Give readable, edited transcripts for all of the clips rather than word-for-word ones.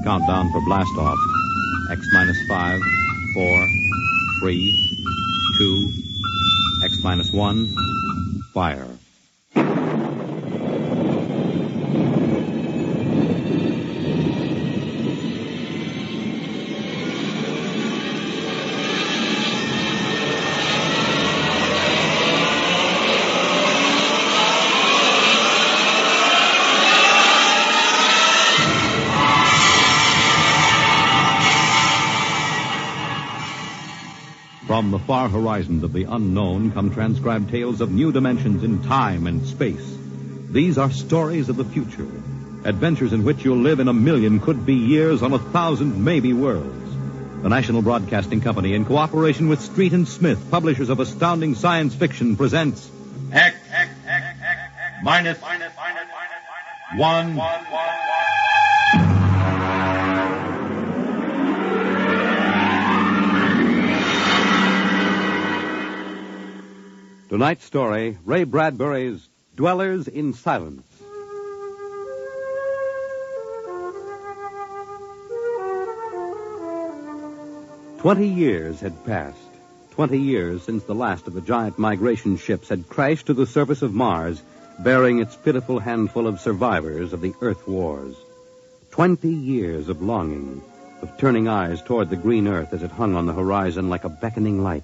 Countdown for blast off. X minus 5, 4, 3, 2, X minus 1, fire. From the far horizons of the unknown come transcribed tales of new dimensions in time and space. These are stories of the future, adventures in which you'll live in 1,000,000 could-be years on 1,000 maybe worlds. The National Broadcasting Company, in cooperation with Street and Smith, publishers of astounding science fiction, presents X minus 1. Tonight's story, Ray Bradbury's Dwellers in Silence. "20 years had passed. 20 years since the last of the giant migration ships had crashed to the surface of Mars, bearing its pitiful handful of survivors of the Earth Wars. 20 years of longing, of turning eyes toward the green Earth as it hung on the horizon like a beckoning light.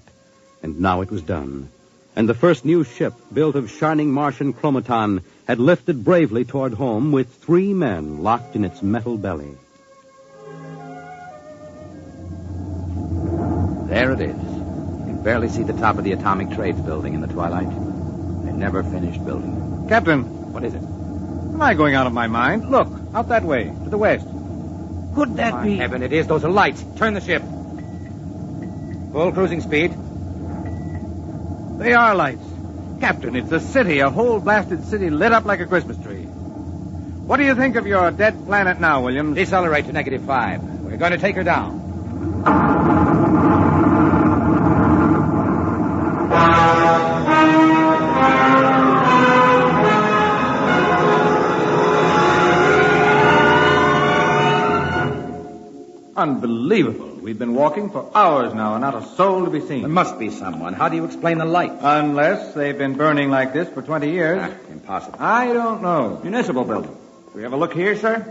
And now it was done. And the first new ship, built of shining Martian chromaton, had lifted bravely toward home with 3 men locked in its metal belly. There it is. You can barely see the top of the Atomic Trades building in the twilight. They never finished building. Captain, What is it? am I going out of my mind? Look, out that way, to the west. Could that be... Heaven, it is. Those are lights. Turn the ship. Full cruising speed. They are lights. Captain, it's a city, a whole blasted city lit up like a Christmas tree. What do you think of your dead planet now, Williams? Decelerate to -5. We're going to take her down. Unbelievable. We've been walking for hours now and not a soul to be seen. There must be someone. How do you explain the light? Unless they've been burning like this for 20 years. Impossible. I don't know. Municipal building. We have a look here, sir?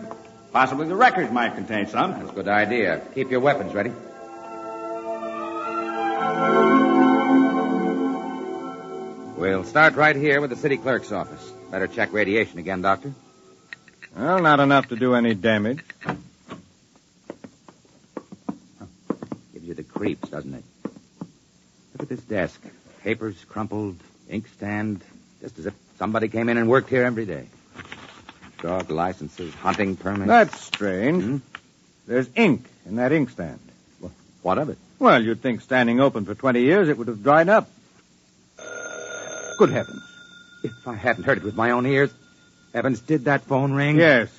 Possibly the records might contain some. That's a good idea. Keep your weapons ready. We'll start right here with the city clerk's office. Better check radiation again, Doctor. Well, not enough to do any damage. Gives you the creeps, doesn't it? Look at this desk. Papers crumpled, inkstand, just as if somebody came in and worked here every day. Dog licenses, hunting permits. That's strange. There's ink in that inkstand. Well, what of it? Well, you'd think standing open for 20 years it would have dried up. Good heavens. If I hadn't heard it with my own ears. Heavens, did that phone ring? Yes.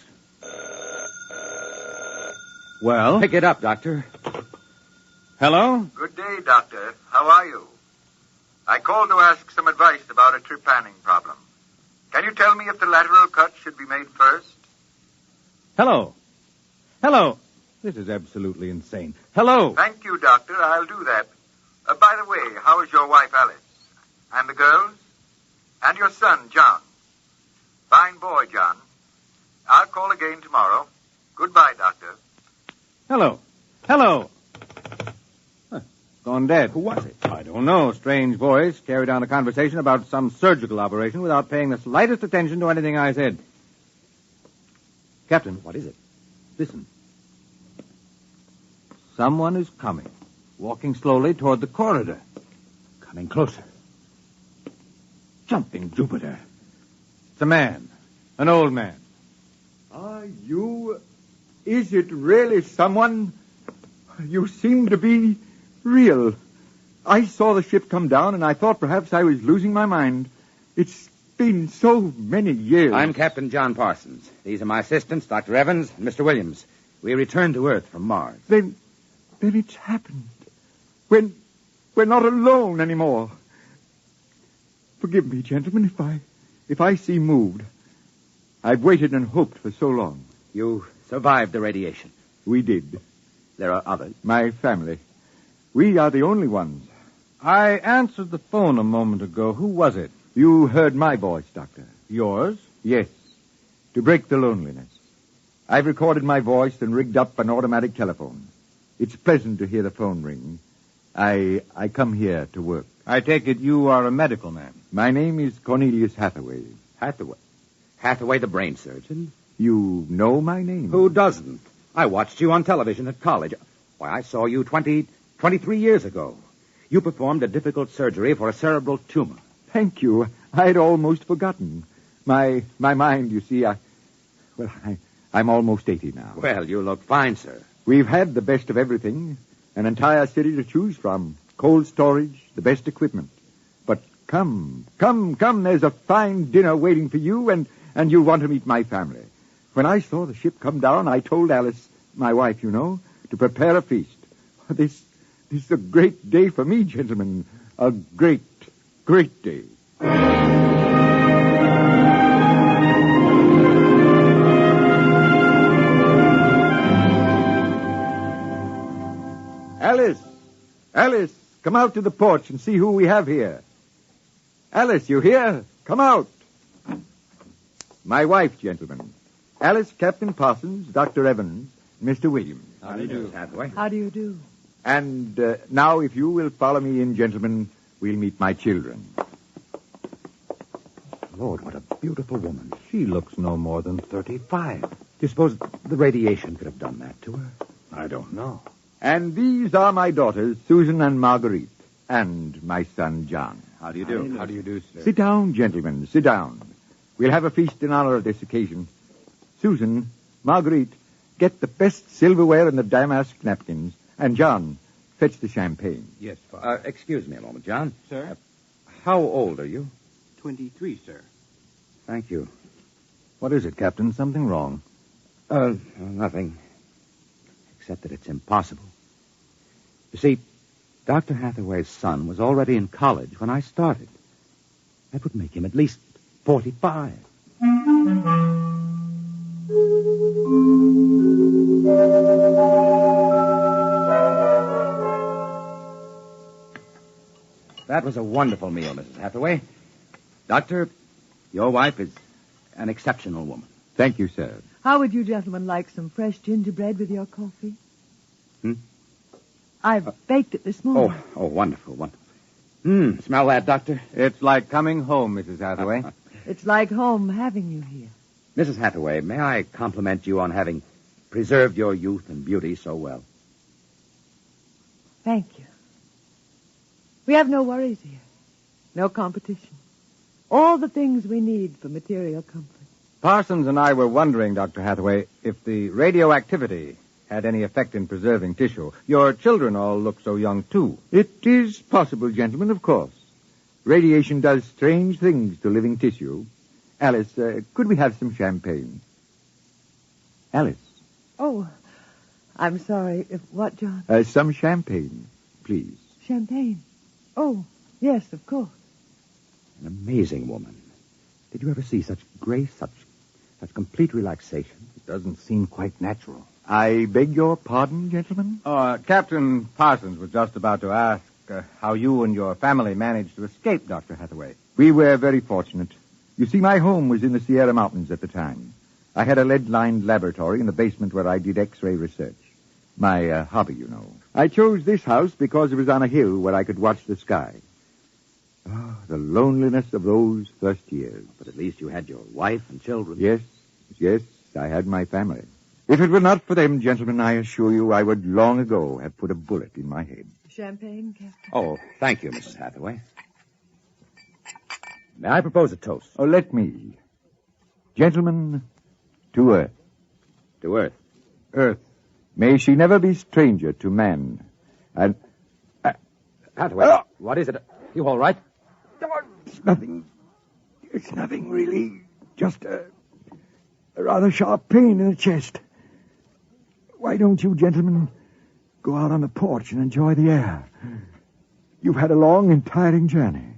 Well? Pick it up, Doctor. Hello? Good day, Doctor. How are you? I called to ask some advice about a trip planning problem. Can you tell me if the lateral cut should be made first? Hello? Hello? This is absolutely insane. Hello? Thank you, Doctor. I'll do that. By the way, how is your wife, Alice? And the girls? And your son, John? Fine boy, John. I'll call again tomorrow. Goodbye, Doctor. Hello? Hello? Huh. Gone dead. Who was it? I don't know. Strange voice carried on a conversation about some surgical operation without paying the slightest attention to anything I said. Captain. What is it? Listen. Someone is coming, walking slowly toward the corridor. Coming closer. Jumping Jupiter. It's a man. An old man. Are you... Is it really someone? You seem to be real. I saw the ship come down, and I thought perhaps I was losing my mind. It's been so many years. I'm Captain John Parsons. These are my assistants, Dr. Evans and Mr. Williams. We returned to Earth from Mars. Then it's happened. We're not alone anymore. Forgive me, gentlemen, if I seem moved. I've waited and hoped for so long. You survived the radiation. We did. There are others. My family. We are the only ones. I answered the phone a moment ago. Who was it? You heard my voice, Doctor. Yours? Yes. To break the loneliness. I've recorded my voice and rigged up an automatic telephone. It's pleasant to hear the phone ring. I come here to work. I take it you are a medical man. My name is Cornelius Hathaway. Hathaway? Hathaway, the brain surgeon? You know my name? Who doesn't? I watched you on television at college. Why, I saw you 23 years ago. You performed a difficult surgery for a cerebral tumor. Thank you. I'd almost forgotten. My mind, you see, I'm almost 80 now. Well, you look fine, sir. We've had the best of everything. An entire city to choose from. Cold storage, the best equipment. But come. There's a fine dinner waiting for you, and you'll want to meet my family. When I saw the ship come down, I told Alice, my wife, you know, to prepare a feast. This is a great day for me, gentlemen. A great day. Alice, come out to the porch and see who we have here. Alice, you here? Come out. My wife, gentlemen. Alice, Captain Parsons, Dr. Evans, Mr. Williams. How do you do, Hathaway? How do you do? And now, if you will follow me in, gentlemen, we'll meet my children. Lord, what a beautiful woman. She looks no more than 35. Do you suppose the radiation could have done that to her? I don't know. And these are my daughters, Susan and Marguerite, and my son, John. How do you do? How do you do, sir? Sit down, gentlemen, sit down. We'll have a feast in honor of this occasion. Susan, Marguerite, get the best silverware and the damask napkins. And John, fetch the champagne. Yes, Father. Excuse me a moment, John. Sir? How old are you? 23, sir. Thank you. What is it, Captain? Something wrong? Nothing. Except that it's impossible. You see, Dr. Hathaway's son was already in college when I started. That would make him at least 45. That was a wonderful meal, Mrs. Hathaway. Doctor, your wife is an exceptional woman. Thank you, sir. How would you gentlemen like some fresh gingerbread with your coffee? I've baked it this morning. Oh, wonderful. Smell that, Doctor? It's like coming home, Mrs. Hathaway. It's like home having you here. Mrs. Hathaway, may I compliment you on having preserved your youth and beauty so well? Thank you. We have no worries here. No competition. All the things we need for material comfort. Parsons and I were wondering, Dr. Hathaway, if the radioactivity had any effect in preserving tissue. Your children all look so young, too. It is possible, gentlemen, of course. Radiation does strange things to living tissue. Alice, could we have some champagne? Alice. Oh, I'm sorry. What, John? Some champagne, please. Champagne. Oh, yes, of course. An amazing woman. Did you ever see such grace, such complete relaxation? It doesn't seem quite natural. I beg your pardon, gentlemen? Captain Parsons was just about to ask how you and your family managed to escape, Dr. Hathaway. We were very fortunate. You see, my home was in the Sierra Mountains at the time. I had a lead-lined laboratory in the basement where I did X-ray research. My hobby, you know. I chose this house because it was on a hill where I could watch the sky. Oh, the loneliness of those first years. But at least you had your wife and children. Yes, I had my family. If it were not for them, gentlemen, I assure you I would long ago have put a bullet in my head. Champagne, Captain? Oh, thank you, Mrs. Hathaway. May I propose a toast? Oh, let me. Gentlemen, to Earth. To Earth. Earth. May she never be stranger to man. And... Hathaway, what is it? You all right? It's nothing. It's nothing, really. Just a rather sharp pain in the chest. Why don't you gentlemen go out on the porch and enjoy the air? You've had a long and tiring journey.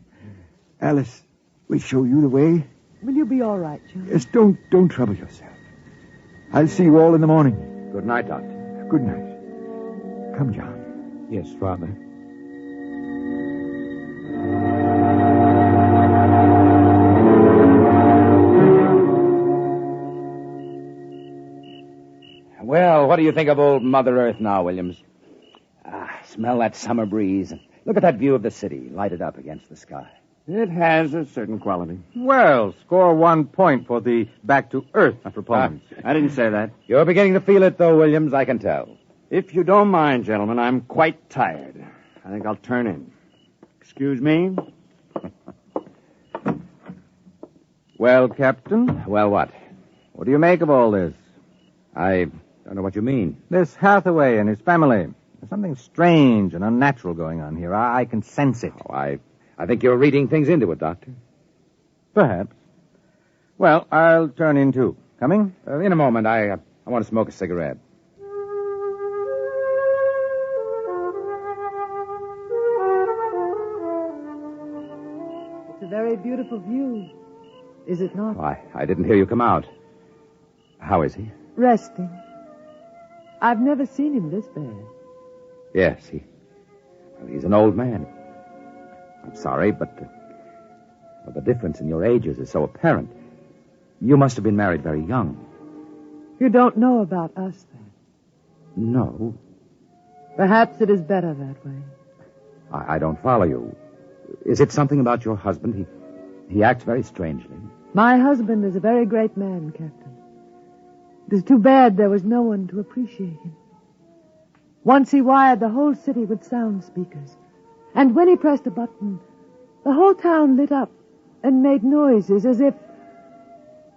Alice, we'll show you the way. Will you be all right, John? Yes, don't trouble yourself. I'll see you all in the morning. Good night, Doctor. Good night. Come, John. Yes, Father. Well, what do you think of old Mother Earth now, Williams? Smell that summer breeze. Look at that view of the city, lighted up against the sky. It has a certain quality. Well, score 1 point for the back-to-earth proponents. I didn't say that. You're beginning to feel it, though, Williams, I can tell. If you don't mind, gentlemen, I'm quite tired. I think I'll turn in. Excuse me? Well, Captain, Well, what? what do you make of all this? I don't know what you mean. This Hathaway and his family. There's something strange and unnatural going on here. I can sense it. Oh, I think you're reading things into it, Doctor. Perhaps. Well, I'll turn in, too. Coming? In a moment, I want to smoke a cigarette. It's a very beautiful view, is it not? Oh, I didn't hear you come out. How is he? Resting. I've never seen him this bad. Yes, he's an old man. I'm sorry, but the difference in your ages is so apparent. You must have been married very young. You don't know about us, then. No, Perhaps it is better that way. I don't follow you. Is it something about your husband? He acts very strangely. My husband is a very great man, Captain. It is too bad there was no one to appreciate him. Once he wired the whole city with sound speakers. And when he pressed a button, the whole town lit up and made noises as if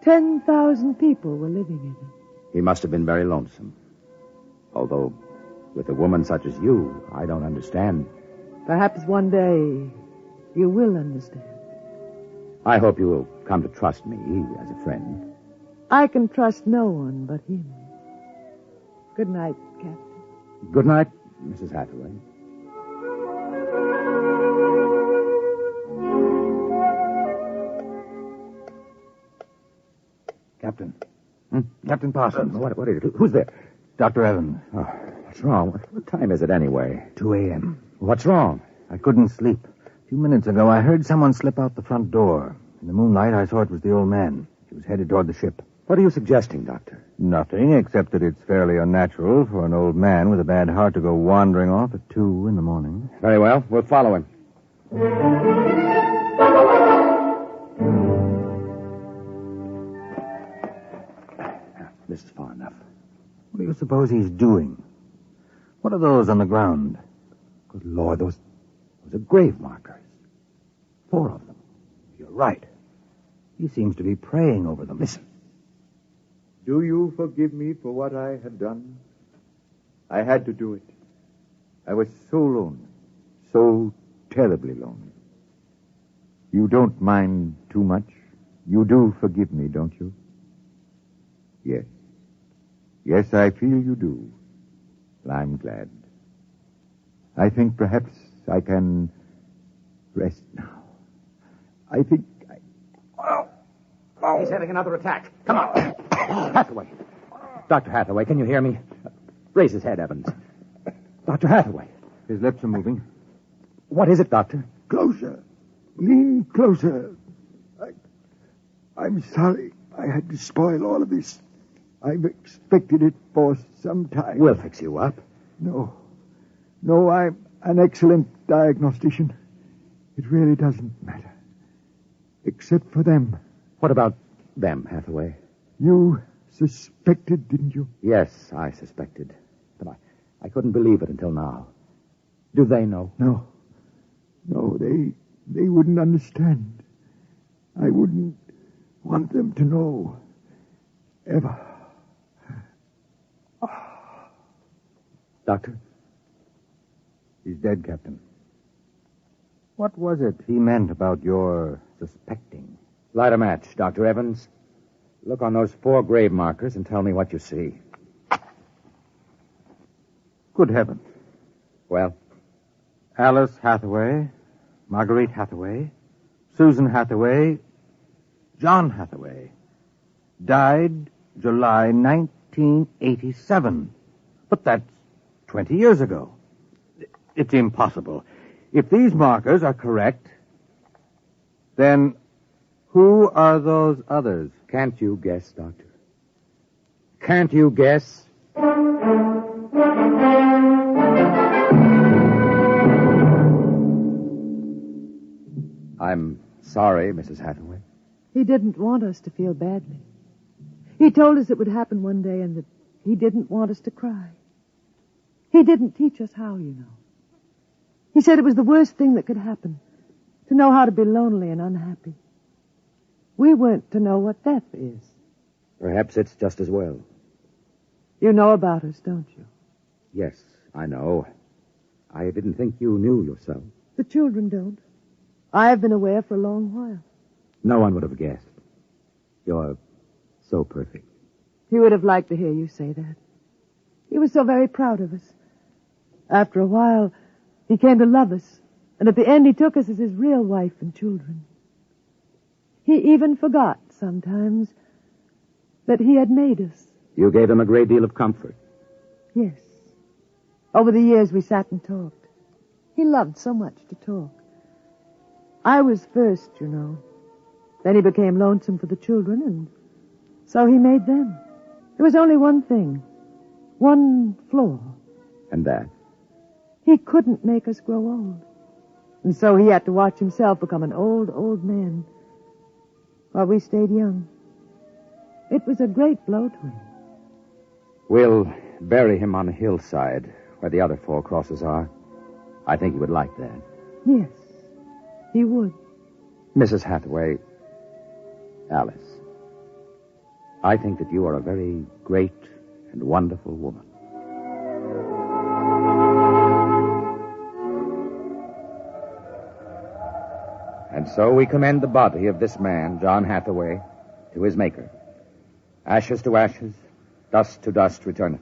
10,000 people were living in it. He must have been very lonesome. Although, with a woman such as you, I don't understand. Perhaps one day you will understand. I hope you will come to trust me as a friend. I can trust no one but him. Good night, Captain. Good night, Mrs. Hathaway. Captain. Captain Parsons. What is it? Who's there? Dr. Evans. Oh, what's wrong? What time is it anyway? 2 a.m. What's wrong? I couldn't sleep. A few minutes ago, I heard someone slip out the front door. In the moonlight, I saw it was the old man. He was headed toward the ship. What are you suggesting, Doctor? Nothing, except that it's fairly unnatural for an old man with a bad heart to go wandering off at 2 in the morning. Very well. We'll follow him. This is far enough. What do you suppose he's doing? What are those on the ground? Good Lord, those are grave markers. 4 of them. You're right. He seems to be praying over them. Listen. Do you forgive me for what I had done? I had to do it. I was so lonely. So terribly lonely. You don't mind too much? You do forgive me, don't you? Yes. Yes, I feel you do. Well, I'm glad. I think perhaps I can rest now. I think He's having another attack. Come on. Hathaway. Dr. Hathaway, can you hear me? Raise his head, Evans. Dr. Hathaway. His lips are moving. What is it, Doctor? Closer. Lean closer. I'm sorry I had to spoil all of this. I've expected it for some time. We'll fix you up. No, I'm an excellent diagnostician. It really doesn't matter. Except for them. What about them, Hathaway? You suspected, didn't you? Yes, I suspected. But I couldn't believe it until now. Do they know? No, they wouldn't understand. I wouldn't want them to know. Ever. Doctor? He's dead, Captain. What was it he meant about your suspecting? Light a match, Dr. Evans. Look on those 4 grave markers and tell me what you see. Good heavens. Well? Alice Hathaway, Marguerite Hathaway, Susan Hathaway, John Hathaway. Died July 1987. But that's 20 years ago. It's impossible. If these markers are correct, then who are those others? Can't you guess, Doctor? Can't you guess? I'm sorry, Mrs. Hathaway. He didn't want us to feel badly. He told us it would happen one day and that he didn't want us to cry. He didn't teach us how, you know. He said it was the worst thing that could happen, to know how to be lonely and unhappy. We weren't to know what death is. Perhaps it's just as well. You know about us, don't you? Yes, I know. I didn't think you knew yourself. The children don't. I've been aware for a long while. No one would have guessed. You're so perfect. He would have liked to hear you say that. He was so very proud of us. After a while, he came to love us, and at the end he took us as his real wife and children. He even forgot, sometimes, that he had made us. You gave him a great deal of comfort. Yes. Over the years we sat and talked. He loved so much to talk. I was first, you know. Then he became lonesome for the children, and so he made them. There was only one thing. One flaw. And that? He couldn't make us grow old. And so he had to watch himself become an old, old man while we stayed young. It was a great blow to him. We'll bury him on a hillside where the other 4 crosses are. I think he would like that. Yes, he would. Mrs. Hathaway, Alice, I think that you are a very great and wonderful woman. And so we commend the body of this man, John Hathaway, to his Maker. Ashes to ashes, dust to dust returneth.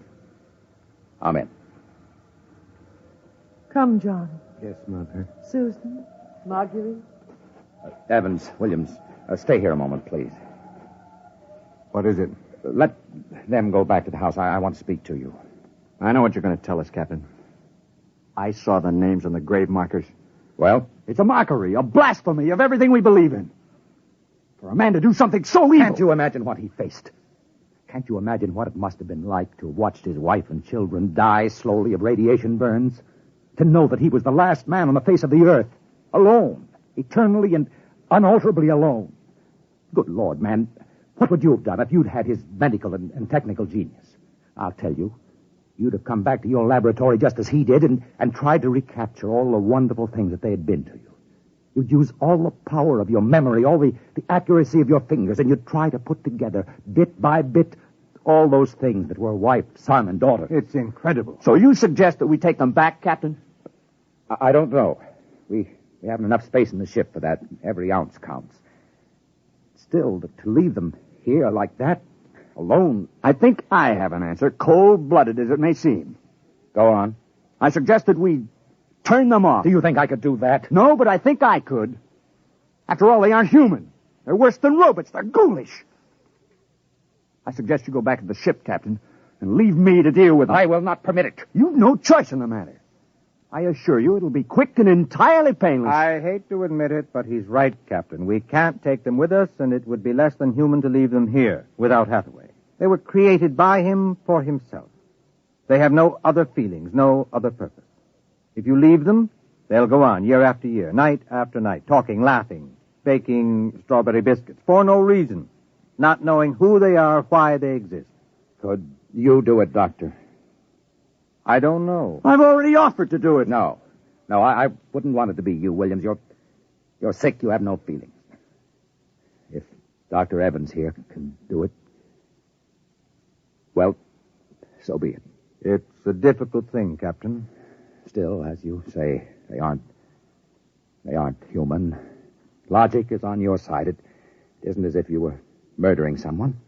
Amen. Come, John. Yes, Mother. Susan, Marguerite. Evans, Williams, stay here a moment, please. What is it? Let them go back to the house. I want to speak to you. I know what you're going to tell us, Captain. I saw the names on the grave markers. Well? It's a mockery, a blasphemy of everything we believe in. For a man to do something so evil. Can't you imagine what he faced? Can't you imagine what it must have been like to have watched his wife and children die slowly of radiation burns? To know that he was the last man on the face of the earth. Alone. Eternally and unalterably alone. Good Lord, man. What would you have done if you'd had his medical and technical genius? I'll tell you. You'd have come back to your laboratory just as he did and tried to recapture all the wonderful things that they had been to you. You'd use all the power of your memory, all the accuracy of your fingers, and you'd try to put together, bit by bit, all those things that were wife, son, and daughter. It's incredible. So you suggest that we take them back, Captain? I don't know. We haven't enough space in the ship for that. Every ounce counts. Still, to leave them here like that, alone... I think I have an answer, cold-blooded as it may seem. Go on. I suggested we turn them off. Do you think I could do that? No, but I think I could. After all, they aren't human. They're worse than robots. They're ghoulish. I suggest you go back to the ship, Captain, and leave me to deal with them. I will not permit it. You've no choice in the matter. I assure you it'll be quick and entirely painless. I hate to admit it, but he's right, Captain. We can't take them with us, and it would be less than human to leave them here without Hathaway. They were created by him for himself. They have no other feelings, no other purpose. If you leave them, they'll go on year after year, night after night, talking, laughing, baking strawberry biscuits for no reason, not knowing who they are, why they exist. Could you do it, Doctor? I don't know. I've already offered to do it. No, I wouldn't want it to be you, Williams. You're sick. You have no feelings. If Dr. Evans here can do it, well, so be it. It's a difficult thing, Captain. Still, as you say, they aren't human. Logic is on your side. It isn't as if you were murdering someone.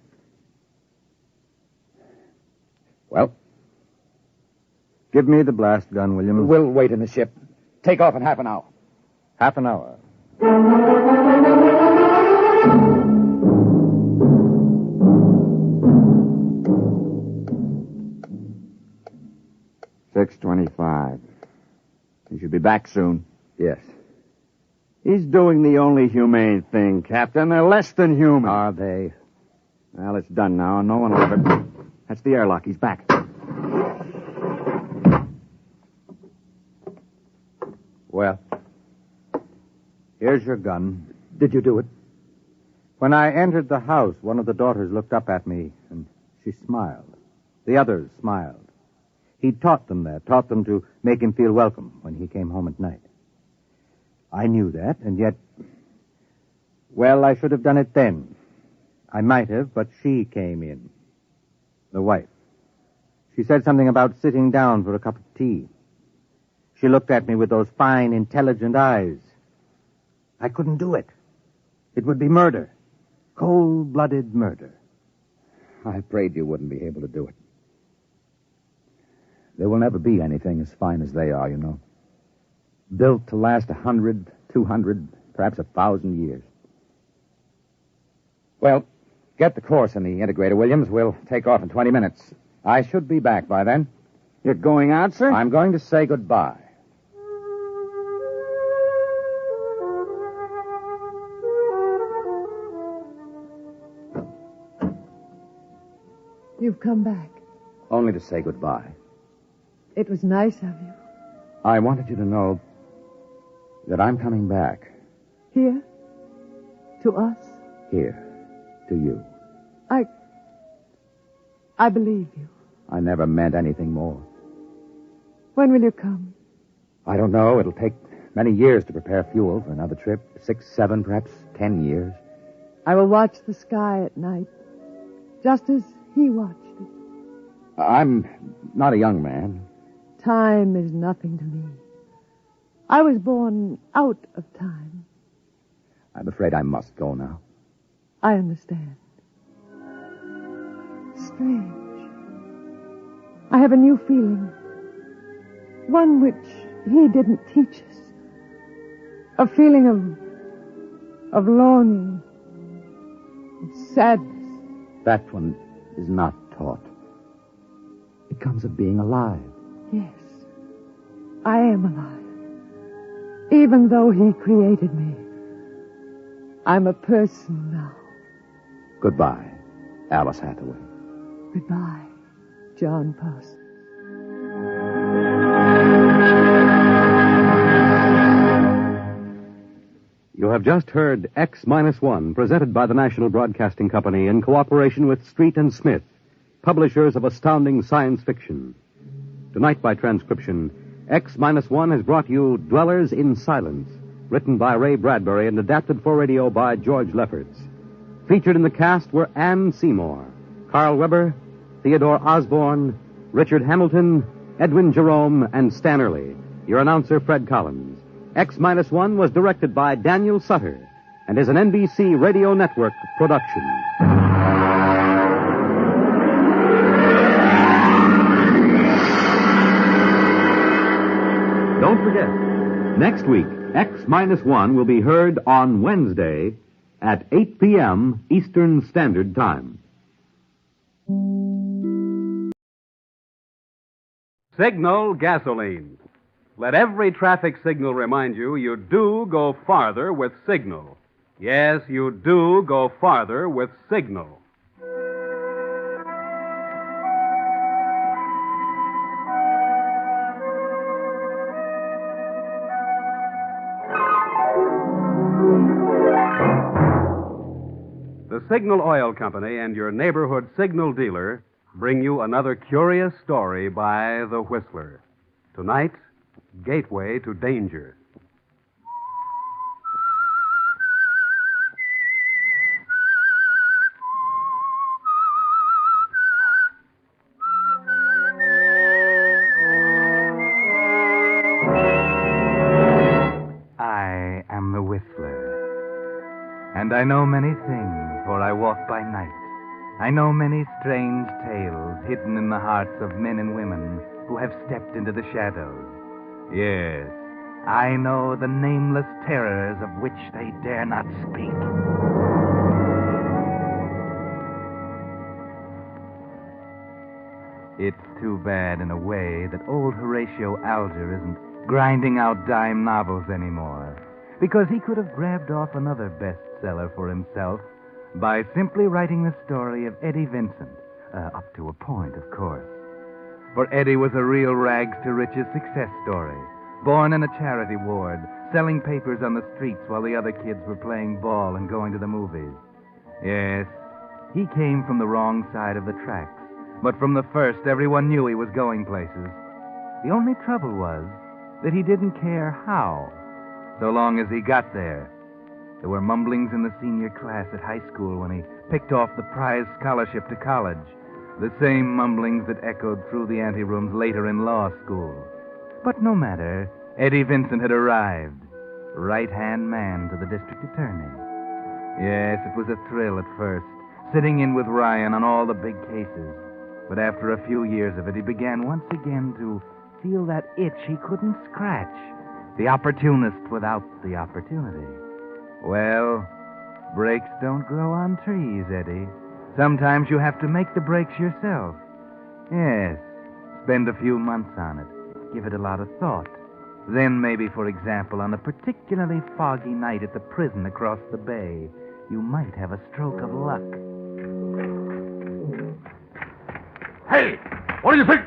Well, give me the blast gun, Williams. We'll wait in the ship. Take off in half an hour. Half an hour. 6:25. He should be back soon. Yes. He's doing the only humane thing, Captain. They're less than human. Are they? Well, it's done now, and no one will ever... That's the airlock. He's back. Well, here's your gun. Did you do it? When I entered the house, one of the daughters looked up at me, and she smiled. The others smiled. He taught them that, taught them to make him feel welcome when he came home at night. I knew that, and yet... Well, I should have done it then. I might have, but she came in. The wife. She said something about sitting down for a cup of tea. She looked at me with those fine, intelligent eyes. I couldn't do it. It would be murder. Cold-blooded murder. I prayed you wouldn't be able to do it. There will never be anything as fine as they are, you know. Built to last 100, 200, perhaps 1,000 years. Well, get the course in the integrator, Williams. We'll take off in 20 minutes. I should be back by then. You're going out, sir? I'm going to say goodbye. You've come back. Only to say goodbye. It was nice of you. I wanted you to know that I'm coming back. Here? To us? Here. To you. I believe you. I never meant anything more. When will you come? I don't know. It'll take many years to prepare fuel for another trip. 6, 7, perhaps 10 years. I will watch the sky at night, just as he watched it. I'm not a young man. Time is nothing to me. I was born out of time. I'm afraid I must go now. I understand. Strange. I have a new feeling. One which he didn't teach us. A feeling of longing, of sadness. That one is not taught. It comes of being alive. Yes, I am alive. Even though he created me, I'm a person now. Goodbye, Alice Hathaway. Goodbye, John Parsons. You have just heard X-1, presented by the National Broadcasting Company in cooperation with Street and Smith, publishers of astounding science fiction. Tonight, by transcription, X-1 has brought you Dwellers in Silence, written by Ray Bradbury and adapted for radio by George Lefferts. Featured in the cast were Anne Seymour, Carl Weber, Theodore Osborne, Richard Hamilton, Edwin Jerome, and Stan Early. Your announcer, Fred Collins. X-1 was directed by Daniel Sutter and is an NBC Radio Network production. Don't forget, next week, X-1 will be heard on Wednesday at 8 p.m. Eastern Standard Time. Signal gasoline. Let every traffic signal remind you do go farther with Signal. Yes, you do go farther with Signal. The Signal Oil Company and your neighborhood Signal dealer bring you another curious story by The Whistler. Tonight, Gateway to Danger. I am the Whistler, and I know many things, for I walk by night. I know many strange tales hidden in the hearts of men and women who have stepped into the shadows. Yes, I know the nameless terrors of which they dare not speak. It's too bad, in a way, that old Horatio Alger isn't grinding out dime novels anymore, because he could have grabbed off another bestseller for himself by simply writing the story of Eddie Vincent, up to a point, of course. For Eddie was a real rags-to-riches success story, born in a charity ward, selling papers on the streets while the other kids were playing ball and going to the movies. Yes, he came from the wrong side of the tracks, but from the first, everyone knew he was going places. The only trouble was that he didn't care how, so long as he got there. There were mumblings in the senior class at high school when he picked off the prize scholarship to college, the same mumblings that echoed through the anterooms later in law school. But no matter, Eddie Vincent had arrived, right-hand man to the district attorney. Yes, it was a thrill at first, sitting in with Ryan on all the big cases. But after a few years of it, he began once again to feel that itch he couldn't scratch. The opportunist without the opportunity. Well, breaks don't grow on trees, Eddie. Sometimes you have to make the breaks yourself. Yes, spend a few months on it. Give it a lot of thought. Then maybe, for example, on a particularly foggy night at the prison across the bay, you might have a stroke of luck. Hey, what do you think?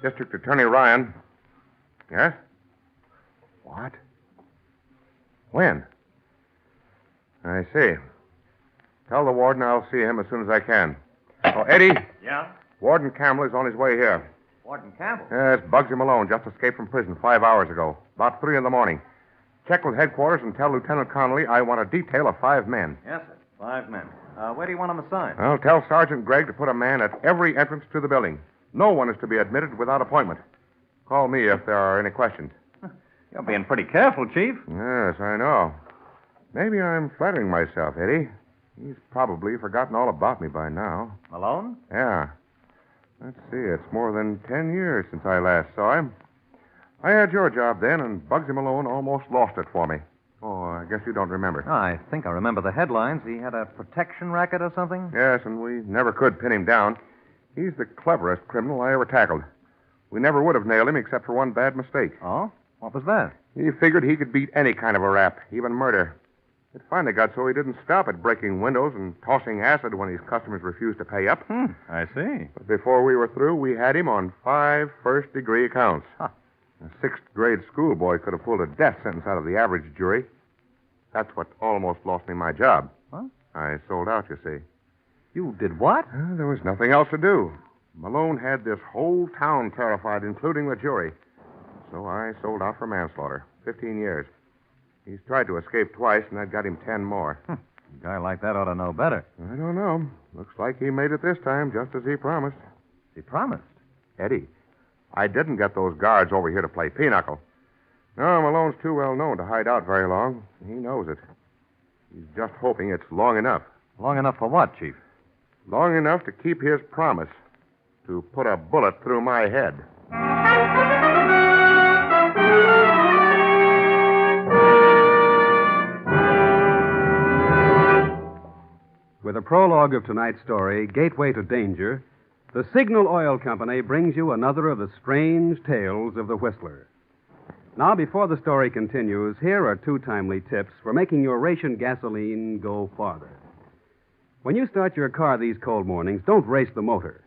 District Attorney Ryan. Yes? What? When? I see. Tell the warden I'll see him as soon as I can. Oh, Eddie? Yeah? Warden Campbell is on his way here. Warden Campbell? Yes, Bugsy Malone just escaped from prison 5 hours ago, about 3 in the morning. Check with headquarters and tell Lieutenant Connolly I want a detail of 5 men. Yes, sir. 5 men. Where do you want them assigned? Well, tell Sergeant Gregg to put a man at every entrance to the building. No one is to be admitted without appointment. Call me if there are any questions. You're being pretty careful, Chief. Yes, I know. Maybe I'm flattering myself, Eddie. He's probably forgotten all about me by now. Malone? Yeah. Let's see, it's more than 10 years since I last saw him. I had your job then, and Bugsy Malone almost lost it for me. Oh, I guess you don't remember. I think I remember the headlines. He had a protection racket or something? Yes, and we never could pin him down. He's the cleverest criminal I ever tackled. We never would have nailed him except for one bad mistake. Oh? What was that? He figured he could beat any kind of a rap, even murder. It finally got so he didn't stop at breaking windows and tossing acid when his customers refused to pay up. I see. But before we were through, we had him on 5 first-degree counts. Huh. A 6th-grade schoolboy could have pulled a death sentence out of the average jury. That's what almost lost me my job. What? I sold out, you see. You did what? There was nothing else to do. Malone had this whole town terrified, including the jury. So I sold out for manslaughter. 15 years. He's tried to escape twice, and that got him 10 more. A guy like that ought to know better. I don't know. Looks like he made it this time, just as he promised. He promised. Eddie, I didn't get those guards over here to play pinochle. No, Malone's too well known to hide out very long. He knows it. He's just hoping it's long enough. Long enough for what, Chief? Long enough to keep his promise. To put a bullet through my head. With a prologue of tonight's story, Gateway to Danger, the Signal Oil Company brings you another of the strange tales of the Whistler. Now, before the story continues, here are 2 timely tips for making your ration gasoline go farther. When you start your car these cold mornings, don't race the motor.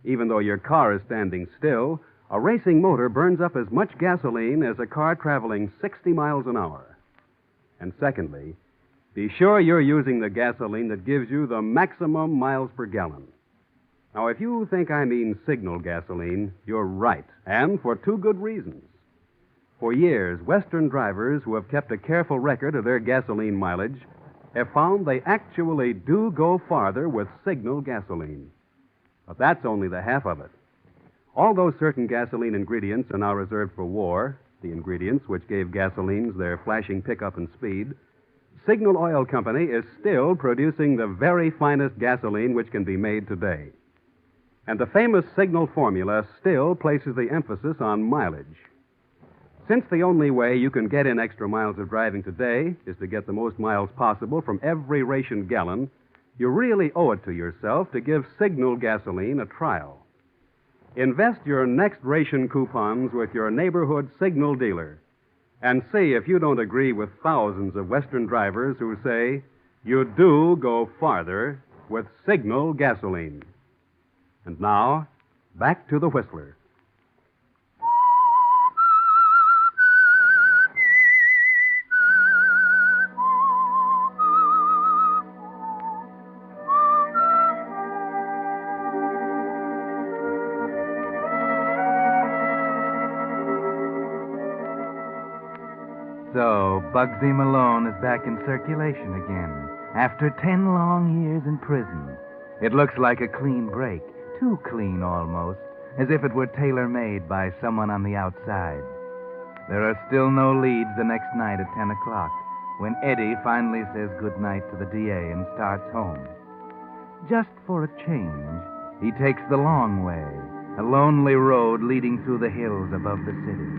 Even though your car is standing still, a racing motor burns up as much gasoline as a car traveling 60 miles an hour. And secondly, be sure you're using the gasoline that gives you the maximum miles per gallon. Now, if you think I mean Signal gasoline, you're right, and for 2 good reasons. For years, Western drivers who have kept a careful record of their gasoline mileage have found they actually do go farther with Signal gasoline. But that's only the half of it. Although certain gasoline ingredients are now reserved for war, the ingredients which gave gasolines their flashing pickup and speed, Signal Oil Company is still producing the very finest gasoline which can be made today. And the famous Signal formula still places the emphasis on mileage. Since the only way you can get in extra miles of driving today is to get the most miles possible from every ration gallon, you really owe it to yourself to give Signal gasoline a trial. Invest your next ration coupons with your neighborhood Signal dealer and see if you don't agree with thousands of Western drivers who say you do go farther with Signal gasoline. And now, back to the Whistler. So, Bugsy Malone is back in circulation again, after 10 long years in prison. It looks like a clean break, too clean almost, as if it were tailor-made by someone on the outside. There are still no leads the next night at 10 o'clock, when Eddie finally says goodnight to the DA and starts home. Just for a change, he takes the long way, a lonely road leading through the hills above the city.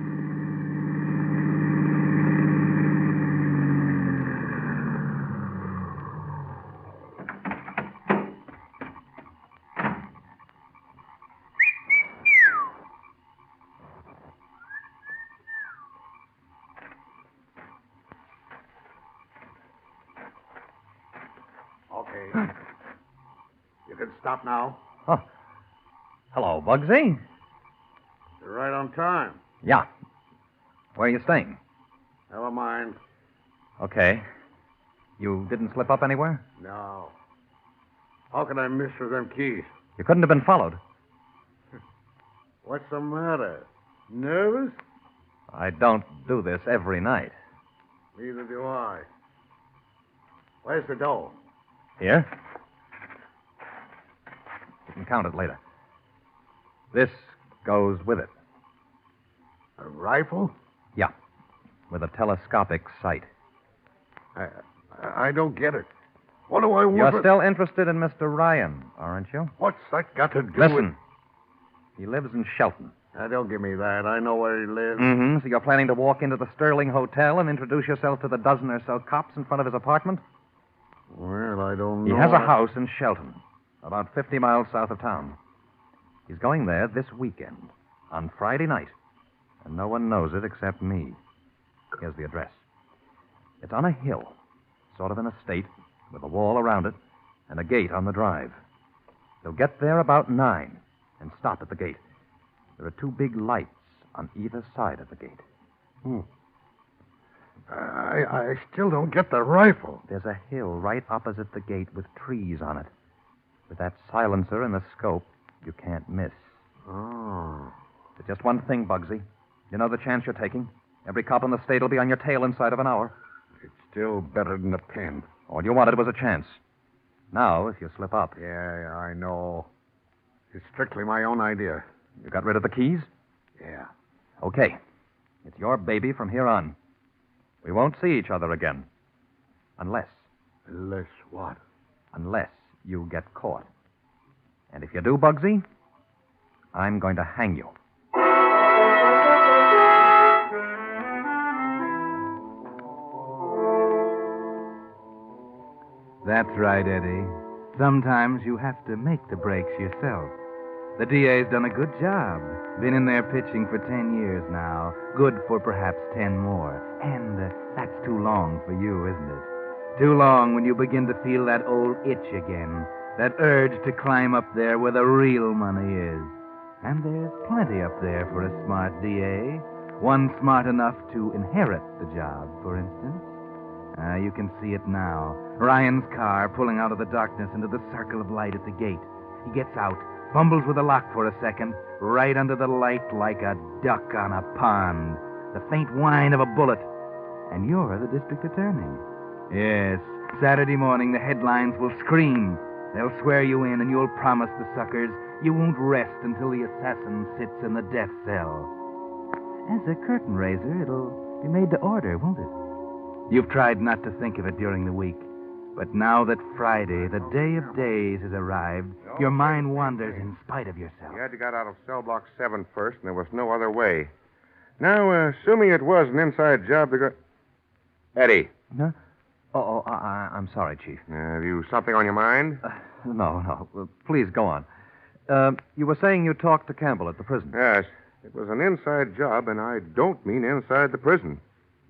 Okay. You can stop now. Oh. Hello, Bugsy. You're right on time. Yeah. Where are you staying? Never mind. Okay. You didn't slip up anywhere? No. How can I miss with them keys? You couldn't have been followed. What's the matter? Nervous? I don't do this every night. Neither do I. Where's the dough? Here. You can count it later. This goes with it. A rifle? Yeah. With a telescopic sight. I don't get it. What do I want? You're still interested in Mr. Ryan, aren't you? What's that got to do Listen. He lives in Shelton. Don't give me that. I know where he lives. Mm-hmm. So you're planning to walk into the Sterling Hotel and introduce yourself to the dozen or so cops in front of his apartment? Well, I don't He know. has a house in Shelton, about 50 miles south of town. He's going there this weekend, on Friday night. And no one knows it except me. Here's the address. It's on a hill, sort of an estate, with a wall around it and a gate on the drive. He'll get there about 9 and stop at the gate. There are 2 big lights on either side of the gate. I still don't get the rifle. There's a hill right opposite the gate with trees on it. With that silencer and the scope, you can't miss. Oh. There's just one thing, Bugsy. You know the chance you're taking? Every cop in the state will be on your tail inside of an hour. It's still better than a pin. All you wanted was a chance. Now, if you slip up... Yeah, I know. It's strictly my own idea. You got rid of the keys? Yeah. Okay. It's your baby from here on. We won't see each other again. Unless... Unless what? Unless you get caught. And if you do, Bugsy, I'm going to hang you. That's right, Eddie. Sometimes you have to make the breaks yourself. The DA's done a good job. Been in there pitching for 10 years now. Good for perhaps 10 more. And that's too long for you, isn't it? Too long when you begin to feel that old itch again. That urge to climb up there where the real money is. And there's plenty up there for a smart DA. One smart enough to inherit the job, for instance. You can see it now. Ryan's car pulling out of the darkness into the circle of light at the gate. He gets out, fumbles with the lock for a second, right under the light like a duck on a pond. The faint whine of a bullet. And you're the district attorney. Yes, Saturday morning the headlines will scream. They'll swear you in and you'll promise the suckers you won't rest until the assassin sits in the death cell. As a curtain raiser, it'll be made to order, won't it? You've tried not to think of it during the week. But now that Friday, the day of days, has arrived, your mind wanders in spite of yourself. You had to get out of cell block 7 first, and there was no other way. Now, assuming it was an inside job to go... Eddie. Huh? I'm sorry, Chief. Have you something on your mind? No. Please go on. You were saying you talked to Campbell at the prison. Yes. It was an inside job, and I don't mean inside the prison.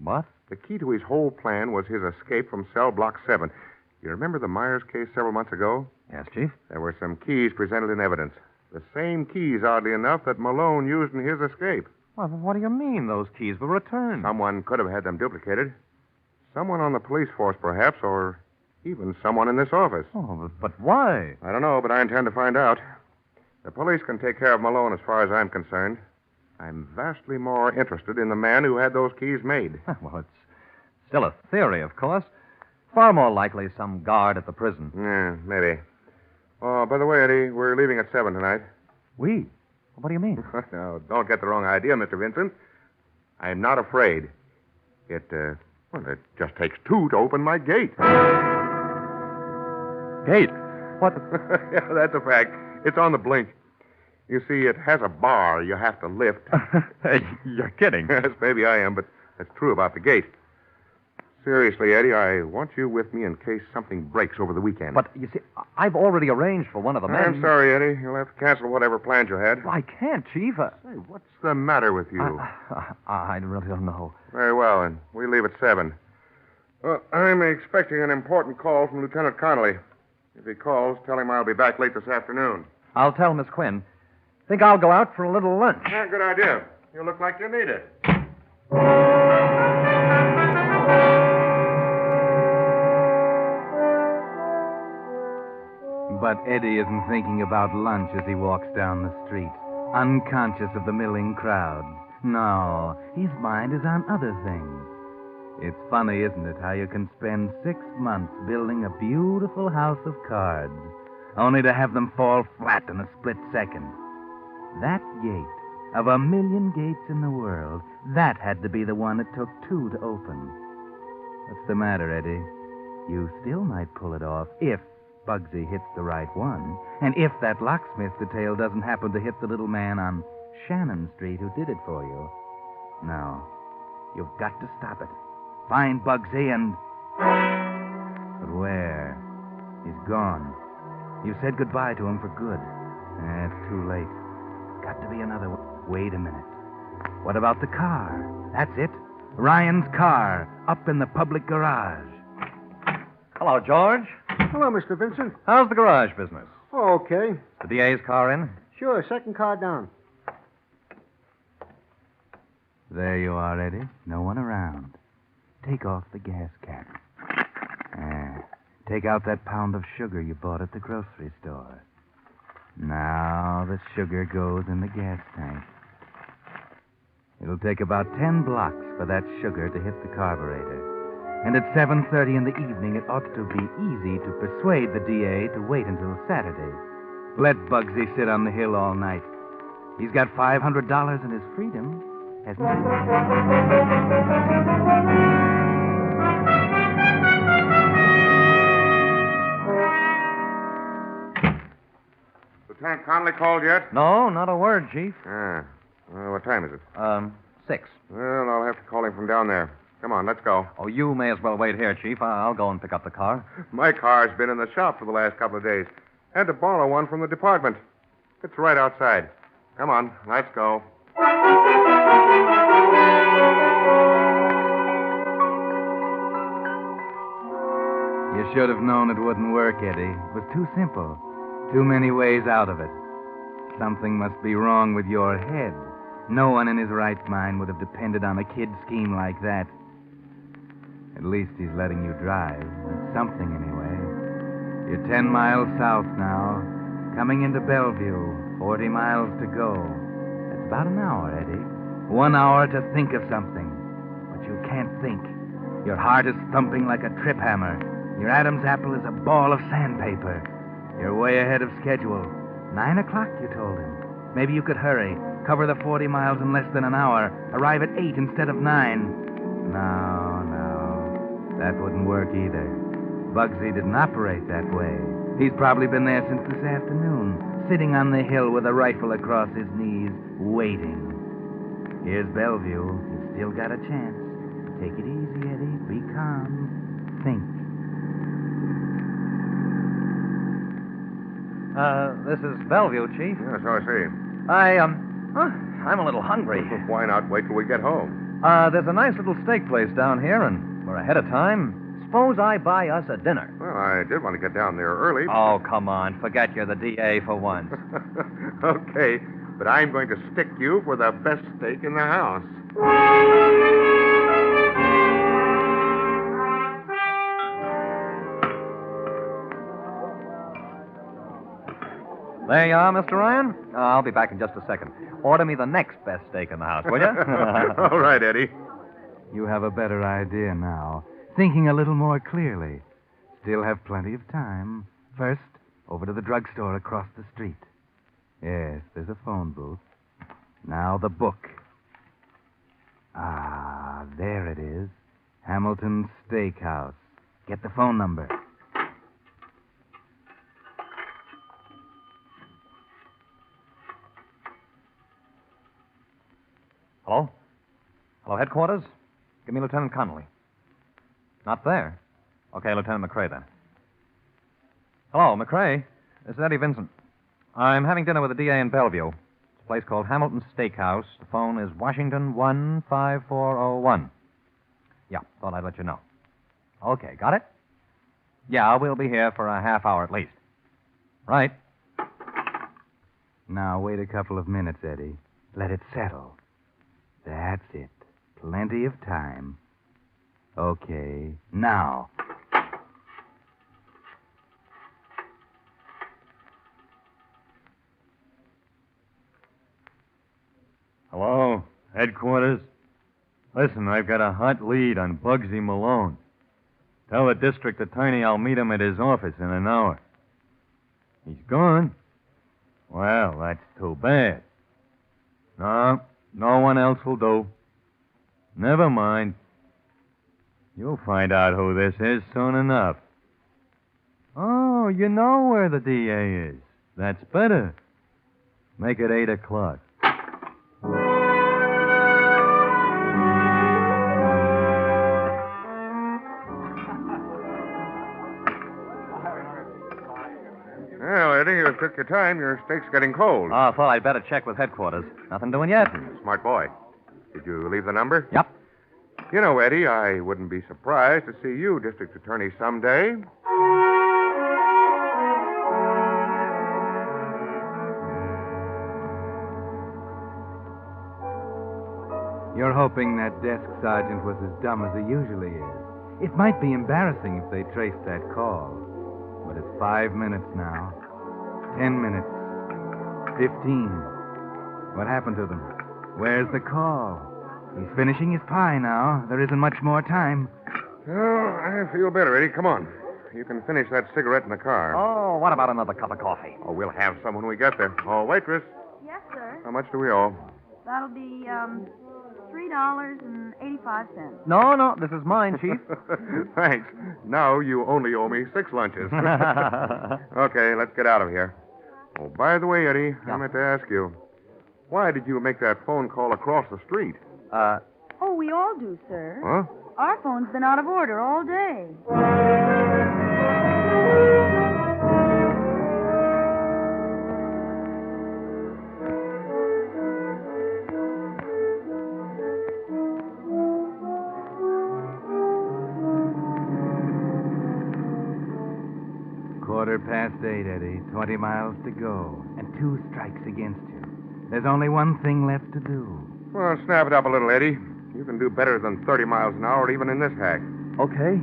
What? The key to his whole plan was his escape from cell block 7. You remember the Myers case several months ago? Yes, Chief. There were some keys presented in evidence. The same keys, oddly enough, that Malone used in his escape. Well, what do you mean those keys were returned? Someone could have had them duplicated. Someone on the police force, perhaps, or even someone in this office. Oh, but why? I don't know, but I intend to find out. The police can take care of Malone as far as I'm concerned. I'm vastly more interested in the man who had those keys made. Well, it's still a theory, of course. Far more likely some guard at the prison. Yeah, maybe. Oh, by the way, Eddie, we're leaving at 7 tonight. We? What do you mean? Now, don't get the wrong idea, Mr. Vincent. I'm not afraid. It just takes 2 to open my gate. Gate? What? Yeah, that's a fact. It's on the blink. You see, it has a bar you have to lift. You're kidding. Yes, maybe I am, but that's true about the gate. Seriously, Eddie, I want you with me in case something breaks over the weekend. But, you see, I've already arranged for one of the men. I'm sorry, Eddie. You'll have to cancel whatever plans you had. Well, I can't, Chief. Say, what's the matter with you? I really don't know. Very well, and we leave at 7. Well, I'm expecting an important call from Lieutenant Connolly. If he calls, tell him I'll be back late this afternoon. I'll tell Miss Quinn. Think I'll go out for a little lunch. Yeah, good idea. You look like you need it. But Eddie isn't thinking about lunch as he walks down the street, unconscious of the milling crowd. No, his mind is on other things. It's funny, isn't it, how you can spend 6 months building a beautiful house of cards, only to have them fall flat in a split second. That gate, of 1,000,000 gates in the world, that had to be the one it took 2 to open. What's the matter, Eddie? You still might pull it off if Bugsy hits the right one, and if that locksmith detail doesn't happen to hit the little man on Shannon Street who did it for you. No, you've got to stop it. Find Bugsy and... But where? He's gone. You said goodbye to him for good. It's too late. Got to be another one. Wait a minute. What about the car? That's it. Ryan's car, up in the public garage. Hello, George. Hello, Mr. Vincent. How's the garage business? Oh, okay. The DA's car in? Sure, second car down. There you are, Eddie. No one around. Take off the gas cap. Take out that pound of sugar you bought at the grocery store. Now the sugar goes in the gas tank. It'll take about 10 blocks for that sugar to hit the carburetor. And at 7:30 in the evening, it ought to be easy to persuade the DA to wait until Saturday. Let Bugsy sit on the hill all night. He's got $500 in his freedom, hasn't he? Lieutenant Connolly called yet? No, not a word, Chief. Well, what time is it? 6. Well, I'll have to call him from down there. Come on, let's go. Oh, you may as well wait here, Chief. I'll go and pick up the car. My car's been in the shop for the last couple of days. Had to borrow one from the department. It's right outside. Come on, let's go. You should have known it wouldn't work, Eddie. It was too simple. Too many ways out of it. Something must be wrong with your head. No one in his right mind would have depended on a kid scheme like that. At least he's letting you drive. That's something, anyway. You're 10 miles south now. Coming into Bellevue. 40 miles to go. That's about an hour, Eddie. 1 hour to think of something. But you can't think. Your heart is thumping like a trip hammer. Your Adam's apple is a ball of sandpaper. You're way ahead of schedule. 9 o'clock, you told him. Maybe you could hurry. Cover the 40 miles in less than an hour. Arrive at 8 instead of 9. No. That wouldn't work either. Bugsy didn't operate that way. He's probably been there since this afternoon, sitting on the hill with a rifle across his knees, waiting. Here's Bellevue. He's still got a chance. Take it easy, Eddie. Be calm. Think. This is Bellevue, Chief. Yeah, so I see. I'm a little hungry. Why not wait till we get home? There's a nice little steak place down here, and we're ahead of time. Suppose I buy us a dinner. Well, I did want to get down there early. Oh, come on. Forget you're the DA for once. Okay, but I'm going to stick you for the best steak in the house. There you are, Mr. Ryan. I'll be back in just a second. Order me the next best steak in the house, will you? All right, Eddie. You have a better idea now. Thinking a little more clearly. Still have plenty of time. First, over to the drugstore across the street. Yes, there's a phone booth. Now the book. Ah, there it is. Hamilton's Steakhouse. Get the phone number. Hello? Hello, headquarters? Give me Lieutenant Connolly. Not there? Okay, Lieutenant McCrae, then. Hello, McCrae. This is Eddie Vincent. I'm having dinner with the DA in Bellevue. It's a place called Hamilton's Steakhouse. The phone is Washington 15401. Yeah, thought I'd let you know. Okay, got it? Yeah, we'll be here for a half hour at least. Right. Now, wait a couple of minutes, Eddie. Let it settle. That's it. Plenty of time. Okay, now. Hello, headquarters. Listen, I've got a hot lead on Bugsy Malone. Tell the district attorney I'll meet him at his office in an hour. He's gone? Well, that's too bad. No one else will do. Never mind. You'll find out who this is soon enough. Oh, you know where the DA is. That's better. Make it 8 o'clock. Well, Eddie, you took your time. Your steak's getting cold. Oh, I thought I'd better check with headquarters. Nothing doing yet. Smart boy. Did you leave the number? Yep. You know, Eddie, I wouldn't be surprised to see you district attorney someday. You're hoping that desk sergeant was as dumb as he usually is. It might be embarrassing if they traced that call. But it's 5 minutes now. 10 minutes. 15. What happened to them? Where's the call? He's finishing his pie now. There isn't much more time. Oh, I feel better, Eddie. Come on. You can finish that cigarette in the car. Oh, what about another cup of coffee? Oh, we'll have some when we get there. Oh, waitress. Yes, sir. How much do we owe? That'll be, $3.85. No, this is mine, Chief. Thanks. Now you only owe me 6 lunches. Okay, let's get out of here. Oh, by the way, Eddie, I meant to ask you, why did you make that phone call across the street? Oh, we all do, sir. Huh? Our phone's been out of order all day. Quarter past 8, Eddie. 20 miles to go. And 2 strikes against you. There's only one thing left to do. Well, snap it up a little, Eddie. You can do better than 30 miles an hour even in this hack. Okay.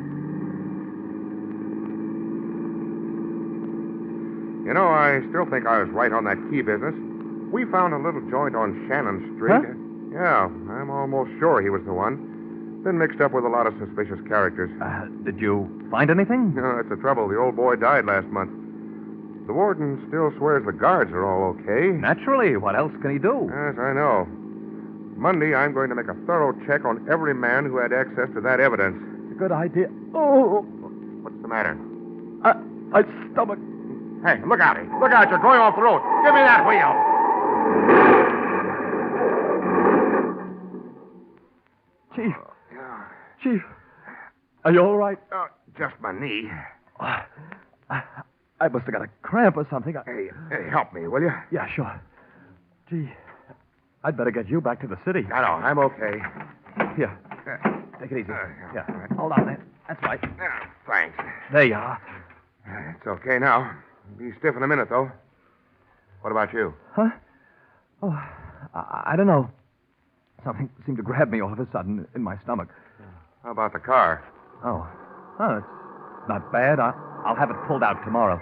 You know, I still think I was right on that key business. We found a little joint on Shannon Street. Huh? Yeah, I'm almost sure he was the one. Been mixed up with a lot of suspicious characters. Did you find anything? No, that's the trouble. The old boy died last month. The warden still swears the guards are all okay. Naturally. What else can he do? Yes, I know. Monday, I'm going to make a thorough check on every man who had access to that evidence. Good idea. Oh, What's the matter? my stomach. Hey, look out. Look out. You're going off the road. Give me that wheel. Chief, are you all right? Just my knee. I must have got a cramp or something. Hey, help me, will you? Yeah, sure. Gee, I'd better get you back to the city. I know. I'm okay. Here, take it easy. Yeah, hold on there. That's right. Thanks. There you are. It's okay now. Be stiff in a minute, though. What about you? Huh? Oh, I don't know. Something seemed to grab me all of a sudden in my stomach. How about the car? Oh, it's not bad. I'll have it pulled out tomorrow.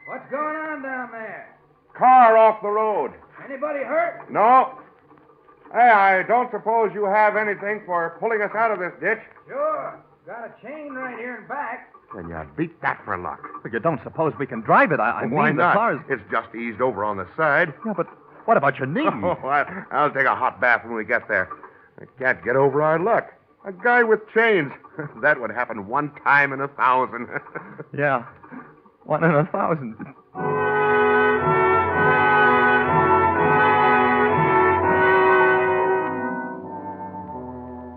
What's going on down there? Car off the road. Anybody hurt? No. Hey, I don't suppose you have anything for pulling us out of this ditch? Sure. Got a chain right here in back. Then you beat that for luck. But you don't suppose we can drive it? I Why mean, not? the car's... It's just eased over on the side. Yeah, but what about your knee? Oh, I'll take a hot bath when we get there. I can't get over our luck. A guy with chains. That would happen one time in 1,000. Yeah, 1 in 1,000.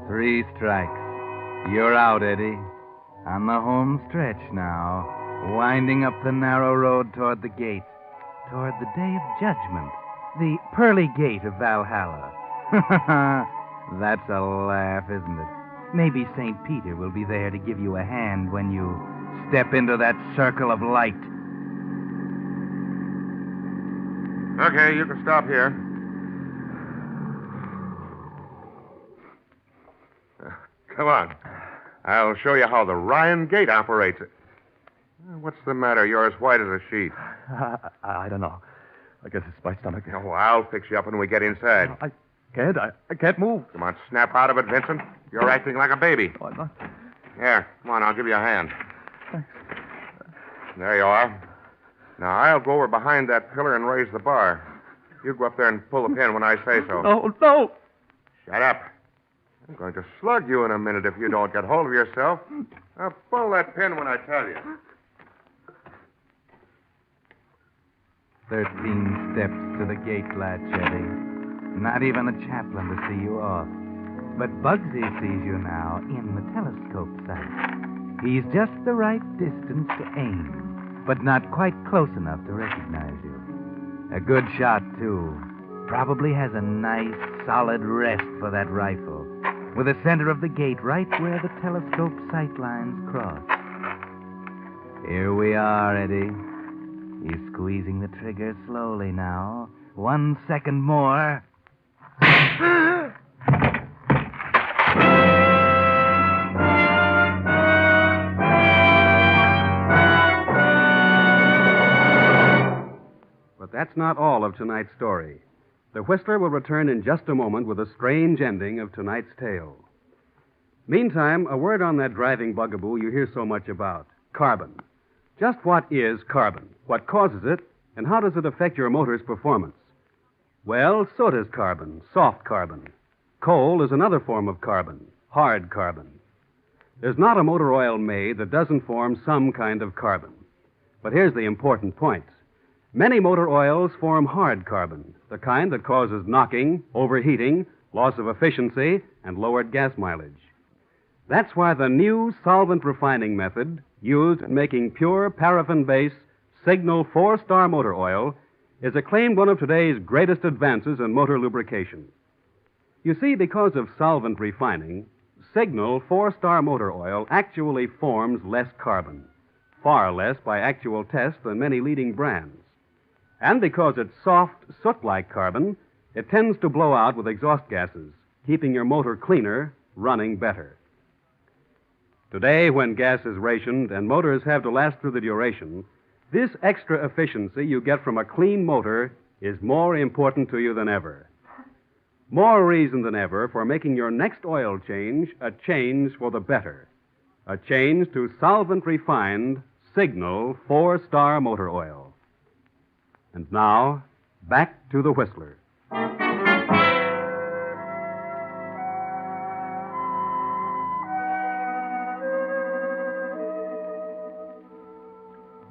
Three strikes. You're out, Eddie. On the home stretch now, winding up the narrow road toward the gate, toward the day of judgment, the pearly gate of Valhalla. That's a laugh, isn't it? Maybe St. Peter will be there to give you a hand when you step into that circle of light. Okay, you can stop here. Come on. I'll show you how the Ryan Gate operates it. What's the matter? You're as white as a sheet. I don't know. I guess it's my stomach. Oh, I'll fix you up when we get inside. I can't move. Come on, snap out of it, Vincent. You're acting like a baby. Oh, I'm not. Here, come on, I'll give you a hand. Thanks. There you are. Now, I'll go over behind that pillar and raise the bar. You go up there and pull the pin when I say so. No. Shut up. I'm going to slug you in a minute if you don't get hold of yourself. Now, pull that pin when I tell you. 13 steps to the gate latch, Eddie. Not even a chaplain to see you off. But Bugsy sees you now in the telescope sight. He's just the right distance to aim, but not quite close enough to recognize you. A good shot, too. Probably has a nice, solid rest for that rifle, with the center of the gate right where the telescope sight lines cross. Here we are, Eddie. He's squeezing the trigger slowly now. 1 second more. But that's not all of tonight's story. The Whistler will return in just a moment with a strange ending of tonight's tale. Meantime, a word on that driving bugaboo you hear so much about, carbon. Just what is carbon? What causes it? And how does it affect your motor's performance? Well, so does carbon, soft carbon. Coal is another form of carbon, hard carbon. There's not a motor oil made that doesn't form some kind of carbon. But here's the important point. Many motor oils form hard carbon, the kind that causes knocking, overheating, loss of efficiency, and lowered gas mileage. That's why the new solvent refining method used in making pure paraffin-based Signal 4-star motor oil is acclaimed one of today's greatest advances in motor lubrication. You see, because of solvent refining, Signal 4-star motor oil actually forms less carbon, far less by actual test than many leading brands. And because it's soft, soot-like carbon, it tends to blow out with exhaust gases, keeping your motor cleaner, running better. Today, when gas is rationed and motors have to last through the duration, this extra efficiency you get from a clean motor is more important to you than ever. More reason than ever for making your next oil change a change for the better. A change to solvent-refined Signal 4-Star Motor Oil. And now, back to the Whistler.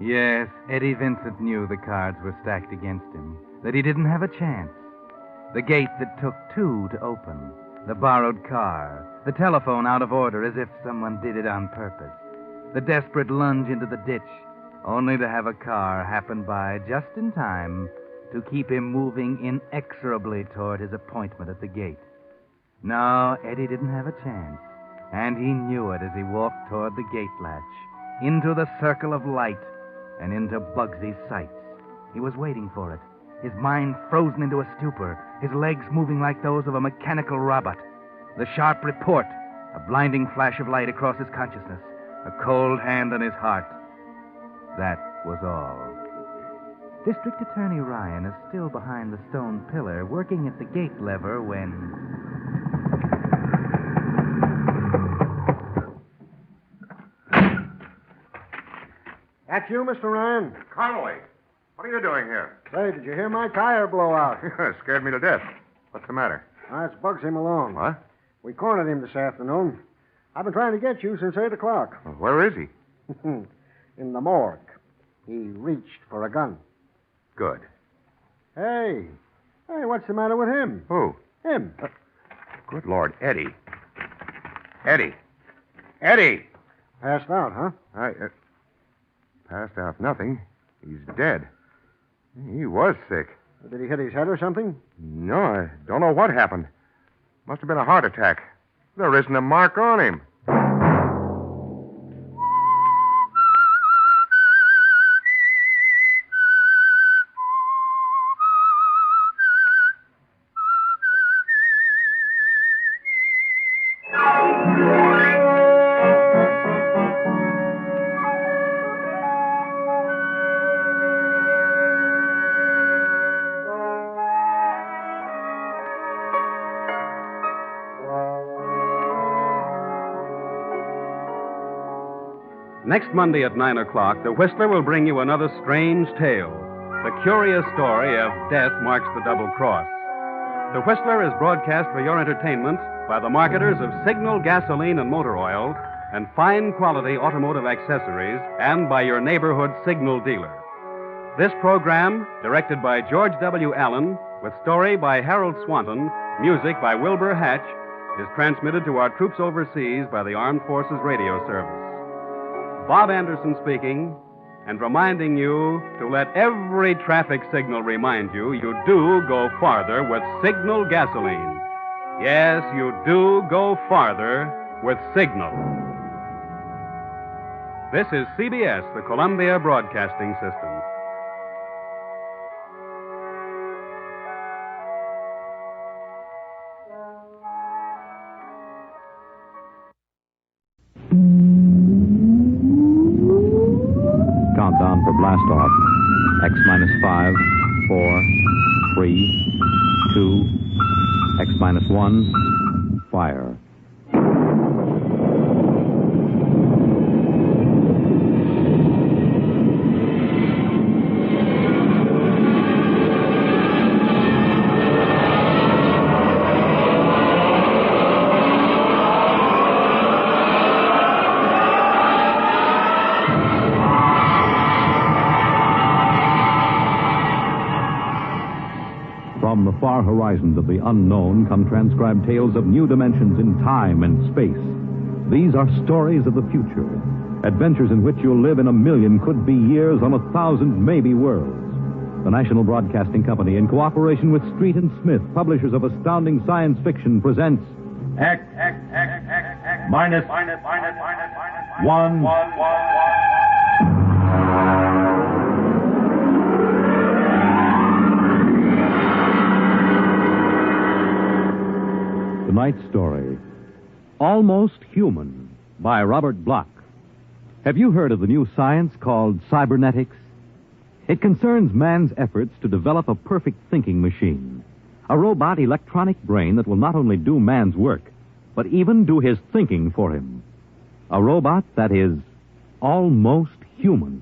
Yes, Eddie Vincent knew the cards were stacked against him, that he didn't have a chance. The gate that took two to open, the borrowed car, the telephone out of order as if someone did it on purpose, the desperate lunge into the ditch, only to have a car happen by just in time to keep him moving inexorably toward his appointment at the gate. No, Eddie didn't have a chance, and he knew it as he walked toward the gate latch, into the circle of light, and into Bugsy's sights. He was waiting for it, his mind frozen into a stupor, his legs moving like those of a mechanical robot. The sharp report, a blinding flash of light across his consciousness, a cold hand on his heart. That was all. District Attorney Ryan is still behind the stone pillar, working at the gate lever when... That's you, Mr. Ryan? Connolly, what are you doing here? Say, did you hear my tire blow out? Scared me to death. What's the matter? That's Bugsy Malone. What? We cornered him this afternoon. I've been trying to get you since 8 o'clock. Well, where is he? In the morgue. He reached for a gun. Good. Hey, what's the matter with him? Who? Him. Good Lord, Eddie. Eddie! Passed out, huh? Passed out nothing. He's dead. He was sick. Did he hit his head or something? No, I don't know what happened. Must have been a heart attack. There isn't a mark on him. Next Monday at 9 o'clock, the Whistler will bring you another strange tale. The curious story of Death Marks the Double Cross. The Whistler is broadcast for your entertainment by the marketers of Signal gasoline and motor oil and fine quality automotive accessories, and by your neighborhood Signal dealer. This program, directed by George W. Allen, with story by Harold Swanton, music by Wilbur Hatch, is transmitted to our troops overseas by the Armed Forces Radio Service. Bob Anderson speaking, and reminding you to let every traffic signal remind you do go farther with Signal gasoline. Yes, you do go farther with Signal. This is CBS, the Columbia Broadcasting System. Countdown for blast off. X minus 5, 4, 3, 2, X minus 1, fire. From the far horizons of the unknown come transcribed tales of new dimensions in time and space. These are stories of the future, adventures in which you'll live in a million, could be years, on 1,000, maybe worlds. The National Broadcasting Company, in cooperation with Street and Smith, publishers of astounding science fiction, presents X minus 1. Tonight's story, Almost Human, by Robert Bloch. Have you heard of the new science called cybernetics? It concerns man's efforts to develop a perfect thinking machine, a robot electronic brain that will not only do man's work, but even do his thinking for him. A robot that is almost human.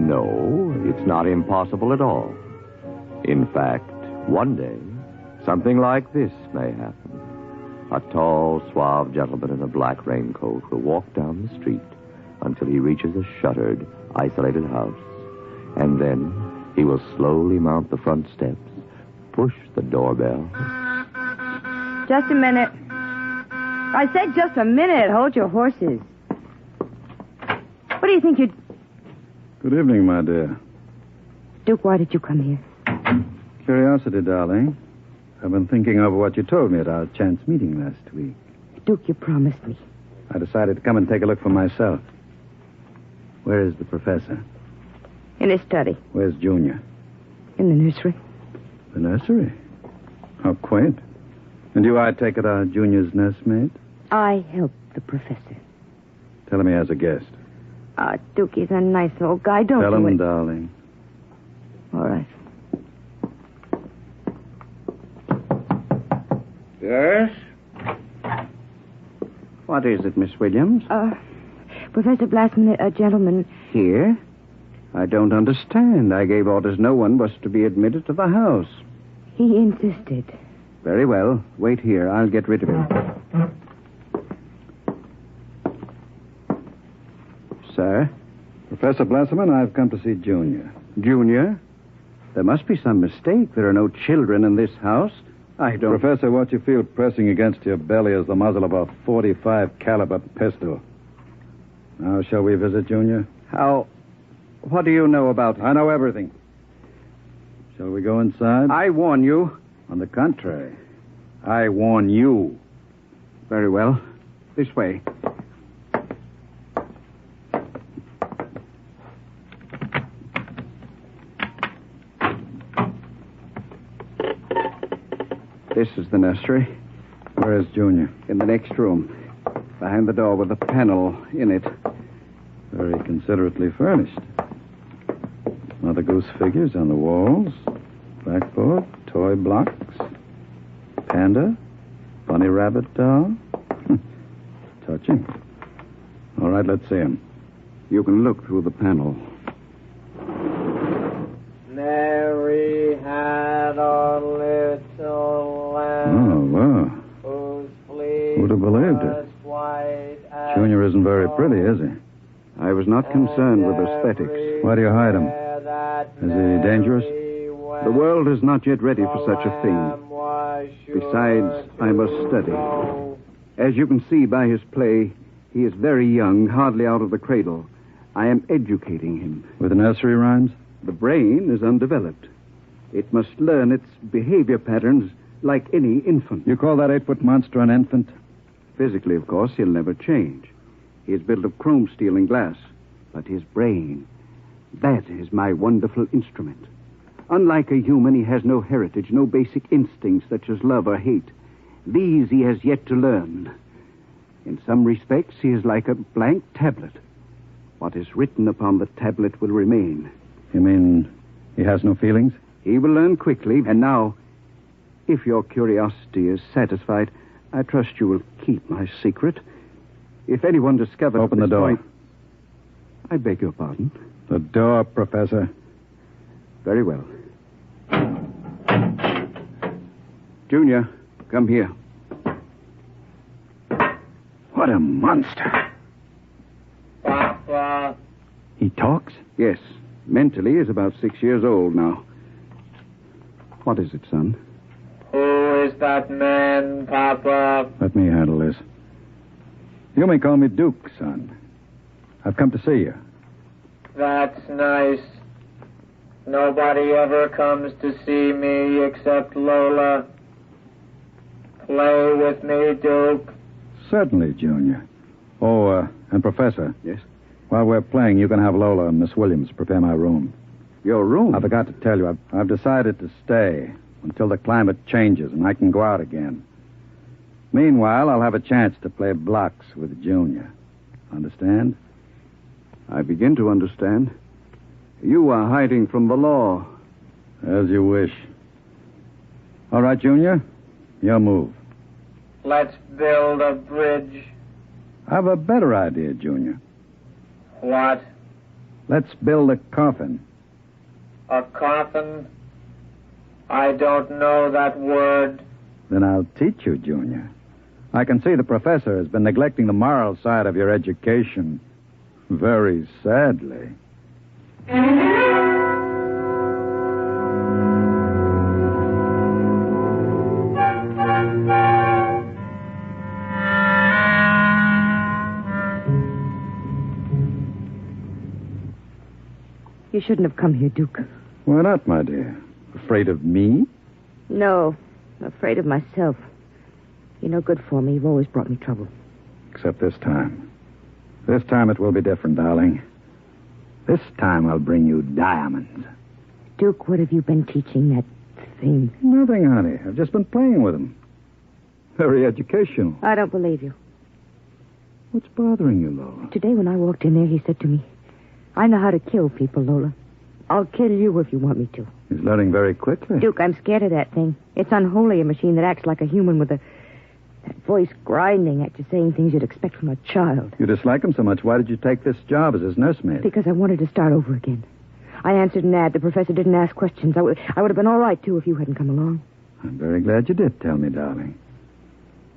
No, it's not impossible at all. In fact, one day, something like this may happen. A tall, suave gentleman in a black raincoat will walk down the street until he reaches a shuttered, isolated house. And then he will slowly mount the front steps, push the doorbell. Just a minute. I said just a minute. Hold your horses. What do you think you'd... Good evening, my dear. Duke, why did you come here? Curiosity, darling. I've been thinking over what you told me at our chance meeting last week. Duke, you promised me. I decided to come and take a look for myself. Where is the professor? In his study. Where's Junior? In the nursery. The nursery? How quaint. And you, I take it, are Junior's nursemaid? I helped the professor. Tell him he has a guest. Duke, he's a nice old guy. Don't Tell you... him, darling. All right. Yes? What is it, Miss Williams? Professor Blassman, a gentleman... Here? I don't understand. I gave orders no one was to be admitted to the house. He insisted. Very well. Wait here. I'll get rid of him. Sir? Professor Blasserman, I've come to see Junior. Junior? There must be some mistake. There are no children in this house. I don't... Professor, what you feel pressing against your belly is the muzzle of a .45 caliber pistol. Now, shall we visit Junior? How... What do you know about... I know everything. Shall we go inside? I warn you. On the contrary, I warn you. Very well. This way. This is the nursery. Where is Junior? In the next room. Behind the door with a panel in it. Very considerately furnished. Mother Goose figures on the walls. Blackboard, toy blocks. Panda. Bunny rabbit doll. Touching. All right, let's see him. You can look through the panel. Mary had a little lamb. Oh, wow. Whose fleece Who'd have believed was it? white as Junior isn't very pretty, is he? I was not concerned with aesthetics. Why do you hide him? Is he dangerous? The world is not yet ready for such a thing. Besides, I must study. As you can see by his play, he is very young, hardly out of the cradle. I am educating him. With nursery rhymes? The brain is undeveloped. It must learn its behavior patterns like any infant. You call that 8-foot monster an infant? Physically, of course, he'll never change. He is built of chrome steel and glass. But his brain, that is my wonderful instrument. Unlike a human, he has no heritage, no basic instincts such as love or hate. These he has yet to learn. In some respects, he is like a blank tablet. What is written upon the tablet will remain. You mean he has no feelings? He will learn quickly. And now, if your curiosity is satisfied, I trust you will keep my secret. If anyone discovers... Open the door. I beg your pardon? The door, Professor. Very well. Junior, come here. What a monster. Papa. He talks? Yes. Mentally, he's about 6 years old now. What is it, son? Who is that man, Papa? Let me handle this. You may call me Duke, son. I've come to see you. That's nice. Nobody ever comes to see me except Lola. Play with me, Duke. Certainly, Junior. Oh, and Professor. Yes? While we're playing, you can have Lola and Miss Williams prepare my room. Your room? I forgot to tell you, I've decided to stay until the climate changes and I can go out again. Meanwhile, I'll have a chance to play blocks with Junior. Understand? I begin to understand. You are hiding from the law. As you wish. All right, Junior. Your move. Let's build a bridge. I have a better idea, Junior. What? Let's build a coffin. A coffin? I don't know that word. Then I'll teach you, Junior. I can see the professor has been neglecting the moral side of your education. Very sadly. You shouldn't have come here, Duke. Why not, my dear? Afraid of me? No, I'm afraid of myself. You're no good for me. You've always brought me trouble. Except this time. This time it will be different, darling. This time I'll bring you diamonds. Duke, what have you been teaching that thing? Nothing, honey. I've just been playing with them. Very educational. I don't believe you. What's bothering you, Lola? Today when I walked in there, he said to me, I know how to kill people, Lola. I'll kill you if you want me to. He's learning very quickly. Duke, I'm scared of that thing. It's unholy, a machine that acts like a human with that voice grinding at you, saying things you'd expect from a child. You dislike him so much. Why did you take this job as his nursemaid? Because I wanted to start over again. I answered an ad. The professor didn't ask questions. I would have been all right, too, if you hadn't come along. I'm very glad you did tell me, darling.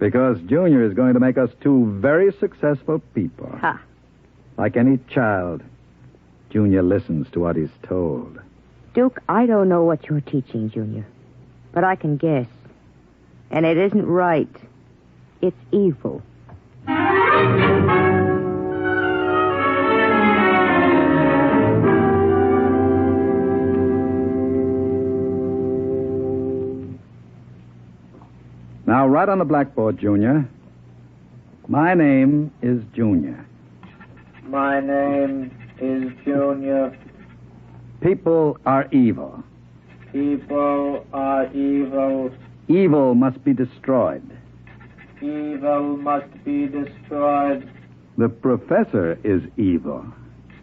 Because Junior is going to make us two very successful people. Ha. Like any child, Junior listens to what he's told. Duke, I don't know what you're teaching, Junior. But I can guess. And it isn't right. It's evil. Now, write on the blackboard, Junior. My name is Junior. My name is Junior. People are evil. People are evil. Evil must be destroyed. Evil must be destroyed. The professor is evil.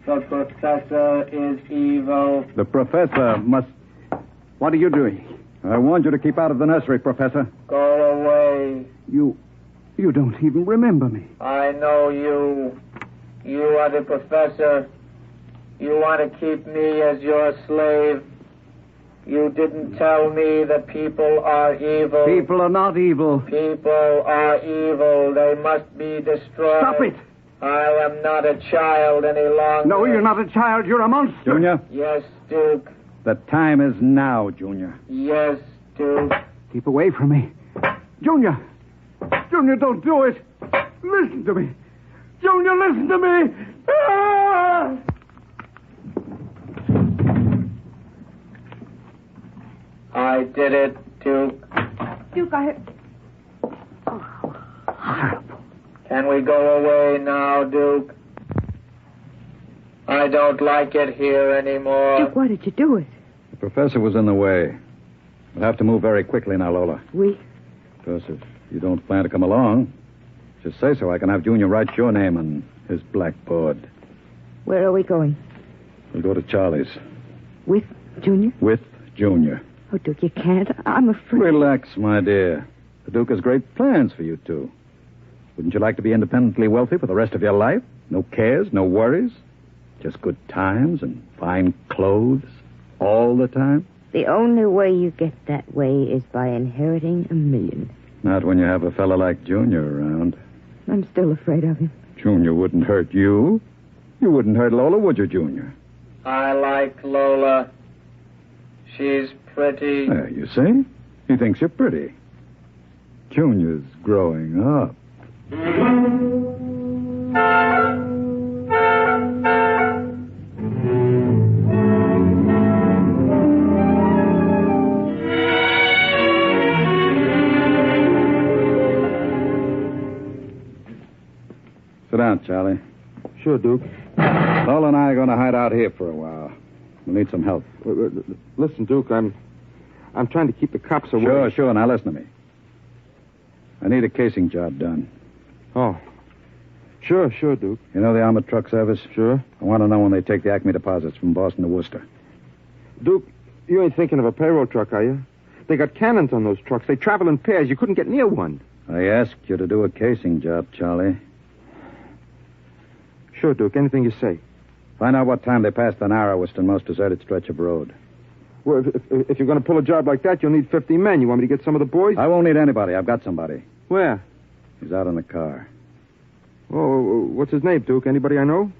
The professor is evil. The professor must... What are you doing? I warned you to keep out of the nursery, Professor. Go away. You don't even remember me. I know you. You are the professor. You want to keep me as your slave. You didn't tell me that people are evil. People are not evil. People are evil. They must be destroyed. Stop it! I am not a child any longer. No, you're not a child. You're a monster. Junior? Yes, Duke. The time is now, Junior. Yes, Duke. Keep away from me. Junior! Junior, don't do it! Listen to me! Junior, listen to me! Ah! I did it, Duke. Duke, Can we go away now, Duke? I don't like it here anymore. Duke, why did you do it? The professor was in the way. We'll have to move very quickly now, Lola. We? Because if you don't plan to come along, just say so. I can have Junior write your name on his blackboard. Where are we going? We'll go to Charlie's. With Junior? With Junior. Oh, Duke, you can't. I'm afraid. Relax, my dear. The Duke has great plans for you two. Wouldn't you like to be independently wealthy for the rest of your life? No cares, no worries? Just good times and fine clothes all the time? The only way you get that way is by inheriting $1 million. Not when you have a fellow like Junior around. I'm still afraid of him. Junior wouldn't hurt you. You wouldn't hurt Lola, would you, Junior? I like Lola. She's pretty. There, you see? He thinks you're pretty. Junior's growing up. Sit down, Charlie. Sure, Duke. Lola and I are going to hide out here for a while. We'll need some help. Listen, Duke, I'm trying to keep the cops away. Sure. Now listen to me. I need a casing job done. Oh. Sure, Duke. You know the armored truck service? Sure. I want to know when they take the Acme deposits from Boston to Worcester. Duke, you ain't thinking of a payroll truck, are you? They got cannons on those trucks. They travel in pairs. You couldn't get near one. I asked you to do a casing job, Charlie. Sure, Duke. Anything you say. Find out what time they passed the narrowest and most deserted stretch of road. Well, if you're going to pull a job like that, you'll need 50 men. You want me to get some of the boys? I won't need anybody. I've got somebody. Where? He's out in the car. Oh, what's his name, Duke? Anybody I know?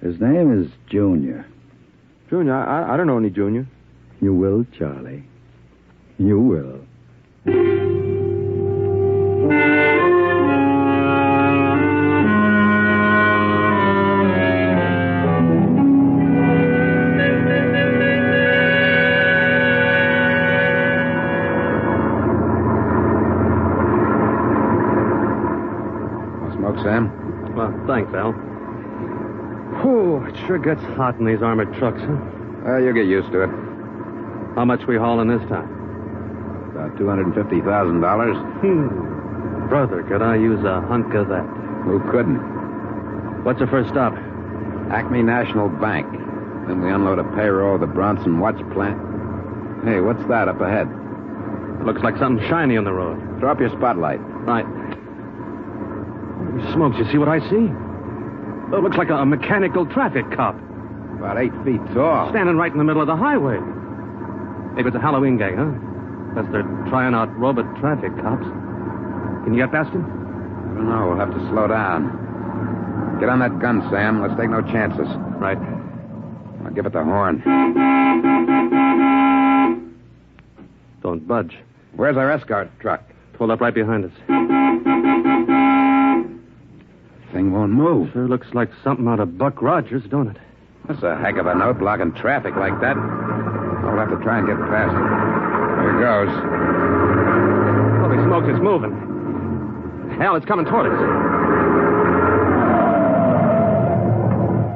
His name is Junior. Junior? I don't know any Junior. You will, Charlie. You will. Sam? Well, thanks, Al. Whew, it sure gets hot in these armored trucks, huh? You'll get used to it. How much we hauling this time? About $250,000. Brother, could I use a hunk of that? Who couldn't? What's the first stop? Acme National Bank. Then we unload a payroll of the Bronson Watch plant. Hey, what's that up ahead? It looks like something shiny on the road. Throw up your spotlight. Right. Smokes, you see what I see? It looks like a mechanical traffic cop. About 8 feet tall. Standing right in the middle of the highway. Maybe it's a Halloween gang, huh? Guess they're trying out robot traffic cops. Can you get past him? I don't know. We'll have to slow down. Get on that gun, Sam. Let's take no chances. Right. I'll give it the horn. Don't budge. Where's our escort truck? Pulled up right behind us. Thing won't move. Sure looks like something out of Buck Rogers, don't it? That's a heck of a note, blocking traffic like that. I'll have to try and get past it. Here goes. Holy smokes, it's moving. Hell, it's coming toward us.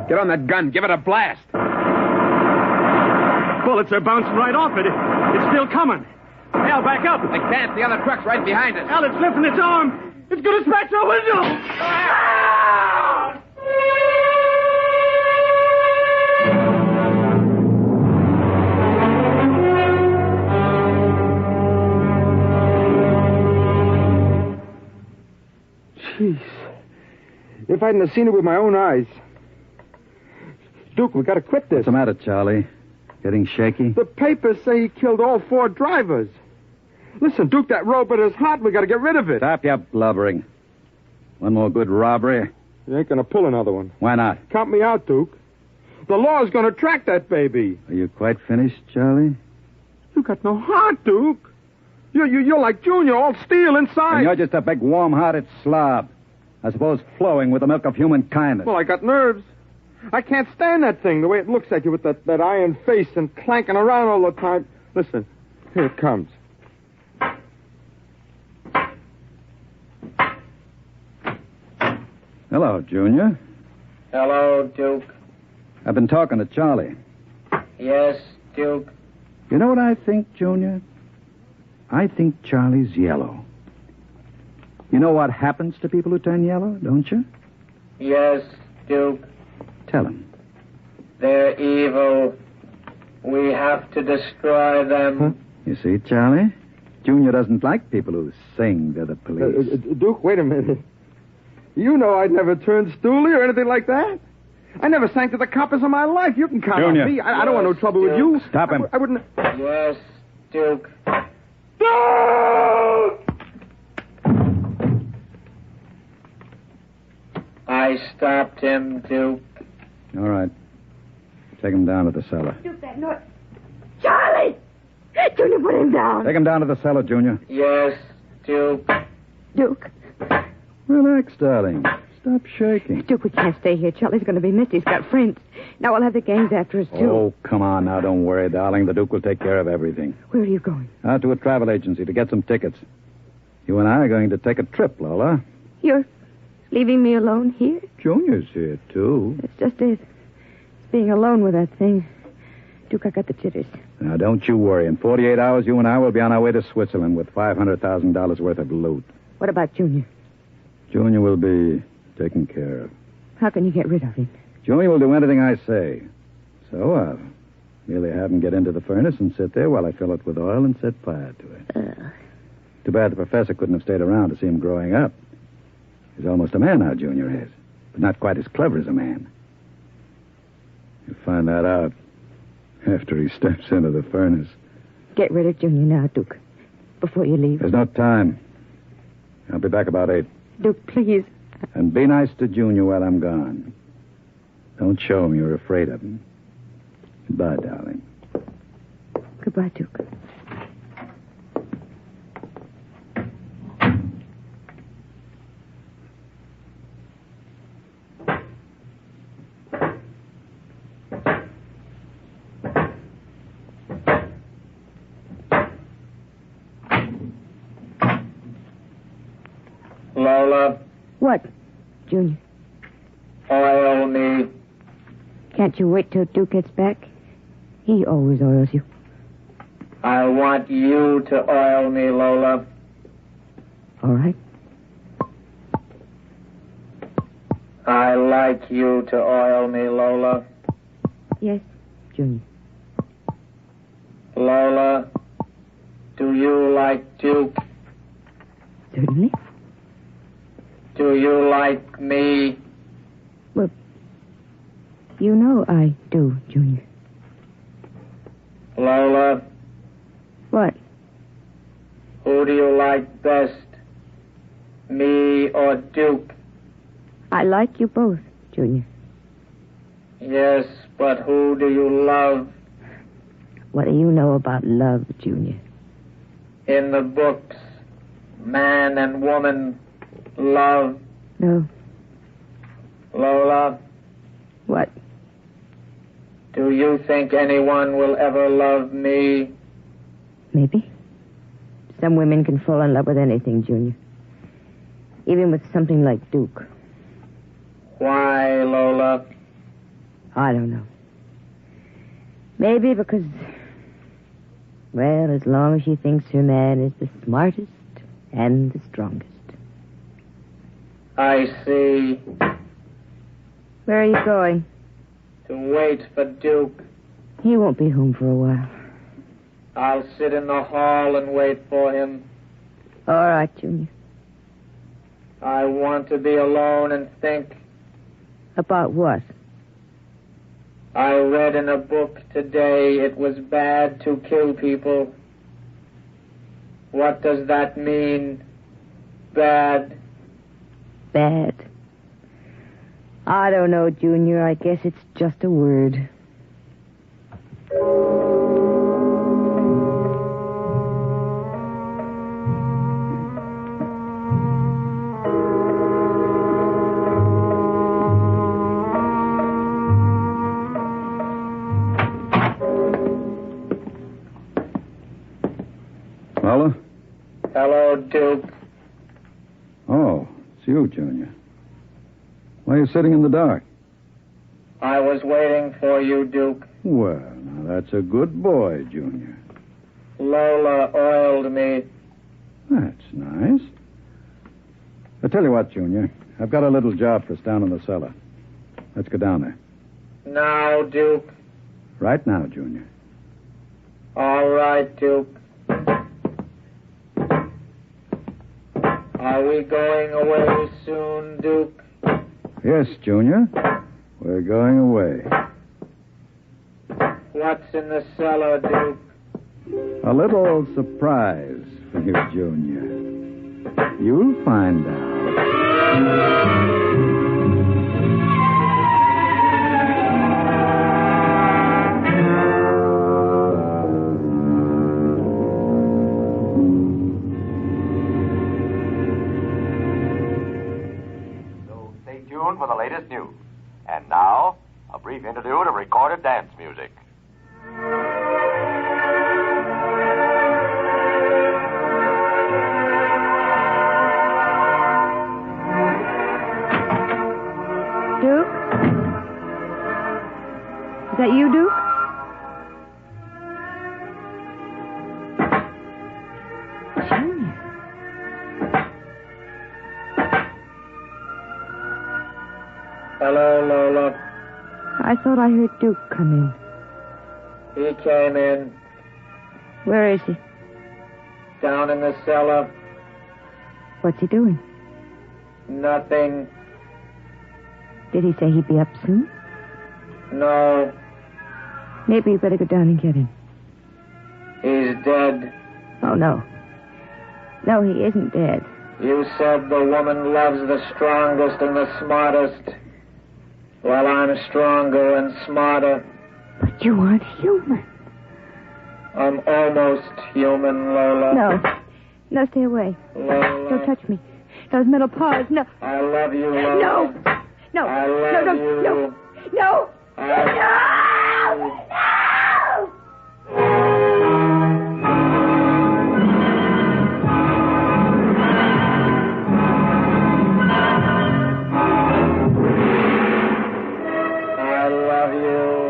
Get on that gun. Give it a blast. Bullets are bouncing right off it. It's still coming. Hal, back up. I can't. The other truck's right behind us. Hal, it's lifting its arm. It's going to smash our window. Jeez. If I hadn't have seen it with my own eyes. Duke, we got to quit this. What's the matter, Charlie? Getting shaky? The papers say he killed all 4 drivers. Listen, Duke, that robot is hot. We got to get rid of it. Stop your blubbering. One more good robbery. You ain't going to pull another one. Why not? Count me out, Duke. The law's going to track that baby. Are you quite finished, Charlie? You got no heart, Duke. You're like Junior, all steel inside. And you're just a big, warm-hearted slob. I suppose flowing with the milk of human kindness. Well, I got nerves. I can't stand that thing, the way it looks at you with that iron face and clanking around all the time. Listen, here it comes. Hello, Junior. Hello, Duke. I've been talking to Charlie. Yes, Duke. You know what I think, Junior? I think Charlie's yellow. You know what happens to people who turn yellow, don't you? Yes, Duke. Tell him. They're evil. We have to destroy them. Huh? You see, Charlie? Junior doesn't like people who sing to the police. Duke, wait a minute. You know I'd never turn stoolie or anything like that. I never sang to the coppers in my life. You can count Junior. on me. I don't want no trouble with you. Stop him. I wouldn't... Yes, Duke. Duke! I stopped him, Duke. All right. Take him down to the cellar. Duke, that noise. Charlie! Junior, put him down. Take him down to the cellar, Junior. Yes, Duke. Duke. Relax, darling. Stop shaking. Duke, we can't stay here. Charlie's going to be missed. He's got friends. Now we'll have the gangs after us, too. Oh, come on now. Don't worry, darling. The Duke will take care of everything. Where are you going? Out to a travel agency to get some tickets. You and I are going to take a trip, Lola. You're leaving me alone here? Junior's here, too. That's just it. It's being alone with that thing. Duke, I got the jitters. Now, don't you worry. In 48 hours, you and I will be on our way to Switzerland with $500,000 worth of loot. What about Junior? Junior will be taken care of. How can you get rid of him? Junior will do anything I say. So I'll merely have him get into the furnace and sit there while I fill it with oil and set fire to it. Too bad the professor couldn't have stayed around to see him growing up. He's almost a man now, Junior is, but not quite as clever as a man. You'll find that out after he steps into the furnace. Get rid of Junior now, Duke, before you leave. There's no time. I'll be back about 8. Duke, please. And be nice to Junior while I'm gone. Don't show him you're afraid of him. Goodbye, darling. Goodbye, Duke. Lola. What, Junior? Oil me. Can't you wait till Duke gets back? He always oils you. I want you to oil me, Lola. All right. I like you to oil me, Lola. Yes, Junior. Lola, do you like Duke? Certainly. Do you like me? Well, you know I do, Junior. Lola. What? Who do you like best? Me or Duke? I like you both, Junior. Yes, but who do you love? What do you know about love, Junior? In the books, man and woman love. No. Lola. What? Do you think anyone will ever love me? Maybe. Some women can fall in love with anything, Junior. Even with something like Duke. Why, Lola? I don't know. Maybe because, well, as long as she thinks her man is the smartest and the strongest. I see. Where are you going? To wait for Duke. He won't be home for a while. I'll sit in the hall and wait for him. All right, Junior. I want to be alone and think. About what? I read in a book today it was bad to kill people. What does that mean? Bad. Bad. I don't know, Junior. I guess it's just a word. Lola? Hello, Duke. Oh, it's you, Junior. Why are you sitting in the dark? I was waiting for you, Duke. Well, now that's a good boy, Junior. Lola oiled me. That's nice. I tell you what, Junior. I've got a little job for us down in the cellar. Let's go down there. Now, Duke. Right now, Junior. All right, Duke. Are we going away soon, Duke? Yes, Junior. We're going away. What's in the cellar, Duke? A little surprise for you, Junior. You'll find out. For the latest news. And now, a brief interlude of recorded dance music. Duke? Is that you, Duke? Hello, Lola. I thought I heard Duke come He came in. Where is he? Down in the cellar. What's he doing? Nothing. Did he say he'd be up soon? No. Maybe you better go down and get him. He's dead. Oh, no. No, he isn't dead. You said the woman loves the strongest and the smartest. Well, I'm stronger and smarter. But you aren't human. I'm almost human, Lola. No. No, stay away. Lola. Don't touch me. Those metal paws, no. I love you, Lola. No. No. I love no, you. No. No. No.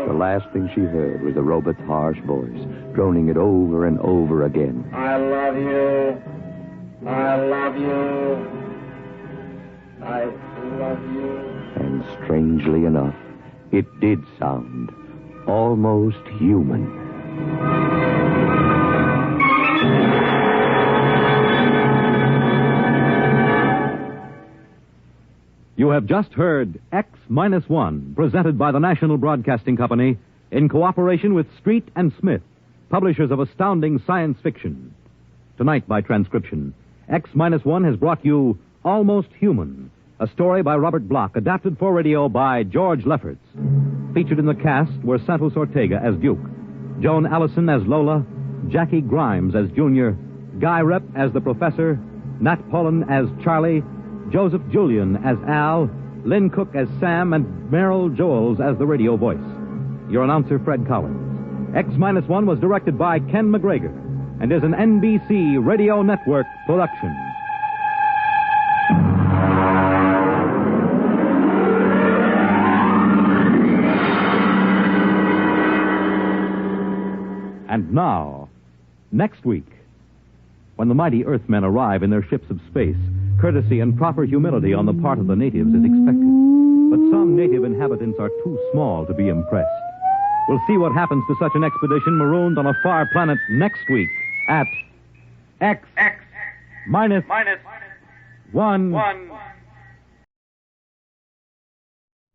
The last thing she heard was the robot's harsh voice, droning it over and over again. I love you. I love you. I love you. And strangely enough, it did sound almost human. You have just heard X-1, presented by the National Broadcasting Company in cooperation with Street and Smith, publishers of astounding science fiction. Tonight, by transcription, X-1 has brought you Almost Human, a story by Robert Bloch, adapted for radio by George Lefferts. Featured in the cast were Santos Ortega as Duke, Joan Allison as Lola, Jackie Grimes as Junior, Guy Rep as the Professor, Nat Pullen as Charlie, Joseph Julian as Al, Lynn Cook as Sam, and Merrill Joels as the radio voice. Your announcer, Fred Collins. X-1 was directed by Ken McGregor and is an NBC Radio Network production. And now, next week, when the mighty Earthmen arrive in their ships of space, courtesy and proper humility on the part of the natives is expected. But some native inhabitants are too small to be impressed. We'll see what happens to such an expedition marooned on a far planet next week at X-1.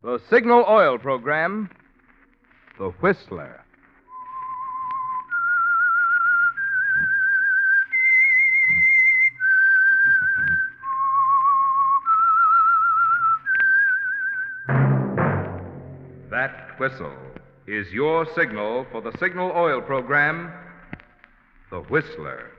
The Signal Oil Program, The Whistler. That whistle is your signal for the Signal Oil Program, The Whistler.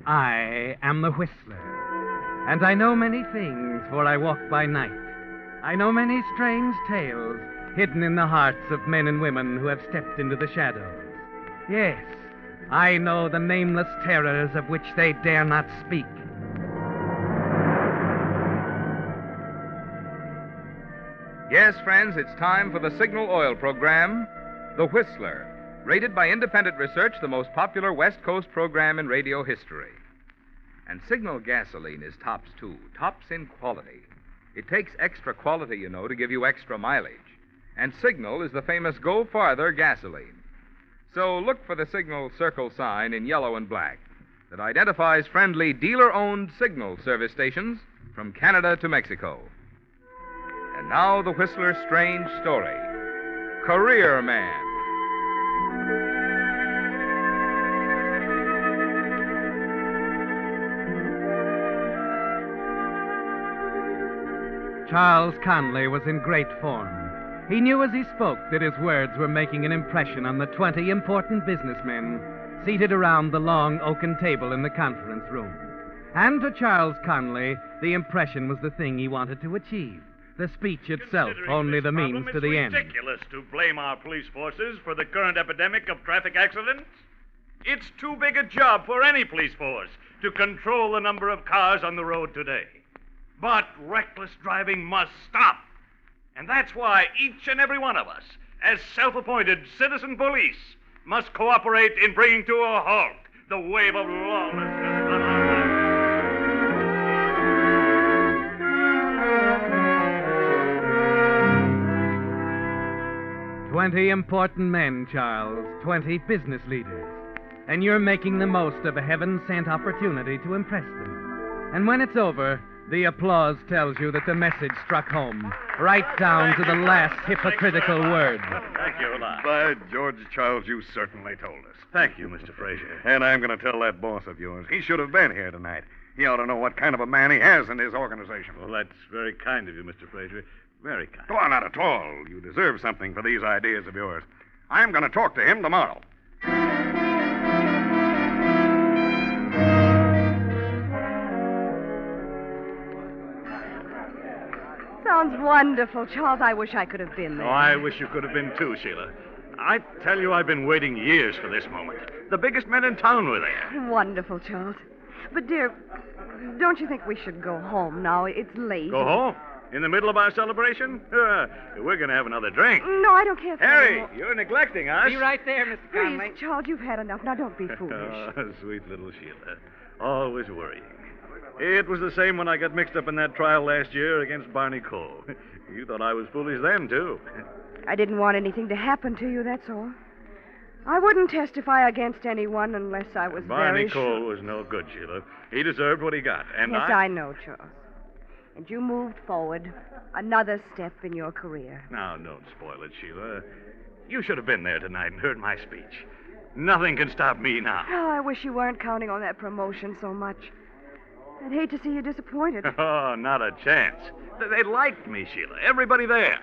I am the Whistler, and I know many things, for I walk by night. I know many strange tales hidden in the hearts of men and women who have stepped into the shadows. Yes, I know the nameless terrors of which they dare not speak. Yes, friends, it's time for the Signal Oil Program, The Whistler, rated by independent research the most popular West Coast program in radio history. And Signal gasoline is tops, too. Tops in quality. It takes extra quality, you know, to give you extra mileage. And Signal is the famous Go Farther gasoline. So look for the Signal circle sign in yellow and black that identifies friendly dealer-owned Signal service stations from Canada to Mexico. And now the Whistler's strange story, Career Man. Charles Conley was in great form. He knew as he spoke that his words were making an impression on the 20 important businessmen seated around the long oaken table in the conference room. And to Charles Conley, the impression was the thing he wanted to achieve. The speech itself only the means to the end. It's ridiculous to blame our police forces for the current epidemic of traffic accidents. It's too big a job for any police force to control the number of cars on the road today. But reckless driving must stop. And that's why each and every one of us, as self-appointed citizen police, must cooperate in bringing to a halt the wave of lawlessness on our land. 20 important men, Charles. 20 business leaders. And you're making the most of a heaven-sent opportunity to impress them. And when it's over, the applause tells you that the message struck home, right down to the last hypocritical word. Thank you a lot. By George, Charles, you certainly told us. Thank you, Mr. Frazier. And I'm going to tell that boss of yours. He should have been here tonight. He ought to know what kind of a man he has in his organization. Well, that's very kind of you, Mr. Frazier. Very kind. Oh, not at all. You deserve something for these ideas of yours. I'm going to talk to him tomorrow. Sounds wonderful, Charles. I wish I could have been there. Oh, I wish you could have been too, Sheila. I tell you, I've been waiting years for this moment. The biggest men in town were there. Wonderful, Charles. But, dear, don't you think we should go home now? It's late. Go home? In the middle of our celebration? We're going to have another drink. No, I don't care for Harry, you're neglecting us. Be right there, Mr. Conley. Please, Charles, you've had enough. Now, don't be foolish. Oh, sweet little Sheila. Always worrying. It was the same when I got mixed up in that trial last year against Barney Cole. You thought I was foolish then, too. I didn't want anything to happen to you, that's all. I wouldn't testify against anyone unless I was Barney very Cole was no good, Sheila. He deserved what he got, and Yes, I know, Charles. And you moved forward another step in your career. Now, don't spoil it, Sheila. You should have been there tonight and heard my speech. Nothing can stop me now. Oh, I wish you weren't counting on that promotion so much. I'd hate to see you disappointed. Oh, not a chance. They liked me, Sheila. Everybody there.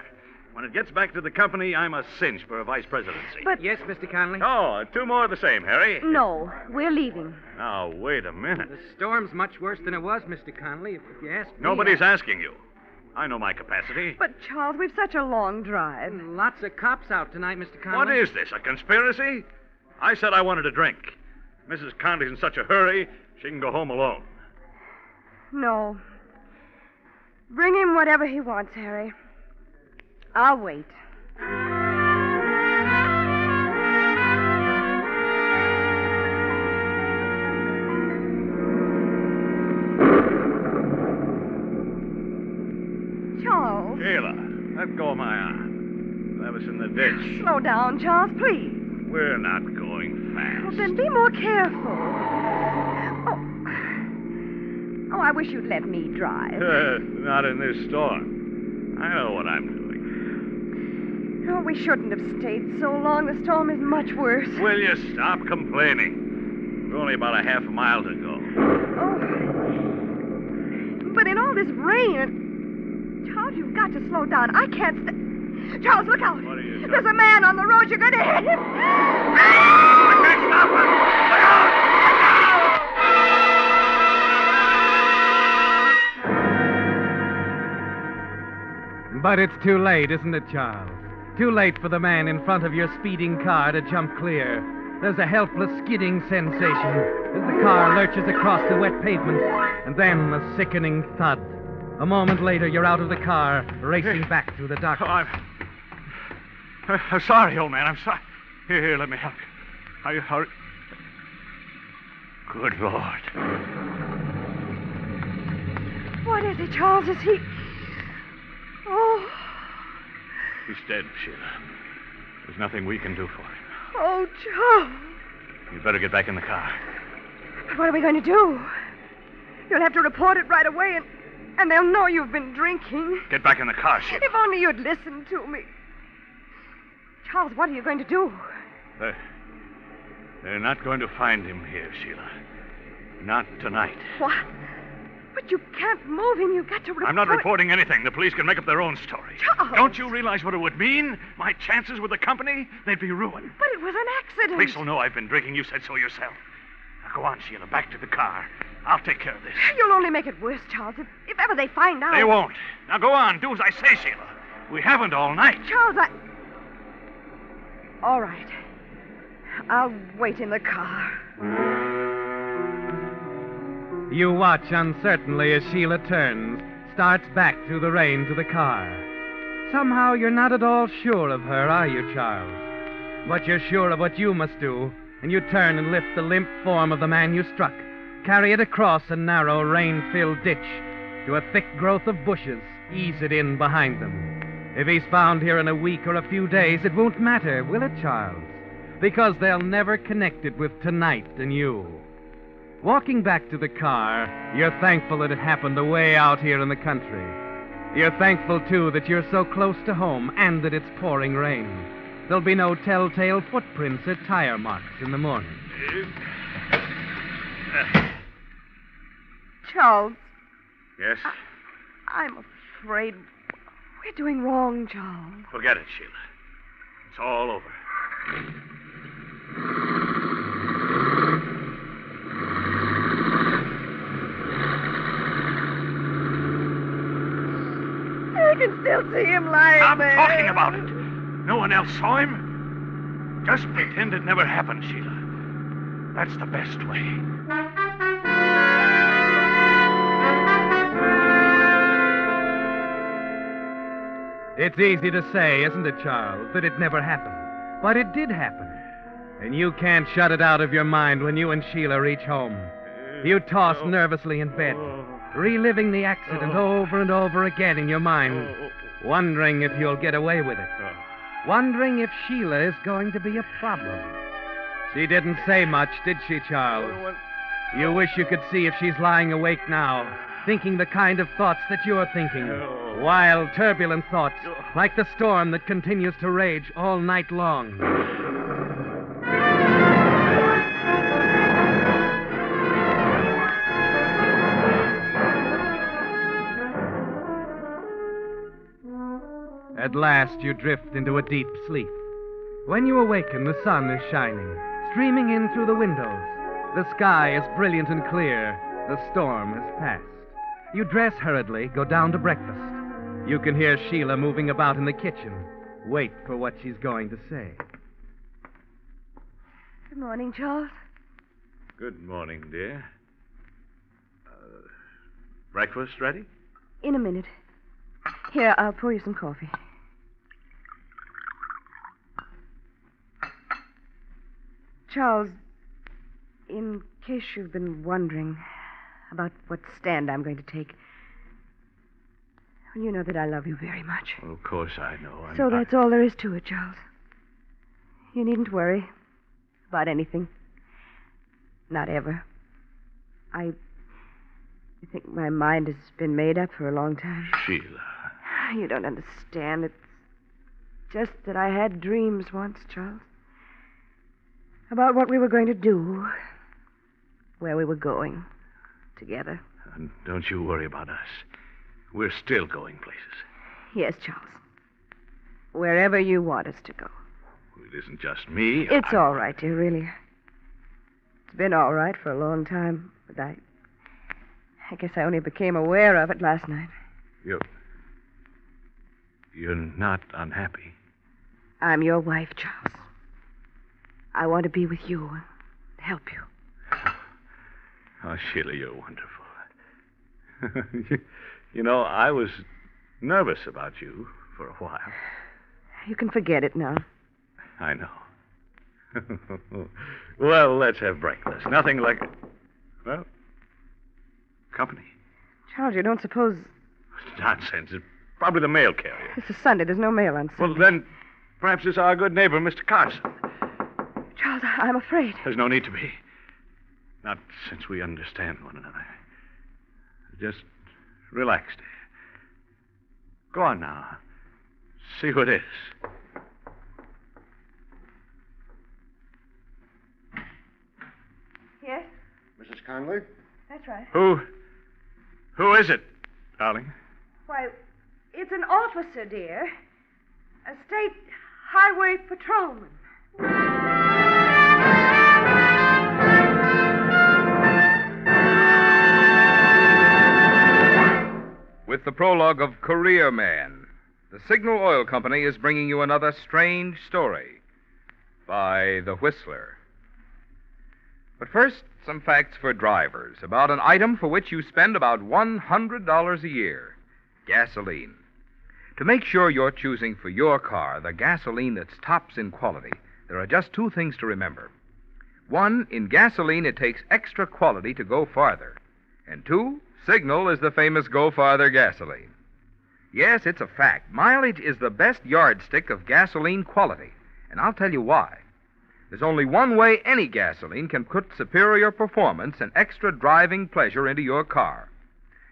When it gets back to the company, I'm a cinch for a vice presidency. But... Yes, Mr. Conley? Oh, two more of the same, Harry. No, we're leaving. Now, wait a minute. The storm's much worse than it was, Mr. Conley, if you ask me. Nobody's asking you. I know my capacity. But, Charles, we've such a long drive. Lots of cops out tonight, Mr. Conley. What is this, a conspiracy? I said I wanted a drink. Mrs. Conley's in such a hurry, she can go home alone. No. Bring him whatever he wants, Harry. I'll wait. Charles. Sheila, let go of my arm. Leave us in the ditch. Slow down, Charles, please. We're not going fast. Well, then be more careful. Oh, I wish you'd let me drive. Not in this storm. I know what I'm doing. Oh, we shouldn't have stayed so long. The storm is much worse. Will you stop complaining? We're only about a half a mile to go. Oh. But in all this rain... Charles, you've got to slow down. I can't Charles, look out. What are you doing? There's a man on the road. You're going to hit him. I can't stop him. Look out! But it's too late, isn't it, Charles? Too late for the man in front of your speeding car to jump clear. There's a helpless skidding sensation as the car lurches across the wet pavement, and then a sickening thud. A moment later, you're out of the car, racing back through the darkness. Oh, I'm sorry, old man. I'm sorry. Here, let me help you. Hurry. Good Lord. What is it, Charles? Is he... Oh. He's dead, Sheila. There's nothing we can do for him. Oh, Charles. You'd better get back in the car. What are we going to do? You'll have to report it right away, and they'll know you've been drinking. Get back in the car, Sheila. If only you'd listen to me. Charles, what are you going to do? They're not going to find him here, Sheila. Not tonight. What? But you can't move him. You've got to report... I'm not reporting anything. The police can make up their own story. Charles! Don't you realize what it would mean? My chances with the company? They'd be ruined. But it was an accident. Police will know I've been drinking. You said so yourself. Now go on, Sheila. Back to the car. I'll take care of this. You'll only make it worse, Charles, if ever they find out. They won't. Now go on. Do as I say, Sheila. We haven't all night. Charles, All right. I'll wait in the car. You watch uncertainly as Sheila turns, starts back through the rain to the car. somehow you're not at all sure of her, are you, Charles? But you're sure of what you must do, and you turn and lift the limp form of the man you struck, carry it across a narrow, rain-filled ditch to a thick growth of bushes, ease it in behind them. If he's found here in a week or a few days, it won't matter, will it, Charles? Because they'll never connect it with tonight and you. Walking back to the car, you're thankful that it happened away out here in the country. You're thankful, too, that you're so close to home and that it's pouring rain. There'll be no telltale footprints or tire marks in the morning. Charles. Yes? I'm afraid we're doing wrong, Charles. Forget it, Sheila. It's all over. I can still see him lying I'm there. talking about it. No one else saw him. Just pretend it never happened, Sheila. That's the best way. It's easy to say, isn't it, Charles, that it never happened. But it did happen. And you can't shut it out of your mind when you and Sheila reach home. You toss nervously in bed, reliving the accident over and over again in your mind, wondering if you'll get away with it. Wondering if Sheila is going to be a problem. She didn't say much, did she, Charles? You wish you could see if she's lying awake now, thinking the kind of thoughts that you're thinking. Wild, turbulent thoughts, like the storm that continues to rage all night long. At last, you drift into a deep sleep. When you awaken, the sun is shining, streaming in through the windows. The sky is brilliant and clear. The storm has passed. You dress hurriedly, go down to breakfast. You can hear Sheila moving about in the kitchen. Wait for what she's going to say. Good morning, Charles. Good morning, dear. Breakfast ready? In a minute. Here, I'll pour you some coffee. Charles, in case you've been wondering about what stand I'm going to take, you know that I love you very much. Well, of course I know. So that's all there is to it, Charles. You needn't worry about anything. Not ever. I think my mind has been made up for a long time. Sheila. You don't understand. It's just that I had dreams once, Charles. About what we were going to do. Where we were going. Together. And don't you worry about us. We're still going places. Yes, Charles. Wherever you want us to go. It isn't just me. It's all right, dear, really. It's been all right for a long time, but I guess I only became aware of it last night. You're not unhappy. I'm your wife, Charles. I want to be with you and help you. Oh, Sheila, you're wonderful. You know, I was nervous about you for a while. You can forget it now. I know. Well, let's have breakfast. Nothing like... Well, company. Charles, you don't suppose... Nonsense. It's probably the mail carrier. It's a Sunday. There's no mail on Sunday. Well, then, perhaps it's our good neighbor, Mr. Carson. Charles, I'm afraid. There's no need to be. Not since we understand one another. Just relax, dear. Go on now. See who it is. Yes? Mrs. Conley? That's right. Who is it, darling? Why, it's an officer, dear. A state highway patrolman. With the prologue of Career Man, the Signal Oil Company is bringing you another strange story by The Whistler. But first, some facts for drivers about an item for which you spend about $100 a year, gasoline. To make sure you're choosing for your car the gasoline that's tops in quality, there are just two things to remember. One, in gasoline, it takes extra quality to go farther. And two, Signal is the famous Go Farther gasoline. Yes, it's a fact. Mileage is the best yardstick of gasoline quality, and I'll tell you why. There's only one way any gasoline can put superior performance and extra driving pleasure into your car.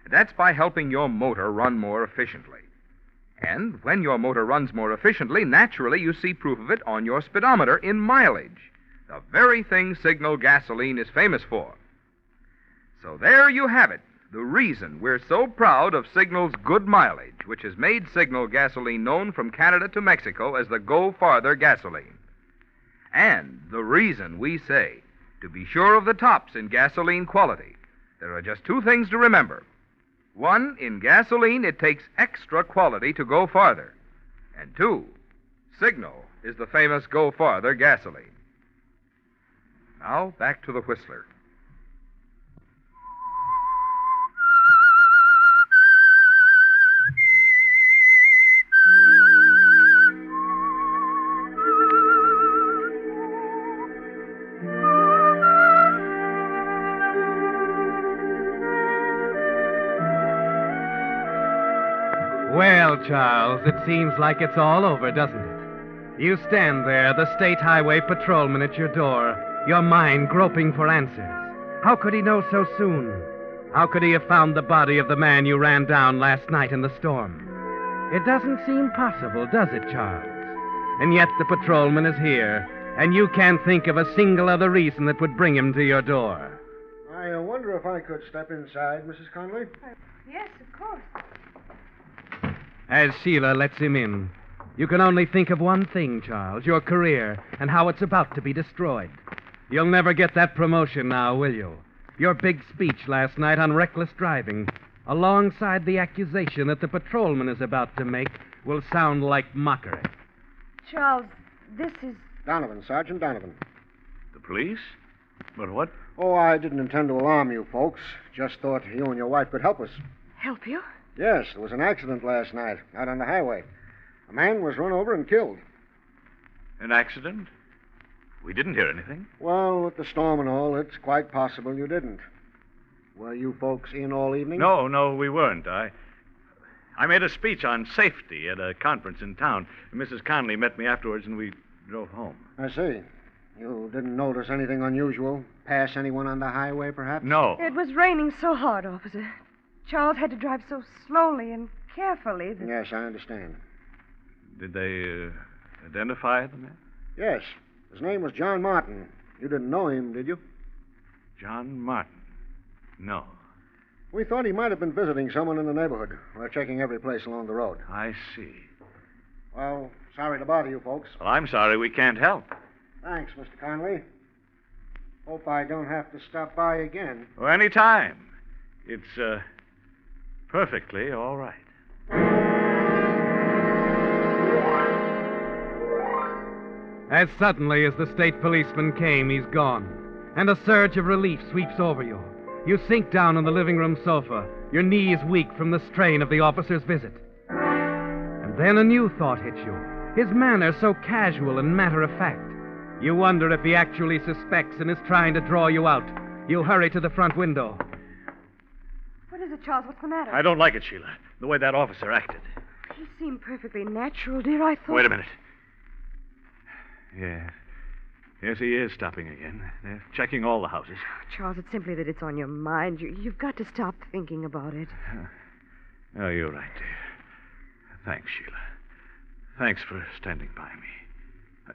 And that's by helping your motor run more efficiently. And when your motor runs more efficiently, naturally you see proof of it on your speedometer in mileage, the very thing Signal gasoline is famous for. So there you have it, the reason we're so proud of Signal's good mileage, which has made Signal gasoline known from Canada to Mexico as the Go Farther gasoline. And the reason we say, to be sure of the tops in gasoline quality, there are just two things to remember. One, in gasoline, it takes extra quality to go farther. And two, Signal is the famous Go Farther gasoline. Now, back to the Whistler. Well, Charles, it seems like it's all over, doesn't it? You stand there, the state highway patrolman at your door, your mind groping for answers. How could he know so soon? How could he have found the body of the man you ran down last night in the storm? It doesn't seem possible, does it, Charles? And yet the patrolman is here, and you can't think of a single other reason that would bring him to your door. I wonder if I could step inside, Mrs. Conley? Yes, of course. As Sheila lets him in, you can only think of one thing, Charles, your career and how it's about to be destroyed. You'll never get that promotion now, will you? Your big speech last night on reckless driving, alongside the accusation that the patrolman is about to make, will sound like mockery. Charles, this is... Donovan, Sergeant Donovan. The police? But what? Oh, I didn't intend to alarm you folks. Just thought you and your wife could help us. Help you? Yes, there was an accident last night out on the highway. A man was run over and killed. An accident? We didn't hear anything. Well, with the storm and all, it's quite possible you didn't. Were you folks in all evening? No, we weren't. I made a speech on safety at a conference in town. Mrs. Conley met me afterwards, and we drove home. I see. You didn't notice anything unusual? Pass anyone on the highway, perhaps? No. It was raining so hard, officer. Charles had to drive so slowly and carefully that... Yes, I understand. Did they identify the man? Yes. His name was John Martin. You didn't know him, did you? John Martin? No. We thought he might have been visiting someone in the neighborhood. We're checking every place along the road. I see. Well, sorry to bother you folks. Well, I'm sorry we can't help. Thanks, Mr. Conley. Hope I don't have to stop by again. Well, any time. It's, perfectly all right. As suddenly as the state policeman came, he's gone. And a surge of relief sweeps over you. You sink down on the living room sofa, your knees weak from the strain of the officer's visit. And then a new thought hits you. His manner so casual and matter-of-fact. You wonder if he actually suspects and is trying to draw you out. You hurry to the front window. What is it, Charles? What's the matter? I don't like it, Sheila, the way that officer acted. He seemed perfectly natural, dear. I thought... Wait a minute. Yes, he is stopping again. They're checking all the houses. Charles, it's simply that it's on your mind. You've got to stop thinking about it. Oh, you're right, dear. Thanks, Sheila. Thanks for standing by me.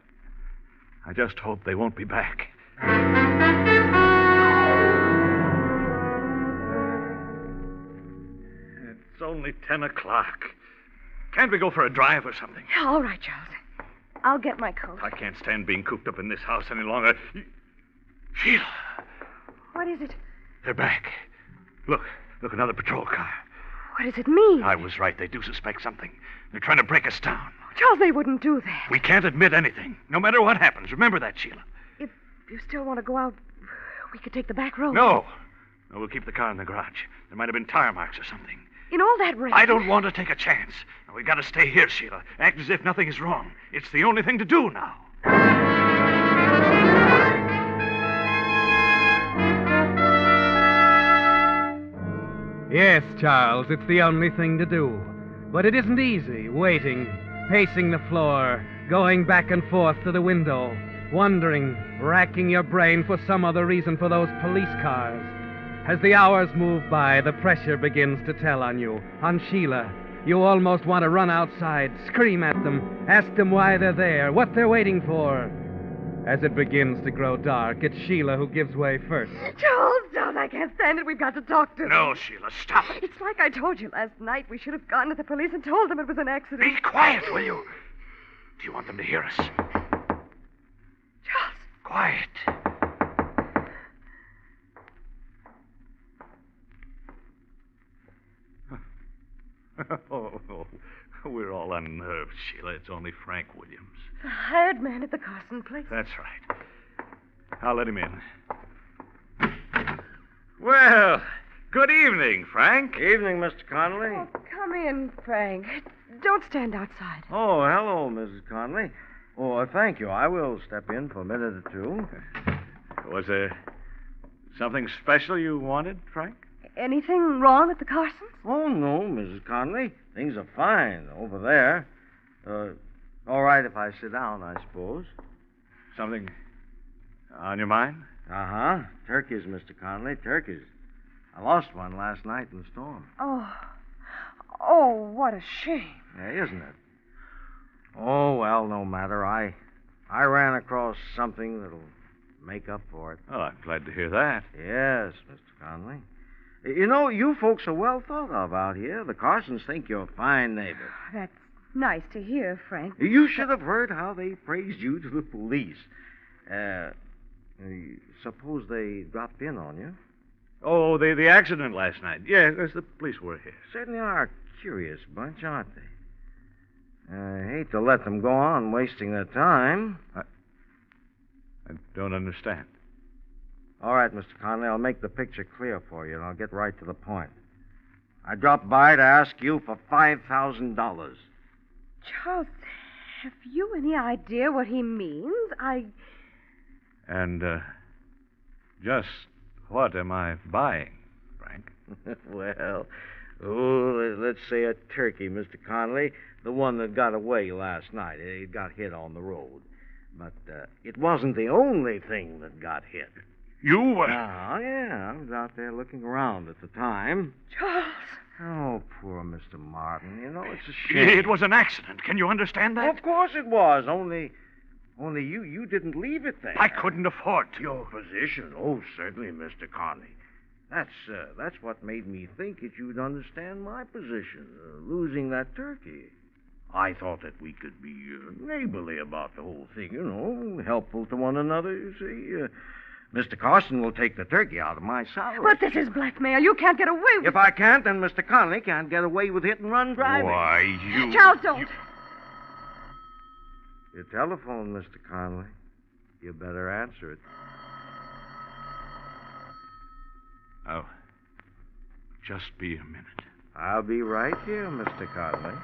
I just hope they won't be back. It's only 10 o'clock. Can't we go for a drive or something? All right, Charles. I'll get my coat. I can't stand being cooped up in this house any longer. Sheila! What is it? They're back. Look, another patrol car. What does it mean? I was right. They do suspect something. They're trying to break us down. Charles, they wouldn't do that. We can't admit anything, no matter what happens. Remember that, Sheila. If you still want to go out, we could take the back road. No, we'll keep the car in the garage. There might have been tire marks or something. In all that rain. I don't want to take a chance. We got to stay here, Sheila. Act as if nothing is wrong. It's the only thing to do now. Yes, Charles, it's the only thing to do. But it isn't easy, waiting, pacing the floor, going back and forth to the window, wondering, racking your brain for some other reason for those police cars. As the hours move by, the pressure begins to tell on you, on Sheila. You almost want to run outside, scream at them, ask them why they're there, what they're waiting for. As it begins to grow dark, it's Sheila who gives way first. Charles, don't. I can't stand it. We've got to talk to them. No, Sheila, stop it. It's like I told you last night. We should have gone to the police and told them it was an accident. Be quiet, will you? Do you want them to hear us? Charles. Quiet. Oh, we're all unnerved, Sheila. It's only Frank Williams. The hired man at the Carson place. That's right. I'll let him in. Well, good evening, Frank. Evening, Mr. Connolly. Oh, come in, Frank. Don't stand outside. Oh, hello, Mrs. Connolly. Oh, thank you. I will step in for a minute or two. Was there something special you wanted, Frank? Anything wrong at the Carsons? Oh, no, Mrs. Connolly. Things are fine over there. All right if I sit down, I suppose. Something on your mind? Uh-huh. Turkeys, Mr. Connolly, turkeys. I lost one last night in the storm. Oh, what a shame. Yeah, isn't it? Oh, well, no matter. I ran across something that'll make up for it. Oh, I'm glad to hear that. Yes, Mr. Connolly. You know, you folks are well thought of out here. The Carsons think you're a fine neighbor. That's nice to hear, Frank. You should have heard how they praised you to the police. Suppose they dropped in on you? Oh, the accident last night. Yeah, the police were here. Certainly are a curious bunch, aren't they? I hate to let them go on wasting their time. I don't understand. All right, Mr. Connolly, I'll make the picture clear for you, and I'll get right to the point. I dropped by to ask you for $5,000. Charles, have you any idea what he means? And, just what am I buying, Frank? Well, let's say a turkey, Mr. Connolly. The one that got away last night. It got hit on the road. But it wasn't the only thing that got hit. You were? Oh, yeah. I was out there looking around at the time. Charles. Oh, poor Mr. Martin. You know, it's a shame. It was an accident. Can you understand that? Of course it was. Only you didn't leave it there. I couldn't afford to. Your position? Oh, certainly, Mr. Connolly. That's what made me think that you'd understand my position, losing that turkey. I thought that we could be neighborly about the whole thing, you know, helpful to one another, you see. Mr. Carson will take the turkey out of my salary. But this is blackmail. You can't get away with it. If I can't, then Mr. Connolly can't get away with hit-and-run driving. Why, you... Charles, don't. Your telephone, Mr. Connolly. You better answer it. Oh, just be a minute. I'll be right here, Mr. Connolly.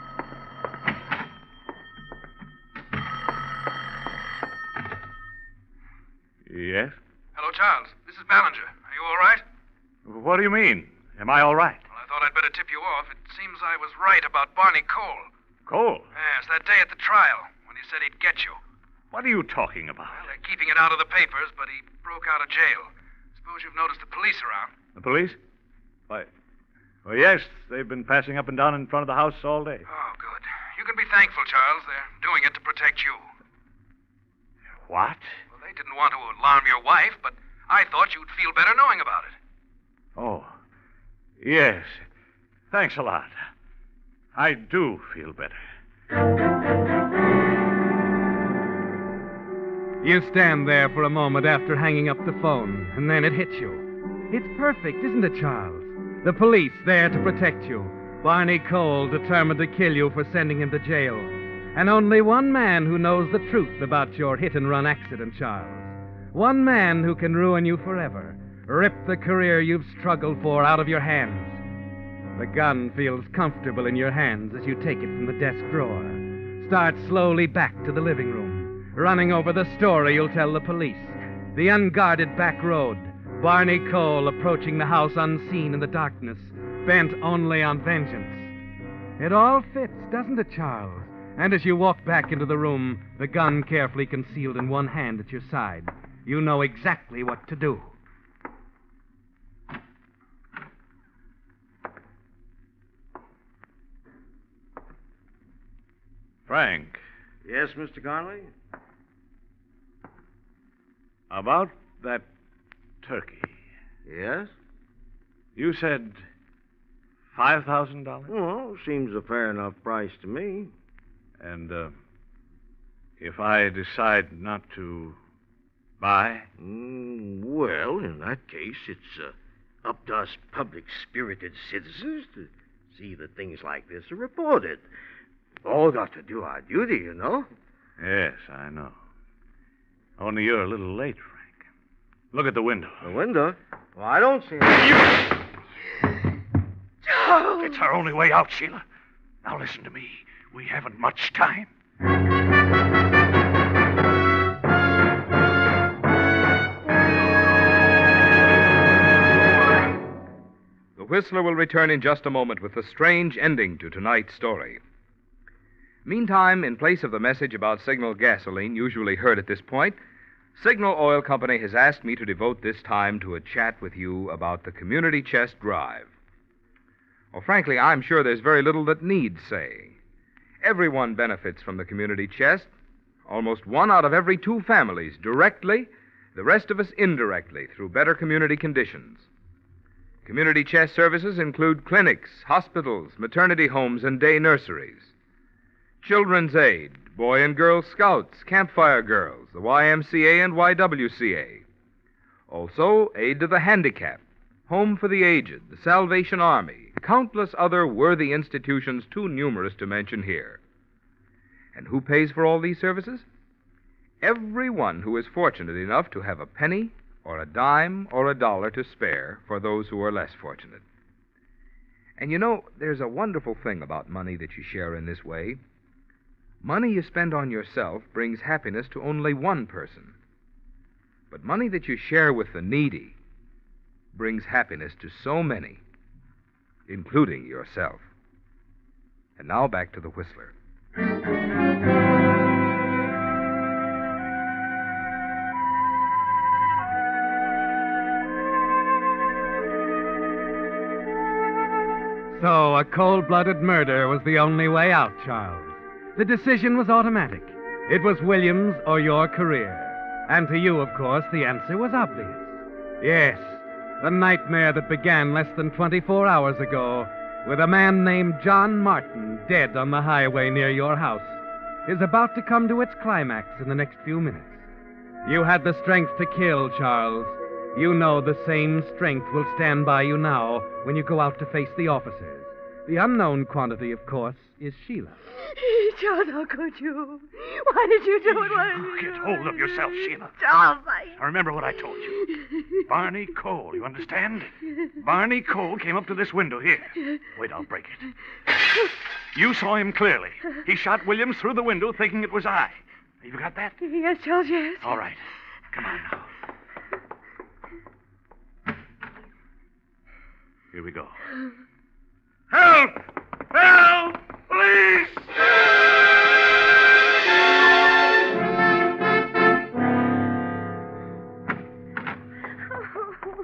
Yes? Hello, Charles. This is Ballinger. Are you all right? What do you mean? Am I all right? Well, I thought I'd better tip you off. It seems I was right about Barney Cole. Cole? Yes, that day at the trial, when he said he'd get you. What are you talking about? Well, they're keeping it out of the papers, but he broke out of jail. Suppose you've noticed the police around. The police? Why? Well, yes. They've been passing up and down in front of the house all day. Oh, good. You can be thankful, Charles. They're doing it to protect you. What? Well, they didn't want to alarm your wife, but I thought you'd feel better knowing about it. Oh, yes. Thanks a lot. I do feel better. You stand there for a moment after hanging up the phone, and then it hits you. It's perfect, isn't it, Charles? The police there to protect you. Barney Cole determined to kill you for sending him to jail. And only one man who knows the truth about your hit-and-run accident, Charles. One man who can ruin you forever. Rip the career you've struggled for out of your hands. The gun feels comfortable in your hands as you take it from the desk drawer. Start slowly back to the living room, running over the story you'll tell the police. The unguarded back road, Barney Cole approaching the house unseen in the darkness, bent only on vengeance. It all fits, doesn't it, Charles? And as you walk back into the room, the gun carefully concealed in one hand at your side, you know exactly what to do. Frank. Yes, Mr. Conley? About that turkey. Yes? You said $5,000? Well, seems a fair enough price to me. And, if I decide not to buy? Well, in that case, it's up to us public-spirited citizens to see that things like this are reported. All got to do our duty, you know. Yes, I know. Only you're a little late, Frank. Look at the window. The window? Well, I don't see it. Charles! It's our only way out, Sheila. Now listen to me. We haven't much time. The Whistler will return in just a moment with the strange ending to tonight's story. Meantime, in place of the message about Signal gasoline usually heard at this point, Signal Oil Company has asked me to devote this time to a chat with you about the Community Chest Drive. Well, frankly, I'm sure there's very little that needs saying. Everyone benefits from the Community Chest. Almost 1 out of every 2 families directly, the rest of us indirectly through better community conditions. Community Chest services include clinics, hospitals, maternity homes, and day nurseries. Children's Aid, Boy and Girl Scouts, Campfire Girls, the YMCA and YWCA. Also, aid to the handicapped, Home for the Aged, the Salvation Army, countless other worthy institutions too numerous to mention here. And who pays for all these services? Everyone who is fortunate enough to have a penny or a dime or a dollar to spare for those who are less fortunate. And you know, there's a wonderful thing about money that you share in this way. Money you spend on yourself brings happiness to only one person. But money that you share with the needy brings happiness to so many, including yourself. And now back to the Whistler. So, a cold-blooded murder was the only way out, Charles. The decision was automatic. It was Williams or your career. And to you, of course, the answer was obvious. Yes, the nightmare that began less than 24 hours ago with a man named John Martin dead on the highway near your house is about to come to its climax in the next few minutes. You had the strength to kill, Charles. You know the same strength will stand by you now when you go out to face the officers. The unknown quantity, of course, is Sheila. Charles, how could you? Why did you do it? Why did you Get hold of yourself, Sheila. Charles, Now remember what I told you. Barney Cole, you understand? Barney Cole came up to this window here. Wait, I'll break it. You saw him clearly. He shot Williams through the window thinking it was I. You got that? Yes, Charles, yes. All right. Come on now. Here we go. Help! Help! Police!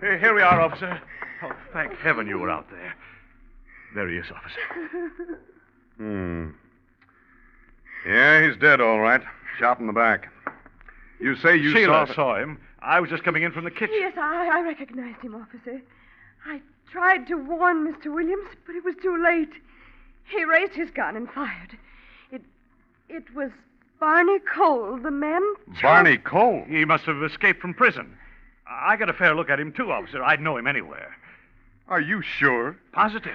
Here we are, officer. Oh, thank heaven you were out there. There he is, officer. Yeah, he's dead, all right. Shot in the back. You say you Sheila saw... saw him. I was just coming in from the kitchen. Yes, I recognized him, officer. I tried to warn Mr. Williams, but it was too late. He raised his gun and fired. It was Barney Cole, the man... Barney Cole? He must have escaped from prison. I got a fair look at him, too, officer. I'd know him anywhere. Are you sure? Positive.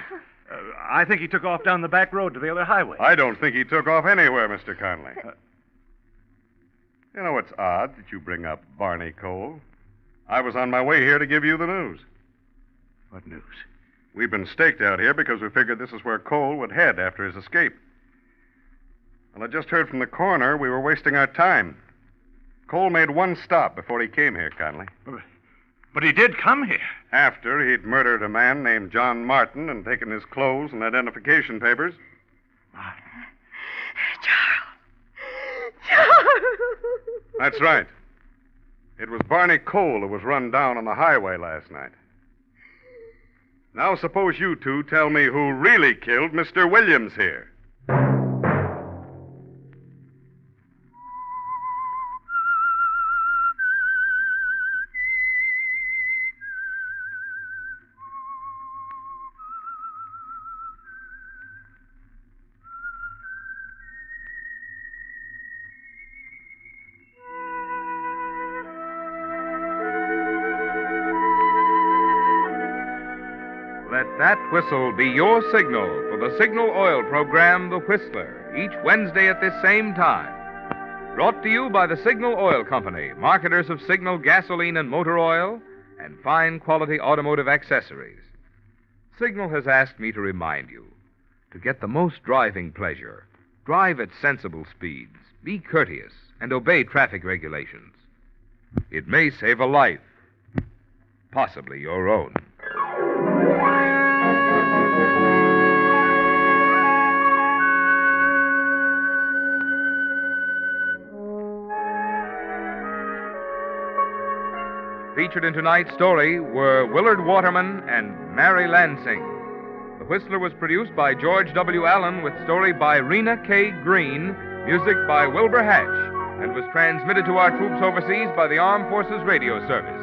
I think he took off down the back road to the other highway. I don't think he took off anywhere, Mr. Conley. You know, it's odd that you bring up Barney Cole. I was on my way here to give you the news. What news? We've been staked out here because we figured this is where Cole would head after his escape. Well, I just heard from the coroner we were wasting our time. Cole made one stop before he came here, Conley. But he did come here. After he'd murdered a man named John Martin and taken his clothes and identification papers. That's right. It was Barney Cole who was run down on the highway last night. Now suppose you two tell me who really killed Mr. Williams here. Let that whistle be your signal for the Signal Oil program, The Whistler, each Wednesday at this same time. Brought to you by the Signal Oil Company, marketers of Signal gasoline and motor oil, and fine quality automotive accessories. Signal has asked me to remind you, to get the most driving pleasure, drive at sensible speeds, be courteous, and obey traffic regulations. It may save a life, possibly your own. Featured in tonight's story were Willard Waterman and Mary Lansing. The Whistler was produced by George W. Allen with story by Rena K. Green, music by Wilbur Hatch, and was transmitted to our troops overseas by the Armed Forces Radio Service.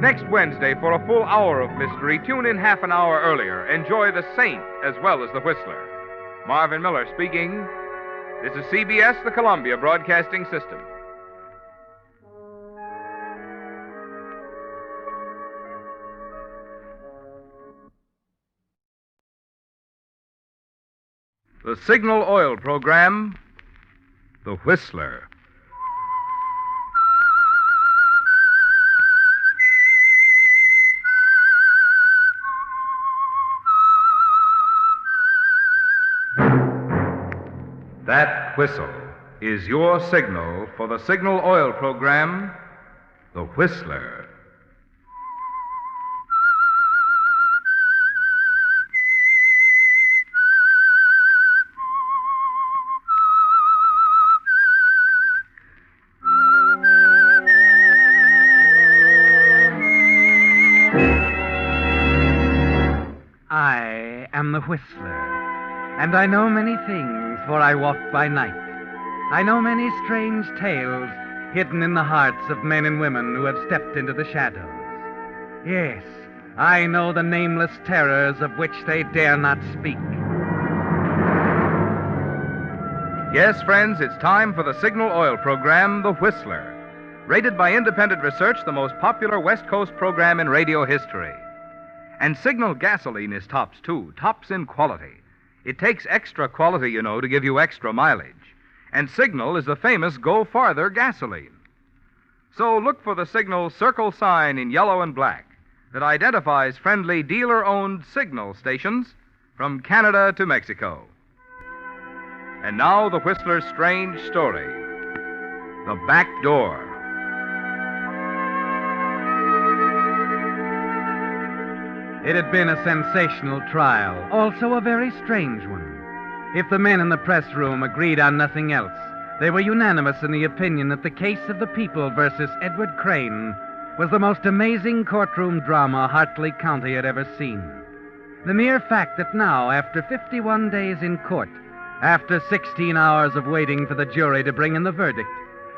Next Wednesday, for a full hour of mystery, tune in half an hour earlier. Enjoy The Saint as well as The Whistler. Marvin Miller speaking. This is CBS, the Columbia Broadcasting System. The Signal Oil program, The Whistler. That whistle is your signal for the Signal Oil program, The Whistler. I am the Whistler, and I know many things, for I walk by night. I know many strange tales hidden in the hearts of men and women who have stepped into the shadows. Yes, I know the nameless terrors of which they dare not speak. Yes, friends, it's time for the Signal Oil program, The Whistler. Rated by independent research, the most popular West Coast program in radio history. And Signal gasoline is tops, too, tops in quality. It takes extra quality, you know, to give you extra mileage. And Signal is the famous Go Farther gasoline. So look for the Signal circle sign in yellow and black that identifies friendly dealer-owned Signal stations from Canada to Mexico. And now the Whistler's strange story, The Back Door. It had been a sensational trial, also a very strange one. If the men in the press room agreed on nothing else, they were unanimous in the opinion that the case of the people versus Edward Crane was the most amazing courtroom drama Hartley County had ever seen. The mere fact that now, after 51 days in court, after 16 hours of waiting for the jury to bring in the verdict,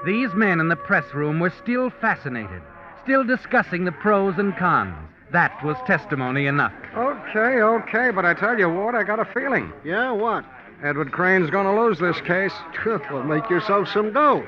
these men in the press room were still fascinated, still discussing the pros and cons. That was testimony enough. Okay, but I tell you what, I got a feeling. Yeah, what? Edward Crane's gonna lose this case. Well, make yourself some dough.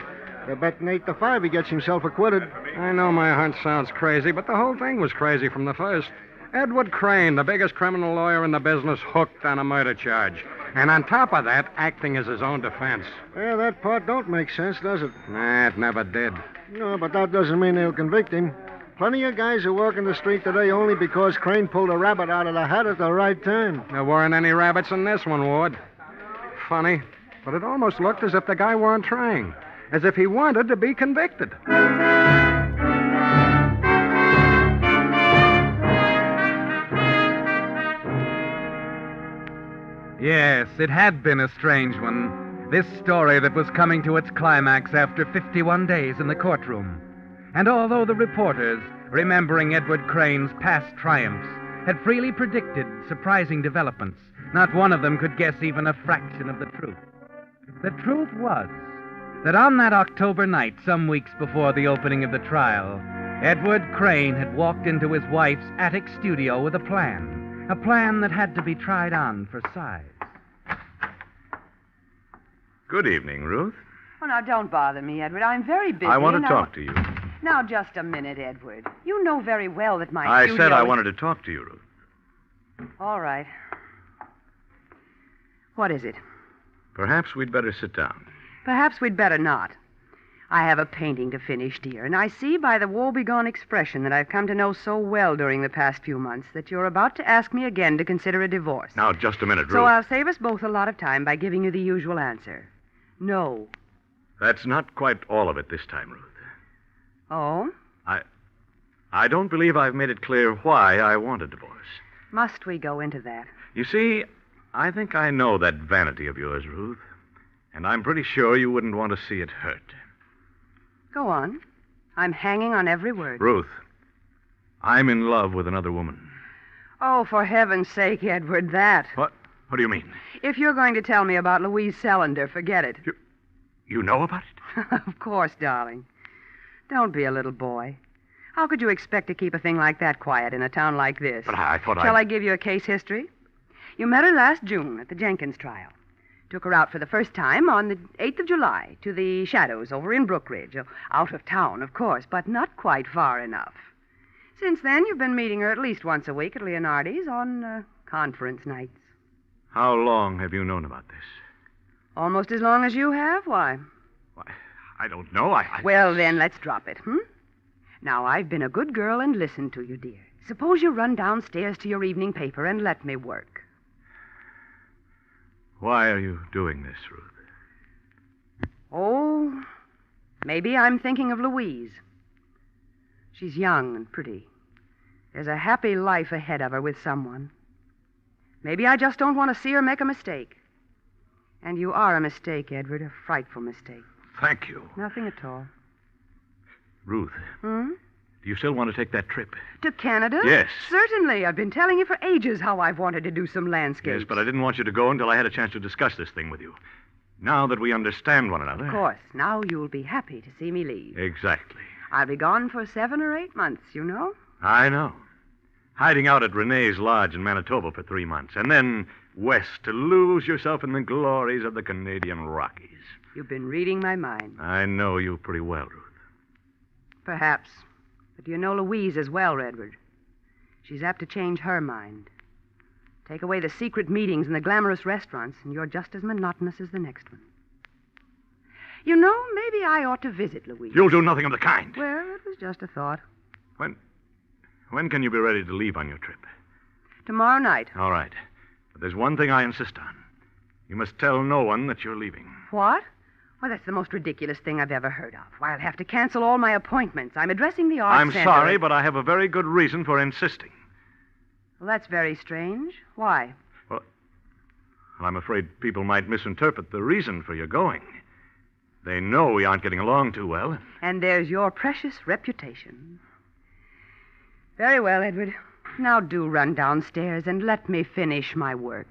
They're betting 8-5 he gets himself acquitted. I know my hunch sounds crazy, but the whole thing was crazy from the first. Edward Crane, the biggest criminal lawyer in the business, hooked on a murder charge. And on top of that, acting as his own defense. Yeah, that part don't make sense, does it? Nah, it never did. No, but that doesn't mean they'll convict him. Plenty of guys who work in the street today only because Crane pulled a rabbit out of the hat at the right time. There weren't any rabbits in this one, Ward. Funny, but it almost looked as if the guy weren't trying. As if he wanted to be convicted. Yes, it had been a strange one. This story that was coming to its climax after 51 days in the courtroom. And although the reporters, remembering Edward Crane's past triumphs, had freely predicted surprising developments, not one of them could guess even a fraction of the truth. The truth was that on that October night, some weeks before the opening of the trial, Edward Crane had walked into his wife's attic studio with a plan that had to be tried on for size. Good evening, Ruth. Oh, now, don't bother me, Edward. I'm very busy. I want to talk to you. Now, just a minute, Edward. You know very well that my I studio said I is- wanted to talk to you, Ruth. All right. What is it? Perhaps we'd better sit down. Perhaps we'd better not. I have a painting to finish, dear, and I see by the woebegone expression that I've come to know so well during the past few months that you're about to ask me again to consider a divorce. Now, just a minute, Ruth. So I'll save us both a lot of time by giving you the usual answer. No. That's not quite all of it this time, Ruth. Oh? I don't believe I've made it clear why I want a divorce. Must we go into that? You see, I think I know that vanity of yours, Ruth. And I'm pretty sure you wouldn't want to see it hurt. Go on. I'm hanging on every word. Ruth, I'm in love with another woman. Oh, for heaven's sake, Edward, that. What? What do you mean? If you're going to tell me about Louise Sellender, forget it. You know about it? Of course, darling. Don't be a little boy. How could you expect to keep a thing like that quiet in a town like this? But I thought Shall I give you a case history? You met her last June at the Jenkins trial. Took her out for the first time on the 8th of July to the Shadows over in Brookridge. Out of town, of course, but not quite far enough. Since then, you've been meeting her at least once a week at Leonardi's on conference nights. How long have you known about this? Almost as long as you have. Why? I don't know. Well, then, let's drop it, Now, I've been a good girl and listened to you, dear. Suppose you run downstairs to your evening paper and let me work. Why are you doing this, Ruth? Oh, maybe I'm thinking of Louise. She's young and pretty. There's a happy life ahead of her with someone. Maybe I just don't want to see her make a mistake. And you are a mistake, Edward, a frightful mistake. Thank you. Nothing at all. Ruth, Hmm? do you still want to take that trip? To Canada? Yes. Certainly. I've been telling you for ages how I've wanted to do some landscapes. Yes, but I didn't want you to go until I had a chance to discuss this thing with you. Now that we understand one another. Of course. Now you'll be happy to see me leave. Exactly. I'll be gone for 7 or 8 months, you know. I know. Hiding out at Renee's Lodge in Manitoba for 3 months, and then west to lose yourself in the glories of the Canadian Rockies. You've been reading my mind. I know you pretty well, Ruth. Perhaps. But you know Louise as well, Edward. She's apt to change her mind. Take away the secret meetings and the glamorous restaurants, and you're just as monotonous as the next one. You know, maybe I ought to visit Louise. You'll do nothing of the kind. Well, it was just a thought. When can you be ready to leave on your trip? Tomorrow night. All right. But there's one thing I insist on. You must tell no one that you're leaving. What? Well, that's the most ridiculous thing I've ever heard of. Why, I'll have to cancel all my appointments. I'm addressing the Arts I'm Center. sorry, but I have a very good reason for insisting. Well, that's very strange. Why? Well, I'm afraid people might misinterpret the reason for your going. They know we aren't getting along too well. And there's your precious reputation. Very well, Edward. Now do run downstairs and let me finish my work.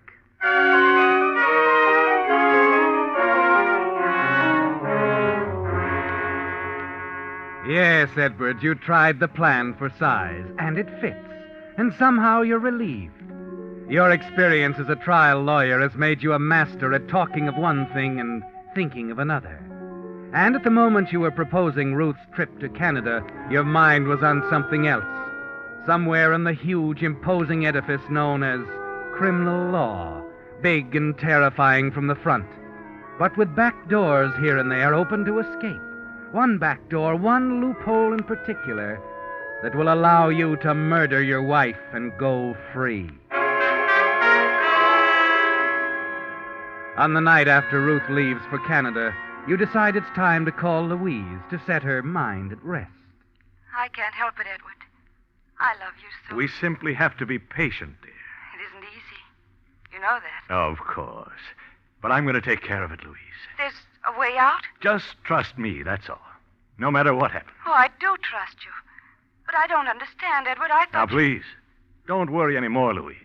Yes, Edward, you tried the plan for size, and it fits. And somehow you're relieved. Your experience as a trial lawyer has made you a master at talking of one thing and thinking of another. And at the moment you were proposing Ruth's trip to Canada, your mind was on something else. Somewhere in the huge, imposing edifice known as criminal law, big and terrifying from the front, but with back doors here and there open to escape. One back door, one loophole in particular, that will allow you to murder your wife and go free. On the night after Ruth leaves for Canada, you decide it's time to call Louise to set her mind at rest. I can't help it, Edward. I love you so. We simply have to be patient, dear. It isn't easy. You know that. Of course. But I'm going to take care of it, Louise. There's a way out? Just trust me, that's all. No matter what happens. Oh, I do trust you. But I don't understand, Edward. I thought... Now, please, don't worry anymore, Louise.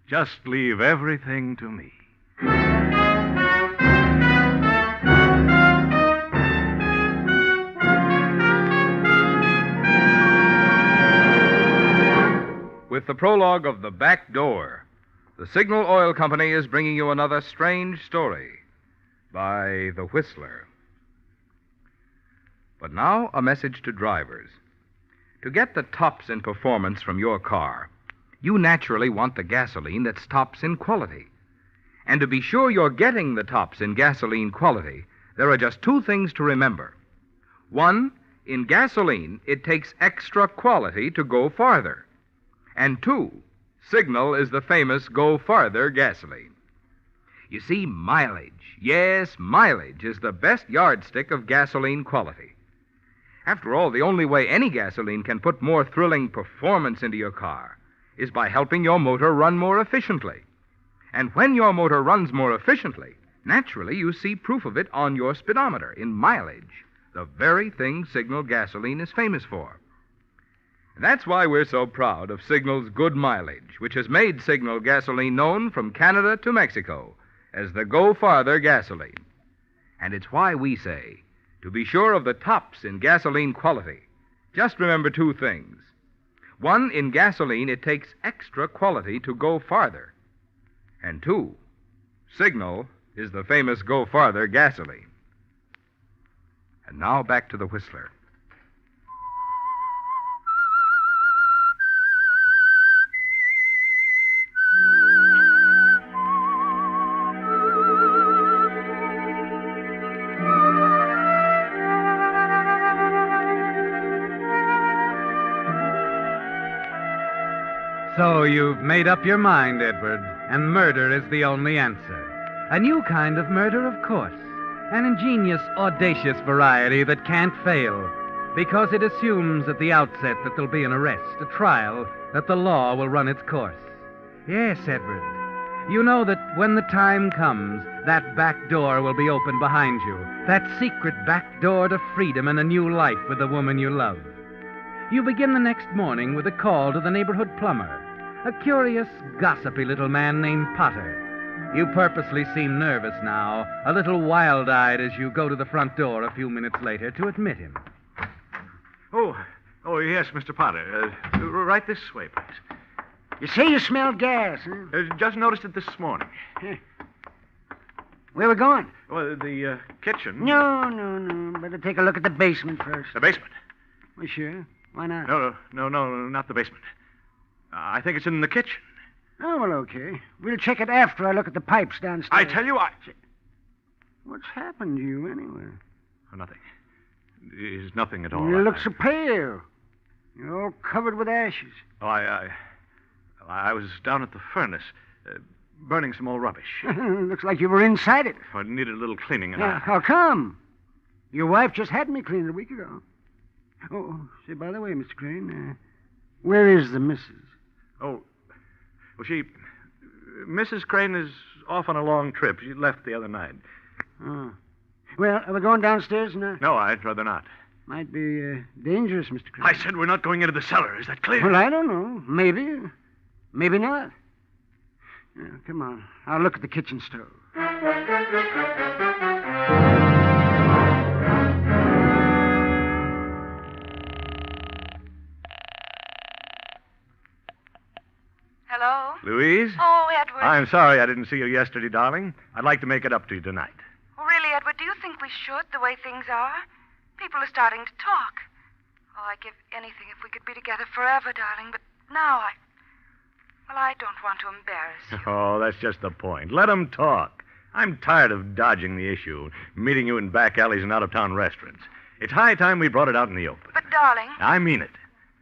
Just leave everything to me. With the prologue of The Back Door, the Signal Oil Company is bringing you another strange story by The Whistler. But now, a message to drivers. To get the tops in performance from your car, you naturally want the gasoline that's tops in quality. And to be sure you're getting the tops in gasoline quality, there are just two things to remember. One, in gasoline, it takes extra quality to go farther. And two, Signal is the famous Go Farther gasoline. You see, mileage, yes, mileage is the best yardstick of gasoline quality. After all, the only way any gasoline can put more thrilling performance into your car is by helping your motor run more efficiently. And when your motor runs more efficiently, naturally you see proof of it on your speedometer in mileage, the very thing Signal gasoline is famous for. That's why we're so proud of Signal's good mileage, which has made Signal gasoline known from Canada to Mexico as the Go Farther gasoline. And it's why we say, to be sure of the tops in gasoline quality, just remember two things. One, in gasoline, it takes extra quality to go farther. And two, Signal is the famous Go Farther gasoline. And now back to the Whistler. So you've made up your mind, Edward, and murder is the only answer. A new kind of murder, of course. An ingenious, audacious variety that can't fail, because it assumes at the outset that there'll be an arrest, a trial, that the law will run its course. Yes, Edward. You know that when the time comes, that back door will be opened behind you, that secret back door to freedom and a new life with the woman you love. You begin the next morning with a call to the neighborhood plumber, a curious, gossipy little man named Potter. You purposely seem nervous now, a little wild-eyed as you go to the front door a few minutes later to admit him. Oh, yes, Mr. Potter. Right this way, please. You say you smelled gas, huh? Just noticed it this morning. Where we going? Well, the kitchen. No. Better take a look at the basement first. The basement? Well, sure. Why not? No, not the basement. I think it's in the kitchen. Oh, well, okay. We'll check it after I look at the pipes downstairs. I tell you, What's happened to you, anyway? Oh, nothing. There's nothing at all. You look so pale. You're all covered with ashes. Oh, I was down at the furnace, burning some old rubbish. Looks like you were inside it. Oh, it needed a little cleaning. How come? Your wife just had me cleaned a week ago. Oh, say, by the way, Mr. Crane, where is the missus? Oh, well, Mrs. Crane is off on a long trip. She left the other night. Oh. Well, are we going downstairs now? No, I'd rather not. Might be dangerous, Mr. Crane. I said we're not going into the cellar. Is that clear? Well, I don't know. Maybe. Maybe not. Yeah, come on. I'll look at the kitchen stove. Hello? Louise? Oh, Edward. I'm sorry I didn't see you yesterday, darling. I'd like to make it up to you tonight. Oh, really, Edward, do you think we should, the way things are? People are starting to talk. Oh, I'd give anything if we could be together forever, darling, but now I don't want to embarrass you. Oh, that's just the point. Let them talk. I'm tired of dodging the issue, meeting you in back alleys and out-of-town restaurants. It's high time we brought it out in the open. But, darling... I mean it.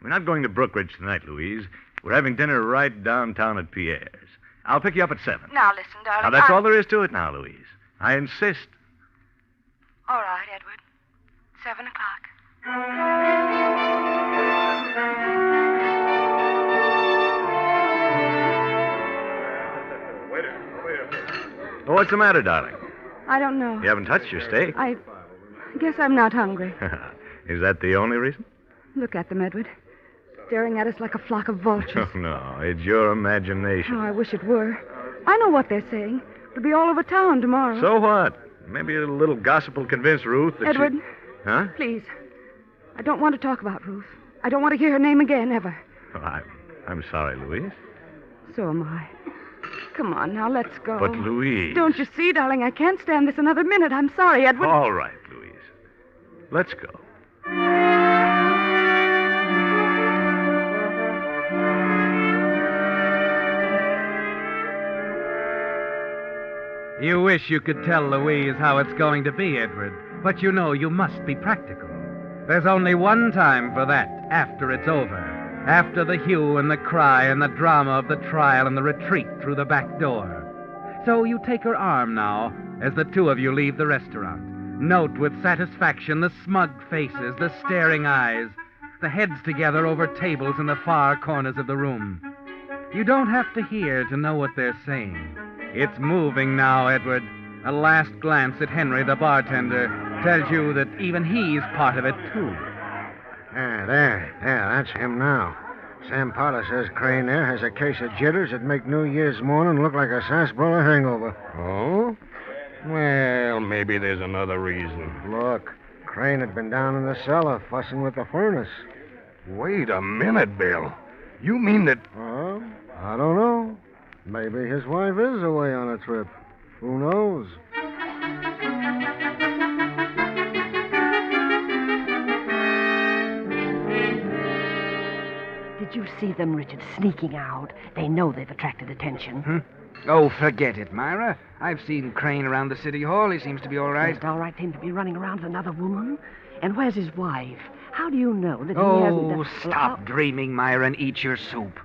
We're not going to Brookridge tonight, Louise. We're having dinner right downtown at Pierre's. I'll pick you up at 7. Now, listen, darling. Now, that's all there is to it now, Louise. I insist. All right, Edward. 7 o'clock. Oh, what's the matter, darling? I don't know. You haven't touched your steak. I guess I'm not hungry. Is that the only reason? Look at them, Edward. Staring at us like a flock of vultures. Oh, no. It's your imagination. Oh, I wish it were. I know what they're saying. It'll be all over town tomorrow. So what? Maybe a little gossip will convince Ruth that Edward. Huh? Please. I don't want to talk about Ruth. I don't want to hear her name again, ever. Oh, I'm sorry, Louise. So am I. Come on, now, let's go. But, Louise... Don't you see, darling, I can't stand this another minute. I'm sorry, Edward. All right, Louise. Let's go. You wish you could tell Louise how it's going to be, Edward, but you know you must be practical. There's only one time for that, after it's over. After the hue and the cry and the drama of the trial and the retreat through the back door. So you take her arm now as the two of you leave the restaurant. Note with satisfaction the smug faces, the staring eyes, the heads together over tables in the far corners of the room. You don't have to hear to know what they're saying. It's moving now, Edward. A last glance at Henry, the bartender, tells you that even he's part of it, too. There, that's him now. Sam Potter says Crane there has a case of jitters that make New Year's morning look like a sarsaparilla hangover. Oh? Well, maybe there's another reason. Look, Crane had been down in the cellar fussing with the furnace. Wait a minute, Bill. You mean that... I don't know. Maybe his wife is away on a trip. Who knows? Did you see them, Richard, sneaking out? They know they've attracted attention. Oh, forget it, Myra. I've seen Crane around the city hall. He seems to be all right. It's all right for him to be running around with another woman. And where's his wife? How do you know that he hasn't... Oh, stop dreaming, Myra, and eat your soup.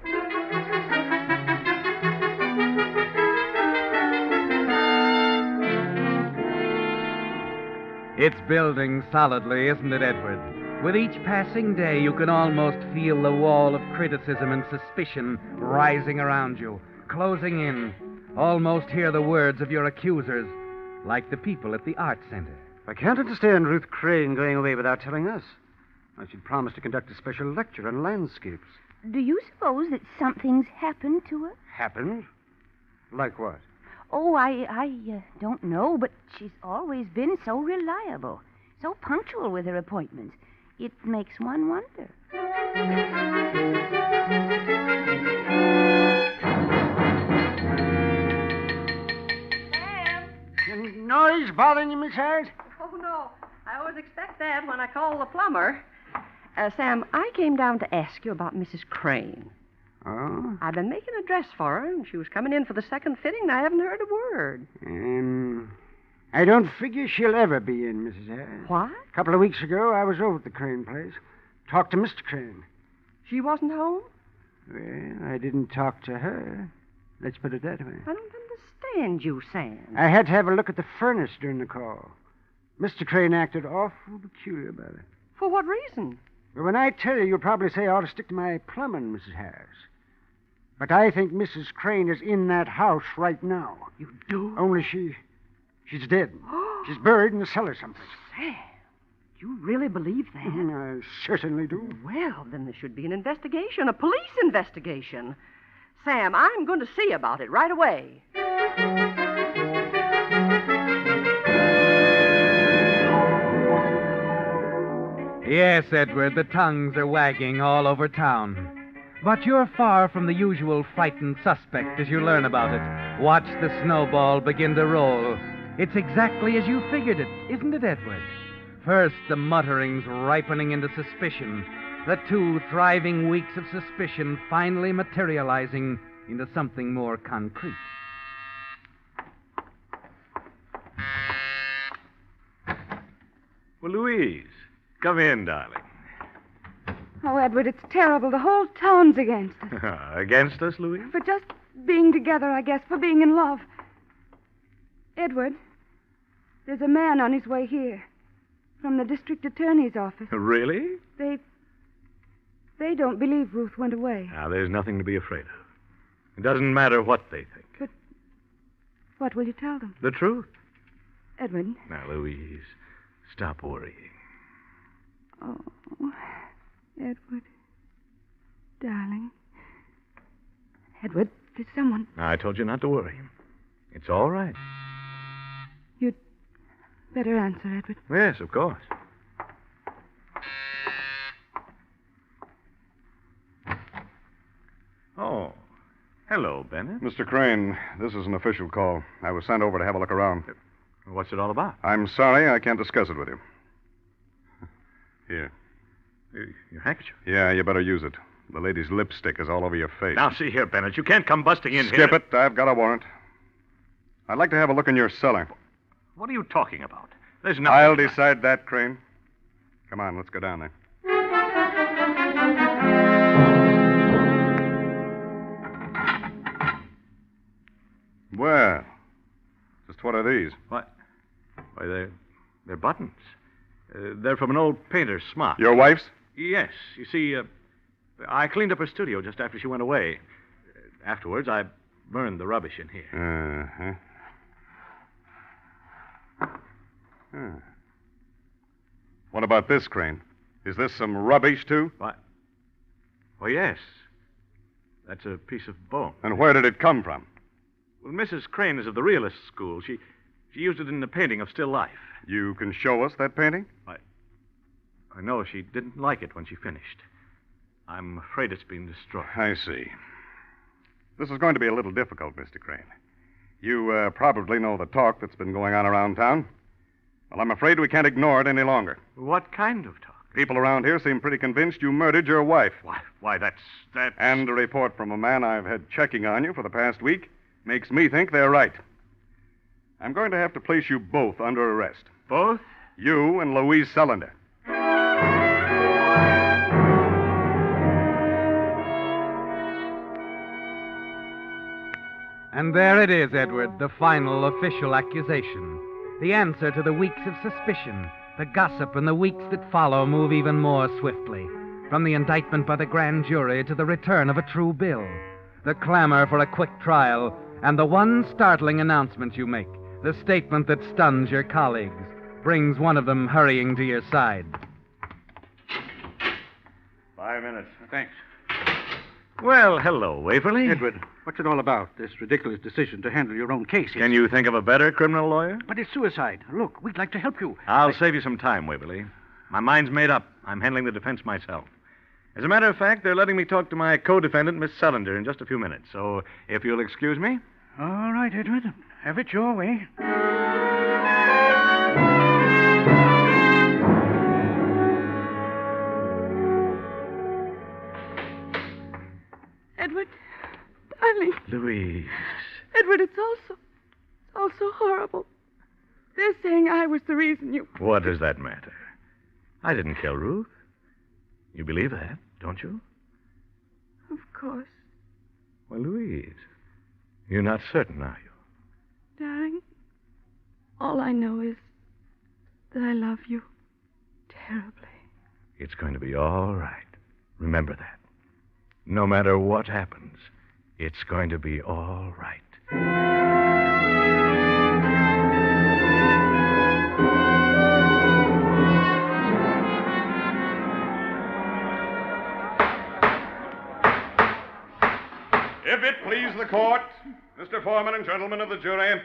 It's building solidly, isn't it, Edward? With each passing day, you can almost feel the wall of criticism and suspicion rising around you, closing in. Almost hear the words of your accusers, like the people at the Art Center. I can't understand Ruth Crane going away without telling us. She'd promised to conduct a special lecture on landscapes. Do you suppose that something's happened to her? Happened? Like what? Oh, I don't know, but she's always been so reliable, so punctual with her appointments. It makes one wonder. Any noise bothering you, Miss Harris? Oh, no. I always expect that when I call the plumber. Sam, I came down to ask you about Mrs. Crane. Oh? I've been making a dress for her, and she was coming in for the second fitting, and I haven't heard a word. I don't figure she'll ever be in, Mrs. Harris. What? A couple of weeks ago, I was over at the Crane place. Talked to Mr. Crane. She wasn't home? Well, I didn't talk to her. Let's put it that way. I don't understand you, Sam. I had to have a look at the furnace during the call. Mr. Crane acted awful peculiar about it. For what reason? Well, when I tell you, you'll probably say I ought to stick to my plumbing, Mrs. Harris. But I think Mrs. Crane is in that house right now. You do? Only she's dead. She's buried in the cellar someplace. Sam, you really believe that? I certainly do. Well, then there should be an investigation, a police investigation. Sam, I'm going to see about it right away. Yes, Edward, the tongues are wagging all over town. But you're far from the usual frightened suspect as you learn about it. Watch the snowball begin to roll. It's exactly as you figured it, isn't it, Edward? First, the mutterings ripening into suspicion. The 2 thriving weeks of suspicion finally materializing into something more concrete. Well, Louise, come in, darling. Oh, Edward, it's terrible. The whole town's against us. Against us, Louise? For just being together, I guess, for being in love. Edward, there's a man on his way here. From the district attorney's office. Really? They don't believe Ruth went away. Now, there's nothing to be afraid of. It doesn't matter what they think. But what will you tell them? The truth. Edward. Now, Louise, stop worrying. Oh, Edward. Darling. Edward, there's someone. I told you not to worry. It's all right. You'd better answer, Edward. Yes, of course. Oh, hello, Bennett. Mr. Crane, this is an official call. I was sent over to have a look around. What's it all about? I'm sorry I can't discuss it with you. Here. Your handkerchief? Yeah, you better use it. The lady's lipstick is all over your face. Now, see here, Bennett. You can't come busting in here. Skip it. I've got a warrant. I'd like to have a look in your cellar. What are you talking about? There's nothing. I'll decide that, Crane. Come on, let's go down there. Well, just what are these? Why, they're buttons. They're from an old painter's smock. Your wife's? Yes. You see, I cleaned up her studio just after she went away. Afterwards, I burned the rubbish in here. What about this, Crane? Is this some rubbish, too? Why? Oh, yes. That's a piece of bone. And where did it come from? Well, Mrs. Crane is of the realist school. She used it in the painting of still life. You can show us that painting? I know she didn't like it when she finished. I'm afraid it's been destroyed. I see. This is going to be a little difficult, Mr. Crane. You probably know the talk that's been going on around town. Well, I'm afraid we can't ignore it any longer. What kind of talk? People around here seem pretty convinced you murdered your wife. Why, that's... And a report from a man I've had checking on you for the past week makes me think they're right. I'm going to have to place you both under arrest. Both? You and Louise Sullender. And there it is, Edward, the final official accusation. The answer to the weeks of suspicion. The gossip and the weeks that follow move even more swiftly. From the indictment by the grand jury to the return of a true bill. The clamor for a quick trial, and the one startling announcement you make. The statement that stuns your colleagues. Brings one of them hurrying to your side. 5 minutes. Thanks. Well, hello, Waverly. Edward, what's it all about, this ridiculous decision to handle your own case? Can you think of a better criminal lawyer? But it's suicide. Look, we'd like to help you. I'll save you some time, Waverly. My mind's made up. I'm handling the defense myself. As a matter of fact, they're letting me talk to my co-defendant, Miss Sullender, in just a few minutes. So, if you'll excuse me. All right, Edward. Have it your way. Edward, darling. Louise. Edward, it's all so horrible. They're saying I was the reason you... What does that matter? I didn't kill Ruth. You believe that, don't you? Of course. Well, Louise, you're not certain, are you? Darling, all I know is that I love you terribly. It's going to be all right. Remember that. No matter what happens, it's going to be all right. If it please the court, Mr. Foreman and gentlemen of the jury,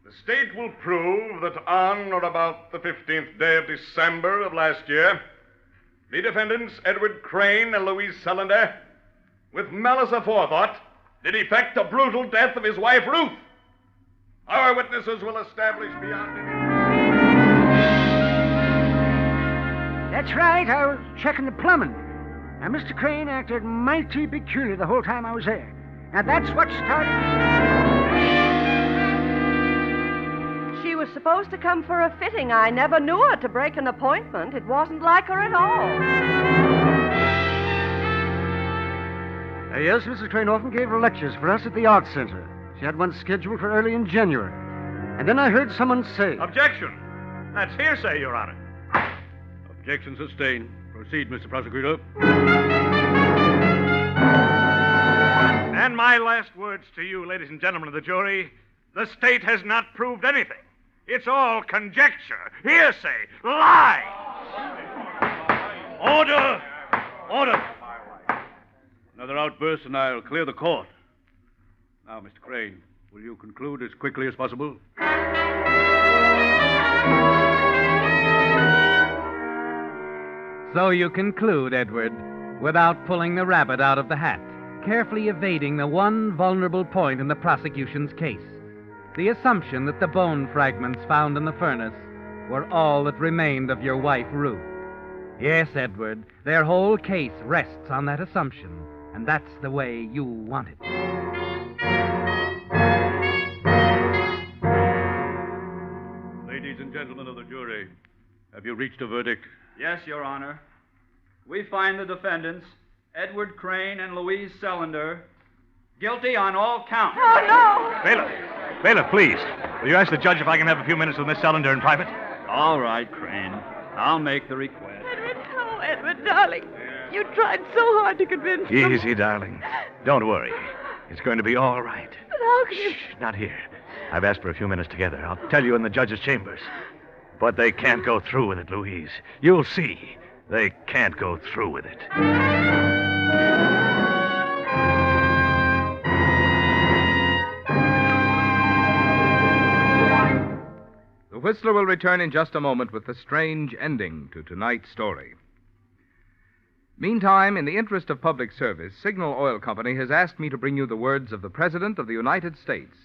the state will prove that on or about the 15th day of December of last year, the defendants, Edward Crane and Louise Sullender, with malice aforethought, did effect the brutal death of his wife, Ruth. Our witnesses will establish beyond any... That's right. I was checking the plumbing. Now, Mr. Crane acted mighty peculiar the whole time I was there. Now, that's what started... She was supposed to come for a fitting. I never knew her to break an appointment. It wasn't like her at all. Yes, Mrs. Crane often gave her lectures for us at the Arts Center. She had one scheduled for early in January. And then I heard someone say... Objection! That's hearsay, Your Honor. Objection sustained. Proceed, Mr. Prosecutor. And my last words to you, ladies and gentlemen of the jury, the state has not proved anything. It's all conjecture, hearsay, lie. Order! Order! Another outburst and I'll clear the court. Now, Mr. Crane, will you conclude as quickly as possible? So you conclude, Edward, without pulling the rabbit out of the hat, carefully evading the one vulnerable point in the prosecution's case, the assumption that the bone fragments found in the furnace were all that remained of your wife, Ruth. Yes, Edward, their whole case rests on that assumption, and that's the way you want it. Ladies and gentlemen of the jury, have you reached a verdict? Yes, Your Honor. We find the defendants, Edward Crane and Louise Sellender, guilty on all counts. Oh, no! Bailiff, please. Will you ask the judge if I can have a few minutes with Miss Sellender in private? All right, Crane. I'll make the request. Edward, oh, Edward, darling. You tried so hard to convince them. Easy, darling. Don't worry. It's going to be all right. But how can you... Shh, not here. I've asked for a few minutes together. I'll tell you in the judge's chambers. But they can't go through with it, Louise. You'll see. They can't go through with it. The Whistler will return in just a moment with the strange ending to tonight's story. Meantime, in the interest of public service, Signal Oil Company has asked me to bring you the words of the President of the United States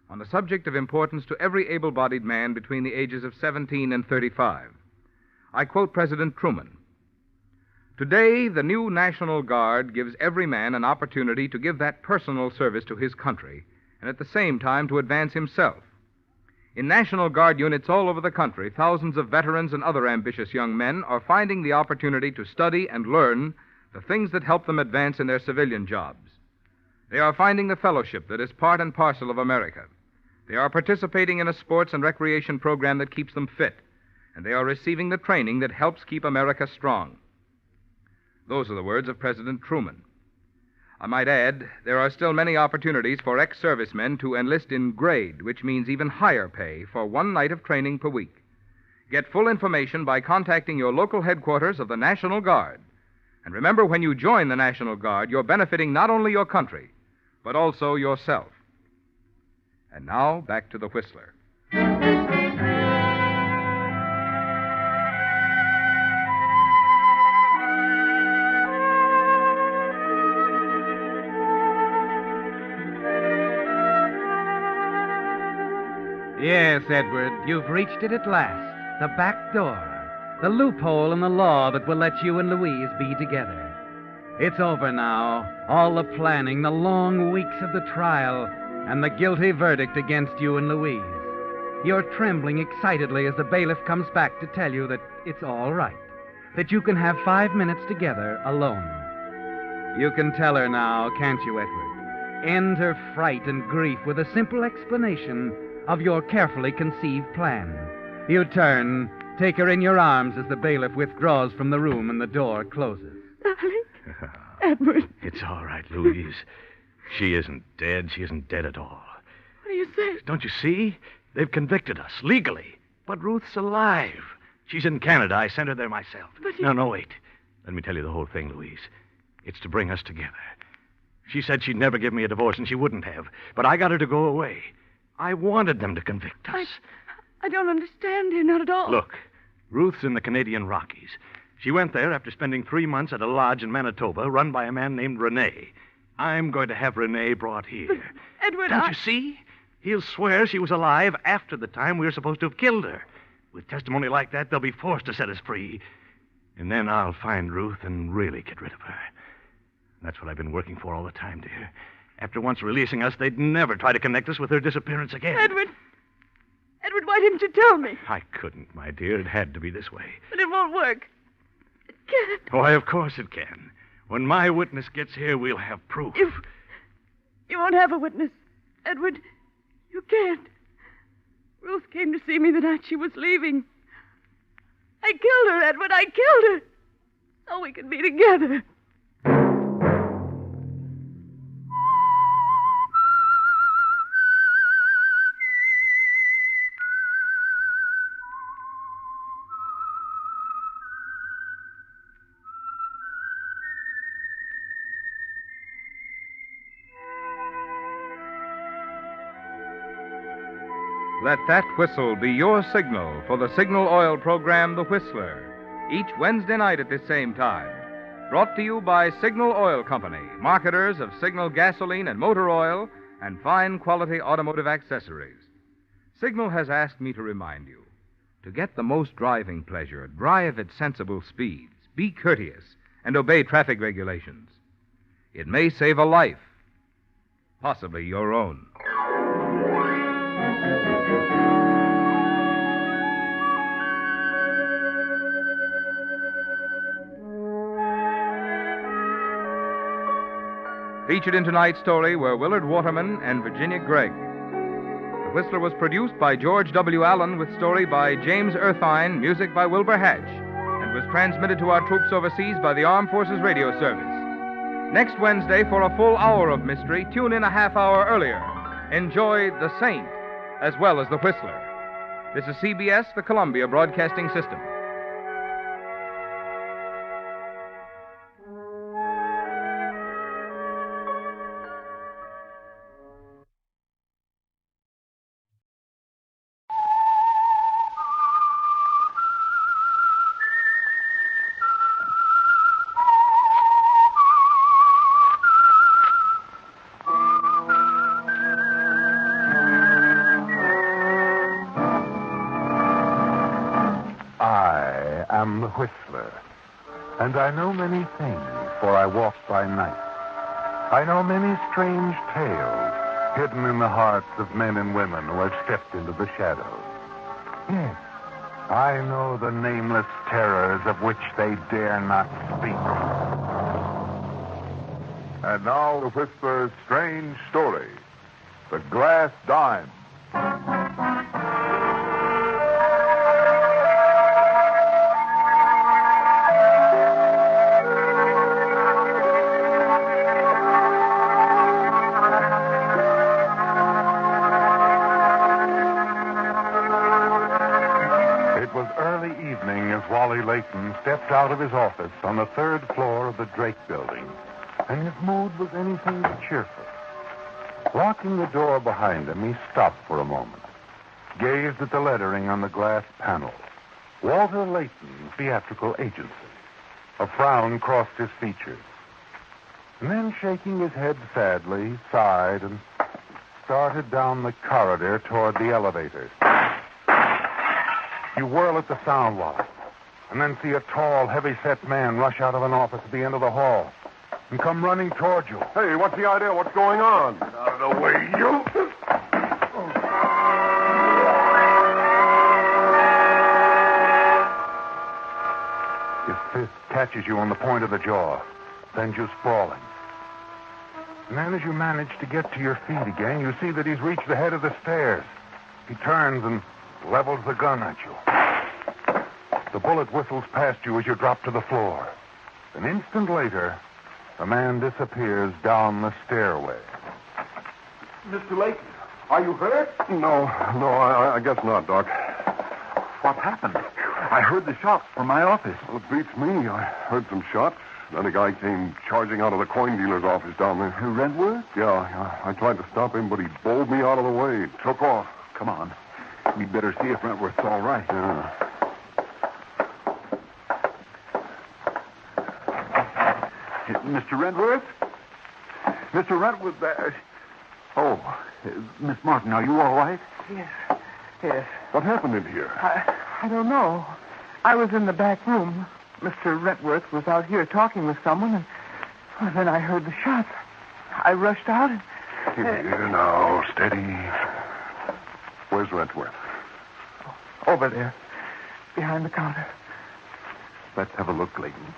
on a subject of importance to every able-bodied man between the ages of 17 and 35. I quote President Truman. Today, the new National Guard gives every man an opportunity to give that personal service to his country and at the same time to advance himself. In National Guard units all over the country, thousands of veterans and other ambitious young men are finding the opportunity to study and learn the things that help them advance in their civilian jobs. They are finding the fellowship that is part and parcel of America. They are participating in a sports and recreation program that keeps them fit, and they are receiving the training that helps keep America strong. Those are the words of President Truman. I might add, there are still many opportunities for ex-servicemen to enlist in grade, which means even higher pay for one night of training per week. Get full information by contacting your local headquarters of the National Guard. And remember, when you join the National Guard, you're benefiting not only your country, but also yourself. And now, back to the Whistler. Yes, Edward, you've reached it at last. The back door. The loophole in the law that will let you and Louise be together. It's over now. All the planning, the long weeks of the trial, and the guilty verdict against you and Louise. You're trembling excitedly as the bailiff comes back to tell you that it's all right, that you can have 5 minutes together alone. You can tell her now, can't you, Edward? End her fright and grief with a simple explanation of your carefully conceived plan. You turn, take her in your arms as the bailiff withdraws from the room and the door closes. Darling, Edward. It's all right, Louise. She isn't dead. She isn't dead at all. What do you say? Don't you see? They've convicted us legally. But Ruth's alive. She's in Canada. I sent her there myself. But No, wait. Let me tell you the whole thing, Louise. It's to bring us together. She said she'd never give me a divorce, and she wouldn't have. But I got her to go away. I wanted them to convict us. I don't understand, dear, not at all. Look, Ruth's in the Canadian Rockies. She went there after spending 3 months at a lodge in Manitoba run by a man named Rene. I'm going to have Rene brought here. But, Edward, Don't you see? He'll swear she was alive after the time we were supposed to have killed her. With testimony like that, they'll be forced to set us free. And then I'll find Ruth and really get rid of her. That's what I've been working for all the time, dear. After once releasing us, they'd never try to connect us with her disappearance again. Edward, Edward, why didn't you tell me? I couldn't, my dear. It had to be this way. But it won't work. It can't. Why, of course it can. When my witness gets here, we'll have proof. You won't have a witness. Edward, you can't. Ruth came to see me the night she was leaving. I killed her, Edward. I killed her. So we could be together. Let that whistle be your signal for the Signal Oil program, The Whistler, each Wednesday night at this same time. Brought to you by Signal Oil Company, marketers of Signal gasoline and motor oil and fine quality automotive accessories. Signal has asked me to remind you, to get the most driving pleasure, drive at sensible speeds, be courteous, and obey traffic regulations. It may save a life, possibly your own. Featured in tonight's story were Willard Waterman and Virginia Gregg. The Whistler was produced by George W. Allen with story by James Erthine, music by Wilbur Hatch, and was transmitted to our troops overseas by the Armed Forces Radio Service. Next Wednesday, for a full hour of mystery, tune in a half hour earlier. Enjoy The Saint as well as The Whistler. This is CBS, the Columbia Broadcasting System. am the Whistler, and I know many things, for I walk by night. I know many strange tales hidden in the hearts of men and women who have stepped into the shadows. Yes, I know the nameless terrors of which they dare not speak. And now the Whistler's strange story, The Glass Dime. Wally Layton stepped out of his office on the third floor of the Drake building, and his mood was anything but cheerful. Locking the door behind him, he stopped for a moment, gazed at the lettering on the glass panel. Walter Layton, Theatrical Agency. A frown crossed his features. And then, shaking his head sadly, sighed and started down the corridor toward the elevators. You whirl at the sound, Wally, and then see a tall, heavy-set man rush out of an office at the end of the hall and come running toward you. Hey, what's the idea? What's going on? Get out of the way, you! His fist catches you on the point of the jaw, sends you sprawling. And then as you manage to get to your feet again, you see that he's reached the head of the stairs. He turns and levels the gun at you. The bullet whistles past you as you drop to the floor. An instant later, the man disappears down the stairway. Mr. Layton, are you hurt? No, I guess not, Doc. What happened? I heard the shots from my office. Well, it beats me. I heard some shots. Then a guy came charging out of the coin dealer's office down there. Redworth? Yeah, I tried to stop him, but he bowled me out of the way. Took off. Come on. We'd better see if Redworth's all right. Yeah. Mr. Redworth? Mr. Redworth, Miss Martin, are you all right? Yes. What happened in here? I don't know. I was in the back room. Mr. Redworth was out here talking with someone, and then I heard the shots. I rushed out and... Here now, steady. Where's Redworth? Over there. Behind the counter. Let's have a look, Clayton.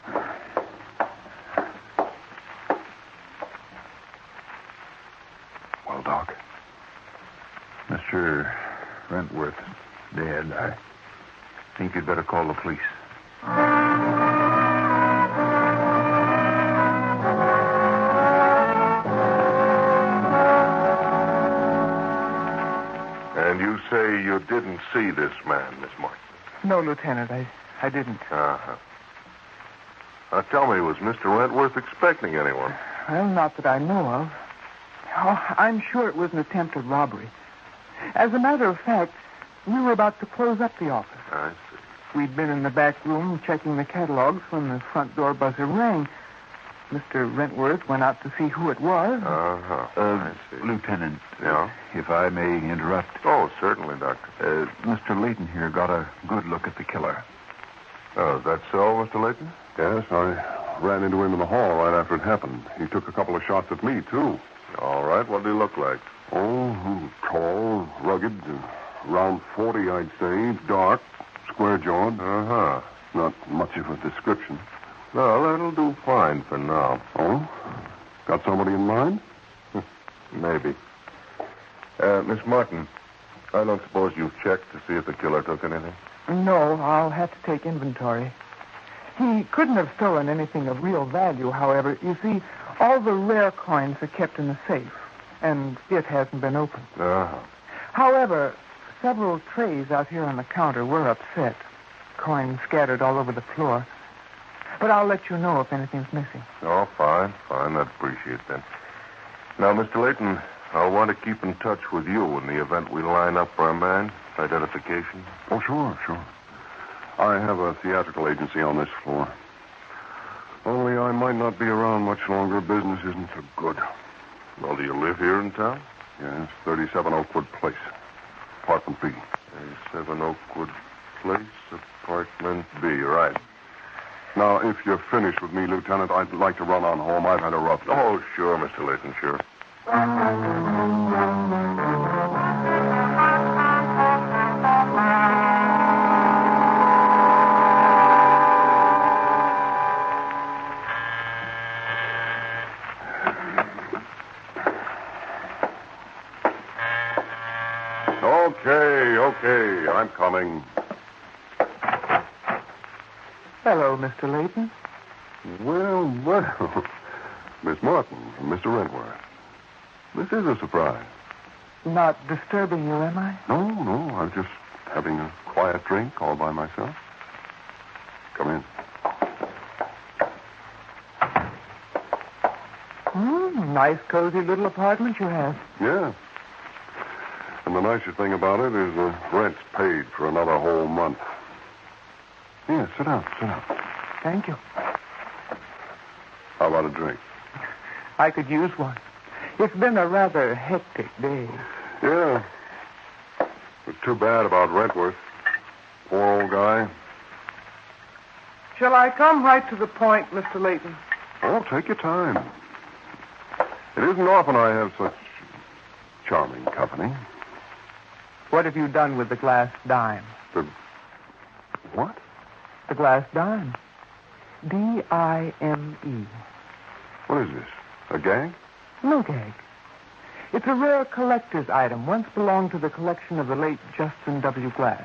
Well, Doc. Mr. Wentworth's dead. I think you'd better call the police. And you say you didn't see this man, Miss Martin? No, Lieutenant, I didn't. Uh-huh. Now, tell me, was Mr. Wentworth expecting anyone? Well, not that I know of. Oh, I'm sure it was an attempted robbery. As a matter of fact, we were about to close up the office. I see. We'd been in the back room checking the catalogs when the front door buzzer rang. Mr. Wentworth went out to see who it was. I see. Lieutenant, Yeah? if I may interrupt. Oh, certainly, Doctor. Mr. Layton here got a good look at the killer. Oh, is that so, Mr. Layton? Yes, I ran into him in the hall right after it happened. He took a couple of shots at me, too. All right, what did he look like? Oh, tall, rugged, around 40, I'd say, dark, square-jawed. Uh-huh. Not much of a description. Well, that'll do fine for now. Oh? Got somebody in mind? Maybe. Miss Martin, I don't suppose you've checked to see if the killer took anything? No, I'll have to take inventory. He couldn't have stolen anything of real value, however. You see, all the rare coins are kept in the safe, and it hasn't been opened. Uh-huh. However, several trays out here on the counter were upset. Coins scattered all over the floor. But I'll let you know if anything's missing. Oh, fine. I'd appreciate that. Now, Mr. Layton, I'll want to keep in touch with you in the event we line up for a man. Identification. Oh, sure. I have a theatrical agency on this floor. Only I might not be around much longer. Business isn't so good. Well, do you live here in town? Yes, 37 Oakwood Place. Apartment B. 37 Oakwood Place, Apartment B, right. Now, if you're finished with me, Lieutenant, I'd like to run on home. I've had a rough day. Oh, sure, Mr. Layton, sure. Okay, I'm coming. Hello, Mr. Layton. Well. Miss Martin and Mr. Wentworth. This is a surprise. Not disturbing you, am I? No, I'm just having a quiet drink all by myself. Come in. Nice, cozy little apartment you have. Yeah. And the nicer thing about it is the rent's paid for another whole month. Here, sit down. Thank you. How about a drink? I could use one. It's been a rather hectic day. Yeah. It's too bad about Wentworth. Poor old guy. Shall I come right to the point, Mr. Layton? Oh, take your time. It isn't often I have such charming company. What have you done with the glass dime? The what? The glass dime. D-I-M-E. What is this? A gag? No gag. It's a rare collector's item. Once belonged to the collection of the late Justin W. Glass.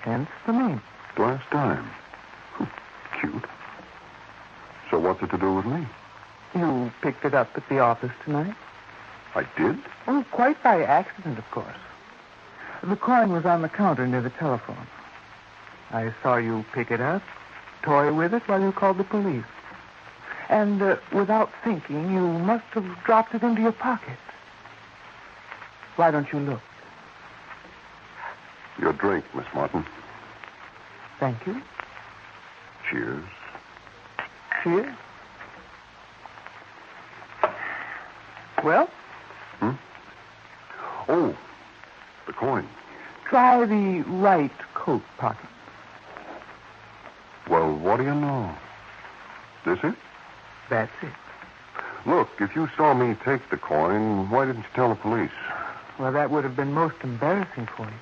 Hence the name. Glass dime. Cute. So what's it to do with me? You picked it up at the office tonight? I did? Oh, quite by accident, of course. The coin was on the counter near the telephone. I saw you pick it up, toy with it while you called the police. And without thinking, you must have dropped it into your pocket. Why don't you look? Your drink, Miss Martin. Thank you. Cheers. Cheers. Well? Oh, the coin. Try the right coat pocket. Well, what do you know? This it? That's it. Look, if you saw me take the coin, why didn't you tell the police? Well, that would have been most embarrassing for you.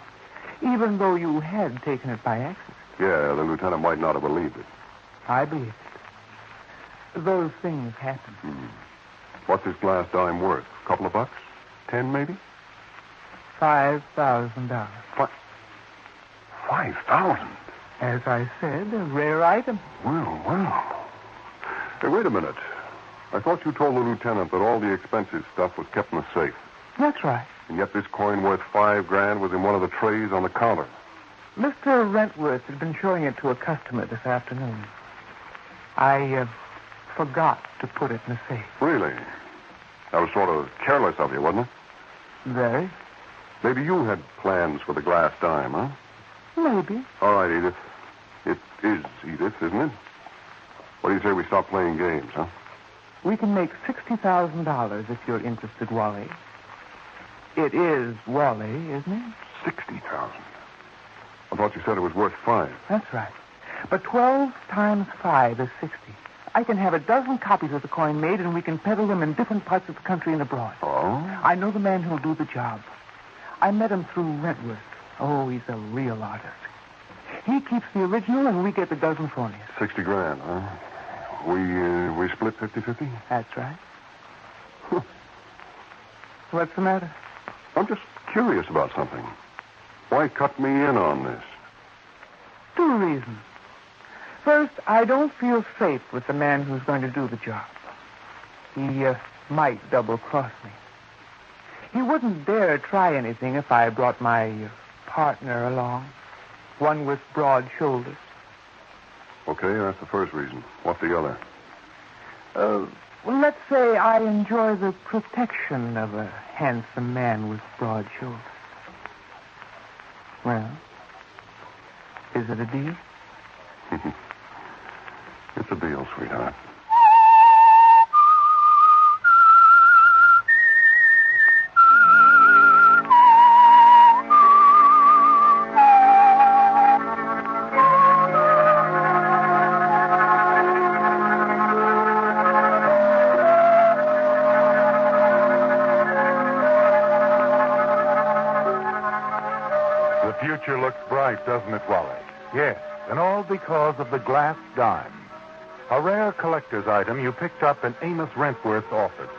even though you had taken it by accident. Yeah, the lieutenant might not have believed it. I believe it. Those things happen. What's this glass dime worth? A couple of bucks? 10, maybe? $5,000. What? 5,000? As I said, a rare item. Well. Hey, wait a minute. I thought you told the lieutenant that all the expensive stuff was kept in the safe. That's right. And yet this coin worth $5,000 was in one of the trays on the counter. Mr. Rentworth had been showing it to a customer this afternoon. I forgot to put it in the safe. Really? That was sort of careless of you, wasn't it? Very. Maybe you had plans for the glass dime, huh? Maybe. All right, Edith. It is Edith, isn't it? What do you say we stop playing games, huh? We can make $60,000 if you're interested, Wally. It is Wally, isn't it? 60,000. I thought you said it was worth 5. That's right. But 12 times 5 is 60. I can have a dozen copies of the coin made, and we can peddle them in different parts of the country and abroad. Oh? I know the man who'll do the job. I met him through Rentworth. Oh, he's a real artist. He keeps the original, and we get the dozen phonies. $60,000, huh? We split 50-50? That's right. What's the matter? I'm just curious about something. Why cut me in on this? 2 reasons. First, I don't feel safe with the man who's going to do the job. He might double-cross me. He wouldn't dare try anything if I brought my partner along, one with broad shoulders. Okay, that's the first reason. What's the other? Well, let's say I enjoy the protection of a handsome man with broad shoulders. Well, is it a deal? It's a deal, sweetheart. The future looks bright, doesn't it, Wally? Yes, and all because of the glass dime. A rare collector's item you picked up in Amos Rentworth's office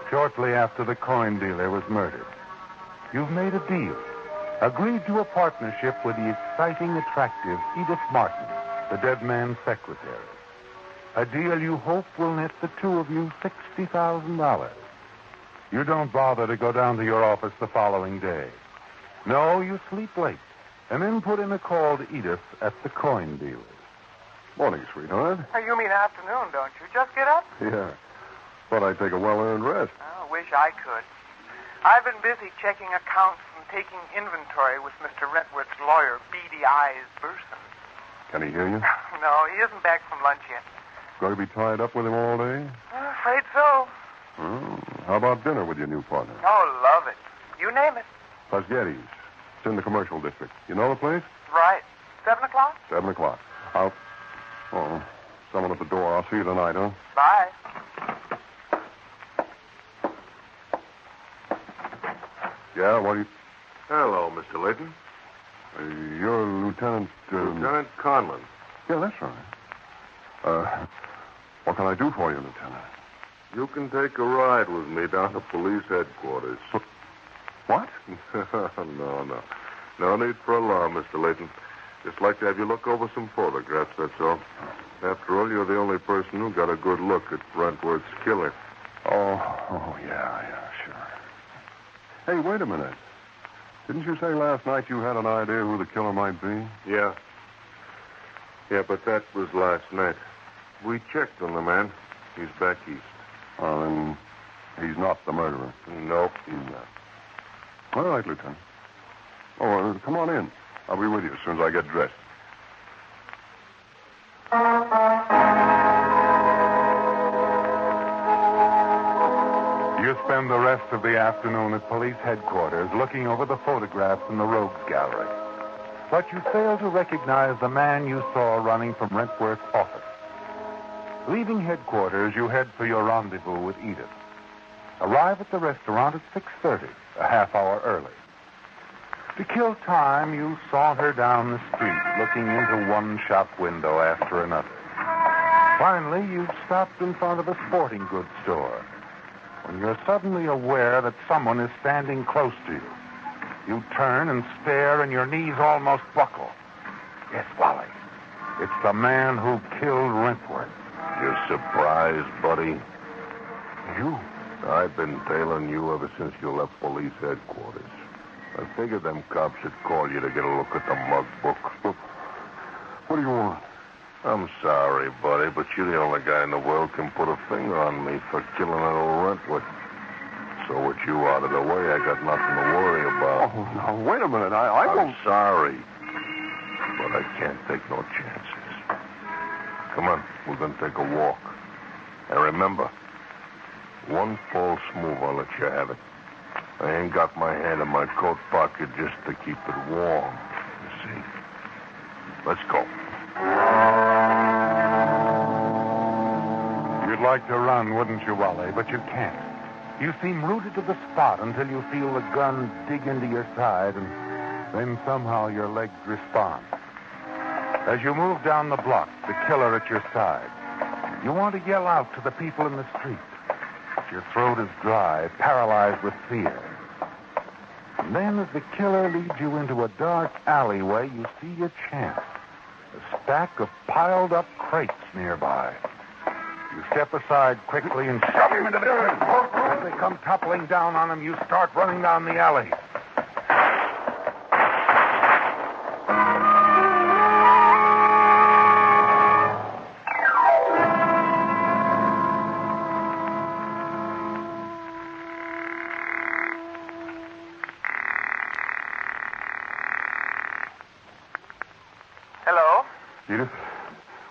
shortly after the coin dealer was murdered. You've made a deal, agreed to a partnership with the exciting, attractive Edith Martin, the dead man's secretary. A deal you hope will net the two of you $60,000. You don't bother to go down to your office the following day. No, you sleep late and then put in a call to Edith at the coin dealer's. Morning, sweetheart. You mean afternoon, don't you? Just get up? Yeah. Thought I'd take a well-earned rest. I wish I could. I've been busy checking accounts and taking inventory with Mr. Rentworth's lawyer, Beady Eyes Burson. Can he hear you? No, he isn't back from lunch yet. Going to be tied up with him all day? I'm afraid so. How about dinner with your new partner? Oh, love it. You name it. Pasgetti's. It's in the commercial district. You know the place? Right. 7 o'clock? 7 o'clock. Someone at the door. I'll see you tonight, huh? Bye. Yeah, what do you... Hello, Mr. Layton. You're Lieutenant... Lieutenant Conlon. Yeah, that's right. What can I do for you, Lieutenant? You can take a ride with me down to police headquarters. What? No. No need for alarm, Mr. Layton. Just like to have you look over some photographs, that's all. After all, you're the only person who got a good look at Rentworth's killer. Oh, yeah, sure. Hey, wait a minute. Didn't you say last night you had an idea who the killer might be? Yeah. Yeah, but that was last night. We checked on the man. He's back east. Oh, then he's not the murderer. Nope, he's not. All right, Lieutenant. Oh, come on in. I'll be with you as soon as I get dressed. You spend the rest of the afternoon at police headquarters looking over the photographs in the rogues gallery. But you fail to recognize the man you saw running from Rentworth's office. Leaving headquarters, you head for your rendezvous with Edith. Arrive at the restaurant at 6:30, a half hour early. To kill time, you saunter down the street, looking into one shop window after another. Finally, you've stopped in front of a sporting goods store when you're suddenly aware that someone is standing close to you. You turn and stare, and your knees almost buckle. Yes, Wally. It's the man who killed Wentworth. You surprised, buddy? You? I've been tailing you ever since you left police headquarters. I figured them cops should call you to get a look at the mug book. What do you want? I'm sorry, buddy, but you're the only guy in the world can put a finger on me for killing that old Wentworth. So with you out of the way, I got nothing to worry about. Oh, now, wait a minute. I won't... I'm sorry, but I can't take no chances. Come on, we're going to take a walk. And remember, one false move, I'll let you have it. I ain't got my hand in my coat pocket just to keep it warm, you see. Let's go. You'd like to run, wouldn't you, Wally? But you can't. You seem rooted to the spot until you feel the gun dig into your side, and then somehow your legs respond. As you move down the block, the killer at your side, you want to yell out to the people in the street. But your throat is dry, paralyzed with fear. And then as the killer leads you into a dark alleyway, you see your chance. A stack of piled-up crates nearby. You step aside quickly and shove him into the earth. As they come toppling down on him, you start running down the alley. Hello? Edith?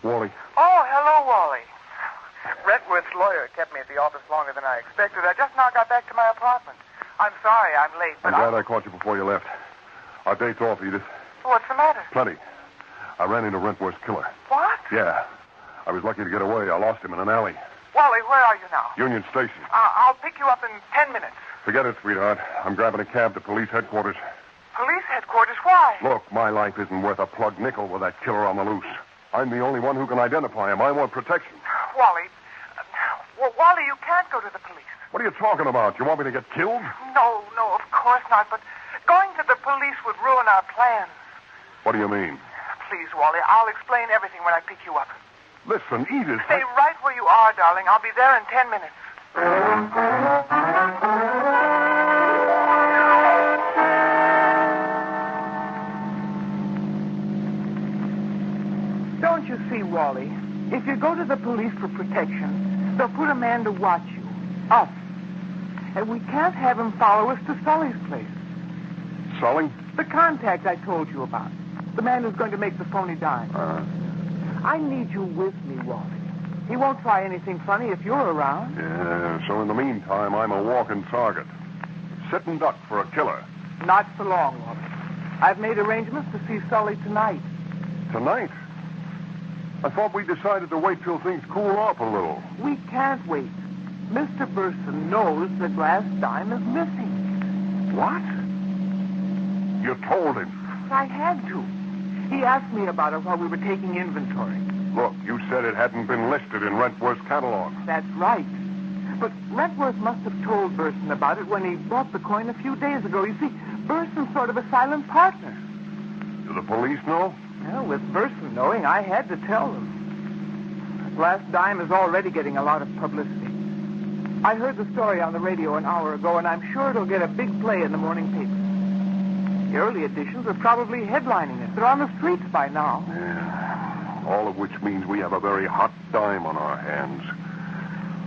Wally. Oh, hello, Wally. Wentworth's lawyer kept me at the office longer than I expected. I just now got back to my apartment. I'm sorry I'm late, but I'm glad I caught you before you left. Our date's off, Edith. What's the matter? Plenty. I ran into Wentworth's killer. What? Yeah. I was lucky to get away. I lost him in an alley. Wally, where are you now? Union Station. I'll pick you up in 10 minutes. Forget it, sweetheart. I'm grabbing a cab to police headquarters. Police headquarters? Why? Look, my life isn't worth a plug nickel with that killer on the loose. I'm the only one who can identify him. I want protection. Wally, Wally, you can't go to the police. What are you talking about? You want me to get killed? No, of course not, but going to the police would ruin our plans. What do you mean? Please, Wally, I'll explain everything when I pick you up. Listen, Edith... Stay right where you are, darling. I'll be there in 10 minutes. Don't you see, Wally? If you go to the police for protection, they'll put a man to watch you. Us. And we can't have him follow us to Sully's place. Sully? The contact I told you about. The man who's going to make the phony dime. I need you with me, Wally. He won't try anything funny if you're around. Yeah, so in the meantime, I'm a walking target. Sitting duck for a killer. Not for long, Wally. I've made arrangements to see Sully tonight. Tonight? I thought we decided to wait till things cool off a little. We can't wait. Mr. Burson knows the glass dime is missing. What? You told him? I had to. He asked me about it while we were taking inventory. Look, you said it hadn't been listed in Wentworth's catalog. That's right. But Wentworth must have told Burson about it when he bought the coin a few days ago. You see, Burson's sort of a silent partner. Do the police know? Well, with Burson knowing, I had to tell them. The glass dime is already getting a lot of publicity. I heard the story on the radio an hour ago, and I'm sure it'll get a big play in the morning papers. The early editions are probably headlining it. They're on the streets by now. Yeah. All of which means we have a very hot dime on our hands.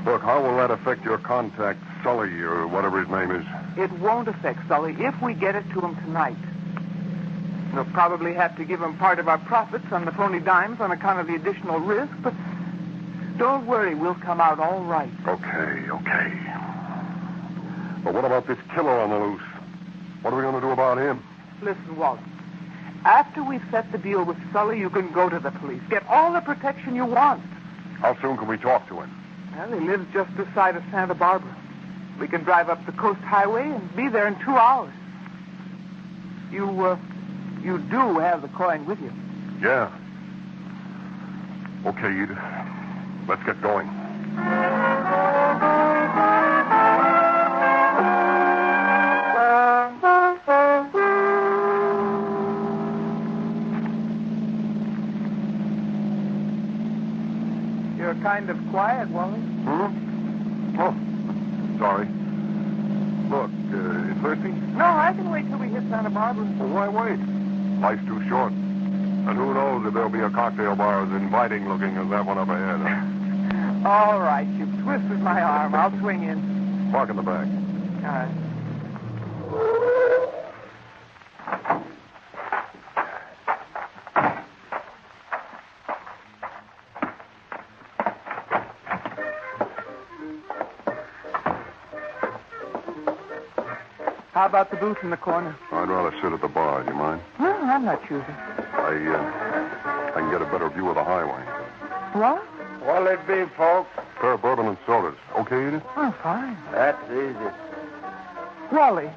Look, how will that affect your contact, Sully, or whatever his name is? It won't affect Sully if we get it to him tonight. We'll probably have to give him part of our profits on the phony dimes on account of the additional risk, but don't worry, we'll come out all right. Okay. But what about this killer on the loose? What are we going to do about him? Listen, Walt. After we've set the deal with Sully, you can go to the police. Get all the protection you want. How soon can we talk to him? Well, he lives just this side of Santa Barbara. We can drive up the coast highway and be there in 2 hours. You do have the coin with you. Yeah. Okay, Edith. Let's get going. You're kind of quiet, Wally. Oh, sorry. Look, you thirsty? No, I can wait till we hit Santa Barbara. Well, why wait? Life's too short. And who knows if there'll be a cocktail bar as inviting looking as that one up ahead, huh? All right, you've twisted my arm. I'll swing in. Park in the back. All right. How about the booth in the corner? I'd rather sit at the bar. Do you mind? Well, I'm not choosing. I can get a better view of the highway. What? What'll it be, folks? Pair of bourbon and sodas. Okay, Edith? Oh, fine. That's easy. Wally,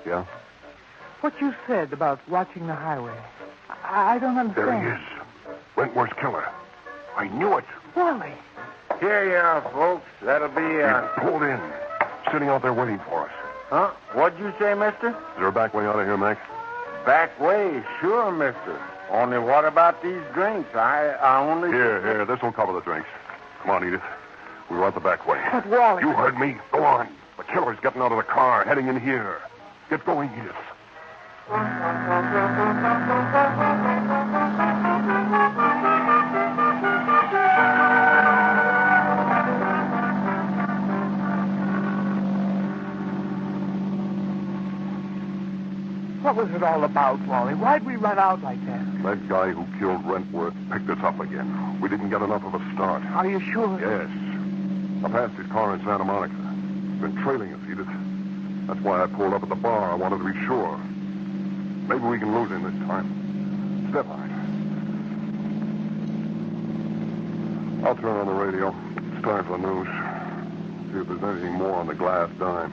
Yeah? what you said about watching the highway, I don't understand. There he is. Wentworth's killer. I knew it. Wally. Here you are, folks. That'll be, He pulled in. Sitting out there waiting for us. Huh? What'd you say, mister? Is there a back way out of here, Max? Back way, sure, mister. Only what about these drinks? I only... Here. This'll cover the drinks. Come on, Edith. We want the back way. But, Wally... You heard me. Go on. The killer's getting out of the car, heading in here. Get going, Edith. What was it all about, Wally? Why'd we run out like that? That guy who killed Wentworth picked us up again. We didn't get enough of a start. Are you sure? Yes. I passed his car in Santa Monica. He's been trailing us, Edith. That's why I pulled up at the bar. I wanted to be sure. Maybe we can lose him this time. Step on it. I'll turn on the radio. It's time for the news. See if there's anything more on the glass dime.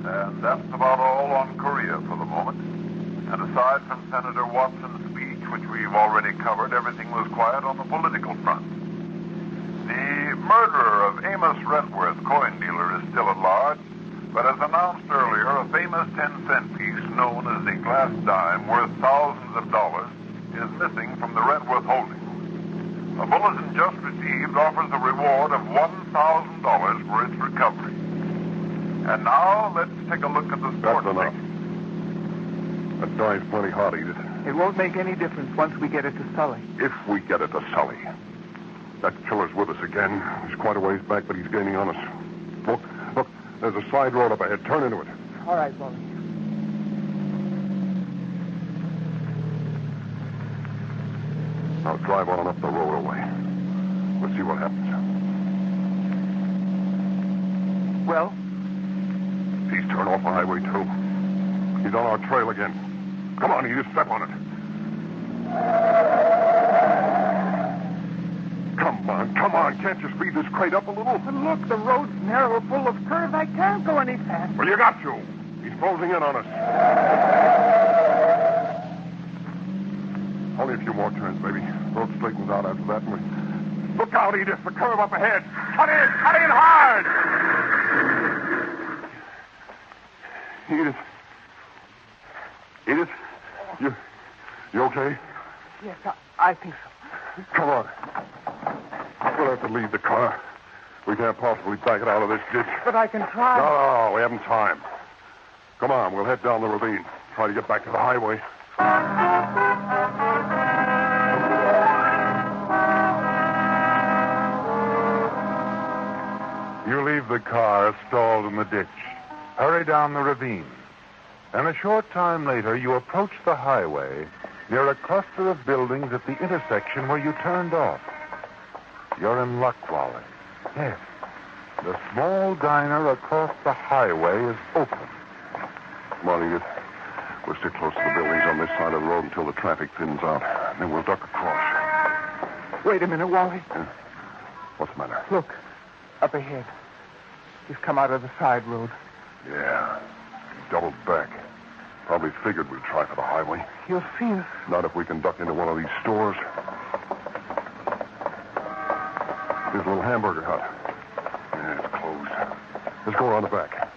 And that's about all on Korea for the moment. And aside from Senator Watson's speech, which we've already covered, everything was quiet on the political front. The murderer of Amos Wentworth, coin dealer, is still at large, but as announced earlier, a famous 10-cent piece known as the glass dime, worth thousands of dollars, is missing from the Wentworth holdings. A bulletin just received offers a reward of $1,000 for its recovery. And now, let's take a look at the sports. That's enough. That dime's plenty hot, Edith. It won't make any difference once we get it to Sully. If we get it to Sully. That killer's with us again. He's quite a ways back, but he's gaining on us. Look, there's a side road up ahead. Turn into it. All right, Wally. Now drive on up the road away. We'll see what happens. Well? He's turned off the highway, too. He's on our trail again. Come on, Edith, step on it. Come on. Can't you speed this crate up a little? But look, the road's narrow, full of curves. I can't go any faster. Well, you got to. He's closing in on us. Only a few more turns, baby. Road straightens out after that. And look out, Edith. The curve up ahead. Cut in hard. Edith, you okay? Yes, I think so. Come on. We'll have to leave the car. We can't possibly back it out of this ditch. But I can try. No, we haven't time. Come on, we'll head down the ravine. Try to get back to the highway. You leave the car stalled in the ditch. Hurry down the ravine. And a short time later, you approach the highway near a cluster of buildings at the intersection where you turned off. You're in luck, Wally. Yes. The small diner across the highway is open. Come on, Edith. We'll stick close to the buildings on this side of the road until the traffic thins out. Then we'll duck across. Wait a minute, Wally. What's the matter? Look, up ahead. He's come out of the side road. Yeah. Doubled back. Probably figured we'd try for the highway. You'll see us. Not if we can duck into one of these stores. Here's a little hamburger hut. Yeah, it's closed. Let's go around the back.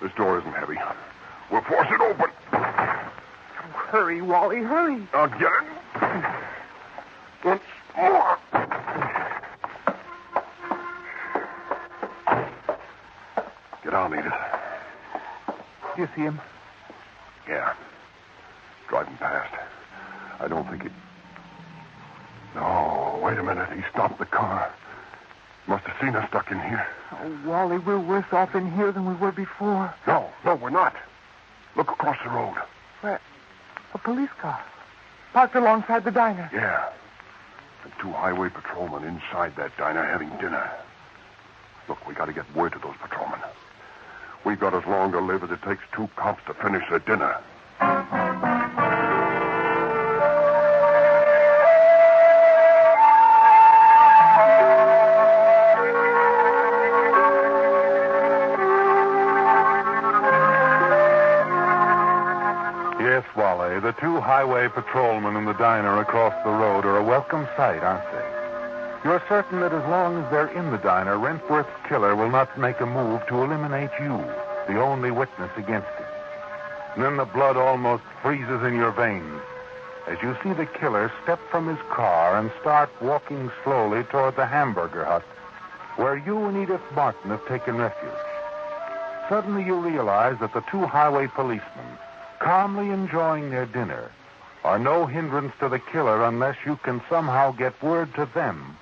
This door isn't heavy. We'll force it open. Hurry, Wally, hurry. I'll get it. Once more. Get down, Edith. Do you see him? Yeah. Driving past. I don't think it... No, wait a minute. He stopped the car. Must have seen us stuck in here. Oh, Wally, we're worse off in here than we were before. No, we're not. Look across the road. Where? A police car. Parked alongside the diner. Yeah. And 2 highway patrolmen inside that diner having dinner. Look, we got to get word to those patrolmen. We've got as long to live as it takes 2 cops to finish their dinner. Yes, Wally, the 2 highway patrolmen in the diner across the road are a welcome sight, aren't they? You're certain that as long as they're in the diner, Rentworth's killer will not make a move to eliminate you, the only witness against him. And then the blood almost freezes in your veins as you see the killer step from his car and start walking slowly toward the hamburger hut where you and Edith Martin have taken refuge. Suddenly you realize that the 2 highway policemen, calmly enjoying their dinner, are no hindrance to the killer unless you can somehow get word to them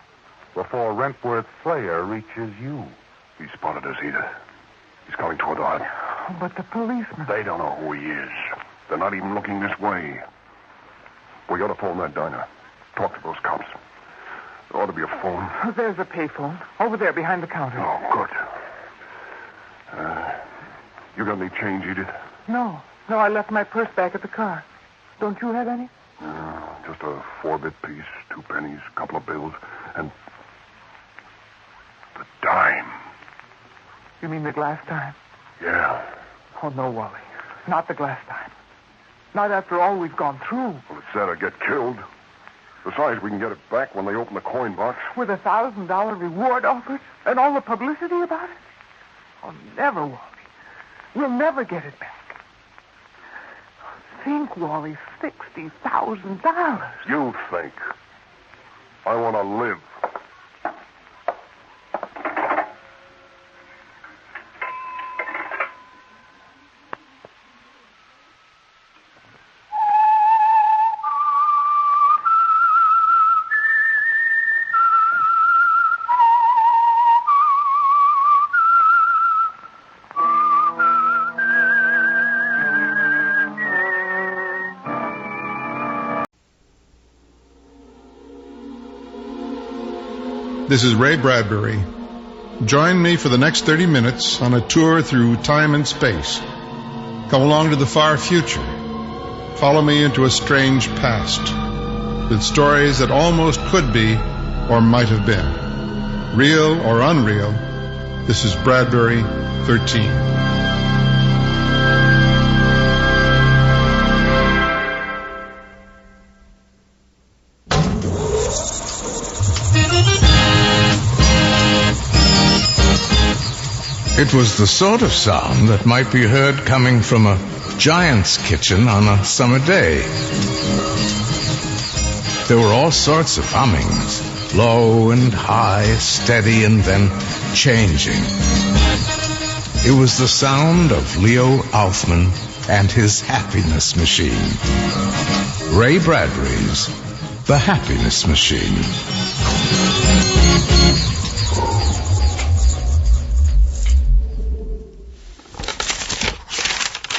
before Rentworth's slayer reaches you. He spotted us, Edith. He's coming toward the hut. Oh, but the policeman... They don't know who he is. They're not even looking this way. We got to phone that diner. Talk to those cops. There ought to be a phone. Oh, there's a payphone. Over there behind the counter. Oh, good. You got any change, Edith? No, I left my purse back at the car. Don't you have any? Just a 4-bit piece, 2 pennies, a couple of bills, and the dime. You mean the glass dime? Yeah. Oh, no, Wally. Not the glass dime. Not after all we've gone through. Well, it's sad I'd get killed. Besides, we can get it back when they open the coin box. With a $1,000 reward offered? And all the publicity about it? Oh, never, Wally. We'll never get it back. Think, Wally, $60,000. You think. I want to live. This is Ray Bradbury. Join me for the next 30 minutes on a tour through time and space. Come along to the far future. Follow me into a strange past with stories that almost could be or might have been. Real or unreal, this is Bradbury 13. It was the sort of sound that might be heard coming from a giant's kitchen on a summer day. There were all sorts of hummings, low and high, steady and then changing. It was the sound of Leo Aufman and his happiness machine. Ray Bradbury's The Happiness Machine.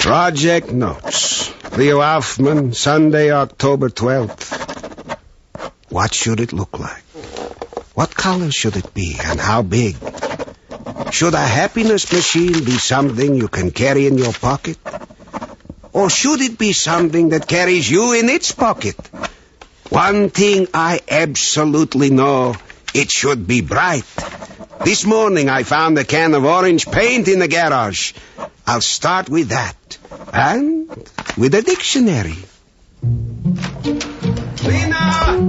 Project Notes. Leo Aufman, Sunday, October 12th. What should it look like? What color should it be, and how big? Should a happiness machine be something you can carry in your pocket? Or should it be something that carries you in its pocket? One thing I absolutely know, it should be bright. This morning I found a can of orange paint in the garage. I'll start with that. And with a dictionary. Lena!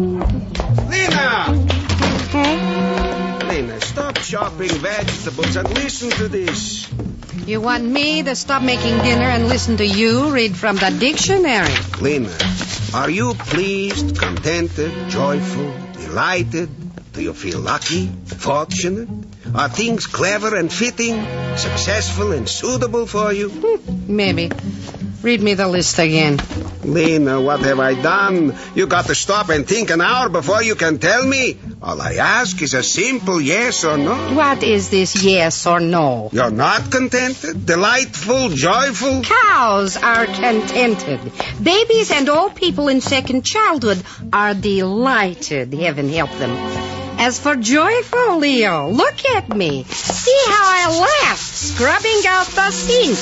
Lena, stop chopping vegetables and listen to this. You want me to stop making dinner and listen to you read from the dictionary? Lena, are you pleased, contented, joyful, delighted? Do you feel lucky, fortunate? Are things clever and fitting, successful and suitable for you? Maybe. Read me the list again. Lena, what have I done? You got to stop and think an hour before you can tell me. All I ask is a simple yes or no. What is this yes or no? You're not contented, delightful, joyful? Cows are contented. Babies and old people in second childhood are delighted. Heaven help them. As for joyful, Leo, look at me. See how I laugh, scrubbing out the sink.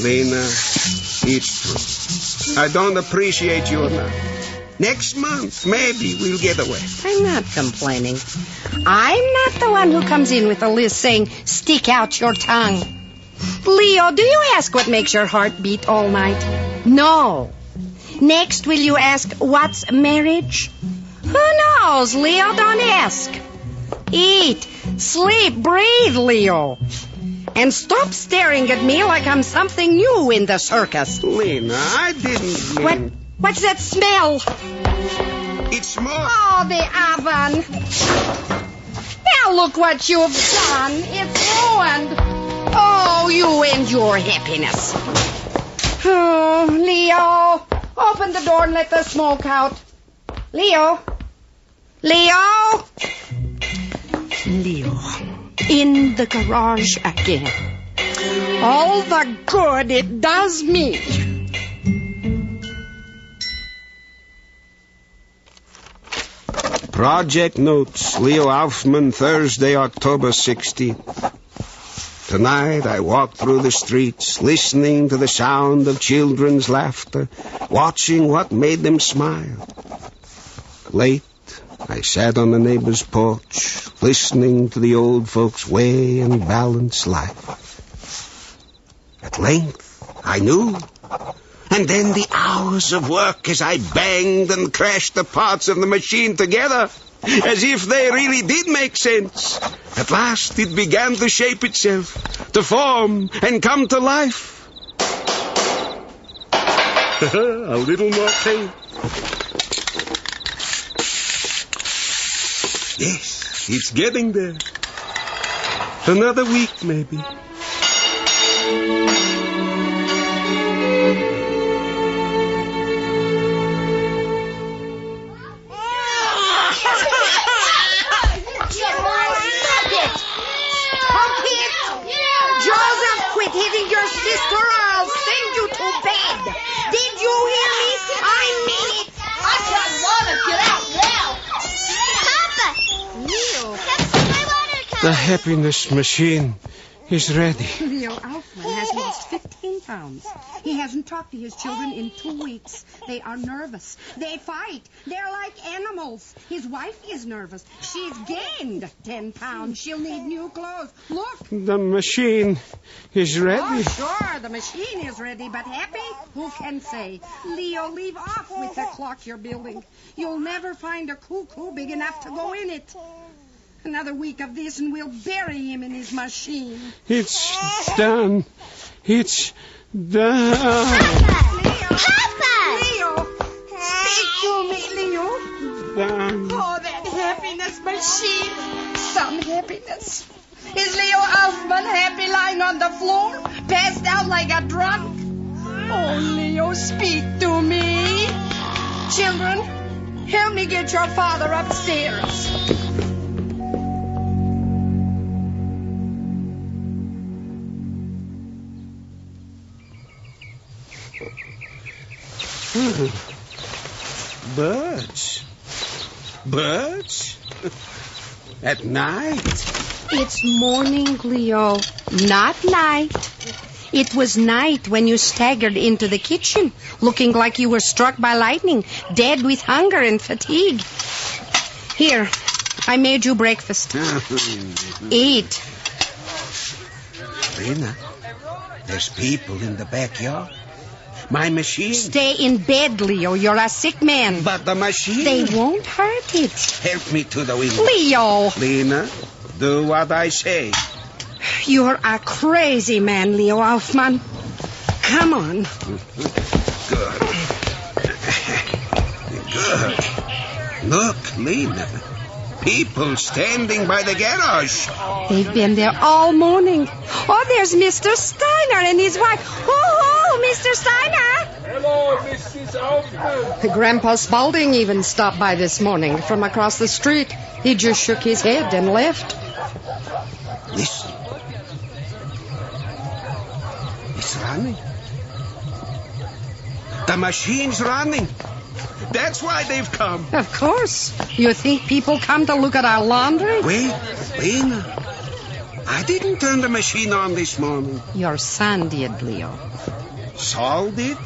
Lena, it's true. I don't appreciate you enough. Next month, maybe we'll get away. I'm not complaining. I'm not the one who comes in with a list saying, stick out your tongue. Leo, do you ask what makes your heart beat all night? No. Next, will you ask, what's marriage? Who knows, Leo? Don't ask. Eat, sleep, breathe, Leo. And stop staring at me like I'm something new in the circus. Lena, I didn't mean... What's that smell? It's smoke. Oh, the oven. Now look what you've done. It's ruined. Oh, you and your happiness. Oh, Leo, open the door and let the smoke out. Leo. Leo. Leo. In the garage again. All the good it does me. Project notes, Leo Aufman, Thursday, October 16th. Tonight I walked through the streets, listening to the sound of children's laughter, watching what made them smile. Late, I sat on the neighbor's porch, listening to the old folks weigh and balance life. At length, I knew. And then the hours of work as I banged and crashed the parts of the machine together, as if they really did make sense. At last, it began to shape itself, to form and come to life. A little more paint. Yes, it's getting there. Another week, maybe. Hitting your sister, or I'll send you to bed. Did you hear me? I mean it. I can't water. Get out now. Papa! Leo, that's my water cup. The happiness machine is ready. Leo Aufman has lost 15 pounds. He hasn't talked to his children in 2 weeks. They are nervous. They fight. They're like animals. His wife is nervous. She's gained 10 pounds. She'll need new clothes. Look. The machine is ready. Oh, sure, the machine is ready, but happy? Who can say? Leo, leave off with the clock you're building. You'll never find a cuckoo big enough to go in it. Another week of this and we'll bury him in his machine. It's done. It's done. Papa! Leo! Speak to me, Leo. Done. Oh, that happiness machine. Some happiness. Is Leo Aufman happy lying on the floor, passed out like a drunk? Oh, Leo, speak to me. Children, help me get your father upstairs. Birds. Birds? At night? It's morning, Leo, not night. It was night when you staggered into the kitchen, looking like you were struck by lightning, dead with hunger and fatigue. Here, I made you breakfast. Eat. Lena, there's people in the backyard. My machine. Stay in bed, Leo. You're a sick man. But the machine. They won't hurt it. Help me to the window. Leo. Lena, do what I say. You're a crazy man, Leo Hoffman. Come on. Good. Good. Look, Lena. People standing by the garage. They've been there all morning. Oh, there's Mr. Steiner and his wife. Oh, Mr. Steiner. Hello, Mrs. Hoffman. Grandpa Spaulding even stopped by this morning from across the street. He just shook his head and left. Listen. It's running. The machine's running. That's why they've come. Of course. You think people come to look at our laundry? Wait, Lena. I didn't turn the machine on this morning. Your son did, Leo. Saul did?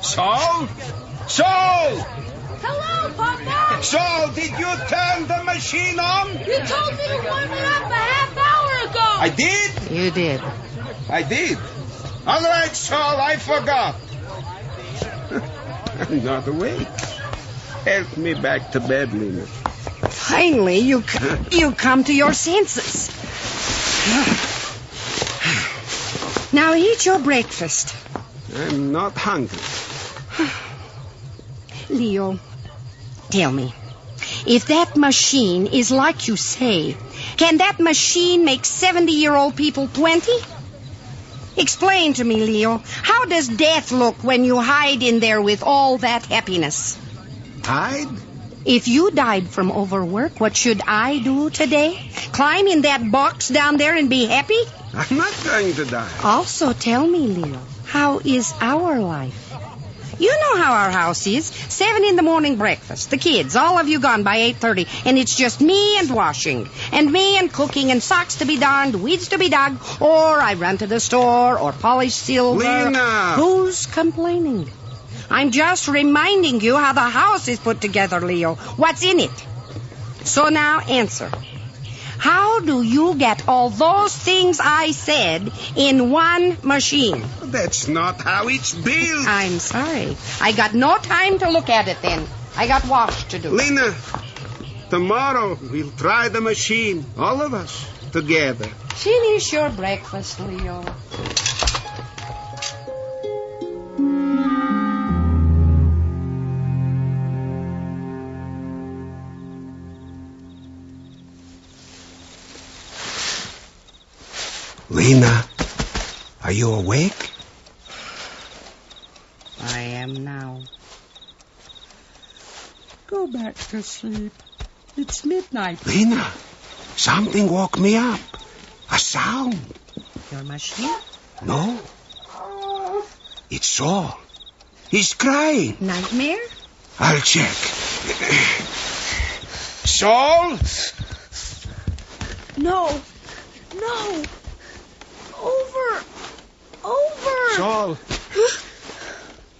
Saul? Saul! Hello, Papa. Saul, did you turn the machine on? You told me to warm it up a half hour ago. I did? You did. I did. All right, Saul, I forgot. I'm not awake. Help me back to bed, Lena. Finally, you come to your senses. Now eat your breakfast. I'm not hungry. Leo, tell me, if that machine is like you say, can that machine make 70-year-old people 20? Explain to me, Leo, how does death look when you hide in there with all that happiness? Hide? If you died from overwork, what should I do today? Climb in that box down there and be happy? I'm not going to die. Also, tell me, Leo, how is our life? You know how our house is. 7 a.m. breakfast. The kids, all of you gone by 8:30. And it's just me and washing. And me and cooking and socks to be darned, weeds to be dug. Or I run to the store or polish silver. Lena! Who's complaining? I'm just reminding you how the house is put together, Leo. What's in it? So now answer. How do you get all those things I said in one machine? That's not how it's built. I'm sorry. I got no time to look at it then. I got wash to do. Lena, tomorrow we'll try the machine. All of us together. Finish your breakfast, Leo. Lena, are you awake? I am now. Go back to sleep. It's midnight. Lena, something woke me up. A sound. Your machine? No. It's Saul. He's crying. Nightmare? I'll check. Saul? No. No. Over. Saul,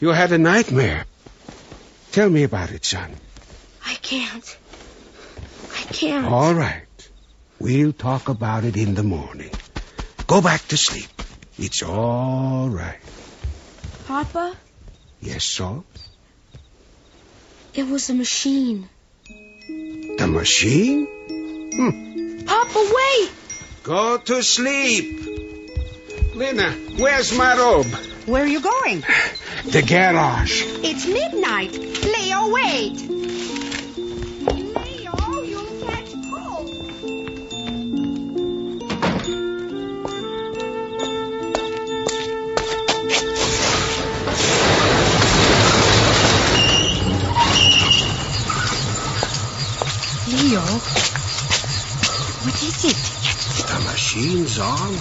you had a nightmare. Tell me about it, son. I can't. All right. We'll talk about it in the morning. Go back to sleep. It's all right. Papa? Yes, Saul? It was a machine. The machine? Papa, wait! Go to sleep. Lena, where's my robe? Where are you going? The garage. It's midnight. Leo, wait. Leo, you'll catch cold. Leo, what is it? The machine's on.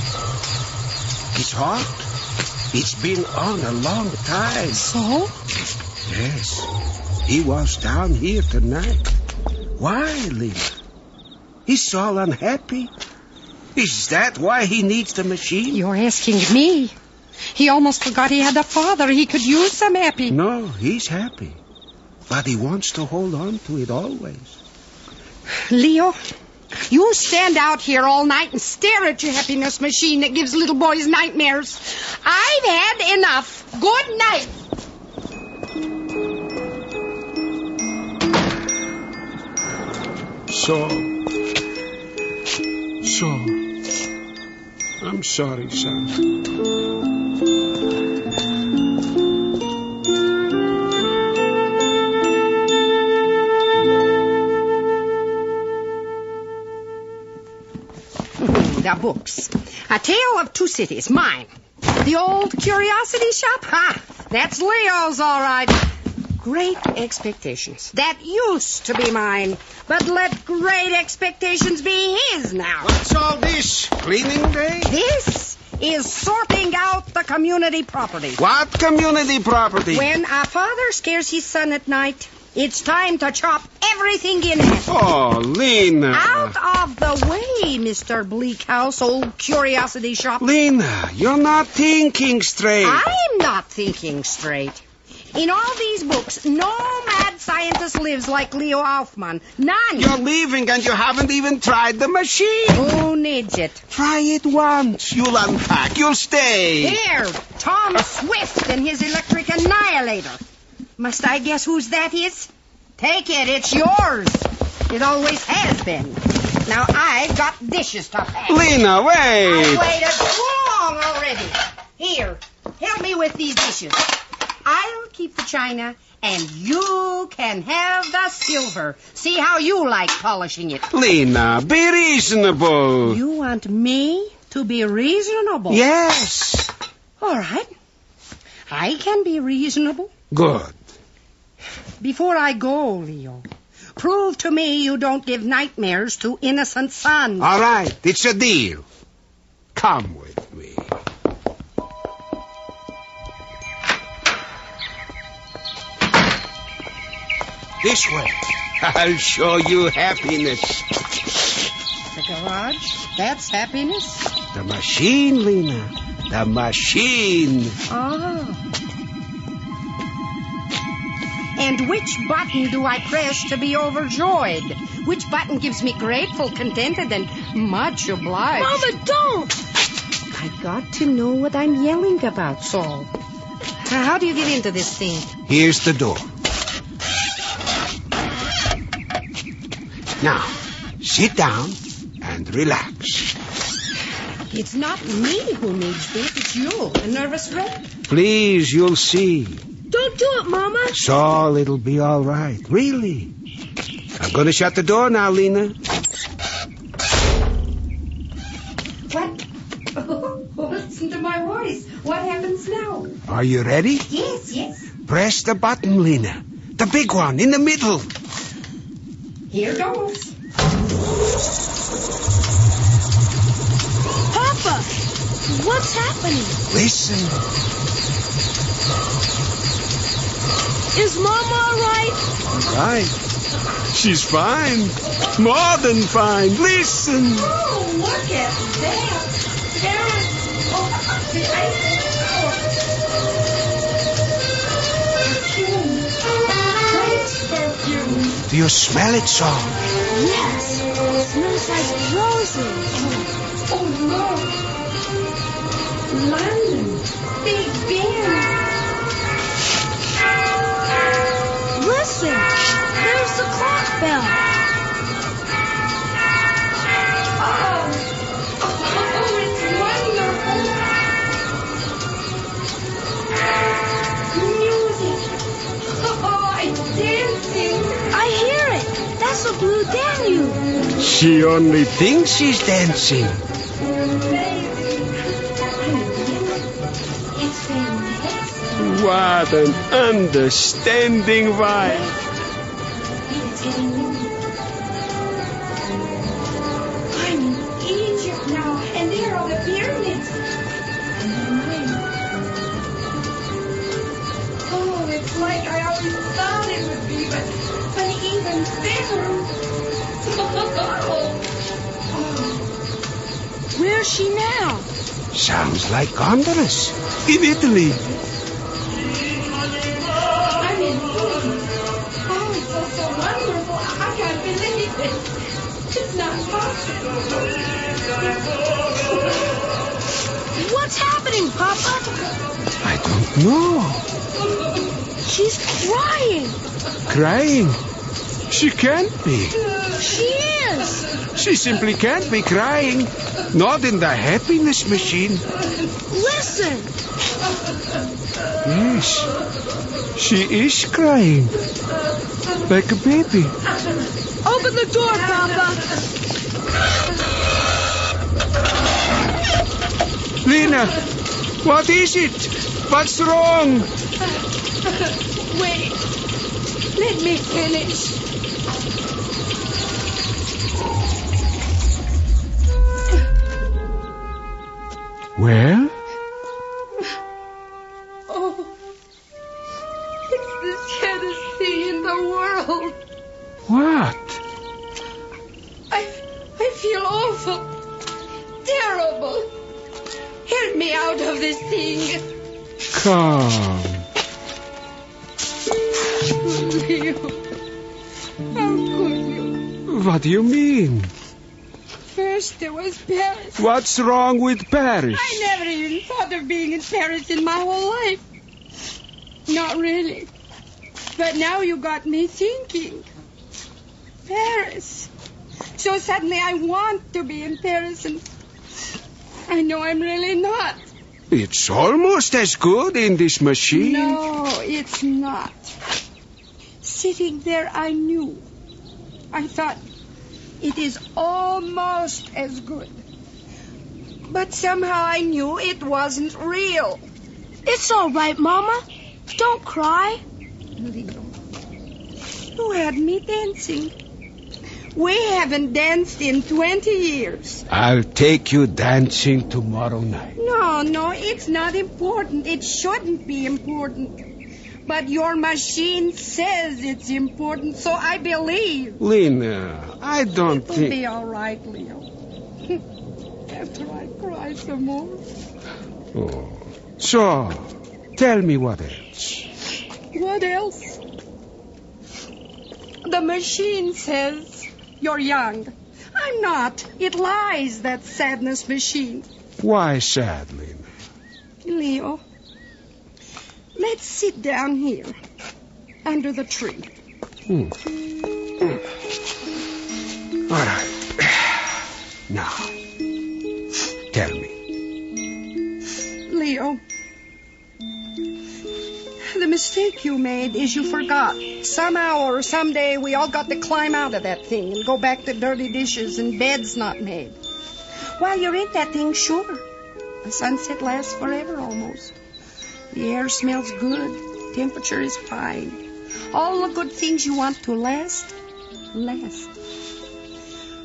It's hot. It's been on a long time. So? Yes. He was down here tonight. Why, Lena? He's so unhappy. Is that why he needs the machine? You're asking me. He almost forgot he had a father. He could use some happy. No, he's happy. But he wants to hold on to it always. Leo, you stand out here all night and stare at your happiness machine that gives little boys nightmares. I've had enough. Good night. So. I'm sorry, son. The books. A Tale of Two Cities, mine. The Old Curiosity Shop? Ha! That's Leo's, all right. Great Expectations. That used to be mine. But let Great Expectations be his now. What's all this? Cleaning day? This is sorting out the community property. What community property? When a father scares his son at night, it's time to chop everything in half. Oh, Lena. Out of the way, Mr. Bleak House, Old Curiosity Shop. Lena, you're not thinking straight. I'm not thinking straight. In all these books, no mad scientist lives like Leo Aufman. None. You're leaving and you haven't even tried the machine. Who needs it? Try it once. You'll unpack. You'll stay. Here, Tom Swift and his electric annihilator. Must I guess whose that is? Take it. It's yours. It always has been. Now I've got dishes to pack. Lena, wait. I've waited too long already. Here, help me with these dishes. I'll keep the china, and you can have the silver. See how you like polishing it. Lena, be reasonable. You want me to be reasonable? Yes. All right. I can be reasonable. Good. Before I go, Leo, prove to me you don't give nightmares to innocent sons. All right, it's a deal. Come with me. This way. I'll show you happiness. The garage? That's happiness? The machine, Lena. The machine. Oh. And which button do I press to be overjoyed? Which button gives me grateful, contented, and much obliged? Mama, don't! I got to know what I'm yelling about, Saul. How do you get into this thing? Here's the door. Now, sit down and relax. It's not me who needs this. It's you, a nervous wreck. Please, you'll see. Don't do it, Mama. Saul, it'll be all right. Really. I'm going to shut the door now, Lena. What? Listen to my voice. What happens now? Are you ready? Yes. Press the button, Lena. The big one in the middle. Here goes. Papa, what's happening? Listen. Is Mama all right? All right. She's fine. More than fine. Listen. Oh, look at that. There's the perfume. Do you smell it, Saul? Yes. It smells like roses. Oh, look. London. Big Ben. Listen. There's the clock bell. Oh, it's wonderful. Music. Oh, it's dancing. I hear it. That's the Blue Danube. She only thinks she's dancing. It's fantastic. What an understanding wife. It's getting windy. I'm in Egypt now, and there are the pyramids. And the Nile. Oh, it's like I always thought it would be, but even better. Where's she now? Sounds like gondolas in Italy. I'm in Italy. Oh, it's so wonderful. I can't believe it. No. She's crying. Crying? She can't be. She is. She simply can't be crying. Not in the happiness machine. Listen. Yes. She is crying. Like a baby. Open the door, Papa. Lena, what is it? What's wrong? Wait. Let me finish. Well? Oh, it's the saddest thing in the world. What? I feel awful. Terrible. Help me out of this thing. Come. Leo, how could you? What do you mean? First there was Paris. What's wrong with Paris? I never even thought of being in Paris in my whole life. Not really. But now you got me thinking. Paris. So suddenly I want to be in Paris, and I know I'm really not. It's almost as good in this machine. No, it's not. Sitting there, I knew. I thought, it is almost as good. But somehow I knew it wasn't real. It's all right, Mama. Don't cry. Leo, you had me dancing. We haven't danced in 20 years. I'll take you dancing tomorrow night. No, it's not important. It shouldn't be important. But your machine says it's important, so I believe. Lena, I don't It'll think... be all right, Leo. After I cry some more. Oh. So, tell me what else. What else? The machine says you're young. I'm not. It lies, that sadness machine. Why sad, Lena? Leo, let's sit down here, under the tree. All right. Now, tell me. Leo, the mistake you made is you forgot. Somehow or someday we all got to climb out of that thing and go back to dirty dishes and beds not made. While you're in that thing, sure. The sunset lasts forever almost. The air smells good. Temperature is fine. All the good things you want to last.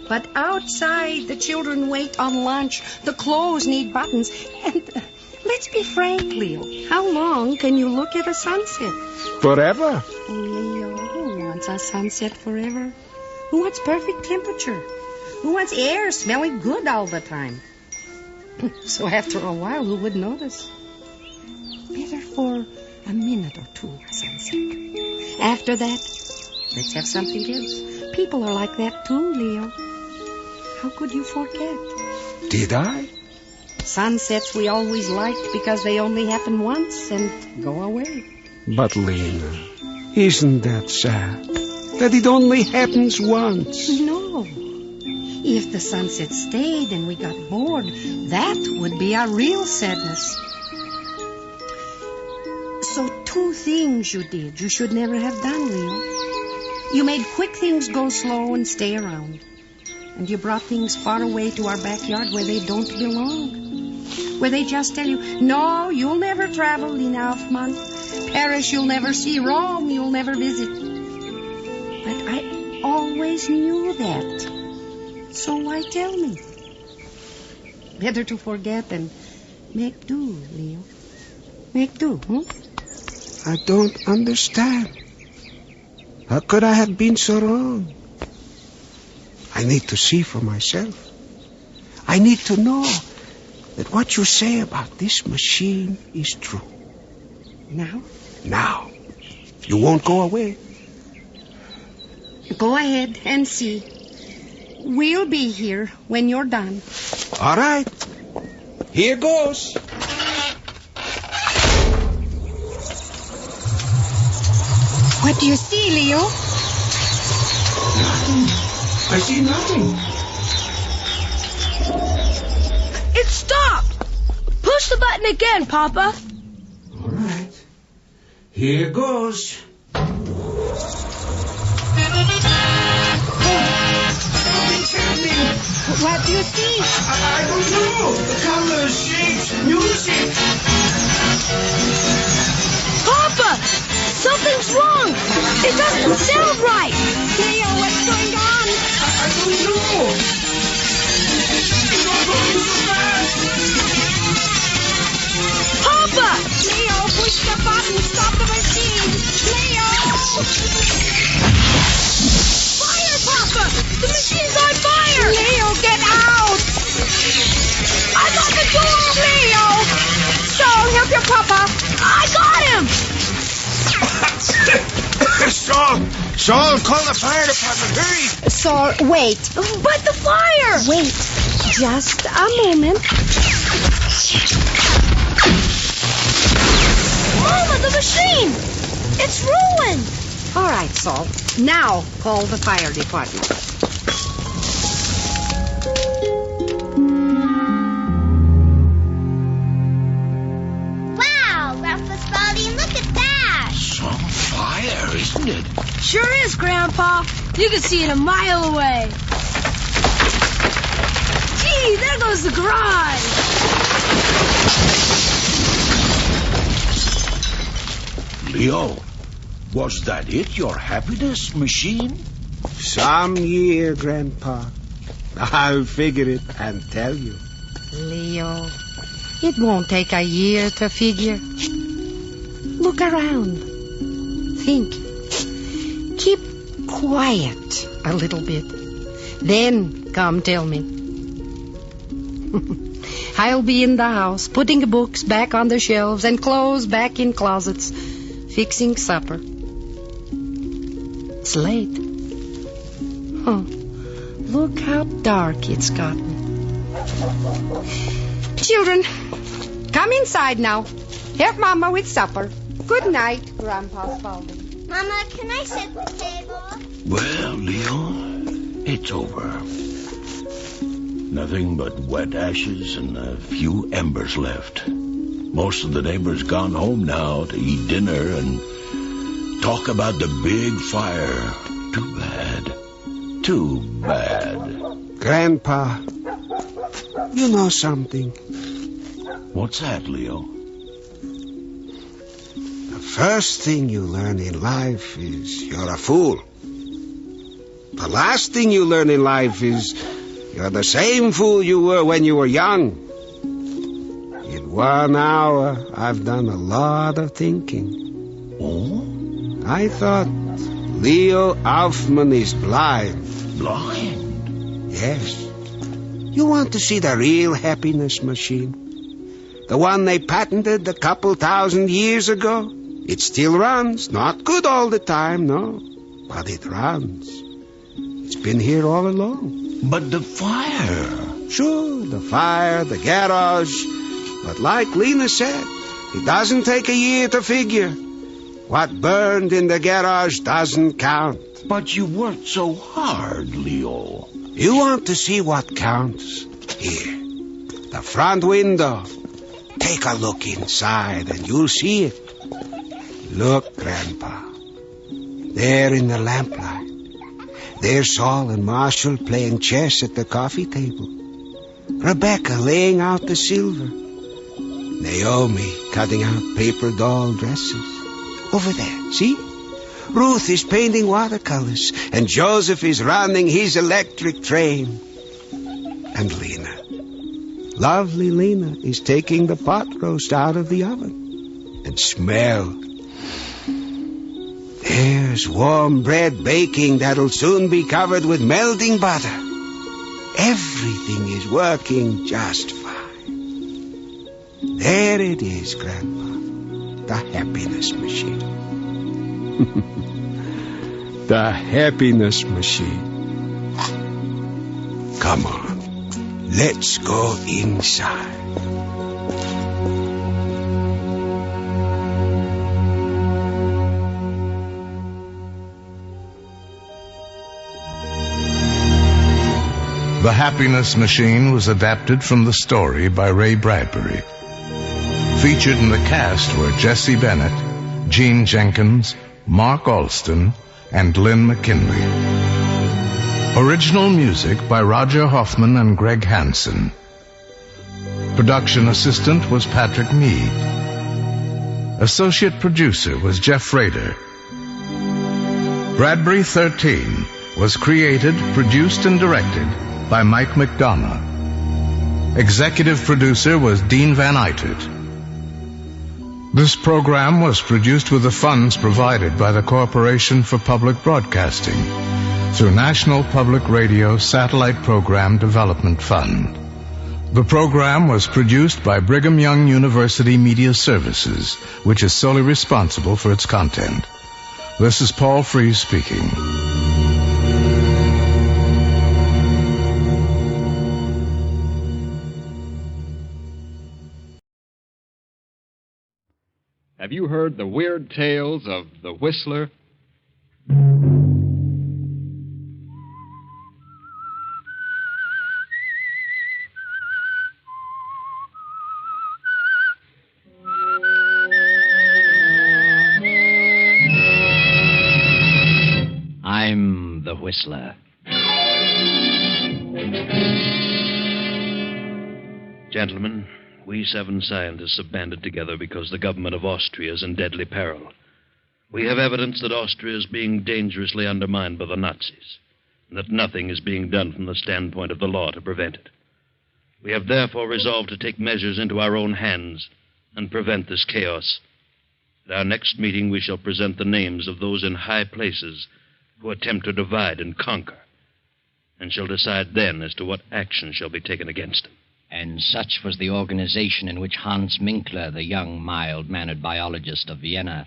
But outside, the children wait on lunch. The clothes need buttons. And let's be frank, Leo. How long can you look at a sunset? Forever. Oh, Leo, who wants a sunset forever? Who wants perfect temperature? Who wants air smelling good all the time? So after a while, who would notice? Better for a minute or two, a sunset. After that, let's have something else. People are like that too, Leo. How could you forget? Did I? Sunsets we always liked because they only happen once and go away. But, Lena, isn't that sad? That it only happens once. No. If the sunset stayed and we got bored, that would be our real sadness. So 2 things you did you should never have done, Leo. You made quick things go slow and stay around. And you brought things far away to our backyard where they don't belong. Where they just tell you, no, you'll never travel, Lena Hoffman. Paris you'll never see. Rome you'll never visit. But I always knew that. So why tell me? Better to forget than make do, Leo. Make do, I don't understand. How could I have been so wrong? I need to see for myself. I need to know that what you say about this machine is true. Now? Now. You won't go away. Go ahead and see. We'll be here when you're done. All right. Here goes. What do you see, Leo? Nothing. I see nothing. It stopped. Push the button again, Papa. All right. Here goes. What do you see? I don't know. The colors, shapes, music. Papa! Something's wrong! It doesn't sound right! Leo, what's going on? I don't know. It's all going so fast. Papa! Leo, push the button. Stop the machine. Leo! Fire, Papa! The machine's on fire! Leo, get out! I'm on the door! Leo! Saul, help your papa. I got him! Saul, call the fire department. Hurry. Saul, wait. But the fire! Wait. Just a moment. Mama, the machine! It's ruined! All right, Saul. Now call the fire department. Wow, Grandpa Spalding, look at that! Some fire, isn't it? Sure is, Grandpa. You can see it a mile away. Gee, there goes the garage. Leo, was that it, your happiness machine? Some year, Grandpa. I'll figure it and tell you. Leo, it won't take a year to figure. Look around. Think. Keep quiet a little bit. Then come tell me. I'll be in the house, putting the books back on the shelves and clothes back in closets, fixing supper. It's late. Huh. Look how dark it's gotten. Children, come inside now. Help Mama with supper. Good night, Grandpa Spalding. Mama, can I sit at the table? Well, Leo, it's over. Nothing but wet ashes and a few embers left. Most of the neighbors gone home now to eat dinner and talk about the big fire. Too bad. Too bad. Grandpa, you know something. What's that, Leo? The first thing you learn in life is you're a fool. The last thing you learn in life is you're the same fool you were when you were young. In 1 hour, I've done a lot of thinking. Oh? I thought Leo Aufman is blind. Blind? Yes. You want to see the real happiness machine? The one they patented a couple 1,000 years ago? It still runs. Not good all the time, no. But it runs. It's been here all along. But the fire. Sure, the fire, the garage. But like Lena said, it doesn't take a year to figure. What burned in the garage doesn't count. But you worked so hard, Leo. You want to see what counts? Here, the front window. Take a look inside and you'll see it. Look, Grandpa. There in the lamplight. There's Saul and Marshall playing chess at the coffee table. Rebecca laying out the silver. Naomi cutting out paper doll dresses. Over there, see? Ruth is painting watercolors, and Joseph is running his electric train. And Lena, lovely Lena, is taking the pot roast out of the oven. And smell. There's warm bread baking that'll soon be covered with melting butter. Everything is working just fine. There it is, Grandpa. The happiness machine. The happiness machine. Come on. Let's go inside. The Happiness Machine was adapted from the story by Ray Bradbury. Featured in the cast were Jesse Bennett, Gene Jenkins, Mark Alston, and Lynn McKinley. Original music by Roger Hoffman and Greg Hansen. Production assistant was Patrick Mead. Associate producer was Jeff Rader. Bradbury 13 was created, produced, and directed by Mike McDonough. Executive producer was Dean Van Eitert. This program was produced with the funds provided by the Corporation for Public Broadcasting through National Public Radio Satellite Program Development Fund. The program was produced by Brigham Young University Media Services, which is solely responsible for its content. This is Paul Frees speaking. Have you heard the weird tales of the Whistler? I'm the Whistler. Gentlemen, we 7 scientists have banded together because the government of Austria is in deadly peril. We have evidence that Austria is being dangerously undermined by the Nazis, and that nothing is being done from the standpoint of the law to prevent it. We have therefore resolved to take measures into our own hands and prevent this chaos. At our next meeting, we shall present the names of those in high places who attempt to divide and conquer, and shall decide then as to what action shall be taken against them. And such was the organization in which Hans Minkler, the young, mild-mannered biologist of Vienna,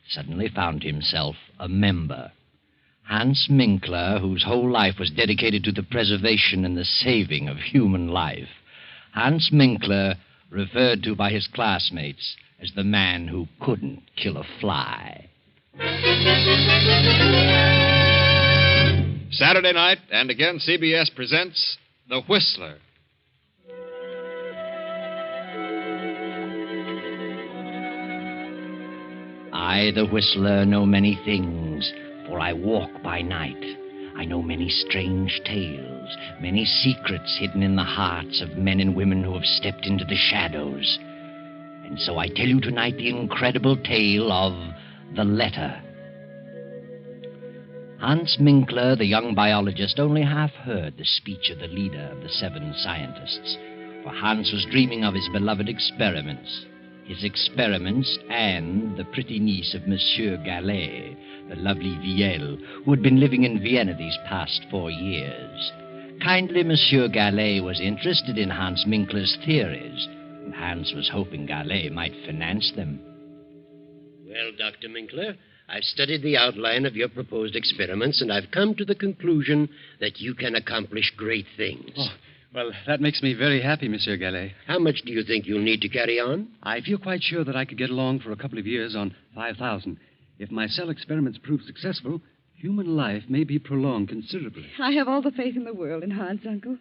suddenly found himself a member. Hans Minkler, whose whole life was dedicated to the preservation and the saving of human life. Hans Minkler, referred to by his classmates as the man who couldn't kill a fly. Saturday night, and again CBS presents The Whistler. I, the Whistler, know many things, for I walk by night. I know many strange tales, many secrets hidden in the hearts of men and women who have stepped into the shadows. And so I tell you tonight the incredible tale of the letter. Hans Minkler, the young biologist, only half heard the speech of the leader of the 7 scientists, for Hans was dreaming of his beloved experiments. His experiments and the pretty niece of Monsieur Gallet, the lovely Viel, who had been living in Vienna these past 4 years. Kindly Monsieur Gallet was interested in Hans Minkler's theories, and Hans was hoping Gallet might finance them. Well, Dr. Minkler, I've studied the outline of your proposed experiments, and I've come to the conclusion that you can accomplish great things. Oh. Well, that makes me very happy, Monsieur Gallet. How much do you think you'll need to carry on? I feel quite sure that I could get along for a couple of years on 5,000. If my cell experiments prove successful, human life may be prolonged considerably. I have all the faith in the world in Hans, Uncle.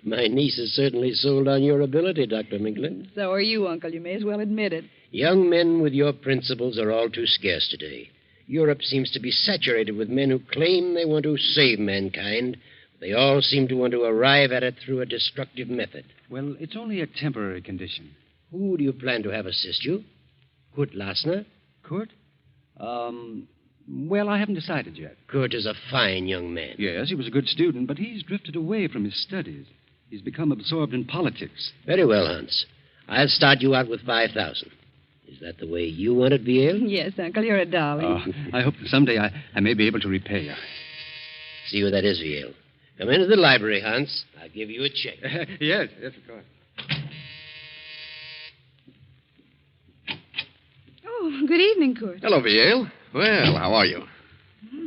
My niece is certainly sold on your ability, Dr. Minkler. So are you, Uncle. You may as well admit it. Young men with your principles are all too scarce today. Europe seems to be saturated with men who claim they want to save mankind. They all seem to want to arrive at it through a destructive method. Well, it's only a temporary condition. Who do you plan to have assist you? Kurt Lassner? Kurt? Well, I haven't decided yet. Kurt is a fine young man. Yes, he was a good student, but he's drifted away from his studies. He's become absorbed in politics. Very well, Hans. I'll start you out with 5,000. Is that the way you want it, Viel? Yes, Uncle, you're a darling. I hope that someday I may be able to repay you. See who that is, Viel. Come into the library, Hans. I'll give you a check. Yes, of course. Oh, good evening, Kurt. Hello, Viel. Well, how are you?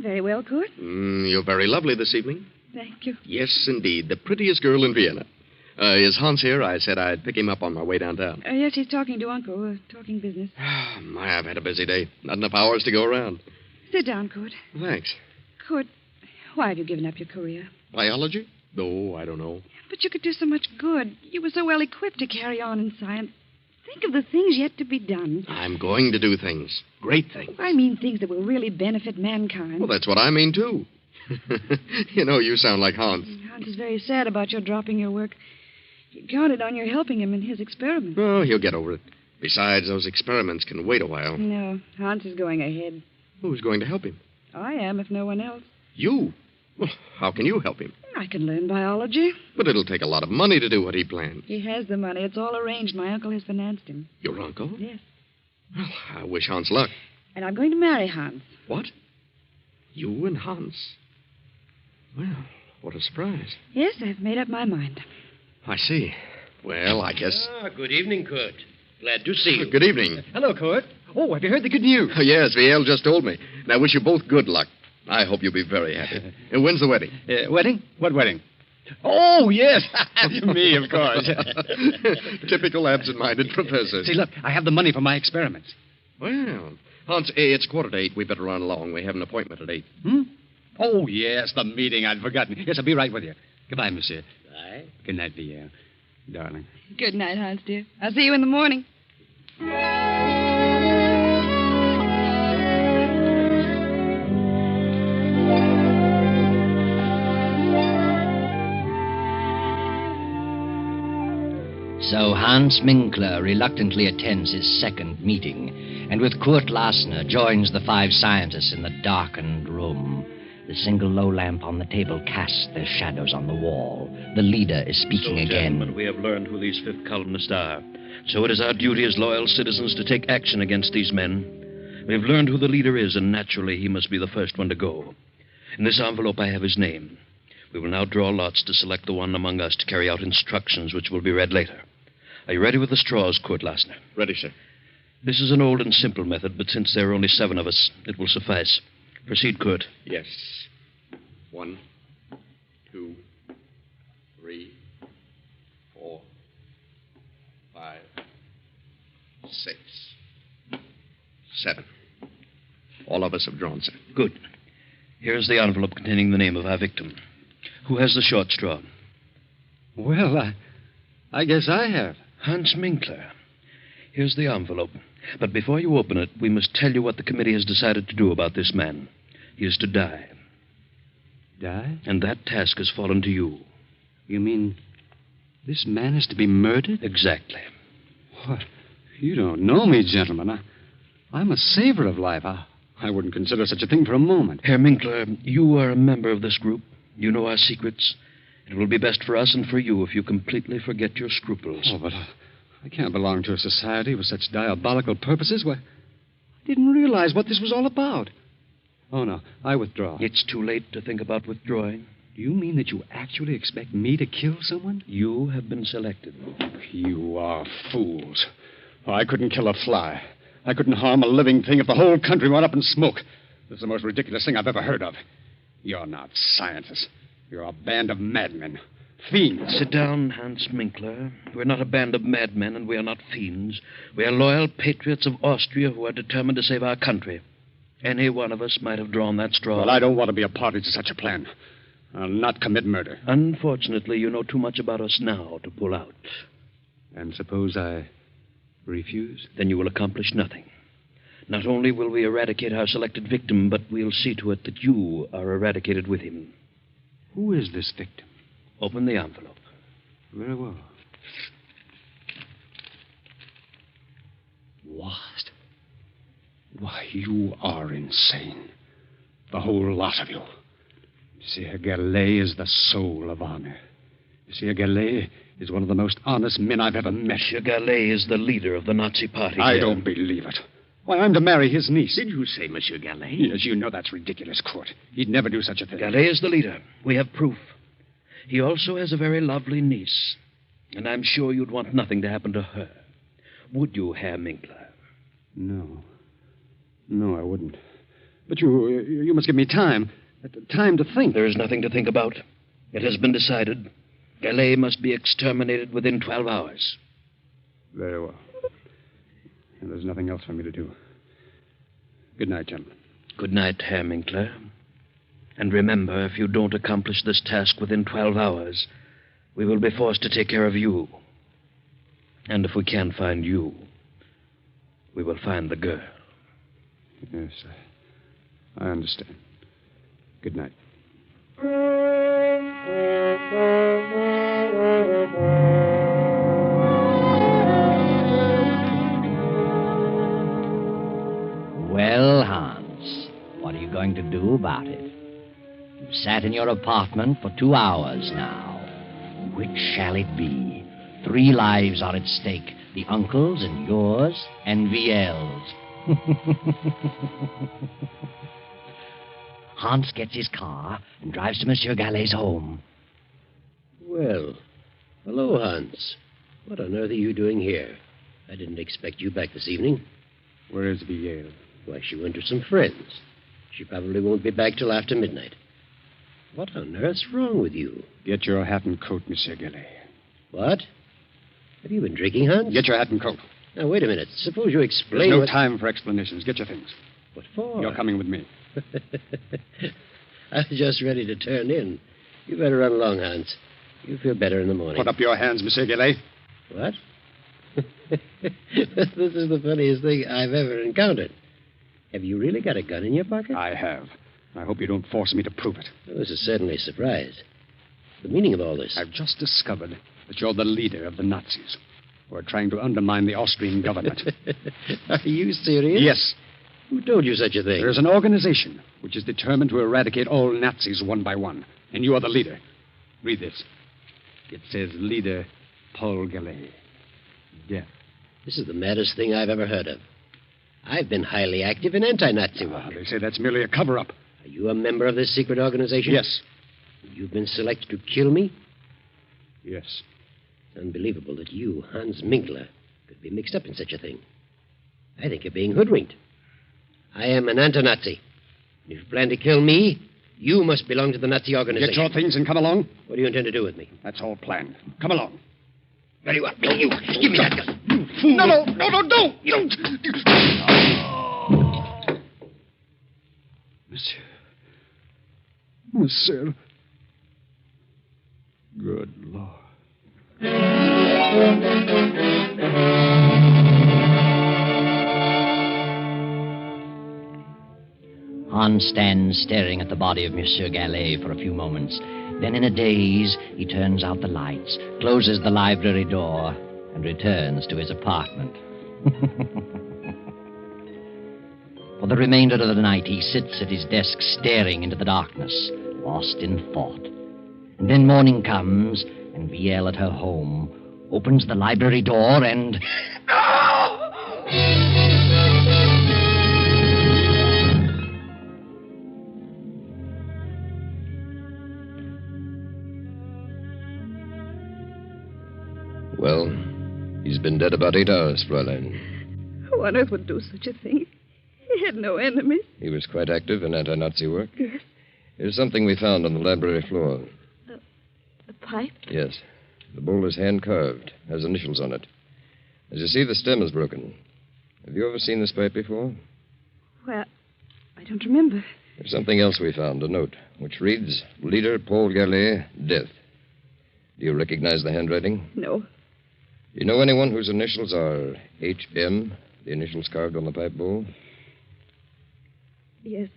Very well, Kurt. You're very lovely this evening. Thank you. Yes, indeed. The prettiest girl in Vienna. Is Hans here? I said I'd pick him up on my way downtown. Yes, he's talking to Uncle. Talking business. I've had a busy day. Not enough hours to go around. Sit down, Kurt. Thanks. Kurt, why have you given up your career? Biology? Oh, I don't know. But you could do so much good. You were so well equipped to carry on in science. Think of the things yet to be done. I'm going to do things. Great things. I mean things that will really benefit mankind. Well, that's what I mean, too. You know, you sound like Hans. Hans is very sad about your dropping your work. He counted on your helping him in his experiment. Oh, he'll get over it. Besides, those experiments can wait a while. No, Hans is going ahead. Who's going to help him? I am, if no one else. You? Well, how can you help him? I can learn biology. But it'll take a lot of money to do what he planned. He has the money. It's all arranged. My uncle has financed him. Your uncle? Yes. Well, I wish Hans luck. And I'm going to marry Hans. What? You and Hans? Well, what a surprise. Yes, I've made up my mind. I see. Well, I guess... Good evening, Kurt. Glad to see you. Good evening. Hello, Kurt. Oh, have you heard the good news? Yes, VL just told me. And I wish you both good luck. I hope you'll be very happy. And when's the wedding? Wedding? What wedding? Oh, yes. Me, of course. Typical absent-minded professor. See, look, I have the money for my experiments. Well, Hans, it's 7:45. We better run along. We have an appointment at 8. Oh, yes, the meeting. I'd forgotten. Yes, I'll be right with you. Goodbye, monsieur. Bye. Good night, VL. Darling. Good night, Hans, dear. I'll see you in the morning. So Hans Minkler reluctantly attends his second meeting, and with Kurt Lassner joins the 5 scientists in the darkened room. The single low lamp on the table casts their shadows on the wall. The leader is speaking again. Gentlemen, we have learned who these 5th columnists are. So it is our duty as loyal citizens to take action against these men. We have learned who the leader is, and naturally he must be the first one to go. In this envelope I have his name. We will now draw lots to select the one among us to carry out instructions which will be read later. Are you ready with the straws, Kurt Lassner? Ready, sir. This is an old and simple method, but since there are only 7 of us, it will suffice. Proceed, Kurt. Yes. 1, 2, 3, 4, 5, 6, 7. All of us have drawn, sir. Good. Here's the envelope containing the name of our victim. Who has the short straw? Well, I guess I have. Hans Minkler. Here's the envelope. But before you open it, we must tell you what the committee has decided to do about this man. He is to die. Die? And that task has fallen to you. You mean this man is to be murdered? Exactly. What? You don't know me, gentlemen. I'm a saver of life. I wouldn't consider such a thing for a moment. Herr Minkler, you are a member of this group. You know our secrets. It will be best for us and for you if you completely forget your scruples. Oh, but I can't belong to a society with such diabolical purposes. Why, I didn't realize what this was all about. Oh, no, I withdraw. It's too late to think about withdrawing. Do you mean that you actually expect me to kill someone? You have been selected. You are fools. Oh, I couldn't kill a fly. I couldn't harm a living thing if the whole country went up in smoke. This is the most ridiculous thing I've ever heard of. You're not scientists. You're a band of madmen. Fiends. Sit down, Hans Minkler. We're not a band of madmen, and we are not fiends. We are loyal patriots of Austria who are determined to save our country. Any one of us might have drawn that straw. Well, I don't want to be a party to such a plan. I'll not commit murder. Unfortunately, you know too much about us now to pull out. And suppose I refuse? Then you will accomplish nothing. Not only will we eradicate our selected victim, but we'll see to it that you are eradicated with him. Who is this victim? Open the envelope. Very well. What? Why, you are insane. The whole lot of you. Monsieur Gallet is the soul of honor. Monsieur Gallet is one of the most honest men I've ever met. Monsieur Gallet is the leader of the Nazi party. I don't believe it. Why, I'm to marry his niece. Did you say Monsieur Gallet? Yes, you know that's ridiculous, Court. He'd never do such a thing. Gallet is the leader. We have proof. He also has a very lovely niece. And I'm sure you'd want nothing to happen to her. Would you, Herr Minkler? No. No, I wouldn't. But you must give me time. Time to think. There is nothing to think about. It has been decided. Gallet must be exterminated within 12 hours. Very well. And there's nothing else for me to do. Good night, gentlemen. Good night, Herr Minkler. And remember, if you don't accomplish this task within 12 hours, we will be forced to take care of you. And if we can't find you, we will find the girl. Yes, I understand. Good night. Well, Hans, what are you going to do about it? You've sat in your apartment for 2 hours now. Which shall it be? 3 lives are at stake. The uncle's and yours and VL's. Hans gets his car and drives to Monsieur Gallet's home. Well, hello, Hans. What on earth are you doing here? I didn't expect you back this evening. Where is VL? Why, she went to some friends. She probably won't be back till after midnight. What on earth's wrong with you? Get your hat and coat, Monsieur Gallet. What? Have you been drinking, Hans? Get your hat and coat. Now, wait a minute. Suppose you explain. There's no time for explanations. Get your things. What for? You're coming with me. I was just ready to turn in. You better run along, Hans. You'll feel better in the morning. Put up your hands, Monsieur Gallet. What? This is the funniest thing I've ever encountered. Have you really got a gun in your pocket? I have. I hope you don't force me to prove it. Well, this is certainly a surprise. The meaning of all this? I've just discovered that you're the leader of the Nazis who are trying to undermine the Austrian government. Are you serious? Yes. Who told you such a thing? There's an organization which is determined to eradicate all Nazis one by one, and you are the leader. Read this. It says leader Paul Gallet. Death. This is the maddest thing I've ever heard of. I've been highly active in anti-Nazi work. They say that's merely a cover-up. Are you a member of this secret organization? Yes. You've been selected to kill me? Yes. It's unbelievable that you, Hans Minkler, could be mixed up in such a thing. I think you're being hoodwinked. I am an anti-Nazi. If you plan to kill me, you must belong to the Nazi organization. Get your things and come along. What do you intend to do with me? That's all planned. Come along. Very well. You, give me that gun. You fool. No, don't. You. Monsieur. Good Lord. Hans stands staring at the body of Monsieur Gallet for a few moments. Then, in a daze, he turns out the lights, closes the library door, and returns to his apartment. For the remainder of the night, he sits at his desk staring into the darkness, lost in thought. And then morning comes, and VL at her home opens the library door and... Well, he's been dead about 8 hours, Fräulein. Who on earth would do such a thing? He had no enemies. He was quite active in anti-Nazi work. Yes. Here's something we found on the library floor. The pipe? Yes. The bowl is hand-carved, has initials on it. As you see, the stem is broken. Have you ever seen this pipe before? Well, I don't remember. There's something else we found, a note, which reads, Leader Paul Gallet, death. Do you recognize the handwriting? No. Do you know anyone whose initials are HM, the initials carved on the pipe bowl? Yes,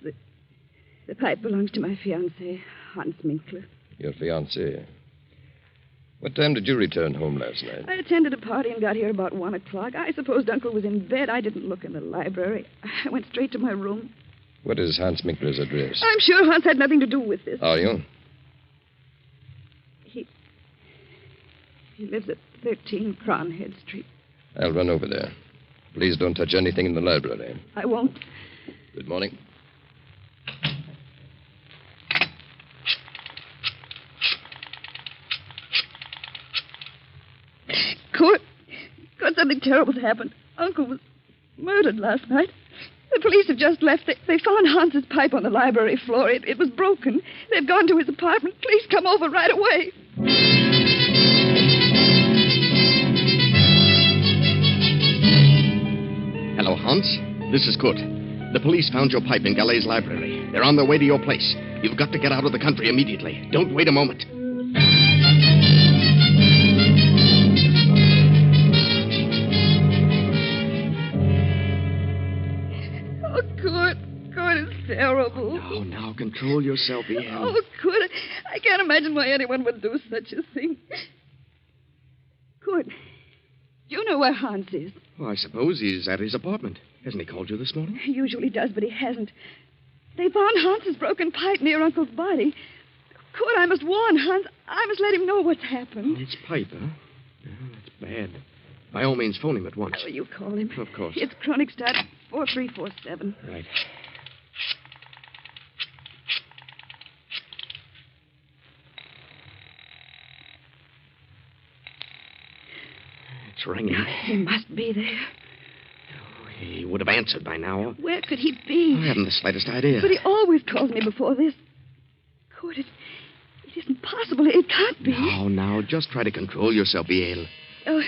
the pipe belongs to my fiancé, Hans Minkler. Your fiancé. What time did you return home last night? I attended a party and got here about 1 o'clock. I supposed Uncle was in bed. I didn't look in the library. I went straight to my room. What is Hans Minkler's address? I'm sure Hans had nothing to do with this. Are you? He lives at 13 Cronhead Street. I'll run over there. Please don't touch anything in the library. I won't. Good morning. Kurt, something terrible's happened. Uncle was murdered last night. The police have just left. They found Hans's pipe on the library floor. It was broken. They've gone to his apartment. Please come over right away. Hello, Hans. This is Kurt. The police found your pipe in Gallet's library. They're on their way to your place. You've got to get out of the country immediately. Don't wait a moment. Oh, Kurt. Kurt, it's terrible. Oh, now, control yourself, Ian. Oh, Kurt, I can't imagine why anyone would do such a thing. Kurt, do you know where Hans is? Well, I suppose he's at his apartment. Hasn't he called you this morning? He usually does, but he hasn't. They found Hans's broken pipe near Uncle's body. Kurt, I must warn Hans. I must let him know what's happened. Hans' pipe, huh? Yeah, that's bad. By all means, phone him at once. Will you call him? Of course. It's Kronigstadt 4347. Right. It's ringing. He must be there. He would have answered by now. Where could he be? I haven't the slightest idea. But he always calls me before this. Kurt, it isn't possible. It can't be. Now, just try to control yourself, Yale. Oh,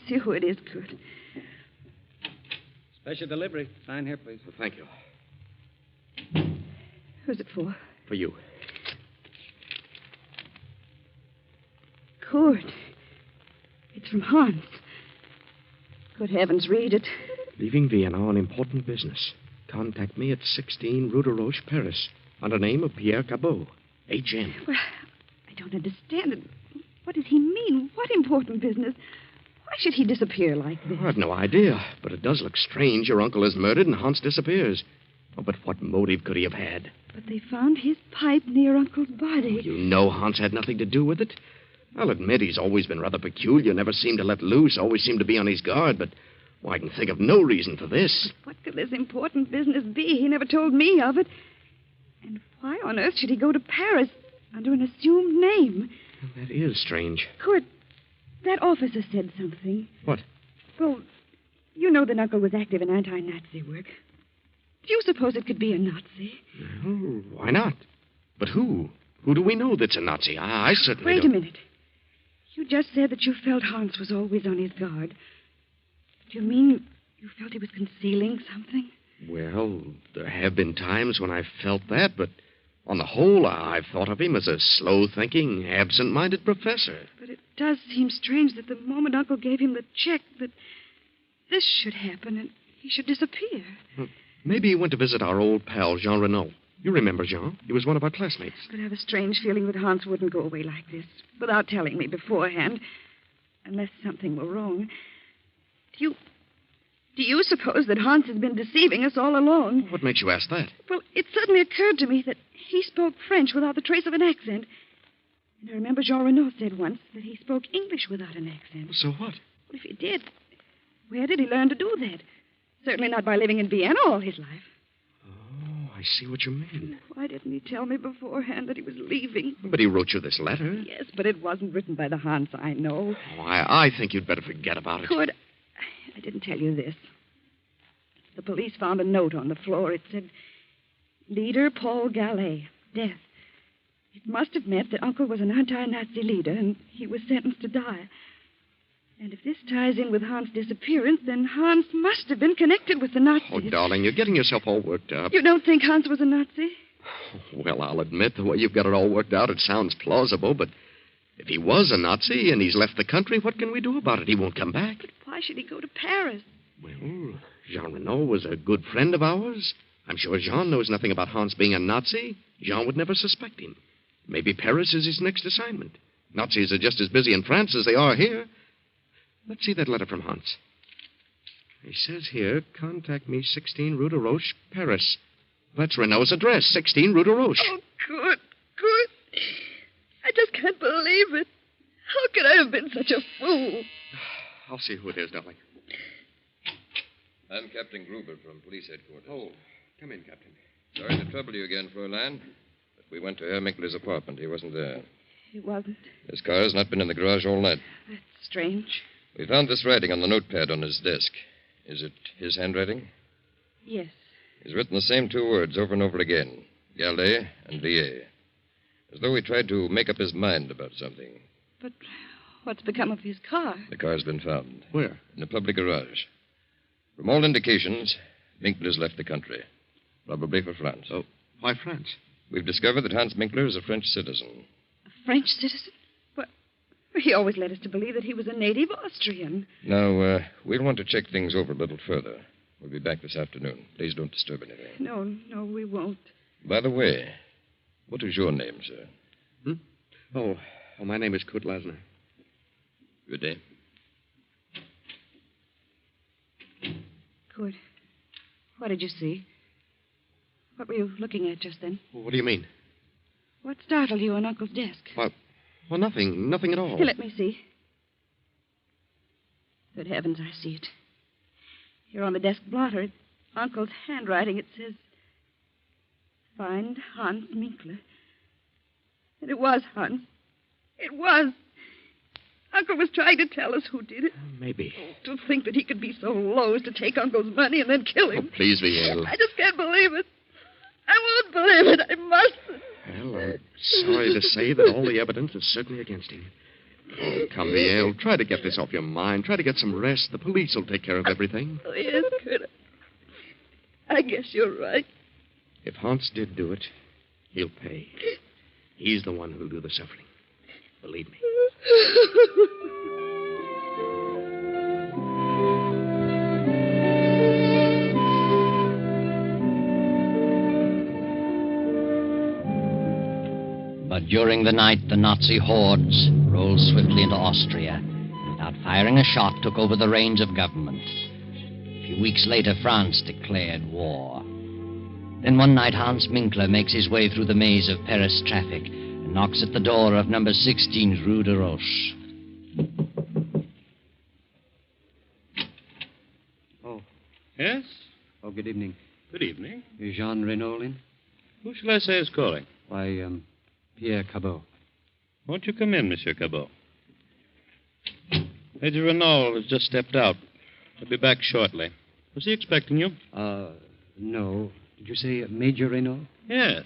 see who it is, Kurt. Special delivery. Sign here, please. Well, thank you. Who's it for? For you. Kurt. It's from Hans. Good heavens, read it. Leaving Vienna on important business. Contact me at 16 Rue de Roche, Paris, under name of Pierre Cabot, H.M. Well, I don't understand it. What does he mean? What important business? Why should he disappear like this? I've no idea, but it does look strange. Your uncle is murdered and Hans disappears. Oh, but what motive could he have had? But they found his pipe near Uncle's body. You know Hans had nothing to do with it. I'll admit he's always been rather peculiar, never seemed to let loose, always seemed to be on his guard, but I can think of no reason for this. What could this important business be? He never told me of it. And why on earth should he go to Paris under an assumed name? That is strange. Kurt, that officer said something. What? Well, you know that Uncle was active in anti-Nazi work. Do you suppose it could be a Nazi? No, why not? But who? Who do we know that's a Nazi? I certainly Wait don't. a minute. You just said that you felt Hans was always on his guard. Do you mean you felt he was concealing something? Well, there have been times when I've felt that, but on the whole, I've thought of him as a slow-thinking, absent-minded professor. But it does seem strange that the moment Uncle gave him the check, that this should happen and he should disappear. Maybe he went to visit our old pal, Jean Renaud. You remember Jean? He was one of our classmates. But I have a strange feeling that Hans wouldn't go away like this, without telling me beforehand, unless something were wrong. Do you suppose that Hans has been deceiving us all along? What makes you ask that? Well, it suddenly occurred to me that he spoke French without the trace of an accent. And I remember Jean Renaud said once that he spoke English without an accent. So what? Well, if he did, where did he learn to do that? Certainly not by living in Vienna all his life. Oh, I see what you mean. Why didn't he tell me beforehand that he was leaving? But he wrote you this letter. Yes, but it wasn't written by the Hans I know. Oh, I think you'd better forget about it. Kurt, I didn't tell you this. The police found a note on the floor. It said, Leader Paul Gallet, death. It must have meant that Uncle was an anti-Nazi leader and he was sentenced to die. And if this ties in with Hans' disappearance, then Hans must have been connected with the Nazis. Oh, darling, you're getting yourself all worked up. You don't think Hans was a Nazi? Well, I'll admit, the way you've got it all worked out, it sounds plausible, but if he was a Nazi and he's left the country, what can we do about it? He won't come back. But why should he go to Paris? Well, Jean Renaud was a good friend of ours. I'm sure Jean knows nothing about Hans being a Nazi. Jean would never suspect him. Maybe Paris is his next assignment. Nazis are just as busy in France as they are here. Let's see that letter from Hans. He says here, contact me 16 Rue de Roche, Paris. That's Renaud's address, 16 Rue de Roche. Oh, good. I just can't believe it. How could I have been such a fool? I'll see who it is, darling. I'm Captain Gruber from police headquarters. Oh, come in, Captain. Sorry to trouble you again, Fräulein, but we went to Herr Minkler's apartment. He wasn't there. He wasn't. His car has not been in the garage all night. That's strange. We found this writing on the notepad on his desk. Is it his handwriting? Yes. He's written the same two words over and over again, Gallet and Villiers, as though he tried to make up his mind about something. But what's become of his car? The car's been found. Where? In a public garage. From all indications, Minkler's left the country, probably for France. Oh, why France? We've discovered that Hans Minkler is a French citizen. A French citizen? But he always led us to believe that he was a native Austrian. Now, we'll want to check things over a little further. We'll be back this afternoon. Please don't disturb anything. No, we won't. By the way, what is your name, sir? Oh, my name is Kurt Lasner. Good day. Kurt, what did you see? What were you looking at just then? What do you mean? What startled you on Uncle's desk? Well, nothing. Nothing at all. Here, let me see. Good heavens, I see it. Here on the desk blotter, it's Uncle's handwriting. It says, "Find Hans Minkler." And it was Hans. It was. Uncle was trying to tell us who did it. Maybe. To think that he could be so low as to take Uncle's money and then kill him. Oh, please, Viel. I just can't believe it. I won't believe it. I mustn't. Well, I'm sorry to say that all the evidence is certainly against him. Oh, come, Viel. Try to get this off your mind. Try to get some rest. The police will take care of everything. Oh, yes, Kurt. I guess you're right. If Hans did do it, he'll pay. He's the one who'll do the suffering. Believe me. But during the night, the Nazi hordes rolled swiftly into Austria. Without firing a shot, took over the reins of government. A few weeks later, France declared war. Then one night, Hans Minkler makes his way through the maze of Paris traffic and knocks at the door of number 16 Rue de Roche. Oh. Yes? Oh, good evening. Good evening. Is Jean Renault in? Who shall I say is calling? Why, Pierre Cabot. Won't you come in, Monsieur Cabot? Major Renault has just stepped out. He'll be back shortly. Was he expecting you? No. Did you say Major Renault? Yes.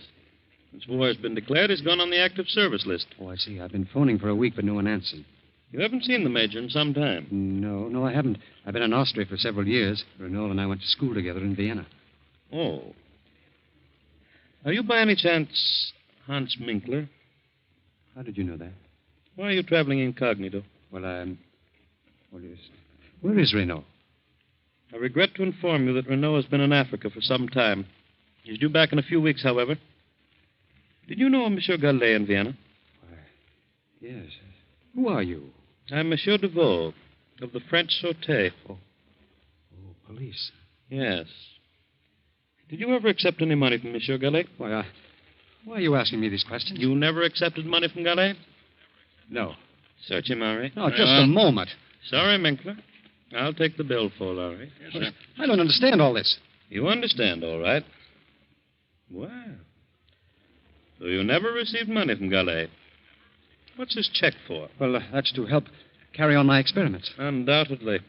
Since war has been declared, he's gone on the active service list. Oh, I see. I've been phoning for a week, but no one answered. You haven't seen the Major in some time. No, I haven't. I've been in Austria for several years. Renault and I went to school together in Vienna. Oh. Are you by any chance Hans Minkler? How did you know that? Why are you traveling incognito? Well, where is Renault? I regret to inform you that Renault has been in Africa for some time. He's due back in a few weeks, however. Did you know Monsieur Gallet in Vienna? Why, yes. Who are you? I'm Monsieur Deveau of the French Chute. Oh, police. Yes. Did you ever accept any money from Monsieur Gallet? Why are you asking me these questions? You never accepted money from Gallet? No. Search him, Henri. No, just a moment. Sorry, Minkler. I'll take the bill for Henri. Yes, sir. I don't understand all this. You understand, all right. Well. So you never received money from Gallet. What's this check for? Well, that's to help carry on my experiments. Undoubtedly.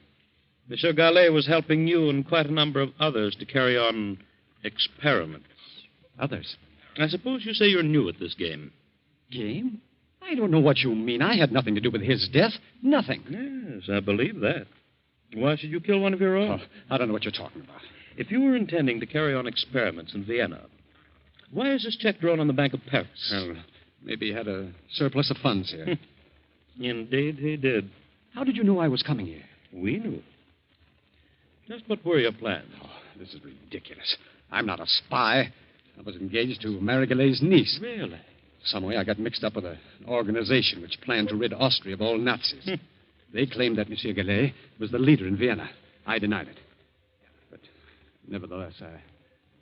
Monsieur Gallet was helping you and quite a number of others to carry on experiments. Others? I suppose you say you're new at this game. Game? I don't know what you mean. I had nothing to do with his death. Nothing. Yes, I believe that. Why should you kill one of your own? Oh, I don't know what you're talking about. If you were intending to carry on experiments in Vienna, why is this check drawn on the Bank of Paris? Well, maybe he had a surplus of funds here. Indeed, he did. How did you know I was coming here? We knew. Just what were your plans? Oh, this is ridiculous. I'm not a spy. I was engaged to marry Galet's niece. Really? Some way I got mixed up with an organization which planned to rid Austria of all Nazis. They claimed that Monsieur Galet was the leader in Vienna. I denied it. But nevertheless,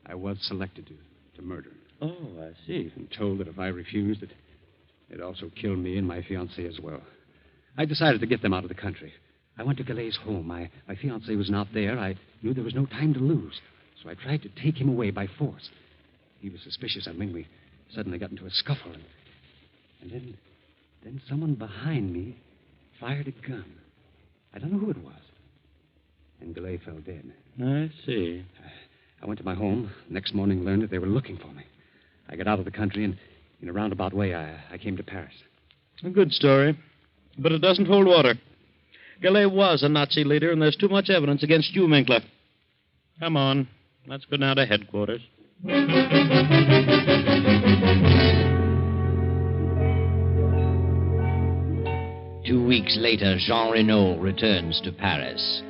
I was selected to murder him. Oh, I see. And told that if I refused, they'd also kill me and my fiancée as well. I decided to get them out of the country. I went to Galet's home. My fiancé was not there. I knew there was no time to lose. So I tried to take him away by force. He was suspicious of me. We suddenly got into a scuffle. And then someone behind me fired a gun. I don't know who it was. And Galet fell dead. I see. I went to my home. Next morning learned that they were looking for me. I got out of the country, and in a roundabout way, I came to Paris. A good story. But it doesn't hold water. Galet was a Nazi leader, and there's too much evidence against you, Minkler. Come on. Let's go now to headquarters. 2 weeks later, Jean Renault returns to Paris.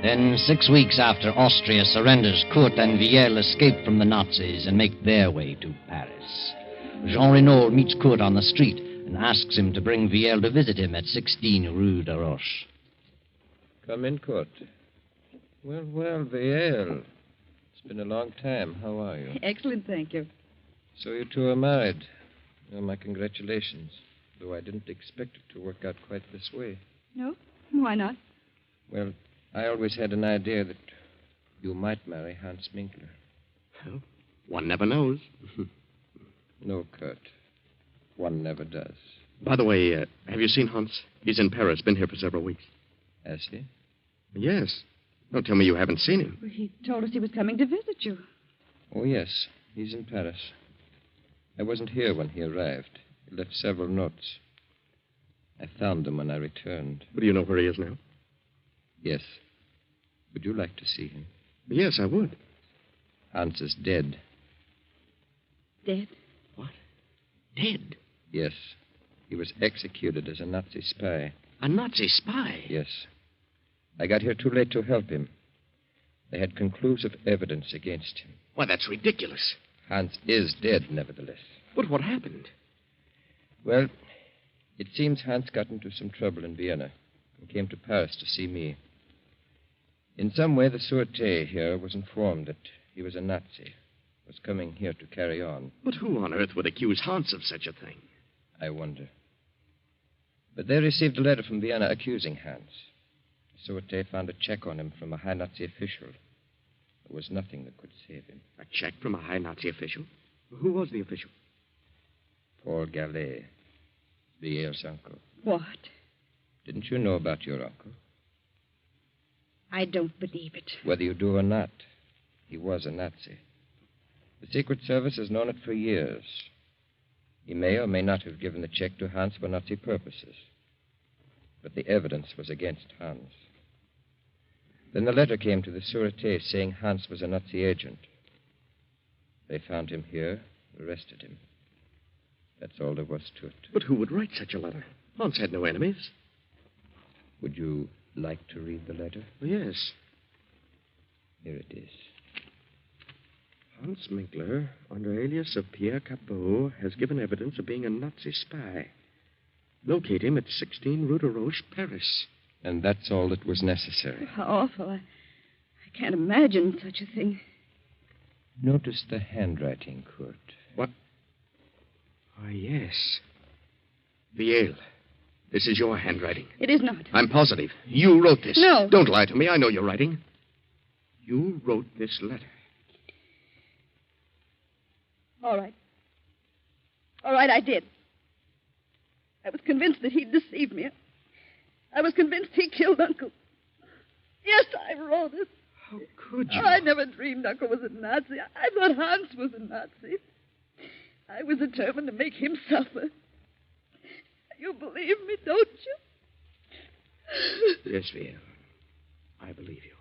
Then, 6 weeks after Austria surrenders, Kurt and Viel escape from the Nazis and make their way to Paris. Jean Renault meets Kurt on the street and asks him to bring Viel to visit him at 16 Rue de Roche. Come in, Kurt. Well, Viel. It's been a long time. How are you? Excellent, thank you. So you two are married. Well, my congratulations. Though I didn't expect it to work out quite this way. No? Why not? Well, I always had an idea that you might marry Hans Minkler. Well, one never knows. No, Kurt. One never does. By the way, have you seen Hans? He's in Paris, been here for several weeks. Has he? Yes. Don't tell me you haven't seen him. Well, he told us he was coming to visit you. Oh, yes. He's in Paris. I wasn't here when he arrived. He left several notes. I found them when I returned. But do you know where he is now? Yes. Would you like to see him? Yes, I would. Hans is dead. Dead? What? Dead? Yes. He was executed as a Nazi spy. A Nazi spy? Yes. I got here too late to help him. They had conclusive evidence against him. Why, that's ridiculous. Hans is dead, nevertheless. But what happened? Well, it seems Hans got into some trouble in Vienna and came to Paris to see me. In some way, the Sûreté here was informed that he was a Nazi, was coming here to carry on. But who on earth would accuse Hans of such a thing? I wonder. But they received a letter from Vienna accusing Hans. The Sûreté found a check on him from a high Nazi official. There was nothing that could save him. A check from a high Nazi official? Who was the official? Paul Gallet, Viel's uncle. What? Didn't you know about your uncle? I don't believe it. Whether you do or not, he was a Nazi. The Secret Service has known it for years. He may or may not have given the check to Hans for Nazi purposes. But the evidence was against Hans. Then the letter came to the Sûreté saying Hans was a Nazi agent. They found him here, arrested him. That's all there was to it. But who would write such a letter? Hans had no enemies. Would you like to read the letter? Yes. Here it is. Hans Minkler, under alias of Pierre Capot, has given evidence of being a Nazi spy. Locate him at 16 Rue de Roche, Paris. And that's all that was necessary. How awful. I can't imagine such a thing. Notice the handwriting, Kurt. What? Why, yes. Viel, this is your handwriting. It is not. I'm positive. You wrote this. No. Don't lie to me. I know your writing. You wrote this letter. All right. All right, I did. I was convinced that he'd deceived me. I was convinced he killed Uncle. Yes, I wrote it. How could you? Oh, I never dreamed Uncle was a Nazi. I thought Hans was a Nazi. I was determined to make him suffer. You believe me, don't you? Yes, Viel. I believe you.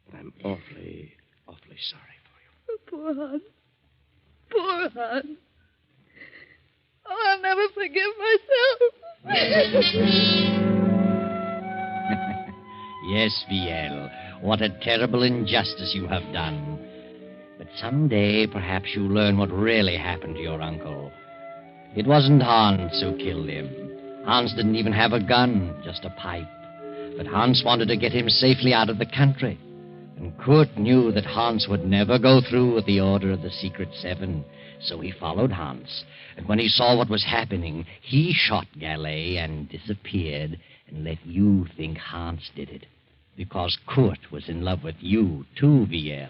But I'm awfully, awfully sorry for you. Poor Hans. Poor Hans. Oh, I'll never forgive myself. Yes, Viel. What a terrible injustice you have done. But someday, perhaps you'll learn what really happened to your uncle. It wasn't Hans who killed him. Hans didn't even have a gun, just a pipe. But Hans wanted to get him safely out of the country. And Kurt knew that Hans would never go through with the order of the Secret Seven. So he followed Hans. And when he saw what was happening, he shot Gallet and disappeared and let you think Hans did it. Because Kurt was in love with you, too, Viel.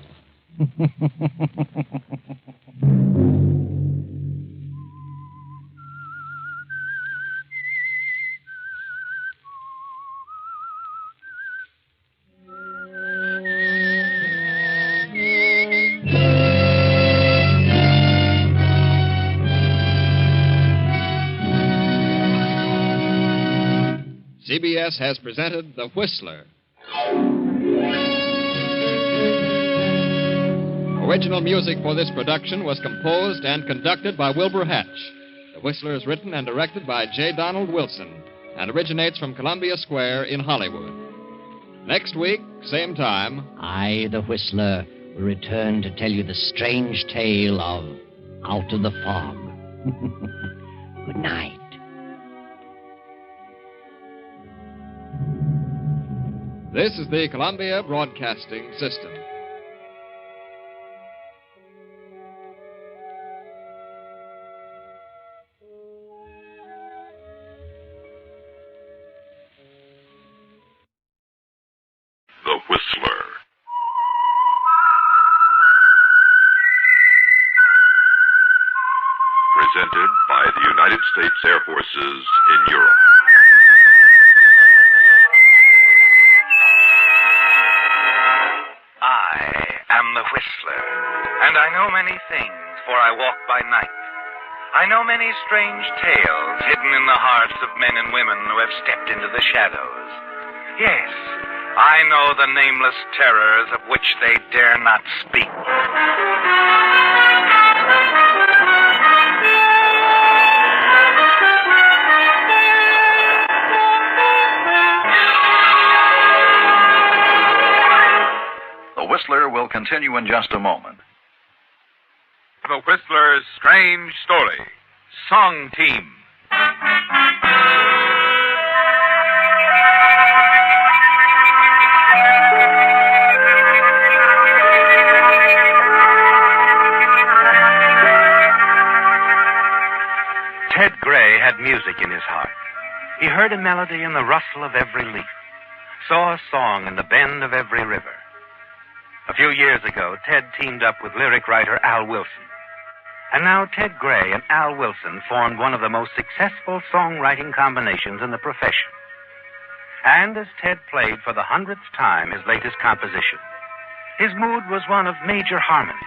CBS has presented The Whistler. Original music for this production was composed and conducted by Wilbur Hatch. The Whistler is written and directed by J. Donald Wilson and originates from Columbia Square in Hollywood. Next week, same time, I, the Whistler, will return to tell you the strange tale of Out of the Fog. Good night. This is the Columbia Broadcasting System. The Whistler. Presented by the United States Air Forces in Europe. I am the Whistler, and I know many things, for I walk by night. I know many strange tales hidden in the hearts of men and women who have stepped into the shadows. Yes, I know the nameless terrors of which they dare not speak. The Whistler will continue in just a moment. The Whistler's Strange Story. Song Team. Ted Gray had music in his heart. He heard a melody in the rustle of every leaf, saw a song in the bend of every river. A few years ago, Ted teamed up with lyric writer Al Wilson. And now Ted Gray and Al Wilson formed one of the most successful songwriting combinations in the profession. And as Ted played for the 100th time his latest composition, his mood was one of major harmony,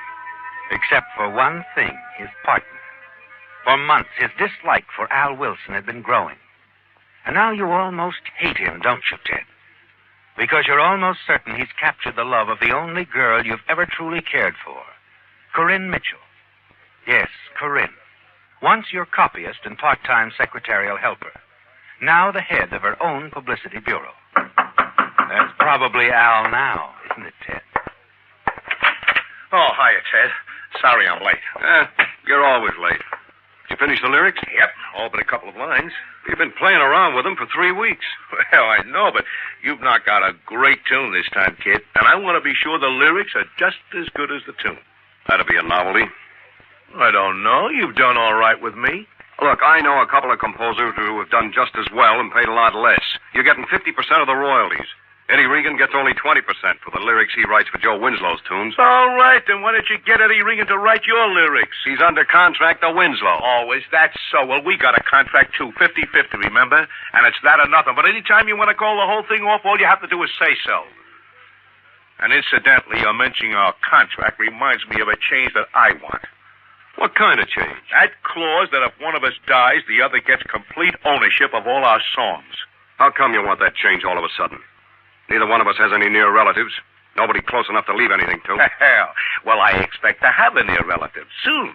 except for one thing, his partner. For months, his dislike for Al Wilson had been growing. And now you almost hate him, don't you, Ted? Because you're almost certain he's captured the love of the only girl you've ever truly cared for, Corinne Mitchell. Yes, Corinne. Once your copyist and part-time secretarial helper. Now the head of her own publicity bureau. That's probably Al now, isn't it, Ted? Oh, hiya, Ted. Sorry I'm late. You're always late. Did you finish the lyrics? Yep, all but a couple of lines. You've been playing around with them for 3 weeks. Well, I know, but you've knocked out a great tune this time, kid. And I want to be sure the lyrics are just as good as the tune. That'll be a novelty. I don't know. You've done all right with me. Look, I know a couple of composers who have done just as well and paid a lot less. You're getting 50% of the royalties. Eddie Regan gets only 20% for the lyrics he writes for Joe Winslow's tunes. All right, then why don't you get Eddie Regan to write your lyrics? He's under contract to Winslow. Oh, is that so? Well, we got a contract, too, 50-50, remember? And it's that or nothing. But any time you want to call the whole thing off, all you have to do is say so. And incidentally, your mentioning our contract reminds me of a change that I want. What kind of change? That clause that if one of us dies, the other gets complete ownership of all our songs. How come you want that change all of a sudden? Neither one of us has any near relatives. Nobody close enough to leave anything to. Well, I expect to have a near relative soon.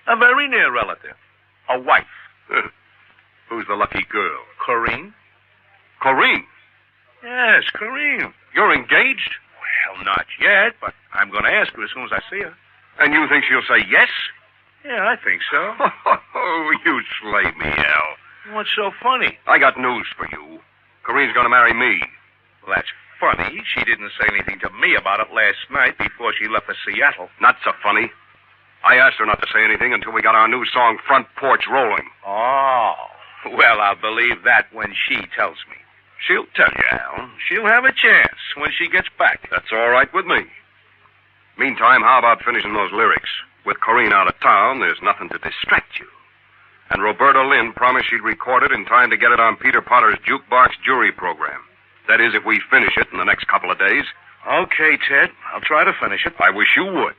A very near relative. A wife. Who's the lucky girl? Corinne. Corinne? Yes, Corinne. You're engaged? Well, not yet, but I'm going to ask her as soon as I see her. And you think she'll say yes? Yeah, I think so. Oh, you slay me, Al. What's so funny? I got news for you. Corinne's going to marry me. Well, that's funny. She didn't say anything to me about it last night before she left for Seattle. Not so funny. I asked her not to say anything until we got our new song, Front Porch, rolling. Oh. Well, I'll believe that when she tells me. She'll tell you, Al. She'll have a chance when she gets back. That's all right with me. Meantime, how about finishing those lyrics? With Corinne out of town, there's nothing to distract you. And Roberta Lynn promised she'd record it in time to get it on Peter Potter's jukebox jury program. That is, if we finish it in the next couple of days. Okay, Ted. I'll try to finish it. I wish you would.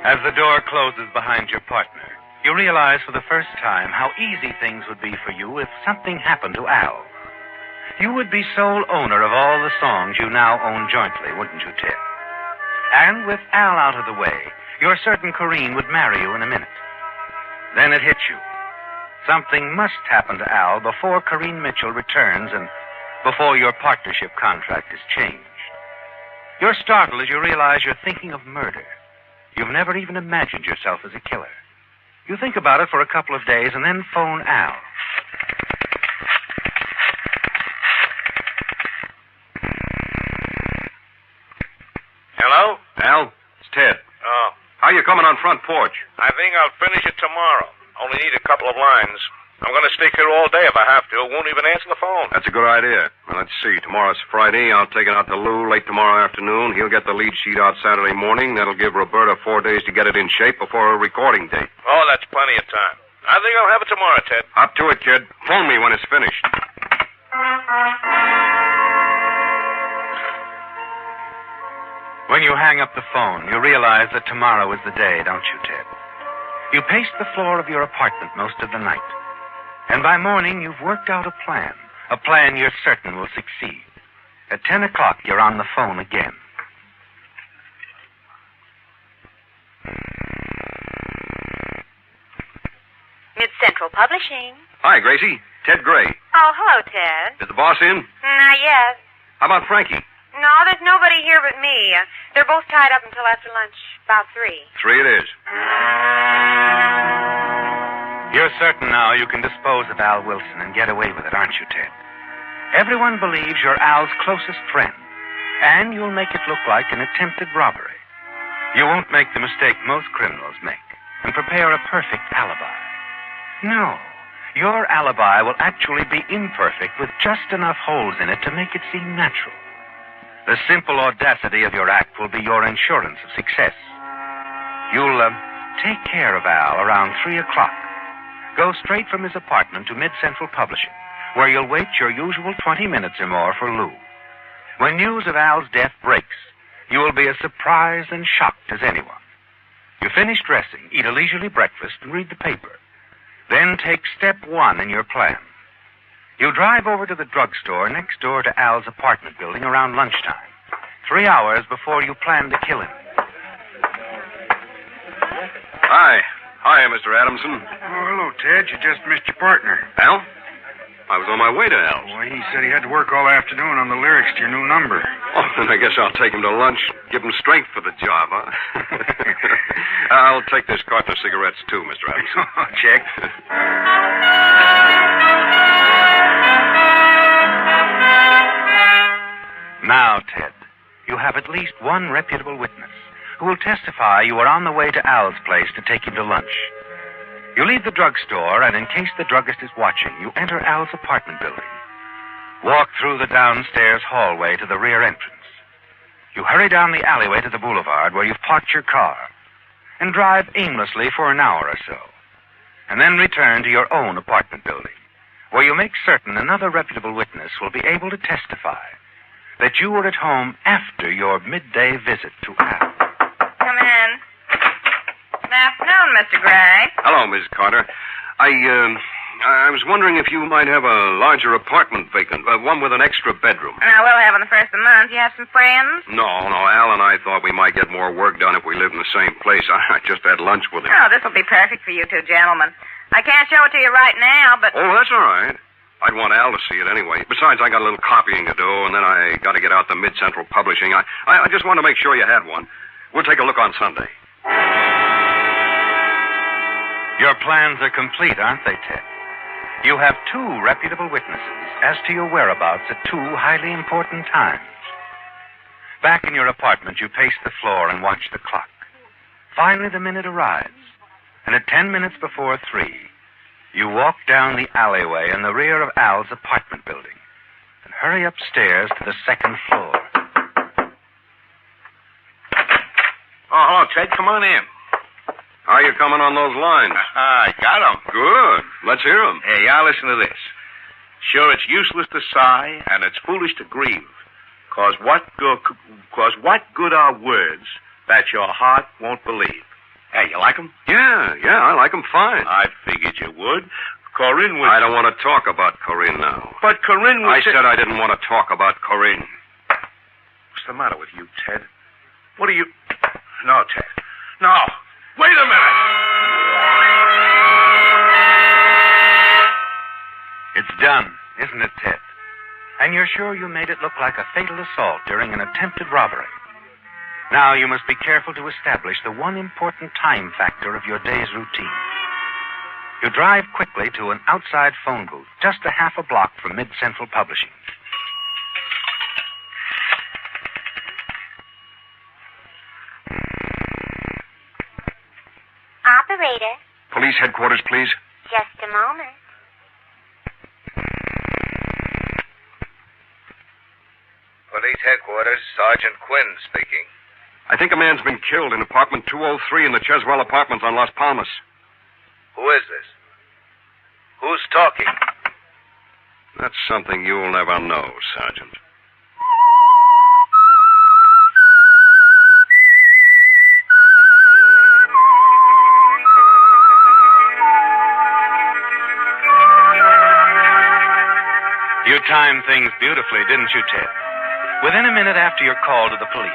As the door closes behind your partner, you realize for the first time how easy things would be for you if something happened to Al. you would be sole owner of all the songs you now own jointly, wouldn't you, Ted? And with Al out of the way, you're certain Corrine would marry you in a minute. Then it hits you. Something must happen to Al before Corrine Mitchell returns and before your partnership contract is changed. You're startled as you realize you're thinking of murder. You've never even imagined yourself as a killer. You think about it for a couple of days and then phone Al. Hello? Al, it's Ted. Oh. How you coming on front porch? I think I'll finish it tomorrow. Only need a couple of lines. I'm going to stick here all day if I have to. Won't even answer the phone. That's a good idea. Well, let's see. Tomorrow's Friday. I'll take it out to Lou late tomorrow afternoon. He'll get the lead sheet out Saturday morning. That'll give Roberta 4 days to get it in shape before a recording date. Oh, that's plenty of time. I think I'll have it tomorrow, Ted. Up to it, kid. Phone me when it's finished. When you hang up the phone, you realize that tomorrow is the day, don't you, Ted? You pace the floor of your apartment most of the night. And by morning, you've worked out a plan you're certain will succeed. At 10 o'clock, you're on the phone again. Mid-Central Publishing. Hi, Gracie. Ted Gray. Oh, hello, Ted. Is the boss in? Not yet. How about Frankie? No, there's nobody here but me. They're both tied up until after lunch, about 3. 3 it is. You're certain now you can dispose of Al Wilson and get away with it, aren't you, Ted? Everyone believes you're Al's closest friend, and you'll make it look like an attempted robbery. You won't make the mistake most criminals make and prepare a perfect alibi. No, your alibi will actually be imperfect with just enough holes in it to make it seem natural. The simple audacity of your act will be your insurance of success. You'll take care of Al around 3 o'clock. Go straight from his apartment to Mid-Central Publishing, where you'll wait your usual 20 minutes or more for Lou. When news of Al's death breaks, you will be as surprised and shocked as anyone. You finish dressing, eat a leisurely breakfast, and read the paper. Then take step 1 in your plan. You drive over to the drugstore next door to Al's apartment building around lunchtime, 3 hours before you plan to kill him. Hi, Mr. Adamson. Oh, hello, Ted. You just missed your partner. Al? I was on my way to Al's. Well, he said he had to work all afternoon on the lyrics to your new number. Oh, then I guess I'll take him to lunch. Give him strength for the job, huh? I'll take this carton of cigarettes, too, Mr. Adamson. Check. Now, Ted, you have at least one reputable witness who will testify you were on the way to Al's place to take him to lunch. You leave the drugstore, and in case the druggist is watching, you enter Al's apartment building. Walk through the downstairs hallway to the rear entrance. You hurry down the alleyway to the boulevard where you've parked your car and drive aimlessly for an hour or so, and then return to your own apartment building, where you make certain another reputable witness will be able to testify that you were at home after your midday visit to Al. Come in. Good afternoon, Mr. Gray. Hello, Miss Carter. I was wondering if you might have a larger apartment vacant, one with an extra bedroom. Now, we'll have in the first of the month. You have some friends? No, Al and I thought we might get more work done if we lived in the same place. I just had lunch with him. Oh, this will be perfect for you two gentlemen. I can't show it to you right now, but... Oh, that's all right. I'd want Al to see it anyway. Besides, I got a little copying to do, and then I got to get out to Mid-Central Publishing. I just want to make sure you had one. We'll take a look on Sunday. Your plans are complete, aren't they, Ted? You have 2 reputable witnesses as to your whereabouts at 2 highly important times. Back in your apartment, you pace the floor and watch the clock. Finally, the minute arrives, and at 10 minutes before 3, you walk down the alleyway in the rear of Al's apartment building and hurry upstairs to the 2nd floor. Oh, hello, Ted. Come on in. How are you coming on those lines? I got 'em. Good. Let's hear 'em. Hey, y'all listen to this. Sure, it's useless to sigh, and it's foolish to grieve. Cause what good are words that your heart won't believe? Hey, you like 'em? Yeah, I like 'em fine. I figured you would. Corinne was... I don't want to talk about Corinne now. But Corinne was... I said I didn't want to talk about Corinne. What's the matter with you, Ted? What are you... No, Ted. No. Wait a minute. It's done, isn't it, Ted? And you're sure you made it look like a fatal assault during an attempted robbery. Now you must be careful to establish the one important time factor of your day's routine. You drive quickly to an outside phone booth, just a half a block from Mid-Central Publishing. Operator, Police headquarters, please. just a moment. Police headquarters, Sergeant Quinn speaking. I think a man's been killed in apartment 203 in the Cheswell Apartments on Las Palmas. Who is this? Who's talking? That's something you'll never know, Sergeant. You timed things beautifully, didn't you, Ted? Within a minute after your call to the police,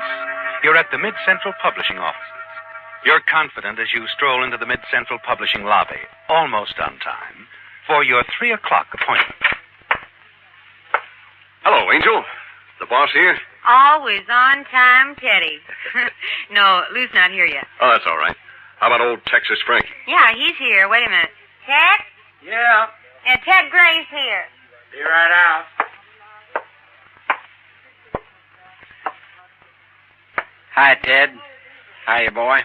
you're at the Mid-Central Publishing offices. You're confident as you stroll into the Mid-Central Publishing lobby, almost on time, for your 3 o'clock appointment. Hello, Angel. The boss here? Always on time, Teddy. No, Lou's not here yet. Oh, that's all right. How about old Texas Frankie? Yeah, he's here. Wait a minute. Ted? Yeah. Yeah, Ted Gray's here. Be right out. Hi, Ted. Hiya, boy.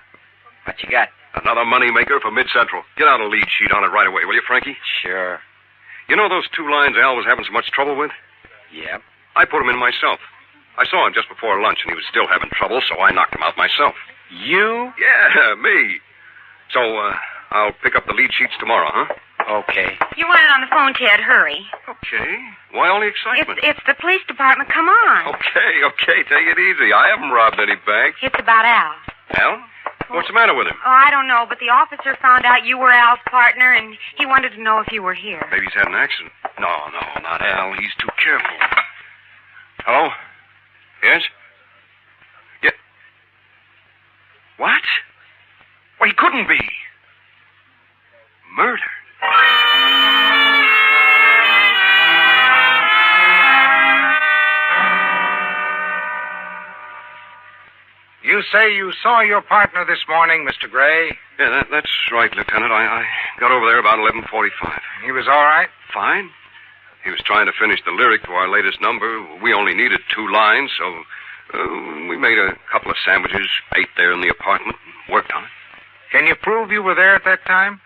What you got? Another moneymaker for Mid-Central. Get out a lead sheet on it right away, will you, Frankie? Sure. You know those 2 lines Al was having so much trouble with? Yep. I put him in myself. I saw him just before lunch, and he was still having trouble, so I knocked him out myself. You? Yeah, me. So, I'll pick up the lead sheets tomorrow, huh? Okay. You want it on the phone, Ted. Hurry. Okay. Why all the excitement? It's the police department. Come on. Okay. Take it easy. I haven't robbed any banks. It's about Al. Al? What's the matter with him? Oh, I don't know, but the officer found out you were Al's partner, and he wanted to know if you were here. Maybe he's had an accident. No, not Al. He's too careful. Hello? Yes? Yeah. What? Well, he couldn't be. Murdered. You say you saw your partner this morning, Mr. Gray? Yeah, that's right, Lieutenant. I got over there about 11:45. He was all right? Fine. He was trying to finish the lyric to our latest number. We only needed 2 lines, so we made a couple of sandwiches, ate there in the apartment, and worked on it. Can you prove you were there at that time?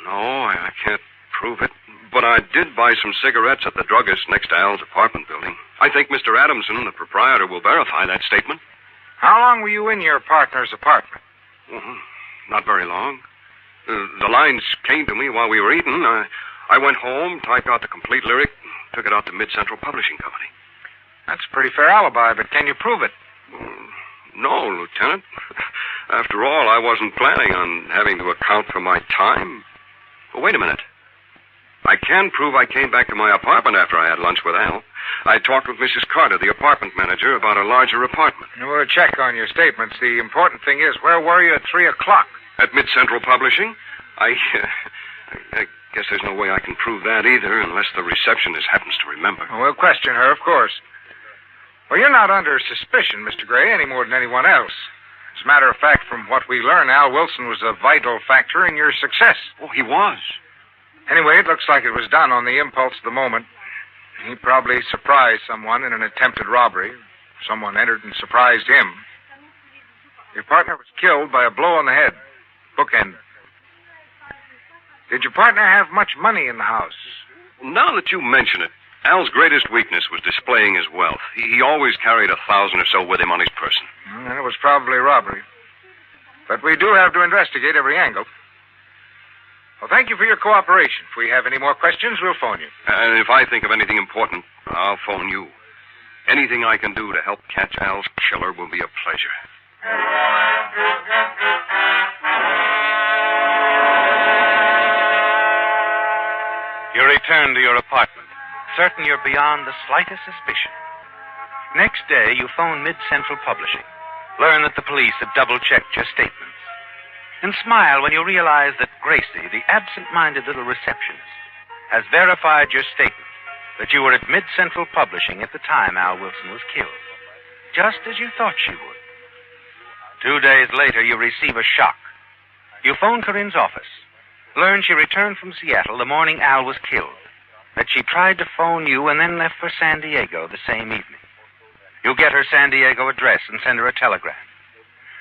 No, I can't prove it. But I did buy some cigarettes at the druggist next to Al's apartment building. I think Mr. Adamson, the proprietor, will verify that statement. How long were you in your partner's apartment? Not very long. The lines came to me while we were eating. I went home, typed out the complete lyric, took it out to Mid-Central Publishing Company. That's a pretty fair alibi, but can you prove it? No, Lieutenant. After all, I wasn't planning on having to account for my time. But wait a minute. I can prove I came back to my apartment after I had lunch with Al. I talked with Mrs. Carter, the apartment manager, about a larger apartment. We'll check on your statements. The important thing is, where were you at 3 o'clock? At Mid-Central Publishing? I guess there's no way I can prove that either, unless the receptionist happens to remember. We'll question her, of course. Well, you're not under suspicion, Mr. Gray, any more than anyone else. As a matter of fact, from what we learn, Al Wilson was a vital factor in your success. Oh, he was. Anyway, it looks like it was done on the impulse of the moment. He probably surprised someone in an attempted robbery. Someone entered and surprised him. Your partner was killed by a blow on the head. Bookend. Did your partner have much money in the house? Now that you mention it, Al's greatest weakness was displaying his wealth. He always carried 1,000 or so with him on his person. And it was probably robbery. But we do have to investigate every angle. Well, thank you for your cooperation. If we have any more questions, we'll phone you. And if I think of anything important, I'll phone you. Anything I can do to help catch Al's killer will be a pleasure. return to your apartment, certain you're beyond the slightest suspicion. Next day, you phone Mid-Central Publishing, learn that the police have double-checked your statements, and smile when you realize that Gracie, the absent-minded little receptionist, has verified your statement that you were at Mid-Central Publishing at the time Al Wilson was killed, just as you thought she would. 2 days later, you receive a shock. You phone Corinne's office, learn she returned from Seattle the morning Al was killed, that she tried to phone you and then left for San Diego the same evening. You get her San Diego address and send her a telegram.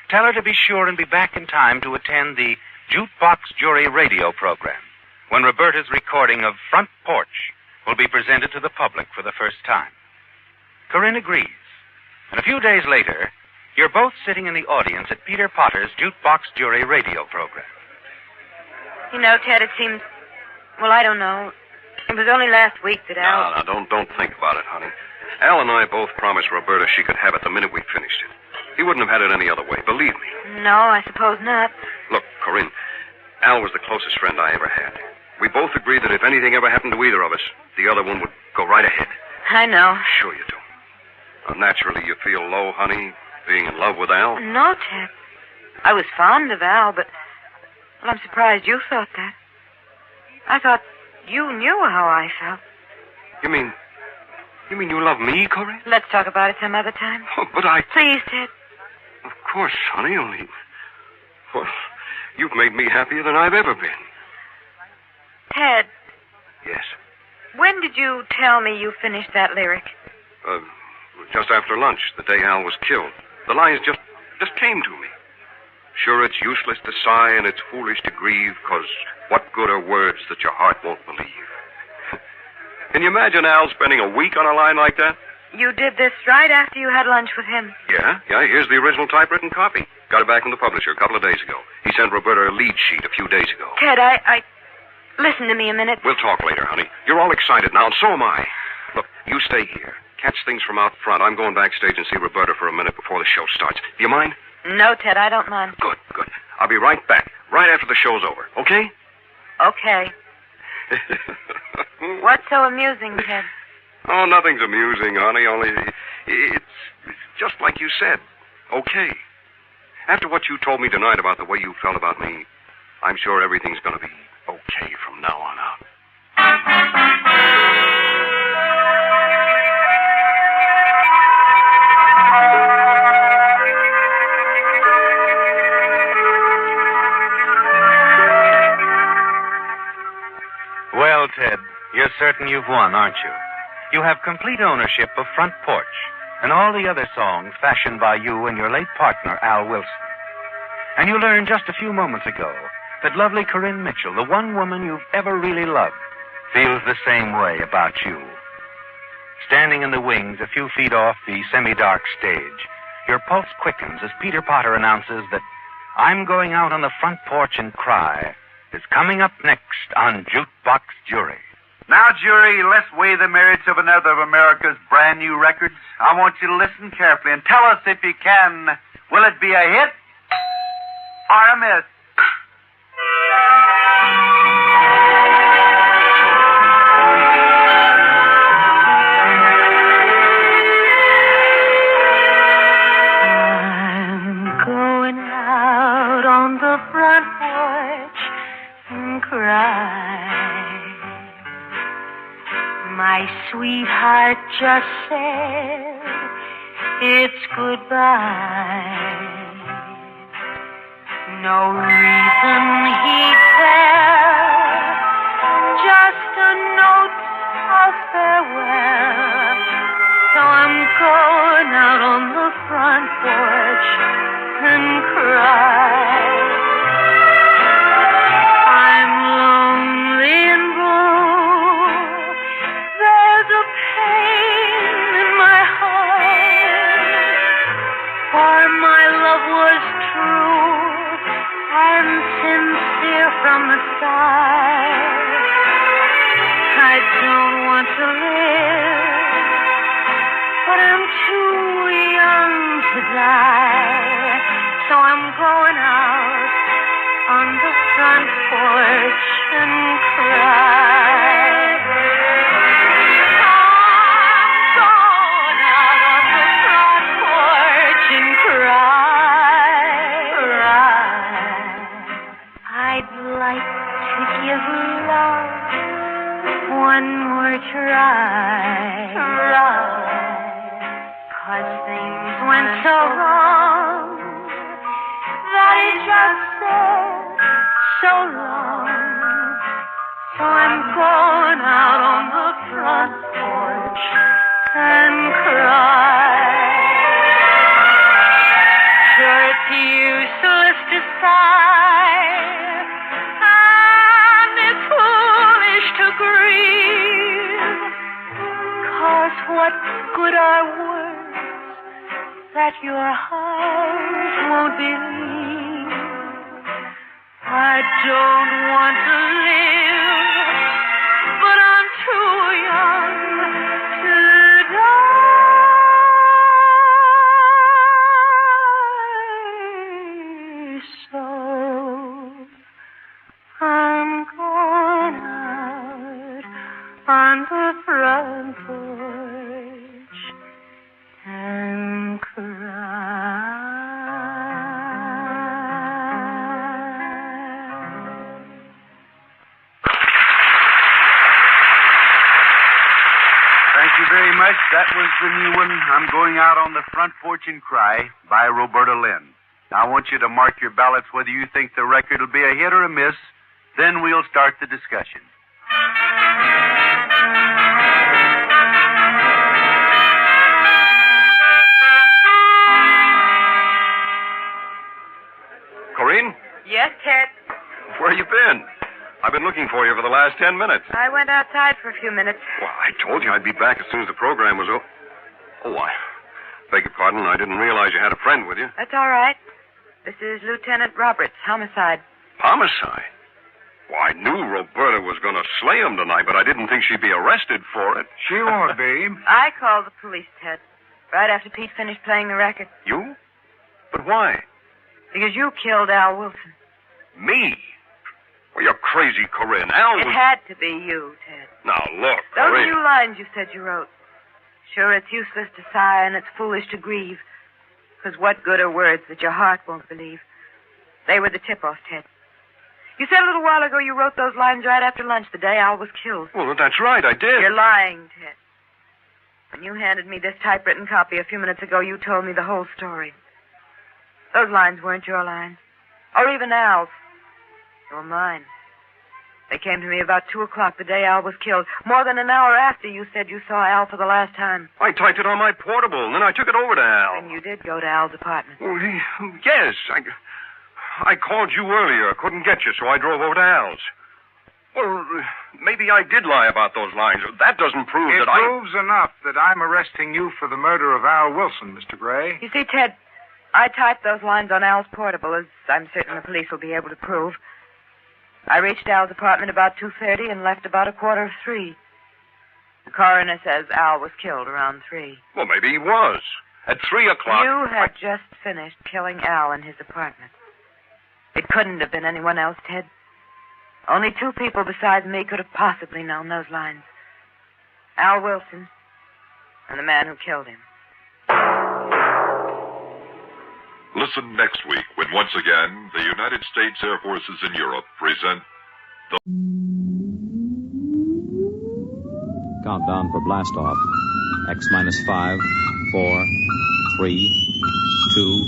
Tell her to be sure and be back in time to attend the Jukebox Jury radio program, when Roberta's recording of Front Porch will be presented to the public for the first time. Corinne agrees, and a few days later, you're both sitting in the audience at Peter Potter's Jukebox Jury radio program. You know, Ted, it seems... Well, I don't know. It was only last week that Al... No, don't think about it, honey. Al and I both promised Roberta she could have it the minute we finished it. He wouldn't have had it any other way, believe me. No, I suppose not. Look, Corinne, Al was the closest friend I ever had. We both agreed that if anything ever happened to either of us, the other one would go right ahead. I know. Sure you do. Naturally, you feel low, honey, being in love with Al? No, Ted. I was fond of Al, but... Well, I'm surprised you thought that. I thought you knew how I felt. You mean you love me, Corinne? Let's talk about it some other time. Oh, but I... Please, Ted. Of course, honey, only... Well, you've made me happier than I've ever been. Ted. Yes? When did you tell me you finished that lyric? Just after lunch, the day Al was killed. The lines just came to me. Sure, it's useless to sigh and it's foolish to grieve, 'cause what good are words that your heart won't believe? Can you imagine Al spending a week on a line like that? You did this right after you had lunch with him. Yeah, here's the original typewritten copy. Got it back from the publisher a couple of days ago. He sent Roberta a lead sheet a few days ago. Ted, I... Listen to me a minute. We'll talk later, honey. You're all excited now, and so am I. Look, you stay here. Catch things from out front. I'm going backstage and see Roberta for a minute before the show starts. Do you mind? No, Ted, I don't mind. Good. I'll be right back, right after the show's over, okay? Okay. What's so amusing, Ted? Oh, nothing's amusing, honey, only it's just like you said. Okay. After what you told me tonight about the way you felt about me, I'm sure everything's going to be okay from now on out. Well, Ted, you're certain you've won, aren't you? You have complete ownership of Front Porch and all the other songs fashioned by you and your late partner, Al Wilson. And you learned just a few moments ago that lovely Corinne Mitchell, the one woman you've ever really loved, feels the same way about you. Standing in the wings a few feet off the semi-dark stage, your pulse quickens as Peter Potter announces that I'm Going Out on the Front Porch and Cry is coming up next on Jukebox Jury. Now, jury, let's weigh the merits of another of America's brand new records. I want you to listen carefully and tell us if you can, will it be a hit or a miss? I'm going out on the front porch and cry. My sweetheart just said it's goodbye. No reason he'd tell, just a note of farewell. So I'm going out on the front porch and cry. I'm lonely and blue. There's a pain in my heart, for my love was true and sincere from the start. I don't want to live, but I'm too young to die. So I'm going out on the front porch and cry. so long. So I'm going out on the front porch and cry. Sure, it's useless to sigh, and it's foolish to grieve. 'Cause what good are words that your heart won't believe? I don't want to live, but I'm too young to die. So I'm going out on the front porch and cry. Thank you very much. That was the new one, I'm Going Out on the Front Porch and Cry, by Roberta Lynn. Now, I want you to mark your ballots whether you think the record will be a hit or a miss. Then we'll start the discussion. Corinne, Yes, Ted. where you been? I've been looking for you for the last 10 minutes. I went outside for a few minutes. Well, I told you I'd be back as soon as the program was over. Oh, I beg your pardon. I didn't realize you had a friend with you. That's all right. This is Lieutenant Roberts, homicide. Homicide? Well, I knew Roberta was going to slay him tonight, but I didn't think she'd be arrested for it. She won't be. I called the police, Ted, right after Pete finished playing the record. You? But why? Because you killed Al Wilson. Me? Well, you're crazy, Corinne. Al It was... had to be you, Ted. Now, look, Those Corinne. few lines you said you wrote. Sure, it's useless to sigh and it's foolish to grieve. Because what good are words that your heart won't believe? They were the tip-off, Ted. You said a little while ago you wrote those lines right after lunch, the day Al was killed. Well, that's right, I did. You're lying, Ted. When you handed me this typewritten copy a few minutes ago, you told me the whole story. Those lines weren't your lines. Or even Al's. They were mine. They came to me about 2 o'clock the day Al was killed. More than an hour after you said you saw Al for the last time. I typed it on my portable, and then I took it over to Al. And you did go to Al's apartment. Well, yes, I called you earlier. Couldn't get you, so I drove over to Al's. Well, maybe I did lie about those lines. That doesn't prove It that I... proves enough that I'm arresting you for the murder of Al Wilson, Mr. Gray. You see, Ted, I typed those lines on Al's portable, as I'm certain the police will be able to prove. I reached Al's apartment about 2:30 and left about 2:45. The coroner says Al was killed around 3. Well, maybe he was. At 3 o'clock... You had just finished killing Al in his apartment. It couldn't have been anyone else, Ted. Only 2 people besides me could have possibly known those lines. Al Wilson and the man who killed him. Listen next week when once again the United States Air Forces in Europe present the... Countdown for blast off. X-5, 4, 3, 2,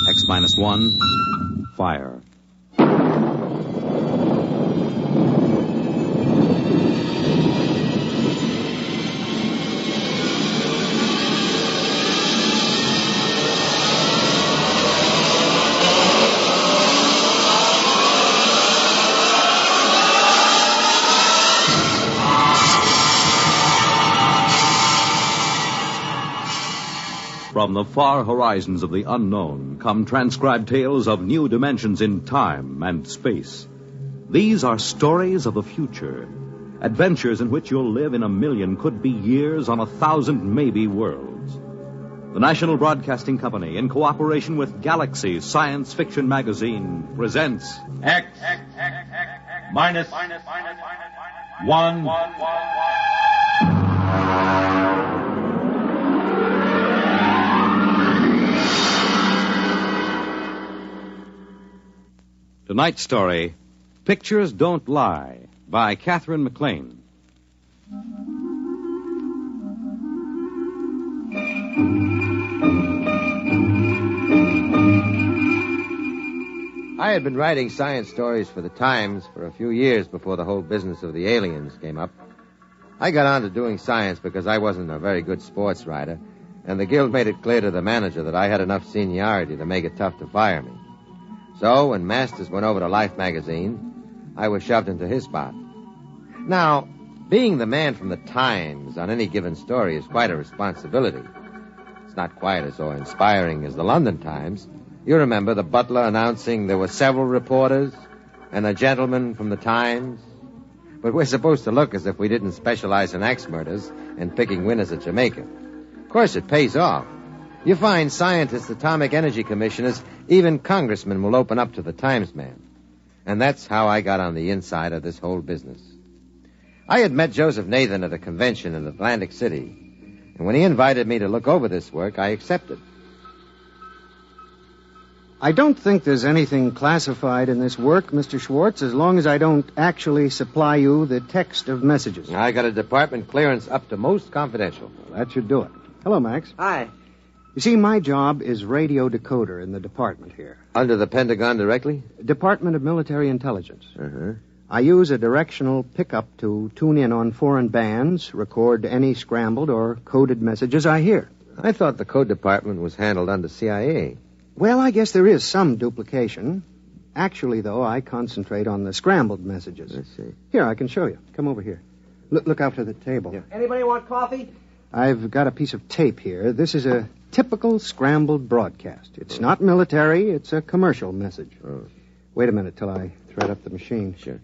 X-1, fire. From the far horizons of the unknown come transcribed tales of new dimensions in time and space. These are stories of the future, adventures in which you'll live in 1,000,000 could-be years on 1,000 maybe worlds. The National Broadcasting Company, in cooperation with Galaxy Science Fiction Magazine, presents X minus 1. Tonight's story, Pictures Don't Lie, by Catherine McLean. I had been writing science stories for the Times for a few years before the whole business of the aliens came up. I got on to doing science because I wasn't a very good sports writer, and the Guild made it clear to the manager that I had enough seniority to make it tough to fire me. So, when Masters went over to Life magazine, I was shoved into his spot. Now, being the man from the Times on any given story is quite a responsibility. It's not quite as inspiring as the London Times. You remember the butler announcing there were several reporters and a gentleman from the Times? But we're supposed to look as if we didn't specialize in axe murders and picking winners at Jamaica. Of course, it pays off. You find scientists, atomic energy commissioners, even congressmen will open up to the Times man. And that's how I got on the inside of this whole business. I had met Joseph Nathan at a convention in Atlantic City, and when he invited me to look over this work, I accepted. I don't think there's anything classified in this work, Mr. Schwartz, as long as I don't actually supply you the text of messages. I got a department clearance up to most confidential. Well, that should do it. Hello, Max. Hi. You see, my job is radio decoder in the department here. Under the Pentagon directly? Department of Military Intelligence. Uh-huh. I use a directional pickup to tune in on foreign bands, record any scrambled or coded messages I hear. I thought the code department was handled under CIA. Well, I guess there is some duplication. Actually, though, I concentrate on the scrambled messages. I see. Here, I can show you. Come over here. Look out for the table. Yeah. Anybody want coffee? I've got a piece of tape here. This is a typical scrambled broadcast. It's not military. It's a commercial message. Oh. Wait a minute till I thread up the machine. Sure.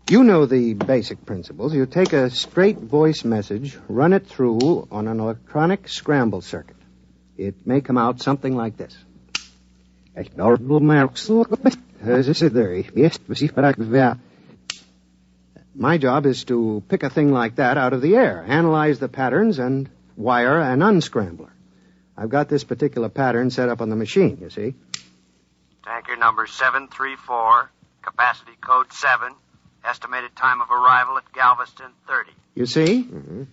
You know the basic principles. You take a straight voice message, run it through on an electronic scramble circuit. It may come out something like this. My job is to pick a thing like that out of the air, analyze the patterns, and wire an unscrambler. I've got this particular pattern set up on the machine, you see. Tanker number 734, capacity code 7, estimated time of arrival at Galveston 30. You see? Mm-hmm.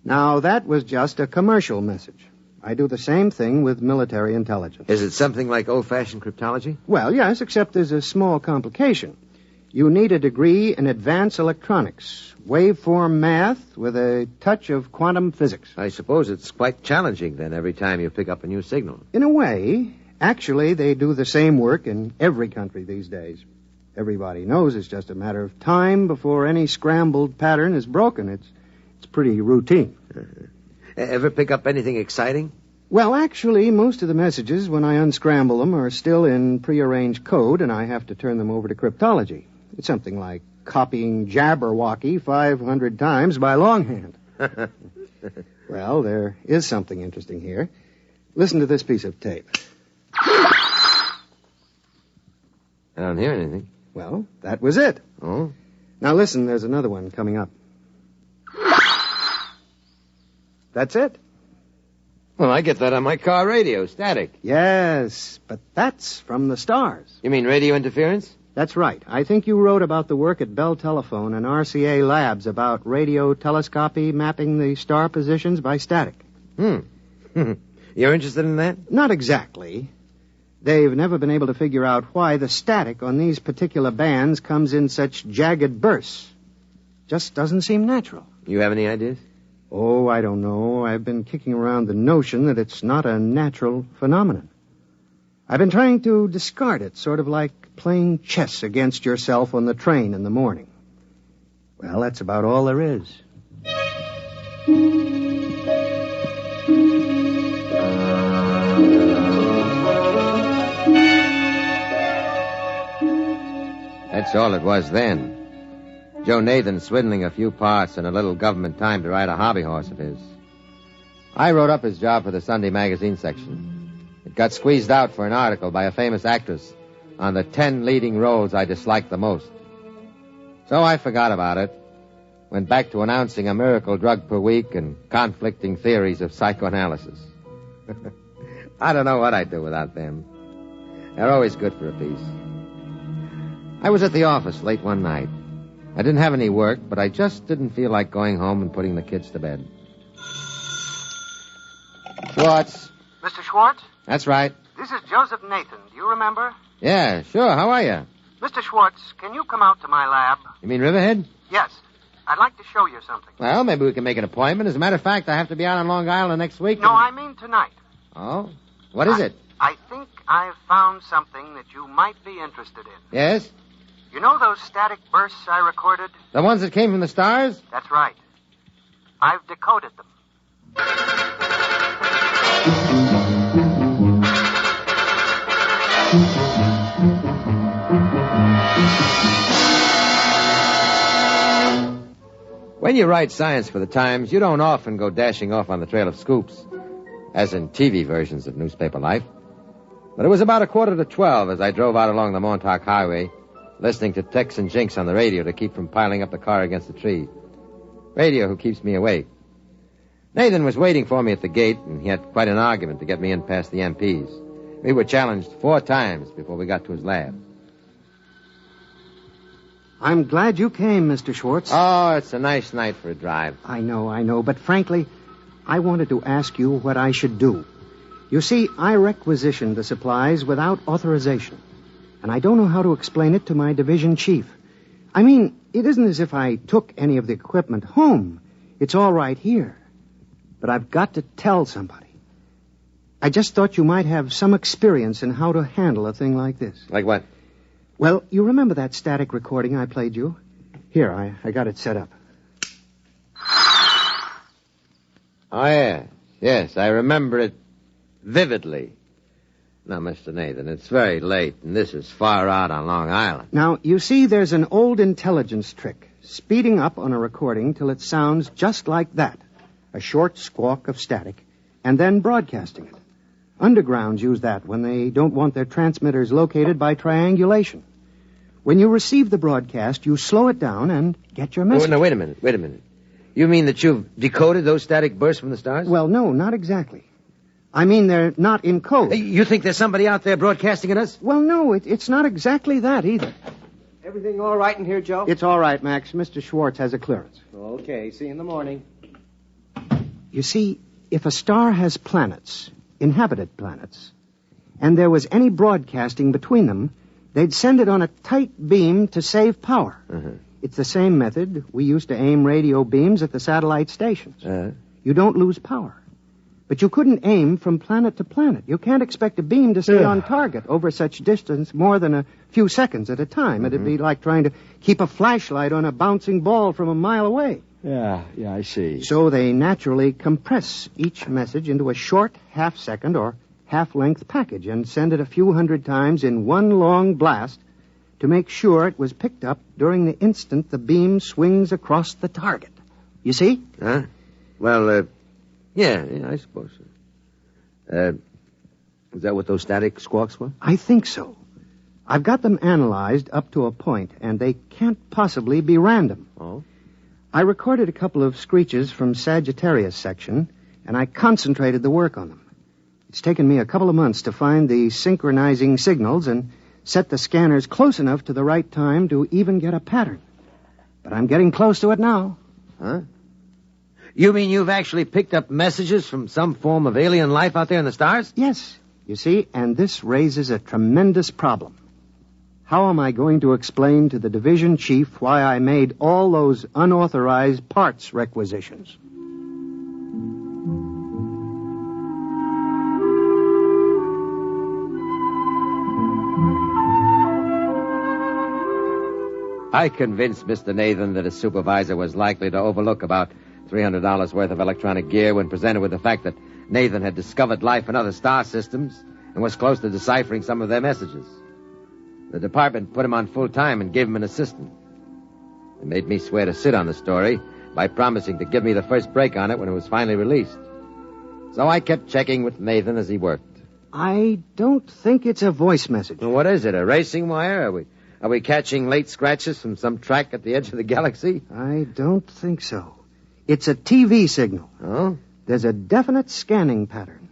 Now, that was just a commercial message. I do the same thing with military intelligence. Is it something like old-fashioned cryptology? Well, yes, except there's a small complication. You need a degree in advanced electronics, waveform math with a touch of quantum physics. I suppose it's quite challenging, then, every time you pick up a new signal. In a way. Actually, they do the same work in every country these days. Everybody knows it's just a matter of time before any scrambled pattern is broken. It's pretty routine. Uh-huh. Ever pick up anything exciting? Well, actually, most of the messages, when I unscramble them, are still in prearranged code, and I have to turn them over to cryptology. It's something like copying Jabberwocky 500 times by longhand. Well, there is something interesting here. Listen to this piece of tape. I don't hear anything. Well, that was it. Oh? Now listen, there's another one coming up. That's it. Well, I get that on my car radio, static. Yes, but that's from the stars. You mean radio interference? That's right. I think you wrote about the work at Bell Telephone and RCA Labs about radio telescopy mapping the star positions by static. You're interested in that? Not exactly. They've never been able to figure out why the static on these particular bands comes in such jagged bursts. Just doesn't seem natural. You have any ideas? Oh, I don't know. I've been kicking around the notion that it's not a natural phenomenon. I've been trying to discard it, sort of like playing chess against yourself on the train in the morning. Well, that's about all there is. That's all it was then. Joe Nathan swindling a few parts and a little government time to ride a hobby horse of his. I wrote up his job for the Sunday magazine section. It got squeezed out for an article by a famous actress on the 10 leading roles I disliked the most. So I forgot about it, went back to announcing a miracle drug per week and conflicting theories of psychoanalysis. I don't know what I'd do without them. They're always good for a piece. I was at the office late one night. I didn't have any work, but I just didn't feel like going home and putting the kids to bed. Schwartz. Mr. Schwartz? That's right. This is Joseph Nathan. Do you remember? Yeah, sure. How are you? Mr. Schwartz, can you come out to my lab? You mean Riverhead? Yes. I'd like to show you something. Well, maybe we can make an appointment. As a matter of fact, I have to be out on Long Island next week. No, I mean tonight. Oh? What is it? I think I've found something that you might be interested in. Yes? You know those static bursts I recorded? The ones that came from the stars? That's right. I've decoded them. When you write science for the Times, you don't often go dashing off on the trail of scoops, as in TV versions of newspaper life. But it was about 11:45 as I drove out along the Montauk Highway, listening to Tex and Jinx on the radio to keep from piling up the car against the tree. Radio who keeps me awake. Nathan was waiting for me at the gate, and he had quite an argument to get me in past the MPs. We were challenged 4 times before we got to his lab. I'm glad you came, Mr. Schwartz. Oh, it's a nice night for a drive. I know, but frankly, I wanted to ask you what I should do. You see, I requisitioned the supplies without authorization, and I don't know how to explain it to my division chief. I mean, it isn't as if I took any of the equipment home. It's all right here. But I've got to tell somebody. I just thought you might have some experience in how to handle a thing like this. Like what? Well, you remember that static recording I played you? Here, I got it set up. Oh, yeah. Yes, I remember it vividly. Now, Mr. Nathan, it's very late, and this is far out on Long Island. Now, you see, there's an old intelligence trick, speeding up on a recording till it sounds just like that, a short squawk of static, and then broadcasting it. Undergrounds use that when they don't want their transmitters located by triangulation. When you receive the broadcast, you slow it down and get your message. Oh, no, wait a minute. You mean that you've decoded those static bursts from the stars? Well, no, not exactly. I mean, they're not in code. You think there's somebody out there broadcasting at us? Well, no, it's not exactly that either. Everything all right in here, Joe? It's all right, Max. Mr. Schwartz has a clearance. Okay, see you in the morning. You see, if a star has planets, inhabited planets, and there was any broadcasting between them, they'd send it on a tight beam to save power. Uh-huh. It's the same method we used to aim radio beams at the satellite stations. You don't lose power. But you couldn't aim from planet to planet. You can't expect a beam to stay on target over such distance more than a few seconds at a time. It'd be like trying to keep a flashlight on a bouncing ball from a mile away. Yeah, I see. So they naturally compress each message into a short half-second or half-length package and send it a few hundred times in one long blast to make sure it was picked up during the instant the beam swings across the target. You see? Huh? Well, yeah, I suppose so. Is that what those static squawks were? I think so. I've got them analyzed up to a point, and they can't possibly be random. Oh? I recorded a couple of screeches from Sagittarius section, and I concentrated the work on them. It's taken me a couple of months to find the synchronizing signals and set the scanners close enough to the right time to even get a pattern. But I'm getting close to it now. Huh? You mean you've actually picked up messages from some form of alien life out there in the stars? Yes. You see, and this raises a tremendous problem. How am I going to explain to the division chief why I made all those unauthorized parts requisitions? I convinced Mr. Nathan that his supervisor was likely to overlook about $300 worth of electronic gear when presented with the fact that Nathan had discovered life in other star systems and was close to deciphering some of their messages. The department put him on full time and gave him an assistant. They made me swear to sit on the story by promising to give me the first break on it when it was finally released. So I kept checking with Nathan as he worked. I don't think it's a voice message. Well, what is it, a racing wire? Are we catching late scratches from some track at the edge of the galaxy? I don't think so. It's a TV signal. Oh? There's a definite scanning pattern.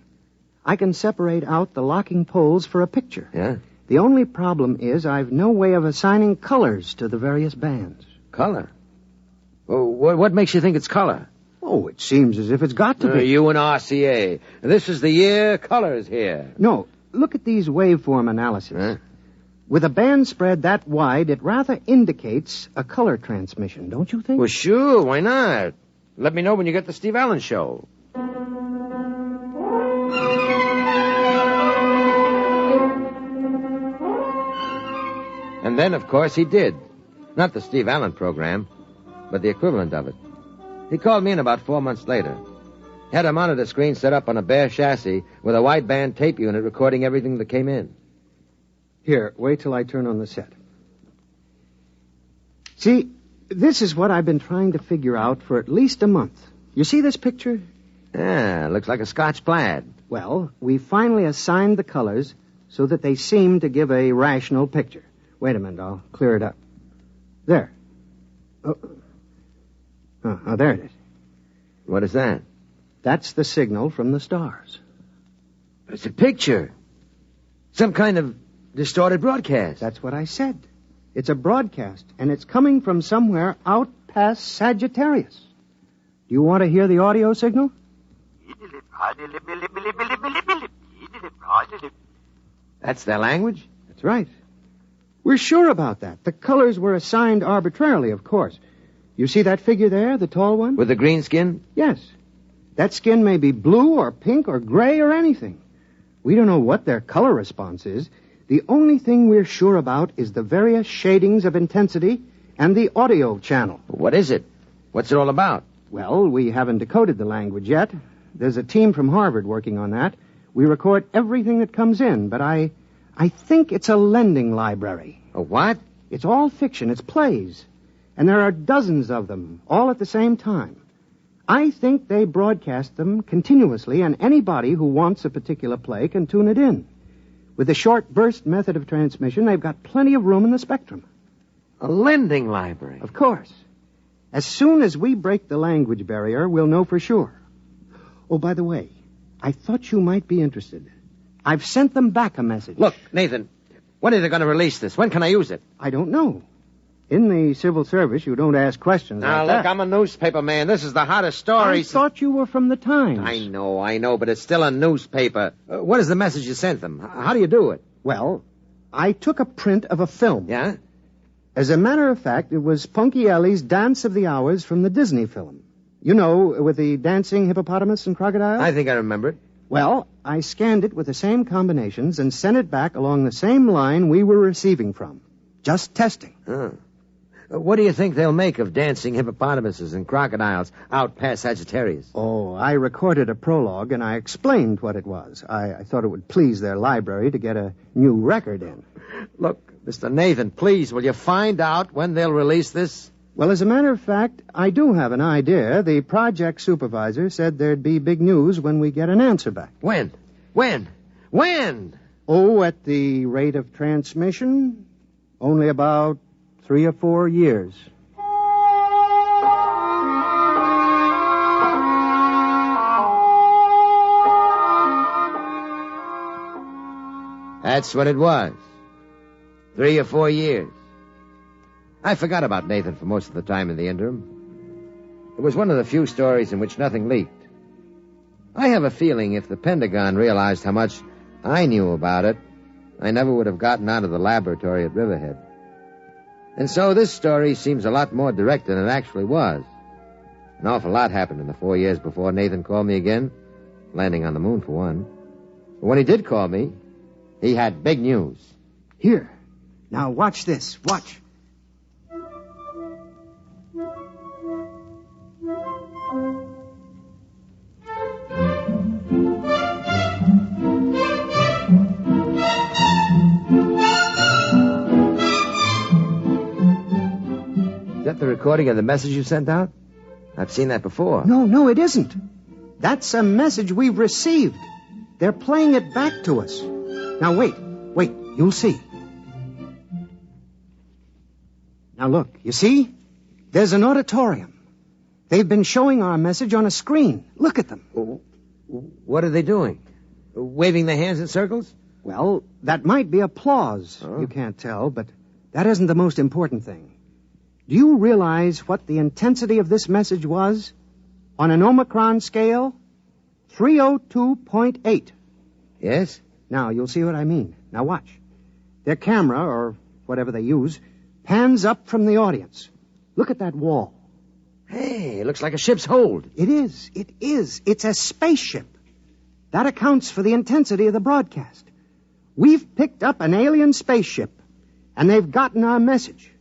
I can separate out the locking poles for a picture. Yeah? The only problem is I've no way of assigning colors to the various bands. Color? Well, what makes you think it's color? Oh, it seems as if it's got to be. You and RCA. This is the year colors here. No, look at these waveform analyses. Huh? With a band spread that wide, it rather indicates a color transmission, don't you think? Well, sure, why not? Let me know when you get the Steve Allen show. And then, of course, he did. Not the Steve Allen program, but the equivalent of it. He called me in about 4 months later. Had a monitor screen set up on a bare chassis with a wideband tape unit recording everything that came in. Here, wait till I turn on the set. See, this is what I've been trying to figure out for at least a month. You see this picture? Yeah, looks like a Scotch plaid. Well, we finally assigned the colors so that they seem to give a rational picture. Wait a minute, I'll clear it up. There. Oh, there it is. What is that? That's the signal from the stars. It's a picture. Some kind of distorted broadcast. That's what I said. It's a broadcast, and it's coming from somewhere out past Sagittarius. Do you want to hear the audio signal? That's their language? That's right. We're sure about that. The colors were assigned arbitrarily, of course. You see that figure there, the tall one? With the green skin? Yes. That skin may be blue or pink or gray or anything. We don't know what their color response is. The only thing we're sure about is the various shadings of intensity and the audio channel. What is it? What's it all about? Well, we haven't decoded the language yet. There's a team from Harvard working on that. We record everything that comes in, but I think it's a lending library. A what? It's all fiction. It's plays. And there are dozens of them, all at the same time. I think they broadcast them continuously, and anybody who wants a particular play can tune it in. With the short burst method of transmission, they've got plenty of room in the spectrum. A lending library? Of course. As soon as we break the language barrier, we'll know for sure. Oh, by the way, I thought you might be interested. I've sent them back a message. Look, Nathan, when are they going to release this? When can I use it? I don't know. In the civil service, you don't ask questions now, like that. Look, I'm a newspaper man. This is the hottest story. I thought you were from the Times. I know, but it's still a newspaper. What is the message you sent them? How do you do it? Well, I took a print of a film. Yeah? As a matter of fact, it was Punky Ellie's Dance of the Hours from the Disney film. You know, with the dancing hippopotamus and crocodile? I think I remember it. Well, I scanned it with the same combinations and sent it back along the same line we were receiving from. Just testing. Huh. What do you think they'll make of dancing hippopotamuses and crocodiles out past Sagittarius? Oh, I recorded a prologue, and I explained what it was. I thought it would please their library to get a new record in. Look, Mr. Nathan, please, will you find out when they'll release this? Well, as a matter of fact, I do have an idea. The project supervisor said there'd be big news when we get an answer back. When? Oh, at the rate of transmission, only about 3 or 4 years. That's what it was. 3 or 4 years. I forgot about Nathan for most of the time in the interim. It was one of the few stories in which nothing leaked. I have a feeling if the Pentagon realized how much I knew about it, I never would have gotten out of the laboratory at Riverhead. And so this story seems a lot more direct than it actually was. An awful lot happened in the 4 years before Nathan called me again, landing on the moon for one. But when he did call me, he had big news. Here. Now watch this. Watch. Is that the recording of the message you sent out? I've seen that before. No, it isn't. That's a message we've received. They're playing it back to us. Now, wait, you'll see. Now, look, you see? There's an auditorium. They've been showing our message on a screen. Look at them. What are they doing? Waving their hands in circles? Well, that might be applause. You can't tell, but that isn't the most important thing. Do you realize what the intensity of this message was? On an Omicron scale, 302.8. Yes? Now, you'll see what I mean. Now, watch. Their camera, or whatever they use, pans up from the audience. Look at that wall. Hey, it looks like a ship's hold. It is. It is. It's a spaceship. That accounts for the intensity of the broadcast. We've picked up an alien spaceship, and they've gotten our message.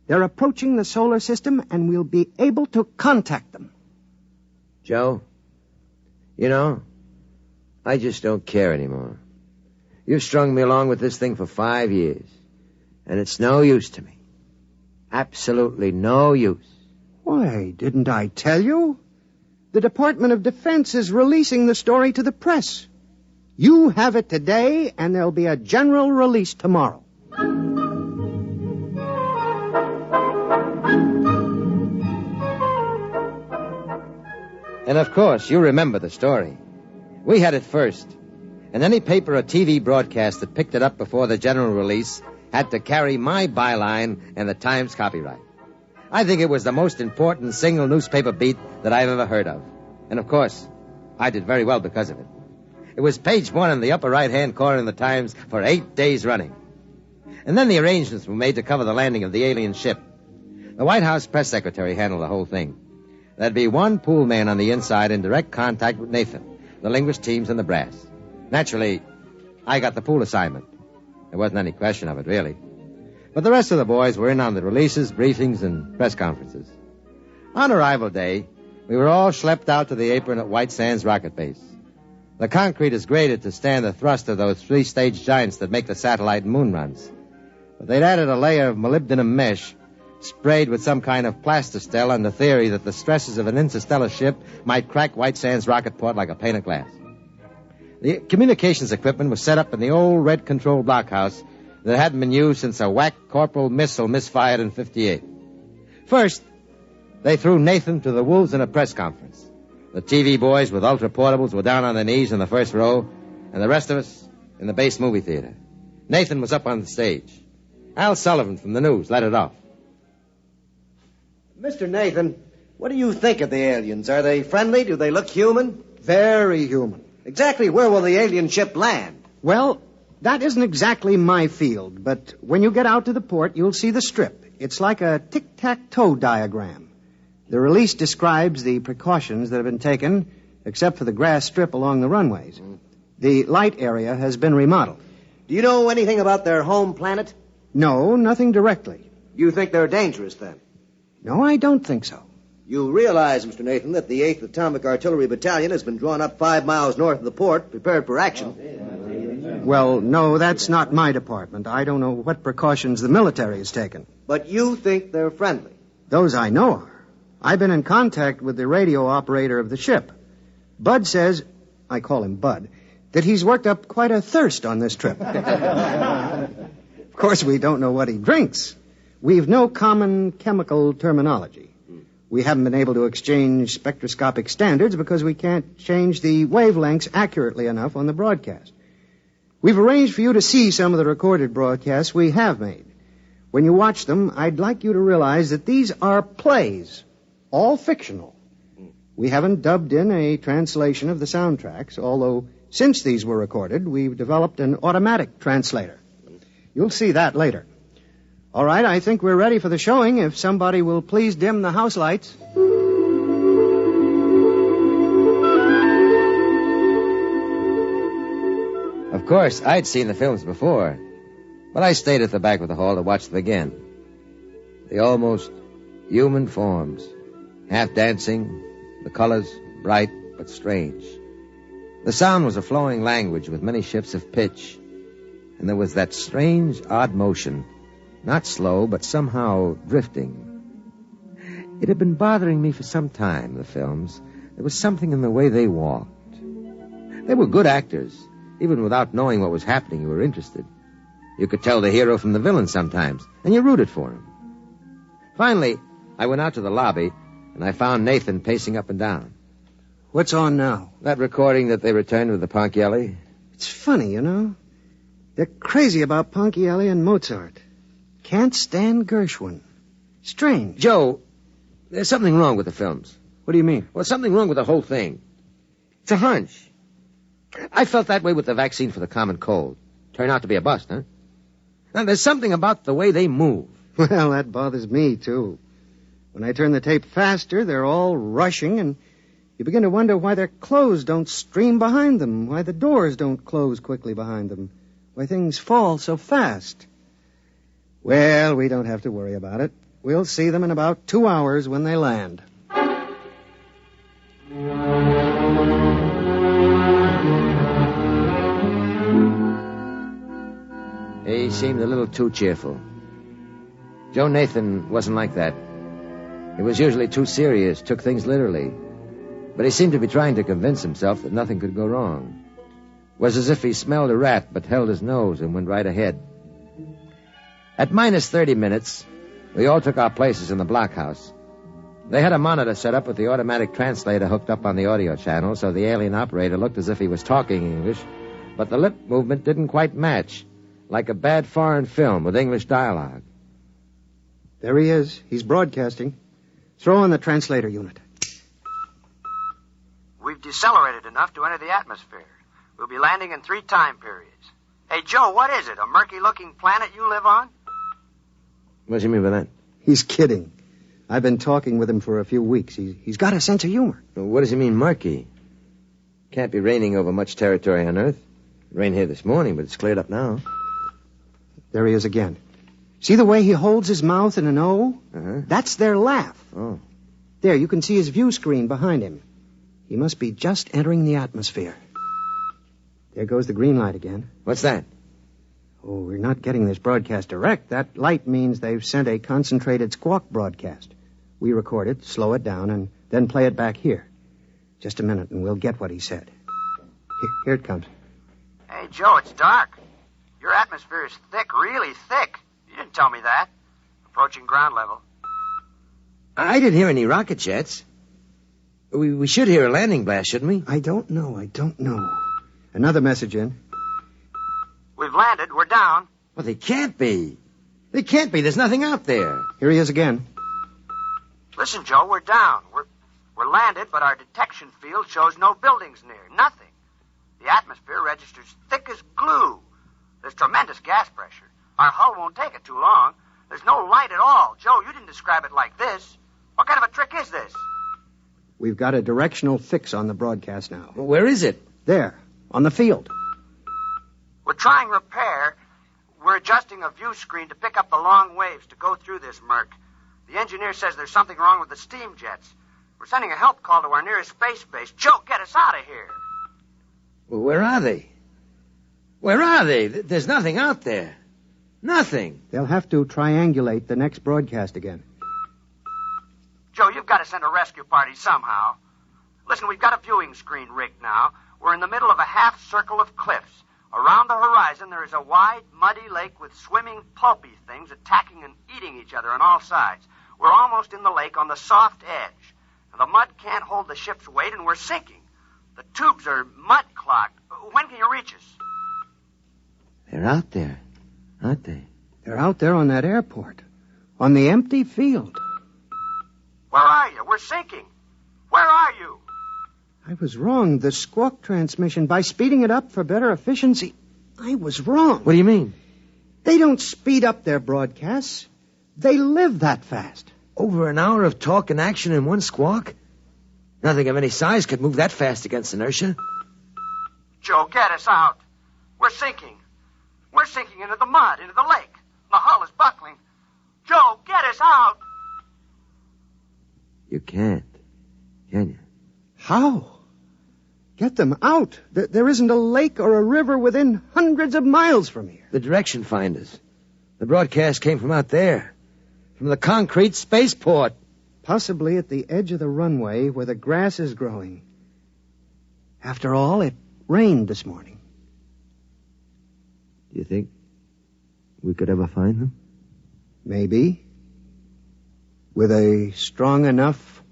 They're approaching the solar system, and we'll be able to contact them. Joe, you know, I just don't care anymore. You've strung me along with this thing for 5 years, and it's no use to me. Absolutely no use. Why, didn't I tell you? The Department of Defense is releasing the story to the press. You have it today, and there'll be a general release tomorrow. And of course, you remember the story. We had it first. And any paper or TV broadcast that picked it up before the general release had to carry my byline and the Times copyright. I think it was the most important single newspaper beat that I've ever heard of. And of course, I did very well because of it. It was page 1 in the upper right-hand corner in the Times for 8 days running. And then the arrangements were made to cover the landing of the alien ship. The White House press secretary handled the whole thing. There'd be one pool man on the inside in direct contact with Nathan, the linguist teams, and the brass. Naturally, I got the pool assignment. There wasn't any question of it, really. But the rest of the boys were in on the releases, briefings, and press conferences. On arrival day, we were all schlepped out to the apron at White Sands Rocket Base. The concrete is graded to stand the thrust of those 3-stage giants that make the satellite and moon runs. But they'd added a layer of molybdenum mesh sprayed with some kind of plastistel on the theory that the stresses of an interstellar ship might crack White Sands rocket port like a pane of glass. The communications equipment was set up in the old red control blockhouse that hadn't been used since a whack Corporal missile misfired in 58. First, they threw Nathan to the wolves in a press conference. The TV boys with ultra-portables were down on their knees in the first row, and the rest of us in the base movie theater. Nathan was up on the stage. Al Sullivan from the news led it off. Mr. Nathan, what do you think of the aliens? Are they friendly? Do they look human? Very human. Exactly where will the alien ship land? Well, that isn't exactly my field, but when you get out to the port, you'll see the strip. It's like a tic-tac-toe diagram. The release describes the precautions that have been taken, except for the grass strip along the runways. The light area has been remodeled. Do you know anything about their home planet? No, nothing directly. You think they're dangerous, then? No, I don't think so. You realize, Mr. Nathan, that the 8th Atomic Artillery Battalion has been drawn up 5 miles north of the port, prepared for action. Well, no, that's not my department. I don't know what precautions the military has taken. But you think they're friendly? Those I know are. I've been in contact with the radio operator of the ship. Bud says, I call him Bud, that he's worked up quite a thirst on this trip. Of course, we don't know what he drinks. We've no common chemical terminology. We haven't been able to exchange spectroscopic standards because we can't change the wavelengths accurately enough on the broadcast. We've arranged for you to see some of the recorded broadcasts we have made. When you watch them, I'd like you to realize that these are plays, all fictional. We haven't dubbed in a translation of the soundtracks, although since these were recorded, we've developed an automatic translator. You'll see that later. All right, I think we're ready for the showing. If somebody will please dim the house lights. Of course, I'd seen the films before, but I stayed at the back of the hall to watch them again. The almost human forms, half dancing, the colors bright but strange. The sound was a flowing language with many shifts of pitch, and there was that strange, odd motion. Not slow, but somehow drifting. It had been bothering me for some time, the films. There was something in the way they walked. They were good actors. Even without knowing what was happening, you were interested. You could tell the hero from the villain sometimes, and you rooted for him. Finally, I went out to the lobby, and I found Nathan pacing up and down. What's on now? That recording that they returned with the Ponchielli. It's funny, you know. They're crazy about Ponchielli and Mozart. Can't stand Gershwin. Strange. Joe, there's something wrong with the films. What do you mean? Well, something wrong with the whole thing. It's a hunch. I felt that way with the vaccine for the common cold. Turned out to be a bust, huh? Now, there's something about the way they move. Well, that bothers me, too. When I turn the tape faster, they're all rushing, and you begin to wonder why their clothes don't stream behind them, why the doors don't close quickly behind them, why things fall so fast. Well, we don't have to worry about it. We'll see them in about 2 hours when they land. He seemed a little too cheerful. Joe Nathan wasn't like that. He was usually too serious, took things literally. But he seemed to be trying to convince himself that nothing could go wrong. It was as if he smelled a rat but held his nose and went right ahead. At minus 30 minutes, we all took our places in the blockhouse. They had a monitor set up with the automatic translator hooked up on the audio channel, so the alien operator looked as if he was talking English, but the lip movement didn't quite match, like a bad foreign film with English dialogue. There he is. He's broadcasting. Throw on the translator unit. We've decelerated enough to enter the atmosphere. We'll be landing in 3 time periods. Hey, Joe, what is it? A murky-looking planet you live on? What do you mean by that? He's kidding. I've been talking with him for a few weeks. He's got a sense of humor. What does he mean, murky? Can't be raining over much territory on Earth. It rained here this morning, but it's cleared up now. There he is again. See the way he holds his mouth in an O? Uh-huh. That's their laugh. Oh. There, you can see his view screen behind him. He must be just entering the atmosphere. There goes the green light again. What's that? Oh, we're not getting this broadcast direct. That light means they've sent a concentrated squawk broadcast. We record it, slow it down, and then play it back here. Just a minute, and we'll get what he said. Here it comes. Hey, Joe, it's dark. Your atmosphere is thick, really thick. You didn't tell me that. Approaching ground level. I didn't hear any rocket jets. We should hear a landing blast, shouldn't we? I don't know. Another message in. We've landed. We're down. Well, they can't be. They can't be. There's nothing out there. Here he is again. Listen, Joe, we're down. We're landed, but our detection field shows no buildings near. Nothing. The atmosphere registers thick as glue. There's tremendous gas pressure. Our hull won't take it too long. There's no light at all. Joe, you didn't describe it like this. What kind of a trick is this? We've got a directional fix on the broadcast now. Where is it? There, on the field. We're trying repair. We're adjusting a view screen to pick up the long waves to go through this murk. The engineer says there's something wrong with the steam jets. We're sending a help call to our nearest space base. Joe, get us out of here. Well, where are they? Where are they? There's nothing out there. Nothing. They'll have to triangulate the next broadcast again. Joe, you've got to send a rescue party somehow. Listen, we've got a viewing screen rigged now. We're in the middle of a half circle of cliffs. Around the horizon, there is a wide, muddy lake with swimming, pulpy things attacking and eating each other on all sides. We're almost in the lake on the soft edge. The mud can't hold the ship's weight, and we're sinking. The tubes are mud-clogged. When can you reach us? They're out there, aren't they? They're out there on that airport. On the empty field. Where are you? We're sinking. Where are you? I was wrong. The squawk transmission, by speeding it up for better efficiency, I was wrong. What do you mean? They don't speed up their broadcasts. They live that fast. Over an hour of talk and action in one squawk? Nothing of any size could move that fast against inertia. Joe, get us out. We're sinking. We're sinking into the mud, into the lake. The hull is buckling. Joe, get us out. You can't, can you? How? Get them out. There isn't a lake or a river within hundreds of miles from here. The direction finders. The broadcast came from out there. From the concrete spaceport. Possibly at the edge of the runway where the grass is growing. After all, it rained this morning. Do you think we could ever find them? Maybe. With a strong enough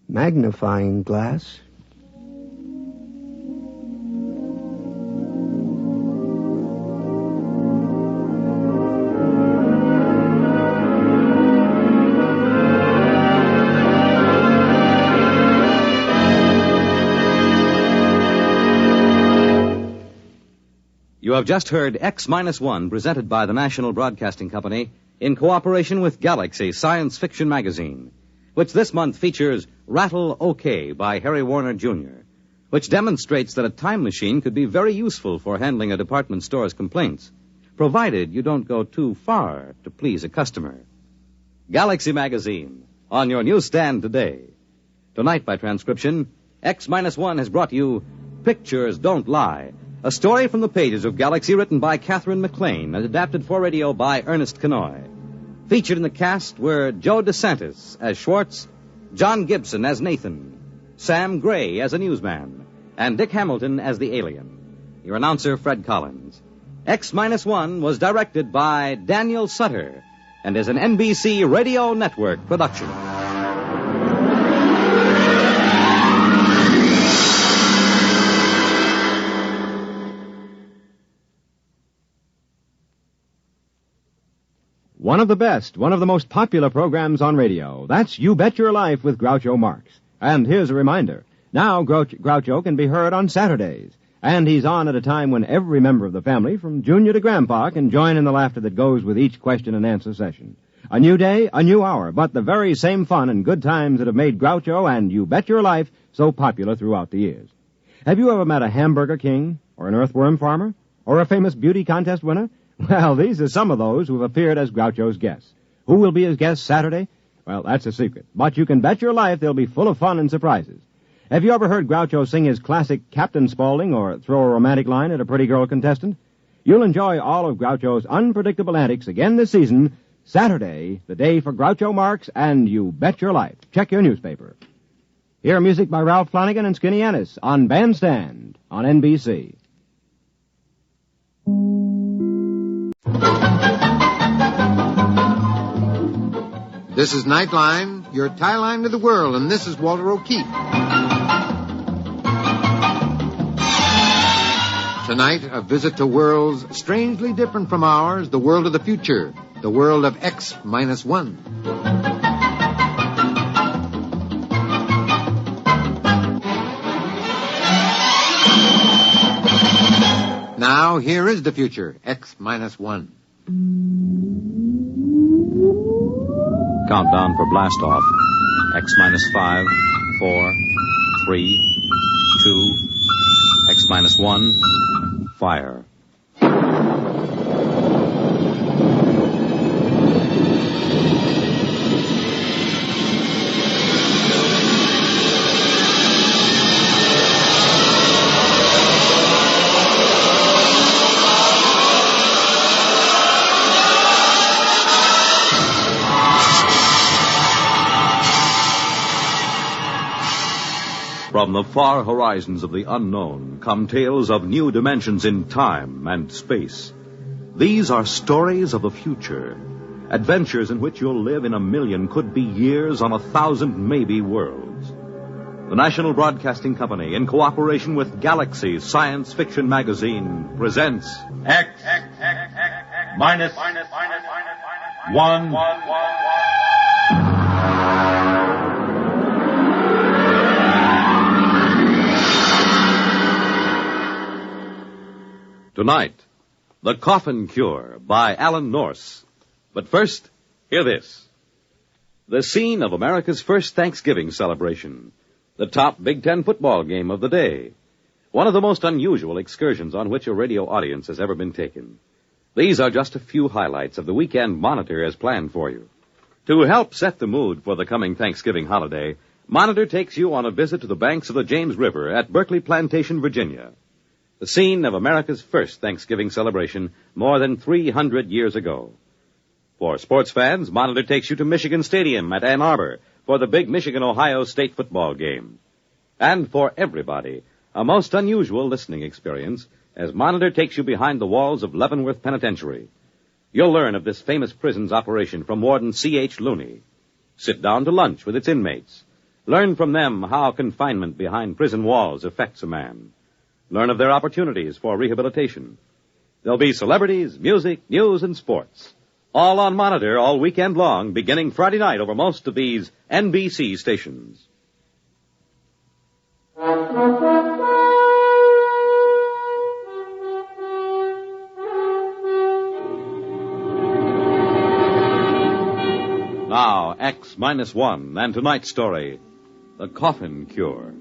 magnifying glass. have just heard X-1, presented by the National Broadcasting Company in cooperation with Galaxy Science Fiction Magazine, which this month features Rattle OK by Harry Warner Jr., which demonstrates that a time machine could be very useful for handling a department store's complaints, provided you don't go too far to please a customer. Galaxy Magazine, on your newsstand today. Tonight, by transcription, X-1 has brought you Pictures Don't Lie, a story from the pages of Galaxy written by Catherine McLean and adapted for radio by Ernest Kenoy. Featured in the cast were Joe DeSantis as Schwartz, John Gibson as Nathan, Sam Gray as a newsman, and Dick Hamilton as the alien. Your announcer, Fred Collins. X-1 was directed by Daniel Sutter and is an NBC Radio Network production. One of the best, one of the most popular programs on radio. That's You Bet Your Life with Groucho Marx. And here's a reminder. Now Groucho can be heard on Saturdays. And he's on at a time when every member of the family, from Junior to Grandpa, can join in the laughter that goes with each question and answer session. A new day, a new hour, but the very same fun and good times that have made Groucho and You Bet Your Life so popular throughout the years. Have you ever met a hamburger king, or an earthworm farmer, or a famous beauty contest winner? Well, these are some of those who have appeared as Groucho's guests. Who will be his guests Saturday? Well, that's a secret. But you can bet your life they'll be full of fun and surprises. Have you ever heard Groucho sing his classic Captain Spaulding or throw a romantic line at a pretty girl contestant? You'll enjoy all of Groucho's unpredictable antics again this season, Saturday, the day for Groucho Marx and You Bet Your Life. Check your newspaper. Hear music by Ralph Flanagan and Skinny Ennis on Bandstand on NBC. This is Nightline, your tie line to the world, and this is Walter O'Keefe. Tonight, a visit to worlds strangely different from ours, the world of the future, the world of X-1. Now, here is the future, X-1. Countdown for blast-off. X-5, 4, 3, 2, X-1, fire. From the far horizons of the unknown come tales of new dimensions in time and space. These are stories of the future, adventures in which you'll live in a million, could be years, on 1,000 maybe worlds. The National Broadcasting Company, in cooperation with Galaxy Science Fiction Magazine, presents X-1. Tonight, The Coffin Cure by Alan Norse. But first, hear this. The scene of America's first Thanksgiving celebration. The top Big Ten football game of the day. One of the most unusual excursions on which a radio audience has ever been taken. These are just a few highlights of the weekend Monitor has planned for you. To help set the mood for the coming Thanksgiving holiday, Monitor takes you on a visit to the banks of the James River at Berkeley Plantation, Virginia. The scene of America's first Thanksgiving celebration more than 300 years ago. For sports fans, Monitor takes you to Michigan Stadium at Ann Arbor for the big Michigan-Ohio State football game. And for everybody, a most unusual listening experience as Monitor takes you behind the walls of Leavenworth Penitentiary. You'll learn of this famous prison's operation from Warden C.H. Looney. Sit down to lunch with its inmates. Learn from them how confinement behind prison walls affects a man. Learn of their opportunities for rehabilitation. There'll be celebrities, music, news, and sports. All on Monitor all weekend long, beginning Friday night over most of these NBC stations. Now, X-1, and tonight's story, The Coffin Cure.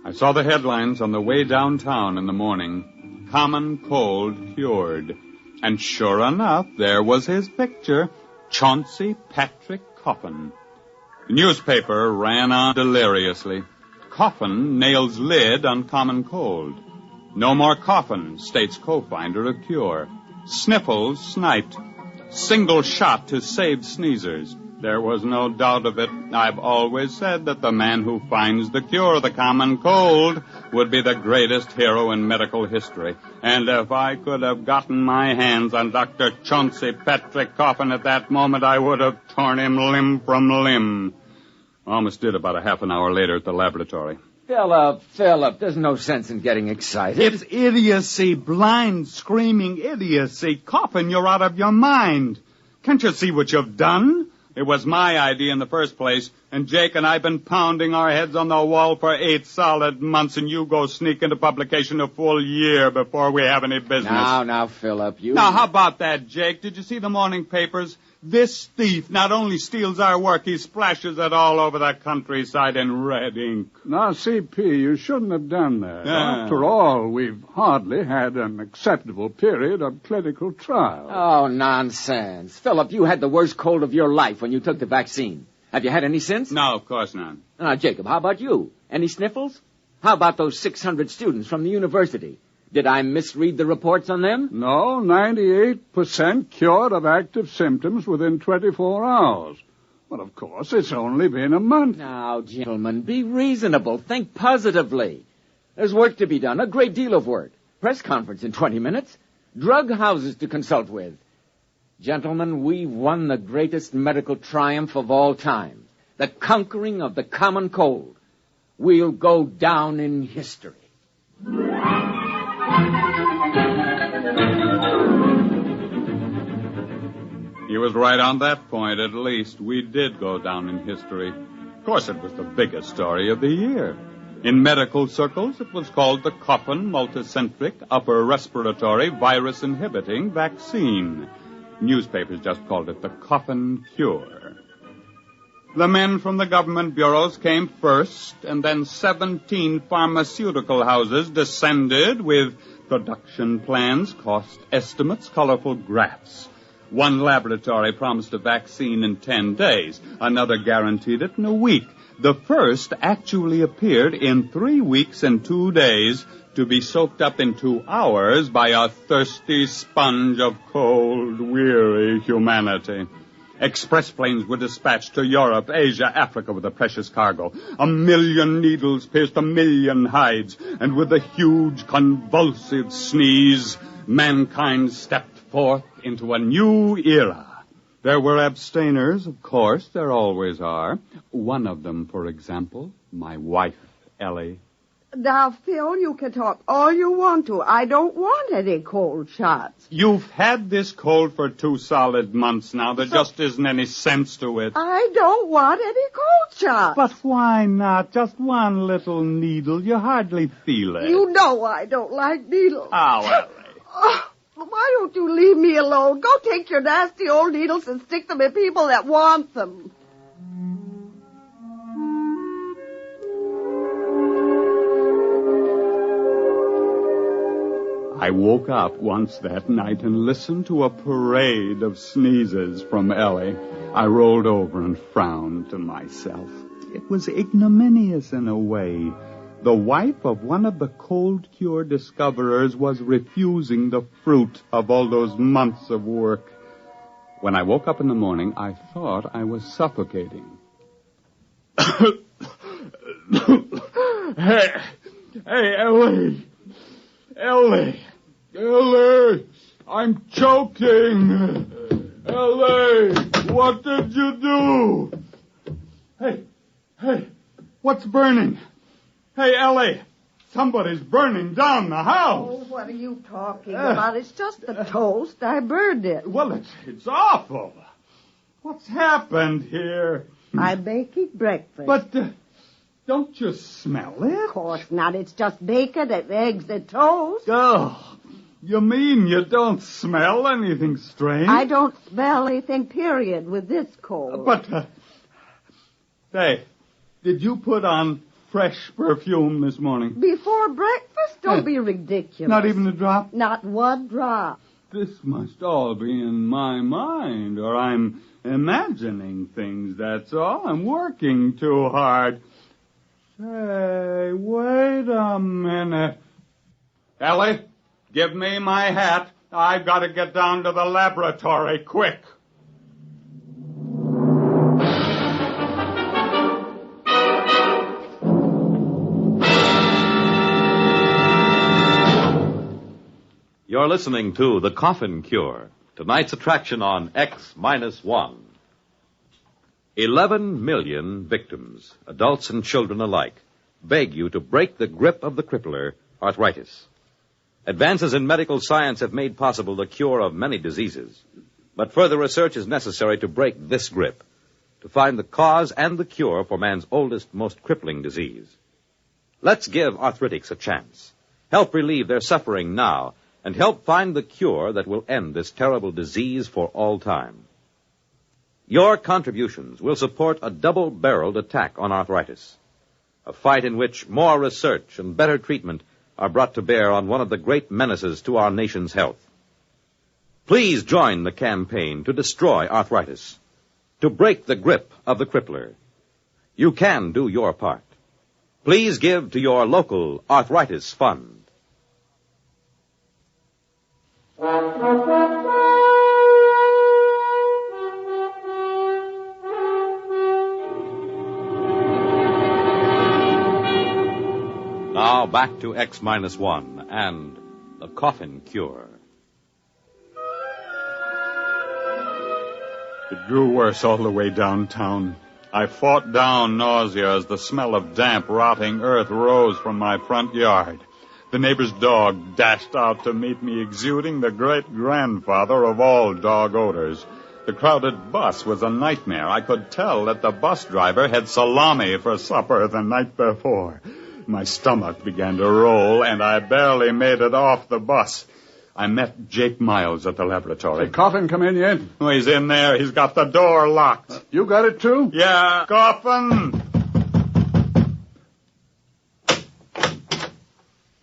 I saw the headlines on the way downtown in the morning. Common cold cured. And sure enough, there was his picture, Chauncey Patrick Coffin. The newspaper ran on deliriously. Coffin nails lid on common cold. No more coffin, states co-finder of cure. Sniffles sniped. Single shot to save sneezers. There was no doubt of it. I've always said that the man who finds the cure of the common cold would be the greatest hero in medical history. And if I could have gotten my hands on Dr. Chauncey Patrick Coffin at that moment, I would have torn him limb from limb. Almost did about a half an hour later at the laboratory. Philip, there's no sense in getting excited. It's idiocy, blind, screaming idiocy. Coffin, you're out of your mind. Can't you see what you've done? It was my idea in the first place, and Jake and I have been pounding our heads on the wall for 8 solid months, and you go sneak into publication a full year before we have any business. Now, Philip, Now, how about that, Jake? Did you see the morning papers? This thief not only steals our work, he splashes it all over the countryside in red ink. Now, CP, you shouldn't have done that. Yeah. After all, we've hardly had an acceptable period of clinical trial. Oh, nonsense. Philip, you had the worst cold of your life when you took the vaccine. Have you had any since? No, of course not. Now, Jacob, how about you? Any sniffles? How about those 600 students from the university? Did I misread the reports on them? No, 98% cured of active symptoms within 24 hours. But, of course, it's only been a month. Now, gentlemen, be reasonable. Think positively. There's work to be done, a great deal of work. Press conference in 20 minutes. Drug houses to consult with. Gentlemen, we've won the greatest medical triumph of all time. The conquering of the common cold. We'll go down in history. He was right on that point, at least. We did go down in history. Of course, it was the biggest story of the year. In medical circles, it was called the Coffin Multicentric Upper Respiratory Virus Inhibiting Vaccine. Newspapers just called it the Coffin Cure. The men from the government bureaus came first, and then 17 pharmaceutical houses descended with production plans, cost estimates, colorful graphs. One laboratory promised a vaccine in 10 days. Another guaranteed it in a week. The first actually appeared in 3 weeks and 2 days to be soaked up in 2 hours by a thirsty sponge of cold, weary humanity. Express planes were dispatched to Europe, Asia, Africa with a precious cargo. 1 million needles pierced 1 million hides, and with a huge convulsive sneeze, mankind stepped forth into a new era. There were abstainers, of course, there always are. One of them, for example, my wife, Ellie. Now, Phil, you can talk all you want to. I don't want any cold shots. You've had this cold for 2 solid months now. There just isn't any sense to it. I don't want any cold shots. But why not? Just one little needle. You hardly feel it. You know I don't like needles. Oh, Ellie. Oh, why don't you leave me alone? Go take your nasty old needles and stick them in people that want them. I woke up once that night and listened to a parade of sneezes from Ellie. I rolled over and frowned to myself. It was ignominious in a way. The wife of one of the cold cure discoverers was refusing the fruit of all those months of work. When I woke up in the morning, I thought I was suffocating. Hey, Ellie! Ellie! I'm choking! Ellie! What did you do? Hey, what's burning? Hey, Ellie! Somebody's burning down the house! Oh, what are you talking about? It's just the toast. I burned it. Well, it's awful. What's happened here? I'm baking breakfast. But, don't you smell it? Of course not. It's just bacon and eggs and toast. Oh, You mean you don't smell anything strange? I don't smell anything, period, with this cold. But, say, did you put on fresh perfume this morning? Before breakfast? Don't be ridiculous. Not even a drop? Not one drop. This must all be in my mind, or I'm imagining things, that's all. I'm working too hard. Say, wait a minute. Ellie, give me my hat. I've got to get down to the laboratory, quick. You're listening to The Coffin Cure, tonight's attraction on X-1. 11 million victims, adults and children alike, beg you to break the grip of the crippler, arthritis. Advances in medical science have made possible the cure of many diseases, but further research is necessary to break this grip, to find the cause and the cure for man's oldest, most crippling disease. Let's give arthritics a chance. Help relieve their suffering now, and help find the cure that will end this terrible disease for all time. Your contributions will support a double-barreled attack on arthritis, a fight in which more research and better treatment are brought to bear on one of the great menaces to our nation's health. Please join the campaign to destroy arthritis, to break the grip of the crippler. You can do your part. Please give to your local arthritis fund. Now back to X-1 and the Coffin Cure. It grew worse all the way downtown. I fought down nausea as the smell of damp, rotting earth rose from my front yard. The neighbor's dog dashed out to meet me, exuding the great-grandfather of all dog odors. The crowded bus was a nightmare. I could tell that the bus driver had salami for supper the night before. My stomach began to roll, and I barely made it off the bus. I met Jake Miles at the laboratory. Has Coffin come in yet? Oh, he's in there. He's got the door locked. You got it, too? Yeah. Coffin!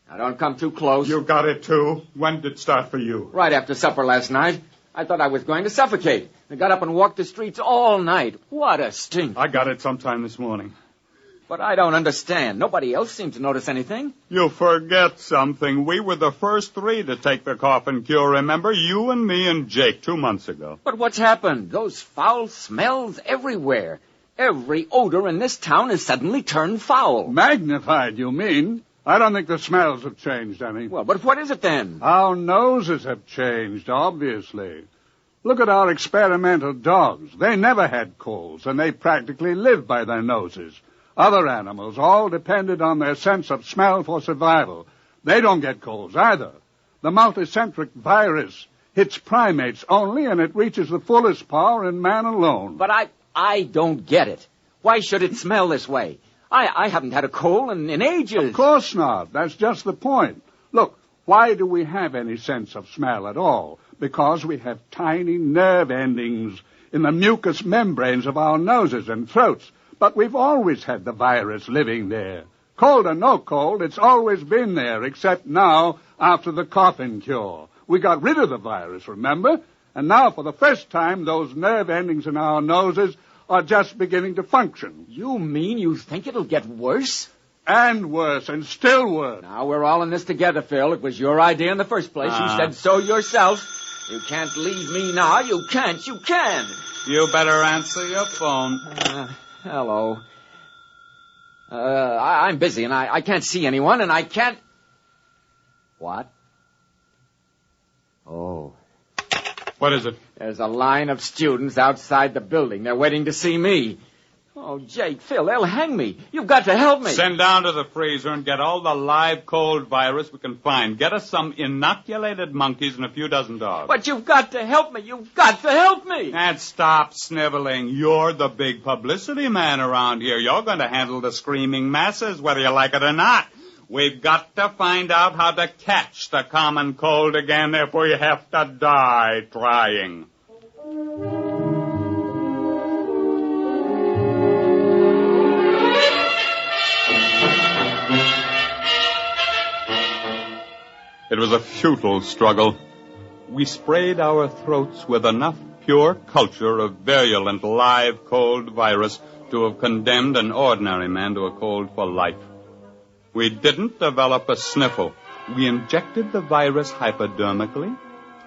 Now, don't come too close. You got it, too? When did it start for you? Right after supper last night. I thought I was going to suffocate. I got up and walked the streets all night. What a stink. I got it sometime this morning. But I don't understand. Nobody else seemed to notice anything. You forget something. We were the first 3 to take the Coffin Cure, remember? You and me and Jake 2 months ago. But what's happened? Those foul smells everywhere. Every odor in this town has suddenly turned foul. Magnified, you mean? I don't think the smells have changed any. Well, but what is it then? Our noses have changed, obviously. Look at our experimental dogs. They never had colds, and they practically lived by their noses. Other animals all depended on their sense of smell for survival. They don't get colds either. The multicentric virus hits primates only, and it reaches the fullest power in man alone. But I don't get it. Why should it smell this way? I haven't had a cold in ages. Of course not. That's just the point. Look, why do we have any sense of smell at all? Because we have tiny nerve endings in the mucous membranes of our noses and throats. But we've always had the virus living there. Cold or no cold, it's always been there, except now, after the Coffin Cure. We got rid of the virus, remember? And now, for the first time, those nerve endings in our noses are just beginning to function. You mean you think it'll get worse? And worse, and still worse. Now, we're all in this together, Phil. It was your idea in the first place. You said so yourself. You can't leave me now. You can't. You can. You better answer your phone. Hello. I'm busy, and I can't see anyone, and I can't... What? Oh. What is it? There's a line of students outside the building. They're waiting to see me. Oh, Jake, Phil, they'll hang me. You've got to help me. Send down to the freezer and get all the live cold virus we can find. Get us some inoculated monkeys and a few dozen dogs. But you've got to help me. You've got to help me. And stop sniveling. You're the big publicity man around here. You're going to handle the screaming masses, whether you like it or not. We've got to find out how to catch the common cold again if we have to die trying. It was a futile struggle. We sprayed our throats with enough pure culture of virulent live cold virus to have condemned an ordinary man to a cold for life. We didn't develop a sniffle. We injected the virus hypodermically,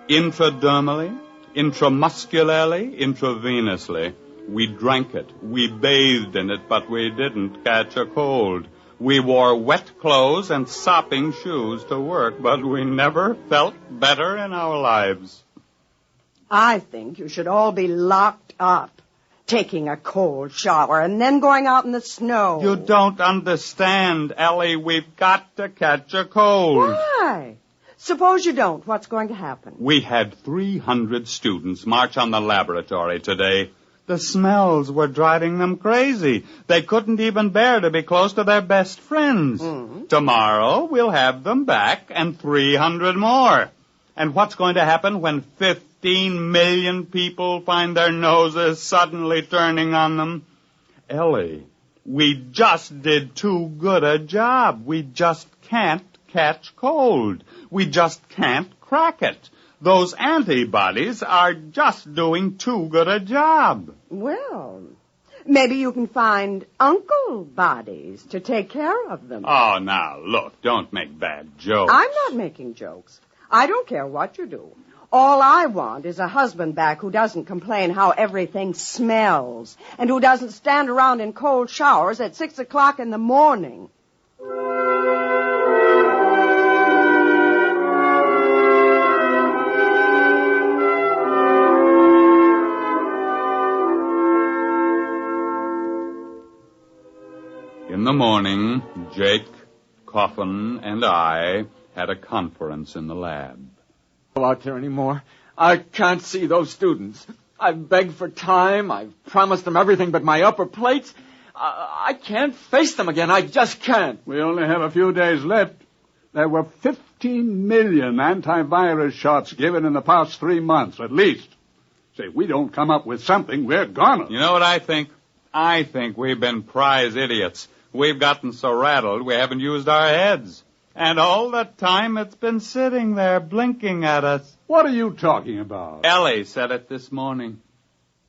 intradermally, intramuscularly, intravenously. We drank it. We bathed in it, but we didn't catch a cold. We wore wet clothes and sopping shoes to work, but we never felt better in our lives. I think you should all be locked up, taking a cold shower and then going out in the snow. You don't understand, Ellie. We've got to catch a cold. Why? Suppose you don't. What's going to happen? We had 300 students march on the laboratory today. The smells were driving them crazy. They couldn't even bear to be close to their best friends. Mm-hmm. Tomorrow, we'll have them back and 300 more. And what's going to happen when 15 million people find their noses suddenly turning on them? Ellie, we just did too good a job. We just can't catch cold. We just can't crack it. Those antibodies are just doing too good a job. Well, maybe you can find uncle bodies to take care of them. Oh, now, look, don't make bad jokes. I'm not making jokes. I don't care what you do. All I want is a husband back who doesn't complain how everything smells and who doesn't stand around in cold showers at 6 o'clock in the morning. In the morning, Jake, Coffin, and I had a conference in the lab. Go out there anymore. I can't see those students. I've begged for time. I've promised them everything but my upper plates. I can't face them again. I just can't. We only have a few days left. There were 15 million antivirus shots given in the past 3 months, at least. Say, if we don't come up with something, we're gonna. You know what I think? I think we've been prize idiots. We've gotten so rattled we haven't used our heads. And all the time it's been sitting there blinking at us. What are you talking about? Ellie said it this morning.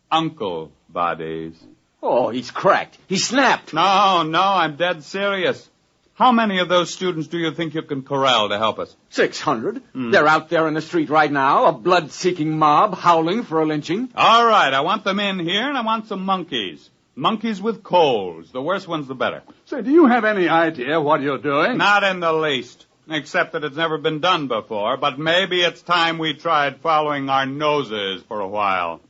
Uncle bodies. Oh, he's cracked. He snapped. No, I'm dead serious. How many of those students do you think you can corral to help us? 600. They're out there in the street right now, a blood-seeking mob howling for a lynching. All right, I want them in here, and I want some monkeys. Monkeys with colds. The worse ones, the better. Say, do you have any idea what you're doing? Not in the least. Except that it's never been done before. But maybe it's time we tried following our noses for a while.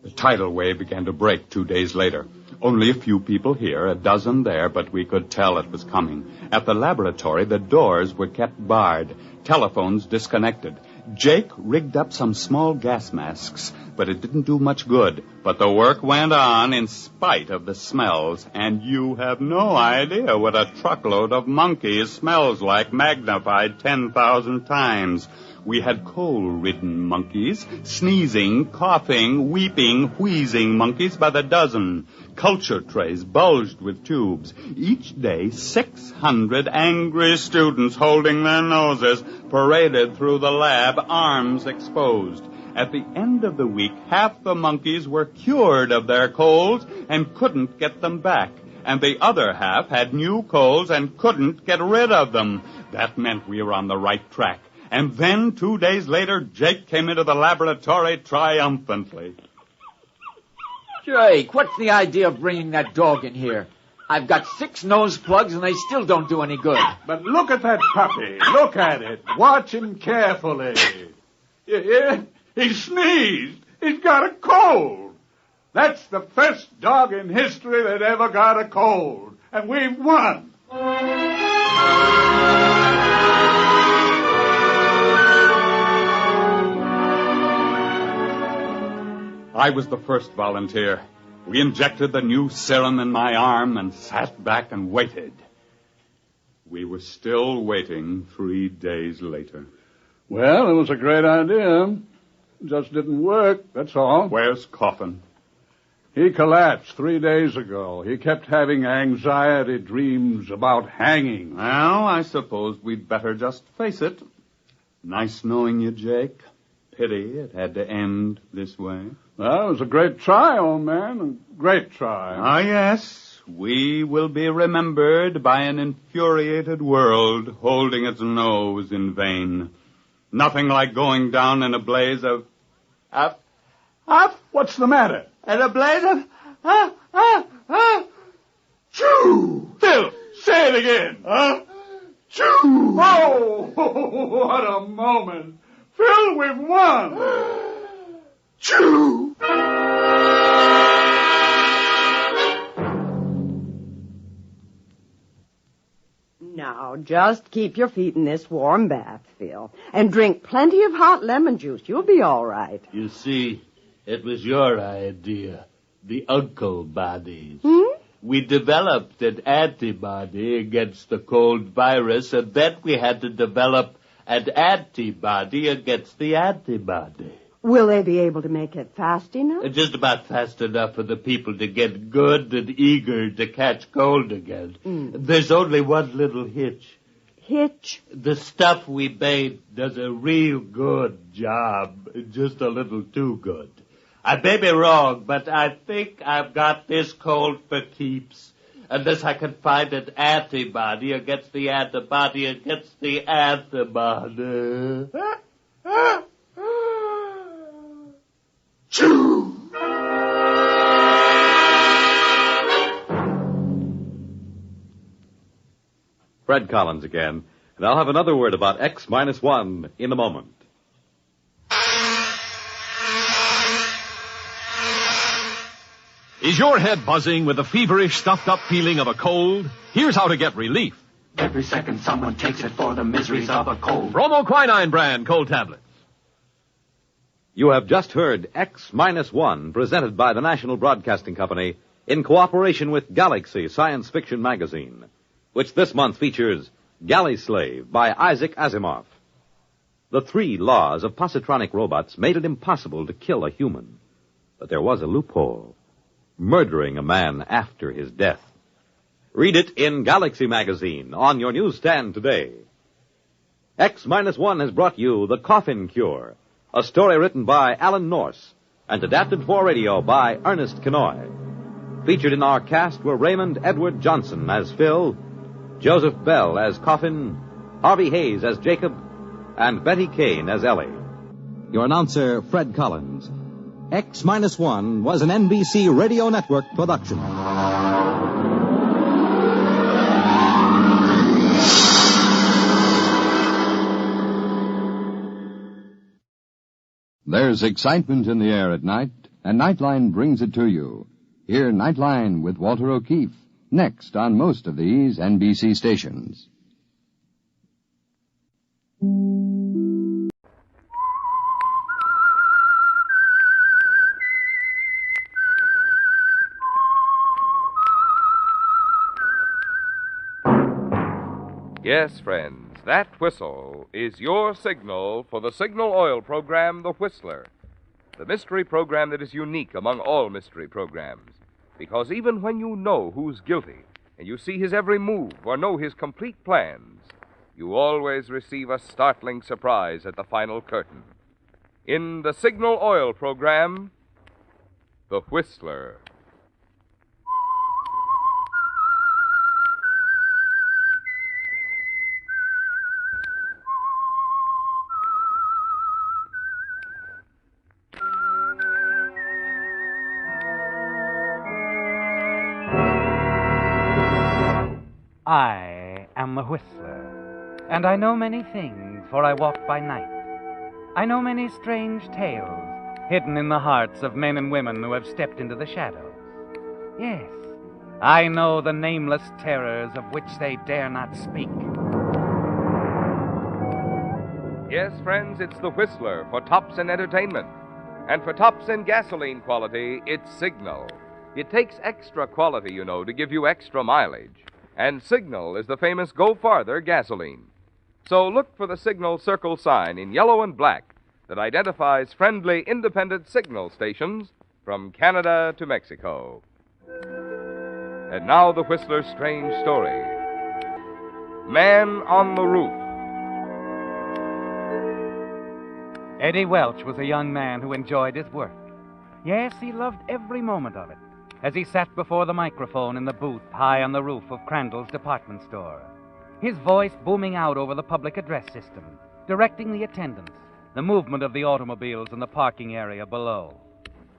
The tidal wave began to break 2 days later. Only a few people here, a dozen there, but we could tell it was coming. At the laboratory, the doors were kept barred, telephones disconnected. Jake rigged up some small gas masks, but it didn't do much good. But the work went on in spite of the smells, and you have no idea what a truckload of monkeys smells like magnified 10,000 times. We had cold-ridden monkeys, sneezing, coughing, weeping, wheezing monkeys by the dozen. Culture trays bulged with tubes. Each day, 600 angry students holding their noses paraded through the lab, arms exposed. At the end of the week, half the monkeys were cured of their colds and couldn't get them back. And the other half had new colds and couldn't get rid of them. That meant we were on the right track. And then, 2 days later, Jake came into the laboratory triumphantly. Jake, what's the idea of bringing that dog in here? I've got 6 nose plugs, and they still don't do any good. But look at that puppy. Look at it. Watch him carefully. You hear? He sneezed. He's got a cold. That's the first dog in history that ever got a cold. And we've won. I was the first volunteer. We injected the new serum in my arm and sat back and waited. We were still waiting 3 days later. Well, it was a great idea. Just didn't work, that's all. Where's Coffin? He collapsed 3 days ago. He kept having anxiety dreams about hanging. Well, I suppose we'd better just face it. Nice knowing you, Jake. Pity it had to end this way. Well, it was a great try, old man. A great try. Ah, yes. We will be remembered by an infuriated world holding its nose in vain. Nothing like going down in a blaze of... What's the matter? In a blaze of... Choo! Phil, say it again. Choo! Oh, what a moment. Phil, we've won. Choo! Now, just keep your feet in this warm bath, Phil, and drink plenty of hot lemon juice. You'll be all right. You see, it was your idea, the uncle bodies. We developed an antibody against the cold virus, and then we had to develop an antibody against the antibody. Will they be able to make it fast enough? Just about fast enough for the people to get good and eager to catch cold again. There's only one little hitch. Hitch? The stuff we made does a real good job, just a little too good. I may be wrong, but I think I've got this cold for keeps. Unless I can find an antibody against the antibody against the antibody. Choo! Fred Collins again, and I'll have another word about X-1 in a moment. Is your head buzzing with the feverish, stuffed-up feeling of a cold? Here's how to get relief. Every second someone takes it for the miseries of a cold. Bromoquinine brand cold tablets. You have just heard X-1, presented by the National Broadcasting Company in cooperation with Galaxy Science Fiction Magazine, which this month features Galley Slave by Isaac Asimov. The 3 laws of positronic robots made it impossible to kill a human. But there was a loophole. Murdering a man after his death. Read it in Galaxy Magazine on your newsstand today. X-1 has brought you The Coffin Cure, a story written by Alan Norse and adapted for radio by Ernest Kenoy. Featured in our cast were Raymond Edward Johnson as Phil, Joseph Bell as Coffin, Harvey Hayes as Jacob, and Betty Kane as Ellie. Your announcer, Fred Collins. X-1 was an NBC Radio Network production. There's excitement in the air at night, and Nightline brings it to you. Hear Nightline with Walter O'Keefe, next on most of these NBC stations. Yes, friends, that whistle is your signal for the Signal Oil program, The Whistler. The mystery program that is unique among all mystery programs. Because even when you know who's guilty, and you see his every move or know his complete plans, you always receive a startling surprise at the final curtain. In the Signal Oil program, The Whistler. I am the Whistler, and I know many things, for I walk by night. I know many strange tales, hidden in the hearts of men and women who have stepped into the shadows. Yes, I know the nameless terrors of which they dare not speak. Yes, friends, it's the Whistler for tops in entertainment. And for tops in gasoline quality, it's Signal. It takes extra quality, you know, to give you extra mileage. And Signal is the famous Go Farther gasoline. So look for the Signal circle sign in yellow and black that identifies friendly independent signal stations from Canada to Mexico. And now the Whistler's strange story. Man on the Roof. Eddie Welch was a young man who enjoyed his work. Yes, he loved every moment of it, as he sat before the microphone in the booth high on the roof of Crandall's department store, his voice booming out over the public address system, directing the attendants, the movement of the automobiles in the parking area below.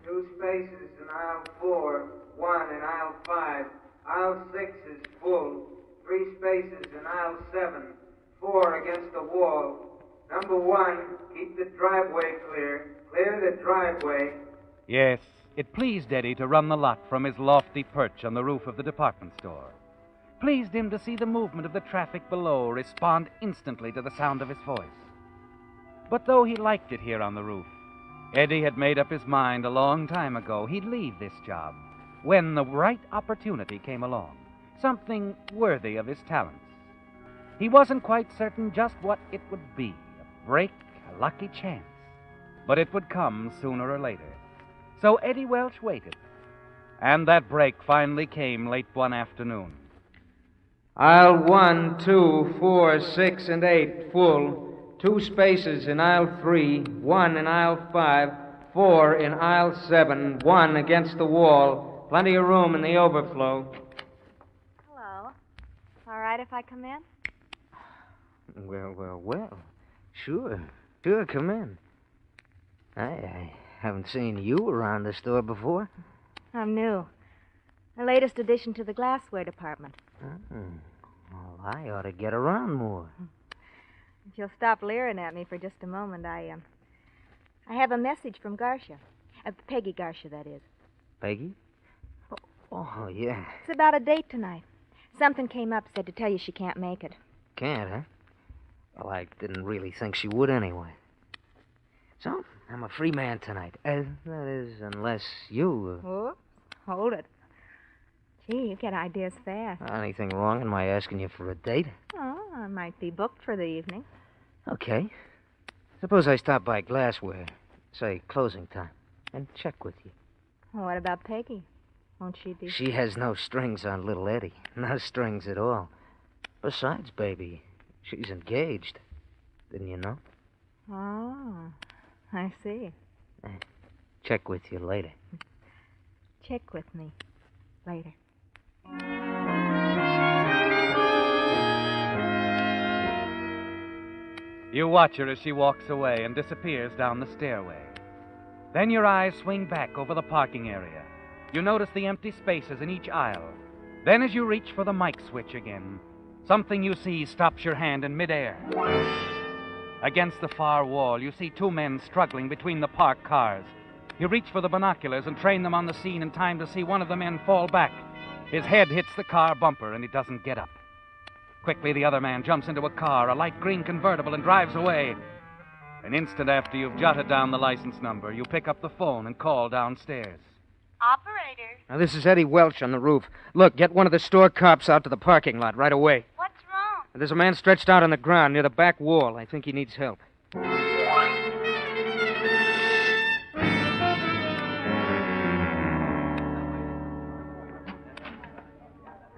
2 spaces in aisle 4, 1 in aisle 5, aisle 6 is full, 3 spaces in aisle 7, 4 against the wall. Number 1, keep the driveway clear. Clear the driveway. Yes, it pleased Eddie to run the lot from his lofty perch on the roof of the department store. Pleased him to see the movement of the traffic below respond instantly to the sound of his voice. But though he liked it here on the roof, Eddie had made up his mind a long time ago he'd leave this job when the right opportunity came along, something worthy of his talents. He wasn't quite certain just what it would be, a break, a lucky chance. But it would come sooner or later. So Eddie Welch waited. And that break finally came late one afternoon. Aisle 1, 2, 4, 6, and 8, full. 2 spaces in aisle 3, 1 in aisle 5, 4 in aisle 7, 1 against the wall. Plenty of room in the overflow. Hello. All right if I come in? Well. Sure, come in. I haven't seen you around the store before. I'm new. The latest addition to the glassware department. Well, I ought to get around more. If you'll stop leering at me for just a moment, I have a message from Garcia. Peggy Garcia, that is. Peggy? Oh, yeah. It's about a date tonight. Something came up, said to tell you she can't make it. Can't, huh? Well, I didn't really think she would anyway. So, I'm a free man tonight. That is, unless you... Whoops. Hold it. Gee, you get ideas fast. Anything wrong in my asking you for a date? Oh, I might be booked for the evening. Okay. Suppose I stop by Glassware, say closing time, and check with you. Well, what about Peggy? Won't she be... She has no strings on little Eddie. No strings at all. Besides, baby, she's engaged. Didn't you know? Oh, I see. Check with you later. Check with me later. You watch her as she walks away and disappears down the stairway. Then your eyes swing back over the parking area. You notice the empty spaces in each aisle. Then as you reach for the mic switch again, something you see stops your hand in midair. Against the far wall, you see 2 men struggling between the parked cars. You reach for the binoculars and train them on the scene in time to see one of the men fall back. His head hits the car bumper and he doesn't get up. Quickly, the other man jumps into a car, a light green convertible, and drives away. An instant after you've jotted down the license number, you pick up the phone and call downstairs. Operator. Now, this is Eddie Welch on the roof. Look, get one of the store cops out to the parking lot right away. What's wrong? There's a man stretched out on the ground near the back wall. I think he needs help.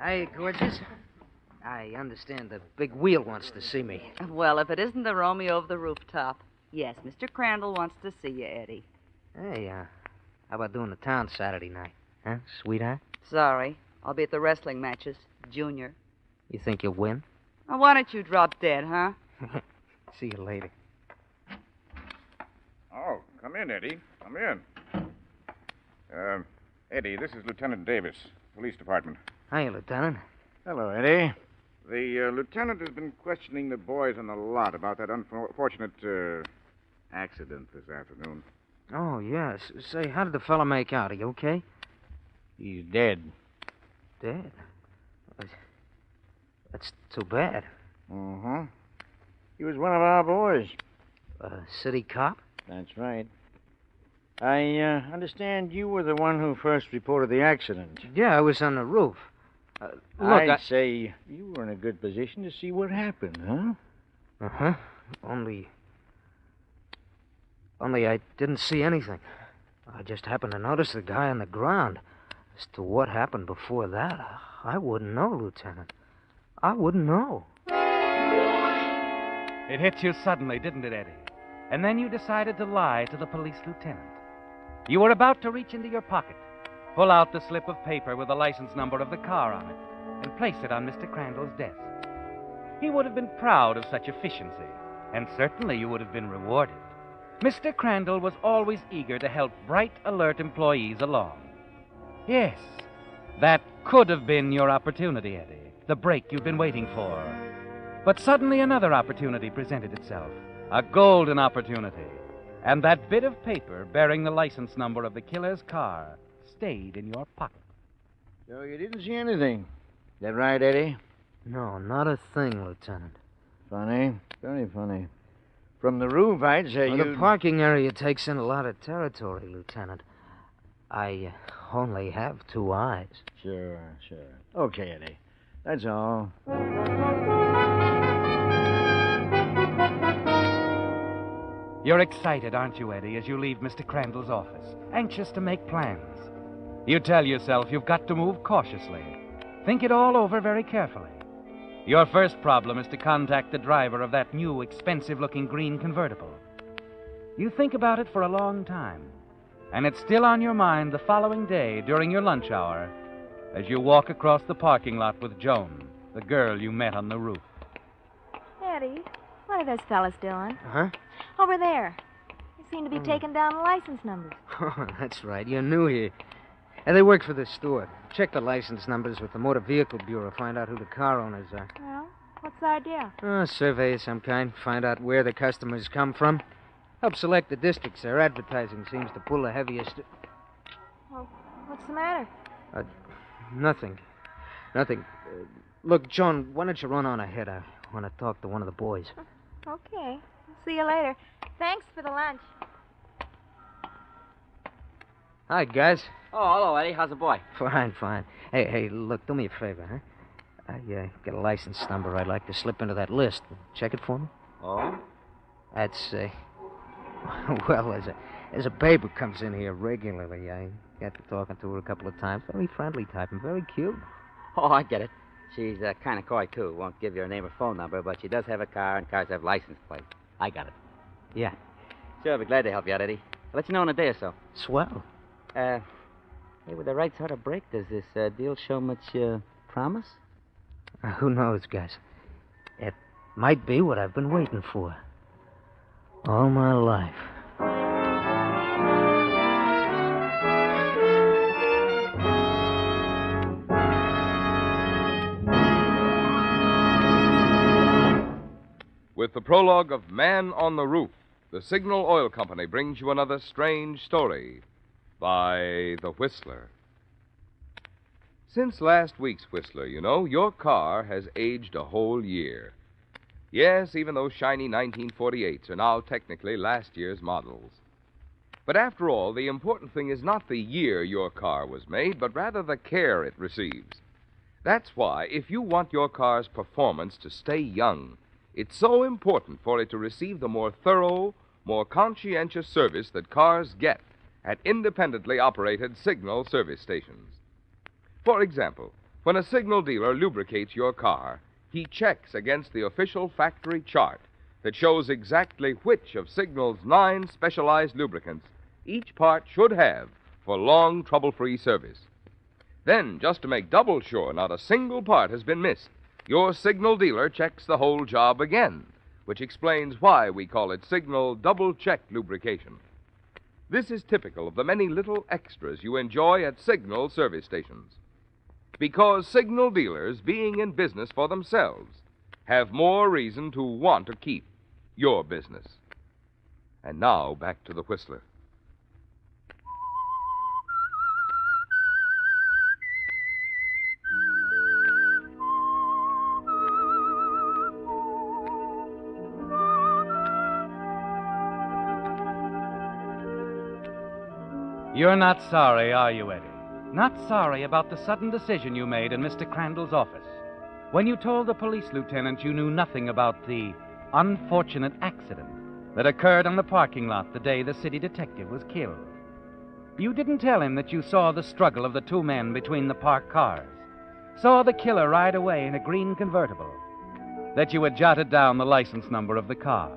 Hey, gorgeous. I understand the big wheel wants to see me. Well, if it isn't the Romeo of the rooftop. Yes, Mr. Crandall wants to see you, Eddie. Hey, how about doing the town Saturday night? Huh, sweetheart? Sorry. I'll be at the wrestling matches. Junior. You think you'll win? Well, why don't you drop dead, huh? See you later. Oh, come in, Eddie. Come in. Eddie, this is Lieutenant Davis, Police Department. Hiya, Lieutenant. Hello, Eddie. The lieutenant has been questioning the boys on the lot about that unfortunate accident this afternoon. Oh, yes. Say, how did the fella make out? Are you okay? He's dead. Dead? That's too bad. Uh-huh. He was one of our boys. A city cop? That's right. I understand you were the one who first reported the accident. Yeah, I was on the roof. I'd say you were in a good position to see what happened, huh? Uh-huh. Only I didn't see anything. I just happened to notice the guy on the ground. As to what happened before that, I wouldn't know, Lieutenant. I wouldn't know. It hit you suddenly, didn't it, Eddie? And then you decided to lie to the police lieutenant. You were about to reach into your pocket, pull out the slip of paper with the license number of the car on it, and place it on Mr. Crandall's desk. He would have been proud of such efficiency, and certainly you would have been rewarded. Mr. Crandall was always eager to help bright, alert employees along. Yes, that could have been your opportunity, Eddie, the break you've been waiting for. But suddenly another opportunity presented itself, a golden opportunity. And that bit of paper bearing the license number of the killer's car stayed in your pocket. So you didn't see anything. Is that right, Eddie? No, not a thing, Lieutenant. Funny. Very funny. From the roof, I'd say The parking area takes in a lot of territory, Lieutenant. I only have 2 eyes. Sure. Okay, Eddie. That's all. You're excited, aren't you, Eddie, as you leave Mr. Crandall's office, anxious to make plans. You tell yourself you've got to move cautiously. Think it all over very carefully. Your first problem is to contact the driver of that new, expensive-looking green convertible. You think about it for a long time, and it's still on your mind the following day during your lunch hour as you walk across the parking lot with Joan, the girl you met on the roof. Eddie, what are those fellas doing? Huh? Over there. They seem to be taking down the license numbers. Oh, that's right. You're new here. And they work for the store. Check the license numbers with the Motor Vehicle Bureau. Find out who the car owners are. Well, what's the idea? A survey of some kind. Find out where the customers come from. Help select the districts their advertising seems to pull the heaviest. Well, what's the matter? Nothing. Look, Joan, why don't you run on ahead? I want to talk to one of the boys. Okay. See you later. Thanks for the lunch. Hi, guys. Oh, hello, Eddie. How's the boy? Fine. Hey, look, do me a favor, huh? I got a license number I'd like to slip into that list. Check it for me. Oh? That's, well, there's a babe who comes in here regularly. I got to talking to her a couple of times. Very friendly type and very cute. Oh, I get it. She's kind of coy, too. Won't give you her name or phone number, but she does have a car, and cars have license plates. I got it. Yeah. Sure, I'll be glad to help you out, Eddie. I'll let you know in a day or so. Swell. Hey, with the right sort of break, does this deal show much promise? Who knows, guys? It might be what I've been waiting for. All my life. With the prologue of Man on the Roof, the Signal Oil Company brings you another strange story by The Whistler. Since last week's Whistler, you know, your car has aged a whole year. Yes, even those shiny 1948s are now technically last year's models. But after all, the important thing is not the year your car was made, but rather the care it receives. That's why, if you want your car's performance to stay young, it's so important for it to receive the more thorough, more conscientious service that cars get at independently operated Signal service stations. For example, when a Signal dealer lubricates your car, he checks against the official factory chart that shows exactly which of Signal's 9 specialized lubricants each part should have for long, trouble-free service. Then, just to make double sure not a single part has been missed, your Signal dealer checks the whole job again, which explains why we call it Signal double-check lubrication. This is typical of the many little extras you enjoy at Signal service stations. Because Signal dealers, being in business for themselves, have more reason to want to keep your business. And now, back to the Whistler. You're not sorry, are you, Eddie? Not sorry about the sudden decision you made in Mr. Crandall's office when you told the police lieutenant you knew nothing about the unfortunate accident that occurred on the parking lot the day the city detective was killed. You didn't tell him that you saw the struggle of the two men between the parked cars, saw the killer ride away in a green convertible, that you had jotted down the license number of the car.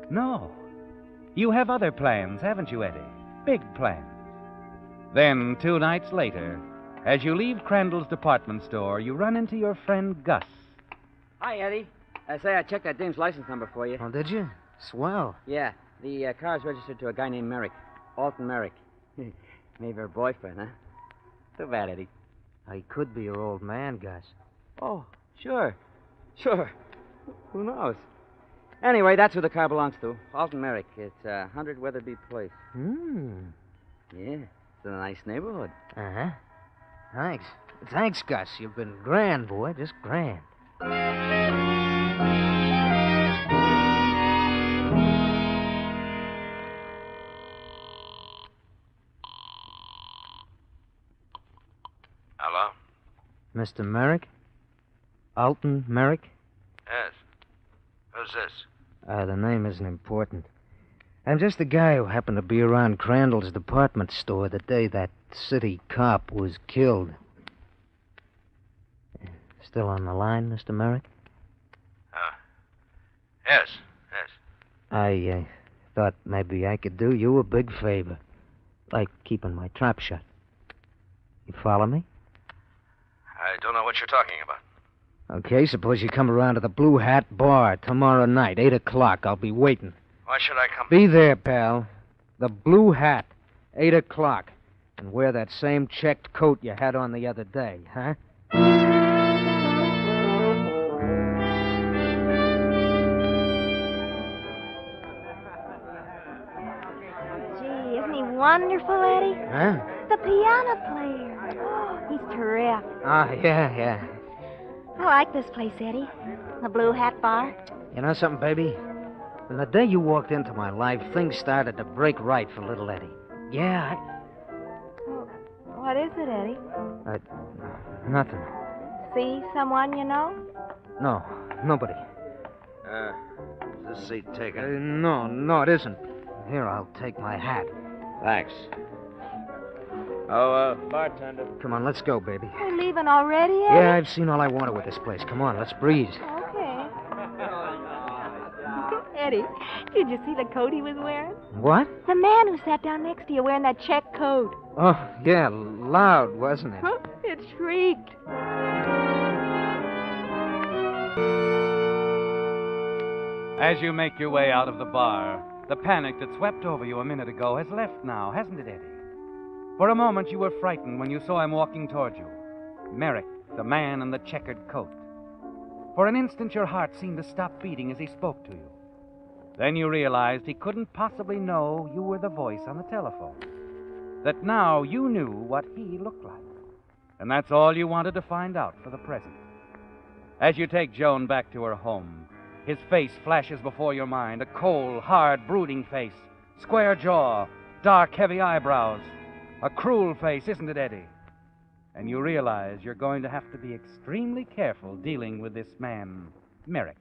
No. You have other plans, haven't you, Eddie? Big plans. Then, 2 nights later, as you leave Crandall's department store, you run into your friend Gus. Hi, Eddie. I checked that dame's license number for you. Oh, did you? Swell. Yeah, the car's registered to a guy named Merrick. Alton Merrick. Maybe her boyfriend, huh? Too bad, Eddie. He could be your old man, Gus. Oh, sure. Sure. Who knows? Anyway, that's who the car belongs to. Alton Merrick. It's 100 Weatherby Place. Yeah, it's a nice neighborhood. Uh-huh. Thanks. Thanks, Gus. You've been grand, boy. Just grand. Hello? Mr. Merrick? Alton Merrick? Yes. Who's this? The name isn't important. I'm just the guy who happened to be around Crandall's department store the day that city cop was killed. Still on the line, Mr. Merrick? Yes. I thought maybe I could do you a big favor. Like keeping my trap shut. You follow me? I don't know what you're talking about. Okay, suppose you come around to the Blue Hat Bar tomorrow night, 8 o'clock. I'll be waiting. Why should I come? Be there, pal. The Blue Hat, 8 o'clock. And wear that same checked coat you had on the other day, huh? Gee, isn't he wonderful, Eddie? Huh? The piano player. Oh, he's terrific. Ah, yeah. I like this place, Eddie. The Blue Hat Bar. You know something, baby? From the day you walked into my life, things started to break right for little Eddie. Yeah, What is it, Eddie? Nothing. See someone you know? No, nobody. Is this seat taken? No, it isn't. Here, I'll take my hat. Thanks. Oh, bartender. Come on, let's go, baby. We're leaving already, Eddie? Yeah, I've seen all I wanted with this place. Come on, let's breeze. Okay. Eddie, did you see the coat he was wearing? What? The man who sat down next to you wearing that check coat. Oh, yeah, loud, wasn't it? It shrieked. As you make your way out of the bar, the panic that swept over you a minute ago has left now, hasn't it, Eddie? For a moment you were frightened when you saw him walking toward you. Merrick, the man in the checkered coat. For an instant your heart seemed to stop beating as he spoke to you. Then you realized he couldn't possibly know you were the voice on the telephone. That now you knew what he looked like. And that's all you wanted to find out for the present. As you take Joan back to her home, his face flashes before your mind, a cold, hard, brooding face, square jaw, dark, heavy eyebrows. A cruel face, isn't it, Eddie? And you realize you're going to have to be extremely careful dealing with this man, Merrick.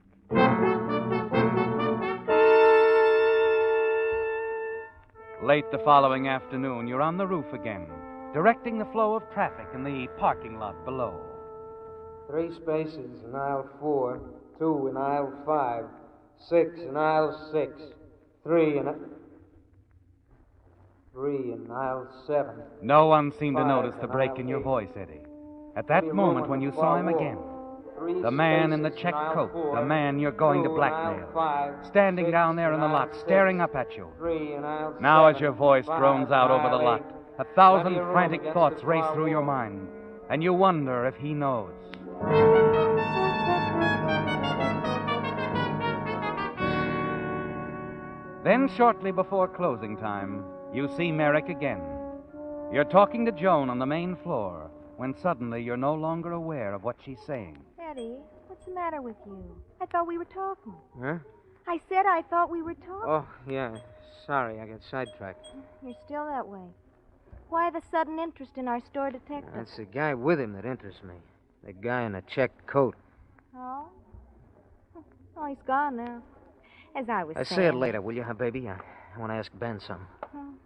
Late the following afternoon, you're on the roof again, directing the flow of traffic in the parking lot below. 3 spaces in aisle 4, 2 in aisle 5, 6 in aisle 6, 3 in aisle 7. No one seemed to notice the break in your voice, Eddie. At that moment when you saw him again, the man in the checked coat, the man you're going to blackmail, standing down there in the lot, staring up at you. Now as your voice drones out over the lot, 1,000 frantic thoughts race through your mind, and you wonder if he knows. Then shortly before closing time, you see Merrick again. You're talking to Joan on the main floor when suddenly you're no longer aware of what she's saying. Eddie, what's the matter with you? I thought we were talking. Huh? I said I thought we were talking. Oh, yeah. Sorry, I got sidetracked. You're still that way. Why the sudden interest in our store detective? That's the guy with him that interests me. The guy in a checked coat. Oh? Oh, he's gone now. As I was saying. Say it later, will you, baby? I want to ask Ben something.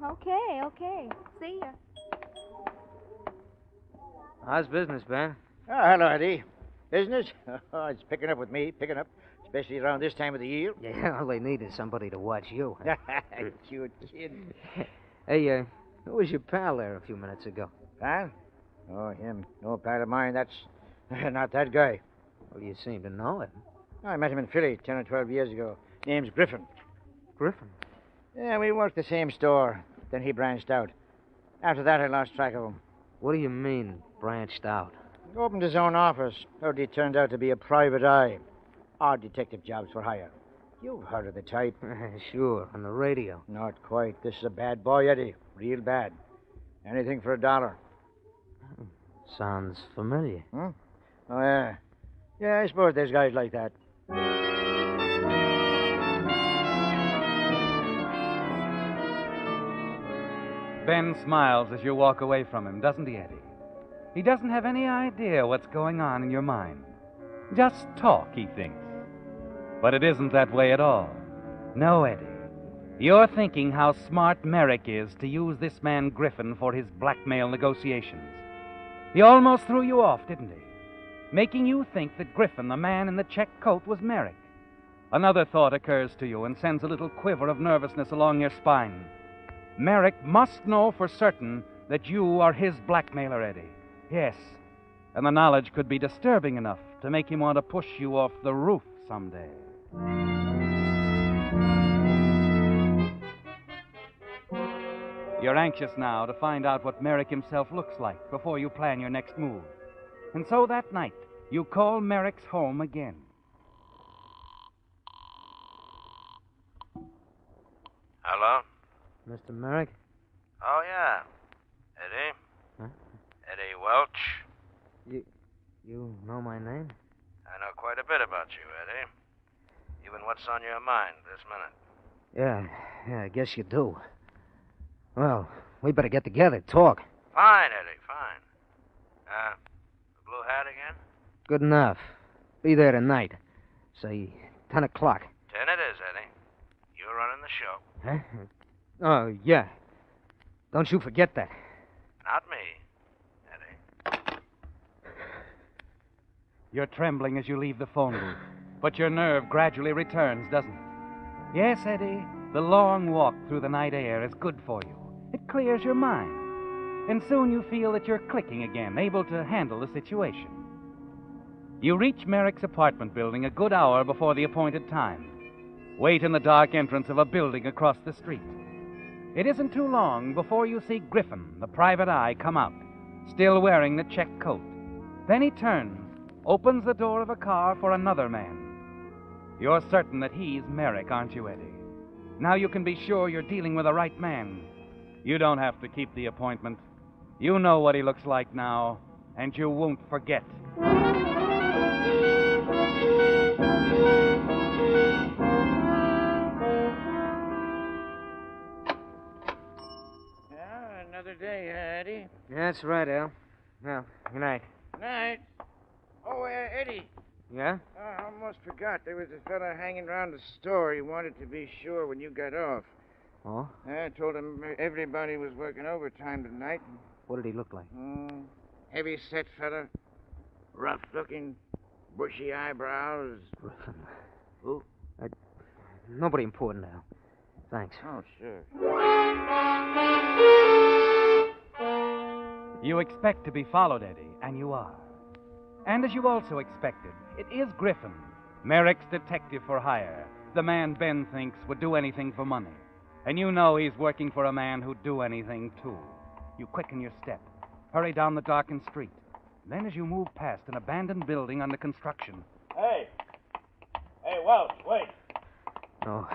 Okay. See ya. How's business, Ben? Oh, hello, Eddie. Business? Oh, it's picking up with me, picking up. Especially around this time of the year. Yeah, all they need is somebody to watch you. Cute kid. Hey, who was your pal there a few minutes ago? Pal? Oh, him. No pal of mine. That's not that guy. Well, you seem to know him. I met him in Philly 10 or 12 years ago. Name's Griffin. Griffin? Yeah, we worked the same store. Then he branched out. After that, I lost track of him. What do you mean, branched out? He opened his own office. He turned out to be a private eye. Odd detective jobs for hire. You've heard of the type. Sure, on the radio. Not quite. This is a bad boy, Eddie. Real bad. Anything for $1. Sounds familiar. Oh, yeah. Yeah, I suppose there's guys like that. Ben smiles as you walk away from him, doesn't he, Eddie? He doesn't have any idea what's going on in your mind. Just talk, he thinks. But it isn't that way at all. No, Eddie. You're thinking how smart Merrick is to use this man Griffin for his blackmail negotiations. He almost threw you off, didn't he? Making you think that Griffin, the man in the check coat, was Merrick. Another thought occurs to you and sends a little quiver of nervousness along your spine. Merrick must know for certain that you are his blackmailer, Eddie. Yes, and the knowledge could be disturbing enough to make him want to push you off the roof someday. You're anxious now to find out what Merrick himself looks like before you plan your next move. And so that night, you call Merrick's home again. Hello? Mr. Merrick? Oh, yeah. Eddie? Huh? Eddie Welch? You know my name? I know quite a bit about you, Eddie. Even what's on your mind this minute. Yeah, I guess you do. Well, we better get together, talk. Fine, Eddie, fine. The blue hat again? Good enough. Be there tonight. Say, 10 o'clock. 10 it is, Eddie. You're running the show. Huh? Oh, yeah. Don't you forget that. Not me, Eddie. You're trembling as you leave the phone booth, but your nerve gradually returns, doesn't it? Yes, Eddie, the long walk through the night air is good for you. It clears your mind. And soon you feel that you're clicking again, able to handle the situation. You reach Merrick's apartment building a good hour before the appointed time. Wait in the dark entrance of a building across the street. It isn't too long before you see Griffin, the private eye, come out, still wearing the check coat. Then he turns, opens the door of a car for another man. You're certain that he's Merrick, aren't you, Eddie? Now you can be sure you're dealing with the right man. You don't have to keep the appointment. You know what he looks like now, and you won't forget. Another day, Eddie. That's right, Al. Well, good night. Night. Oh, Eddie. Yeah? I almost forgot. There was a fella hanging around the store. He wanted to be sure when you got off. Oh? I told him everybody was working overtime tonight. What did he look like? Heavy-set fella. Rough-looking. Bushy eyebrows. Griffin. Who? Nobody important, Al. Thanks. Oh, sure. You expect to be followed, Eddie, and you are. And as you also expected, it is Griffin, Merrick's detective for hire, the man Ben thinks would do anything for money. And you know he's working for a man who'd do anything, too. You quicken your step, hurry down the darkened street. Then as you move past an abandoned building under construction... Hey, Welch, wait. Oh,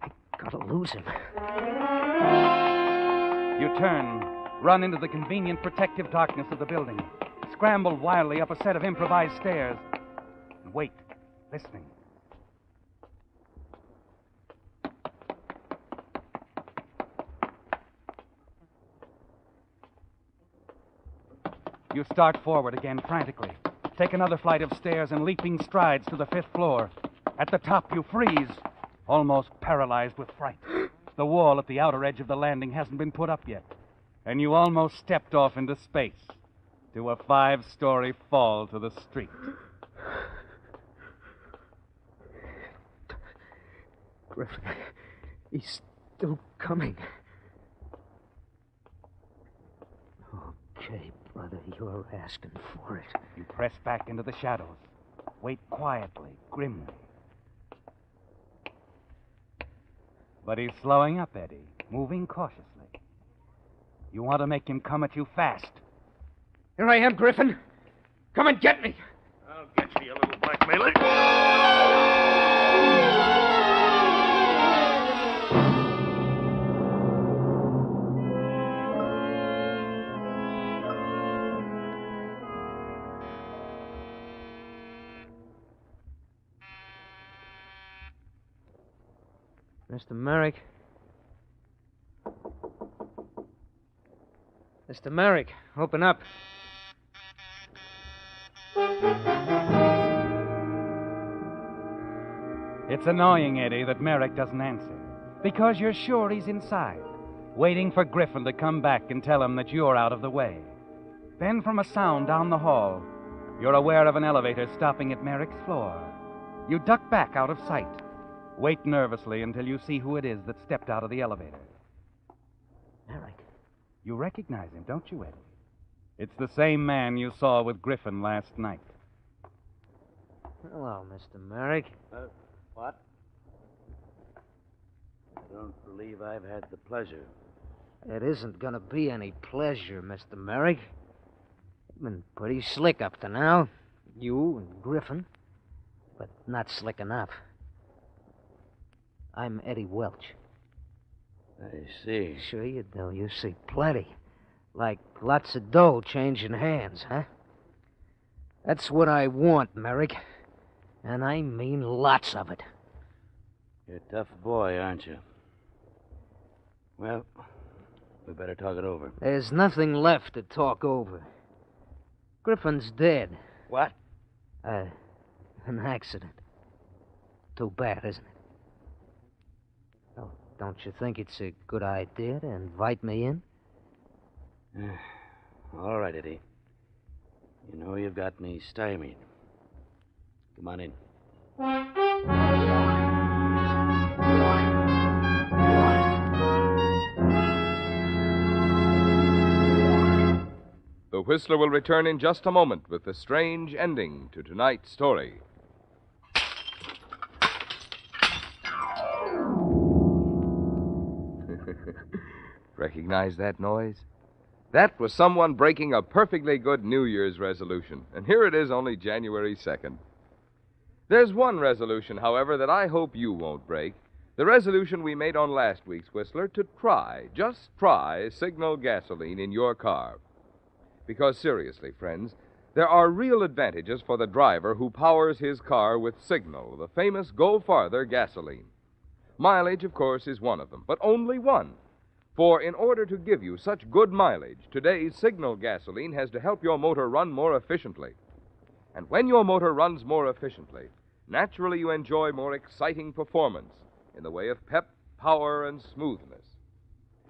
I gotta lose him. You turn, run into the convenient protective darkness of the building, scramble wildly up a set of improvised stairs, and wait, listening. You start forward again frantically. Take another flight of stairs and leaping strides to the 5th floor. At the top, you freeze, almost paralyzed with fright. The wall at the outer edge of the landing hasn't been put up yet, and you almost stepped off into space to a 5-story fall to the street. Griffin, he's still coming. Okay, brother, you're asking for it. You press back into the shadows. Wait quietly, grimly. But he's slowing up, Eddie, moving cautiously. You want to make him come at you fast. Here I am, Griffin. Come and get me. I'll get you, you little blackmailer. Mr. Merrick. Mr. Merrick, open up. It's annoying, Eddie, that Merrick doesn't answer, because you're sure he's inside, waiting for Griffin to come back and tell him that you're out of the way. Then from a sound down the hall, you're aware of an elevator stopping at Merrick's floor. You duck back out of sight. Wait nervously until you see who it is that stepped out of the elevator. Merrick. You recognize him, don't you, Eddie? It's the same man you saw with Griffin last night. Hello, Mr. Merrick. What? I don't believe I've had the pleasure. It isn't going to be any pleasure, Mr. Merrick. You've been pretty slick up to now. You and Griffin. But not slick enough. I'm Eddie Welch. I see. Sure you do. You see plenty. Like lots of dough changing hands, huh? That's what I want, Merrick. And I mean lots of it. You're a tough boy, aren't you? Well, we better talk it over. There's nothing left to talk over. Griffin's dead. What? An accident. Too bad, isn't it? Oh, don't you think it's a good idea to invite me in? All right, Eddie. You know you've got me stymied. Come on in. The Whistler will return in just a moment with the strange ending to tonight's story. Recognize that noise? That was someone breaking a perfectly good New Year's resolution. And here it is, only January 2nd. There's one resolution, however, that I hope you won't break. The resolution we made on last week's Whistler to just try Signal gasoline in your car. Because seriously, friends, there are real advantages for the driver who powers his car with Signal, the famous Go Farther gasoline. Mileage, of course, is one of them, but only one. For in order to give you such good mileage, today's Signal gasoline has to help your motor run more efficiently. And when your motor runs more efficiently, naturally you enjoy more exciting performance in the way of pep, power, and smoothness.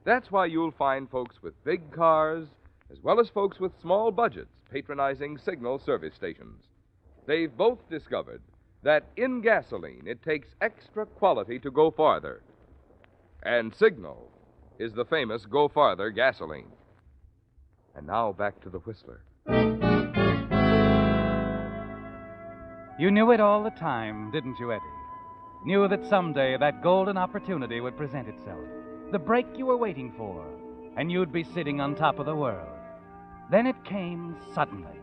That's why you'll find folks with big cars, as well as folks with small budgets, patronizing Signal service stations. They've both discovered that in gasoline it takes extra quality to go farther. And Signal is the famous Go Farther gasoline. And now back to the Whistler. You knew it all the time, didn't you, Eddie? Knew that someday that golden opportunity would present itself. The break you were waiting for, and you'd be sitting on top of the world. Then it came suddenly.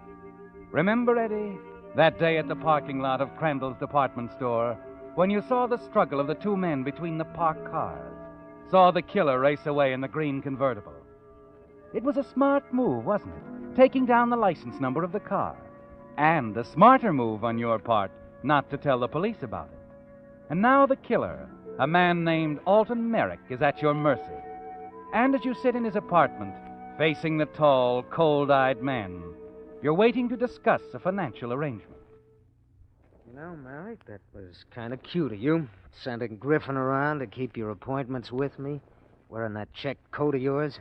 Remember, Eddie, that day at the parking lot of Crandall's department store when you saw the struggle of the two men between the parked cars, saw the killer race away in the green convertible? It was a smart move, wasn't it? Taking down the license number of the car. And a smarter move on your part not to tell the police about it. And now the killer, a man named Alton Merrick, is at your mercy. And as you sit in his apartment, facing the tall, cold-eyed man, You're waiting to discuss a financial arrangement. You know, Merrick, that was kind of cute of you, sending Griffin around to keep your appointments with me, wearing that check coat of yours.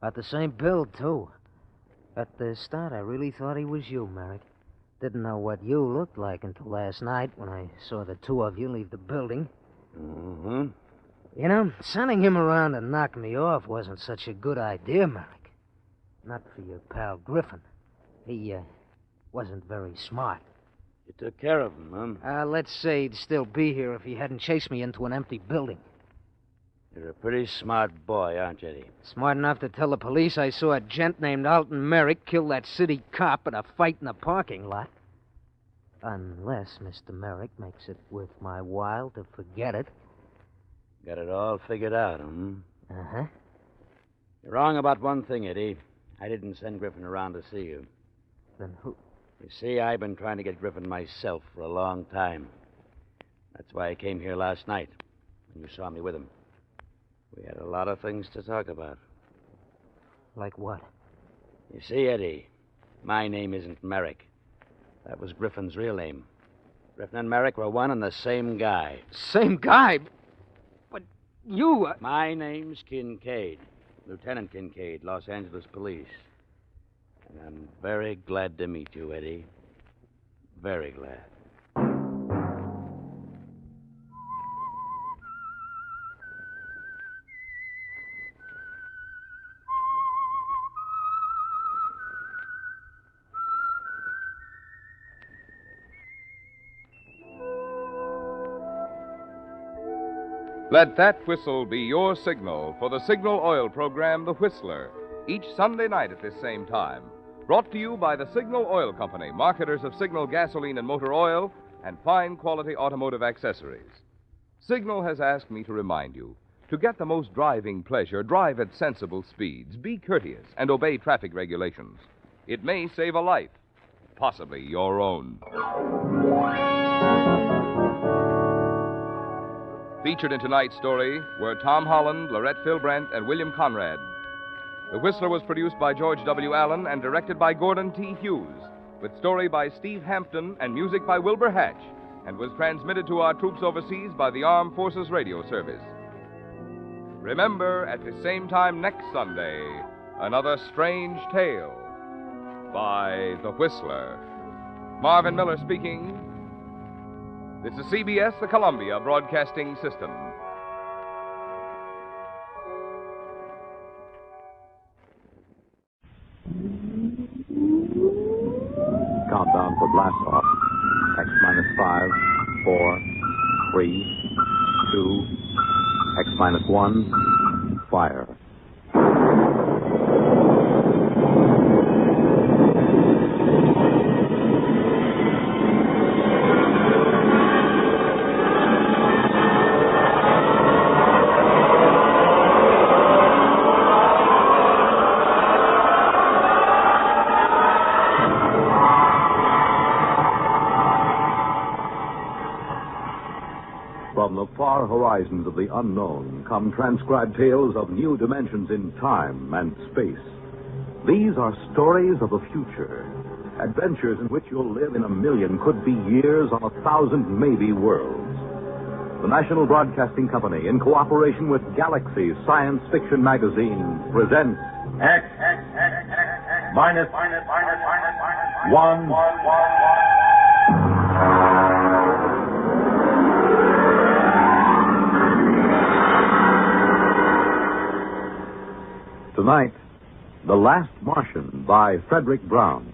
About the same build, too. At the start, I really thought he was you, Merrick. Didn't know what you looked like until last night when I saw the two of you leave the building. Mm-hmm. You know, sending him around to knock me off wasn't such a good idea, Merrick. Not for your pal Griffin. He, wasn't very smart. You took care of him, huh? Let's say he'd still be here if he hadn't chased me into an empty building. You're a pretty smart boy, aren't you, Eddie? Smart enough to tell the police I saw a gent named Alton Merrick kill that city cop in a fight in the parking lot. Unless Mr. Merrick makes it worth my while to forget it. Got it all figured out, Uh-huh. You're wrong about one thing, Eddie. I didn't send Griffin around to see you. Then who? You see, I've been trying to get Griffin myself for a long time. That's why I came here last night, when you saw me with him. We had a lot of things to talk about. Like what? You see, Eddie, my name isn't Merrick. That was Griffin's real name. Griffin and Merrick were one and the same guy. Same guy? But you... My name's Kincaid. Lieutenant Kincaid, Los Angeles Police. And I'm very glad to meet you, Eddie. Very glad. Let that whistle be your signal for the Signal Oil program, The Whistler, each Sunday night at this same time. Brought to you by the Signal Oil Company, marketers of Signal gasoline and motor oil and fine quality automotive accessories. Signal has asked me to remind you, to get the most driving pleasure, drive at sensible speeds, be courteous, and obey traffic regulations. It may save a life, possibly your own. Featured in tonight's story were Tom Holland, Lorette Philbrant, and William Conrad. The Whistler was produced by George W. Allen and directed by Gordon T. Hughes, with story by Steve Hampton and music by Wilbur Hatch, and was transmitted to our troops overseas by the Armed Forces Radio Service. Remember, at the same time next Sunday, another strange tale by The Whistler. Marvin Miller speaking. This is CBS, the Columbia Broadcasting System. Countdown for blast off. X minus 5, 4, 3, 2, X minus 1, fire. From the far horizons of the unknown come transcribed tales of new dimensions in time and space. These are stories of the future, adventures in which you'll live in a million, could be years, on 1,000 maybe worlds. The National Broadcasting Company, in cooperation with Galaxy Science Fiction Magazine, presents X minus 1. Tonight, The Last Martian by Frederick Brown.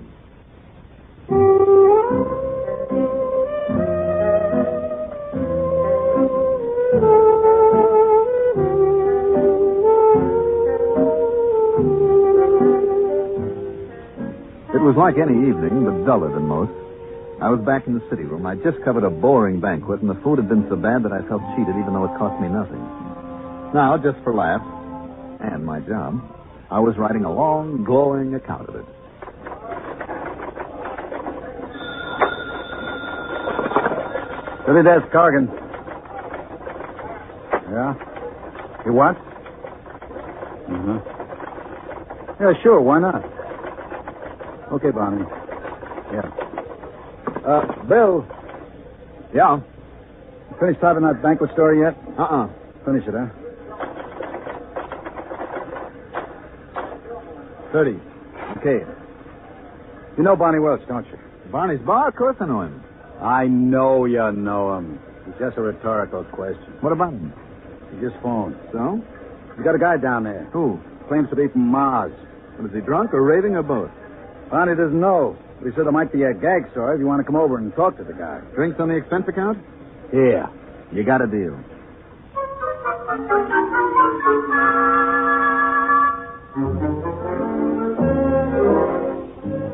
It was like any evening, but duller than most. I was back in the city room. I'd just covered a boring banquet, and the food had been so bad that I felt cheated, even though it cost me nothing. Now, just for laughs, and my job, I was writing a long, glowing account of it. City desk, Corrigan. Yeah? You what? Yeah, sure, why not? Okay, Barney. Yeah. Bill. Yeah? Finished typing that banquet story yet? Finish it, huh? 30. Okay. You know Barney Welch, don't you? Barney's bar? Of course I know him. I know you know him. It's just a rhetorical question. What about him? He just phoned. So? You got a guy down there. Who? Claims to be from Mars. What, is he drunk or raving or both? Barney doesn't know. But he said there might be a gag story if you want to come over and talk to the guy. Drinks on the expense account? Here. You got a deal.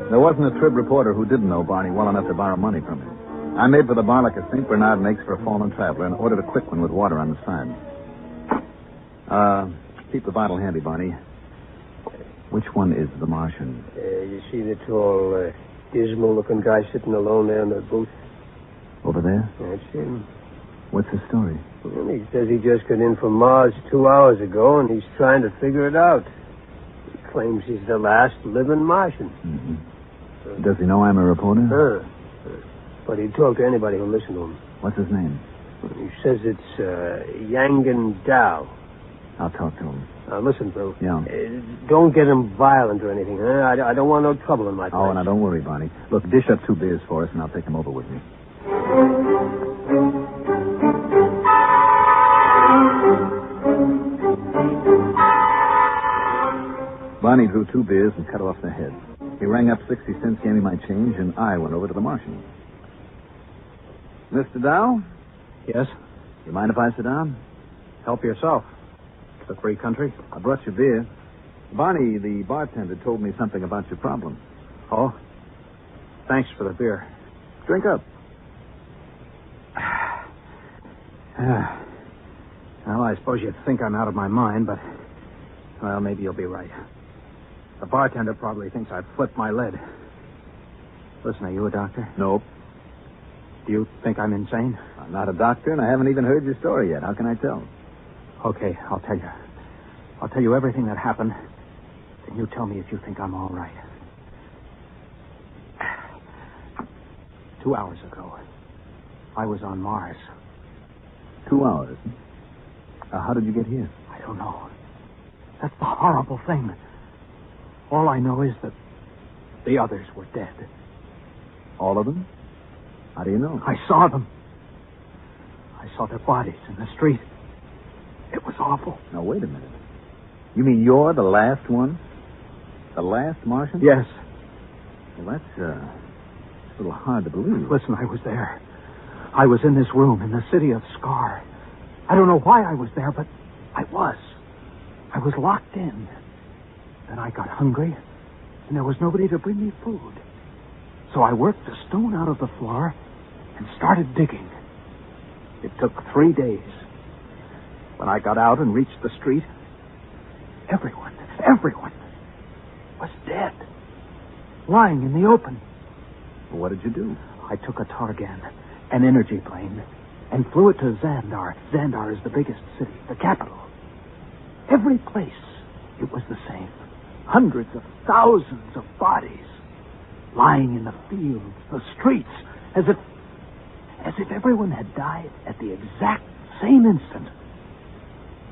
There wasn't a Trib reporter who didn't know Barney well enough to borrow money from him. I made for the bar like a St. Bernard makes for a fallen traveler and ordered a quick one with water on the side. Keep the bottle handy, Barney. Which one is the Martian? You see the tall, dismal-looking guy sitting alone there in the booth? Over there? That's him. What's his story? Well, he says he just got in from Mars 2 hours ago, and he's trying to figure it out. He claims he's the last living Martian. Mm-hmm. Does he know I'm a reporter? But he'd talk to anybody who'll listen to him. What's his name? He says it's Yangan Dao. I'll talk to him. Listen, Bill. Yeah. Don't get him violent or anything, huh? I don't want no trouble in my place. Oh, now don't worry, Barney. Look, dish up 2 beers for us, and I'll take him over with me. Barney drew 2 beers and cut off the head. He rang up 60 cents, gave me my change, and I went over to the Martian. Mr. Dow? Yes? You mind if I sit down? Help yourself. It's a free country. I brought you beer. Barney, the bartender, told me something about your problem. Oh? Thanks for the beer. Drink up. Well, I suppose you'd think I'm out of my mind, but... Well, maybe you'll be right. The bartender probably thinks I've flipped my lid. Listen, are you a doctor? Nope. Do you think I'm insane? I'm not a doctor, and I haven't even heard your story yet. How can I tell? Okay, I'll tell you. I'll tell you everything that happened. Then you tell me if you think I'm all right. 2 hours ago, I was on Mars. 2 hours? How did you get here? I don't know. That's the horrible thing. All I know is that the others were dead. All of them? How do you know? I saw them. I saw their bodies in the street. It was awful. Now, wait a minute. You mean you're the last one? The last Martian? Yes. Well, that's a little hard to believe. Listen, I was there. I was in this room in the city of Scar. I don't know why I was there, but I was. I was locked in. Then I got hungry, and there was nobody to bring me food. So I worked a stone out of the floor and started digging. It took 3 days. When I got out and reached the street, everyone was dead. Lying in the open. Well, what did you do? I took a Targan, an energy plane, and flew it to Xandar. Xandar is the biggest city, the capital. Every place, it was the same. Hundreds of thousands of bodies lying in the fields, the streets, as if everyone had died at the exact same instant.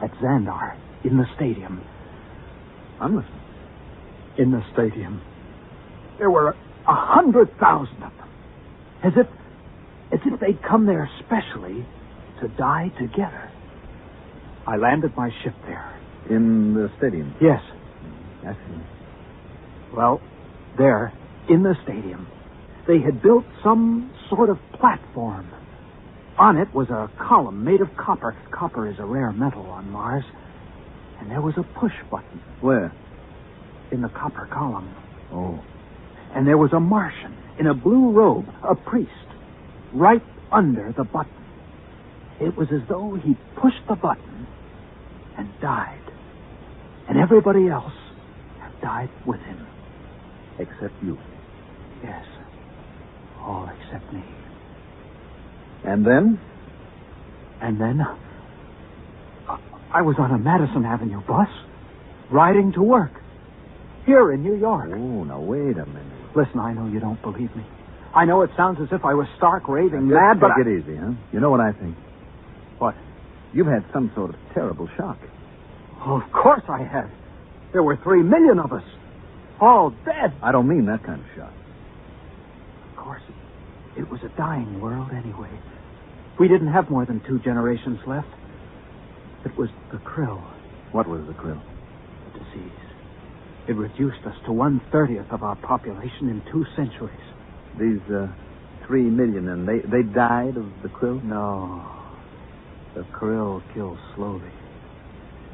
At Xandar, in the stadium. I'm listening. In the stadium, there were 100,000 of them. As if they'd come there specially to die together. I landed my ship there. In the stadium? Yes. I see. Well, there, in the stadium, they had built some sort of platform. On it was a column made of copper. Copper is a rare metal on Mars. And there was a push button. Where? In the copper column. Oh. And there was a Martian in a blue robe, a priest, right under the button. It was as though he pushed the button and died. And everybody else had died with him. Except you. Yes. All except me. And then? And then, I was on a Madison Avenue bus, riding to work, here in New York. Oh, now wait a minute. Listen, I know you don't believe me. I know it sounds as if I was stark raving mad, but take it easy, huh? You know what I think? What? You've had some sort of terrible shock. Oh, of course I had. There were 3 million of us. All dead. I don't mean that kind of shock. Of course, it was a dying world anyway. We didn't have more than 2 generations left. It was the krill. What was the krill? The disease. It reduced us to 1/30th of our population in 2 centuries. These 3 million, and they died of the krill? No. The krill kills slowly.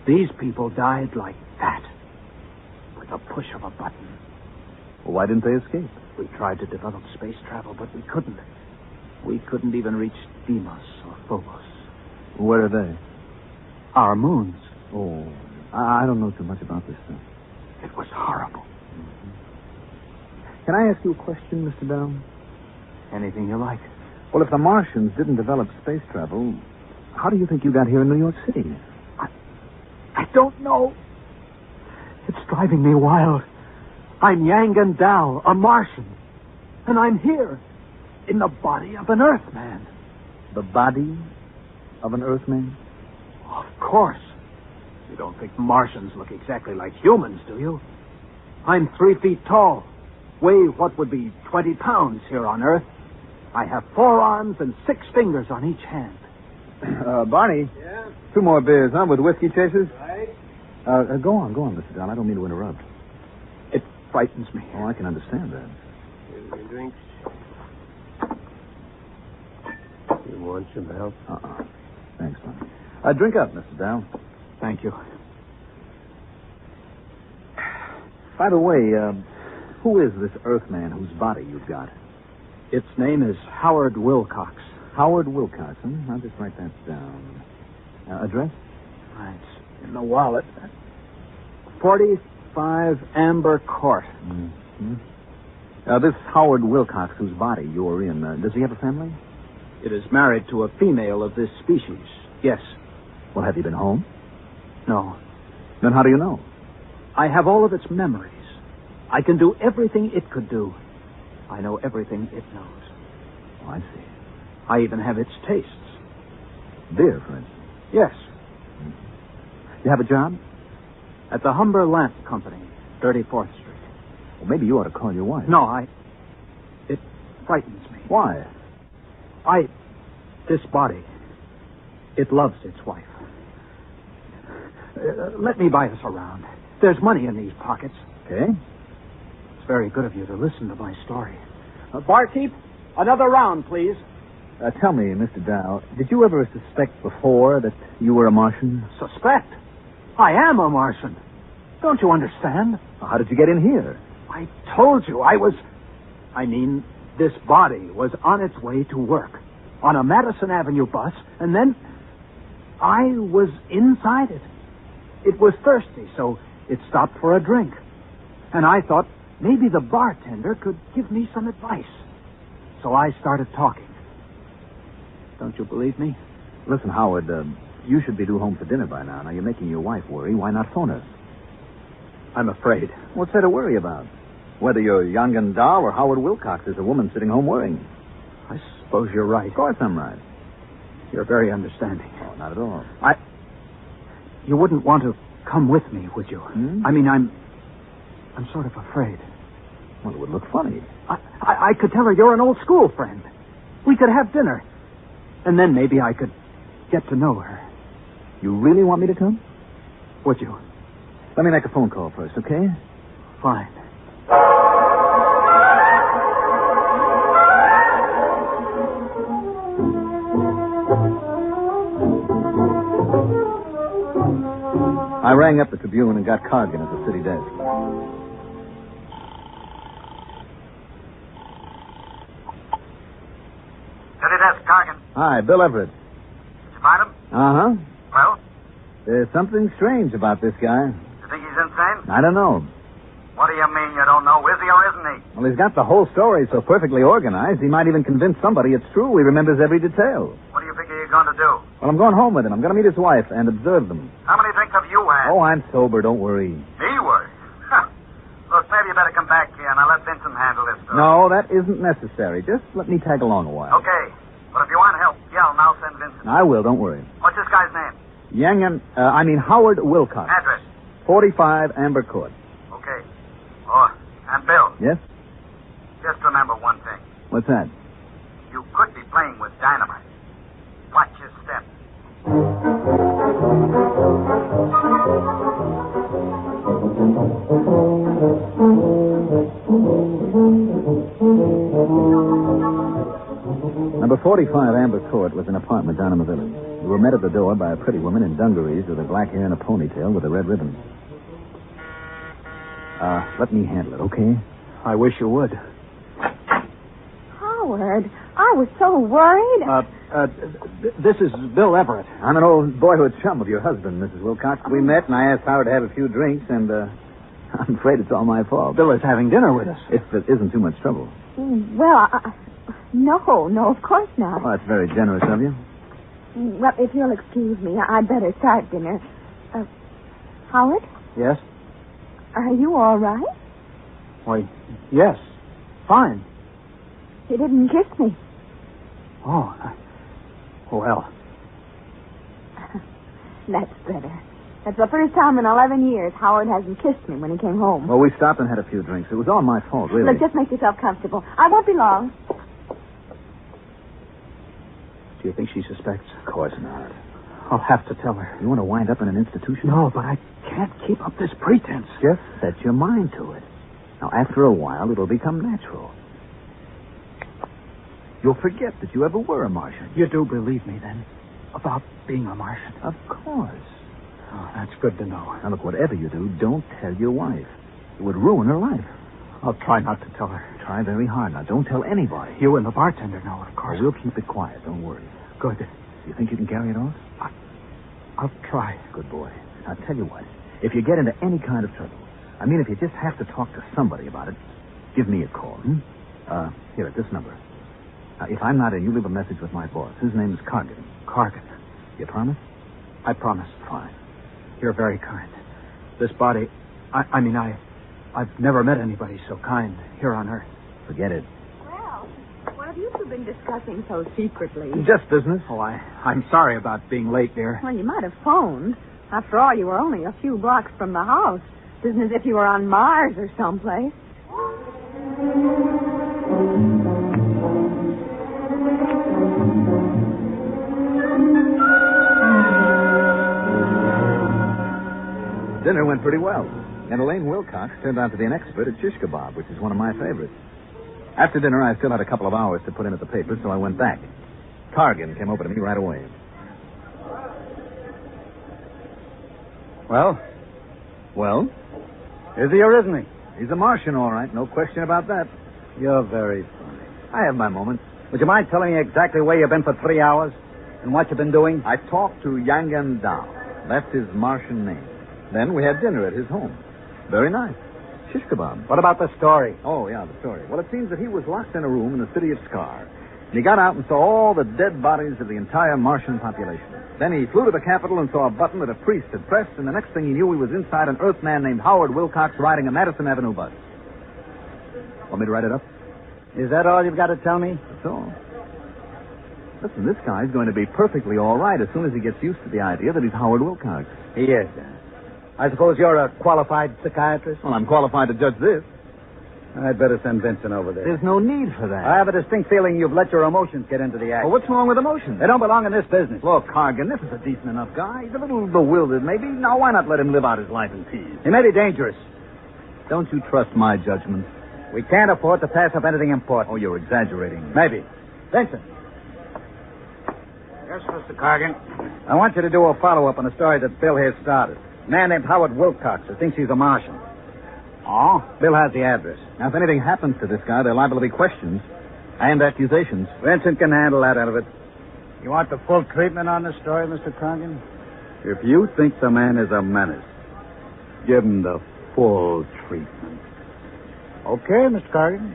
These people died like that. With a push of a button. Well, why didn't they escape? We tried to develop space travel, but we couldn't. We couldn't even reach Deimos or Phobos. Where are they? Our moons. Oh, I don't know too much about this stuff. It was horrible. Can I ask you a question, Mr. Dow? Anything you like. Well, if the Martians didn't develop space travel, how do you think you got here in New York City? I don't know. It's driving me wild. I'm Yangan Dao, a Martian. And I'm here, in the body of an Earthman. The body of an Earthman? Of course. You don't think Martians look exactly like humans, do you? I'm 3 feet tall. Weigh what would be 20 pounds here on Earth. I have 4 arms and 6 fingers on each hand. Barney? Yeah? 2 more beers, huh, with whiskey chasers? Right. Go on, Mr. Dow. I don't mean to interrupt. It frightens me. Oh, I can understand that. Here's your drinks. You want some help? Thanks, Barney. Drink up, Mr. Dow. Thank you. By the way, who is this Earthman whose body you've got? Its name is Howard Wilcox. Howard Wilcox, huh? I'll just write that down. Address? It's in the wallet. 45 Amber Court. Mm-hmm. This Howard Wilcox whose body you're in, does he have a family? It is married to a female of this species, yes. Well, have you been home? No. Then how do you know? I have all of its memories. I can do everything it could do. I know everything it knows. Oh, I see. I even have its tastes. Beer, for instance? Yes. You have a job? At the Humber Lamp Company, 34th Street. Well, maybe you ought to call your wife. No, It frightens me. Why? This body, it loves its wife. Let me buy us around. There's money in these pockets. Okay. It's very good of you to listen to my story. Barkeep, another round, please. Tell me, Mr. Dow, did you ever suspect before that you were a Martian? Suspect? I am a Martian. Don't you understand? How did you get in here? I told you this body was on its way to work on a Madison Avenue bus, and then I was inside it. It was thirsty, so it stopped for a drink. And I thought maybe the bartender could give me some advice. So I started talking. Don't you believe me? Listen, Howard, you should be due home for dinner by now. Now, you're making your wife worry. Why not phone us? I'm afraid. What's there to worry about? Whether you're Yangan Dao or Howard Wilcox, there's a woman sitting home worrying. I suppose you're right. Of course I'm right. You're very understanding. Oh, not at all. You wouldn't want to come with me, would you? Hmm? I mean, I'm sort of afraid. Well, it would look funny. I could tell her you're an old school friend. We could have dinner. And then maybe I could get to know her. You really want me to come? Would you? Let me make a phone call first, okay? Fine. I rang up the Tribune and got Cargan at the city desk. City desk, Cargan. Hi, Bill Everett. Did you find him? Uh-huh. Well? There's something strange about this guy. You think he's insane? I don't know. What do you mean you don't know? Is he or isn't he? Well, he's got the whole story so perfectly organized, he might even convince somebody it's true. He remembers every detail. What do you figure you're going to do? Well, I'm going home with him. I'm going to meet his wife and observe them. How many drinks have you had? Oh, I'm sober. Don't worry. Me worry? Look, maybe Maybe you better come back here and I'll let Vincent handle this story. No, that isn't necessary. Just let me tag along a while. Okay. But if you want help, yell and I'll send Vincent. I will, don't worry. What's this guy's name? Howard Wilcox. Address. 45 Amber Court. Okay. Oh, and Bill, Yes? just remember one thing. What's that? You could be playing with dynamite. Watch your step. Number 45 Amber Court was an apartment down in the village. We were met at the door by a pretty woman in dungarees with her black hair and a ponytail with a red ribbon. Let me handle it, okay? I wish you would. Howard, I was so worried. This is Bill Everett. I'm an old boyhood chum of your husband, Mrs. Wilcox. We met, and I asked Howard to have a few drinks, and I'm afraid it's all my fault. Bill is having dinner with us. If it isn't too much trouble. Well, no, of course not. Well, that's very generous of you. Well, if you'll excuse me, I'd better start dinner. Howard, Yes? are you all right? Why, yes. Fine. You didn't kiss me. Oh, well. That's better. That's the first time in 11 years Howard hasn't kissed me when he came home. Well, we stopped and had a few drinks. It was all my fault, really. Look, just make yourself comfortable. I won't be long. Do you think she suspects? Of course not. I'll have to tell her. You want to wind up in an institution? No, but I can't keep up this pretense. Just set your mind to it. Now, after a while, it'll become natural. You'll forget that you ever were a Martian. You do believe me, then, about being a Martian? Of course. Oh, that's good to know. Now, look, whatever you do, don't tell your wife. It would ruin her life. I'll try not to tell her. Try very hard. Now, don't tell anybody. You and the bartender know, of course. We'll keep it quiet. Don't worry. Good. You think you can carry it off? I'll try. Good boy. Now, tell you what. If you get into any kind of trouble, I mean, if you just have to talk to somebody about it, give me a call. Here, at this number. Now, if I'm not in, you leave a message with my boss. His name is Cargan. Cargan. You promise? I promise. Fine. You're very kind. This body, I've never met anybody so kind here on Earth. Forget it. Well, what have you two been discussing so secretly? Just business. Oh, I'm sorry about being late, dear. Well, you might have phoned. After all, you were only a few blocks from the house. It isn't as if you were on Mars or someplace. Dinner went pretty well. And Elaine Wilcox turned out to be an expert at shish kebab, which is one of my favorites. After dinner, I still had a couple of hours to put in at the paper, so I went back. Cargan came over to me right away. Well? Well? Is he or isn't he? He's a Martian, all right. No question about that. You're very funny. I have my moments. Would you mind telling me exactly where you've been for 3 hours? And what you've been doing? I talked to Yangan Dao. That's his Martian name. Then we had dinner at his home. Very nice. Shish kebab. What about the story? Oh, yeah, the story. Well, it seems that he was locked in a room in the city of Scar. And he got out and saw all the dead bodies of the entire Martian population. Then he flew to the Capitol and saw a button that a priest had pressed, and the next thing he knew, he was inside an Earthman named Howard Wilcox riding a Madison Avenue bus. Want me to write it up? Is that all you've got to tell me? That's all. Listen, this guy's going to be perfectly all right as soon as he gets used to the idea that he's Howard Wilcox. He is. I suppose you're a qualified psychiatrist? Well, I'm qualified to judge this. I'd better send Vincent over there. There's no need for that. I have a distinct feeling you've let your emotions get into the act. Well, what's wrong with emotions? They don't belong in this business. Look, Cargan, this is a decent enough guy. He's a little bewildered, maybe. Now, why not let him live out his life in peace? He may be dangerous. Don't you trust my judgment? We can't afford to pass up anything important. Oh, you're exaggerating. Maybe. Vincent. Yes, Mr. Cargan. I want you to do a follow-up on a story that Bill here started. A man named Howard Wilcox who thinks he's a Martian. Oh? Bill has the address. Now, if anything happens to this guy, there are liable to be questions and accusations. Vincent can handle that out of it. You want the full treatment on this story, Mr. Cargan? If you think the man is a menace, give him the full treatment. Okay, Mr. Cargan.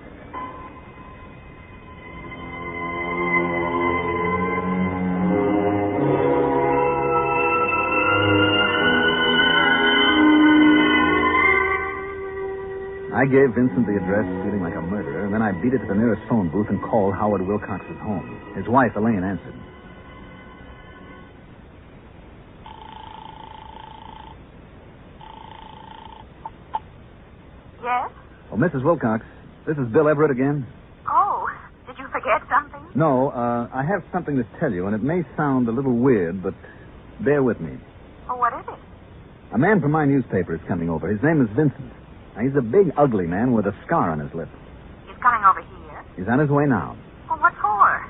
I gave Vincent the address, feeling like a murderer, and then I beat it to the nearest phone booth and called Howard Wilcox's home. His wife, Elaine, answered. Yes? Oh, Mrs. Wilcox, this is Bill Everett again. Oh, did you forget something? No, I have something to tell you, and it may sound a little weird, but bear with me. Oh, what is it? A man from my newspaper is coming over. His name is Vincent. Now, he's a big, ugly man with a scar on his lip. He's coming over here? He's on his way now. Well, what for?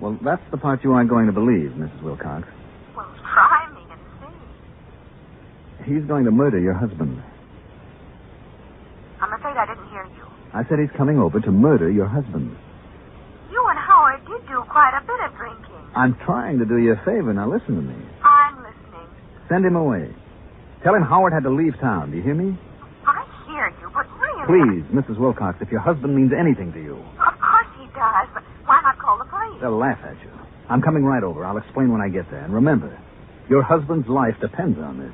Well, that's the part you aren't going to believe, Mrs. Wilcox. Well, try me and see. He's going to murder your husband. I'm afraid I didn't hear you. I said he's coming over to murder your husband. You and Howard did do quite a bit of drinking. I'm trying to do you a favor. Now, listen to me. I'm listening. Send him away. Tell him Howard had to leave town. Do you hear me? I hear you, but really... Please, Mrs. Wilcox, if your husband means anything to you. Of course he does, but why not call the police? They'll laugh at you. I'm coming right over. I'll explain when I get there. And remember, your husband's life depends on this.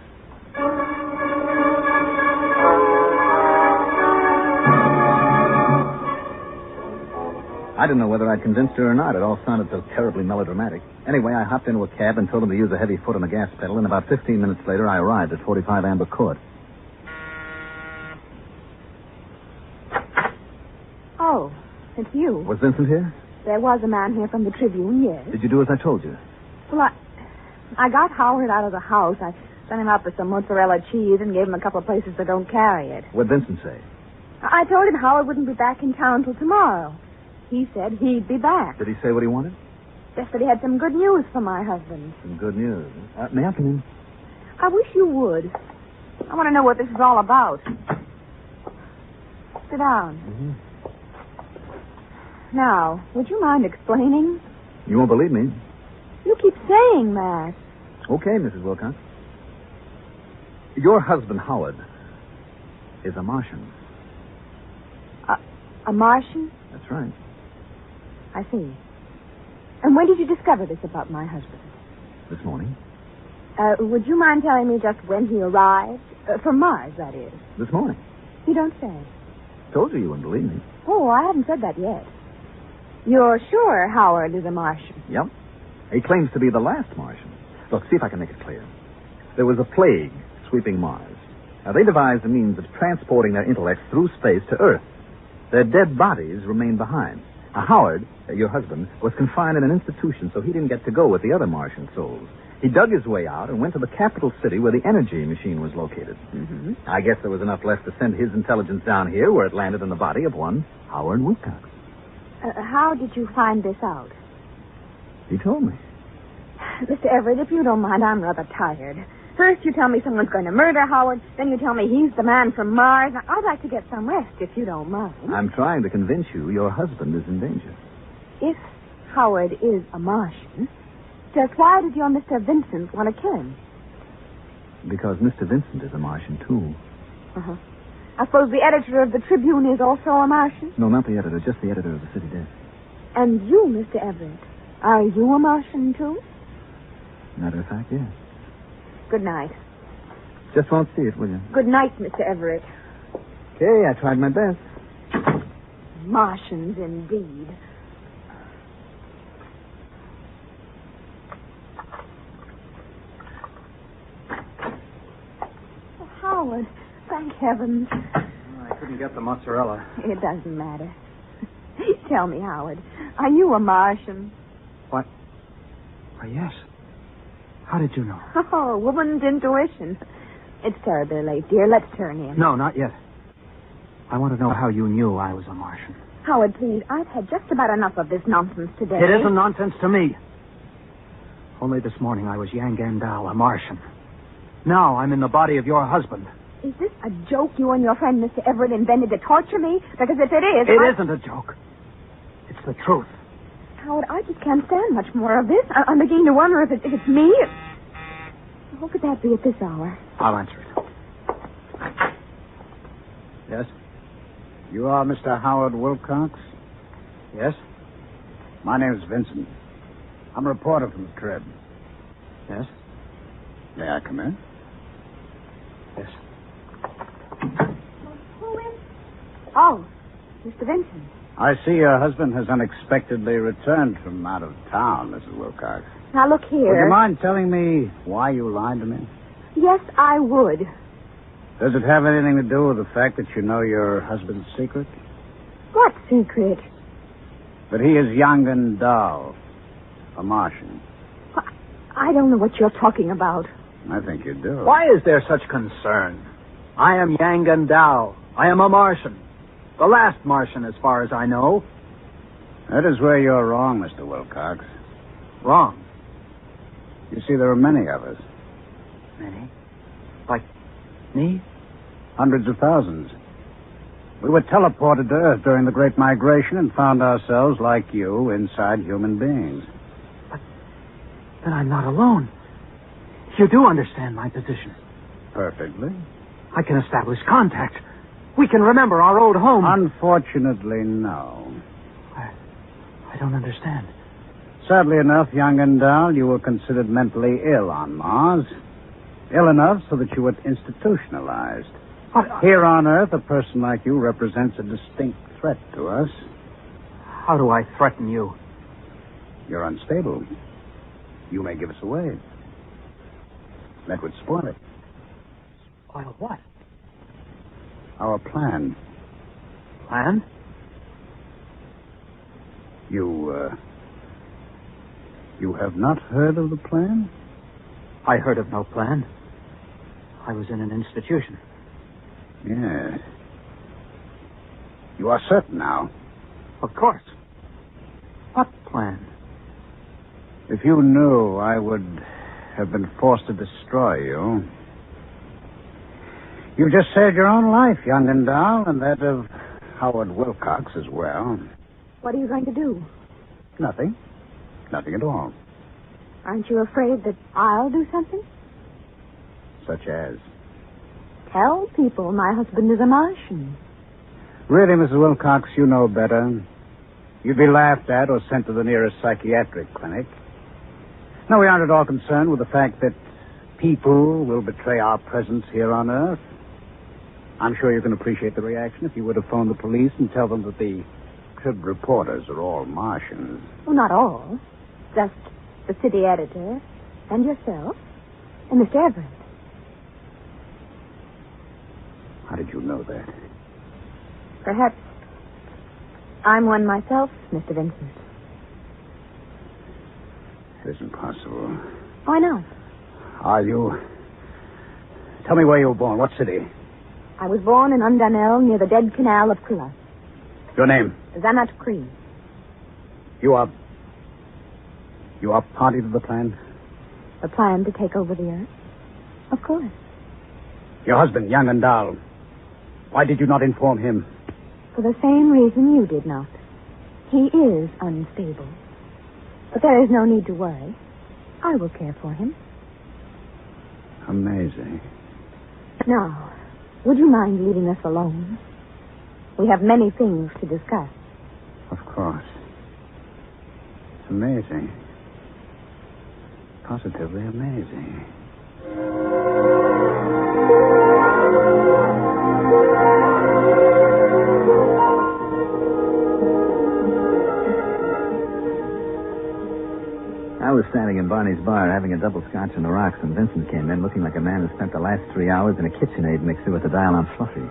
I didn't know whether I'd convinced her or not. It all sounded so terribly melodramatic. Anyway, I hopped into a cab and told him to use a heavy foot on the gas pedal, and about 15 minutes later, I arrived at 45 Amber Court. Oh, it's you. Was Vincent here? There was a man here from the Tribune, yes. Did you do as I told you? Well, I got Howard out of the house. I sent him out for some mozzarella cheese and gave him a couple of places that don't carry it. What'd Vincent say? I told him Howard wouldn't be back in town till tomorrow. He said he'd be back. Did he say what he wanted? Just that he had some good news for my husband. Some good news. May I come in? I wish you would. I want to know what this is all about. Sit down. Mm-hmm. Now, would you mind explaining? You won't believe me. You keep saying that. Okay, Mrs. Wilcox. Your husband, Howard, is a Martian. A Martian? That's right. I see. And when did you discover this about my husband? This morning. Would you mind telling me just when he arrived? From Mars, that is. This morning. You don't say. Told you wouldn't believe me. Oh, I haven't said that yet. You're sure Howard is a Martian? Yep. He claims to be the last Martian. Look, see if I can make it clear. There was a plague sweeping Mars. Now, they devised a means of transporting their intellects through space to Earth. Their dead bodies remained behind. Now, Howard, your husband, was confined in an institution, so he didn't get to go with the other Martian souls. He dug his way out and went to the capital city where the energy machine was located. Mm-hmm. I guess there was enough left to send his intelligence down here, where it landed in the body of one Howard Wilcox. How did you find this out? He told me. Mr. Everett, if you don't mind, I'm rather tired. First you tell me someone's going to murder Howard, then you tell me he's the man from Mars. Now, I'd like to get some rest, if you don't mind. I'm trying to convince you your husband is in danger. If Howard is a Martian, just why did your Mr. Vincent want to kill him? Because Mr. Vincent is a Martian, too. Uh-huh. I suppose the editor of the Tribune is also a Martian? No, not the editor, just the editor of the city desk. And you, Mr. Everett, are you a Martian, too? Matter of fact, yes. Good night. Just won't see it, will you? Good night, Mr. Everett. Okay, I tried my best. Martians, indeed. Oh, Howard, thank heavens. I couldn't get the mozzarella. It doesn't matter. Tell me, Howard, are you a Martian? What? Why, yes. How did you know? Oh, woman's intuition. It's terribly late, dear. Let's turn in. No, not yet. I want to know how you knew I was a Martian. Howard, please, I've had just about enough of this nonsense today. It isn't nonsense to me. Only this morning I was Yang Gandal, a Martian. Now I'm in the body of your husband. Is this a joke you and your friend Mr. Everett invented to torture me? Because if it is... It isn't a joke. It's the truth. Howard, I just can't stand much more of this. I'm beginning to wonder if it's me. Who could that be at this hour? I'll answer it. Yes? You are Mr. Howard Wilcox? Yes? My name's Vincent. I'm a reporter from the Trib. Yes? May I come in? Yes. Oh, Mr. Vincent. I see your husband has unexpectedly returned from out of town, Mrs. Wilcox. Now, look here. Would you mind telling me why you lied to me? Yes, I would. Does it have anything to do with the fact that you know your husband's secret? What secret? That he is young and dull. A Martian. I don't know what you're talking about. I think you do. Why is there such concern? I am Yang and Dao. I am a Martian. The last Martian, as far as I know. That is where you're wrong, Mr. Wilcox. Wrong? You see, there are many of us. Many? Like me? Hundreds of thousands. We were teleported to Earth during the Great Migration and found ourselves, like you, inside human beings. But then I'm not alone. You do understand my position. Perfectly. I can establish contact. We can remember our old home. Unfortunately, no. I don't understand. Sadly enough, young and dull, you were considered mentally ill on Mars. Ill enough so that you were institutionalized. Here on Earth, a person like you represents a distinct threat to us. How do I threaten you? You're unstable. You may give us away. That would spoil it. Spoil what? Our plan. Plan? You have not heard of the plan? I heard of no plan. I was in an institution. Yes. You are certain now? Of course. What plan? If you knew, I would have been forced to destroy you. You just saved your own life, young and dull, and that of Howard Wilcox as well. What are you going to do? Nothing. Nothing at all. Aren't you afraid that I'll do something? Such as? Tell people my husband is a Martian. Really, Mrs. Wilcox, you know better. You'd be laughed at or sent to the nearest psychiatric clinic. No, we aren't at all concerned with the fact that people will betray our presence here on Earth. I'm sure you can appreciate the reaction if you were to phone the police and tell them that the Trib reporters are all Martians. Well, not all. Just the city editor and yourself and Mr. Everett. How did you know that? Perhaps I'm one myself, Mr. Vincent. It isn't possible. Why not? Are you? Tell me where you were born. What city? I was born in Undanel near the dead canal of Krilla. Your name? Zanat Cree. You are party to the plan? The plan to take over the Earth? Of course. Your husband, young and dull. Why did you not inform him? For the same reason you did not. He is unstable. But there is no need to worry. I will care for him. Amazing. Now, would you mind leaving us alone? We have many things to discuss. Of course. It's amazing. Positively amazing. I was standing in Barney's bar having a double scotch on the rocks when Vincent came in looking like a man who spent the last 3 hours in a KitchenAid mixer with the dial on Fluffy.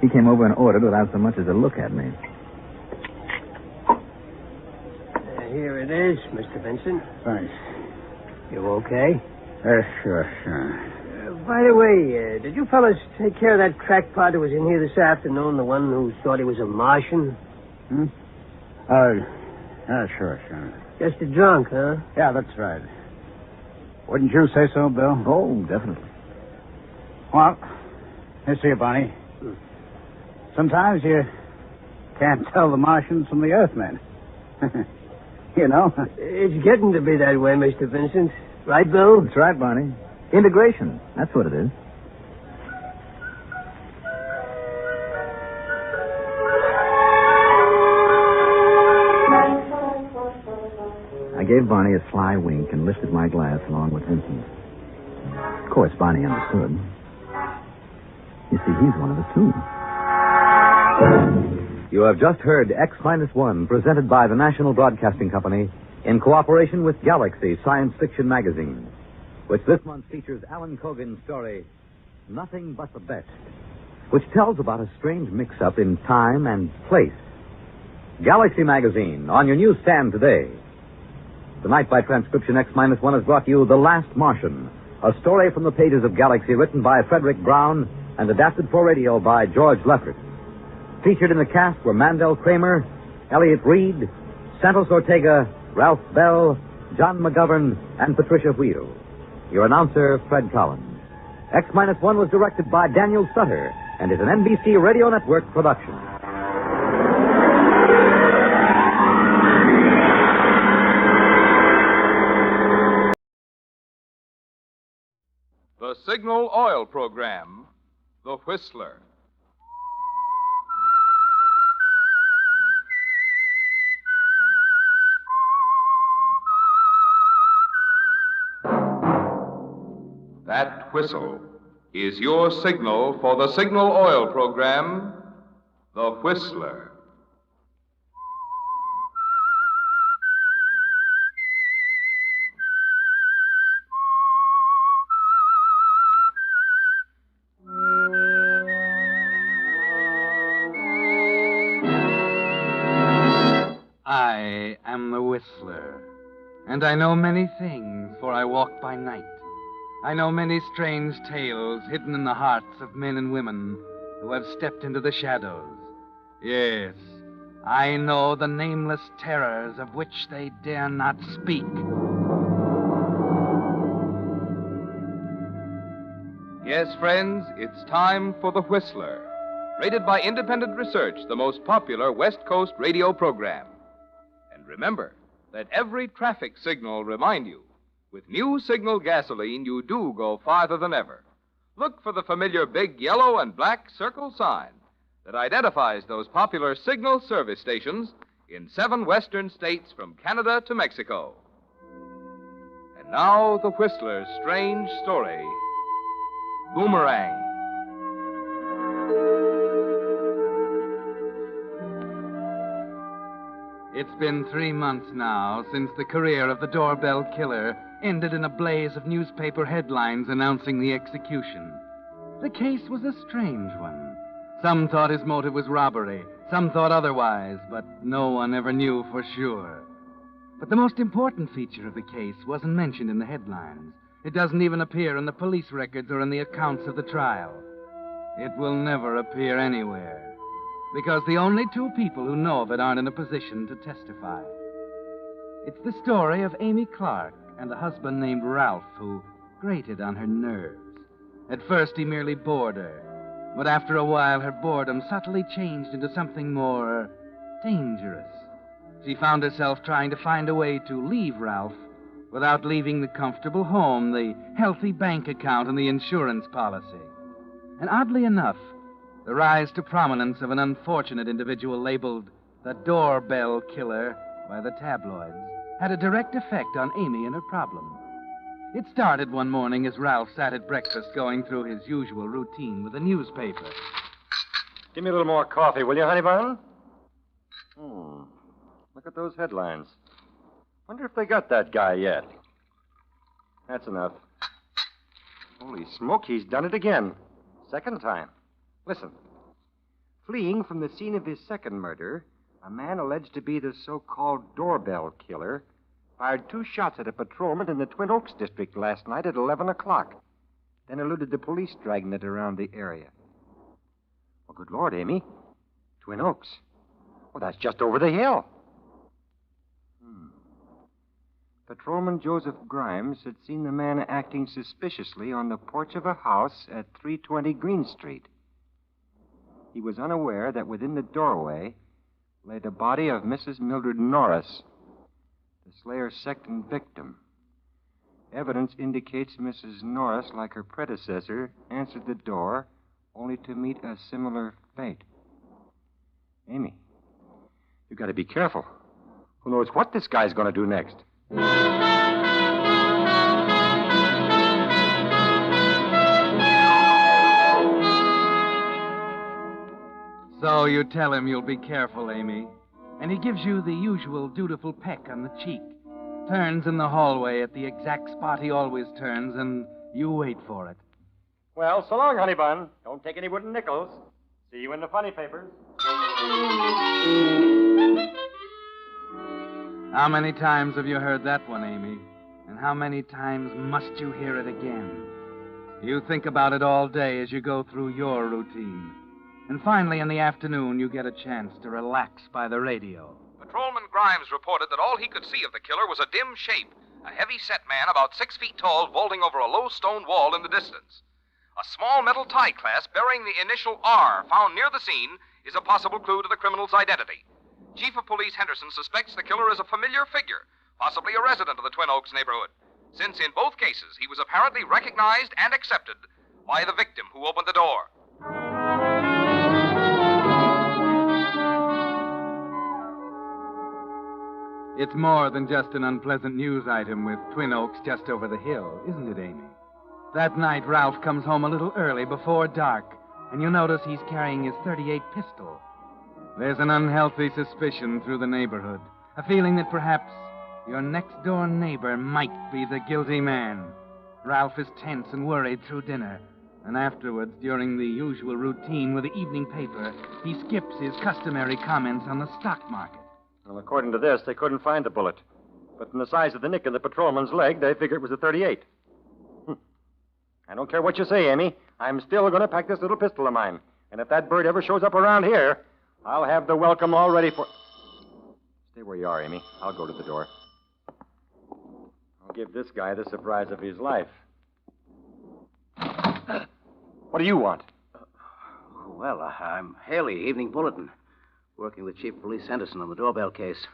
He came over and ordered without so much as a look at me. Here it is, Mr. Vincent. Thanks. You okay? Sure. By the way, did you fellas take care of that crackpot who was in here this afternoon, the one who thought he was a Martian? Sure. Just a drunk, huh? Yeah, that's right. Wouldn't you say so, Bill? Oh, definitely. Well, I see you, Barney. Sometimes you can't tell the Martians from the Earthmen. You know? It's getting to be that way, Mr. Vincent. Right, Bill? That's right, Barney. Integration. That's what it is. I gave Barney a sly wink and lifted my glass along with Vincent. Of course, Barney understood. You see, he's one of us, too. You have just heard X-1, presented by the National Broadcasting Company in cooperation with Galaxy Science Fiction Magazine, which this month features Alan Cogan's story, Nothing But the Best, which tells about a strange mix-up in time and place. Galaxy Magazine, on your newsstand today. Tonight, by transcription, X-1 has brought you The Last Martian, a story from the pages of Galaxy written by Frederick Brown and adapted for radio by George Leffert. Featured in the cast were Mandel Kramer, Elliot Reed, Santos Ortega, Ralph Bell, John McGovern, and Patricia Wheel. Your announcer, Fred Collins. X-1 was directed by Daniel Sutter and is an NBC Radio Network production. The Signal Oil Program, The Whistler. That whistle is your signal for the Signal Oil Program, The Whistler. I am the Whistler, and I know many things, for I walk by night. I know many strange tales hidden in the hearts of men and women who have stepped into the shadows. Yes, I know the nameless terrors of which they dare not speak. Yes, friends, it's time for The Whistler, rated by independent research the most popular West Coast radio program. And remember that every traffic signal remind you, with new Signal gasoline, you do go farther than ever. Look for the familiar big yellow and black circle sign that identifies those popular Signal service stations in 7 western states from Canada to Mexico. And now, the Whistler's strange story, Boomerang. It's been 3 months now since the career of the doorbell killer ended in a blaze of newspaper headlines announcing the execution. The case was a strange one. Some thought his motive was robbery, some thought otherwise, but no one ever knew for sure. But the most important feature of the case wasn't mentioned in the headlines. It doesn't even appear in the police records or in the accounts of the trial. It will never appear anywhere, because the only 2 people who know of it aren't in a position to testify. It's the story of Amy Clark and a husband named Ralph who grated on her nerves. At first, he merely bored her, but after a while, her boredom subtly changed into something more dangerous. She found herself trying to find a way to leave Ralph without leaving the comfortable home, the healthy bank account, and the insurance policy. And oddly enough, the rise to prominence of an unfortunate individual labeled the doorbell killer by the tabloids had a direct effect on Amy and her problem. It started one morning as Ralph sat at breakfast going through his usual routine with a newspaper. Give me a little more coffee, will you, honey bun? Look at those headlines. Wonder if they got that guy yet. That's enough. Holy smoke, he's done it again. Second time. Listen. Fleeing from the scene of his second murder, a man alleged to be the so-called doorbell killer fired 2 shots at a patrolman in the Twin Oaks district last night at 11 o'clock, then eluded the police dragging it around the area. Well, good Lord, Amy. Twin Oaks. Well, that's just over the hill. Patrolman Joseph Grimes had seen the man acting suspiciously on the porch of a house at 320 Green Street. He was unaware that within the doorway lay the body of Mrs. Mildred Norris, the slayer's second victim. Evidence indicates Mrs. Norris, like her predecessor, answered the door only to meet a similar fate. Amy, you've got to be careful. Who knows what this guy's going to do next? So So you tell him you'll be careful, Amy. And he gives you the usual dutiful peck on the cheek. Turns in the hallway at the exact spot he always turns, and you wait for it. Well, so long, honey bun. Don't take any wooden nickels. See you in the funny papers. How many times have you heard that one, Amy? And how many times must you hear it again? You think about it all day as you go through your routine. And finally, in the afternoon, you get a chance to relax by the radio. Patrolman Grimes reported that all he could see of the killer was a dim shape, a heavy-set man about 6 feet tall vaulting over a low stone wall in the distance. A small metal tie clasp bearing the initial R found near the scene is a possible clue to the criminal's identity. Chief of Police Henderson suspects the killer is a familiar figure, possibly a resident of the Twin Oaks neighborhood, since in both cases he was apparently recognized and accepted by the victim who opened the door. It's more than just an unpleasant news item with Twin Oaks just over the hill, isn't it, Amy? That night, Ralph comes home a little early before dark, and you notice he's carrying his .38 pistol. There's an unhealthy suspicion through the neighborhood, a feeling that perhaps your next-door neighbor might be the guilty man. Ralph is tense and worried through dinner, and afterwards, during the usual routine with the evening paper, he skips his customary comments on the stock market. Well, according to this, they couldn't find the bullet. But from the size of the nick in the patrolman's leg, they figured it was a .38. I don't care what you say, Amy. I'm still going to pack this little pistol of mine. And if that bird ever shows up around here, I'll have the welcome all ready for... Stay where you are, Amy. I'll go to the door. I'll give this guy the surprise of his life. What do you want? Well, I'm Haley, Evening Bulletin. Working with Chief of Police Henderson on the doorbell case.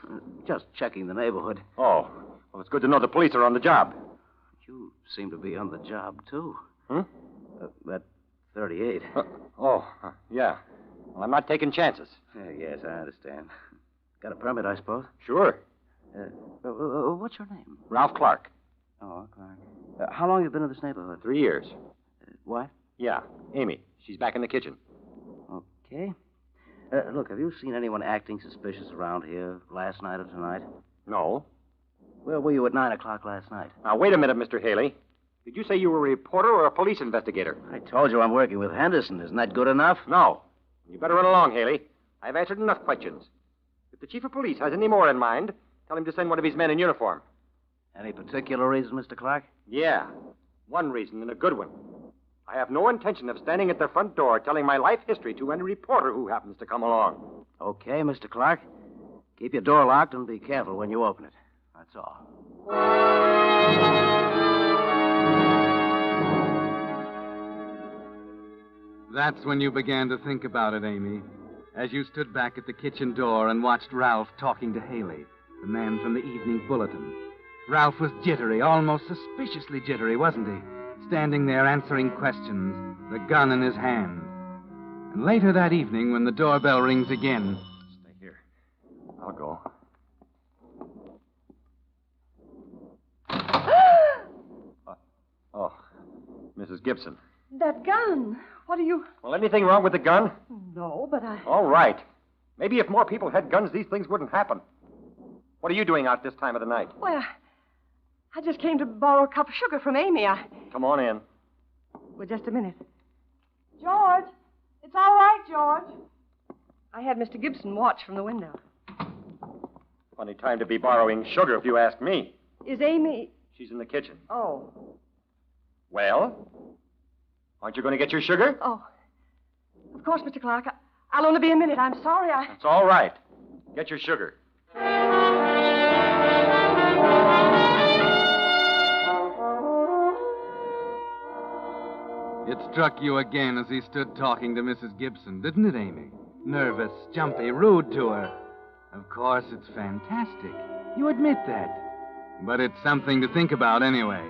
Just checking the neighborhood. Oh, well, it's good to know the police are on the job. You seem to be on the job, too. Hmm? That .38. Yeah. Well, I'm not taking chances. Yes, I understand. Got a permit, I suppose? Sure. What's your name? Ralph Clark. Oh, Clark. How long have you been in this neighborhood? 3 years. What? Yeah, Amy. She's back in the kitchen. Okay. Look, have you seen anyone acting suspicious around here last night or tonight? No. Where were you at 9 o'clock last night? Now, wait a minute, Mr. Haley. Did you say you were a reporter or a police investigator? I told you I'm working with Henderson. Isn't that good enough? No. You better run along, Haley. I've answered enough questions. If the chief of police has any more in mind, tell him to send one of his men in uniform. Any particular reason, Mr. Clark? Yeah. One reason, and a good one. I have no intention of standing at the front door telling my life history to any reporter who happens to come along. Okay, Mr. Clark. Keep your door locked and be careful when you open it. That's all. That's when you began to think about it, Amy, as you stood back at the kitchen door and watched Ralph talking to Haley, the man from the Evening Bulletin. Ralph was jittery, almost suspiciously jittery, wasn't he? Standing there answering questions, the gun in his hand. And later that evening, when the doorbell rings again... Stay here. I'll go. Mrs. Gibson. That gun. What are you... Well, anything wrong with the gun? No, but I... All right. Maybe if more people had guns, these things wouldn't happen. What are you doing out this time of the night? Well, I just came to borrow a cup of sugar from Amy. Come on in. Well, just a minute. George! It's all right, George. I had Mr. Gibson watch from the window. Funny time to be borrowing sugar, if you ask me. Is Amy... She's in the kitchen. Oh. Well? Aren't you going to get your sugar? Oh. Of course, Mr. Clark. I'll only be a minute. I'm sorry. It's all right. Get your sugar. It struck you again as he stood talking to Mrs. Gibson, didn't it, Amy? Nervous, jumpy, rude to her. Of course, it's fantastic. You admit that. But it's something to think about anyway.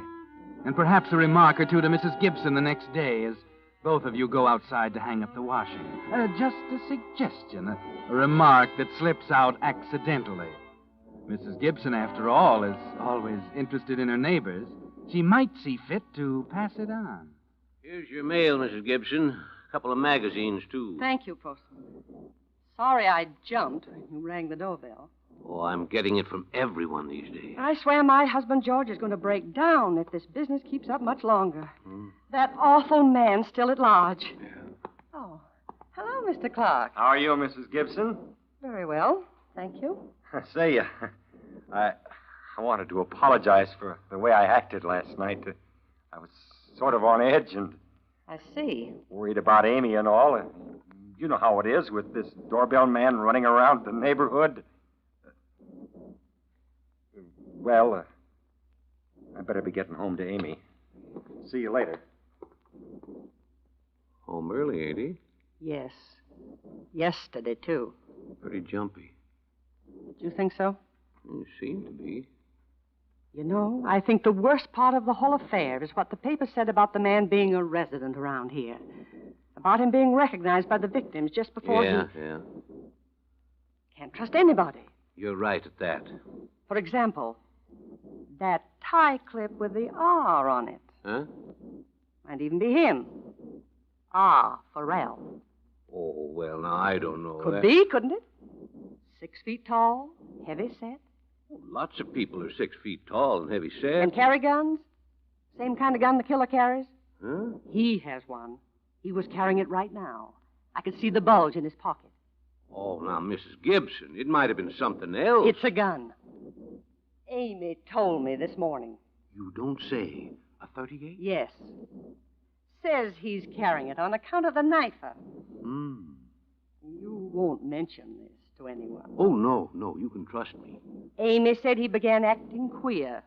And perhaps a remark or two to Mrs. Gibson the next day as both of you go outside to hang up the washing. Just a suggestion, a remark that slips out accidentally. Mrs. Gibson, after all, is always interested in her neighbors. She might see fit to pass it on. Here's your mail, Mrs. Gibson. A couple of magazines, too. Thank you, Postman. Sorry I jumped when you rang the doorbell. Oh, I'm getting it from everyone these days. I swear my husband George is going to break down if this business keeps up much longer. That awful man's still at large. Yeah. Oh, hello, Mr. Clark. How are you, Mrs. Gibson? Very well, thank you. Say, I wanted to apologize for the way I acted last night. I was sort of on edge and I see. worried about Amy and all. You know how it is with this doorbell man running around the neighborhood. Well, I better be getting home to Amy. See you later. Home early, ain't he? Yes. Yesterday, too. Pretty jumpy. Do you think so? You seem to be. You know, I think the worst part of the whole affair is what the paper said about the man being a resident around here. About him being recognized by the victims just before Yeah. Can't trust anybody. You're right at that. For example, that tie clip with the R on it. Huh? Might even be him. R for Ralph. Oh, well, now, I don't know. Could be, couldn't it? 6 feet tall, heavy set. Oh, lots of people are 6 feet tall and heavy set. And carry guns? Same kind of gun the killer carries? Huh? He has one. He was carrying it right now. I could see the bulge in his pocket. Oh, now, Mrs. Gibson, it might have been something else. It's a gun. Amy told me this morning. You don't say. A 38? Yes. Says he's carrying it on account of the knifer. You won't mention this to anyone. Oh, no, you can trust me. Amy said he began acting queer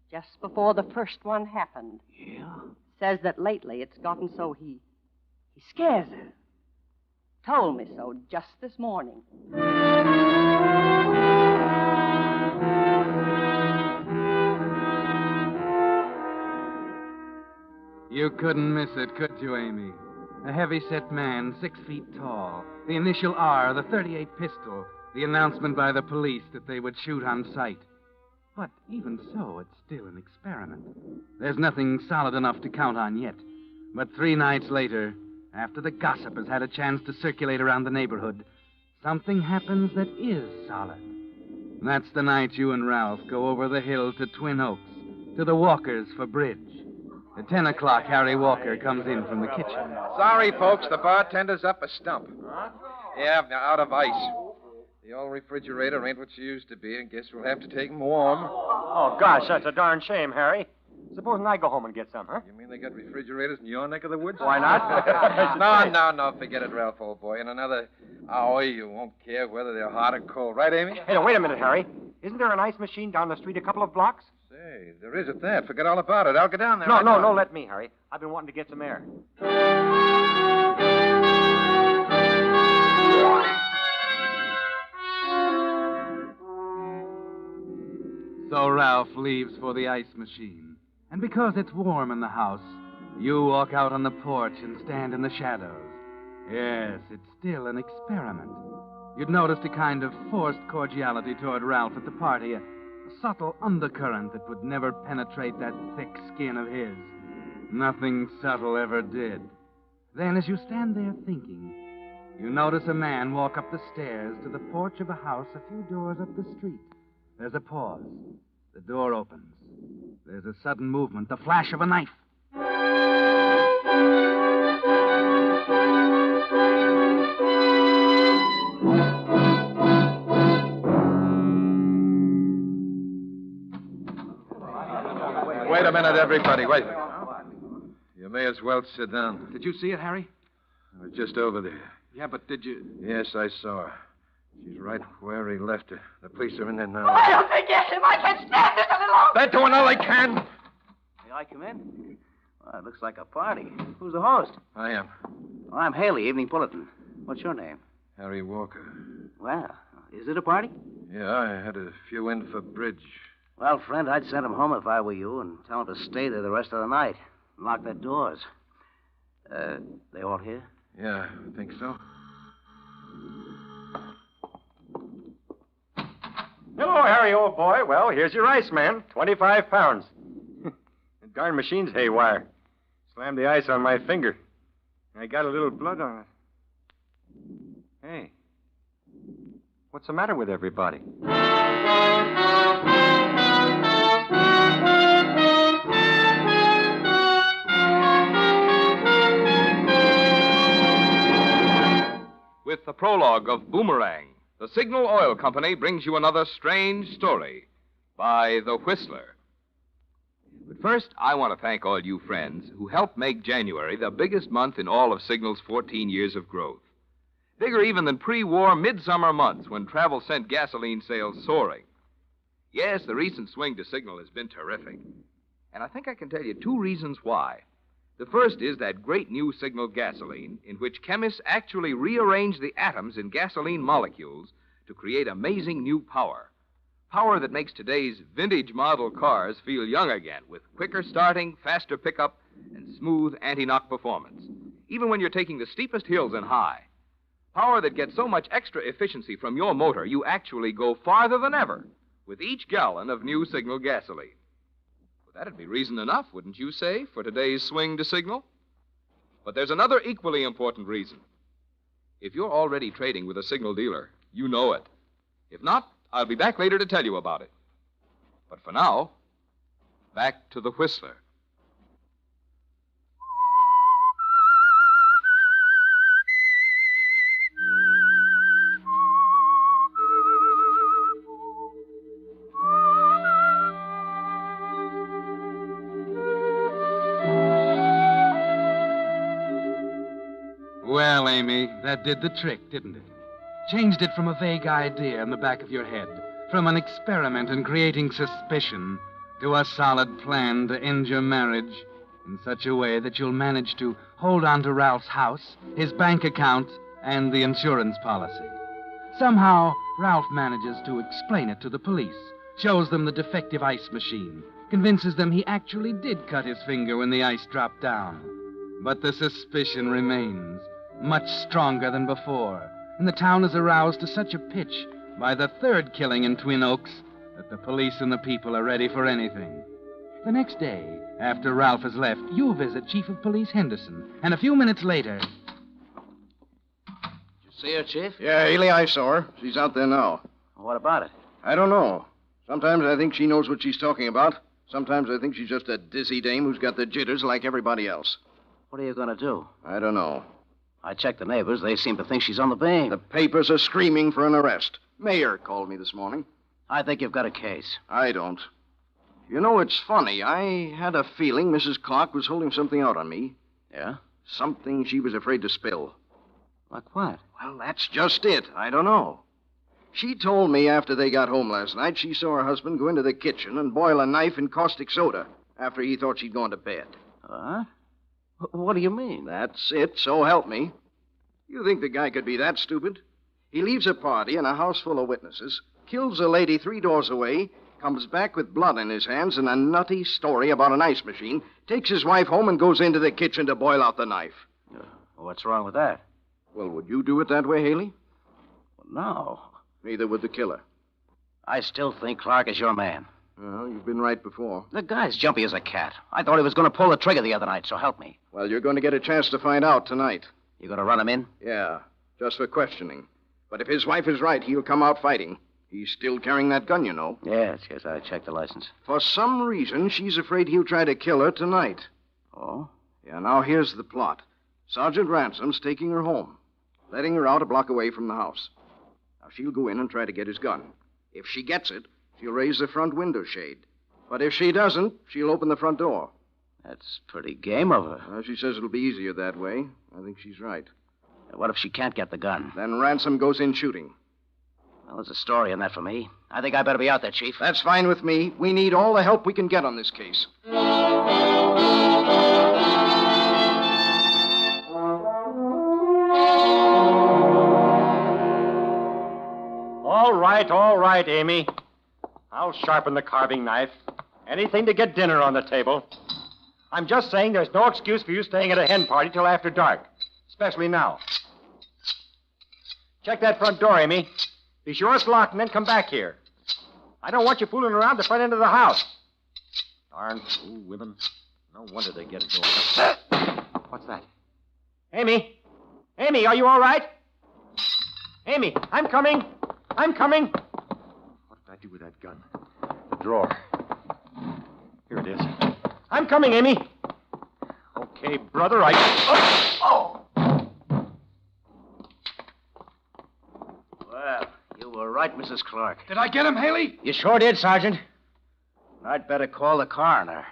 just before the first one happened. Yeah? Says that lately it's gotten so he scares her. Told me so just this morning. You couldn't miss it, could you, Amy? A heavy-set man, 6 feet tall, the initial R, the .38 pistol, the announcement by the police that they would shoot on sight. But even so, it's still an experiment. There's nothing solid enough to count on yet. But 3 nights later, after the gossip has had a chance to circulate around the neighborhood, something happens that is solid. That's the night you and Ralph go over the hill to Twin Oaks, to the Walkers for bridge. At 10 o'clock, Harry Walker comes in from the kitchen. Sorry, folks, the bartender's up a stump. Yeah, out of ice. The old refrigerator ain't what she used to be, and guess we'll have to take 'em warm. Oh, gosh, that's a darn shame, Harry. Supposing I go home and get some, huh? You mean they got refrigerators in your neck of the woods? Why not? No, forget it, Ralph, old boy. In another hour, you won't care whether they're hot or cold. Right, Amy? Hey, now, wait a minute, Harry. Isn't there an ice machine down the street a couple of blocks? Say, there is at that. Forget all about it. I'll go down there. No, let me, Harry. I've been wanting to get some air. So Ralph leaves for the ice machine. And because it's warm in the house, you walk out on the porch and stand in the shadows. Yes, it's still an experiment. You'd noticed a kind of forced cordiality toward Ralph at the party, a subtle undercurrent that would never penetrate that thick skin of his. Nothing subtle ever did. Then, as you stand there thinking, you notice a man walk up the stairs to the porch of a house a few doors up the street. There's a pause. The door opens. There's a sudden movement, the flash of a knife. Wait a minute, everybody. Wait. You may as well sit down. Did you see it, Harry? I was just over there. Yeah, but did you... Yes, I saw her. She's right where he left her. The police are in there now. Why don't they get him? I can't stand this any longer. They're doing all they can. May I come in? Well, it looks like a party. Who's the host? I am. Well, I'm Haley, Evening Bulletin. What's your name? Harry Walker. Well, is it a party? Yeah, I had a few in for bridge. Well, friend, I'd send them home if I were you and tell them to stay there the rest of the night. And lock their doors. They all here? Yeah, I think so. Hello, Harry, old boy. Well, here's your ice, man. 25 pounds. The darn machine's haywire. Slammed the ice on my finger. I got a little blood on it. Hey, What's the matter with everybody? With the prologue of Boomerang, the Signal Oil Company brings you another strange story by The Whistler. But first, I want to thank all you friends who helped make January the biggest month in all of Signal's 14 years of growth. Bigger even than pre-war midsummer months when travel sent gasoline sales soaring. Yes, the recent swing to Signal has been terrific. And I think I can tell you 2 reasons why. The first is that great new Signal gasoline, in which chemists actually rearrange the atoms in gasoline molecules to create amazing new power. Power that makes today's vintage model cars feel young again, with quicker starting, faster pickup, and smooth anti-knock performance, even when you're taking the steepest hills and high. Power that gets so much extra efficiency from your motor, you actually go farther than ever with each gallon of new Signal gasoline. Well, that'd be reason enough, wouldn't you say, for today's swing to Signal? But there's another equally important reason. If you're already trading with a Signal dealer, you know it. If not, I'll be back later to tell you about it. But for now, back to the Whistler. Well, Amy, that did the trick, didn't it? Changed it from a vague idea in the back of your head, from an experiment in creating suspicion, to a solid plan to end your marriage in such a way that you'll manage to hold on to Ralph's house, his bank account, and the insurance policy. Somehow, Ralph manages to explain it to the police, shows them the defective ice machine, convinces them he actually did cut his finger when the ice dropped down. But the suspicion remains, much stronger than before, and the town is aroused to such a pitch by the 3rd killing in Twin Oaks that the police and the people are ready for anything. The next day, after Ralph has left, you visit Chief of Police Henderson, and a few minutes later... See her, Chief? Yeah, Haley, I saw her. She's out there now. What about it? I don't know. Sometimes I think she knows what she's talking about. Sometimes I think she's just a dizzy dame who's got the jitters like everybody else. What are you going to do? I don't know. I checked the neighbors. They seem to think she's on the beam. The papers are screaming for an arrest. Mayor called me this morning. I think you've got a case. I don't. You know, it's funny. I had a feeling Mrs. Clark was holding something out on me. Yeah? Something she was afraid to spill. Like what? Well, that's just it. I don't know. She told me after they got home last night she saw her husband go into the kitchen and boil a knife in caustic soda after he thought she'd gone to bed. What? What do you mean? That's it, so help me. You think the guy could be that stupid? He leaves a party in a house full of witnesses, kills a lady 3 doors away, comes back with blood in his hands and a nutty story about an ice machine, takes his wife home and goes into the kitchen to boil out the knife. What's wrong with that? Well, would you do it that way, Haley? Well, no. Neither would the killer. I still think Clark is your man. Well, you've been right before. The guy's jumpy as a cat. I thought he was going to pull the trigger the other night, so help me. Well, you're going to get a chance to find out tonight. You going to run him in? Yeah, just for questioning. But if his wife is right, he'll come out fighting. He's still carrying that gun, you know. Yes, I checked the license. For some reason, she's afraid he'll try to kill her tonight. Oh? Yeah, now here's the plot. Sergeant Ransom's taking her home, letting her out a block away from the house. Now, she'll go in and try to get his gun. If she gets it, she'll raise the front window shade. But if she doesn't, she'll open the front door. That's pretty game of her. Well, she says it'll be easier that way. I think she's right. What if she can't get the gun? Then Ransom goes in shooting. Well, there's a story in that for me. I think I better be out there, Chief. That's fine with me. We need all the help we can get on this case. All right, Amy. I'll sharpen the carving knife. Anything to get dinner on the table. I'm just saying there's no excuse for you staying at a hen party till after dark, especially now. Check that front door, Amy. Be sure it's locked and then come back here. I don't want you fooling around the front end of the house. Darn fool women. No wonder they get it going. What's that? Amy? Amy, are you all right? Amy, I'm coming. I'm coming. What did I do with that gun? The drawer. Here it is. I'm coming, Amy. Okay, brother, Well, you were right, Mrs. Clark. Did I get him, Haley? You sure did, Sergeant. I'd better call the coroner.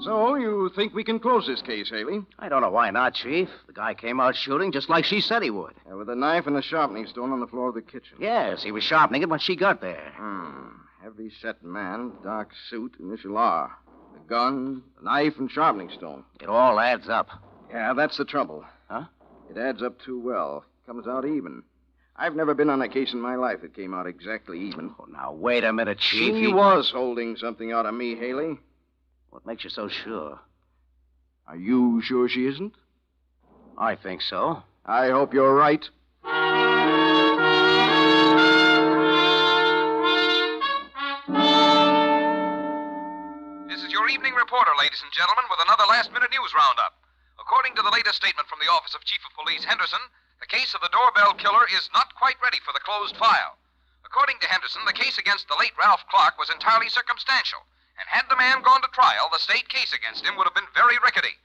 So, you think we can close this case, Haley? I don't know why not, Chief. The guy came out shooting just like she said he would. Yeah, with a knife and a sharpening stone on the floor of the kitchen. Yes, he was sharpening it when she got there. Heavy-set man, dark suit, initial R. The gun, the knife, and sharpening stone. It all adds up. Yeah, that's the trouble. Huh? It adds up too well. Comes out even. I've never been on a case in my life that came out exactly even. Oh, now, wait a minute, Chief. She was holding something out of me, Haley. What makes you so sure? Are you sure she isn't? I think so. I hope you're right. This is your evening reporter, ladies and gentlemen, with another last-minute news roundup. According to the latest statement from the Office of Chief of Police Henderson, the case of the doorbell killer is not quite ready for the closed file. According to Henderson, the case against the late Ralph Clark was entirely circumstantial, and had the man gone to trial, the state case against him would have been very rickety.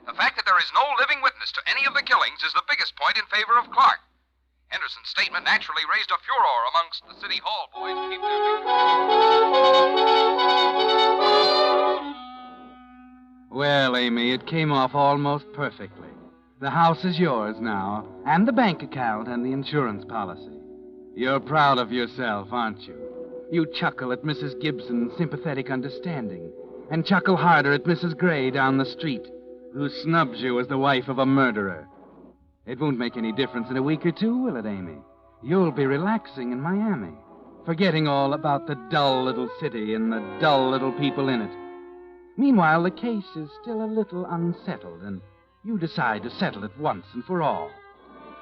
The fact that there is no living witness to any of the killings is the biggest point in favor of Clark. Henderson's statement naturally raised a furor amongst the City Hall boys who keep their Well, Amy, it came off almost perfectly. The house is yours now, and the bank account and the insurance policy. You're proud of yourself, aren't you? You chuckle at Mrs. Gibson's sympathetic understanding, and chuckle harder at Mrs. Gray down the street, who snubs you as the wife of a murderer. It won't make any difference in a week or two, will it, Amy? You'll be relaxing in Miami, forgetting all about the dull little city and the dull little people in it. Meanwhile, the case is still a little unsettled, and you decide to settle it once and for all.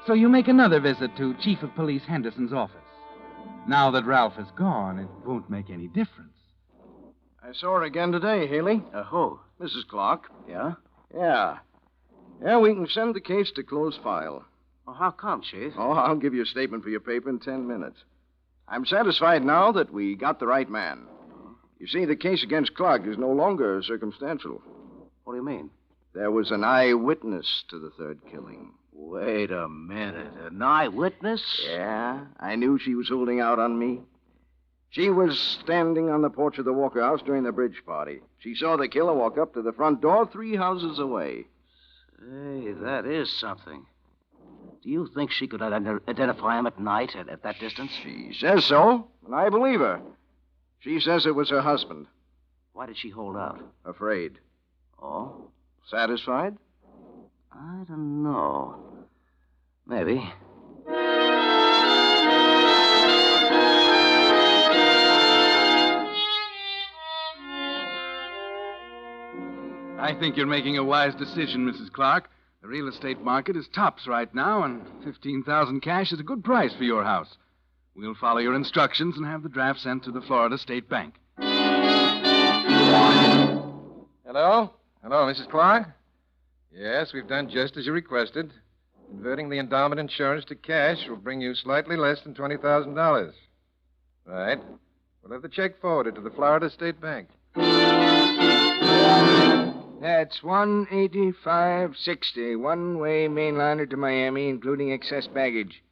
So you make another visit to Chief of Police Henderson's office. Now that Ralph is gone, it won't make any difference. I saw her again today, Haley. Who? Mrs. Clark. Yeah? Yeah. Yeah, we can send the case to close file. Well, how come, Chief? Oh, I'll give you a statement for your paper in 10 minutes. I'm satisfied now that we got the right man. You see, the case against Clark is no longer circumstantial. What do you mean? There was an eyewitness to the third killing. Wait a minute. An eyewitness? Yeah, I knew she was holding out on me. She was standing on the porch of the Walker house during the bridge party. She saw the killer walk up to the front door 3 houses away. Hey, that is something. Do you think she could identify him at night at that distance? She says so, and I believe her. She says it was her husband. Why did she hold out? Afraid. Oh? Satisfied? I don't know. Maybe. I think you're making a wise decision, Mrs. Clark. The real estate market is tops right now, and $15,000 cash is a good price for your house. We'll follow your instructions and have the draft sent to the Florida State Bank. Hello? Hello, Mrs. Clark? Yes, we've done just as you requested. Converting the endowment insurance to cash will bring you slightly less than $20,000. Right. We'll have the check forwarded to the Florida State Bank. That's $185.60, one-way mainliner to Miami, including excess baggage.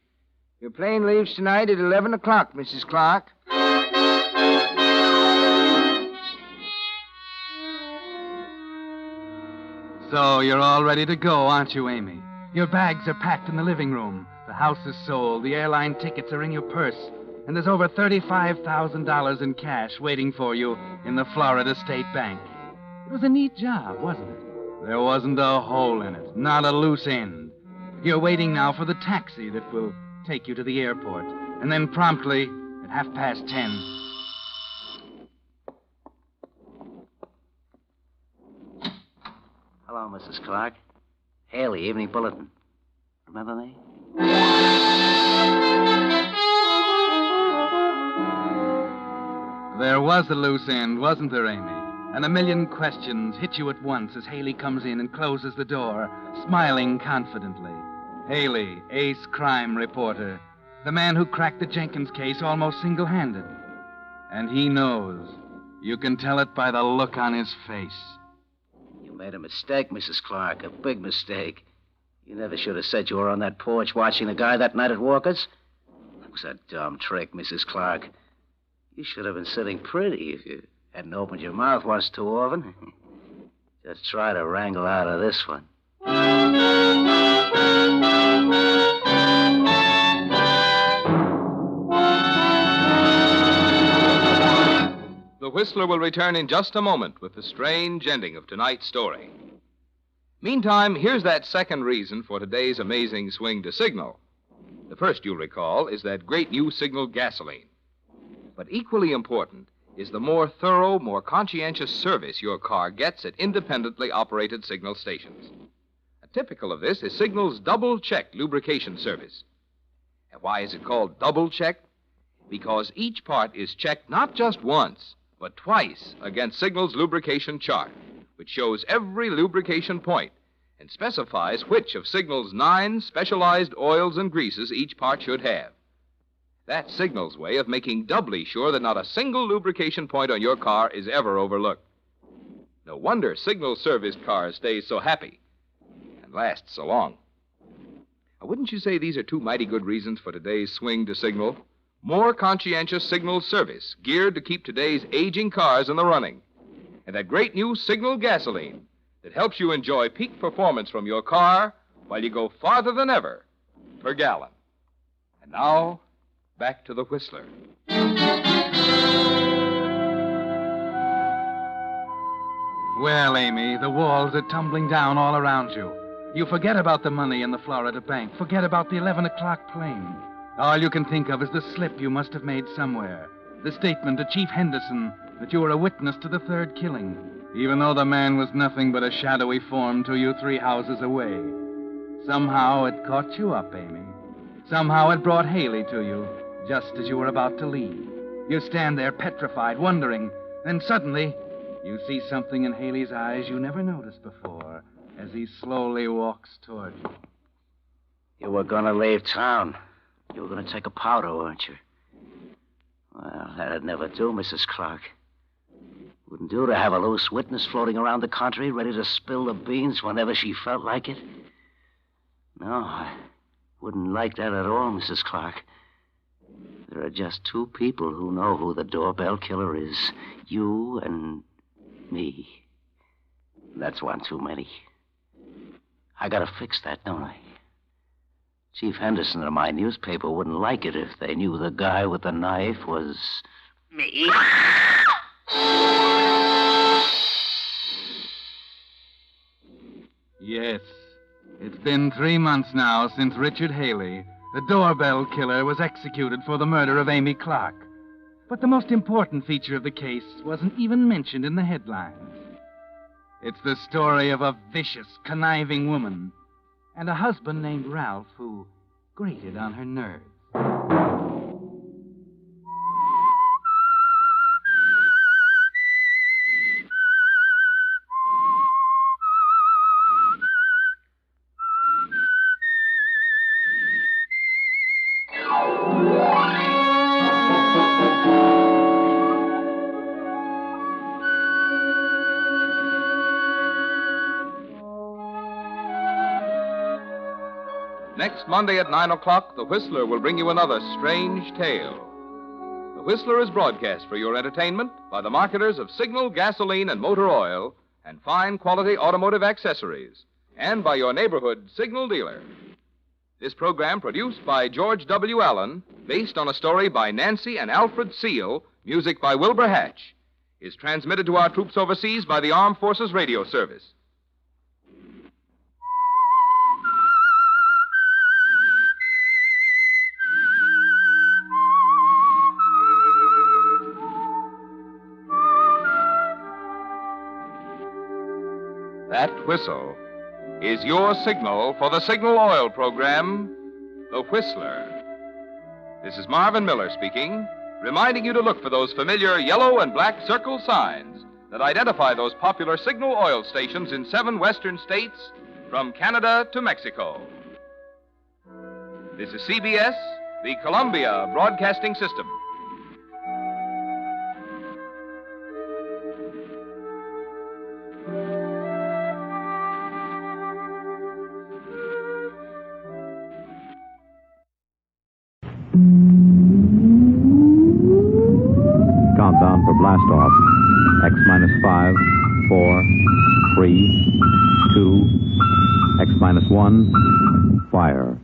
Your plane leaves tonight at 11 o'clock, Mrs. Clark. So you're all ready to go, aren't you, Amy? Your bags are packed in the living room. The house is sold. The airline tickets are in your purse. And there's over $35,000 in cash waiting for you in the Florida State Bank. It was a neat job, wasn't it? There wasn't a hole in it, not a loose end. You're waiting now for the taxi that will take you to the airport. And then promptly, at 10:30. Hello, Mrs. Clark. Haley, Evening Bulletin. Remember me? There was a loose end, wasn't there, Amy? and a million questions hit you at once as Haley comes in and closes the door, smiling confidently. Haley, ace crime reporter, the man who cracked the Jenkins case almost single-handed. And he knows. You can tell it by the look on his face. You made a mistake, Mrs. Clark, a big mistake. You never should have said you were on that porch watching the guy that night at Walker's. That was a dumb trick, Mrs. Clark. You should have been sitting pretty if you hadn't opened your mouth once too often. Just try to wrangle out of this one. The Whistler will return in just a moment with the strange ending of tonight's story. Meantime, here's that second reason for today's amazing swing to signal. The first, you'll recall, is that great new Signal gasoline. But equally important is the more thorough, more conscientious service your car gets at independently operated Signal stations. Typical of this is Signal's double-check lubrication service. And why is it called double-check? Because each part is checked not just once, but twice against Signal's lubrication chart, which shows every lubrication point and specifies which of Signal's 9 specialized oils and greases each part should have. That's Signal's way of making doubly sure that not a single lubrication point on your car is ever overlooked. No wonder Signal service cars stay so happy and last so long. Now, wouldn't you say these are two mighty good reasons for today's swing to Signal? More conscientious Signal service geared to keep today's aging cars in the running. And that great new Signal gasoline that helps you enjoy peak performance from your car while you go farther than ever per gallon. And now, back to the Whistler. Well, Amy, the walls are tumbling down all around you. You forget about the money in the Florida bank. Forget about the 11 o'clock plane. All you can think of is the slip you must have made somewhere. The statement to Chief Henderson that you were a witness to the third killing, even though the man was nothing but a shadowy form to you 3 houses away. Somehow it caught you up, Amy. Somehow it brought Haley to you, just as you were about to leave. You stand there petrified, wondering, then suddenly you see something in Haley's eyes you never noticed before as he slowly walks toward you. You were going to leave town. You were going to take a powder, weren't you? Well, that'd never do, Mrs. Clark. Wouldn't do to have a loose witness floating around the country ready to spill the beans whenever she felt like it. No, I wouldn't like that at all, Mrs. Clark. There are just 2 people who know who the doorbell killer is. You and me. That's one too many. I gotta fix that, don't I? Chief Henderson and my newspaper wouldn't like it if they knew the guy with the knife was me. Yes. It's been 3 months now since Richard Haley, the doorbell killer, was executed for the murder of Amy Clark. But the most important feature of the case wasn't even mentioned in the headlines. It's the story of a vicious, conniving woman and a husband named Ralph who grated on her nerves. Next Monday at 9 o'clock, The Whistler will bring you another strange tale. The Whistler is broadcast for your entertainment by the marketers of Signal gasoline and motor oil and fine quality automotive accessories, and by your neighborhood Signal dealer. This program, produced by George W. Allen, based on a story by Nancy and Alfred Seal, music by Wilbur Hatch, is transmitted to our troops overseas by the Armed Forces Radio Service. That whistle is your signal for the Signal Oil program, The Whistler. This is Marvin Miller speaking, reminding you to look for those familiar yellow and black circle signs that identify those popular signal oil stations in 7 western states from Canada to Mexico. This is CBS, the Columbia Broadcasting System. Countdown for blast off. X minus 5, 4, 3, 2, X minus 1, fire.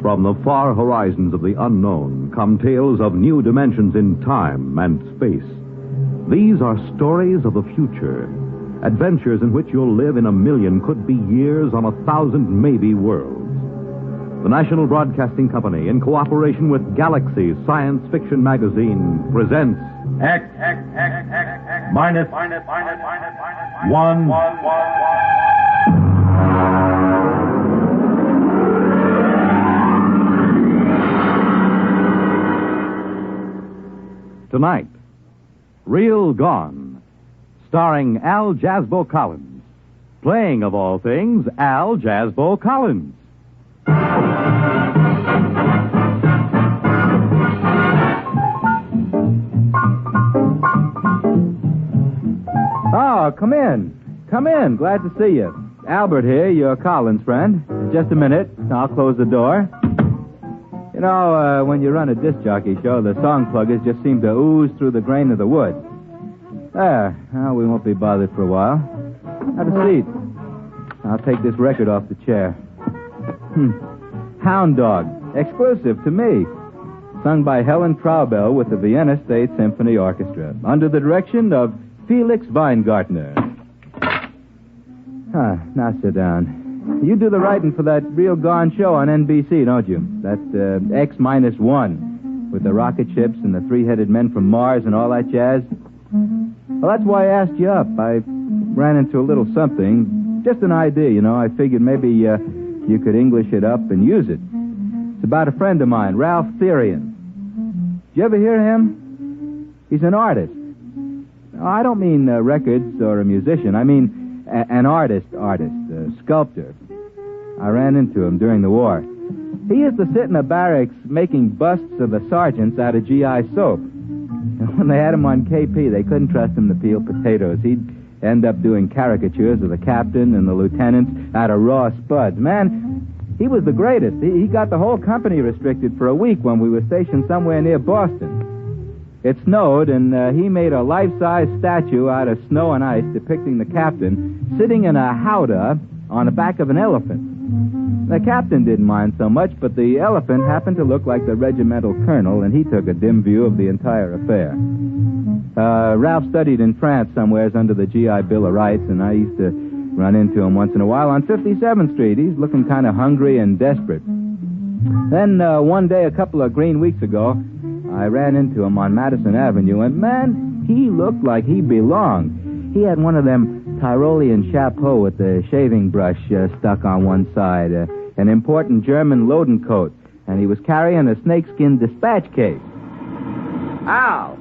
From the far horizons of the unknown come tales of new dimensions in time and space. These are stories of the future, adventures in which you'll live in a million, could be years, on 1,000 maybe worlds. The National Broadcasting Company, in cooperation with Galaxy Science Fiction Magazine, presents X minus 1. Tonight, Real Gone, starring Al Jasbo Collins. Playing, of all things, Al Jasbo Collins. Oh, come in. Come in. Glad to see you. Albert here, your Collins friend. Just a minute. I'll close the door. You know, when you run a disc jockey show, the song pluggers just seem to ooze through the grain of the wood. There. Well, we won't be bothered for a while. Have a seat. I'll take this record off the chair. Hound Dog. Exclusive to me. Sung by Helen Traubel with the Vienna State Symphony Orchestra, under the direction of Felix Weingartner. Now sit down. You do the writing for that Real Gone show on NBC, don't you? That X minus 1, with the rocket ships and the three-headed men from Mars and all that jazz. Well, that's why I asked you up. I ran into a little something. Just an idea, you know. I figured maybe you could English it up and use it. It's about a friend of mine, Ralph Therian. Did you ever hear him? He's an artist. No, I don't mean records or a musician. I mean an artist, a sculptor. I ran into him during the war. He used to sit in the barracks making busts of the sergeants out of GI soap. And when they had him on KP, they couldn't trust him to peel potatoes. He'd end up doing caricatures of the captain and the lieutenants out of raw spuds. Man, he was the greatest. He got the whole company restricted for a week when we were stationed somewhere near Boston. It snowed, and he made a life-size statue out of snow and ice depicting the captain sitting in a howdah on the back of an elephant. The captain didn't mind so much, but the elephant happened to look like the regimental colonel, and he took a dim view of the entire affair. Ralph studied in France somewheres under the GI Bill of Rights, and I used to run into him once in a while on 57th Street. He's looking kind of hungry and desperate. Then one day, a couple of green weeks ago, I ran into him on Madison Avenue, and, man, he looked like he belonged. He had one of them Tyrolean chapeaux with the shaving brush stuck on one side, an important German loading coat, and he was carrying a snakeskin dispatch case. Al!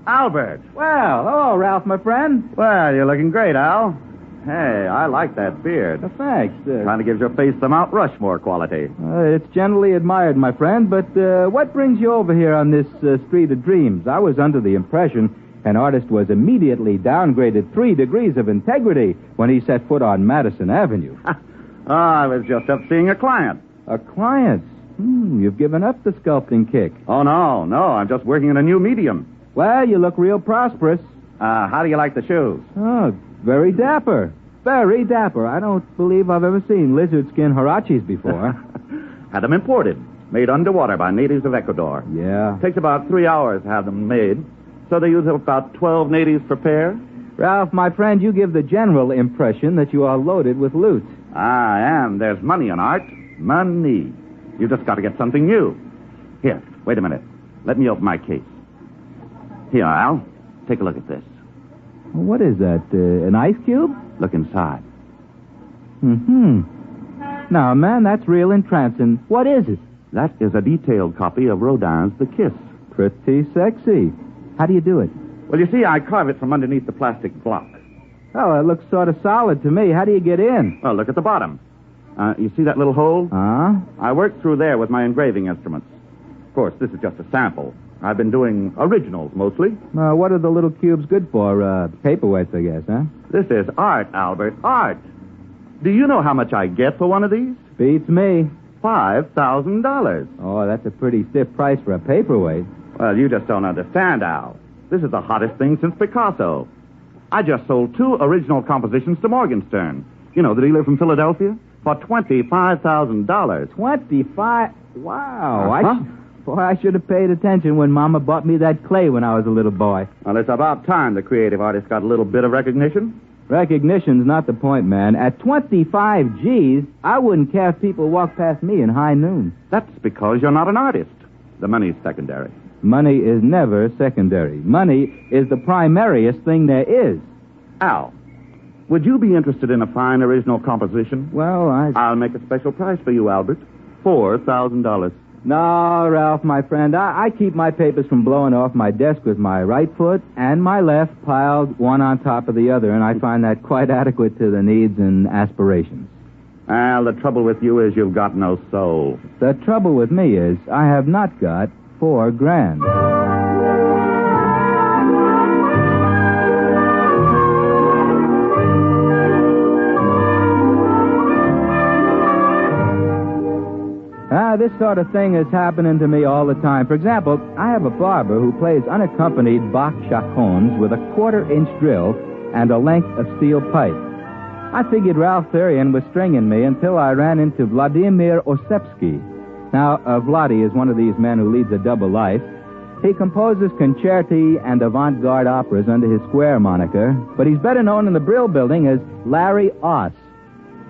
Albert! Well, hello, Ralph, my friend. Well, you're looking great, Al. Hey, I like that beard. Thanks. Kind of gives your face the Mount Rushmore quality. It's generally admired, my friend, but what brings you over here on this Street of Dreams? I was under the impression an artist was immediately downgraded 3 degrees of integrity when he set foot on Madison Avenue. I was just up seeing a client. A client? You've given up the sculpting kick. Oh, no, I'm just working in a new medium. Well, you look real prosperous. How do you like the shoes? Oh, very dapper. Very dapper. I don't believe I've ever seen lizard skin huaraches before. Had them imported. Made underwater by natives of Ecuador. Yeah. Takes about 3 hours to have them made. So they use about 12 natives per pair. Ralph, my friend, you give the general impression that you are loaded with loot. And there's money in art. Money. You just got to get something new. Here, wait a minute. Let me open my case. Here, Al. Take a look at this. What is that, an ice cube? Look inside. Now, man, that's real entrancing. What is it? That is a detailed copy of Rodin's The Kiss. Pretty sexy. How do you do it? Well, you see, I carve it from underneath the plastic block. Oh, it looks sort of solid to me. How do you get in? Well, look at the bottom. You see that little hole? I worked through there with my engraving instruments. Of course, this is just a sample. I've been doing originals, mostly. What are the little cubes good for? Paperweights, I guess, huh? This is art, Albert, art. Do you know how much I get for one of these? Beats me. $5,000. Oh, that's a pretty stiff price for a paperweight. Well, you just don't understand, Al. This is the hottest thing since Picasso. I just sold 2 original compositions to Morgenstern. You know, the dealer from Philadelphia? For $25,000. 25? Wow. Boy, I should have paid attention when Mama bought me that clay when I was a little boy. Well, it's about time the creative artist got a little bit of recognition. Recognition's not the point, man. At 25 G's, I wouldn't care if people walked past me in high noon. That's because you're not an artist. The money's secondary. Money is never secondary. Money is the primariest thing there is. Al, would you be interested in a fine original composition? Well, I'll make a special price for you, Albert. $4,000. No, Ralph, my friend. I keep my papers from blowing off my desk with my right foot and my left piled one on top of the other, and I find that quite adequate to the needs and aspirations. Al, the trouble with you is you've got no soul. The trouble with me is I have not got $4,000. This sort of thing is happening to me all the time. For example, I have a barber who plays unaccompanied Bach chaconnes with a 1/4-inch drill and a length of steel pipe. I figured Ralph Therian was stringing me until I ran into Vladimir Osepsky. Now, Vladi is one of these men who leads a double life. He composes concerti and avant-garde operas under his square moniker, but he's better known in the Brill Building as Larry Oss.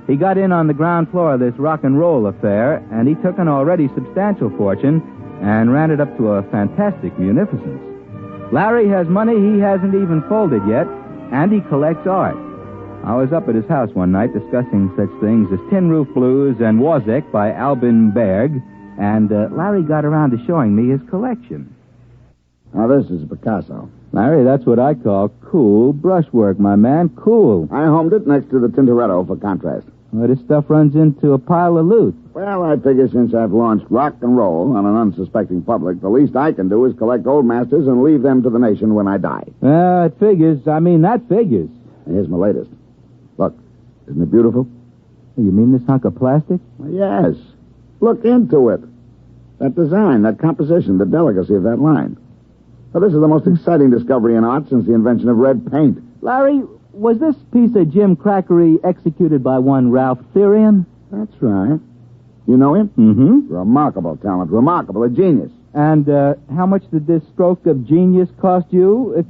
He got in on the ground floor of this rock and roll affair, and he took an already substantial fortune and ran it up to a fantastic munificence. Larry has money he hasn't even folded yet, and he collects art. I was up at his house one night discussing such things as Tin Roof Blues and Wozzeck by Albin Berg, and Larry got around to showing me his collection. Now, this is Picasso. Larry, that's what I call cool brushwork, my man. Cool. I homed it next to the Tintoretto for contrast. Well, this stuff runs into a pile of loot. Well, I figure since I've launched rock and roll on an unsuspecting public, the least I can do is collect old masters and leave them to the nation when I die. It figures. I mean, that figures. Here's my latest. Look, isn't it beautiful? You mean this hunk of plastic? Well, yes. Look into it. That design, that composition, the delicacy of that line. Well, this is the most exciting discovery in art since the invention of red paint. Larry, was this piece of Jim Crackery executed by one Ralph Therian? That's right. You know him? Mm-hmm. Remarkable talent. Remarkable. A genius. And how much did this stroke of genius cost you? If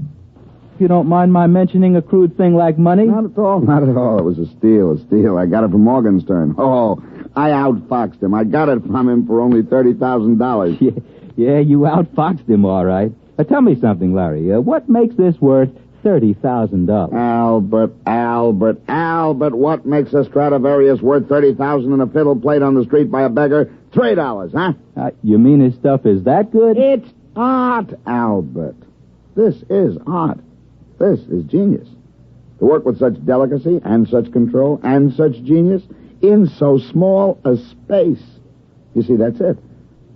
you don't mind my mentioning a crude thing like money? Not at all. Not at all. It was a steal. I got it from Morgenstern. Oh, I outfoxed him. I got it from him for only $30,000. Yeah, you outfoxed him, all right. Tell me something, Larry. What makes this worth $30,000? Albert, what makes a Stradivarius worth $30,000 and a fiddle played on the street by a beggar? $3, huh? You mean his stuff is that good? It's art, Albert. This is art. This is genius. To work with such delicacy and such control and such genius in so small a space. You see, that's it.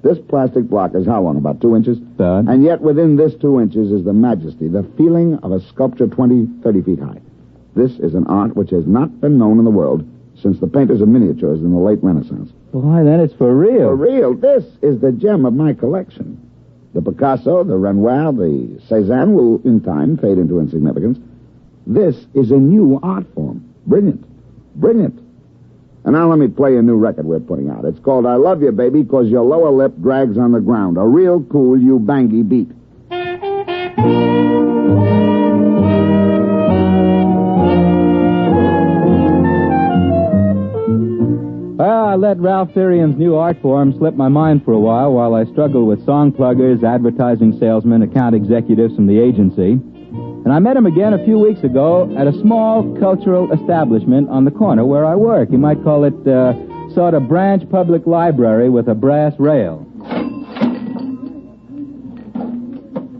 This plastic block is how long? About 2 inches? And yet within this 2 inches is the majesty, the feeling of a sculpture 20, 30 feet high. This is an art which has not been known in the world since the painters of miniatures in the late Renaissance. Boy, then it's for real. For real. This is the gem of my collection. The Picasso, the Renoir, the Cézanne will in time fade into insignificance. This is a new art form. Brilliant. Brilliant. And now let me play a new record we're putting out. It's called I Love You, Baby, 'Cause Your Lower Lip Drags on the Ground. A real cool you-bangy beat. let Ralph Firian's new art form slip my mind for a while I struggled with song pluggers, advertising salesmen, account executives from the agency. And I met him again a few weeks ago at a small cultural establishment on the corner where I work. You might call it sort of branch public library with a brass rail.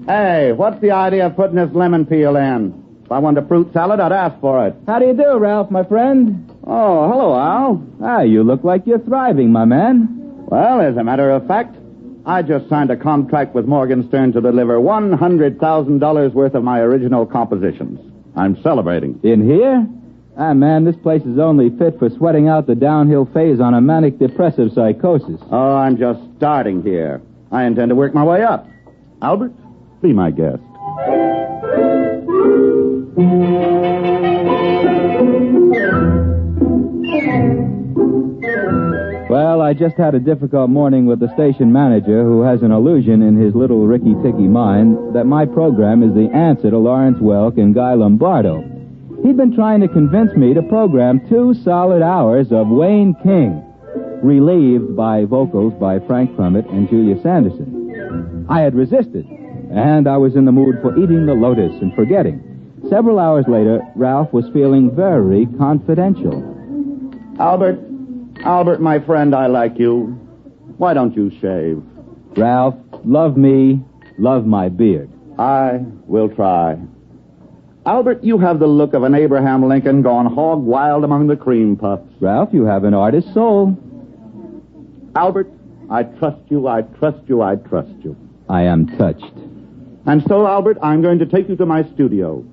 Hey, what's the idea of putting this lemon peel in? If I wanted a fruit salad, I'd ask for it. How do you do, Ralph, my friend? Oh, hello, Al. Ah, you look like you're thriving, my man. Well, as a matter of fact, I just signed a contract with Morgenstern to deliver $100,000 worth of my original compositions. I'm celebrating. In here? Ah, man, this place is only fit for sweating out the downhill phase on a manic-depressive psychosis. Oh, I'm just starting here. I intend to work my way up. Albert, be my guest. Well, I just had a difficult morning with the station manager who has an illusion in his little ricky-ticky mind that my program is the answer to Lawrence Welk and Guy Lombardo. He'd been trying to convince me to program 2 solid hours of Wayne King, relieved by vocals by Frank Crummett and Julia Sanderson. I had resisted, and I was in the mood for eating the lotus and forgetting. Several hours later, Ralph was feeling very confidential. Albert, my friend, I like you. Why don't you shave? Ralph, love me, love my beard. I will try. Albert, you have the look of an Abraham Lincoln gone hog wild among the cream puffs. Ralph, you have an artist's soul. Albert, I trust you, I trust you, I trust you. I am touched. And so, Albert, I'm going to take you to my studio.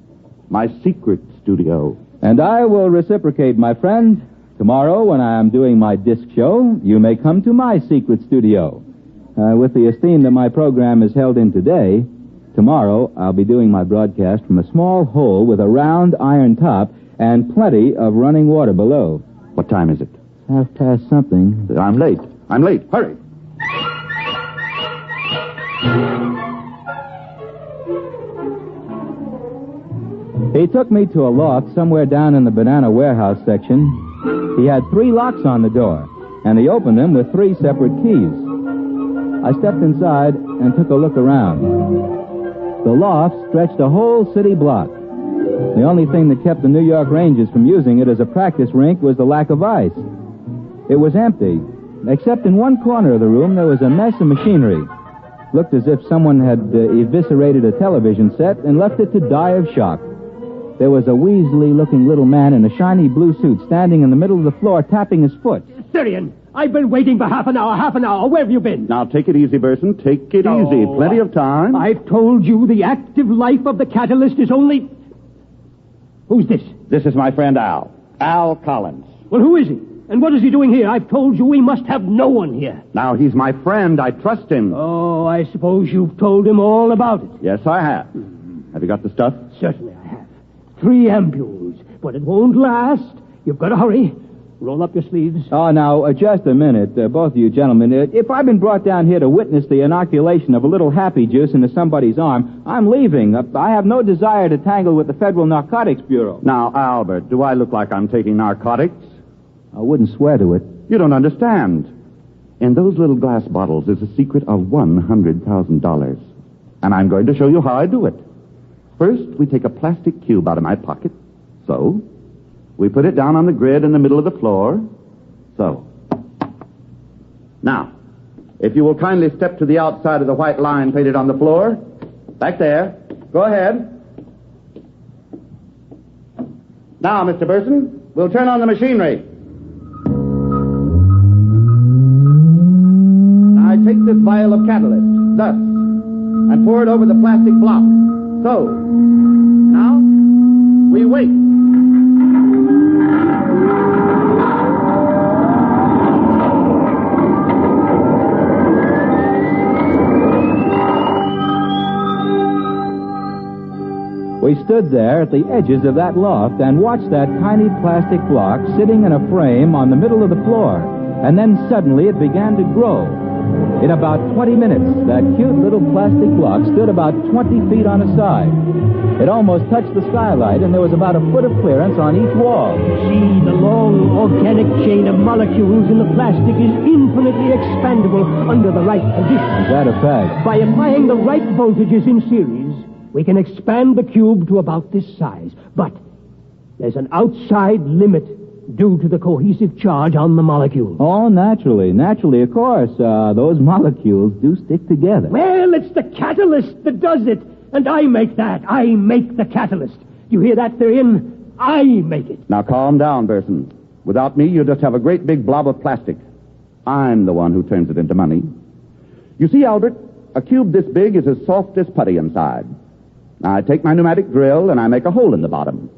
My secret studio. And I will reciprocate, my friend. Tomorrow, when I am doing my disc show, you may come to my secret studio. With the esteem that my program is held in today, tomorrow I'll be doing my broadcast from a small hole with a round iron top and plenty of running water below. What time is it? something. I'm late. Hurry. He took me to a loft somewhere down in the banana warehouse section. He had 3 locks on the door, and he opened them with 3 separate keys. I stepped inside and took a look around. The loft stretched a whole city block. The only thing that kept the New York Rangers from using it as a practice rink was the lack of ice. It was empty, except in one corner of the room there was a mess of machinery. Looked as if someone had eviscerated a television set and left it to die of shock. There was a weaselly-looking little man in a shiny blue suit standing in the middle of the floor tapping his foot. Syrian, I've been waiting for half an hour. Where have you been? Now, take it easy, Burson. Take it easy. Plenty of time. I've told you the active life of the catalyst is only... Who's this? This is my friend Al. Al Collins. Well, who is he? And what is he doing here? I've told you we must have no one here. Now, he's my friend. I trust him. Oh, I suppose you've told him all about it. Yes, I have. Have you got the stuff? Certainly I have. 3 ampules. But it won't last. You've got to hurry. Roll up your sleeves. Oh, now, just a minute, both of you gentlemen. If I've been brought down here to witness the inoculation of a little happy juice into somebody's arm, I'm leaving. I have no desire to tangle with the Federal Narcotics Bureau. Now, Albert, do I look like I'm taking narcotics? I wouldn't swear to it. You don't understand. In those little glass bottles is a secret of $100,000. And I'm going to show you how I do it. First, we take a plastic cube out of my pocket. So. We put it down on the grid in the middle of the floor. So. Now, if you will kindly step to the outside of the white line painted on the floor. Back there. Go ahead. Now, Mr. Burson, we'll turn on the machinery. Now, I take this vial of catalyst, thus, and pour it over the plastic block. So. Now, we wait. We stood there at the edges of that loft and watched that tiny plastic block sitting in a frame on the middle of the floor. And then suddenly it began to grow. In about 20 minutes, that cute little plastic block stood about 20 feet on its side. It almost touched the skylight, and there was about a foot of clearance on each wall. See, the long organic chain of molecules in the plastic is infinitely expandable under the right conditions. Is that a fact? By applying the right voltages in series, we can expand the cube to about this size. But there's an outside limit due to the cohesive charge on the molecule. Oh, naturally, of course. Those molecules do stick together. Well, it's the catalyst that does it. And I make that. I make the catalyst. Do you hear that, Therian? I make it. Now calm down, Burson. Without me, you'll just have a great big blob of plastic. I'm the one who turns it into money. You see, Albert, a cube this big is as soft as putty inside. Now, I take my pneumatic drill and I make a hole in the bottom.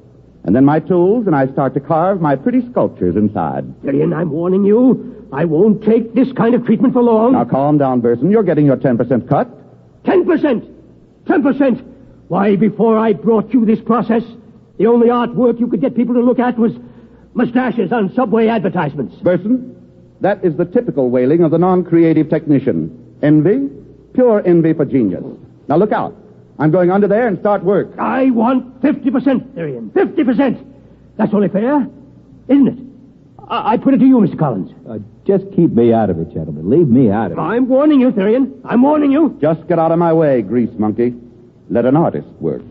And then my tools, and I start to carve my pretty sculptures inside. Therian, I'm warning you. I won't take this kind of treatment for long. Now calm down, Burson. You're getting your 10% cut. 10%? 10%? Why, before I brought you this process, the only artwork you could get people to look at was mustaches on subway advertisements. Burson, that is the typical wailing of the non-creative technician. Envy, pure envy for genius. Now look out. I'm going under there and start work. I want 50%, Therian. 50%. That's only fair, isn't it? I put it to you, Mr. Collins. Just keep me out of it, gentlemen. Leave me out of it. I'm warning you, Therian. I'm warning you. Just get out of my way, grease monkey. Let an artist work.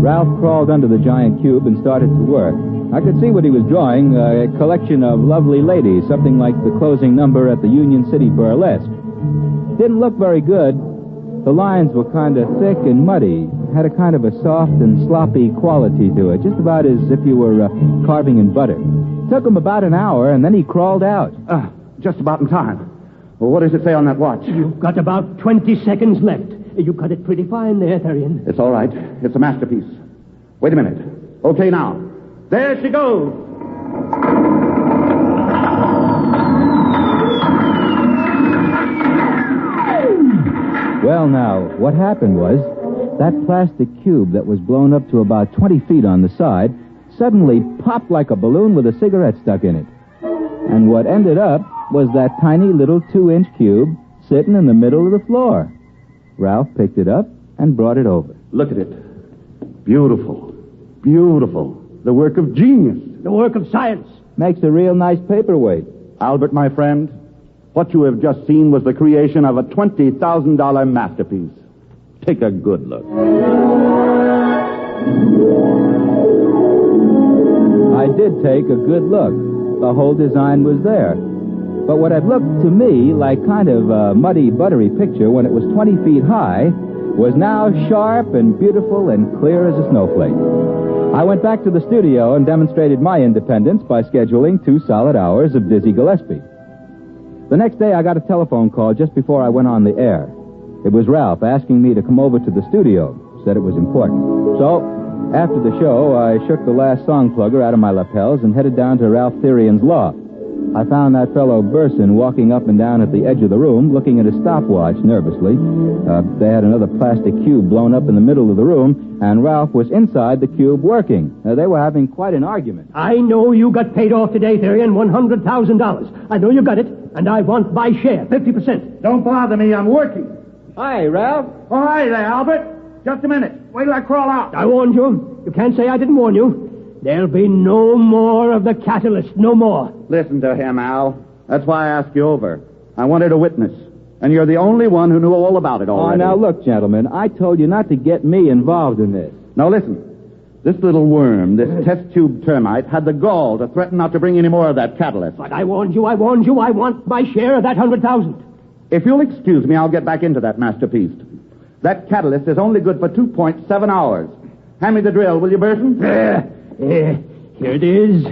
Ralph crawled under the giant cube and started to work. I could see what he was drawing, a collection of lovely ladies, something like the closing number at the Union City Burlesque. Didn't look very good. The lines were kind of thick and muddy, had a kind of a soft and sloppy quality to it, just about as if you were carving in butter. Took him about an hour, and then he crawled out. Just about in time. Well, what does it say on that watch? You've got about 20 seconds left. You cut it pretty fine there, Therian. It's all right. It's a masterpiece. Wait a minute. Okay, now. There she goes. Well, now, what happened was that plastic cube that was blown up to about 20 feet on the side suddenly popped like a balloon with a cigarette stuck in it. And what ended up was that tiny little 2-inch cube sitting in the middle of the floor. Ralph picked it up and brought it over. Look at it. Beautiful. Beautiful. The work of genius. The work of science. Makes a real nice paperweight. Albert, my friend, what you have just seen was the creation of a $20,000 masterpiece. Take a good look. I did take a good look. The whole design was there. But what had looked to me like kind of a muddy, buttery picture when it was 20 feet high was now sharp and beautiful and clear as a snowflake. I went back to the studio and demonstrated my independence by scheduling 2 solid hours of Dizzy Gillespie. The next day, I got a telephone call just before I went on the air. It was Ralph asking me to come over to the studio. Said it was important. So, after the show, I shook the last song plugger out of my lapels and headed down to Ralph Therian's loft. I found that fellow Burson walking up and down at the edge of the room, looking at his stopwatch nervously. They had another plastic cube blown up in the middle of the room, and Ralph was inside the cube working. They were having quite an argument. I know you got paid off today, Therian, $100,000. I know you got it, and I want my share, 50%. Don't bother me, I'm working. Hi, Ralph. Oh, hi there, Albert. Just a minute. Wait till I crawl out. I warned you. You can't say I didn't warn you. There'll be no more of the catalyst, no more. Listen to him, Al. That's why I asked you over. I wanted a witness. And you're the only one who knew all about it already. Oh, now look, gentlemen, I told you not to get me involved in this. Now listen. This little worm, this test tube termite, had the gall to threaten not to bring any more of that catalyst. But I warned you. I want my share of that 100,000. If you'll excuse me, I'll get back into that masterpiece. That catalyst is only good for 2.7 hours. Hand me the drill, will you, Burson? Here it is.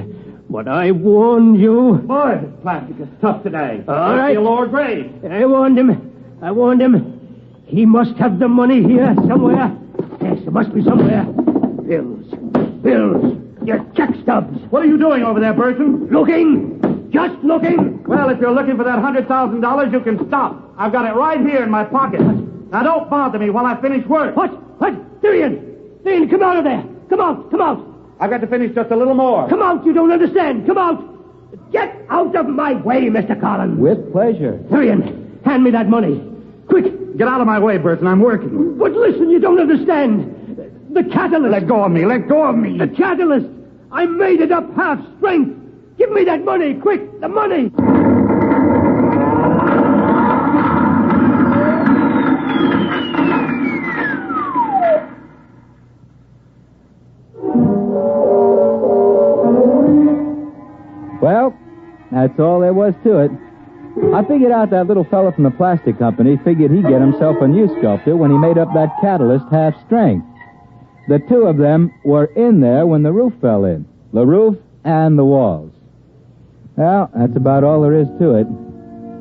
What I warned you. Boy, this plastic is tough today. All right. Lord Gray. I warned him. He must have the money here somewhere. Yes, there must be somewhere. Bills. Your check stubs. What are you doing over there, Burson? Looking. Just looking. Well, if you're looking for that $100,000, you can stop. I've got it right here in my pocket. Now, don't bother me while I finish work. What? Therian, come out of there. Come out. I've got to finish just a little more. Come out, you don't understand. Come out. Get out of my way, Mr. Collins. With pleasure. Tyrion, hand me that money. Quick. Get out of my way, Burton. I'm working. But listen, you don't understand. The catalyst. Let go of me. Let go of me. The catalyst. I made it up half strength. Give me that money. Quick, the money. Well, that's all there was to it. I figured out that little fella from the plastic company figured he'd get himself a new sculptor when he made up that catalyst half strength. The two of them were in there when the roof fell in. The roof and the walls. Well, that's about all there is to it.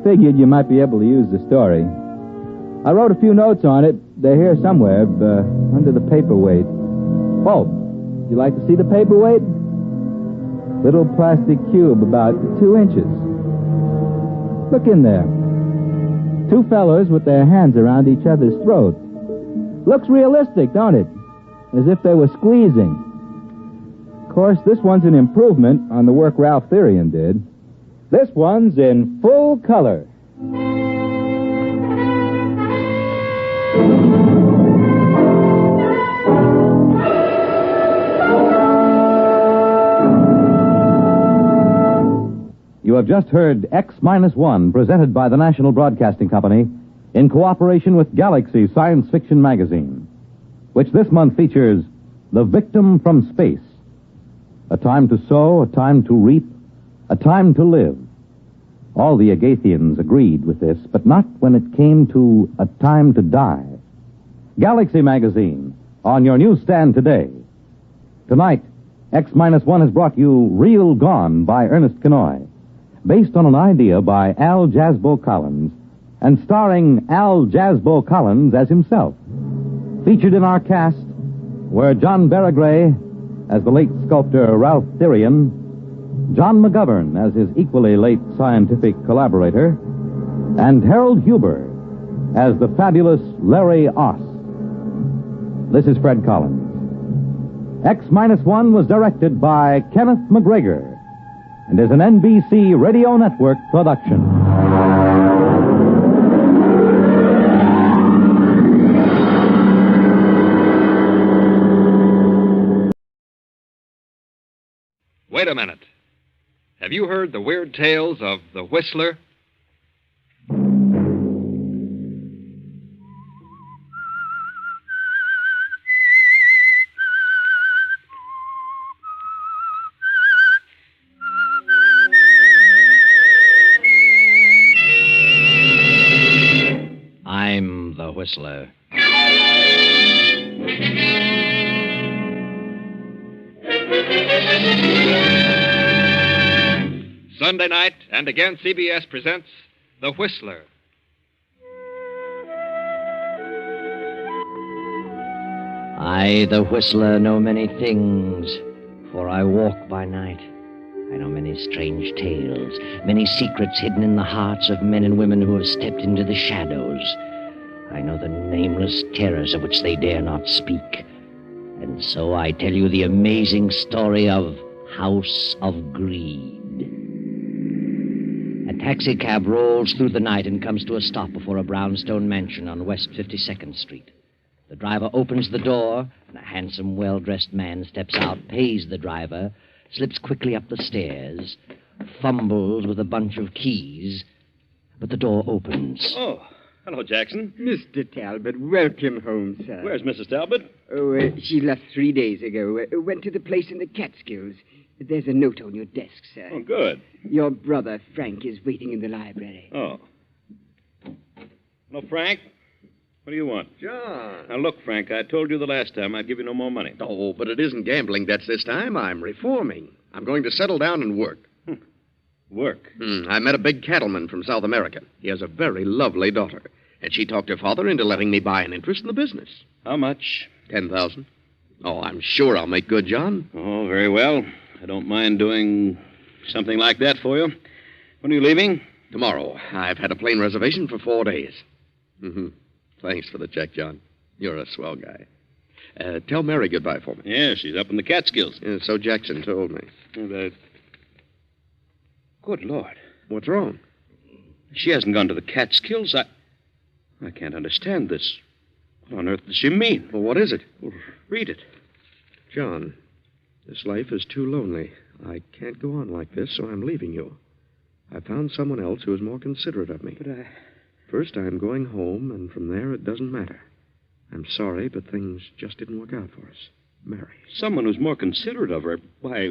Figured you might be able to use the story. I wrote a few notes on it. They're here somewhere, under the paperweight. Oh, would you like to see the paperweight? Little plastic cube about 2 inches. Look in there. Two fellows with their hands around each other's throats. Looks realistic, don't it? As if they were squeezing. Of course, this one's an improvement on the work Ralph Therian did. This one's in full color. You have just heard X-1, presented by the National Broadcasting Company in cooperation with Galaxy Science Fiction Magazine, which this month features The Victim from Space. A time to sow, a time to reap, a time to live. All the Agathians agreed with this, but not when it came to a time to die. Galaxy Magazine, on your newsstand today. Tonight, X-1 has brought you Real Gone by Ernest Kenoy, based on an idea by Al Jasbo Collins, and starring Al Jasbo Collins as himself. Featured in our cast were John Barragray as the late sculptor Ralph Therian, John McGovern as his equally late scientific collaborator, and Harold Huber as the fabulous Larry Oss. This is Fred Collins. X-1 was directed by Kenneth McGregor and is an NBC Radio Network production. Wait a minute. Have you heard the weird tales of the Whistler? I'm the Whistler. Sunday night, and again CBS presents The Whistler. I, the Whistler, know many things, for I walk by night. I know many strange tales, many secrets hidden in the hearts of men and women who have stepped into the shadows. I know the nameless terrors of which they dare not speak. And so I tell you the amazing story of House of Greed. A taxicab rolls through the night and comes to a stop before a brownstone mansion on West 52nd Street. The driver opens the door, and a handsome, well-dressed man steps out, pays the driver, slips quickly up the stairs, fumbles with a bunch of keys, but the door opens. Oh, hello, Jackson. Mr. Talbot, welcome home, sir. Where's Mrs. Talbot? Oh, she left 3 days ago. Went to the place in the Catskills. There's a note on your desk, sir. Oh, good. Your brother, Frank, is waiting in the library. Oh. Hello, Frank. What do you want? John. Now, look, Frank, I told you the last time I'd give you no more money. Oh, but it isn't gambling debts this time. I'm reforming. I'm going to settle down and work. Work? I met a big cattleman from South America. He has a very lovely daughter. And she talked her father into letting me buy an interest in the business. How much? $10,000. Oh, I'm sure I'll make good, John. Oh, very well. I don't mind doing something like that for you. When are you leaving? Tomorrow. I've had a plane reservation for 4 days. Thanks for the check, John. You're a swell guy. Tell Mary goodbye for me. Yeah, she's up in the Catskills. Yeah, so Jackson told me. Good Lord. What's wrong? She hasn't gone to the Catskills. I can't understand this. What on earth does she mean? Well, what is it? Well, read it. John, this life is too lonely. I can't go on like this, so I'm leaving you. I found someone else who is more considerate of me. But First, I'm going home, and from there, it doesn't matter. I'm sorry, but things just didn't work out for us. Mary. Someone who's more considerate of her. Why,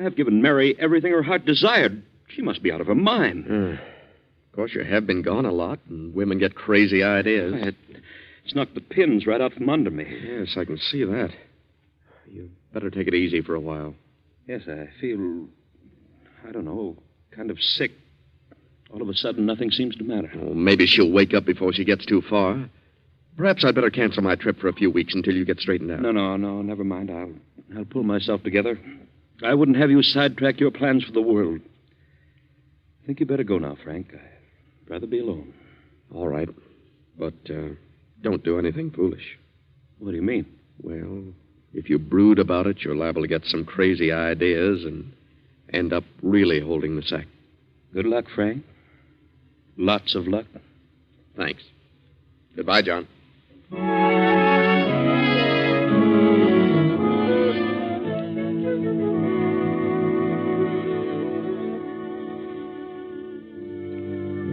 I've given Mary everything her heart desired. She must be out of her mind. Of course, you have been gone a lot, and women get crazy ideas. It's knocked the pins right out from under me. Yes, I can see that. You better take it easy for a while. Yes, I feel, I don't know, kind of sick. All of a sudden, nothing seems to matter. Well, maybe she'll wake up before she gets too far. Perhaps I'd better cancel my trip for a few weeks until you get straightened out. No, never mind. I'll pull myself together. I wouldn't have you sidetrack your plans for the world. I think you better go now, Frank. I'd rather be alone. All right. But don't do anything foolish. What do you mean? Well, if you brood about it, you're liable to get some crazy ideas and end up really holding the sack. Good luck, Frank. Lots of luck. Thanks. Goodbye, John.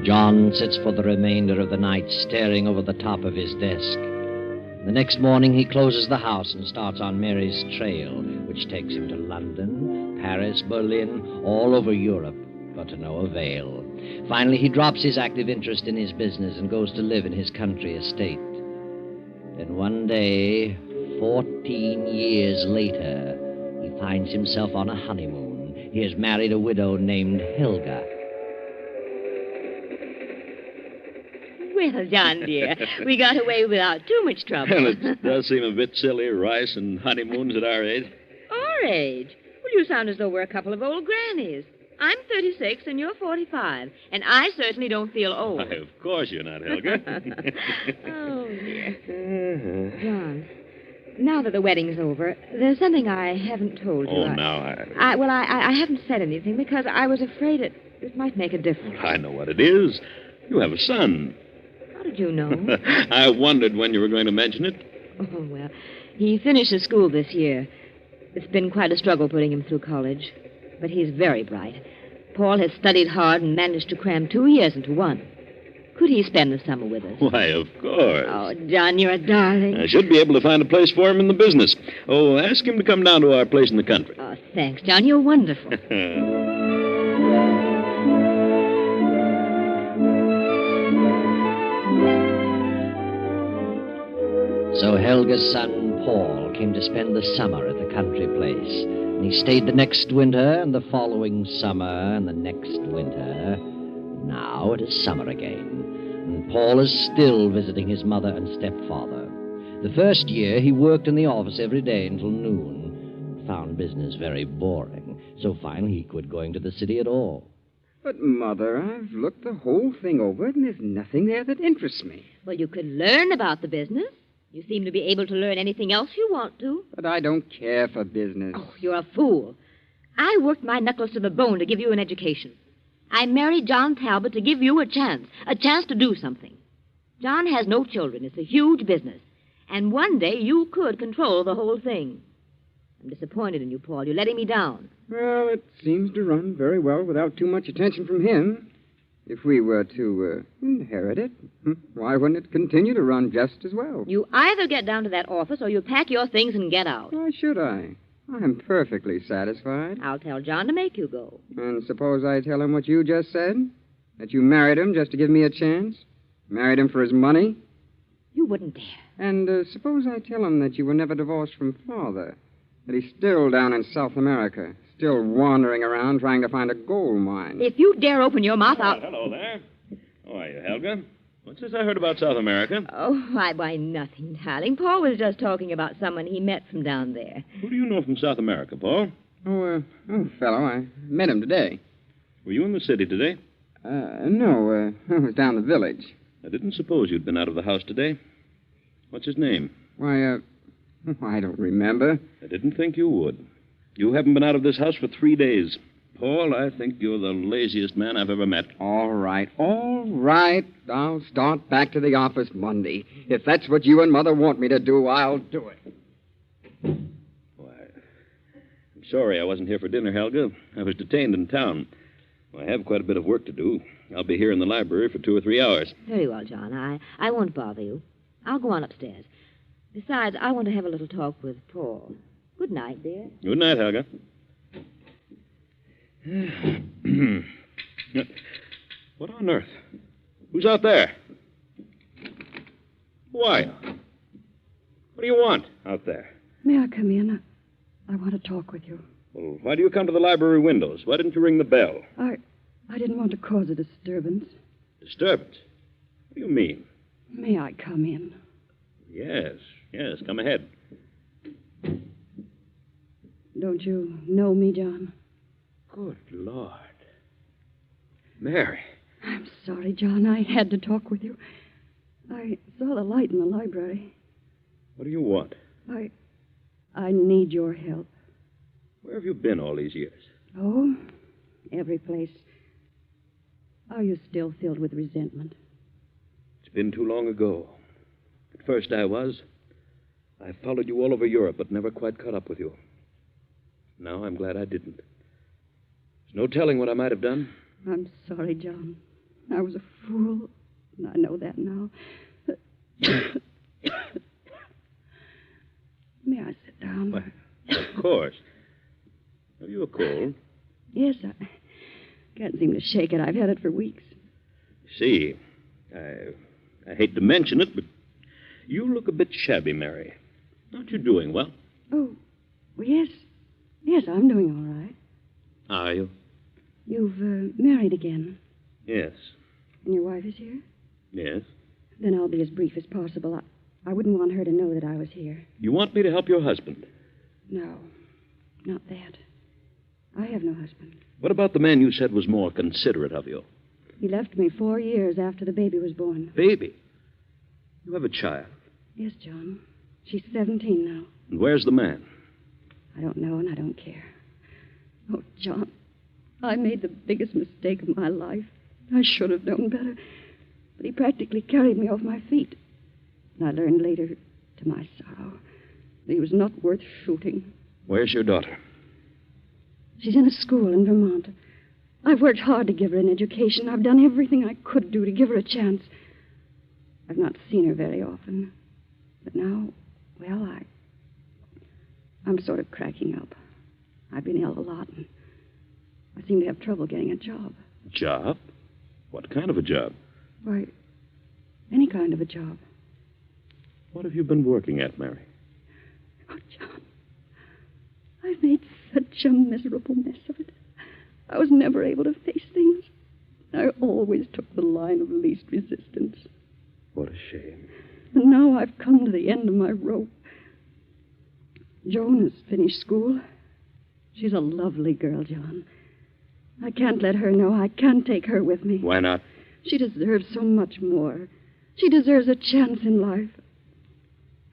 John sits for the remainder of the night staring over the top of his desk. The next morning, he closes the house and starts on Mary's trail, which takes him to London, Paris, Berlin, all over Europe, but to no avail. Finally, he drops his active interest in his business and goes to live in his country estate. Then one day, 14 years later, he finds himself on a honeymoon. He has married a widow named Helga. Well, John, dear, we got away without too much trouble. Well, it does seem a bit silly, rice and honeymoons at our age. Our age? Well, you sound as though we're a couple of old grannies. I'm 36 and you're 45, and I certainly don't feel old. Why, of course you're not, Helga. Oh, dear. John, now that the wedding's over, there's something I haven't told you. I haven't said anything because I was afraid it might make a difference. I know what it is. You have a son. How did you know? I wondered when you were going to mention it. Oh, well, he finishes school this year. It's been quite a struggle putting him through college, but he's very bright. Paul has studied hard and managed to cram 2 years into one. Could he spend the summer with us? Why, of course. Oh, John, you're a darling. I should be able to find a place for him in the business. Oh, ask him to come down to our place in the country. Oh, thanks, John. You're wonderful. So Helga's son, Paul, came to spend the summer at the country place. And he stayed the next winter, and the following summer, and the next winter. Now it is summer again, and Paul is still visiting his mother and stepfather. The first year, he worked in the office every day until noon, and found business very boring. So finally, he quit going to the city at all. But, Mother, I've looked the whole thing over, and there's nothing there that interests me. Well, you could learn about the business. You seem to be able to learn anything else you want to. But I don't care for business. Oh, you're a fool. I worked my knuckles to the bone to give you an education. I married John Talbot to give you a chance to do something. John has no children. It's a huge business. And one day you could control the whole thing. I'm disappointed in you, Paul. You're letting me down. Well, it seems to run very well without too much attention from him. If we were to inherit it, why wouldn't it continue to run just as well? You either get down to that office or you pack your things and get out. Why should I? I'm perfectly satisfied. I'll tell John to make you go. And suppose I tell him what you just said? That you married him just to give me a chance? Married him for his money? You wouldn't dare. And suppose I tell him that you were never divorced from Father? That he's still down in South America? Still wandering around trying to find a gold mine? If you dare open your mouth, I'll... Hello there. How are you, Helga? What's this I heard about South America? Oh, why, nothing, darling. Paul was just talking about someone he met from down there. Who do you know from South America, Paul? Fellow, I met him today. Were you in the city today? No, I was down the village. I didn't suppose you'd been out of the house today. What's his name? Why, I don't remember. I didn't think you would. You haven't been out of this house for 3 days. Paul, I think you're the laziest man I've ever met. All right. I'll start back to the office Monday. If that's what you and Mother want me to do, I'll do it. Why, I'm sorry I wasn't here for dinner, Helga. I was detained in town. I have quite a bit of work to do. I'll be here in the library for 2 or 3 hours. Very well, John. I won't bother you. I'll go on upstairs. Besides, I want to have a little talk with Paul. Good night, dear. Good night, Helga. What on earth? Who's out there? Who are you? What do you want out there? May I come in? I want to talk with you. Well, why do you come to the library windows? Why didn't you ring the bell? I didn't want to cause a disturbance. Disturbance? What do you mean? May I come in? Yes, come ahead. Don't you know me, John? Good Lord. Mary. I'm sorry, John. I had to talk with you. I saw the light in the library. What do you want? I need your help. Where have you been all these years? Oh, every place. Are you still filled with resentment? It's been too long ago. At first I was. I followed you all over Europe, but never quite caught up with you. Now I'm glad I didn't. There's no telling what I might have done. I'm sorry, John. I was a fool. I know that now. May I sit down? Why, of course. Have you a cold? Yes, I can't seem to shake it. I've had it for weeks. See, I hate to mention it, but you look a bit shabby, Mary. Aren't you doing well? Oh, well, yes. Yes, I'm doing all right. Are you? You've married again. Yes. And your wife is here? Yes. Then I'll be as brief as possible. I wouldn't want her to know that I was here. You want me to help your husband? No, not that. I have no husband. What about the man you said was more considerate of you? He left me 4 years after the baby was born. Baby? You have a child? Yes, John. She's 17 now. And where's the man? I don't know, and I don't care. Oh, John, I made the biggest mistake of my life. I should have known better. But he practically carried me off my feet. And I learned later, to my sorrow, that he was not worth shooting. Where's your daughter? She's in a school in Vermont. I've worked hard to give her an education. I've done everything I could do to give her a chance. I've not seen her very often. But now, well, I'm sort of cracking up. I've been ill a lot, and I seem to have trouble getting a job. Job? What kind of a job? Why, any kind of a job. What have you been working at, Mary? Oh, John, I've made such a miserable mess of it. I was never able to face things. I always took the line of least resistance. What a shame. And now I've come to the end of my rope. Joan has finished school. She's a lovely girl, John. I can't let her know. I can't take her with me. Why not? She deserves so much more. She deserves a chance in life.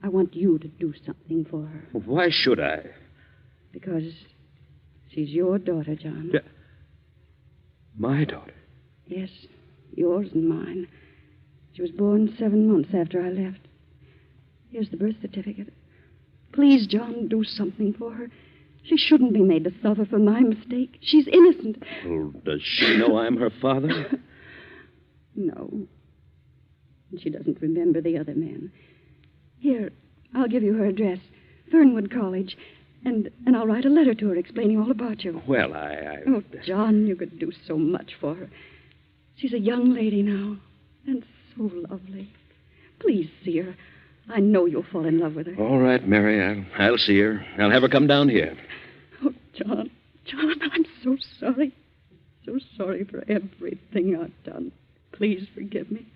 I want you to do something for her. Why should I? Because she's your daughter, John. Yeah. My daughter? Yes, yours and mine. She was born 7 months after I left. Here's the birth certificate. Please, John, do something for her. She shouldn't be made to suffer for my mistake. She's innocent. Well, does she know I'm her father? No. And she doesn't remember the other men. Here, I'll give you her address. Fernwood College. And I'll write a letter to her explaining all about you. Well, Oh, John, you could do so much for her. She's a young lady now. And so lovely. Please see her. I know you'll fall in love with her. All right, Mary. I'll see her. I'll have her come down here. Oh, John, I'm so sorry. So sorry for everything I've done. Please forgive me.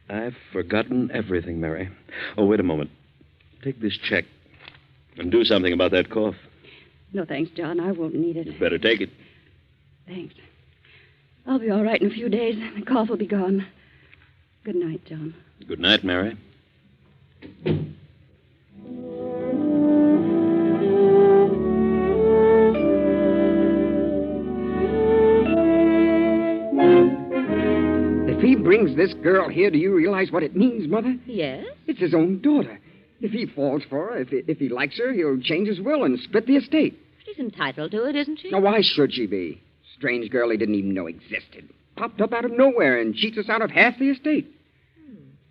I've forgotten everything, Mary. Oh, wait a moment. Take this check and do something about that cough. No, thanks, John. I won't need it. You'd better take it. Thanks. I'll be all right in a few days. The cough will be gone. Good night, John. Good night, Mary. he brings this girl here, do you realize what it means, Mother? Yes? It's his own daughter. If he falls for her, if he likes her, he'll change his will and split the estate. She's entitled to it, isn't she? Now, why should she be? Strange girl he didn't even know existed. Popped up out of nowhere and cheats us out of half the estate.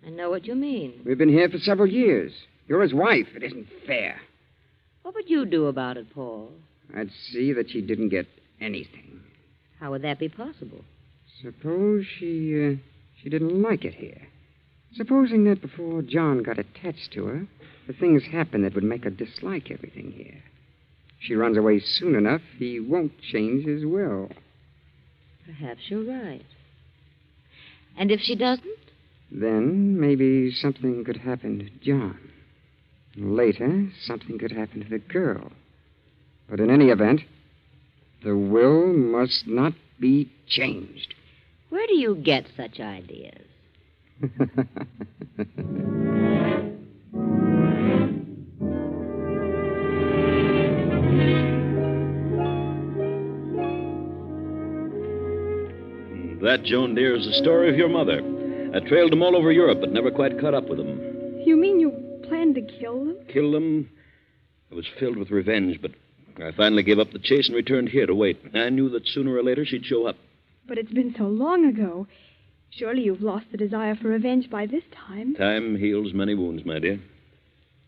I know what you mean. We've been here for several years. You're his wife. It isn't fair. What would you do about it, Paul? I'd see that she didn't get anything. How would that be possible? Suppose she didn't like it here. Supposing that before John got attached to her, the things happened that would make her dislike everything here. If she runs away soon enough, he won't change his will. Perhaps you're right. And if she doesn't? Then maybe something could happen to John. Later, something could happen to the girl. But in any event, the will must not be changed. Where do you get such ideas? That, Joan dear, is the story of your mother. I trailed them all over Europe, but never quite caught up with them. You mean you planned to kill them? Kill them? I was filled with revenge, but I finally gave up the chase and returned here to wait. I knew that sooner or later she'd show up. But it's been so long ago. Surely you've lost the desire for revenge by this time. Time heals many wounds, my dear.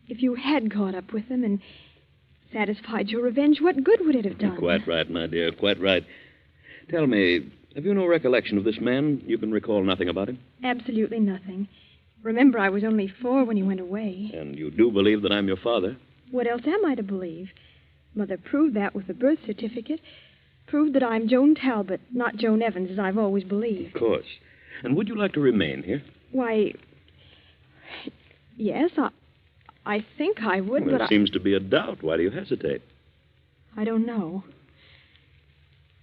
If you had caught up with them and satisfied your revenge, what good would it have done? Quite right, my dear, quite right. Tell me, have you no recollection of this man? You can recall nothing about him? Absolutely nothing. Remember, I was only 4 when he went away. And you do believe that I'm your father? What else am I to believe? Mother proved that with the birth certificate. Proved that I'm Joan Talbot, not Joan Evans, as I've always believed. Of course. And would you like to remain here? Why, yes, I think I would, Well, but there seems to be a doubt. Why do you hesitate? I don't know.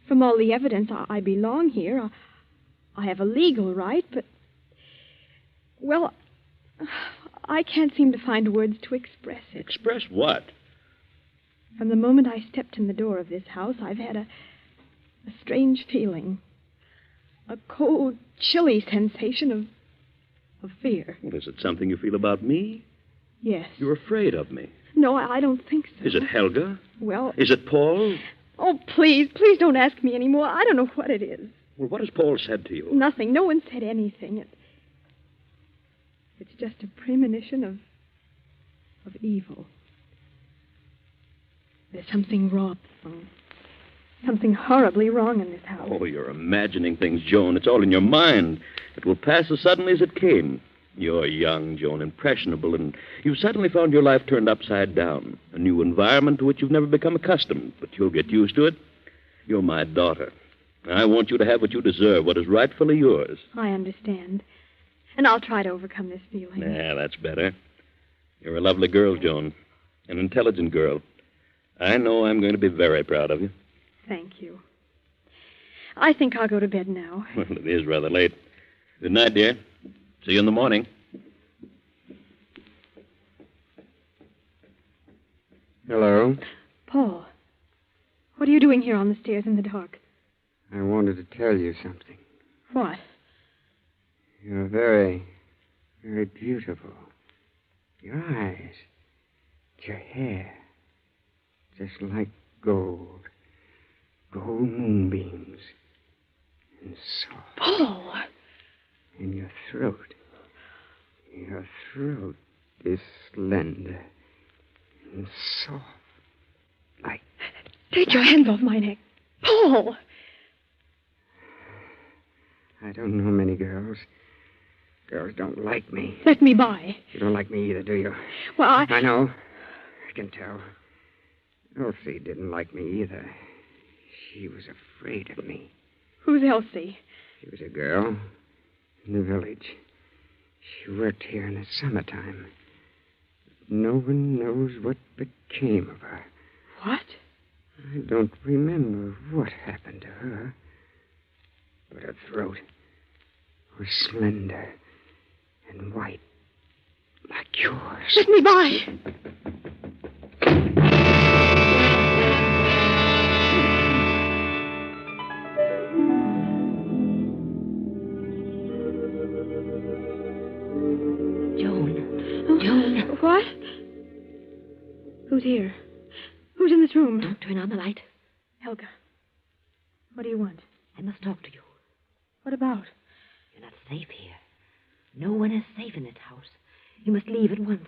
From all the evidence, I belong here. I have a legal right, but... Well, I can't seem to find words to express it. Express what? From the moment I stepped in the door of this house, I've had a strange feeling. A cold, chilly sensation of fear. Well, is it something you feel about me? Yes. You're afraid of me. No, I don't think so. Is it Helga? Well... Is it Paul? Oh, please don't ask me anymore. I don't know what it is. Well, what has Paul said to you? Nothing. No one said anything. It's just a premonition of evil. There's something wrong. Something horribly wrong in this house. Oh, you're imagining things, Joan. It's all in your mind. It will pass as suddenly as it came. You're young, Joan, impressionable, and you've suddenly found your life turned upside down. A new environment to which you've never become accustomed, but you'll get used to it. You're my daughter. I want you to have what you deserve, what is rightfully yours. I understand. And I'll try to overcome this feeling. Yeah, that's better. You're a lovely girl, Joan. An intelligent girl. I know I'm going to be very proud of you. Thank you. I think I'll go to bed now. Well, it is rather late. Good night, dear. See you in the morning. Hello? Paul, what are you doing here on the stairs in the dark? I wanted to tell you something. What? You're very, very beautiful. Your eyes, your hair, just like gold. Gold moonbeams. And soft. Paul! And your throat. Your throat is slender and soft. Like... Take your hands off my neck. Paul! I don't know many girls. Girls don't like me. Let me by. You don't like me either, do you? Well, I know. I can tell. Elsie didn't like me either. She was afraid of me. Who's Elsie? She was a girl in the village. She worked here in the summertime. No one knows what became of her. What? I don't remember what happened to her. But her throat was slender and white, like yours. Let me by! What? Who's here? Who's in this room? Don't turn on the light. Helga. What do you want? I must talk to you. What about? You're not safe here. No one is safe in this house. You must leave at once.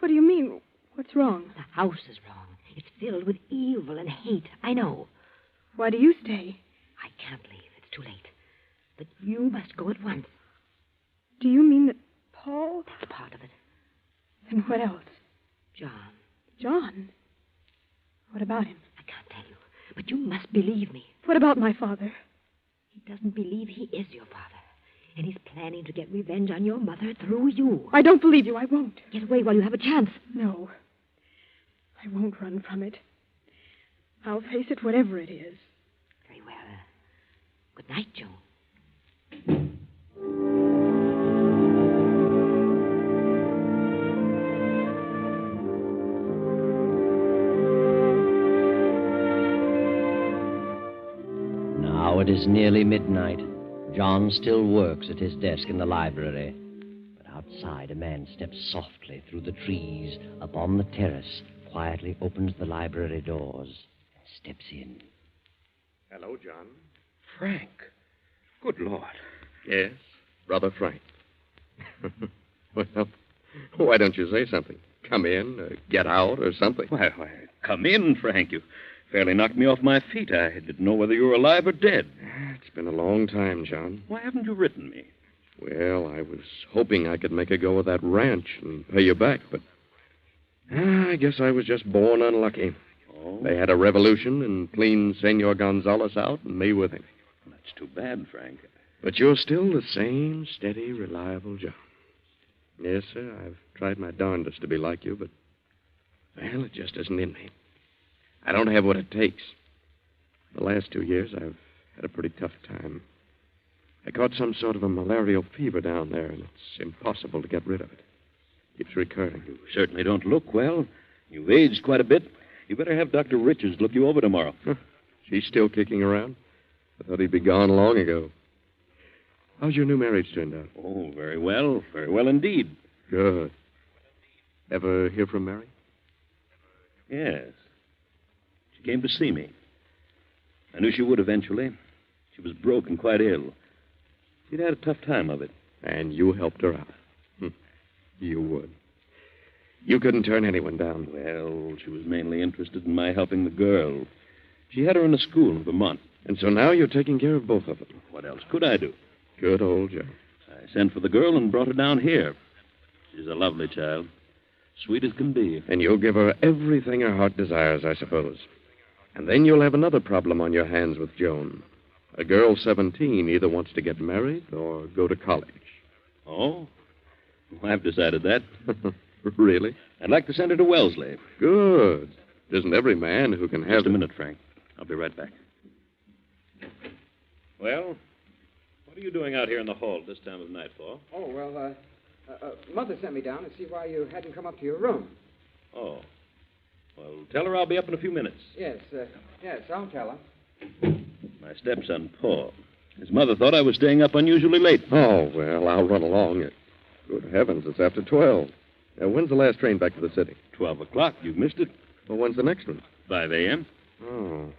What do you mean? What's wrong? The house is wrong. It's filled with evil and hate. I know. Why do you stay? I can't leave. It's too late. But you must go at once. Do you mean that Paul? That's part of it. Then what else? John. John? What about him? I can't tell you. But you must believe me. What about my father? He doesn't believe he is your father. And he's planning to get revenge on your mother through you. I don't believe you. I won't. Get away while you have a chance. No. I won't run from it. I'll face it, whatever it is. Very well. Good night, Joan. Now it is nearly midnight. John still works at his desk in the library. But outside, a man steps softly through the trees upon the terrace, quietly opens the library doors, and steps in. Hello, John. Frank. Good Lord. Yes, Brother Frank. Well, why don't you say something? Come in, or get out, or something. Why, come in, Frank. You fairly knocked me off my feet. I didn't know whether you were alive or dead. It's been a long time, John. Why haven't you written me? Well, I was hoping I could make a go of that ranch and pay you back, but I guess I was just born unlucky. Oh? They had a revolution and cleaned Senor Gonzalez out and me with him. That's too bad, Frank. But you're still the same steady, reliable John. Yes, sir, I've tried my darndest to be like you, but, well, it just isn't in me. I don't have what it takes. The last 2 years, I've had a pretty tough time. I caught some sort of a malarial fever down there, and it's impossible to get rid of it. Keeps recurring. You certainly don't look well. You've aged quite a bit. You better have Dr. Richards look you over tomorrow. She's still kicking around? I thought he'd be gone long ago. How's your new marriage turned out? Oh, very well. Very well indeed. Good. Ever hear from Mary? Yes. She came to see me. I knew she would eventually. She was broke and quite ill. She'd had a tough time of it. And you helped her out. You would. You couldn't turn anyone down. Well, she was mainly interested in my helping the girl. She had her in a school in Vermont. And so now you're taking care of both of them. What else could I do? Good old Joe. I sent for the girl and brought her down here. She's a lovely child. Sweet as can be. And you'll give her everything her heart desires, I suppose. And then you'll have another problem on your hands with Joan. A girl 17 either wants to get married or go to college. Oh? Well, I've decided that. Really? I'd like to send her to Wellesley. Good. It isn't every man who can have... Just a minute, Frank. I'll be right back. Well, what are you doing out here in the hall at this time of night for? Oh, well, Mother sent me down to see why you hadn't come up to your room. Oh. Well, tell her I'll be up in a few minutes. Yes, I'll tell her. My stepson, Paul. His mother thought I was staying up unusually late. Oh, well, I'll run along. Good heavens, it's after 12. When's the last train back to the city? 12 o'clock. You've missed it. Well, when's the next one? 5 a.m. Oh.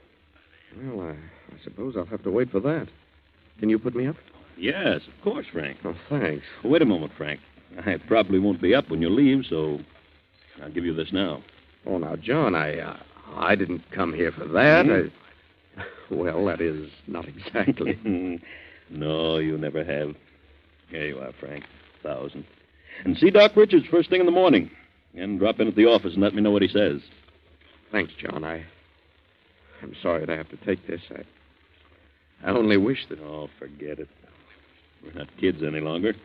Well, I suppose I'll have to wait for that. Can you put me up? Yes, of course, Frank. Oh, thanks. Well, wait a moment, Frank. I probably won't be up when you leave, so I'll give you this now. Oh, now, John, I didn't come here for that. Well, that is not exactly. No, you never have. Here you are, Frank. 1,000. And see Doc Richards first thing in the morning. And drop in at the office and let me know what he says. Thanks, John. I'm sorry to have to take this. I only wish that... Oh, forget it. We're not kids any longer.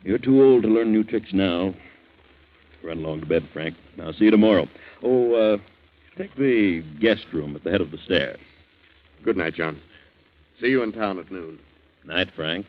You're too old to learn new tricks now. Run along to bed, Frank. I'll see you tomorrow. Oh, take the guest room at the head of the stairs. Good night, John. See you in town at noon. Night, Frank.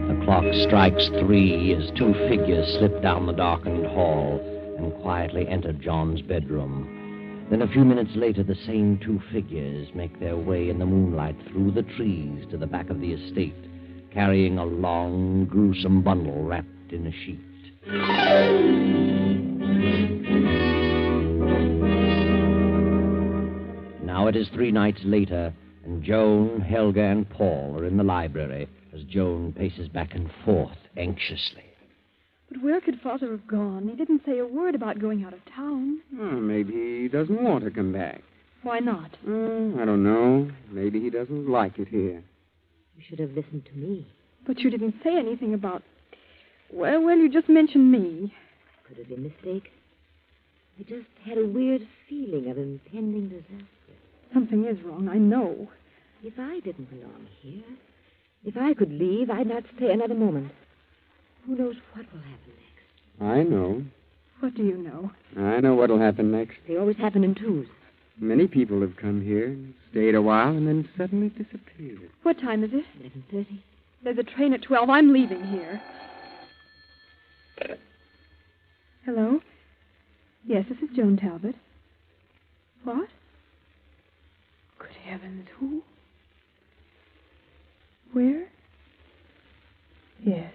The clock strikes 3 as 2 figures slip down the darkened hall and quietly enter John's bedroom. Then a few minutes later, the same two figures make their way in the moonlight through the trees to the back of the estate, carrying a long, gruesome bundle wrapped in a sheet. Now it is 3 nights later, and Joan, Helga, and Paul are in the library as Joan paces back and forth anxiously. But where could Father have gone? He didn't say a word about going out of town. Oh, maybe he doesn't want to come back. Why not? I don't know. Maybe he doesn't like it here. You should have listened to me. But you didn't say anything about... Well, you just mentioned me. Could have been a mistake. I just had a weird feeling of impending disaster. Something is wrong, I know. If I didn't belong here, if I could leave, I'd not stay another moment. Who knows what will happen next? I know. What do you know? I know what'll happen next. They always happen in twos. Many people have come here, stayed a while, and then suddenly disappeared. What time is it? 11:30. There's a train at 12. I'm leaving here. Hello? Yes, this is Joan Talbot. What? Good heavens, who? Where? Yes.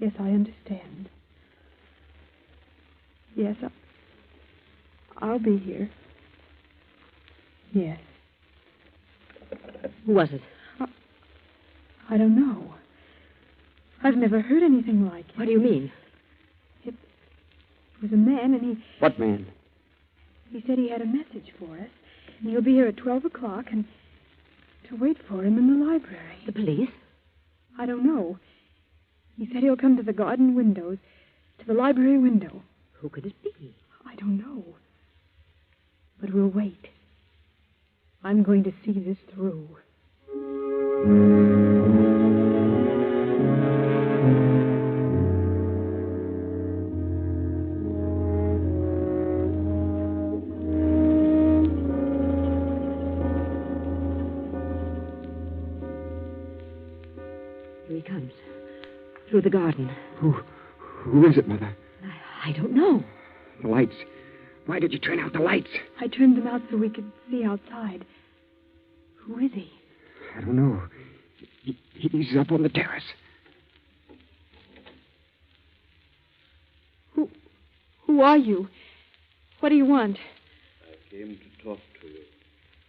Yes, I understand. Yes, I'll be here. Yes. Who was it? I don't know. I've never heard anything like it. What do you mean? It was a man, and he... What man? He said he had a message for us, and he'll be here at 12 o'clock, and to wait for him in the library. The police? I don't know. He said he'll come to the garden windows, to the library window. Who could it be? I don't know. But we'll wait. I'm going to see this through. Here he comes. Through the garden. Who is it, Mother? I don't know. The lights. Why did you turn out the lights? I turned them out so we could see outside. Who is he? I don't know. He's up on the terrace. Who are you? What do you want? I came to talk to you.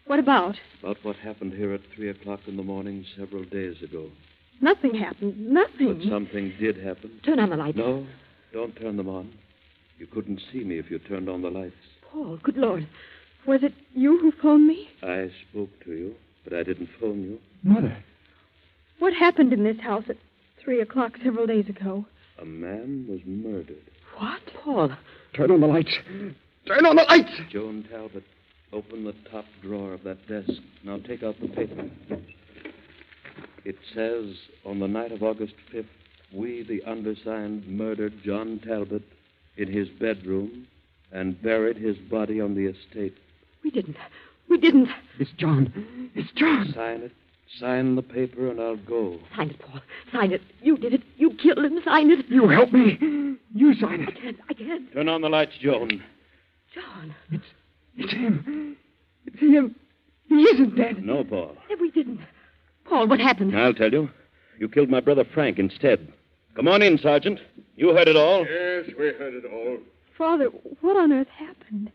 What about? About what happened here at 3 o'clock in the morning several days ago. Nothing happened. Nothing. But something did happen. Turn on the lights. No, don't turn them on. You couldn't see me if you turned on the lights. Paul, good Lord. Was it you who phoned me? I spoke to you, but I didn't phone you. Mother. What happened in this house at 3 o'clock several days ago? A man was murdered. What? Paul. Turn on the lights. Turn on the lights! Joan Talbot, open the top drawer of that desk. Now take out the paper. It says, on the night of August 5th, we, the undersigned, murdered John Talbot in his bedroom and buried his body on the estate. We didn't. It's John. It's John. Sign it. Sign the paper and I'll go. Sign it, Paul. Sign it. You did it. You killed him. Sign it. You help me. You sign it. I can't. Turn on the lights, Joan. John. It's him. It's him. He isn't dead. No, Paul. We didn't. Paul, what happened? I'll tell you. You killed my brother Frank instead. Come on in, Sergeant. You heard it all. Yes, we heard it all. Father, what on earth happened?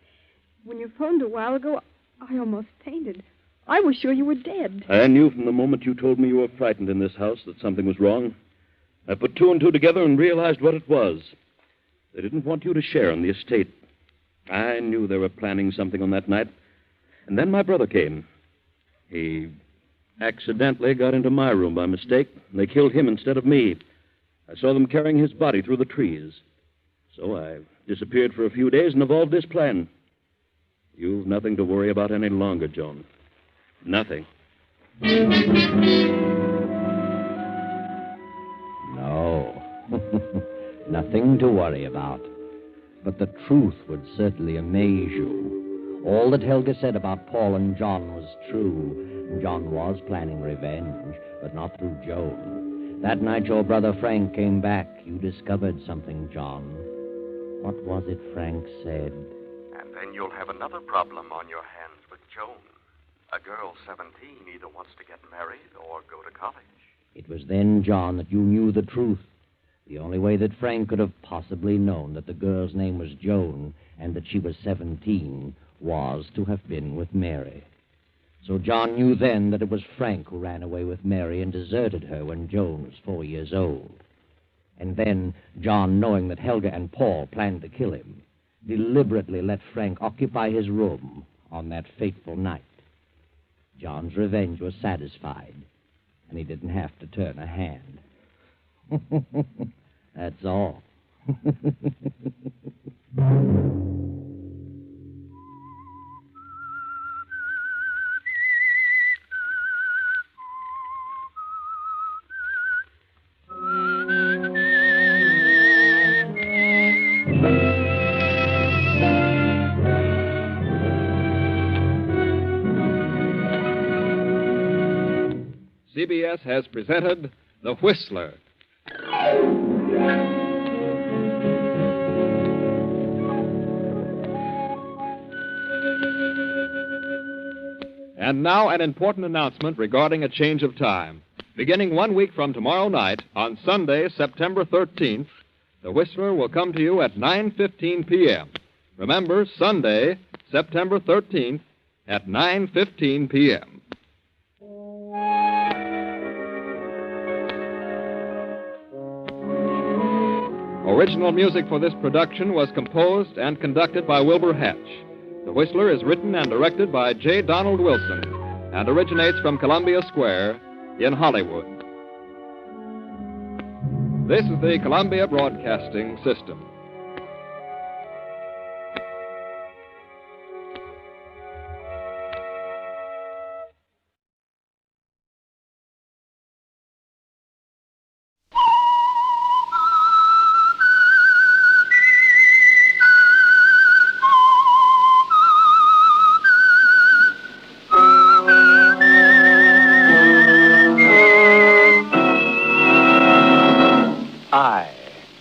When you phoned a while ago, I almost fainted. I was sure you were dead. I knew from the moment you told me you were frightened in this house that something was wrong. I put 2 and 2 together and realized what it was. They didn't want you to share in the estate. I knew they were planning something on that night. And then my brother came. He accidentally got into my room by mistake, and they killed him instead of me. I saw them carrying his body through the trees. So I disappeared for a few days and evolved this plan. You've nothing to worry about any longer, Joan. Nothing. No. Nothing to worry about. But the truth would certainly amaze you. All that Helga said about Paul and John was true. John was planning revenge, but not through Joan. That night your brother Frank came back. You discovered something, John. What was it Frank said? And then you'll have another problem on your hands with Joan. A girl 17 either wants to get married or go to college. It was then, John, that you knew the truth. The only way that Frank could have possibly known that the girl's name was Joan and that she was 17 was to have been with Mary. So John knew then that it was Frank who ran away with Mary and deserted her when Joan was 4 years old. And then John, knowing that Helga and Paul planned to kill him, deliberately let Frank occupy his room on that fateful night. John's revenge was satisfied, and he didn't have to turn a hand. That's all. CBS has presented The Whistler. And now an important announcement regarding a change of time. Beginning 1 week from tomorrow night, on Sunday, September 13th, The Whistler will come to you at 9:15 p.m. Remember, Sunday, September 13th at 9:15 p.m. Original music for this production was composed and conducted by Wilbur Hatch. The Whistler is written and directed by J. Donald Wilson and originates from Columbia Square in Hollywood. This is the Columbia Broadcasting System.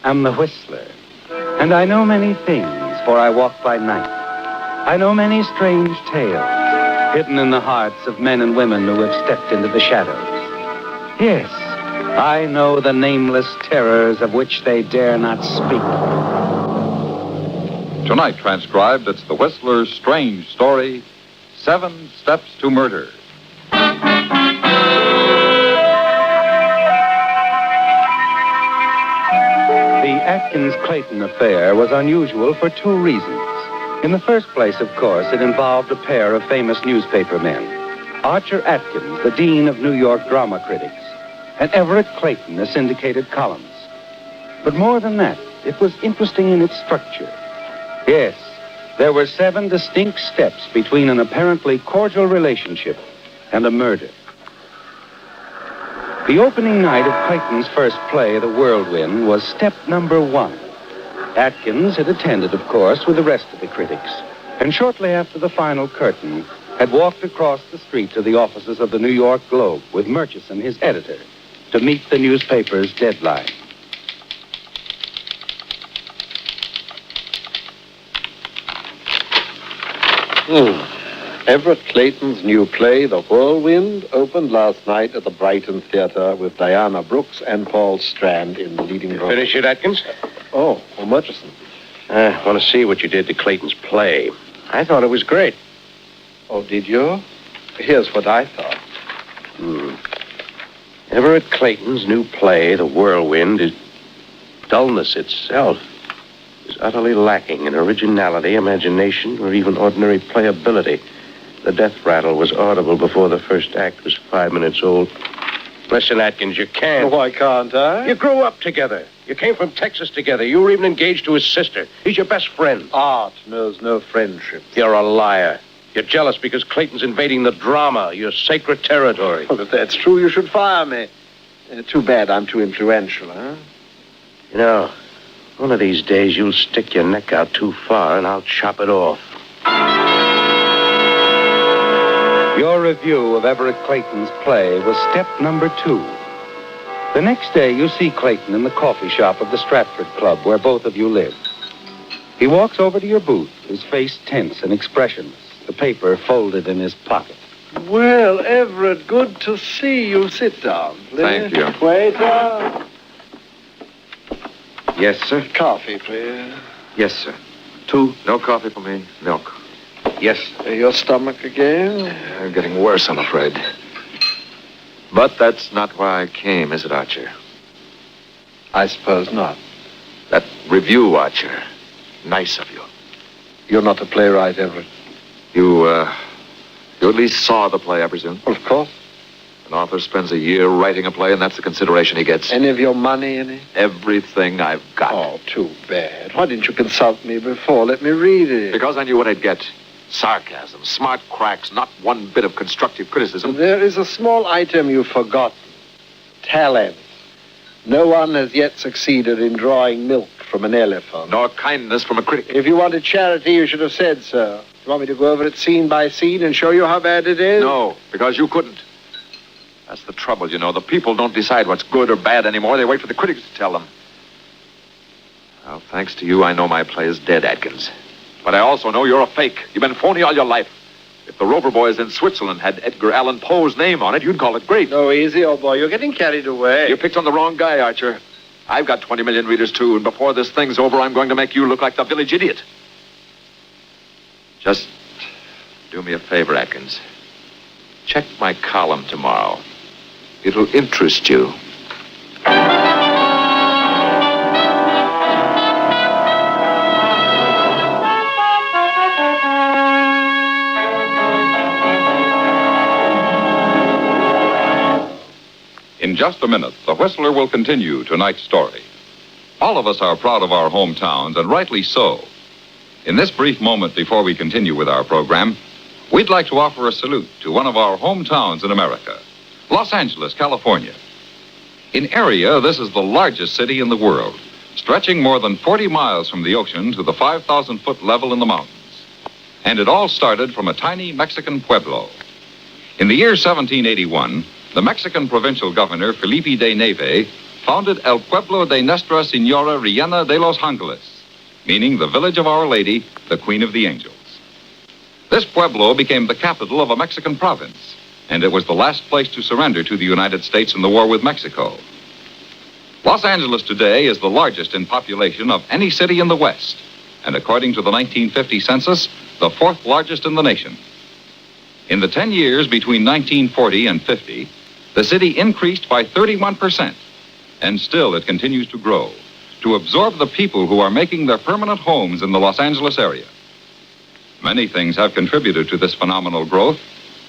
I'm the Whistler, and I know many things, for I walk by night. I know many strange tales, hidden in the hearts of men and women who have stepped into the shadows. Yes, I know the nameless terrors of which they dare not speak. Tonight transcribed, it's The Whistler's strange story, 7 Steps to Murder. The Atkins-Clayton affair was unusual for 2 reasons. In the first place, of course, it involved a pair of famous newspaper men. Archer Atkins, the dean of New York drama critics, and Everett Clayton, a syndicated columnist. But more than that, it was interesting in its structure. Yes, there were 7 distinct steps between an apparently cordial relationship and a murder. The opening night of Clayton's first play, The Whirlwind, was step number 1. Atkins had attended, of course, with the rest of the critics, and shortly after the final curtain, had walked across the street to the offices of the New York Globe with Murchison, his editor, to meet the newspaper's deadline. Everett Clayton's new play, The Whirlwind, opened last night at the Brighton Theater with Diana Brooks and Paul Strand in the leading role. Finish it, Atkins? Oh, Murchison. I want to see what you did to Clayton's play. I thought it was great. Oh, did you? Here's what I thought. Everett Clayton's new play, The Whirlwind, is dullness itself. Is utterly lacking in originality, imagination, or even ordinary playability. The death rattle was audible before the first act was 5 minutes old. Listen, Atkins, you can't. Why can't I? You grew up together. You came from Texas together. You were even engaged to his sister. He's your best friend. Art knows no friendship. You're a liar. You're jealous because Clayton's invading the drama, your sacred territory. Well, if that's true, you should fire me. Too bad I'm too influential, huh? You know, one of these days you'll stick your neck out too far and I'll chop it off. Your review of Everett Clayton's play was step number 2. The next day, you see Clayton in the coffee shop of the Stratford Club, where both of you live. He walks over to your booth, his face tense and expressionless, the paper folded in his pocket. Well, Everett, good to see you. Sit down, please. Thank you. Waiter. Yes, sir? Coffee, please. Yes, sir. 2. No coffee for me. Milk. Yes. Your stomach again? Getting worse, I'm afraid. But that's not why I came, is it, Archer? I suppose not. That review, Archer. Nice of you. You're not a playwright, Everett. You at least saw the play, I presume? Of course. An author spends a year writing a play, and that's the consideration he gets. Any of your money in it? Everything I've got. Oh, too bad. Why didn't you consult me before? Let me read it. Because I knew what I'd get. Sarcasm, smart cracks, not one bit of constructive criticism. There is a small item you've forgotten. Talent. No one has yet succeeded in drawing milk from an elephant. Nor kindness from a critic. If you wanted charity, you should have said so. You want me to go over it scene by scene and show you how bad it is? No, because you couldn't. That's the trouble, you know. The people don't decide what's good or bad anymore. They wait for the critics to tell them. Well, thanks to you, I know my play is dead, Atkins. But I also know you're a fake. You've been phony all your life. If the Rover Boys in Switzerland had Edgar Allan Poe's name on it, you'd call it great. No, easy, old boy. You're getting carried away. You picked on the wrong guy, Archer. I've got 20 million readers, too, and before this thing's over, I'm going to make you look like the village idiot. Just do me a favor, Atkins. Check my column tomorrow. It'll interest you. In just a minute, the Whistler will continue tonight's story. All of us are proud of our hometowns, and rightly so. In this brief moment before we continue with our program, we'd like to offer a salute to one of our hometowns in America, Los Angeles, California. In area, this is the largest city in the world, stretching more than 40 miles from the ocean to the 5,000-foot level in the mountains. And it all started from a tiny Mexican pueblo. In the year 1781, the Mexican provincial governor, Felipe de Neve, founded El Pueblo de Nuestra Senora Reina de los Angeles, meaning the village of Our Lady, the Queen of the Angels. This pueblo became the capital of a Mexican province, and it was the last place to surrender to the United States in the war with Mexico. Los Angeles today is the largest in population of any city in the West, and according to the 1950 census, the 4th largest in the nation. In the 10 years between 1940 and 50, the city increased by 31%, and still it continues to grow, to absorb the people who are making their permanent homes in the Los Angeles area. Many things have contributed to this phenomenal growth: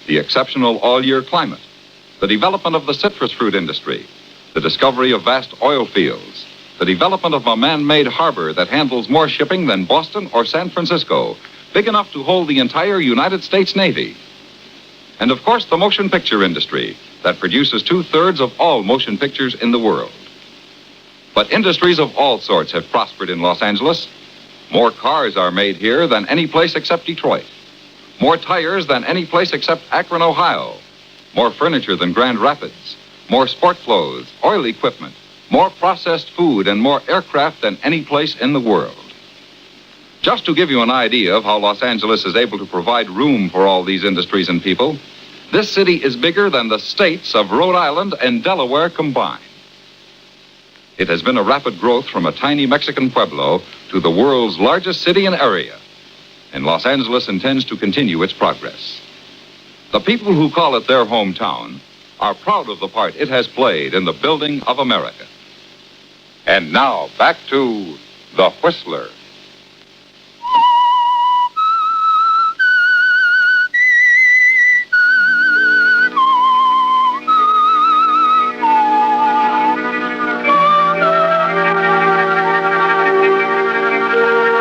the exceptional all-year climate, the development of the citrus fruit industry, the discovery of vast oil fields, the development of a man-made harbor that handles more shipping than Boston or San Francisco, big enough to hold the entire United States Navy. And, of course, the motion picture industry that produces 2/3 of all motion pictures in the world. But industries of all sorts have prospered in Los Angeles. More cars are made here than any place except Detroit. More tires than any place except Akron, Ohio. More furniture than Grand Rapids. More sport clothes, oil equipment, more processed food, and more aircraft than any place in the world. Just to give you an idea of how Los Angeles is able to provide room for all these industries and people, this city is bigger than the states of Rhode Island and Delaware combined. It has been a rapid growth from a tiny Mexican pueblo to the world's largest city in area, and Los Angeles intends to continue its progress. The people who call it their hometown are proud of the part it has played in the building of America. And now, back to The Whistler.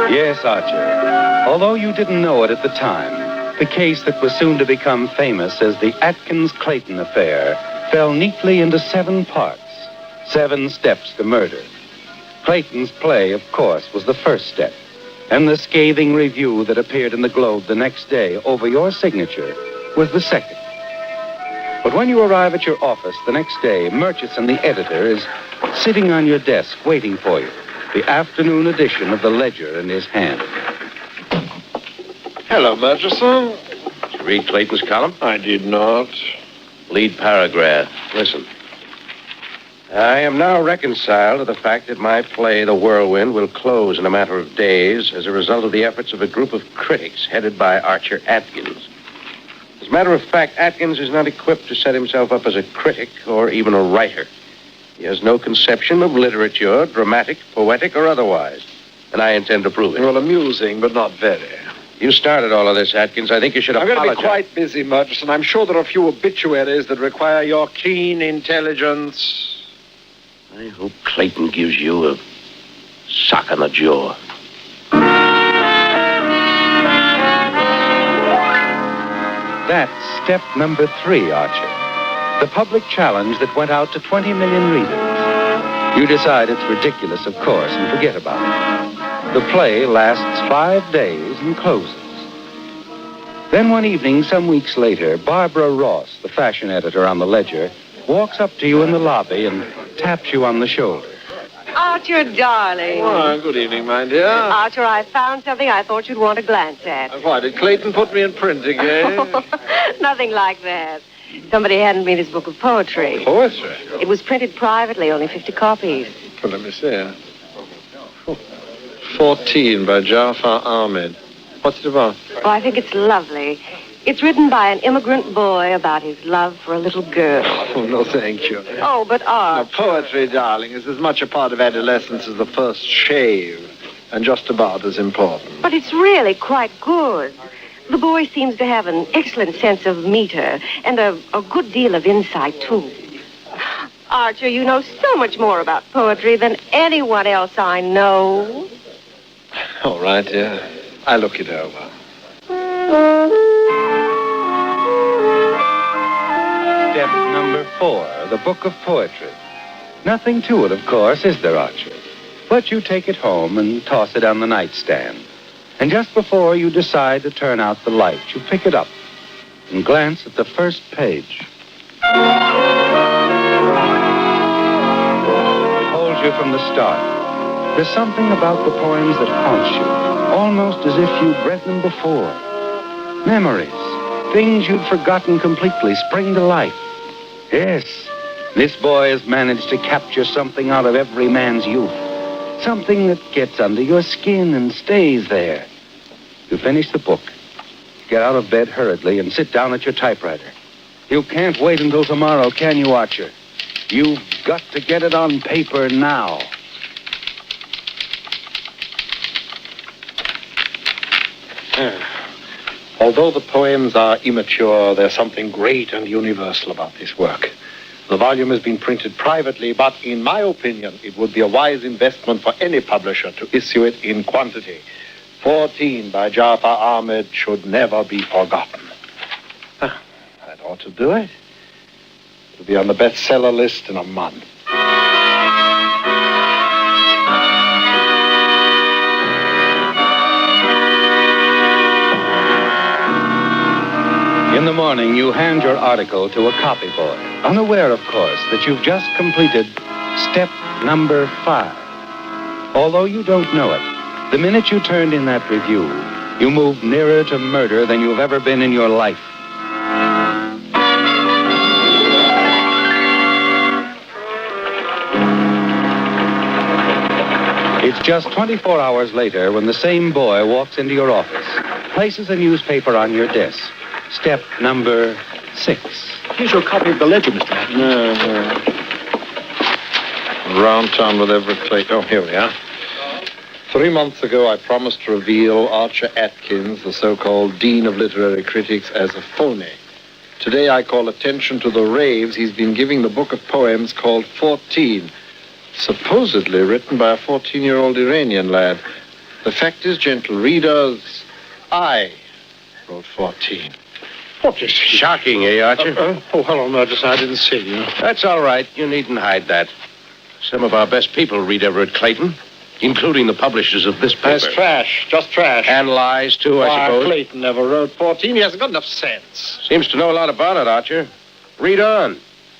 Yes, Archer. Although you didn't know it at the time, the case that was soon to become famous as the Atkins-Clayton affair fell neatly into 7 parts, 7 steps to murder. Clayton's play, of course, was the first step, and the scathing review that appeared in the Globe the next day over your signature was the second. But when you arrive at your office the next day, Murchison, the editor, is sitting on your desk waiting for you. the afternoon edition of the Ledger in his hand. Hello, Murchison. Did you read Clayton's column? I did not. Lead paragraph. Listen. I am now reconciled to the fact that my play, The Whirlwind, will close in a matter of days as a result of the efforts of a group of critics headed by Archer Atkins. As a matter of fact, Atkins is not equipped to set himself up as a critic or even a writer. He has no conception of literature, dramatic, poetic, or otherwise. And I intend to prove it. Well, amusing, but not very. You started all of this, Atkins. I think you should apologize. I'm going to be quite busy, Murchison. I'm sure there are a few obituaries that require your keen intelligence. I hope Clayton gives you a sock on the jaw. That's step number 3, Archer. The public challenge that went out to 20 million readers. You decide it's ridiculous, of course, and forget about it. The play lasts 5 days and closes. Then one evening, some weeks later, Barbara Ross, the fashion editor on the Ledger, walks up to you in the lobby and taps you on the shoulder. Archer, darling. Well, good evening, my dear. Archer, I found something I thought you'd want to glance at. Why, did Clayton put me in print again? Nothing like that. Somebody handed me this book of poetry. Poetry? It was printed privately, only 50 copies. Well, let me see. 14 by Jafar Ahmed. What's it about? Oh, I think it's lovely. It's written by an immigrant boy about his love for a little girl. Oh, no, thank you. Oh, but Art. Now, poetry, darling, is as much a part of adolescence as the first shave, and just about as important. But it's really quite good. The boy seems to have an excellent sense of meter and a good deal of insight, too. Archer, you know so much more about poetry than anyone else I know. All right, dear. I'll look it over. Step number 4, the book of poetry. Nothing to it, of course, is there, Archer? But you take it home and toss it on the nightstand. And just before you decide to turn out the light, you pick it up and glance at the first page. It holds you from the start. There's something about the poems that haunts you, almost as if you'd read them before. Memories, things you'd forgotten completely, spring to life. Yes, this boy has managed to capture something out of every man's youth. Something that gets under your skin and stays there. You finish the book, get out of bed hurriedly, and sit down at your typewriter. You can't wait until tomorrow, can you, Archer? You've got to get it on paper now. Although the poems are immature, there's something great and universal about this work. The volume has been printed privately, but in my opinion, it would be a wise investment for any publisher to issue it in quantity. 14 by Jafar Ahmed should never be forgotten. That ought to do it. It'll be on the bestseller list in a month. In the morning, you hand your article to a copy boy, unaware, of course, that you've just completed step number 5. Although you don't know it, the minute you turned in that review, you moved nearer to murder than you've ever been in your life. It's just 24 hours later when the same boy walks into your office, places a newspaper on your desk. Step number 6. Here's your copy of the Ledger, Mr. Atkins. No. Round town with every plate. Oh, here we are. 3 months ago, I promised to reveal Archer Atkins, the so-called Dean of Literary Critics, as a phony. Today, I call attention to the raves he's been giving the book of poems called 14, supposedly written by a 14-year-old Iranian lad. The fact is, gentle readers, I wrote 14. What is shocking, eh, Archer? Oh, hello, Murchison. I didn't see you. That's all right. You needn't hide that. Some of our best people read Everett Clayton, including the publishers of this paper. That's trash. Just trash. And lies, too, I suppose. Clayton never wrote 14. He hasn't got enough sense. Seems to know a lot about it, Archer. Read on.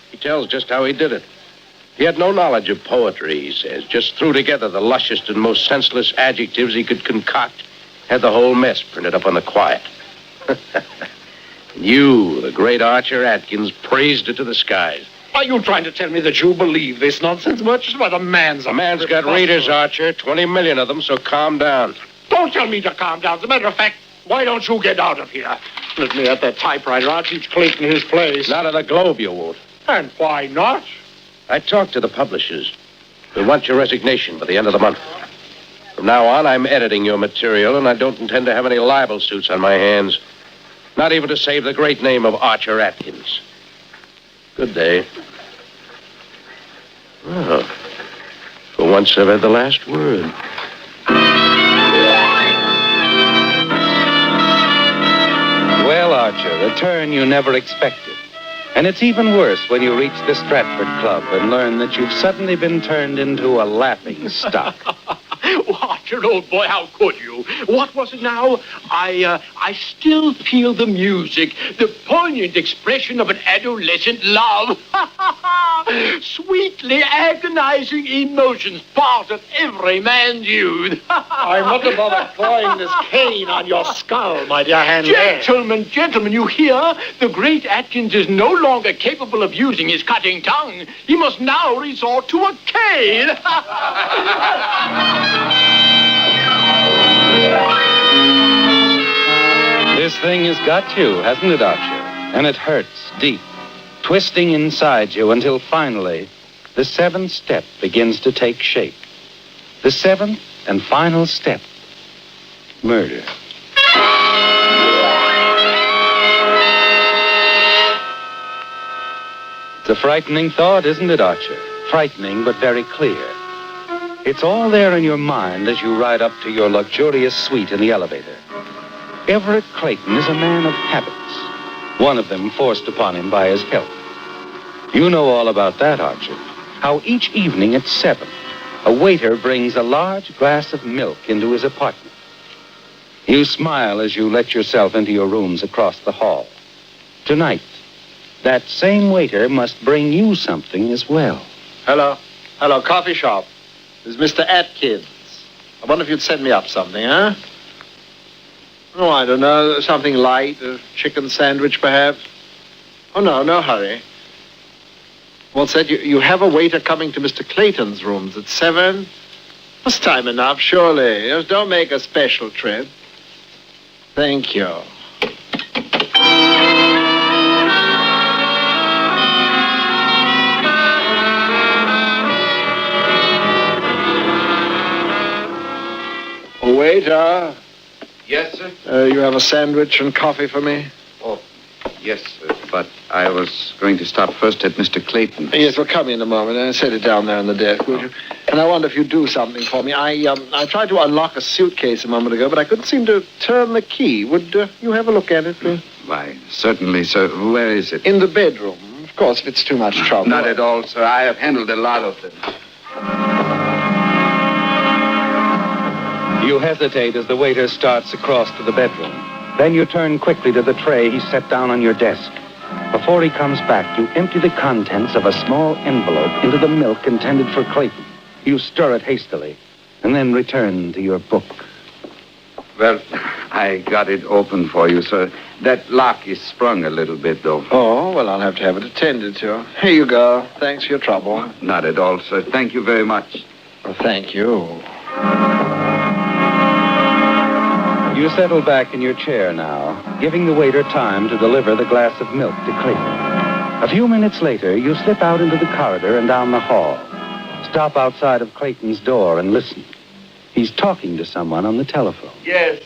He tells just how he did it. He had no knowledge of poetry, he says. Just threw together the lushest and most senseless adjectives he could concoct. Had the whole mess printed up on the quiet. You, the great Archer Atkins, praised it to the skies. Are you trying to tell me that you believe this nonsense, Merchant? Why, the man's got readers, Archer. 20 million of them, so calm down. Don't tell me to calm down. As a matter of fact, why don't you get out of here? Let me at that typewriter. I'll teach Clayton his place. Not of the Globe, you won't. And why not? I talked to the publishers. We want your resignation by the end of the month. From now on, I'm editing your material, and I don't intend to have any libel suits on my hands. Not even to save the great name of Archer Atkins. Good day. Well, for once I've had the last word. Well, Archer, a turn you never expected. And it's even worse when you reach the Stratford Club and learn that you've suddenly been turned into a laughing stock. Archer, old boy, how could you? What was it now? I still feel the music, the poignant expression of an adolescent love. Sweetly agonizing emotions, part of every man's youth. I wouldn't bother clawing this cane on your skull, my dear Henry. Gentlemen, you hear? The great Atkins is no longer capable of using his cutting tongue. He must now resort to a cane. This thing has got you, hasn't it, Archer? And it hurts deep, twisting inside you until finally the seventh step begins to take shape. The seventh and final step, murder. It's a frightening thought, isn't it, Archer? Frightening, but very clear. It's all there in your mind as you ride up to your luxurious suite in the elevator. Everett Clayton is a man of habits, one of them forced upon him by his health. You know all about that, Archer. How each evening at 7, a waiter brings a large glass of milk into his apartment. You smile as you let yourself into your rooms across the hall. Tonight, that same waiter must bring you something as well. Hello, coffee shop. This is Mr. Atkins. I wonder if you'd send me up something, huh? Oh, I don't know. Something light, a chicken sandwich, perhaps. Oh, no hurry. What's that? You have a waiter coming to Mr. Clayton's rooms at 7? That's time enough, surely. Just don't make a special trip. Thank you. Waiter. Yes, sir? You have a sandwich and coffee for me? Oh, yes, sir. But I was going to stop first at Mr. Clayton. Yes, well, come in a moment and set it down there on the desk, would you? And I wonder if you'd do something for me. I tried to unlock a suitcase a moment ago, but I couldn't seem to turn the key. Would you have a look at it, please? Why, certainly, sir. Where is it? In the bedroom. Of course, if it's too much trouble. Not at all, sir. I have handled a lot of them. You hesitate as the waiter starts across to the bedroom. Then you turn quickly to the tray he set down on your desk. Before he comes back, you empty the contents of a small envelope into the milk intended for Clayton. You stir it hastily, and then return to your book. Well, I got it open for you, sir. That lock is sprung a little bit, though. Oh, well, I'll have to have it attended to. Here you go. Thanks for your trouble. Not at all, sir. Thank you very much. Well, thank you. You settle back in your chair now, giving the waiter time to deliver the glass of milk to Clayton. A few minutes later, you slip out into the corridor and down the hall. Stop outside of Clayton's door and listen. He's talking to someone on the telephone. Yes,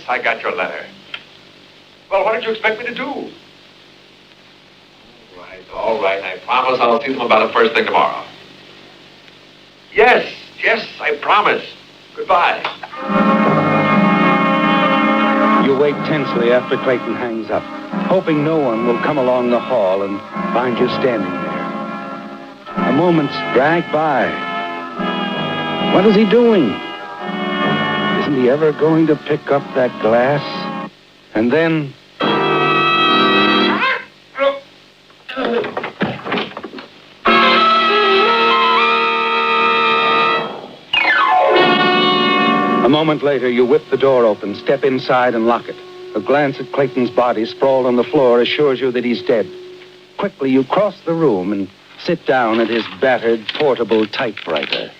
I got your letter. Well, what did you expect me to do? All right, I promise I'll see them about the first thing tomorrow. Yes, I promise. Goodbye. You wait tensely after Clayton hangs up, hoping no one will come along the hall and find you standing there. A moment's drag by. What is he doing? Isn't he ever going to pick up that glass? And then... moment later, you whip the door open, step inside, and lock it. A glance at Clayton's body sprawled on the floor assures you that he's dead. Quickly, you cross the room and sit down at his battered portable typewriter.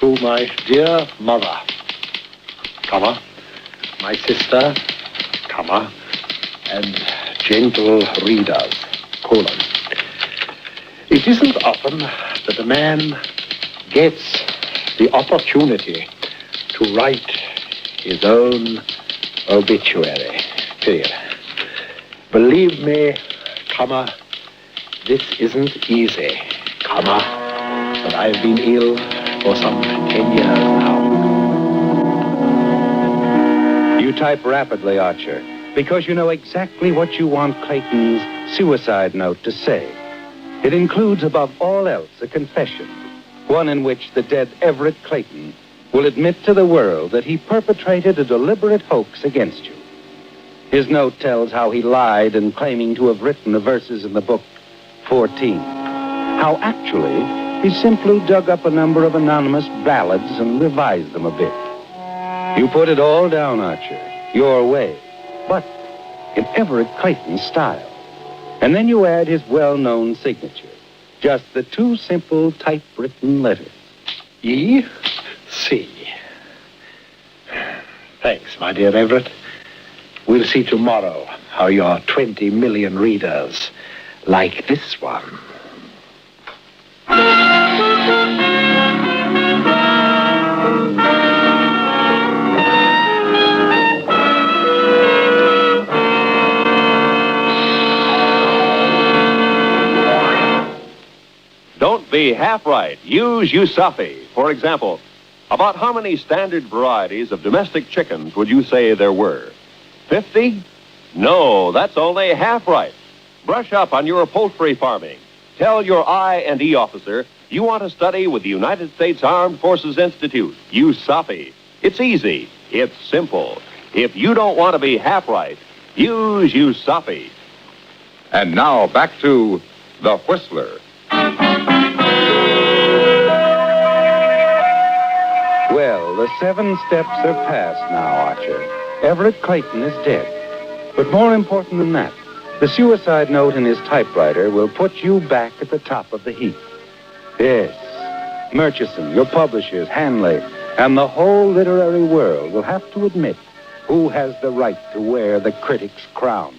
To my dear mother, comma, my sister, comma, and gentle readers, colon. It isn't often that a man gets the opportunity to write his own obituary, period. Believe me, comma, this isn't easy, comma, but I've been ill for some 10 years now. You type rapidly, Archer, because you know exactly what you want Clayton's suicide note to say. It includes, above all else, a confession, one in which the dead Everett Clayton will admit to the world that he perpetrated a deliberate hoax against you. His note tells how he lied in claiming to have written the verses in the book 14. How actually he simply dug up a number of anonymous ballads and revised them a bit. You put it all down, Archer, your way, but in Everett Clayton's style. And then you add his well-known signature. Just the two simple typewritten letters. E.C. Thanks, my dear Everett. We'll see tomorrow how your 20 million readers like this one. Don't be half right. Use Usafi. For example, about how many standard varieties of domestic chickens would you say there were? 50? No, that's only half right. Brush up on your poultry farming. Tell your I&E officer you want to study with the United States Armed Forces Institute, Usafi. It's easy. It's simple. If you don't want to be half right, use Usafi. And now back to The Whistler. Well, the 7 steps are past now, Archer. Everett Clayton is dead. But more important than that, the suicide note in his typewriter will put you back at the top of the heap. Yes, Murchison, your publishers, Hanley, and the whole literary world will have to admit who has the right to wear the critic's crown.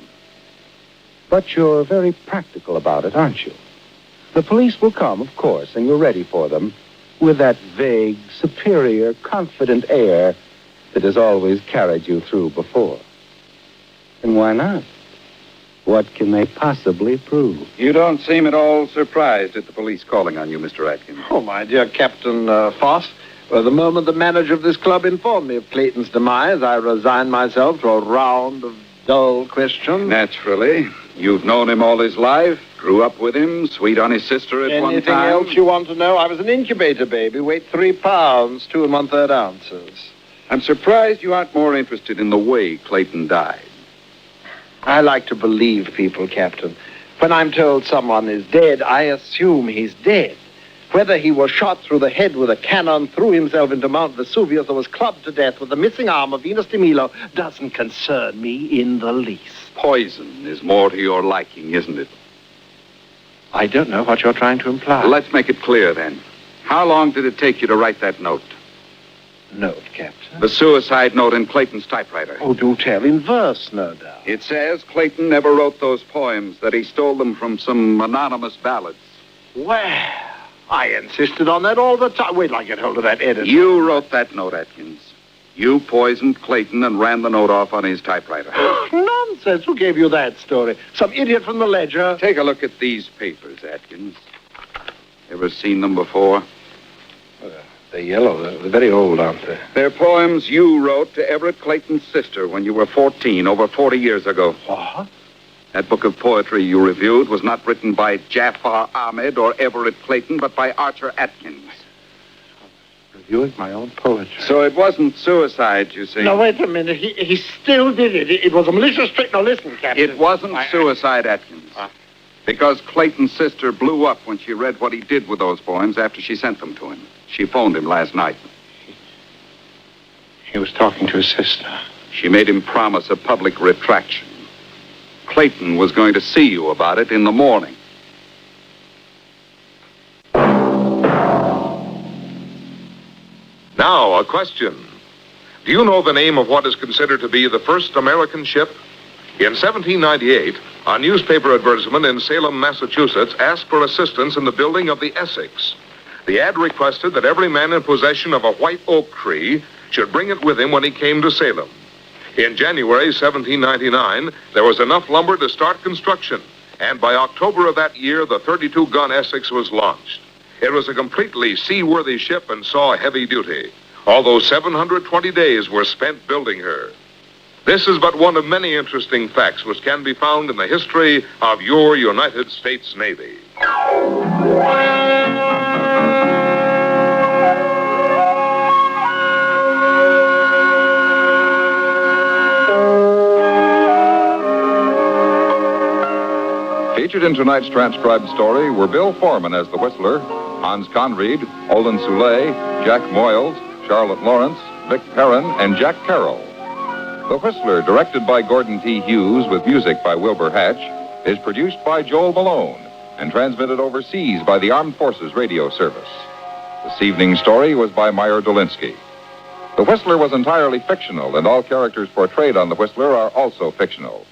But you're very practical about it, aren't you? The police will come, of course, and you're ready for them, with that vague, superior, confident air that has always carried you through before. And why not? What can they possibly prove? You don't seem at all surprised at the police calling on you, Mr. Atkins. Oh, my dear Captain Foss. Well, the moment the manager of this club informed me of Clayton's demise, I resigned myself to a round of dull questions. Naturally. You've known him all his life, grew up with him, sweet on his sister at one time. Anything else you want to know? I was an incubator baby, weighed 3 pounds, 2 1/3 ounces. I'm surprised you aren't more interested in the way Clayton died. I like to believe people, Captain. When I'm told someone is dead, I assume he's dead. Whether he was shot through the head with a cannon, threw himself into Mount Vesuvius, or was clubbed to death with the missing arm of Venus de Milo doesn't concern me in the least. Poison is more to your liking, isn't it? I don't know what you're trying to imply. Well, let's make it clear, then. How long did it take you to write that note? Note, Captain? The suicide note in Clayton's typewriter. Oh, do tell. In verse, no doubt. It says Clayton never wrote those poems, that he stole them from some anonymous ballads. Well, I insisted on that all the time. Wait till I get hold of that editor. You wrote that note, Atkins. You poisoned Clayton and ran the note off on his typewriter. Nonsense. Who gave you that story? Some idiot from the Ledger? Take a look at these papers, Atkins. Ever seen them before? They're yellow. They're very old, aren't they? They're poems you wrote to Everett Clayton's sister when you were 14, over 40 years ago. What? That book of poetry you reviewed was not written by Jafar Ahmed or Everett Clayton, but by Archer Atkins. Reviewing my own poetry. So it wasn't suicide, you see. No, wait a minute. He still did it. It was a malicious trick. Now, listen, Captain. It wasn't suicide, Atkins. Because Clayton's sister blew up when she read what he did with those poems after she sent them to him. She phoned him last night. He was talking to his sister. She made him promise a public retraction. Clayton was going to see you about it in the morning. Now, a question. Do you know the name of what is considered to be the first American ship? In 1798, a newspaper advertisement in Salem, Massachusetts, asked for assistance in the building of the Essex. The ad requested that every man in possession of a white oak tree should bring it with him when he came to Salem. In January 1799, there was enough lumber to start construction, and by October of that year, the 32-gun Essex was launched. It was a completely seaworthy ship and saw heavy duty, although 720 days were spent building her. This is but one of many interesting facts which can be found in the history of your United States Navy. Featured in tonight's transcribed story were Bill Foreman as the Whistler, Hans Conried, Olin Soule, Jack Moyles, Charlotte Lawrence, Vic Perrin, and Jack Carroll. The Whistler, directed by Gordon T. Hughes with music by Wilbur Hatch, is produced by Joel Malone and transmitted overseas by the Armed Forces Radio Service. This evening's story was by Meyer Dolinsky. The Whistler was entirely fictional, and all characters portrayed on The Whistler are also fictional.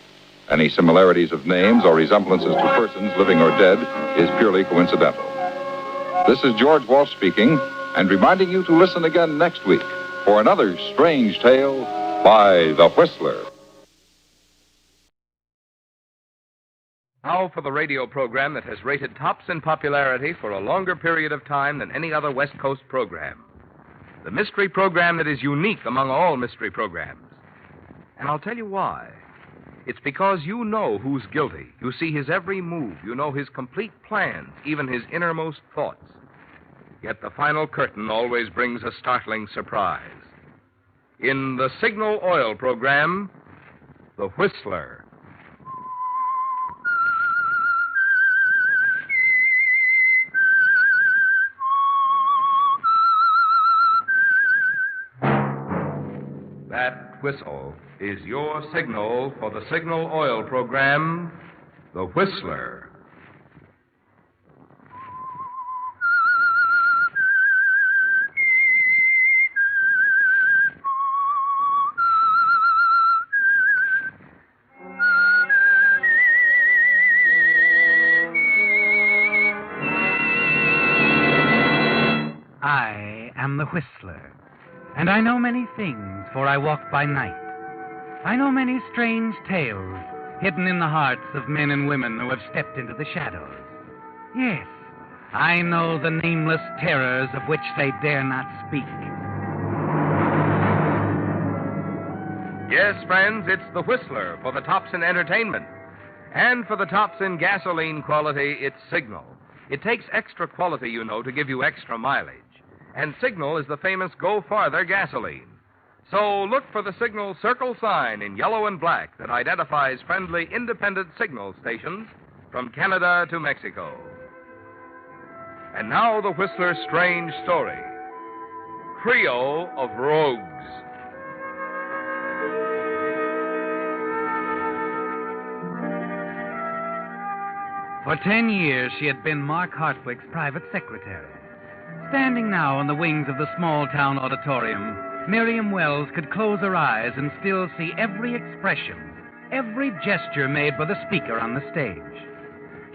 Any similarities of names or resemblances to persons living or dead is purely coincidental. This is George Walsh speaking, and reminding you to listen again next week for another strange tale by The Whistler. Now for the radio program that has rated tops in popularity for a longer period of time than any other West Coast program. The mystery program that is unique among all mystery programs. And I'll tell you why. It's because you know who's guilty. You see his every move. You know his complete plans, even his innermost thoughts. Yet the final curtain always brings a startling surprise. In the Signal Oil program, The Whistler. That whistle is your signal for the Signal Oil program, The Whistler. I am the Whistler, and I know many things, for I walk by night. I know many strange tales hidden in the hearts of men and women who have stepped into the shadows. Yes, I know the nameless terrors of which they dare not speak. Yes, friends, it's The Whistler for the tops in entertainment. And for the tops in gasoline quality, it's Signal. It takes extra quality, you know, to give you extra mileage. And Signal is the famous Go Farther gasoline. So look for the Signal circle sign in yellow and black that identifies friendly independent signal stations from Canada to Mexico. And now the Whistler's strange story. Trio of Rogues. For 10 years, she had been Mark Hartwick's private secretary. Standing now on the wings of the small-town auditorium, Miriam Wells could close her eyes and still see every expression, every gesture made by the speaker on the stage.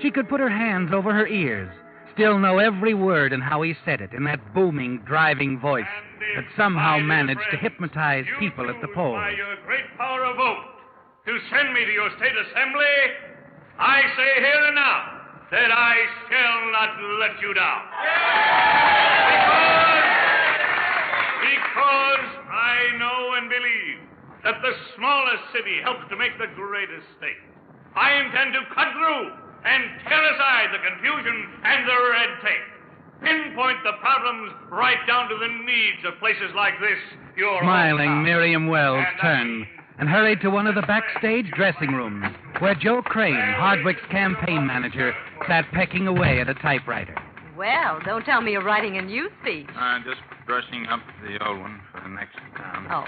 She could put her hands over her ears, still know every word and how he said it in that booming, driving voice that somehow managed to hypnotize people at the polls. By your great power of vote to send me to your state assembly, I say here and now that I shall not let you down. Because I know and believe that the smallest city helps to make the greatest state. I intend to cut through and tear aside the confusion and the red tape. Pinpoint the problems right down to the needs of places like this, your Smiling, hometown. Miriam Wells turned and hurried to one of the backstage dressing rooms where Joe Crane, Hardwick's campaign manager, sat pecking away at a typewriter. Well, don't tell me you're writing a new speech. Just brushing up the old one for the next town. Oh.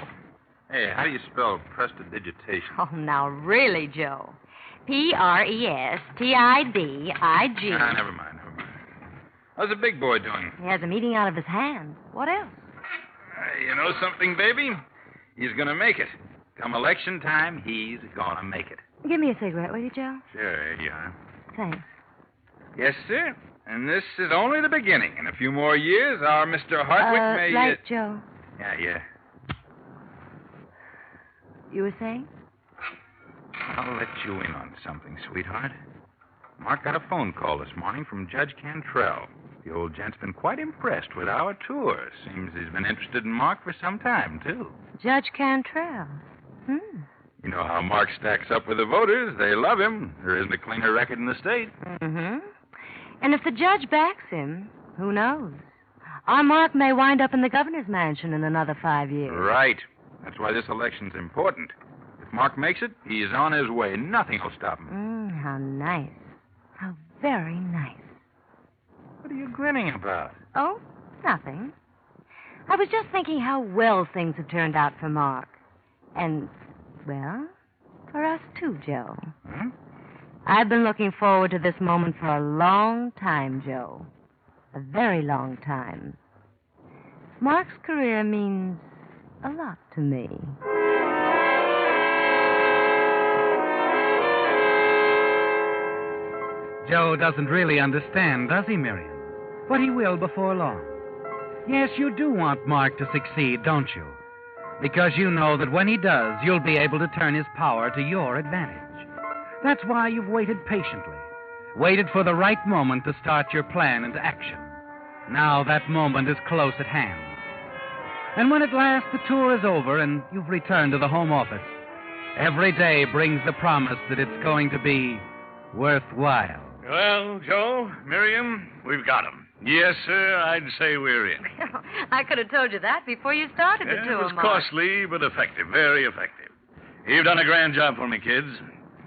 Hey, how do you spell prestidigitation? Oh, now really, Joe. Prestidig. Never mind. How's the big boy doing? He has a meeting out of his hand. What else? You know something, baby? He's going to make it. Come election time, he's going to make it. Give me a cigarette, will you, Joe? Sure, here you are. Thanks. Yes, sir. And this is only the beginning. In a few more years, our Mr. Hartwick may... Right, Joe. Yeah. You were saying? I'll let you in on something, sweetheart. Mark got a phone call this morning from Judge Cantrell. The old gent's been quite impressed with our tour. Seems he's been interested in Mark for some time, too. Judge Cantrell. You know how Mark stacks up with the voters. They love him. There isn't a cleaner record in the state. Mm-hmm. And if the judge backs him, who knows? Our Mark may wind up in the governor's mansion in another 5 years. Right. That's why this election's important. If Mark makes it, he is on his way. Nothing will stop him. How nice. How very nice. What are you grinning about? Oh, nothing. I was just thinking how well things have turned out for Mark. And, well, for us too, Joe. Huh? I've been looking forward to this moment for a long time, Joe. A very long time. Mark's career means a lot to me. Joe doesn't really understand, does he, Miriam? But he will before long. Yes, you do want Mark to succeed, don't you? Because you know that when he does, you'll be able to turn his power to your advantage. That's why you've waited patiently. Waited for the right moment to start your plan into action. Now that moment is close at hand. And when at last the tour is over and you've returned to the home office, every day brings the promise that it's going to be worthwhile. Well, Joe, Miriam, we've got him. Yes, sir, I'd say we're in. I could have told you that before you started the tour, It was Mark. costly, but effective, very effective. You've done a grand job for me, kids.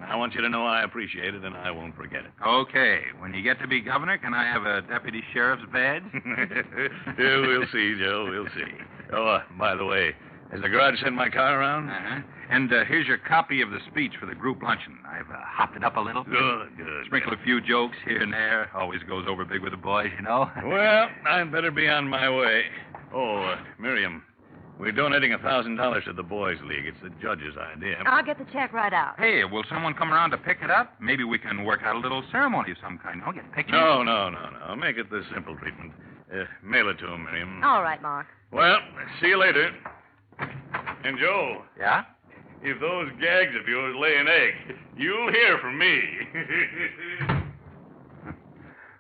I want you to know I appreciate it, and I won't forget it. Okay. When you get to be governor, can I have a deputy sheriff's badge? Yeah, we'll see, Joe, we'll see. Oh, by the way, has the garage sent my car around? Uh-huh. And here's your copy of the speech for the group luncheon. I've hopped it up a little. Good. Sprinkled a few jokes here and there. Always goes over big with the boys, you know. Well, I'd better be on my way. Oh, Miriam, we're donating $1,000 to the Boys League. It's the judge's idea. I'll get the check right out. Hey, will someone come around to pick it up? Maybe we can work out a little ceremony of some kind. Get pictures. No. Make it the simple treatment. Mail it to him, Miriam. All right, Mark. Well, see you later. And, Joe. Yeah? If those gags of yours lay an egg, you'll hear from me.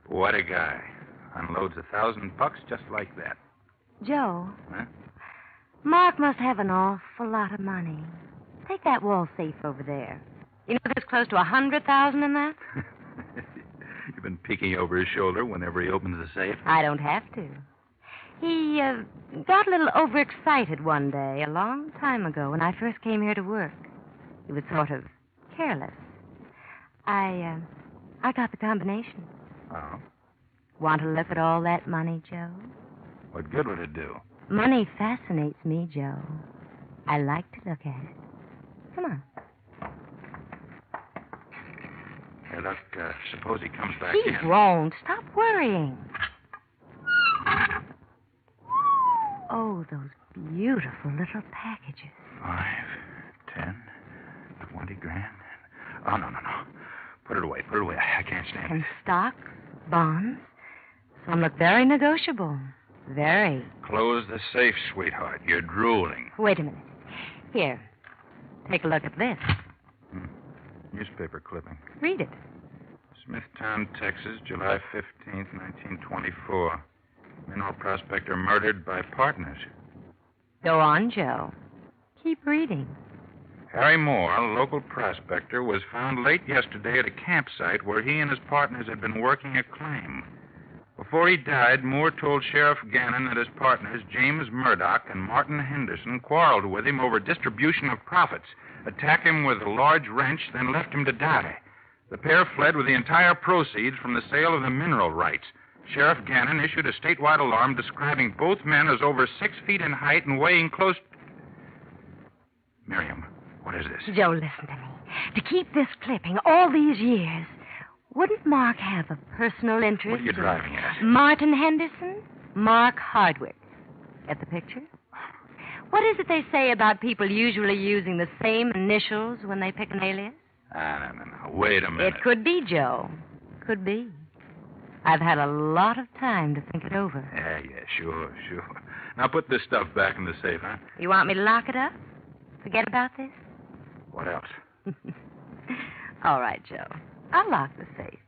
What a guy. Unloads $1,000 just like that. Joe. Huh? Mark must have an awful lot of money. Take that wall safe over there. You know there's close to 100,000 in that? You've been peeking over his shoulder whenever he opens the safe. I don't have to. He got a little overexcited one day, a long time ago, when I first came here to work. He was sort of careless. I got the combination. Oh? Want to look at all that money, Joe? What good would it do? Money fascinates me, Joe. I like to look at it. Come on. Hey, look, suppose he comes back He in. won't. Stop worrying. Oh, those beautiful little packages. 5, 10, 20 grand. Oh, no. Put it away. I can't stand And it. stock, bonds. Some look very negotiable. Very. Close the safe, sweetheart. You're drooling. Wait a minute. Here. Take a look at this. Newspaper clipping. Read it. Smithtown, Texas, July 15th, 1924. Mineral prospector murdered by partners. Go on, Joe. Keep reading. Harry Moore, a local prospector, was found late yesterday at a campsite where he and his partners had been working a claim. Before he died, Moore told Sheriff Gannon that his partners, James Murdoch and Martin Henderson, quarreled with him over distribution of profits, attacked him with a large wrench, then left him to die. The pair fled with the entire proceeds from the sale of the mineral rights. Sheriff Gannon issued a statewide alarm describing both men as over 6 feet in height and weighing close... Miriam, what is this? Joe, listen to me. To keep this clipping all these years, wouldn't Mark have a personal interest? What are you driving at? Martin Henderson, Mark Hardwick. Get the picture? What is it they say about people usually using the same initials when they pick an alias? No. Wait a minute. It could be, Joe. Could be. I've had a lot of time to think it over. Yeah, sure. Now put this stuff back in the safe, huh? You want me to lock it up? Forget about this? What else? All right, Joe. I'll lock the safe.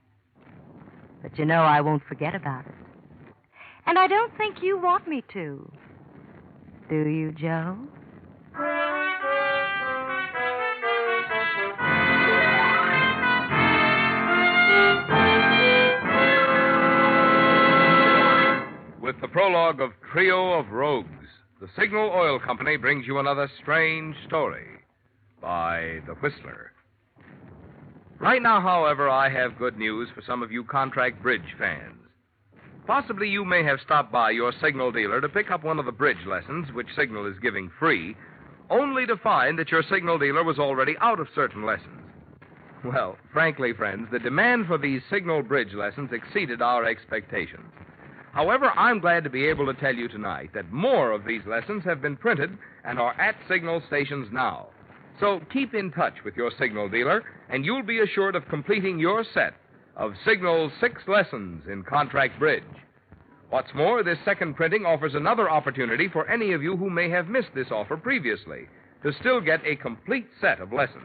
But you know I won't forget about it. And I don't think you want me to. Do you, Joe? With the prologue of Trio of Rogues, the Signal Oil Company brings you another strange story by The Whistler. Right now, however, I have good news for some of you contract bridge fans. Possibly you may have stopped by your Signal dealer to pick up one of the bridge lessons, which Signal is giving free, only to find that your Signal dealer was already out of certain lessons. Well, frankly, friends, the demand for these Signal bridge lessons exceeded our expectations. However, I'm glad to be able to tell you tonight that more of these lessons have been printed and are at Signal stations now. So keep in touch with your Signal dealer, and you'll be assured of completing your set of Signal's 6 lessons in contract bridge. What's more, this second printing offers another opportunity for any of you who may have missed this offer previously to still get a complete set of lessons.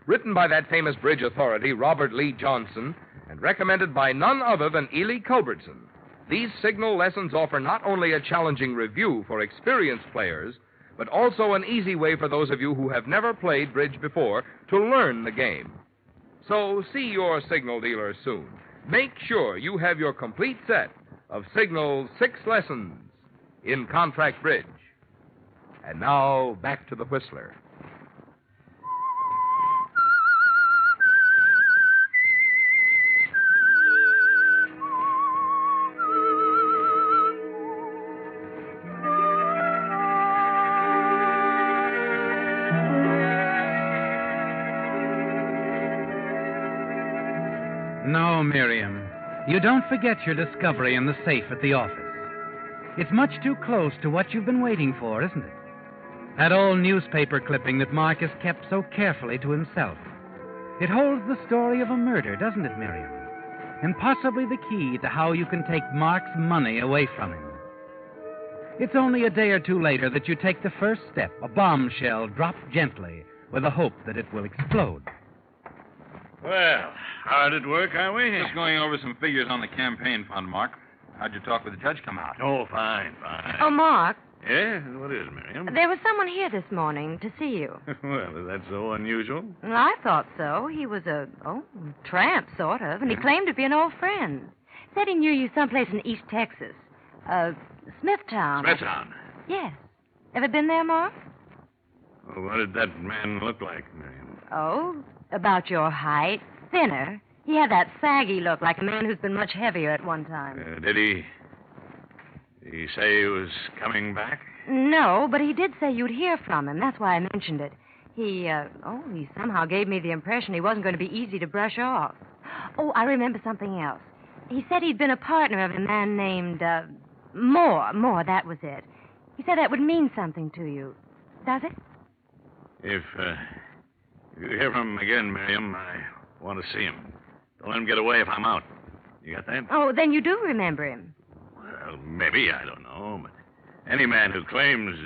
Written by that famous bridge authority, Robert Lee Johnson, and recommended by none other than Ely Culbertson, these Signal lessons offer not only a challenging review for experienced players, but also an easy way for those of you who have never played bridge before to learn the game. So see your Signal dealer soon. Make sure you have your complete set of Signal's 6 lessons in contract bridge. And now, back to the Whistler. No, Miriam. You don't forget your discovery in the safe at the office. It's much too close to what you've been waiting for, isn't it? That old newspaper clipping that Mark has kept so carefully to himself. It holds the story of a murder, doesn't it, Miriam? And possibly the key to how you can take Mark's money away from him. It's only a day or two later that you take the first step, a bombshell dropped gently with the hope that it will explode. Well, how did it work, are we? Just going over some figures on the campaign fund, Mark. How'd your talk with the judge come out? Oh, fine. Oh, Mark. Yeah? What is, Miriam? There was someone here this morning to see you. Well, is that so unusual? Well, I thought so. He was a tramp, sort of, and he claimed to be an old friend. Said he knew you someplace in East Texas. Smithtown. Smithtown? Yes. Ever been there, Mark? Well, what did that man look like, Miriam? Oh, about your height. Thinner. He had that saggy look like a man who's been much heavier at one time. Did he say he was coming back? No, but he did say you'd hear from him. That's why I mentioned it. He somehow gave me the impression he wasn't going to be easy to brush off. Oh, I remember something else. He said he'd been a partner of a man named, Moore, that was it. He said that would mean something to you. Does it? If you hear from him again, Miriam, I want to see him. Don't let him get away if I'm out. You got that? Oh, then you do remember him. Well, maybe, I don't know. But any man who claims,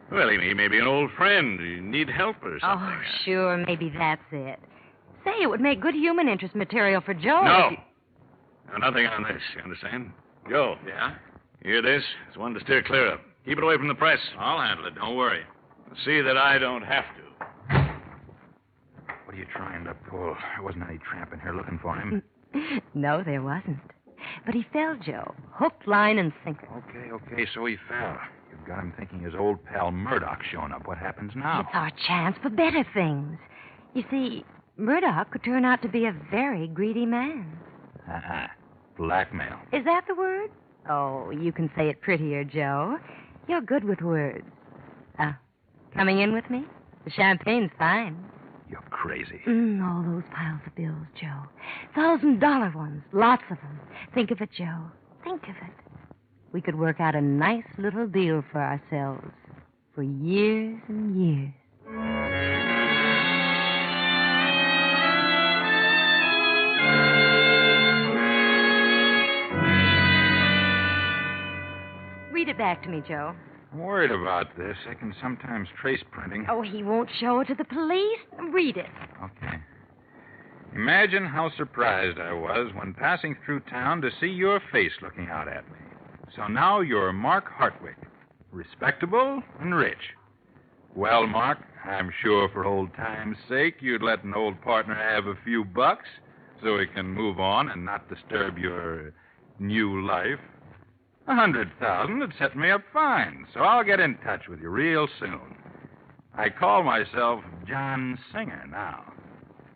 he may be an old friend. He need help or something. Oh, sure, maybe that's it. Say, it would make good human interest material for Joe. No. Nothing on this, you understand? Joe. Yeah? Hear this? It's one to steer clear of. Keep it away from the press. I'll handle it, don't worry. See that I don't have to. What are you trying to pull? There wasn't any tramp in here looking for him. No, there wasn't. But he fell, Joe. Hook, line, and sinker. Okay, so he fell. You've got him thinking his old pal Murdoch's shown up. What happens now? It's our chance for better things. You see, Murdoch could turn out to be a very greedy man. Blackmail. Is that the word? Oh, you can say it prettier, Joe. You're good with words. Coming in with me? The champagne's fine. You're crazy. All those piles of bills, Joe. $1,000 ones. Lots of them. Think of it, Joe. Think of it. We could work out a nice little deal for ourselves for years and years. Read it back to me, Joe. I'm worried about this. I can sometimes trace printing. Oh, he won't show it to the police. Read it. Okay. Imagine how surprised I was when passing through town to see your face looking out at me. So now you're Mark Hartwick, respectable and rich. Well, Mark, I'm sure for old time's sake you'd let an old partner have a few bucks so he can move on and not disturb your new life. 100,000 would set me up fine, so I'll get in touch with you real soon. I call myself John Singer now.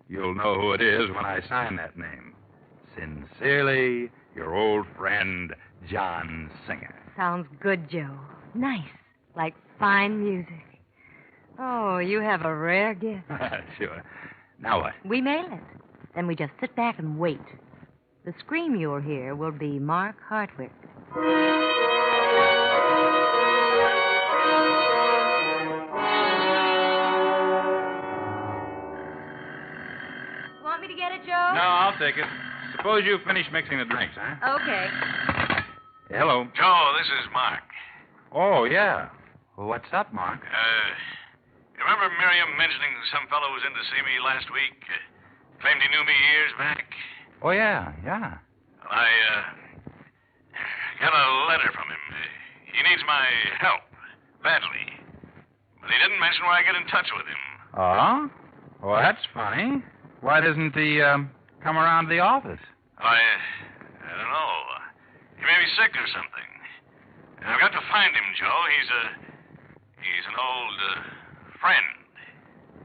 You'll know who it is when I sign that name. Sincerely, your old friend, John Singer. Sounds good, Joe. Nice. Like fine music. Oh, you have a rare gift. Sure. Now what? We mail it. Then we just sit back and wait. The scream you'll hear will be Mark Hartwick. Want me to get it, Joe? No, I'll take it. Suppose you finish mixing the drinks, huh? Okay. Hello. Joe, this is Mark. Oh, yeah. Well, what's up, Mark? You remember Miriam mentioning some fellow was in to see me last week? Claimed he knew me years back. Oh, yeah. I got a letter from him. He needs my help, badly. But he didn't mention where I get in touch with him. Oh? Well, that's funny. Why doesn't he come around to the office? I don't know. He may be sick or something. I've got to find him, Joe. He's an old friend.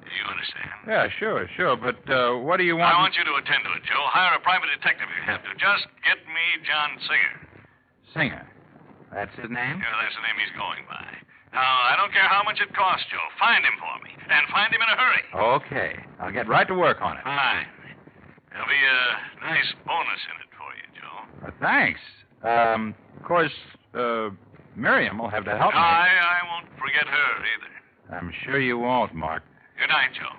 You understand? Yeah, sure. But what do you want? I want you to attend to it, Joe. Hire a private detective if you have to. Just get me John Singer. Singer? That's his name? Yeah, that's the name he's going by. Now, I don't care how much it costs, Joe. Find him for me. And find him in a hurry. Okay. I'll get right to work on it. Fine. There'll be a nice bonus in it for you, Joe. Thanks. Of course, Miriam will have to help me. I won't forget her either. I'm sure you won't, Mark. Good night, Joe.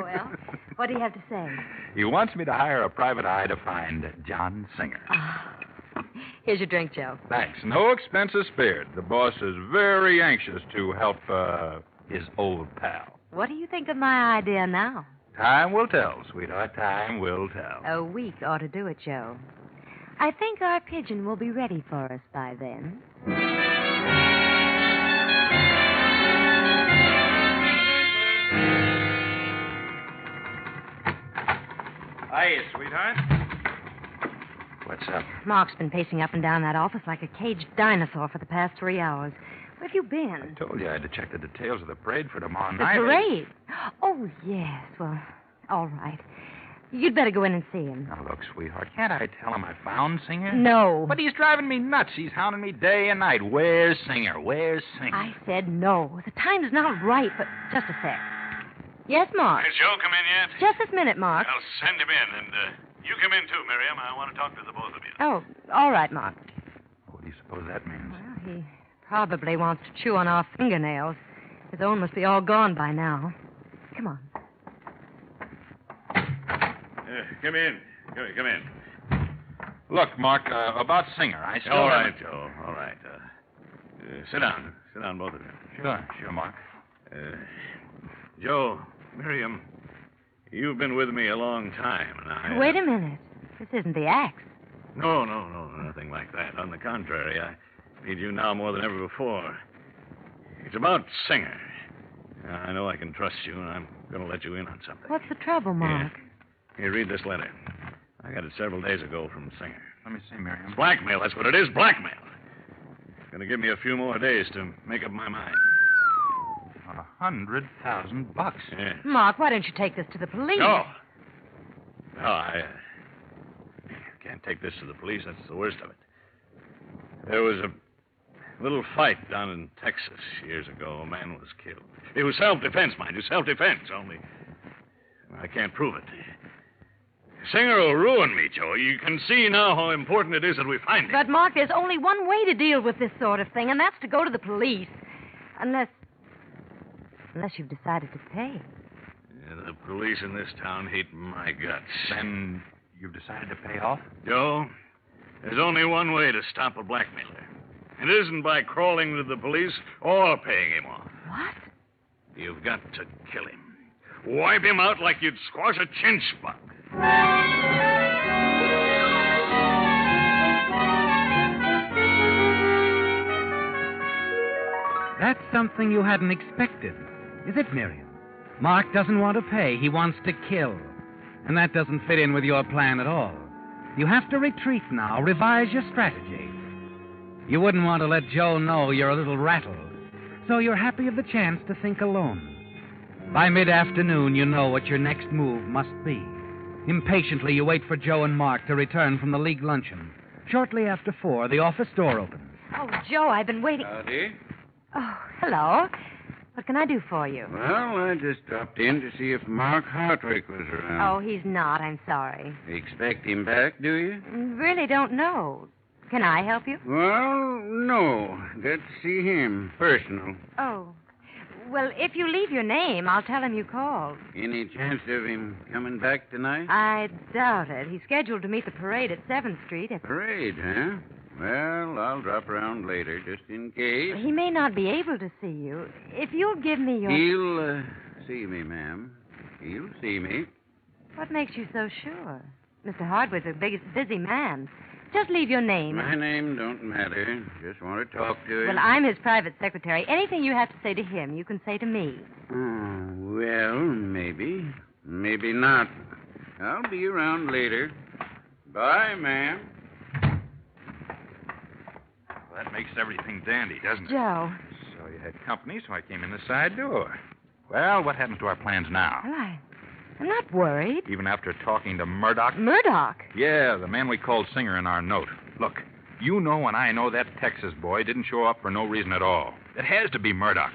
Well, what do you have to say? He wants me to hire a private eye to find John Singer. Here's your drink, Joe. Thanks. No expenses spared. The boss is very anxious to help his old pal. What do you think of my idea now? Time will tell, sweetheart. Time will tell. A week ought to do it, Joe. I think our pigeon will be ready for us by then. Hiya, sweetheart. What's up? Mark's been pacing up and down that office like a caged dinosaur for the past 3 hours. Where have you been? I told you I had to check the details of the parade for tomorrow The night. parade? Oh, yes. Well, all right. You'd better go in and see him. Now, look, sweetheart, can't I tell him I found Singer? No. But he's driving me nuts. He's hounding me day and night. Where's Singer? Where's Singer? I said no. The time's not right, but just a sec. Yes, Mark? Has Joe come in yet? Just this minute, Mark. I'll send him in, and you come in too, Miriam. I want to talk to the both of you. Oh, all right, Mark. What do you suppose that means? Well, he probably wants to chew on our fingernails. His own must be all gone by now. Come on. Come in. Come in. Look, Mark, about Singer, I still... All right, Joe. All right. Sit down. Sit down, both of you. Sure, Mark. Joe, Miriam, you've been with me a long time, and I... Wait a minute. This isn't the axe. No, nothing like that. On the contrary, I need you now more than ever before. It's about Singer. I know I can trust you, and I'm going to let you in on something. What's the trouble, Mark? Here, read this letter. I got it several days ago from Singer. Let me see, Miriam. It's blackmail, that's what it is, blackmail. Going to give me a few more days to make up my mind. $100,000. Yeah. Mark, why don't you take this to the police? No, can't take this to the police. That's the worst of it. There was a little fight down in Texas years ago. A man was killed. It was self-defense, mind you, self-defense, only I can't prove it. Singer will ruin me, Joe. You can see now how important it is that we find him. But, Mark, there's only one way to deal with this sort of thing, and that's to go to the police. Unless you've decided to pay. Yeah, the police in this town hate my guts. Then you've decided to pay off? Joe, there's only one way to stop a blackmailer. It isn't by crawling to the police or paying him off. What? You've got to kill him. Wipe him out like you'd squash a chinch bug. That's something you hadn't expected, is it, Miriam? Mark doesn't want to pay. He wants to kill. And that doesn't fit in with your plan at all. You have to retreat now, revise your strategy. You wouldn't want to let Joe know you're a little rattled, so you're happy of the chance to think alone. By mid-afternoon, you know what your next move must be. Impatiently, you wait for Joe and Mark to return from the League luncheon. Shortly after 4, the office door opens. Oh, Joe, I've been waiting. Howdy. Oh, hello. What can I do for you? Well, I just dropped in to see if Mark Hartwick was around. Oh, he's not. I'm sorry. You expect him back, do you? Really don't know. Can I help you? Well, no. Got to see him. Personal. Oh. Well, if you leave your name, I'll tell him you called. Any chance of him coming back tonight? I doubt it. He's scheduled to meet the parade at 7th Street. Parade, huh? Well, I'll drop around later, just in case. He may not be able to see you. If you'll give me your... He'll see me, ma'am. He'll see me. What makes you so sure? Mr. Hardwick's a busy man. Just leave your name. My name don't matter. Just want to talk to him. Well, I'm his private secretary. Anything you have to say to him, you can say to me. Oh, well, maybe. Maybe not. I'll be around later. Bye, ma'am. Well, that makes everything dandy, doesn't it? Joe. So you had company, so I came in the side door. Well, what happens to our plans now? Well, I'm not worried. Even after talking to Murdoch? Murdoch? Yeah, the man we called Singer in our note. Look, you know and I know that Texas boy didn't show up for no reason at all. It has to be Murdoch.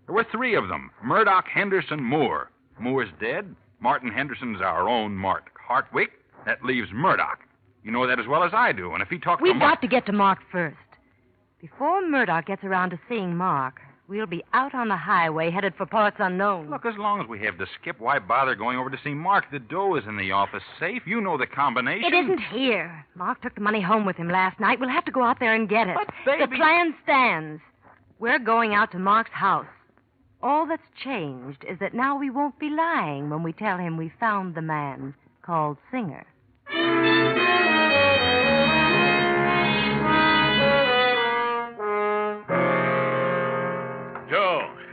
There were 3 of them. Murdoch, Henderson, Moore. Moore's dead. Martin Henderson's our own Mark Hartwick. That leaves Murdoch. You know that as well as I do, and if he talks to We've Mark... got to get to Mark first. Before Murdoch gets around to seeing Mark, we'll be out on the highway headed for parts unknown. Look, as long as we have to skip, why bother going over to see Mark? The dough is in the office safe. You know the combination. It isn't here. Mark took the money home with him last night. We'll have to go out there and get it. But, baby... The plan stands. We're going out to Mark's house. All that's changed is that now we won't be lying when we tell him we found the man called Singer.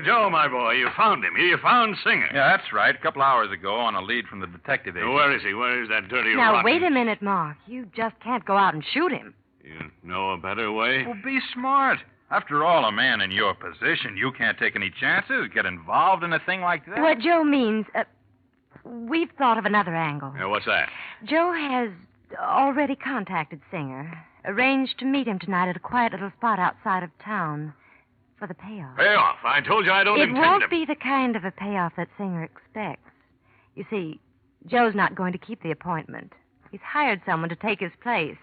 Joe, my boy, you found him. You found Singer. Yeah, that's right. A couple hours ago on a lead from the detective agency. Where is he? Where is that dirty Now, rotten... wait a minute, Mark. You just can't go out and shoot him. You know a better way? Well, be smart. After all, a man in your position, you can't take any chances, get involved in a thing like that. What Joe means, we've thought of another angle. Yeah, what's that? Joe has already contacted Singer, arranged to meet him tonight at a quiet little spot outside of town for the payoff. Payoff? I told you I don't intend to... It won't be the kind of a payoff that Singer expects. You see, Joe's not going to keep the appointment. He's hired someone to take his place.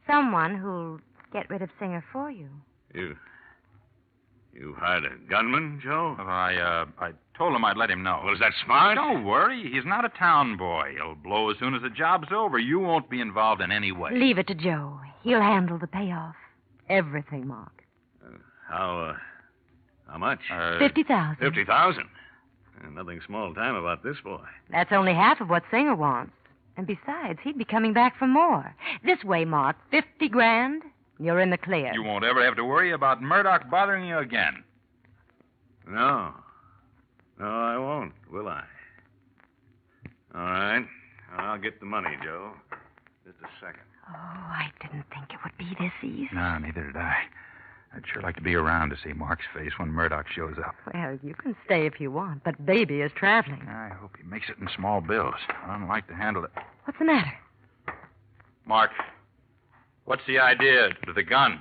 Someone who'll get rid of Singer for you. You hired a gunman, Joe? Well, I told him I'd let him know. Well, is that smart? Don't worry. He's not a town boy. He'll blow as soon as the job's over. You won't be involved in any way. Leave it to Joe. He'll handle the payoff. Everything, Mark. How much? 50,000. 50,000? Nothing small time about this boy. That's only half of what Singer wants. And besides, he'd be coming back for more. This way, Mark. 50 grand, you're in the clear. You won't ever have to worry about Murdoch bothering you again. No. No, I won't, will I? All right. I'll get the money, Joe. Just a second. Oh, I didn't think it would be this easy. No, neither did I. I'd sure like to be around to see Mark's face when Murdoch shows up. Well, you can stay if you want, but Baby is traveling. I hope he makes it in small bills. I don't like to handle it. What's the matter? Mark, what's the idea with the gun?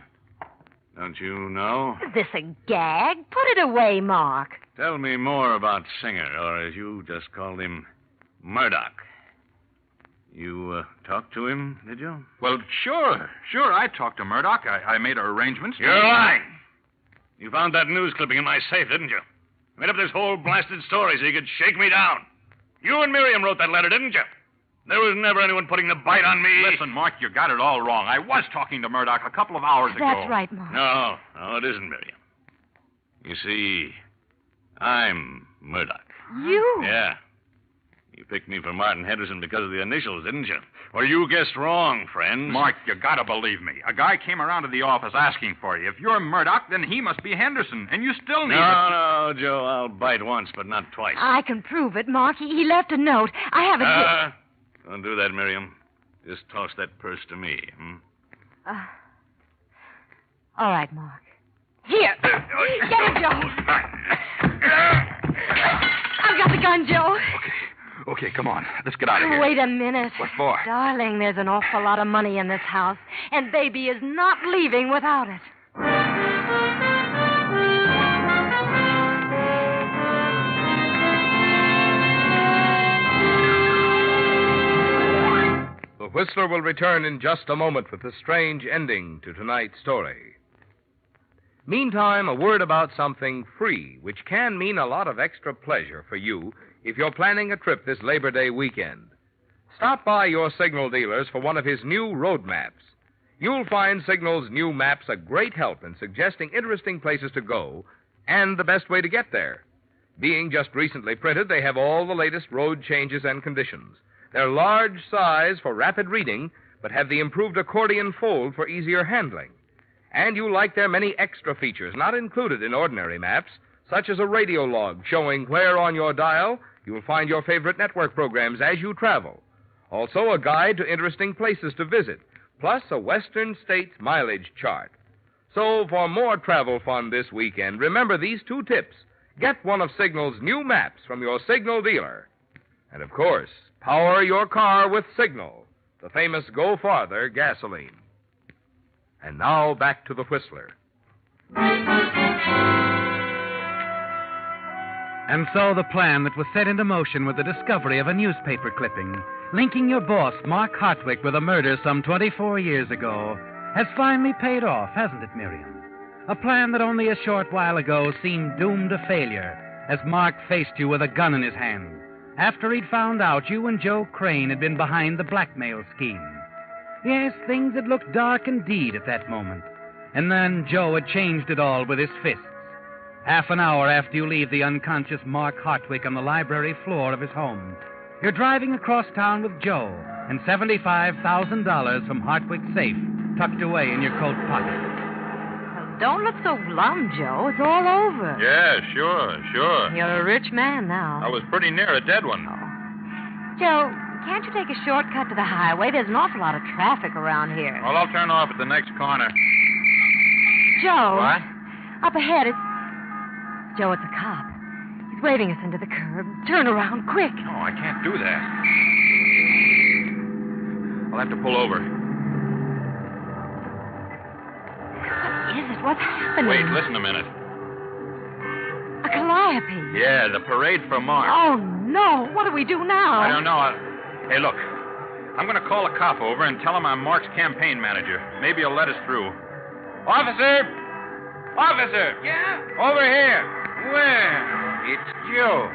Don't you know? Is this a gag? Put it away, Mark. Tell me more about Singer, or as you just called him, Murdoch. You talked to him, did you? Well, sure. I talked to Murdoch. I made arrangements. You're lying. You found that news clipping in my safe, didn't you? Made up this whole blasted story so you could shake me down. You and Miriam wrote that letter, didn't you? There was never anyone putting the bite on me. Listen, Mark, you got it all wrong. I was talking to Murdoch a couple of hours ago. That's right, Mark. No, it isn't, Miriam. You see, I'm Murdoch. You? Yeah. You picked me for Martin Henderson because of the initials, didn't you? Well, you guessed wrong, friends. Mark, you gotta believe me. A guy came around to the office asking for you. If you're Murdoch, then he must be Henderson, and you still need No, Joe, I'll bite once, but not twice. I can prove it, Mark. He left a note. I have it Don't do that, Miriam. Just toss that purse to me, all right, Mark. Here. Get it, Joe. I've got the gun, Joe. Okay, come on. Let's get out of here. Wait a minute. What for? Darling, there's an awful lot of money in this house, and Baby is not leaving without it. The Whistler will return in just a moment with a strange ending to tonight's story. Meantime, a word about something free, which can mean a lot of extra pleasure for you if you're planning a trip this Labor Day weekend. Stop by your Signal dealers for one of his new road maps. You'll find Signal's new maps a great help in suggesting interesting places to go and the best way to get there. Being just recently printed, they have all the latest road changes and conditions. They're large size for rapid reading, but have the improved accordion fold for easier handling. And you'll like their many extra features not included in ordinary maps, such as a radio log showing where on your dial you'll find your favorite network programs as you travel. Also, a guide to interesting places to visit, plus a Western States mileage chart. So, for more travel fun this weekend, remember these two tips. Get one of Signal's new maps from your Signal dealer. And, of course, power your car with Signal, the famous Go Farther gasoline. And now, back to the Whistler. And so the plan that was set into motion with the discovery of a newspaper clipping linking your boss, Mark Hartwick, with a murder some 24 years ago has finally paid off, hasn't it, Miriam? A plan that only a short while ago seemed doomed to failure as Mark faced you with a gun in his hand after he'd found out you and Joe Crane had been behind the blackmail scheme. Yes, things had looked dark indeed at that moment. And then Joe had changed it all with his fists. Half an hour after you leave the unconscious Mark Hartwick on the library floor of his home, you're driving across town with Joe and $75,000 from Hartwick's safe tucked away in your coat pocket. Well, don't look so glum, Joe. It's all over. Yeah, sure. You're a rich man now. I was pretty near a dead one. Joe, can't you take a shortcut to the highway? There's an awful lot of traffic around here. Well, I'll turn off at the next corner. Joe. What? Up ahead, Joe, it's a cop. He's waving us into the curb. Turn around, quick. No, I can't do that. I'll have to pull over. What is it? What's happening? Wait, listen a minute. A calliope. Yeah, the parade for Mark. Oh, no. What do we do now? I don't know. Hey, look. I'm going to call a cop over and tell him I'm Mark's campaign manager. Maybe he'll let us through. Officer! Officer! Yeah? Over here. Well, it's Joe.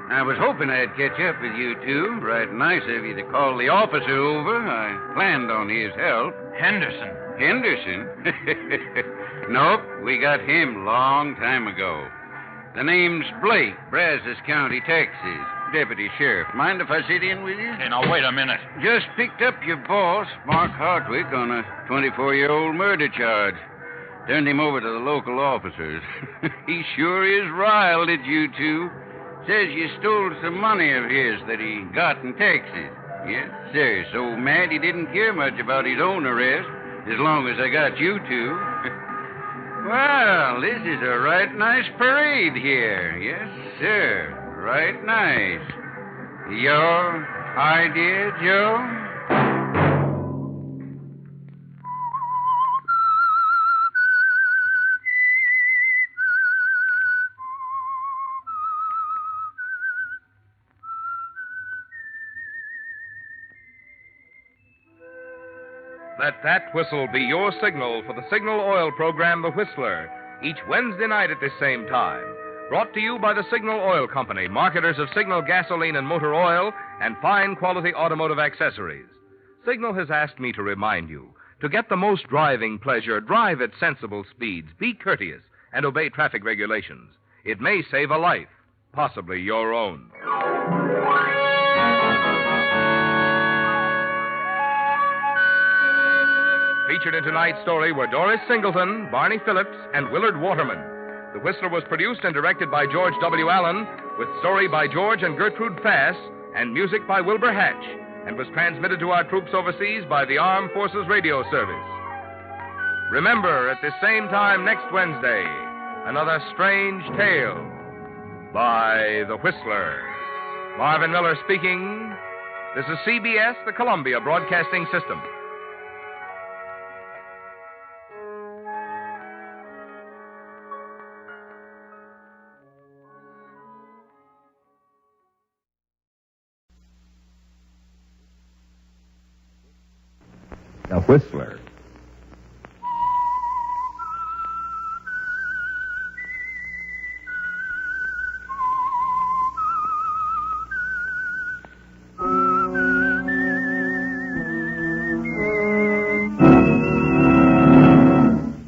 I was hoping I'd catch up with you two. Right nice of you to call the officer over. I planned on his help. Henderson. Henderson? Nope, we got him long time ago. The name's Blake, Brazos County, Texas. Deputy Sheriff. Mind if I sit in with you? Hey, now, wait a minute. Just picked up your boss, Mark Hartwick, on a 24-year-old murder charge. Turned him over to the local officers. He sure is riled at you two. Says you stole some money of his that he got in Texas. Yes, sir. So mad he didn't care much about his own arrest, as long as I got you two. Well, this is a right nice parade here. Yes, sir. Right nice. Your idea, Joe? Let that whistle be your signal for the signal oil program, The Whistler, each Wednesday night at this same time. Brought to you by the Signal Oil Company, marketers of Signal gasoline and motor oil and fine quality automotive accessories. Signal has asked me to remind you, to get the most driving pleasure, drive at sensible speeds, be courteous, and obey traffic regulations. It may save a life, possibly your own. Featured in tonight's story were Doris Singleton, Barney Phillips, and Willard Waterman. The Whistler was produced and directed by George W. Allen, with story by George and Gertrude Fass, and music by Wilbur Hatch, and was transmitted to our troops overseas by the Armed Forces Radio Service. Remember, at this same time next Wednesday, another strange tale by The Whistler. Marvin Miller speaking. This is CBS, the Columbia Broadcasting System. The Whistler.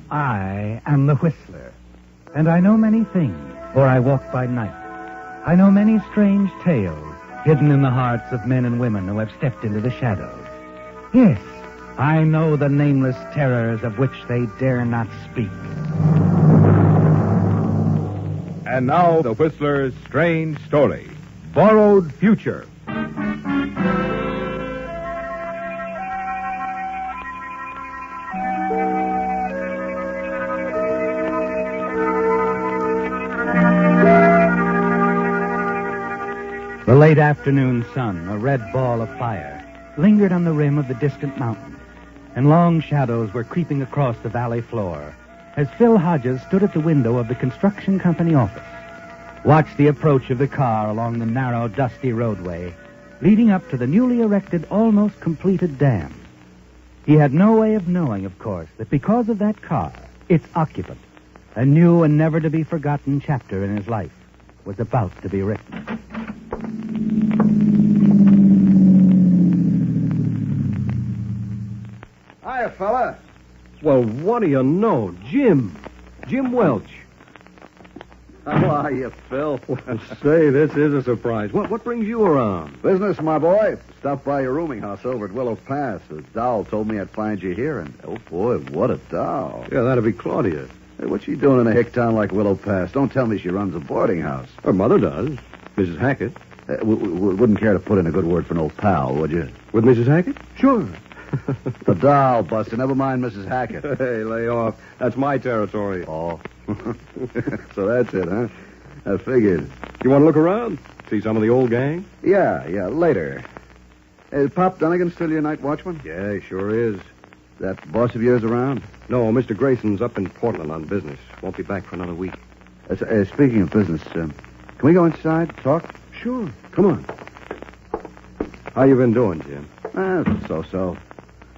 I am the Whistler, and I know many things, for I walk by night. I know many strange tales hidden in the hearts of men and women who have stepped into the shadows. Yes, I know the nameless terrors of which they dare not speak. And now, The Whistler's strange story, Borrowed Future. The late afternoon sun, a red ball of fire, lingered on the rim of the distant mountain, and long shadows were creeping across the valley floor as Phil Hodges stood at the window of the construction company office, watched the approach of the car along the narrow, dusty roadway leading up to the newly erected, almost completed dam. He had no way of knowing, of course, that because of that car, its occupant, a new and never-to-be-forgotten chapter in his life was about to be written. Hiya, fella. Well, what do you know? Jim Welch. How are you, Phil? Well, say, this is a surprise. What brings you around? Business, my boy. Stopped by your rooming house over at Willow Pass. The doll told me I'd find you here, and oh, boy, what a doll. Yeah, that'd be Claudia. Hey, what's she doing in a hick town like Willow Pass? Don't tell me she runs a boarding house. Her mother does, Mrs. Hackett. Wouldn't care to put in a good word for an old pal, would you? With Mrs. Hackett? Sure. The doll, Buster. Never mind Mrs. Hackett. Hey, lay off. That's my territory. Oh. So that's it, huh? I figured. You want to look around? See some of the old gang? Yeah, later. Is Pop Dunnigan still your night watchman? Yeah, he sure is. That boss of yours around? No, Mr. Grayson's up in Portland on business. Won't be back for another week. Speaking of business, can we go inside, talk? Sure. Come on. How you been doing, Jim? So-so.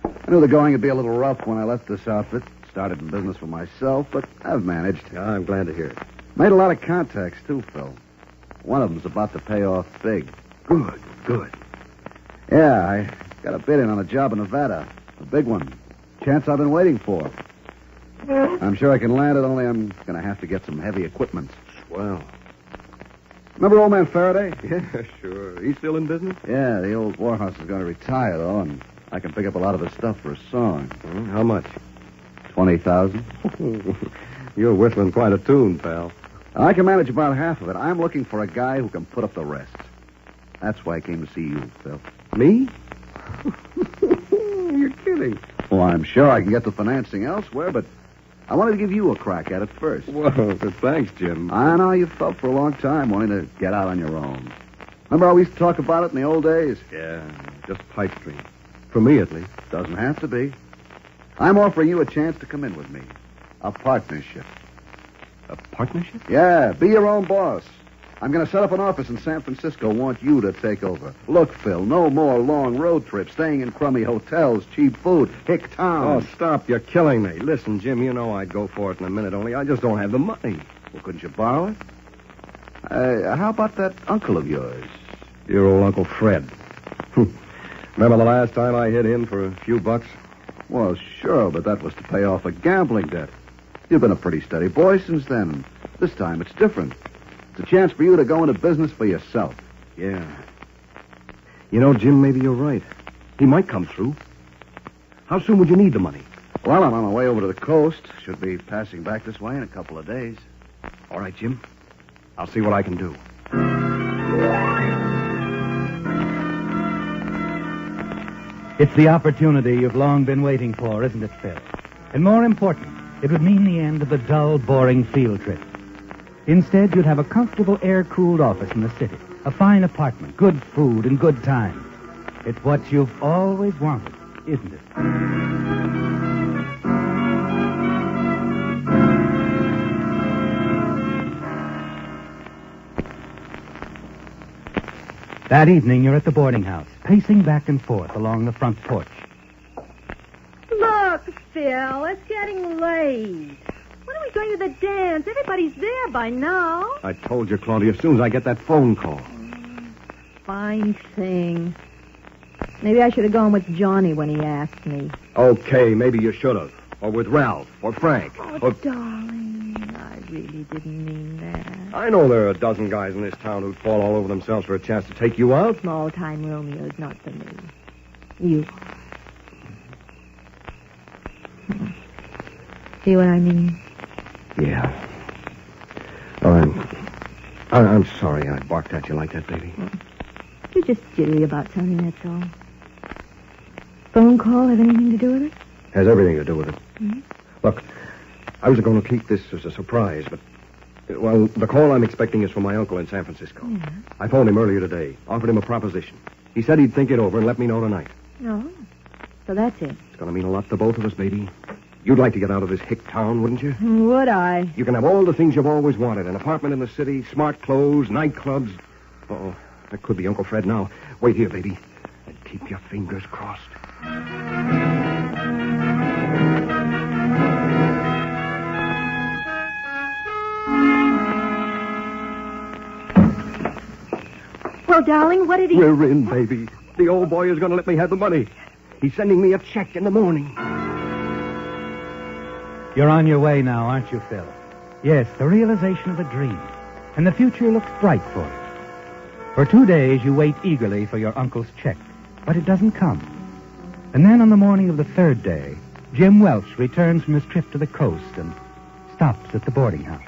I knew the going would be a little rough when I left this outfit. Started in business for myself, but I've managed. Yeah, I'm glad to hear it. Made a lot of contacts, too, Phil. One of them's about to pay off big. Good. Yeah, I got a bid in on a job in Nevada. A big one. Chance I've been waiting for. I'm sure I can land it, only I'm going to have to get some heavy equipment. Swell. Remember old man Faraday? Yeah, sure. He's still in business? Yeah, the old warhouse is going to retire, though, and I can pick up a lot of his stuff for a song. How much? 20,000. You're whistling quite a tune, pal. I can manage about half of it. I'm looking for a guy who can put up the rest. That's why I came to see you, Phil. Me? You're kidding. Well, I'm sure I can get the financing elsewhere, but I wanted to give you a crack at it first. Well, thanks, Jim. I know how you felt for a long time wanting to get out on your own. Remember how we used to talk about it in the old days? Yeah, just pipe dream. For me, at least. Doesn't have to be. I'm offering you a chance to come in with me. A partnership. A partnership? Yeah, be your own boss. I'm going to set up an office in San Francisco. Want you to take over. Look, Phil, no more long road trips, staying in crummy hotels, cheap food, hick town. Oh, stop. You're killing me. Listen, Jim, you know I'd go for it in a minute, only I just don't have the money. Well, couldn't you borrow it? How about that uncle of yours? Your old Uncle Fred. Remember the last time I hit him for a few bucks? Well, sure, but that was to pay off a gambling debt. You've been a pretty steady boy since then. This time it's different. It's a chance for you to go into business for yourself. Yeah. You know, Jim, maybe you're right. He might come through. How soon would you need the money? Well, I'm on my way over to the coast. Should be passing back this way in a couple of days. All right, Jim. I'll see what I can do. It's the opportunity you've long been waiting for, isn't it, Phil? And more important, it would mean the end of the dull, boring field trip. Instead, you'd have a comfortable, air-cooled office in the city, a fine apartment, good food, and good times. It's what you've always wanted, isn't it? That evening, you're at the boarding house, pacing back and forth along the front porch. Look, Phil, it's getting late. When are we going to the dance? Everybody's there by now. I told you, Claudia, as soon as I get that phone call. Fine thing. Maybe I should have gone with Johnny when he asked me. Okay, maybe you should have. Or with Ralph, or Frank. Oh, darling, I really didn't mean that. I know there are a dozen guys in this town who'd fall all over themselves for a chance to take you out. Small-time Romeo's not for me. You. See what I mean? Yeah. Oh, I'm sorry I barked at you like that, baby. You're just jittery about something, that's all. Phone call have anything to do with it? Has everything to do with it. Mm-hmm. Look, I was going to keep this as a surprise, but, well, the call I'm expecting is from my uncle in San Francisco. Yeah. I phoned him earlier today, offered him a proposition. He said he'd think it over and let me know tonight. Oh, so that's it. It's going to mean a lot to both of us, baby. You'd like to get out of this hick town, wouldn't you? Would I? You can have all the things you've always wanted. An apartment in the city, smart clothes, nightclubs. Uh-oh, that could be Uncle Fred now. Wait here, baby. And keep your fingers crossed. Well, darling, what did he... We're in, baby. The old boy is going to let me have the money. He's sending me a check in the morning. You're on your way now, aren't you, Phil? Yes, the realization of a dream. And the future looks bright for you. For 2 days, you wait eagerly for your uncle's check, but it doesn't come. And then on the morning of the third day, Jim Welch returns from his trip to the coast and stops at the boarding house.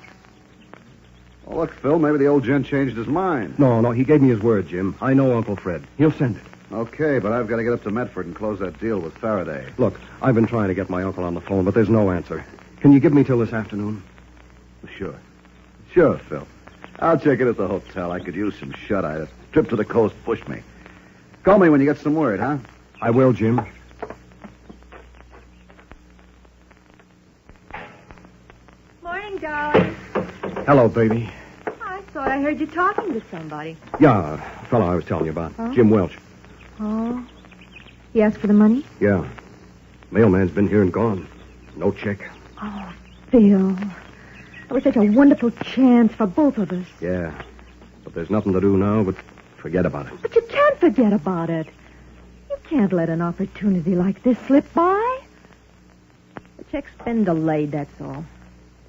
Oh, look, Phil, maybe the old gent changed his mind. No, he gave me his word, Jim. I know Uncle Fred. He'll send it. Okay, but I've got to get up to Medford and close that deal with Faraday. Look, I've been trying to get my uncle on the phone, but there's no answer. Can you give me till this afternoon? Sure. Sure, Phil. I'll check in at the hotel. I could use some shut-eye. That trip to the coast pushed me. Call me when you get some word, huh? I will, Jim. Morning, darling. Hello, baby. I thought I heard you talking to somebody. Yeah, fellow I was telling you about. Huh? Jim Welch. Oh. He asked for the money? Yeah. Mailman's been here and gone. No check. Oh, Phil. That was such a wonderful chance for both of us. Yeah. But there's nothing to do now but forget about it. But you can't forget about it. You can't let an opportunity like this slip by. The check's been delayed, that's all.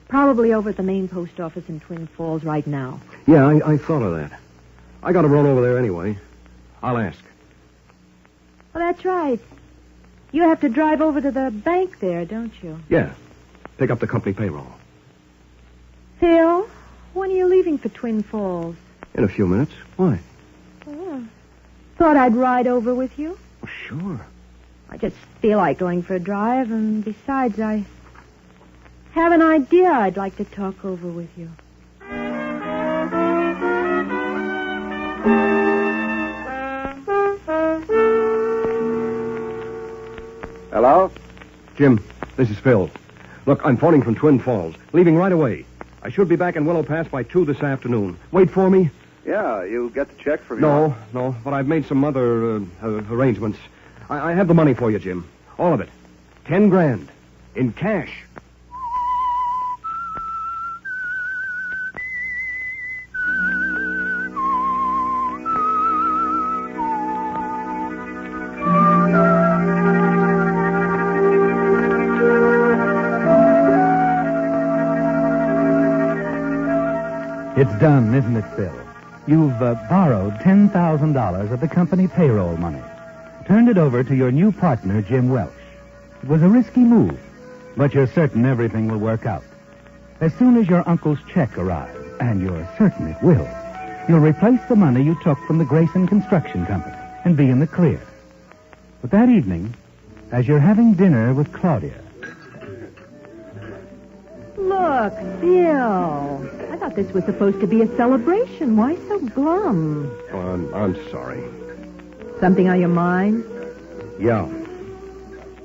Probably over at the main post office in Twin Falls right now. Yeah, I thought of that. I got to run over there anyway. I'll ask. Well, that's right. You have to drive over to the bank there, don't you? Yeah. Pick up the company payroll. Phil, when are you leaving for Twin Falls? In a few minutes. Why? Oh, thought I'd ride over with you. Oh, sure. I just feel like going for a drive, and besides, I have an idea I'd like to talk over with you. Hello? Jim, this is Phil. Look, I'm phoning from Twin Falls. Leaving right away. I should be back in Willow Pass by 2 this afternoon. Wait for me. Yeah, you get the check from your... No, but I've made some other arrangements. I have the money for you, Jim. All of it. 10 grand. In cash. It's done, isn't it, Phil? You've borrowed $10,000 of the company payroll money. Turned it over to your new partner, Jim Welch. It was a risky move, but you're certain everything will work out. As soon as your uncle's check arrives, and you're certain it will, you'll replace the money you took from the Grayson Construction Company and be in the clear. But that evening, as you're having dinner with Claudia... Look, Phil. I thought this was supposed to be a celebration. Why so glum? Oh, I'm sorry. Something on your mind? Yeah.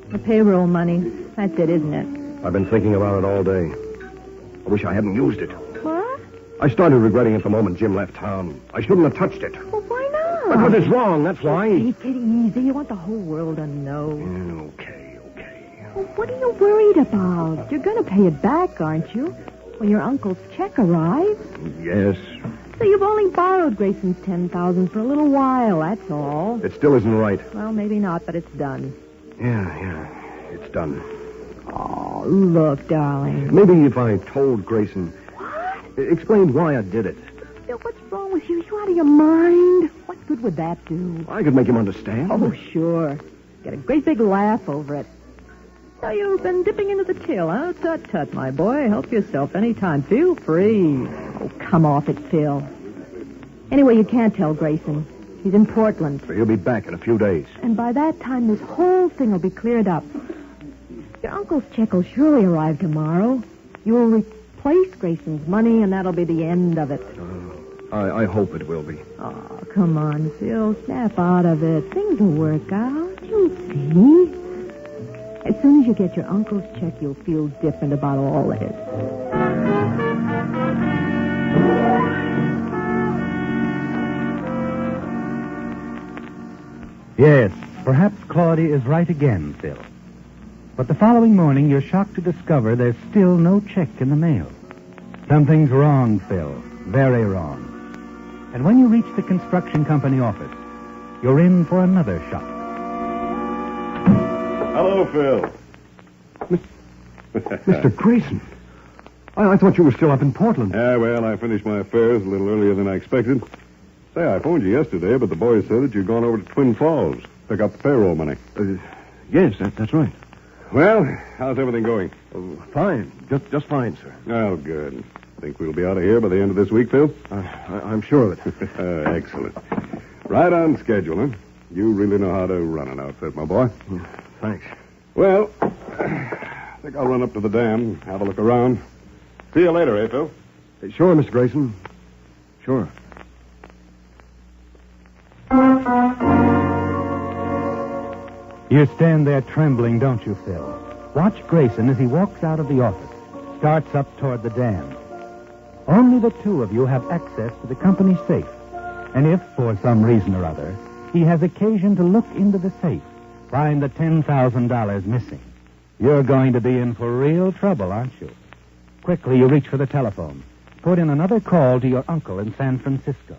The payroll money. That's it, isn't it? I've been thinking about it all day. I wish I hadn't used it. What? I started regretting it the moment Jim left town. I shouldn't have touched it. Well, why not? Because it's wrong, that's why. Take it easy. You want the whole world to know. Okay. Well, what are you worried about? You're going to pay it back, aren't you? When your uncle's check arrives. Yes. So you've only borrowed Grayson's $10,000 for a little while, that's all. It still isn't right. Well, maybe not, but it's done. Yeah. It's done. Oh, look, darling. Maybe if I told Grayson... What? Explained why I did it. Phil, what's wrong with you? You out of your mind? What good would that do? I could make him understand. Oh, sure. Get a great big laugh over it. So you've been dipping into the till, huh? Tut, my boy. Help yourself anytime. Feel free. Oh, come off it, Phil. Anyway, you can't tell Grayson. He's in Portland. So he'll be back in a few days. And by that time, this whole thing will be cleared up. Your uncle's check will surely arrive tomorrow. You will replace Grayson's money, and that'll be the end of it. I hope it will be. Oh, come on, Phil. Snap out of it. Things will work out. You'll see. As soon as you get your uncle's check, you'll feel different about all this. Yes, perhaps Claudia is right again, Phil. But the following morning, you're shocked to discover there's still no check in the mail. Something's wrong, Phil. Very wrong. And when you reach the construction company office, you're in for another shock. Hello, Phil. Mr. Grayson. I thought you were still up in Portland. Yeah, well, I finished my affairs a little earlier than I expected. Say, I phoned you yesterday, but the boys said that you'd gone over to Twin Falls to pick up the payroll money. Yes, that's right. Well, how's everything going? Fine. Just fine, sir. Oh, good. Think we'll be out of here by the end of this week, Phil? I'm sure of it. Excellent. Right on schedule, huh? You really know how to run an outfit, my boy. Thanks. Well, I think I'll run up to the dam, have a look around. See you later, eh, Phil? Sure, Mr. Grayson. Sure. You stand there trembling, don't you, Phil? Watch Grayson as he walks out of the office, starts up toward the dam. Only the two of you have access to the company safe. And if, for some reason or other, he has occasion to look into the safe, find the $10,000 missing, you're going to be in for real trouble, aren't you? Quickly, you reach for the telephone. Put in another call to your uncle in San Francisco.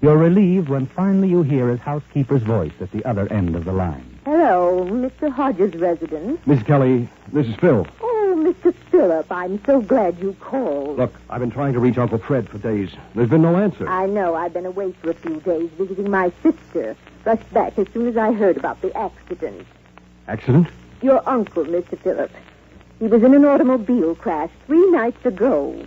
You're relieved when finally you hear his housekeeper's voice at the other end of the line. Hello, Mr. Hodges' residence. Miss Kelly, this is Phil. Oh, Mr. Phillip, I'm so glad you called. Look, I've been trying to reach Uncle Fred for days. There's been no answer. I know. I've been away for a few days visiting my sister. Rushed back as soon as I heard about the accident. Accident? Your uncle, Mr. Phillip. He was in an automobile crash 3 nights ago.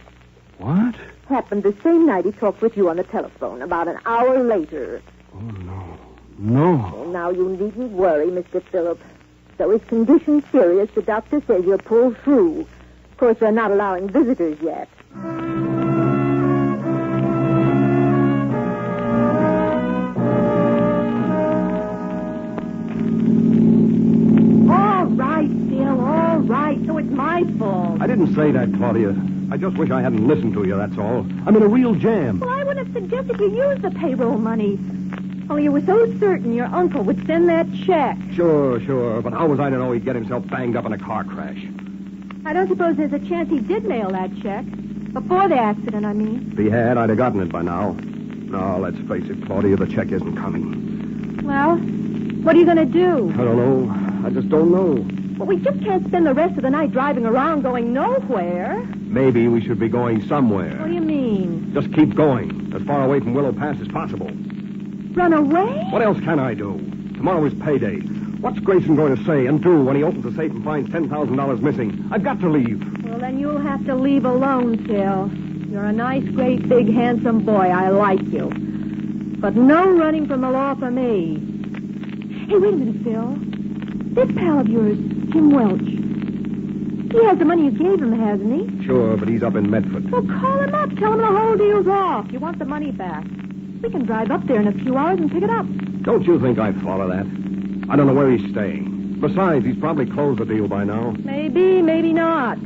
What? Happened the same night he talked with you on the telephone, about an hour later. Oh, no. No. Oh, now you needn't worry, Mr. Phillip. Though his condition's serious, the doctor says he'll pull through. Of course, they're not allowing visitors yet. All right, Phil, all right. So it's my fault. I didn't say that, Claudia. I just wish I hadn't listened to you, that's all. I'm in a real jam. Well, I would have suggested you use the payroll money. Only you were so certain your uncle would send that check. Sure. But how was I to know he'd get himself banged up in a car crash? I don't suppose there's a chance he did mail that check. Before the accident, I mean. If he had, I'd have gotten it by now. No, let's face it, Claudia, the check isn't coming. Well, what are you going to do? I don't know. I just don't know. Well, we just can't spend the rest of the night driving around going nowhere. Maybe we should be going somewhere. What do you mean? Just keep going, as far away from Willow Pass as possible. Run away? What else can I do? Tomorrow is payday. What's Grayson going to say and do when he opens the safe and finds $10,000 missing? I've got to leave. Well, then you'll have to leave alone, Phil. You're a nice, great, big, handsome boy. I like you. But no running from the law for me. Hey, wait a minute, Phil. This pal of yours, Jim Welch, he has the money you gave him, hasn't he? Sure, but he's up in Medford. Well, call him up. Tell him the whole deal's off. You want the money back. We can drive up there in a few hours and pick it up. Don't you think I'd follow that? I don't know where he's staying. Besides, he's probably closed the deal by now. Maybe, maybe not.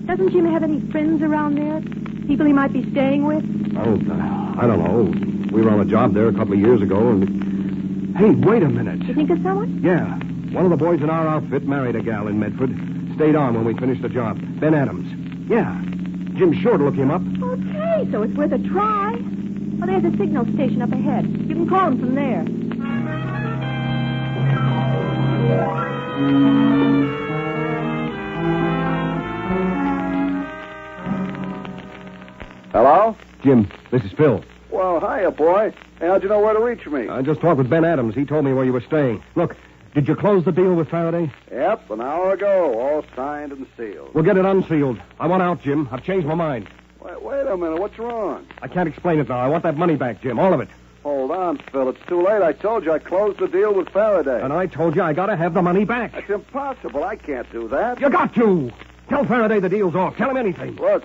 Doesn't Jim have any friends around there? People he might be staying with? Oh, I don't know. We were on a job there a couple of years ago, and... Hey, wait a minute. You think of someone? Yeah. One of the boys in our outfit married a gal in Medford. Stayed on when we finished the job. Ben Adams. Yeah. Jim's sure to look him up. Okay, so it's worth a try. Well, there's a signal station up ahead. You can call him from there. Hello? Jim, this is Phil. Well, hiya, boy. Hey, how'd you know where to reach me? I just talked with Ben Adams. He told me where you were staying. Look, did you close the deal with Faraday? Yep, an hour ago. All signed and sealed. We'll get it unsealed. I want out, Jim. I've changed my mind. Wait a minute. What's wrong? I can't explain it now. I want that money back, Jim. All of it. Hold on, Phil. It's too late. I told you I closed the deal with Faraday. And I told you I gotta have the money back. That's impossible. I can't do that. You got to. Tell Faraday the deal's off. Tell him anything. Look,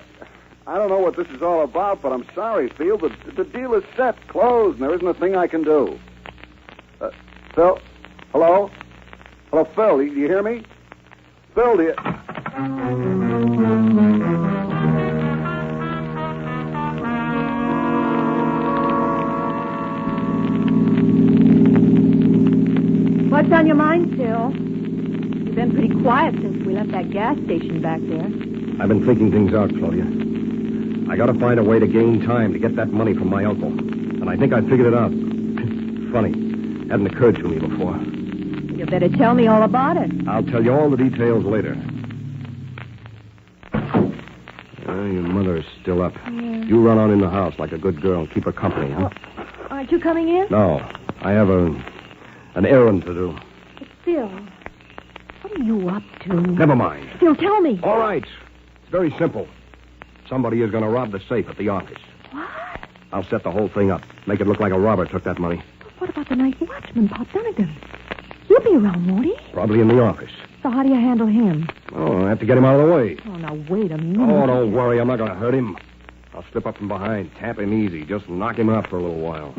I don't know what this is all about, but I'm sorry, Phil. The deal is set, closed, and there isn't a thing I can do. Phil? Hello? Hello, Phil, do you hear me? Phil, do you... What's on your mind, Phil? You've been pretty quiet since we left that gas station back there. I've been thinking things out, Claudia. I gotta find a way to gain time to get that money from my uncle. And I think I figured it out. Funny. Hadn't occurred to me before. You better tell me all about it. I'll tell you all the details later. Your mother is still up. Yeah. You run on in the house like a good girl and keep her company, huh? Aren't you coming in? No. I have an errand to do. Phil, what are you up to? Never mind. Phil, tell me. All right. It's very simple. Somebody is going to rob the safe at the office. What? I'll set the whole thing up. Make it look like a robber took that money. What about the night watchman, Pop Dunnigan? He'll be around, won't he? Probably in the office. So how do you handle him? Oh, I have to get him out of the way. Oh, now, wait a minute. Oh, don't worry. I'm not going to hurt him. I'll slip up from behind, tap him easy, just knock him out for a little while.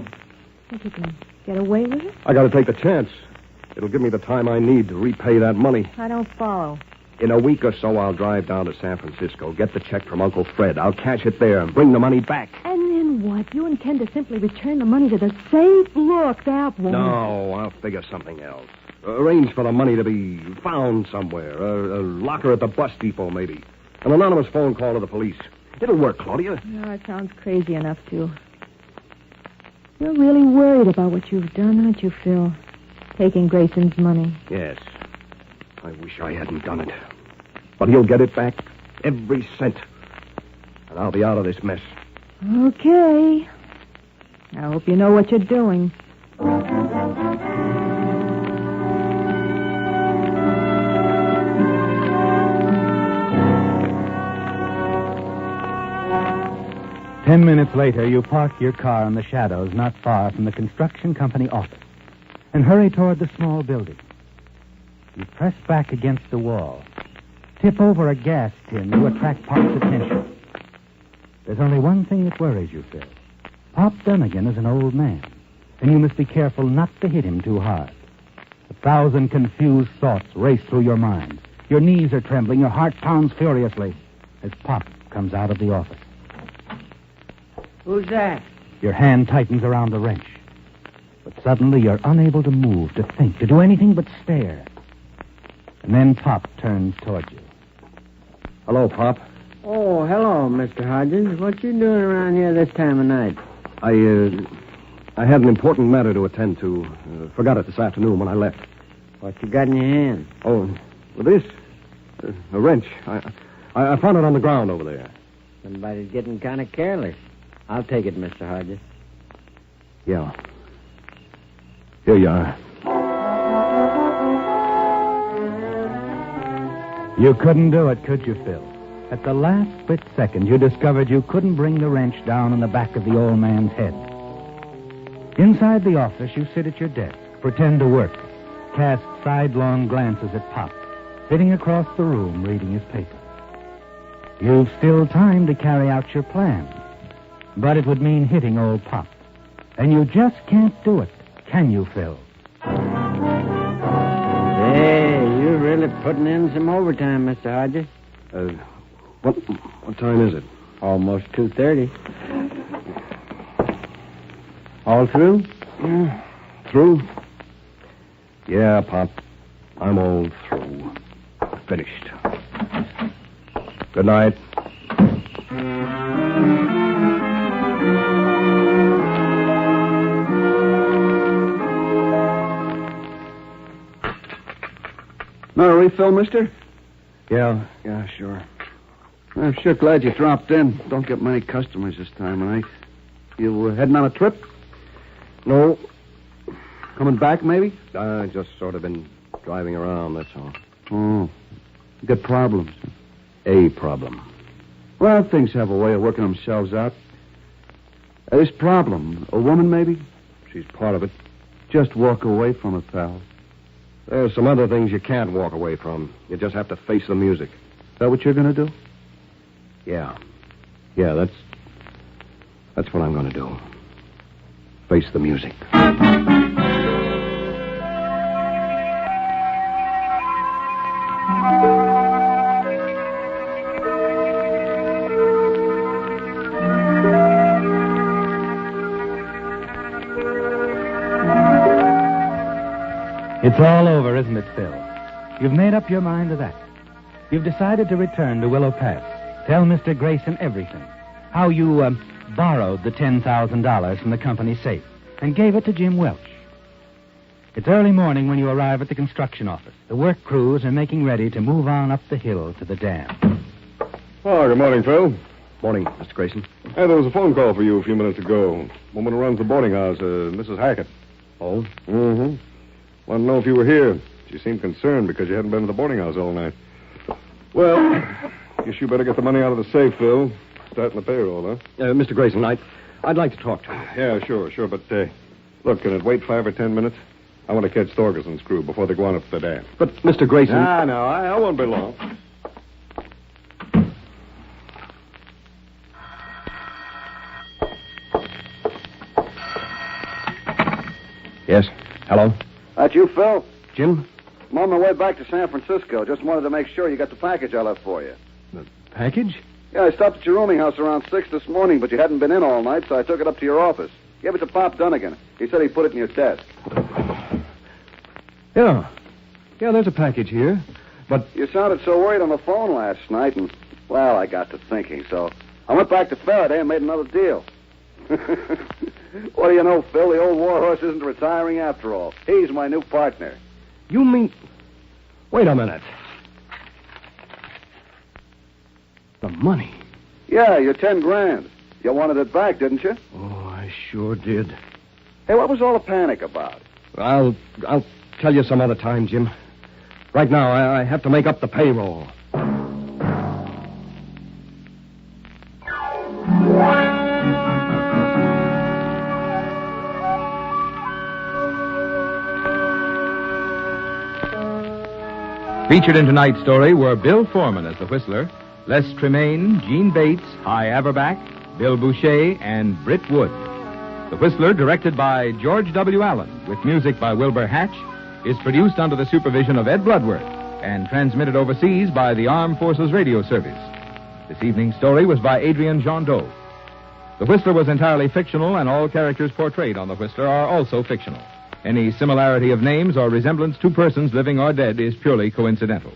Think you can get away with it? I got to take the chance. It'll give me the time I need to repay that money. I don't follow. In a week or so, I'll drive down to San Francisco, get the check from Uncle Fred. I'll cash it there and bring the money back. And then what? You intend to simply return the money to the safe? Look, that won't... No, I'll figure something else. Arrange for the money to be found somewhere. A locker at the bus depot, maybe. An anonymous phone call to the police. It'll work, Claudia. No, it sounds crazy enough to. You're really worried about what you've done, aren't you, Phil? Taking Grayson's money. Yes. I wish I hadn't done it. But he'll get it back. Every cent. And I'll be out of this mess. Okay. I hope you know what you're doing. Ten minutes later, you park your car in the shadows not far from the construction company office and hurry toward the small building. You press back against the wall, tip over a gas tin to attract Pop's attention. There's only one thing that worries you, Phil. Pop Dunnigan is an old man, and you must be careful not to hit him too hard. 1,000 confused thoughts race through your mind. Your knees are trembling, your heart pounds furiously as Pop comes out of the office. Who's that? Your hand tightens around the wrench. But suddenly you're unable to move, to think, to do anything but stare. And then Pop turns towards you. Hello, Pop. Oh, hello, Mr. Hodges. What you doing around here this time of night? I had an important matter to attend to. Forgot it this afternoon when I left. What you got in your hand? Oh, well, this? A wrench. I found it on the ground over there. Somebody's getting kind of careless. I'll take it, Mr. Hodges. Yeah. Here you are. You couldn't do it, could you, Phil? At the last split second, you discovered you couldn't bring the wrench down on the back of the old man's head. Inside the office, you sit at your desk, pretend to work, cast sidelong glances at Pop, sitting across the room reading his paper. You've still time to carry out your plan, but it would mean hitting old Pop. And you just can't do it, can you, Phil? Hey, you're really putting in some overtime, Mr. Hodges. What time is it? Almost 2:30. All through? Through? Yeah, Pop. I'm all through. Finished. Good night. No refill, mister? Yeah, sure. I'm sure glad you dropped in. Don't get many customers this time of night. You heading on a trip? No. Coming back, maybe? I just sort of been driving around, that's all. Oh. You got problems? A problem. Well, things have a way of working themselves out. This problem, a woman, maybe? She's part of it. Just walk away from it, pal. There's some other things you can't walk away from. You just have to face the music. Is that what you're going to do? Yeah. Yeah, that's what I'm going to do. Face the music. It's all over, isn't it, Phil? You've made up your mind to that. You've decided to return to Willow Pass. Tell Mr. Grayson everything. How you, borrowed the $10,000 from the company safe and gave it to Jim Welch. It's early morning when you arrive at the construction office. The work crews are making ready to move on up the hill to the dam. Oh, good morning, Phil. Morning, Mr. Grayson. Hey, there was a phone call for you a few minutes ago. Woman who runs the boarding house, Mrs. Hackett. Oh? Mm-hmm. Wanted to know if you were here. She seemed concerned because you hadn't been to the boarding house all night. Well, guess you better get the money out of the safe, Phil. Starting the payroll, huh? Mr. Grayson, I'd like to talk to you. Yeah, sure. But, look, can it wait 5 or 10 minutes? I want to catch Thorgerson's crew before they go on up to the dam. But, Mr. Grayson... No, I won't be long. Yes? Hello? That you, Phil? Jim? I'm on my way back to San Francisco. Just wanted to make sure you got the package I left for you. The package? Yeah, I stopped at your rooming house around 6 this morning, but you hadn't been in all night, so I took it up to your office. Gave it to Pop Dunnigan. He said he put it in your desk. Yeah, there's a package here. But... You sounded so worried on the phone last night, and, well, I got to thinking, so I went back to Faraday and made another deal. What do you know, Phil? The old warhorse isn't retiring after all. He's my new partner. You mean... Wait a minute. The money? Yeah, your 10 grand. You wanted it back, didn't you? Oh, I sure did. Hey, what was all the panic about? I'll tell you some other time, Jim. Right now, I have to make up the payroll. Featured in tonight's story were Bill Foreman as the Whistler, Les Tremaine, Gene Bates, Hy Averback, Bill Boucher, and Britt Wood. The Whistler, directed by George W. Allen, with music by Wilbur Hatch, is produced under the supervision of Ed Bloodworth and transmitted overseas by the Armed Forces Radio Service. This evening's story was by Adrian Jondeau. The Whistler was entirely fictional, and all characters portrayed on The Whistler are also fictional. Any similarity of names or resemblance to persons living or dead is purely coincidental.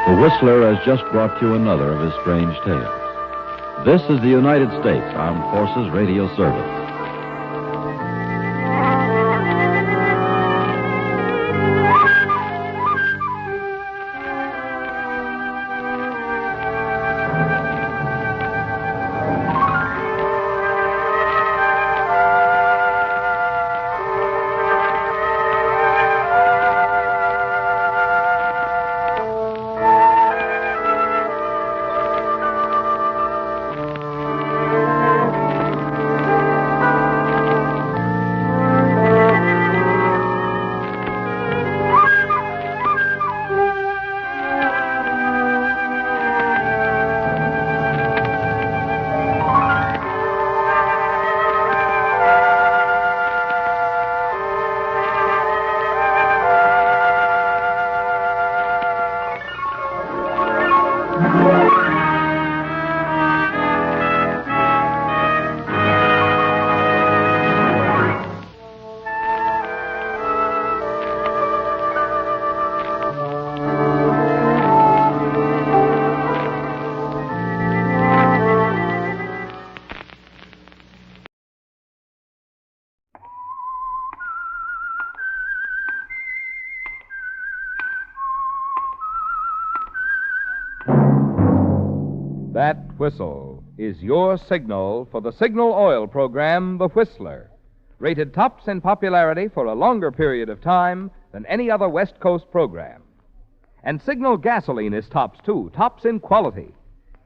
The Whistler has just brought you another of his strange tales. This is the United States Armed Forces Radio Service. That whistle is your signal for the Signal Oil program, The Whistler. Rated tops in popularity for a longer period of time than any other West Coast program. And Signal gasoline is tops, too, tops in quality.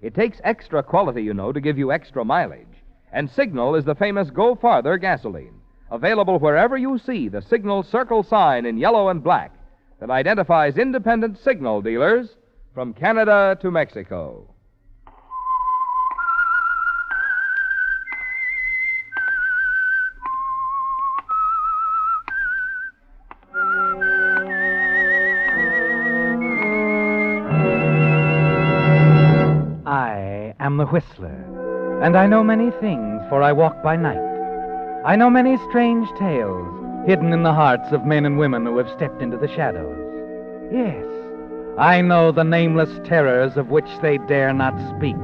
It takes extra quality, you know, to give you extra mileage. And Signal is the famous Go Farther gasoline, available wherever you see the Signal circle sign in yellow and black that identifies independent signal dealers from Canada to Mexico. I am the Whistler, and I know many things, for I walk by night. I know many strange tales hidden in the hearts of men and women who have stepped into the shadows. Yes, I know the nameless terrors of which they dare not speak.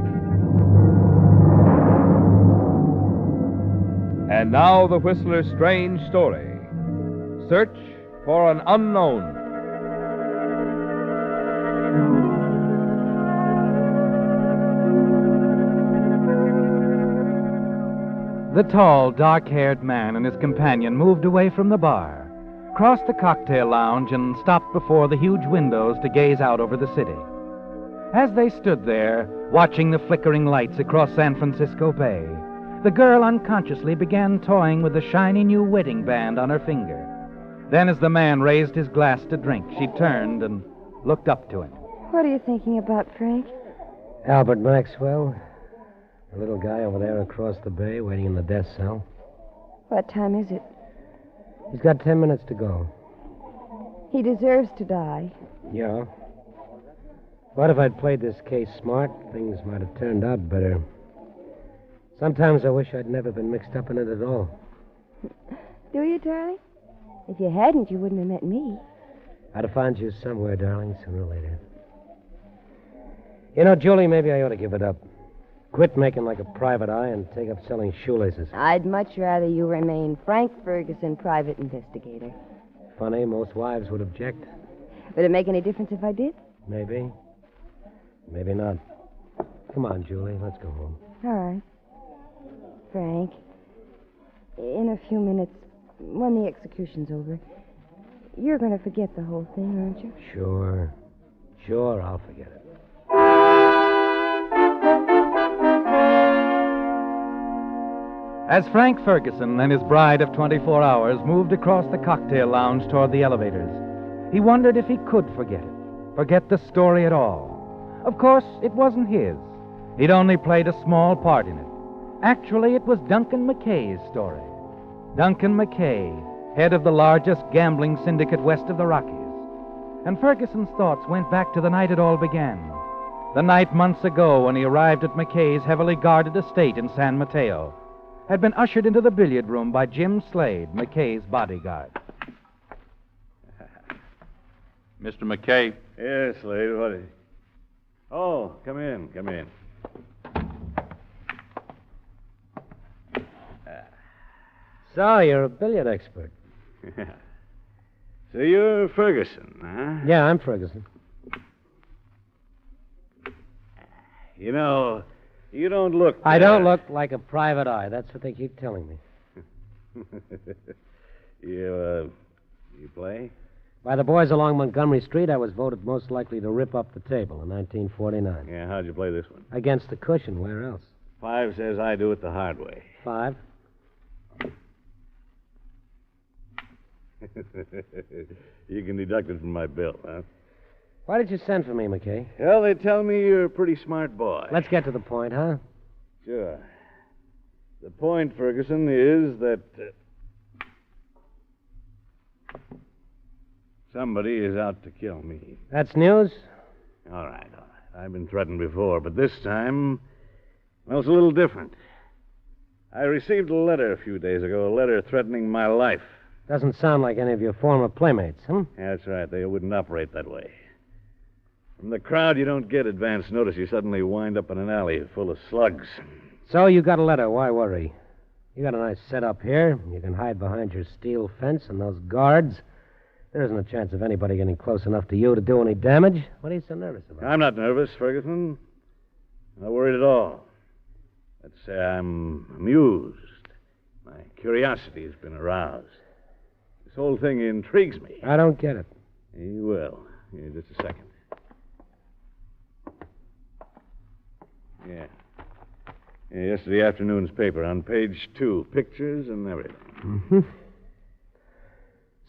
And now the Whistler's strange story. Search for an Unknown. The tall, dark-haired man and his companion moved away from the bar, crossed the cocktail lounge, and stopped before the huge windows to gaze out over the city. As they stood there, watching the flickering lights across San Francisco Bay, the girl unconsciously began toying with the shiny new wedding band on her finger. Then, as the man raised his glass to drink, she turned and looked up to him. What are you thinking about, Frank? Albert Maxwell. The little guy over there across the bay waiting in the death cell. What time is it? He's got 10 minutes to go. He deserves to die. Yeah. What if I'd played this case smart? Things might have turned out better. Sometimes I wish I'd never been mixed up in it at all. Do you, darling? If you hadn't, you wouldn't have met me. I'd have found you somewhere, darling, sooner or later. You know, Julie, maybe I ought to give it up. Quit making like a private eye and take up selling shoelaces. I'd much rather you remain Frank Ferguson, private investigator. Funny, most wives would object. Would it make any difference if I did? Maybe. Maybe not. Come on, Julie, let's go home. All right. Frank, in a few minutes, when the execution's over, you're going to forget the whole thing, aren't you? Sure. Sure, I'll forget it. As Frank Ferguson and his bride of 24 hours moved across the cocktail lounge toward the elevators, he wondered if he could forget it, forget the story at all. Of course, it wasn't his. He'd only played a small part in it. Actually, it was Duncan McKay's story. Duncan McKay, head of the largest gambling syndicate west of the Rockies. And Ferguson's thoughts went back to the night it all began. The night months ago when he arrived at McKay's heavily guarded estate in San Mateo. Had been ushered into the billiard room by Jim Slade, McKay's bodyguard. Mr. McKay. Yes, Slade, what is it? Oh, come in, come in. So, you're a billiard expert. So you're Ferguson, huh? Yeah, I'm Ferguson. You know, you don't look... I don't look like a private eye. That's what they keep telling me. You play? By the boys along Montgomery Street, I was voted most likely to rip up the table in 1949. Yeah, how'd you play this one? Against the cushion. Where else? 5 says I do it the hard way. 5. You can deduct it from my bill, huh? Why did you send for me, McKay? Well, they tell me you're a pretty smart boy. Let's get to the point, huh? Sure. The point, Ferguson, is that somebody is out to kill me. That's news? All right. I've been threatened before, but this time, well, it's a little different. I received a letter a few days ago, a letter threatening my life. Doesn't sound like any of your former playmates, huh? Yeah, that's right. They wouldn't operate that way. From the crowd, you don't get advance notice. You suddenly wind up in an alley full of slugs. So you got a letter. Why worry? You got a nice setup here. You can hide behind your steel fence and those guards. There isn't a chance of anybody getting close enough to you to do any damage. What are you so nervous about? I'm not nervous, Ferguson. Not worried at all. Let's say I'm amused. My curiosity has been aroused. This whole thing intrigues me. I don't get it. You will. Here, just a second. Yeah. Yesterday afternoon's paper on page 2. Pictures and everything. Mm-hmm.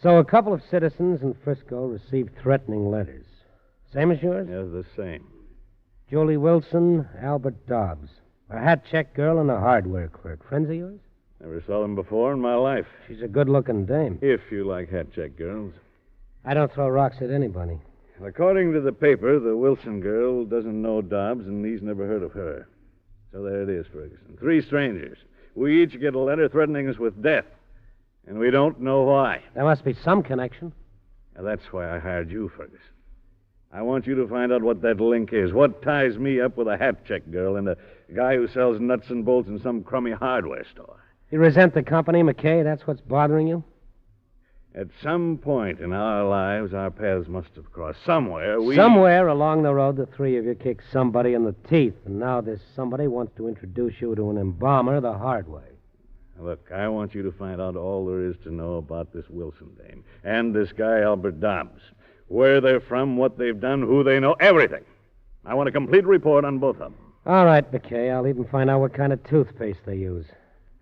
So a couple of citizens in Frisco received threatening letters. Same as yours? Yes, the same. Julie Wilson, Albert Dobbs. A hat check girl and a hardware clerk. Friends of yours? Never saw them before in my life. She's a good-looking dame. If you like hat check girls. I don't throw rocks at anybody. According to the paper, the Wilson girl doesn't know Dobbs, and he's never heard of her. So there it is, Ferguson. 3 strangers. We each get a letter threatening us with death, and we don't know why. There must be some connection. Now, that's why I hired you, Ferguson. I want you to find out what that link is. What ties me up with a hat check girl and a guy who sells nuts and bolts in some crummy hardware store. You resent the company, McKay? That's what's bothering you? At some point in our lives, our paths must have crossed. Somewhere along the road, the 3 of you kicked somebody in the teeth, and now this somebody wants to introduce you to an embalmer the hard way. Look, I want you to find out all there is to know about this Wilson dame and this guy, Albert Dobbs. Where they're from, what they've done, who they know, everything. I want a complete report on both of them. All right, McKay. I'll even find out what kind of toothpaste they use.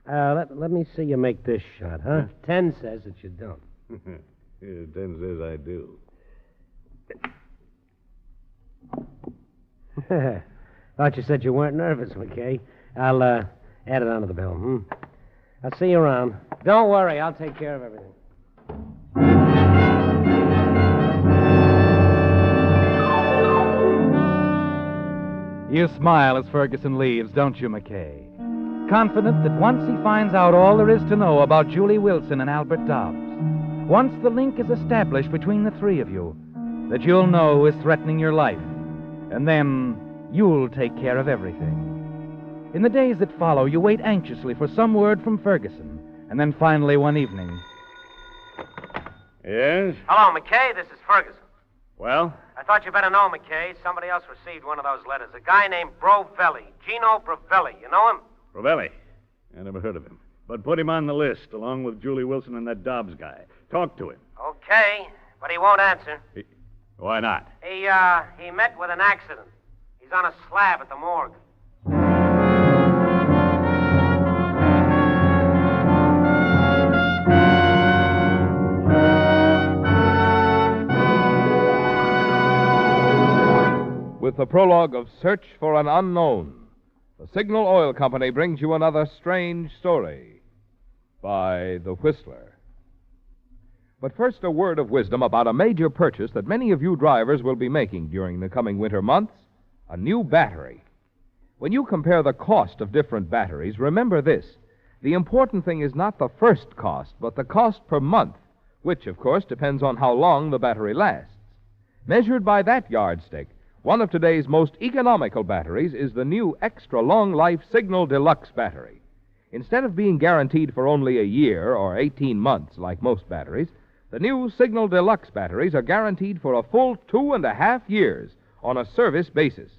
Let me see you make this shot, huh? 10 says that you don't. 10 says I do. Thought you said you weren't nervous, McKay. I'll add it onto the bill, I'll see you around. Don't worry, I'll take care of everything. You smile as Ferguson leaves, don't you, McKay? Confident that once he finds out all there is to know about Julie Wilson and Albert Dobbs, once the link is established between the 3 of you, that you'll know who is threatening your life, and then you'll take care of everything. In the days that follow, you wait anxiously for some word from Ferguson, and then finally one evening... Yes? Hello, McKay. This is Ferguson. Well? I thought you better know, McKay. Somebody else received one of those letters. A guy named Brovelli. Gino Brovelli. You know him? Brovelli? I never heard of him. But put him on the list, along with Julie Wilson and that Dobbs guy. Talk to him. Okay, but he won't answer. Why not? He met with an accident. He's on a slab at the morgue. With with the prologue of Search for an Unknown, the Signal Oil Company brings you another strange story by The Whistler. But first, a word of wisdom about a major purchase that many of you drivers will be making during the coming winter months: a new battery. When you compare the cost of different batteries, remember this: the important thing is not the first cost, but the cost per month, which, of course, depends on how long the battery lasts. Measured by that yardstick, one of today's most economical batteries is the new Extra Long Life Signal Deluxe battery. Instead of being guaranteed for only a year or 18 months like most batteries, the new Signal Deluxe batteries are guaranteed for a full 2.5 years on a service basis.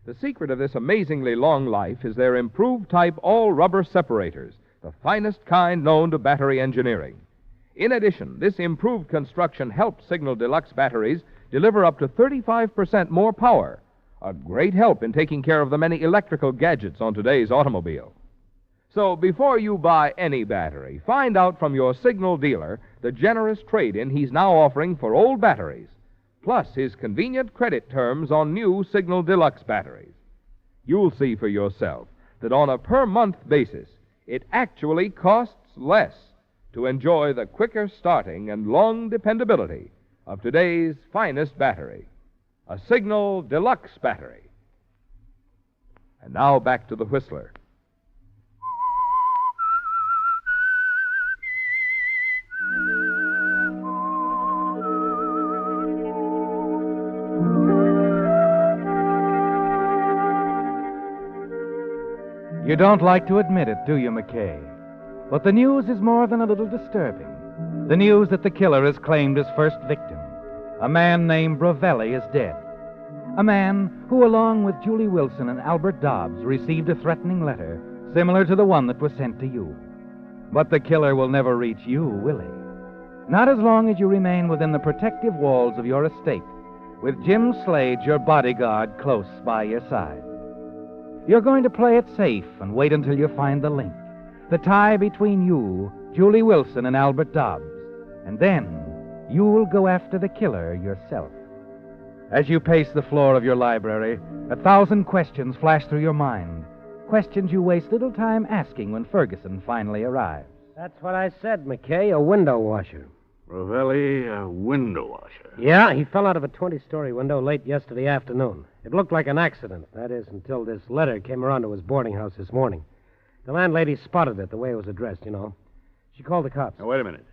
The secret of this amazingly long life is their improved type all-rubber separators, the finest kind known to battery engineering. In addition, this improved construction helps Signal Deluxe batteries deliver up to 35% more power, a great help in taking care of the many electrical gadgets on today's automobile. So before you buy any battery, find out from your Signal dealer the generous trade-in he's now offering for old batteries, plus his convenient credit terms on new Signal Deluxe batteries. You'll see for yourself that on a per-month basis, it actually costs less to enjoy the quicker starting and long dependability of today's finest battery, a Signal Deluxe battery. And now back to the Whistler. You don't like to admit it, do you, McKay? But the news is more than a little disturbing. The news that the killer has claimed his first victim. A man named Brovelli is dead. A man who, along with Julie Wilson and Albert Dobbs, received a threatening letter similar to the one that was sent to you. But the killer will never reach you, will he? Not as long as you remain within the protective walls of your estate, with Jim Slade, your bodyguard, close by your side. You're going to play it safe and wait until you find the link, the tie between you, Julie Wilson, and Albert Dobbs. And then you'll go after the killer yourself. As you pace the floor of your library, 1,000 questions flash through your mind. Questions you waste little time asking when Ferguson finally arrives. That's what I said, McKay, a window washer. Rovelli, a window washer. Yeah, he fell out of a 20-story window late yesterday afternoon. It looked like an accident, that is, until this letter came around to his boarding house this morning. The landlady spotted it the way it was addressed, you know. She called the cops. Now, wait a minute.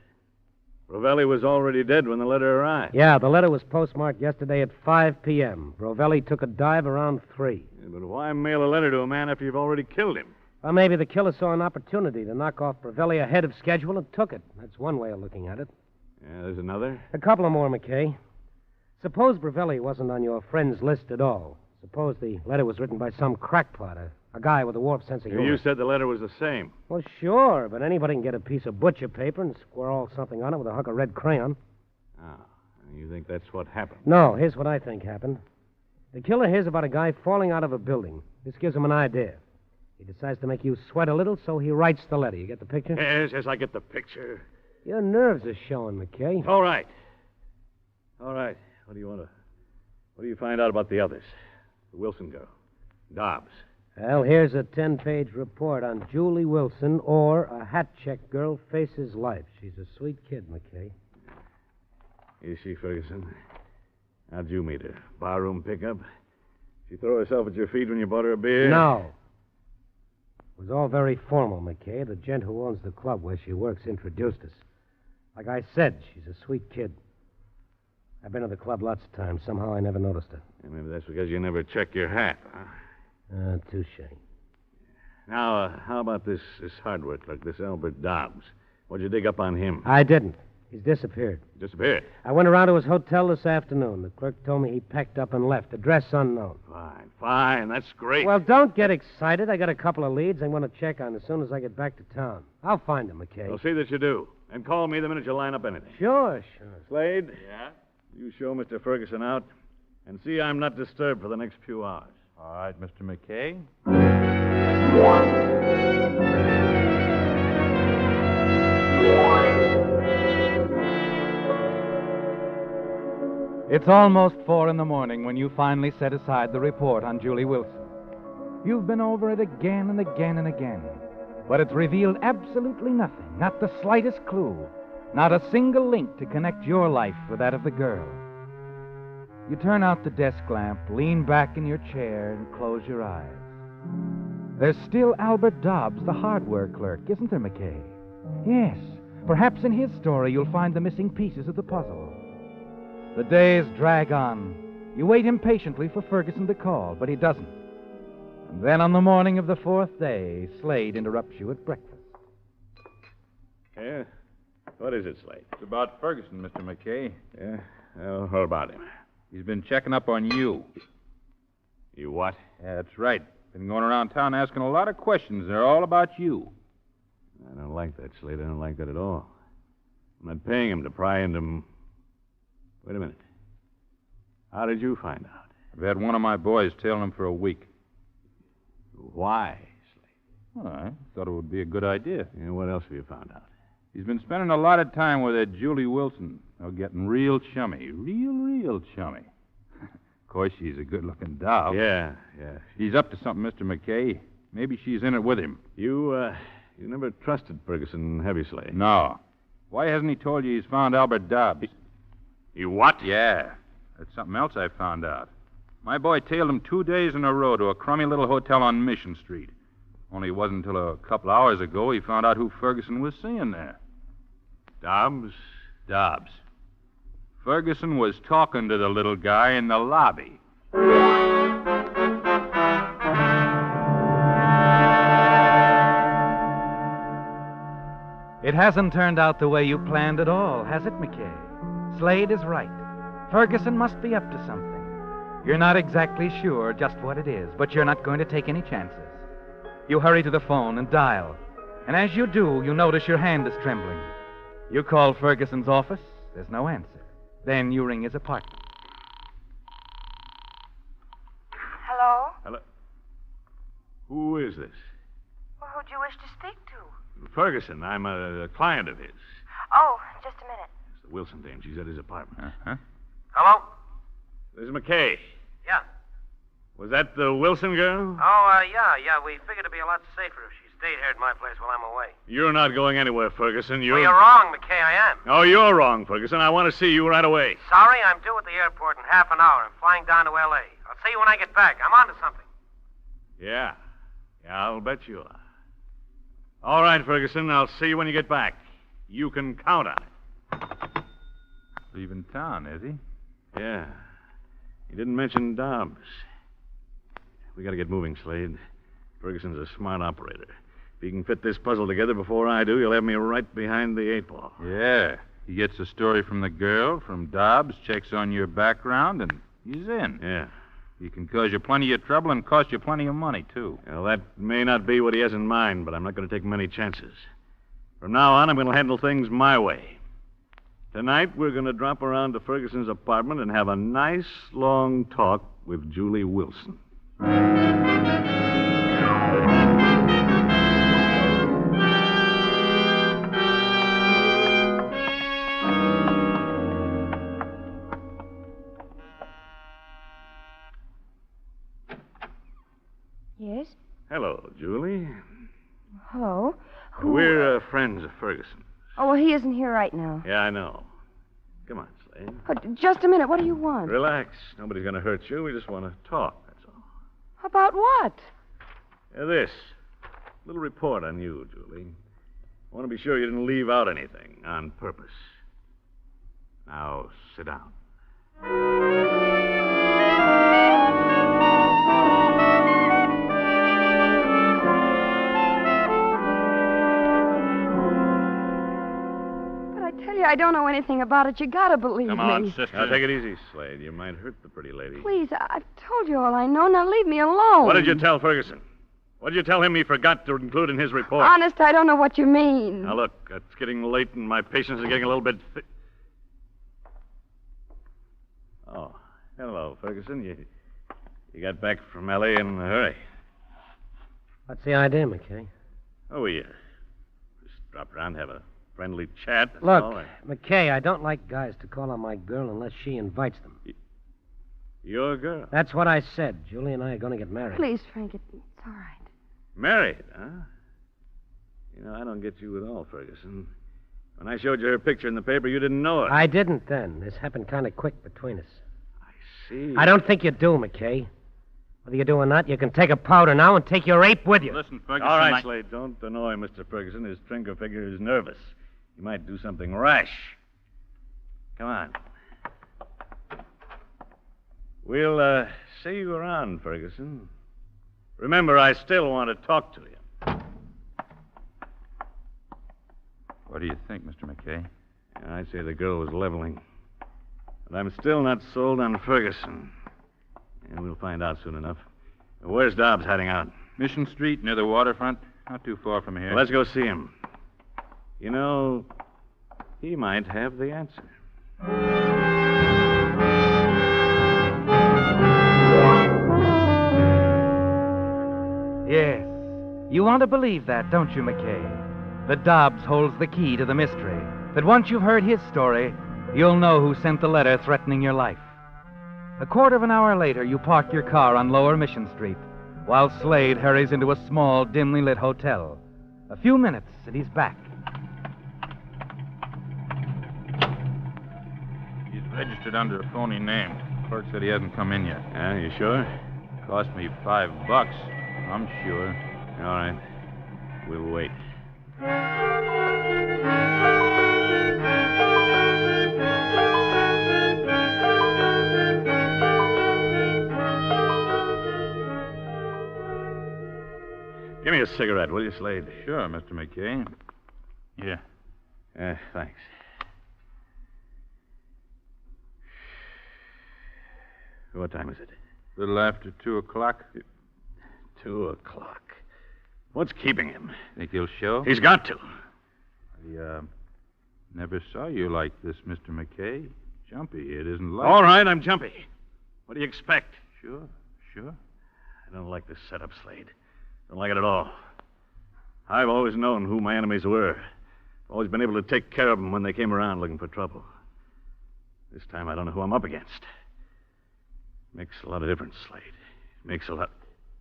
Rovelli was already dead when the letter arrived. Yeah, the letter was postmarked yesterday at 5 p.m. Rovelli took a dive around 3. Yeah, but why mail a letter to a man after you've already killed him? Well, maybe the killer saw an opportunity to knock off Rovelli ahead of schedule and took it. That's one way of looking at it. Yeah, there's another. A couple of more, McKay. Suppose Brovelli wasn't on your friend's list at all. Suppose the letter was written by some crackpot, a guy with a warped sense of humor. You said the letter was the same. Well, sure, but anybody can get a piece of butcher paper and scrawl something on it with a hunk of red crayon. Ah, you think that's what happened? No, here's what I think happened. The killer hears about a guy falling out of a building. This gives him an idea. He decides to make you sweat a little, so he writes the letter. You get the picture? Yes, I get the picture. Your nerves are showing, McKay. All right. What do you find out about the others? The Wilson girl. Dobbs. Well, here's a 10-page report on Julie Wilson, or a hat-check girl faces life. She's a sweet kid, McKay. Is she, Ferguson? How'd you meet her? Barroom pickup? She throw herself at your feet when you bought her a beer? No. It was all very formal, McKay. The gent who owns the club where she works introduced us. Like I said, she's a sweet kid. I've been to the club lots of times. Somehow I never noticed her. Yeah, maybe that's because you never check your hat, huh? Touche. Now, how about this hardware clerk, this Albert Dobbs? What'd you dig up on him? I didn't. He's disappeared. Disappeared? I went around to his hotel this afternoon. The clerk told me he packed up and left. Address unknown. Fine. That's great. Well, don't get excited. I got a couple of leads I want to check on as soon as I get back to town. I'll find him, McKay. Well, see that you do. And call me the minute you line up anything. Sure. Slade? Yeah? You show Mr. Ferguson out and see I'm not disturbed for the next few hours. All right, Mr. McKay. It's almost 4 a.m. when you finally set aside the report on Julie Wilson. You've been over it again and again and again, but it's revealed absolutely nothing, not the slightest clue, not a single link to connect your life with that of the girl. You turn out the desk lamp, lean back in your chair, and close your eyes. There's still Albert Dobbs, the hardware clerk, isn't there, McKay? Yes. Perhaps in his story you'll find the missing pieces of the puzzle. The days drag on. You wait impatiently for Ferguson to call, but he doesn't. And then on the morning of the 4th day, Slade interrupts you at breakfast. Yeah? What is it, Slade? It's about Ferguson, Mr. McKay. Yeah? Well, what about him? He's been checking up on you. You what? Yeah, that's right. Been going around town asking a lot of questions. They're all about you. I don't like that, Slade. I don't like that at all. I'm not paying him to pry into... Wait a minute. How did you find out? I've had one of my boys tailing him for a week. Why, Slade? Well, I thought it would be a good idea. Yeah, what else have you found out? He's been spending a lot of time with that Julie Wilson. They're getting real chummy. Real chummy. Of course, she's a good-looking doll. Yeah. She's up to something, Mr. McKay. Maybe she's in it with him. You never trusted Ferguson, have you, Slade? No. Why hasn't he told you he's found Albert Dobbs? You what? Yeah. That's something else I found out. My boy tailed him 2 days in a row to a crummy little hotel on Mission Street. Only it wasn't until a couple hours ago he found out who Ferguson was seeing there. Dobbs? Dobbs. Ferguson was talking to the little guy in the lobby. It hasn't turned out the way you planned at all, has it, McKay? Slade is right. Ferguson must be up to something. You're not exactly sure just what it is, but you're not going to take any chances. You hurry to the phone and dial. And as you do, you notice your hand is trembling. You call Ferguson's office. There's no answer. Then you ring his apartment. Hello? Hello? Who is this? Well, who'd you wish to speak to? Ferguson. I'm a client of his. Oh, just a minute. It's the Wilson dame. She's at his apartment. Uh-huh. Hello? This is McKay. Yeah. Was that the Wilson girl? Oh, yeah. We figured it'd be a lot safer if she stayed here at my place while I'm away. You're not going anywhere, Ferguson. Well, you're wrong, McKay. I am. Oh, you're wrong, Ferguson. I want to see you right away. Sorry, I'm due at the airport in half an hour. I'm flying down to L.A. I'll see you when I get back. I'm on to something. Yeah, I'll bet you are. All right, Ferguson. I'll see you when you get back. You can count on it. Leaving town, is he? Yeah. He didn't mention Dobbs. We got to get moving, Slade. Ferguson's a smart operator. If he can fit this puzzle together before I do, he'll have me right behind the 8 ball. Yeah. He gets a story from the girl, from Dobbs, checks on your background, and he's in. Yeah. He can cause you plenty of trouble and cost you plenty of money, too. Well, that may not be what he has in mind, but I'm not going to take many chances. From now on, I'm going to handle things my way. Tonight, we're going to drop around to Ferguson's apartment and have a nice, long talk with Julie Wilson. Yes? Hello, Julie. Hello? We're friends of Ferguson. Oh, well, he isn't here right now. Yeah, I know. Come on, Slade. Oh, just a minute. What do you want? Relax. Nobody's going to hurt you. We just want to talk, that's all. About what? This. A little report on you, Julie. I want to be sure you didn't leave out anything on purpose. Now, sit down. I don't know anything about it. You gotta believe me. Come on, sister. Now, take it easy, Slade. You might hurt the pretty lady. Please, I've told you all I know. Now leave me alone. What did you tell Ferguson? What did you tell him he forgot to include in his report? Honest, I don't know what you mean. Now, look, it's getting late and my patience is getting a little bit Oh, hello, Ferguson. You got back from L.A. in a hurry. What's the idea, McKay? Oh, we just dropped around to have a friendly chat. That's Look, all. McKay, I don't like guys to call on my girl unless she invites them. Your girl? That's what I said. Julie and I are going to get married. Please, Frank, it's all right. Married, huh? You know, I don't get you at all, Ferguson. When I showed you her picture in the paper, you didn't know it. I didn't then. This happened kind of quick between us. See? I don't think you do, McKay. Whether you do or not, you can take a powder now and take your ape with you. Listen, Ferguson. All right, Slade, don't annoy Mr. Ferguson. His finger figure is nervous. He might do something rash. Come on. We'll see you around, Ferguson. Remember, I still want to talk to you. What do you think, Mr. McKay? I'd say the girl was leveling. But I'm still not sold on Ferguson. And we'll find out soon enough. Where's Dobbs hiding out? Mission Street, near the waterfront. Not too far from here. Well, let's go see him. You know, he might have the answer. Yes. You want to believe that, don't you, McKay? That Dobbs holds the key to the mystery. That once you've heard his story, you'll know who sent the letter threatening your life. A quarter of an hour later, you park your car on Lower Mission Street, while Slade hurries into a small, dimly lit hotel. A few minutes, and he's back. He's registered under a phony name. Clerk said he hasn't come in yet. Yeah, you sure? Cost me $5. I'm sure. All right. We'll wait. Give me a cigarette, will you, Slade? Sure, Mr. McKay. Here. Thanks. What time is it? A little after 2 o'clock. 2 o'clock. What's keeping him? Think he'll show? He's got to. I never saw you like this, Mr. McKay. Jumpy. It isn't like... All right, I'm jumpy. What do you expect? Sure. I don't like this setup, Slade. Don't like it at all. I've always known who my enemies were. Always been able to take care of them when they came around looking for trouble. This time I don't know who I'm up against. Makes a lot of difference, Slade. Makes a lot...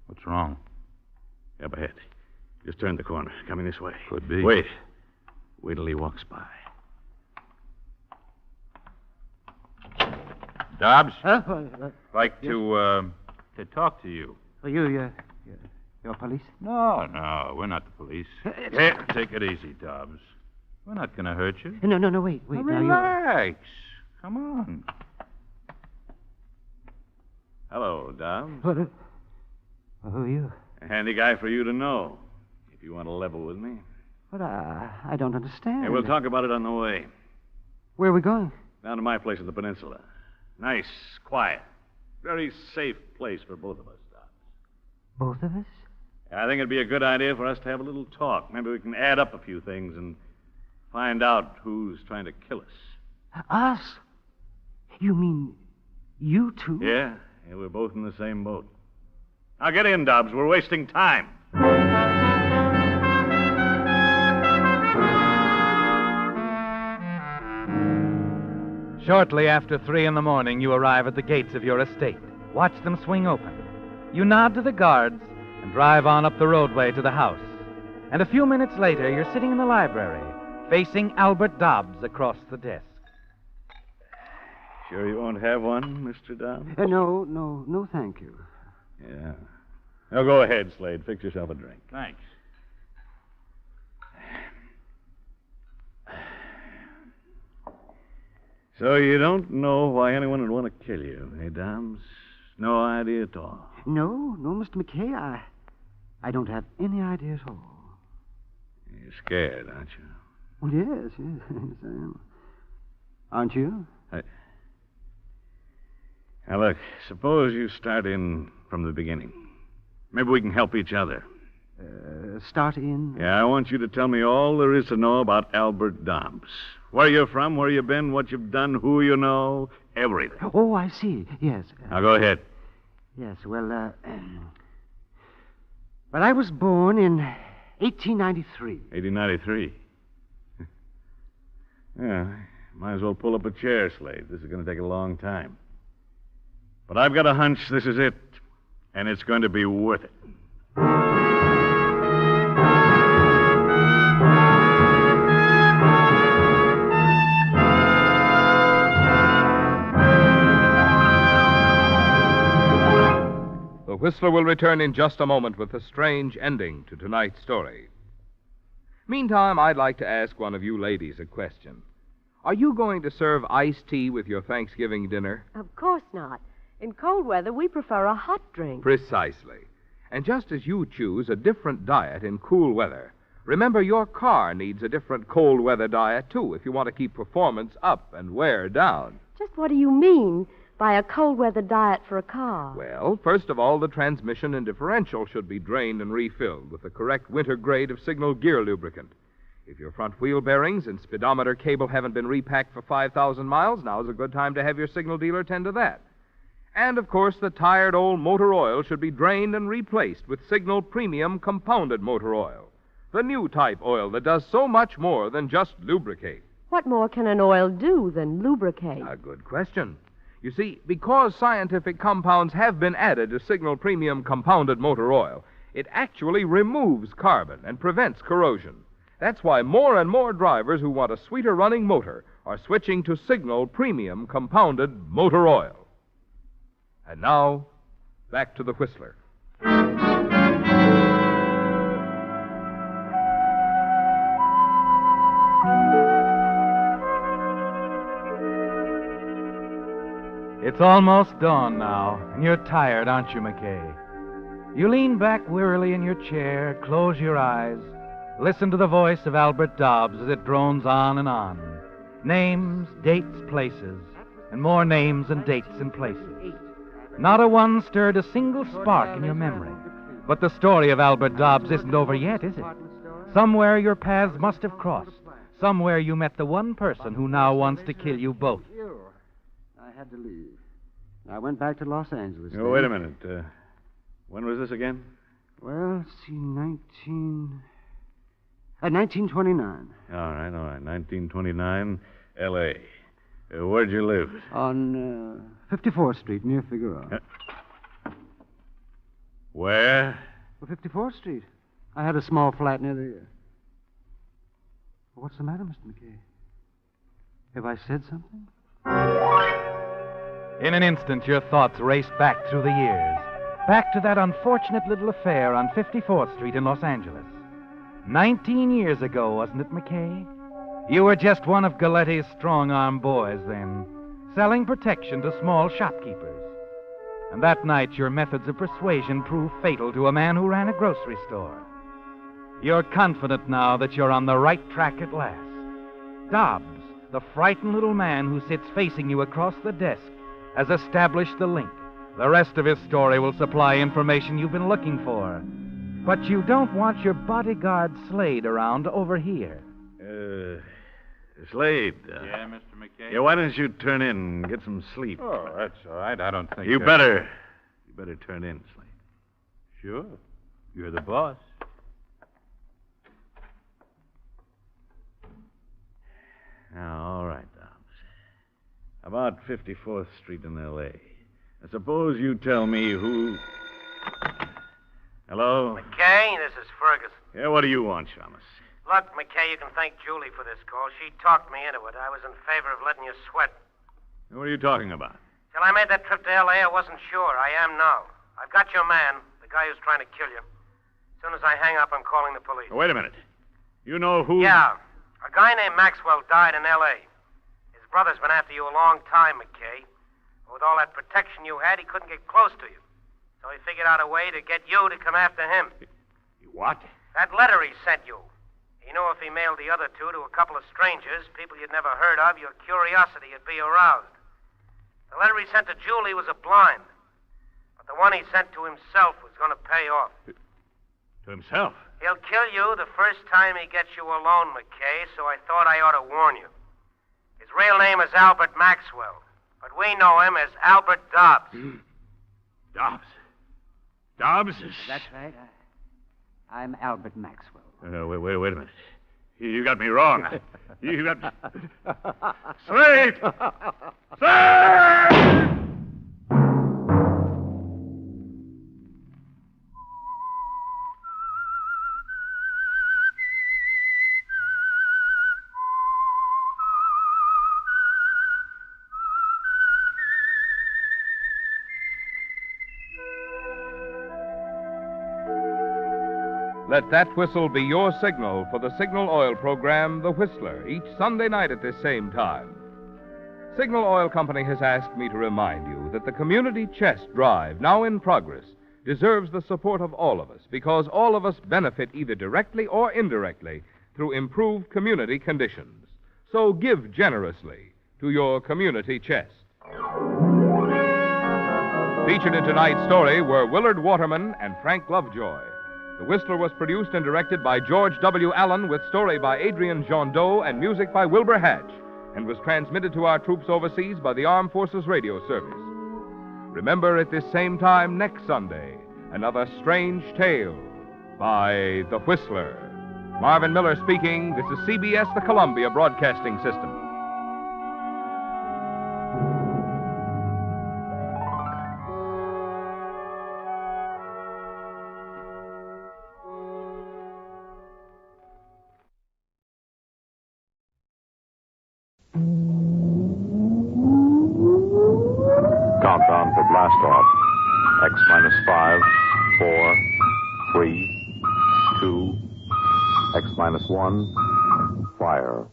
What's wrong? Up ahead. Just turned the corner. Coming this way. Could be. Wait till he walks by. Dobbs? Huh? Like to talk to you. You're police? No, we're not the police. Here, take it easy, Dobbs. We're not going to hurt you. No, wait. Now, Now, relax. Come on. Hello, Dobbs. What? Who are you? A handy guy for you to know, if you want to level with me. But I don't understand. Hey, we'll talk about it on the way. Where are we going? Down to my place in the peninsula. Nice, quiet, very safe place for both of us, Dobbs. Both of us? I think it'd be a good idea for us to have a little talk. Maybe we can add up a few things and find out who's trying to kill us. Us? You mean you two? Yeah, we're both in the same boat. Now get in, Dobbs. We're wasting time. Shortly after 3 a.m, you arrive at the gates of your estate. Watch them swing open. You nod to the guards and drive on up the roadway to the house. And a few minutes later, you're sitting in the library, facing Albert Dobbs across the desk. Sure you won't have one, Mr. Dobbs? No, thank you. Yeah. Now go ahead, Slade. Fix yourself a drink. Thanks. So you don't know why anyone would want to kill you, eh, Dobbs? No idea at all. No, Mr. McKay, I don't have any idea at all. You're scared, aren't you? Well, yes, I am. Aren't you? Now, look, suppose you start in from the beginning. Maybe we can help each other. Start in? Yeah, I want you to tell me all there is to know about Albert Dobbs. Where you're from, where you've been, what you've done, who you know, everything. Oh, I see. Yes. Now, go ahead. Yes, well, I was born in 1893. 1893? Yeah, might as well pull up a chair, Slade. This is going to take a long time. But I've got a hunch this is it, and it's going to be worth it. The Whistler will return in just a moment with a strange ending to tonight's story. Meantime, I'd like to ask one of you ladies a question. Are you going to serve iced tea with your Thanksgiving dinner? Of course not. In cold weather, we prefer a hot drink. Precisely. And just as you choose a different diet in cool weather, remember your car needs a different cold weather diet, too, if you want to keep performance up and wear down. Just what do you mean by a cold weather diet for a car? Well, first of all, the transmission and differential should be drained and refilled with the correct winter grade of signal gear lubricant. If your front wheel bearings and speedometer cable haven't been repacked for 5,000 miles, now's a good time to have your signal dealer tend to that. And, of course, the tired old motor oil should be drained and replaced with Signal Premium Compounded Motor Oil, the new type oil that does so much more than just lubricate. What more can an oil do than lubricate? A good question. You see, because scientific compounds have been added to Signal Premium Compounded Motor Oil, it actually removes carbon and prevents corrosion. That's why more and more drivers who want a sweeter running motor are switching to Signal Premium Compounded Motor Oil. And now, back to the Whistler. It's almost dawn now, and you're tired, aren't you, McKay? You lean back wearily in your chair, close your eyes, listen to the voice of Albert Dobbs as it drones on and on. Names, dates, places, and more names and dates and places. Not a one stirred a single spark in your memory. But the story of Albert Dobbs isn't over yet, is it? Somewhere your paths must have crossed. Somewhere you met the one person who now wants to kill you both. I had to leave. I went back to Los Angeles. Oh, wait a minute. When was this again? Well, let's see, 1929. All right. 1929, L.A. Where'd you live? On 54th Street, near Figueroa. Where? 54th Street. I had a small flat near the... What's the matter, Mr. McKay? Have I said something? In an instant, your thoughts race back through the years. Back to that unfortunate little affair on 54th Street in Los Angeles. 19 years ago, wasn't it, McKay? You were just one of Galetti's strong-arm boys then, selling protection to small shopkeepers. And that night, your methods of persuasion proved fatal to a man who ran a grocery store. You're confident now that you're on the right track at last. Dobbs, the frightened little man who sits facing you across the desk, has established the link. The rest of his story will supply information you've been looking for. But you don't want your bodyguard Slade around to overhear. Slade. Yeah, Mr. McKay? Yeah, why don't you turn in and get some sleep? Oh, that's all right. I don't think... You better turn in, Slade. Sure. You're the boss. Now, all right, Dobbs. About 54th Street in L.A. Now, suppose you tell me who... Hello? McKay, this is Ferguson. Yeah, what do you want, Shamus? Look, McKay, you can thank Julie for this call. She talked me into it. I was in favor of letting you sweat. What are you talking about? Till I made that trip to L.A., I wasn't sure. I am now. I've got your man, the guy who's trying to kill you. As soon as I hang up, I'm calling the police. Oh, wait a minute. You know who... Yeah. A guy named Maxwell died in L.A. His brother's been after you a long time, McKay. With all that protection you had, he couldn't get close to you. So he figured out a way to get you to come after him. What? That letter he sent you. He knew if he mailed the other two to a couple of strangers, people you'd never heard of, your curiosity would be aroused. The letter he sent to Julie was a blind. But the one he sent to himself was going to pay off. To himself? He'll kill you the first time he gets you alone, McKay, so I thought I ought to warn you. His real name is Albert Maxwell, but we know him as Albert Dobbs. Dobbs? Dobbs? That's right. I'm Albert Maxwell. Wait a minute. You got me wrong. You got me... Sleep! Sleep! Let that whistle be your signal for the Signal Oil program, The Whistler, each Sunday night at this same time. Signal Oil Company has asked me to remind you that the Community Chest Drive, now in progress, deserves the support of all of us because all of us benefit either directly or indirectly through improved community conditions. So give generously to your community chest. Featured in tonight's story were Willard Waterman and Frank Lovejoy. The Whistler was produced and directed by George W. Allen with story by Adrian Jondeau and music by Wilbur Hatch and was transmitted to our troops overseas by the Armed Forces Radio Service. Remember at this same time next Sunday, another strange tale by The Whistler. Marvin Miller speaking. This is CBS, the Columbia Broadcasting System. Countdown for blast off. X minus 5, 4, 3, 2, X minus 1, fire.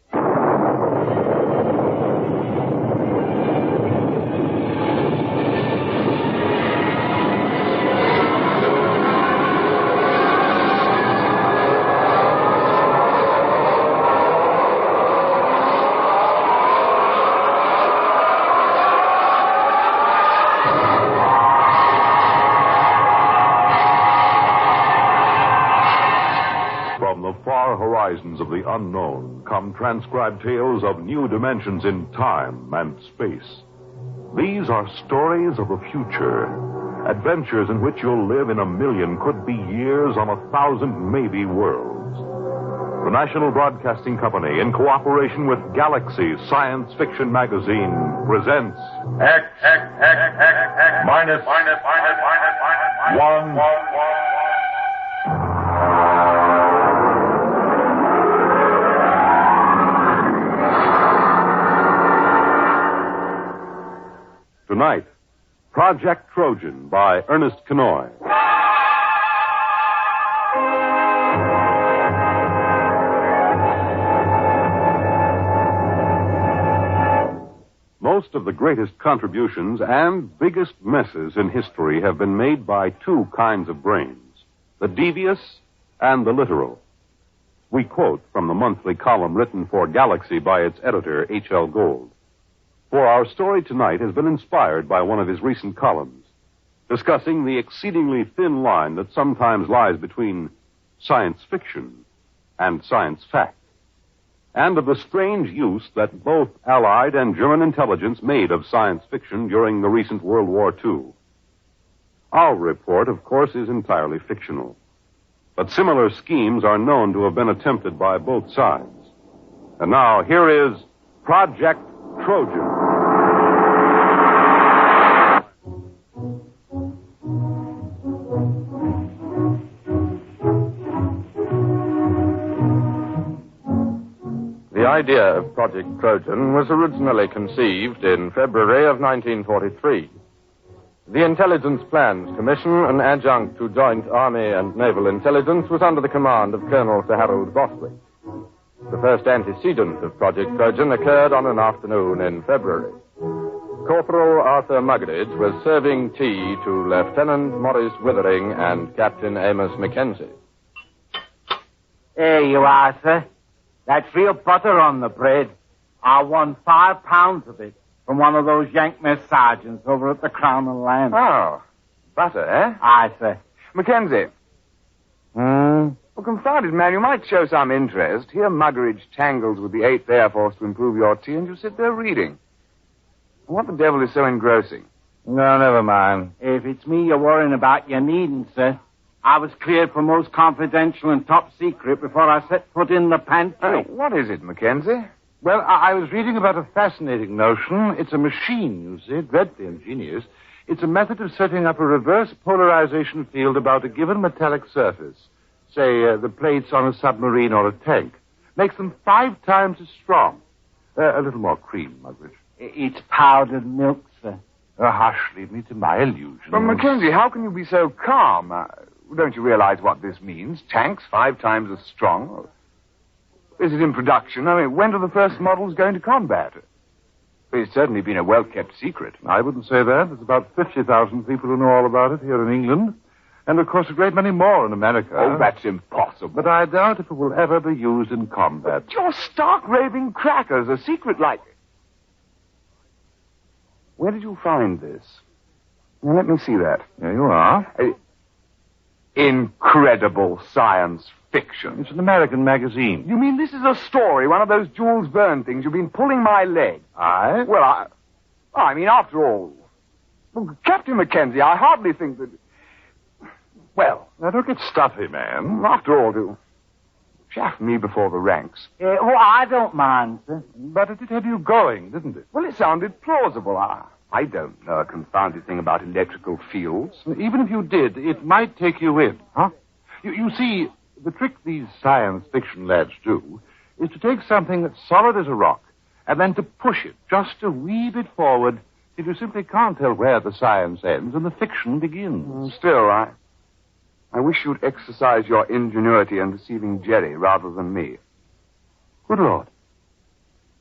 Horizons of the unknown come transcribed tales of new dimensions in time and space. These are stories of the future, adventures in which you'll live in 1,000,000 could-be years on 1,000 maybe worlds. The National Broadcasting Company, in cooperation with Galaxy Science Fiction Magazine, presents X minus 1. Tonight, Project Trojan by Ernest Kenoy. Most of the greatest contributions and biggest messes in history have been made by two kinds of brains, the devious and the literal. We quote from the monthly column written for Galaxy by its editor, H.L. Gold. For our story tonight has been inspired by one of his recent columns, discussing the exceedingly thin line that sometimes lies between science fiction and science fact, and of the strange use that both Allied and German intelligence made of science fiction during the recent World War II. Our report, of course, is entirely fictional, but similar schemes are known to have been attempted by both sides. And now, here is Project Trojan. The idea of Project Trojan was originally conceived in February of 1943. The Intelligence Plans Commission, an adjunct to Joint Army and Naval Intelligence, was under the command of Colonel Sir Harold Bostwick. The first antecedent of Project Trojan occurred on an afternoon in February. Corporal Arthur Muggeridge was serving tea to Lieutenant Maurice Withering and Captain Amos Mackenzie. Here you are, sir. That's real butter on the bread. I won 5 pounds of it from one of those Yank mess sergeants over at the Crown and Land. Oh, butter, eh? Aye, sir. Mackenzie. Well, confounded man, you might show some interest. Here Muggeridge tangles with the 8th Air Force to improve your tea, and you sit there reading. What the devil is so engrossing? No, never mind. If it's me you're worrying about, you needn't, sir. I was cleared for most confidential and top secret before I set foot in the pantry. What is it, Mackenzie? Well, I was reading about a fascinating notion. It's a machine, you see, dreadfully ingenious. It's a method of setting up a reverse polarization field about a given metallic surface. Say, the plates on a submarine or a tank. Makes them 5 times as strong. A little more cream, Mugridge. It's powdered milk, sir. Hush, leave me to my illusion. But, Mackenzie, how can you be so calm? Don't you realize what this means? Tanks 5 times as strong? Is it in production? I mean, when do the first models go into combat? It's certainly been a well-kept secret. I wouldn't say that. There's about 50,000 people who know all about it here in England. And, of course, a great many more in America. Oh, that's impossible. But I doubt if it will ever be used in combat. But you're stark raving crackers. A secret like it. Where did you find this? Now, let me see that. There you are. Incredible science fiction. It's an American magazine. You mean this is a story, one of those Jules Verne things? You've been pulling my leg. Aye? Well, I mean, after all... Well, Captain Mackenzie, I hardly think that... Well... Now, don't get stuffy, man. After all, to chaff me before the ranks. Well, I don't mind, sir. But it did have you going, didn't it? Well, it sounded plausible. I don't know a confounded thing about electrical fields. Even if you did, it might take you in. Huh? You see, the trick these science fiction lads do is to take something that's solid as a rock and then to push it just a wee bit forward till you simply can't tell where the science ends and the fiction begins. Still, I wish you'd exercise your ingenuity in deceiving Jerry rather than me. Good Lord.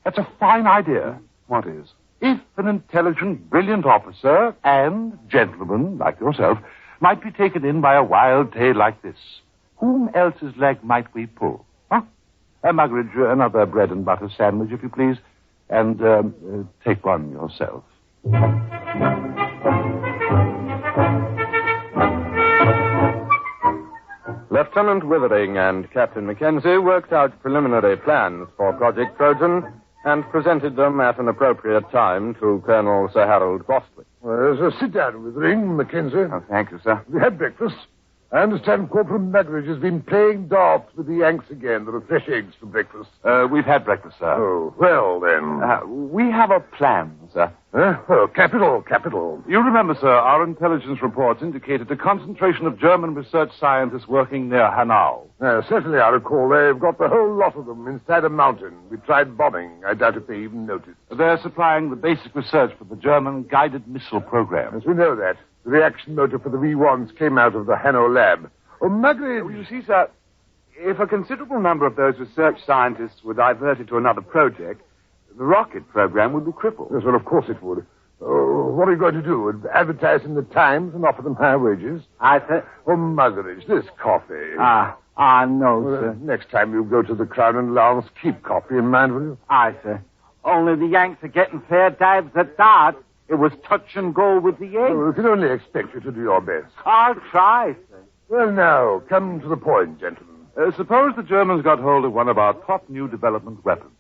That's a fine idea. What is? If an intelligent, brilliant officer and gentleman like yourself might be taken in by a wild tale like this, whom else's leg might we pull? Huh? Mugridge, another bread and butter sandwich, if you please, and take one yourself. Lieutenant Withering and Captain Mackenzie worked out preliminary plans for Project Trojan and presented them at an appropriate time to Colonel Sir Harold Bostwick. Well, sit down, Withering, Mackenzie. Oh, thank you, sir. We had breakfast. I understand Corporal Mugridge has been playing darts with the Yanks again. There are fresh eggs for breakfast. We've had breakfast, sir. Oh, well, then. We have a plan, sir. Oh, capital. You remember, sir, our intelligence reports indicated a concentration of German research scientists working near Hanau. Certainly, I recall. They've got the whole lot of them inside a mountain. We tried bombing. I doubt if they even noticed. They're supplying the basic research for the German guided missile program. Yes, we know that. The reaction motor for the V1s came out of the Hanau lab. Oh, Mugridge! You see, sir, if a considerable number of those research scientists were diverted to another project, the rocket program would be crippled. Yes, well, of course it would. What are you going to do? Advertise in the Times and offer them higher wages? I think... Oh, Mugridge, this coffee. No, sir. Next time you go to the Crown and Lance, keep coffee in mind, will you? Aye, sir. Only the Yanks are getting fair dives at darts. It was touch and go with the eggs. We can only expect you to do your best. I'll try, sir. Well, now, come to the point, gentlemen. Suppose the Germans got hold of one of our top new development weapons.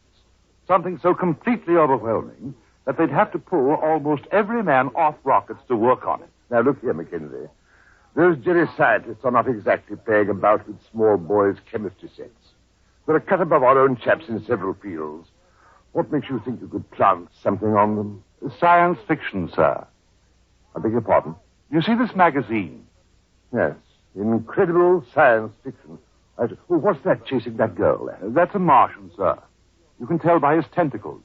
Something so completely overwhelming that they'd have to pull almost every man off rockets to work on it. Now, look here, Mackenzie. Those Jerry scientists are not exactly playing about with small boys' chemistry sets. They're a cut above our own chaps in several fields. What makes you think you could plant something on them? Science fiction, sir. I beg your pardon? You see this magazine? Yes. Incredible science fiction. What's that chasing that girl there? That's a Martian, sir. You can tell by his tentacles.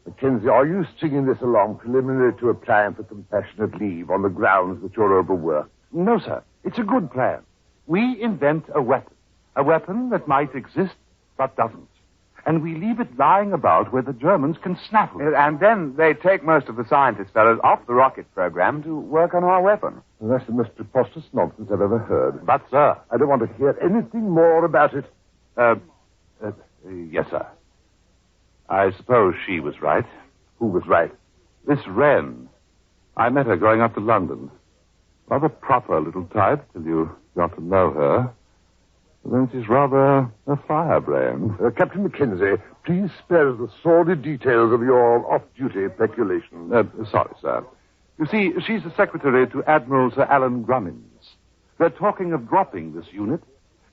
Mackenzie, are you stringing this along preliminary to applying for compassionate leave on the grounds that you're overworked? No, sir. It's a good plan. We invent a weapon that might exist but doesn't. And we leave it lying about where the Germans can snaffle it. And then they take most of the scientist fellows off the rocket program to work on our weapon. Well, that's the most preposterous nonsense I've ever heard. But, sir... I don't want to hear anything more about it. Yes, sir. I suppose she was right. Who was right? This Wren. I met her going up to London. Rather proper little type till you got to know her. Then she's rather a firebrand. Captain Mackenzie, please spare us the sordid details of your off-duty peculation. Sorry, sir. You see, she's the secretary to Admiral Sir Alan Grummins. They're talking of dropping this unit.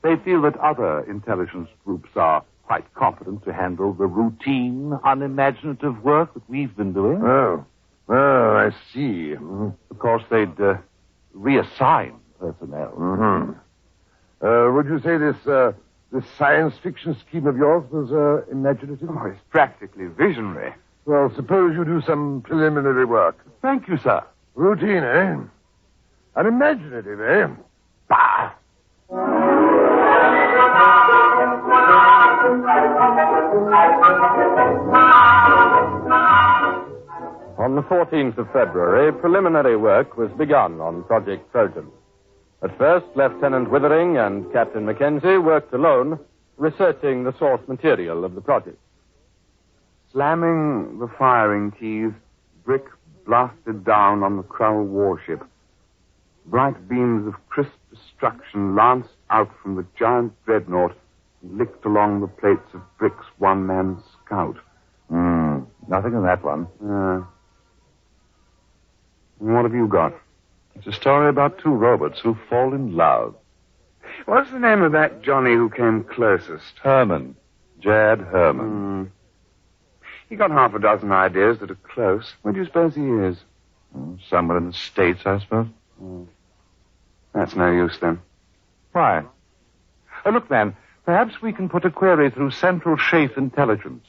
They feel that other intelligence groups are quite competent to handle the routine, unimaginative work that we've been doing. Oh, I see. Of course, they'd reassign personnel. Mm-hmm. Would you say this science fiction scheme of yours was imaginative? Oh, it's practically visionary. Well, suppose you do some preliminary work. Thank you, sir. Routine, eh? Unimaginative, eh? Bah! On the 14th of February, preliminary work was begun on Project Trojan. At first, Lieutenant Withering and Captain Mackenzie worked alone, researching the source material of the project. Slamming the firing keys, brick blasted down on the Krull warship. Bright beams of crisp destruction lanced out from the giant dreadnought and licked along the plates of Brick's one-man scout. Nothing in that one. What have you got? It's a story about two robots who fall in love. What's the name of that Johnny who came closest? Herman. Jad Herman. He got half a dozen ideas that are close. Where do you suppose he is? Somewhere in the States, I suppose. That's no use, then. Why? Look, then, perhaps we can put a query through Central Chafe Intelligence.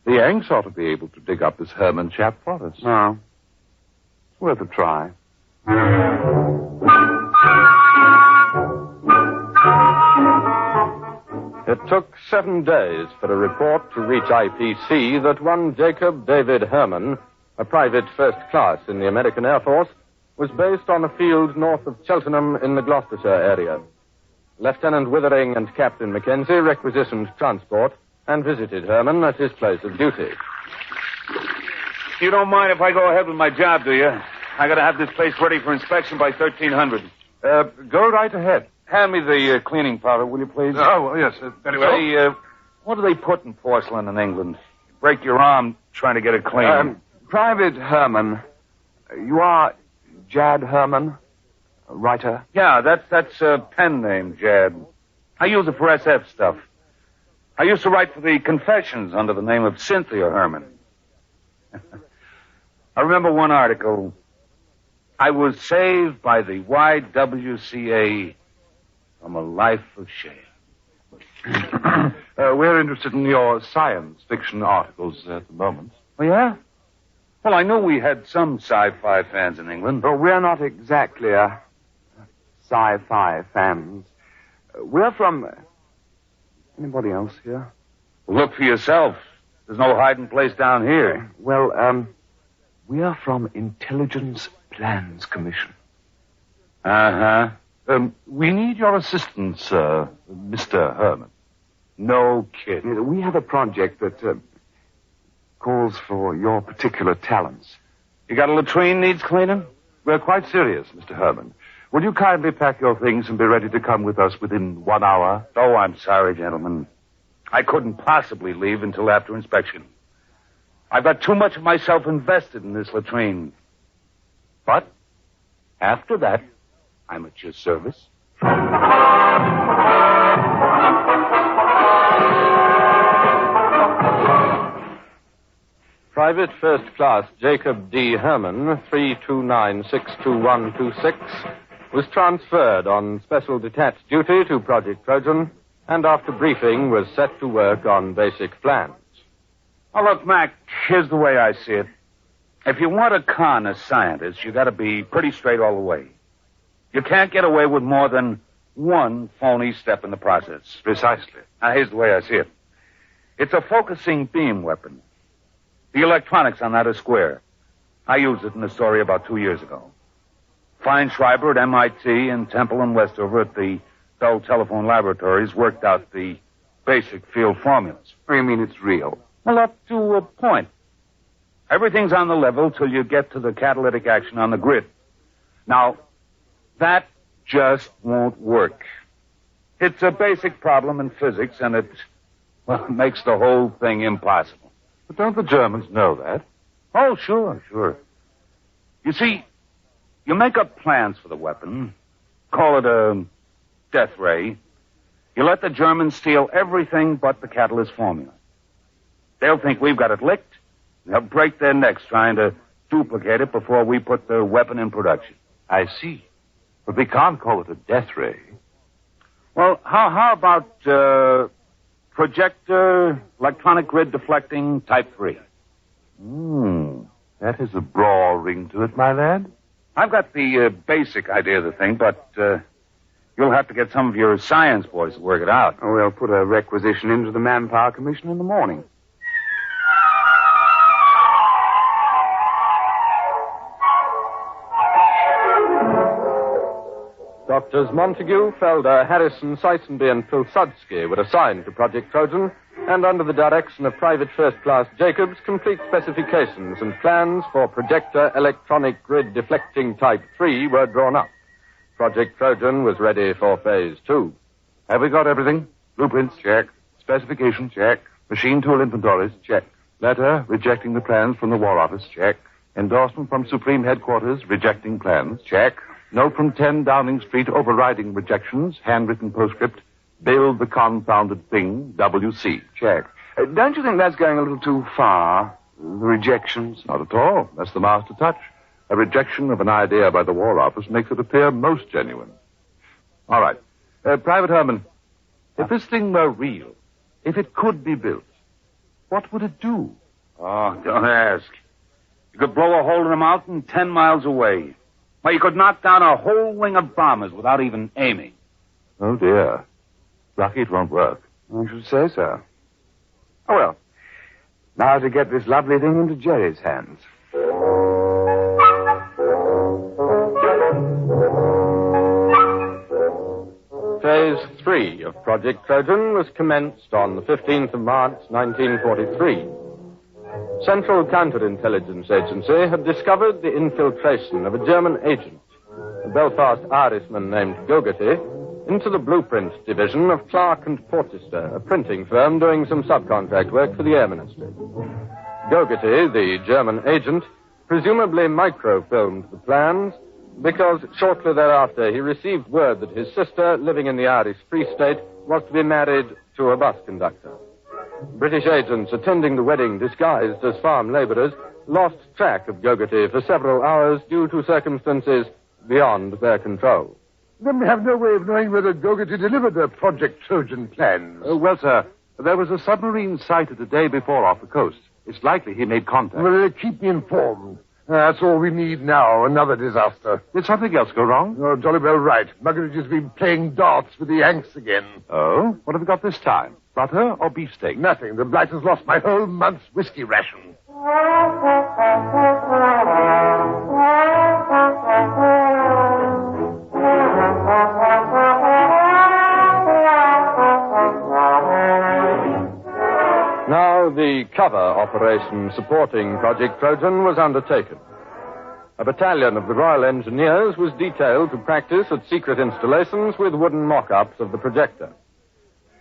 The Yanks ought to be able to dig up this Herman chap for us. No. It's worth a try. It took 7 days for a report to reach IPC that one Jacob David Herman, a private first class in the American Air Force, was based on a field north of Cheltenham in the Gloucestershire area. Lieutenant Withering and Captain Mackenzie requisitioned transport and visited Herman at his place of duty. You don't mind if I go ahead with my job, do you? I gotta have this place ready for inspection by 1300. Go right ahead. Hand me the cleaning powder, will you, please? Oh, yes, very well. Say, what do they put in porcelain in England? You break your arm trying to get it clean. Private Herman. You are Jad Herman, a writer? Yeah, that's a pen name, Jad. I use it for SF stuff. I used to write for the Confessions under the name of Cynthia Herman. I remember one article. I was saved by the YWCA from a life of shame. We're interested in your science fiction articles at the moment. Oh, yeah? Well, I know we had some sci-fi fans in England. But we're not exactly sci-fi fans. We're from... Anybody else here? Well, look for yourself. There's no hiding place down here. Well, we're from Intelligence Plans Commission. Uh-huh. We need your assistance, Mr. Herman. No kidding. We have a project that calls for your particular talents. You got a latrine needs cleaning? We're quite serious, Mr. Herman. Will you kindly pack your things and be ready to come with us within 1 hour? Oh, I'm sorry, gentlemen. I couldn't possibly leave until after inspection. I've got too much of myself invested in this latrine. But after that, I'm at your service. Private First Class Jacob D. Herman, 329-62126, was transferred on special detached duty to Project Trojan, and after briefing was set to work on basic plans. Oh, look, Mac, here's the way I see it. If you want to con a scientist, you got to be pretty straight all the way. You can't get away with more than one phony step in the process. Precisely. Now, here's the way I see it. It's a focusing beam weapon. The electronics on that are square. I used it in a story about 2 years ago. Feinschreiber at MIT and Temple and Westover at the Bell Telephone Laboratories worked out the basic field formulas. What do you mean it's real? Well, up to a point. Everything's on the level till you get to the catalytic action on the grid. Now, that just won't work. It's a basic problem in physics, and it makes the whole thing impossible. But don't the Germans know that? Oh, sure. You see, you make up plans for the weapon, call it a death ray, you let the Germans steal everything but the catalyst formula. They'll think we've got it licked. They'll break their necks trying to duplicate it before we put the weapon in production. I see. But we can't call it a death ray. Well, how about projector, electronic grid deflecting, type 3? That has a broad ring to it, my lad. I've got the basic idea of the thing, but you'll have to get some of your science boys to work it out. Oh, we'll put a requisition into the Manpower Commission in the morning. Doctors Montague, Felder, Harrison, Seisenby, and Pilsudski were assigned to Project Trojan, and under the direction of Private First Class Jacobs, complete specifications and plans for projector electronic grid deflecting Type 3 were drawn up. Project Trojan was ready for Phase 2. Have we got everything? Blueprints? Check. Specifications? Check. Machine tool inventories? Check. Letter rejecting the plans from the War Office? Check. Endorsement from Supreme Headquarters rejecting plans? Check. Note from 10 Downing Street overriding rejections, handwritten postscript, build the confounded thing, WC. Check. Don't you think that's going a little too far? The rejections? Not at all. That's the master touch. A rejection of an idea by the War Office makes it appear most genuine. All right. Private Herman, if this thing were real, if it could be built, what would it do? Oh, don't ask. You could blow a hole in a mountain 10 miles away. Well, you could knock down a whole wing of bombers without even aiming. Oh, dear. Lucky it won't work. I should say so. Oh, well. Now to get this lovely thing into Jerry's hands. Phase 3 of Project Trojan was commenced on the 15th of March, 1943. Central Counterintelligence Agency had discovered the infiltration of a German agent, a Belfast Irishman named Gogarty, into the Blueprints Division of Clark and Porchester, a printing firm doing some subcontract work for the Air Ministry. Gogarty, the German agent, presumably microfilmed the plans because shortly thereafter he received word that his sister, living in the Irish Free State, was to be married to a bus conductor. British agents attending the wedding disguised as farm laborers lost track of Gogarty for several hours due to circumstances beyond their control. Then we have no way of knowing whether Gogarty delivered the Project Trojan plans. Well, sir, there was a submarine sighted a day before off the coast. It's likely he made contact. Well, keep me informed. That's all we need now, another disaster. Did something else go wrong? Oh, jolly well right. Muggeridge has been playing darts with the Yanks again. Oh? What have we got this time? Butter or beefsteak? Nothing. The blight has lost my whole month's whiskey ration. Now the cover operation supporting Project Trojan was undertaken. A battalion of the Royal Engineers was detailed to practice at secret installations with wooden mock-ups of the projector.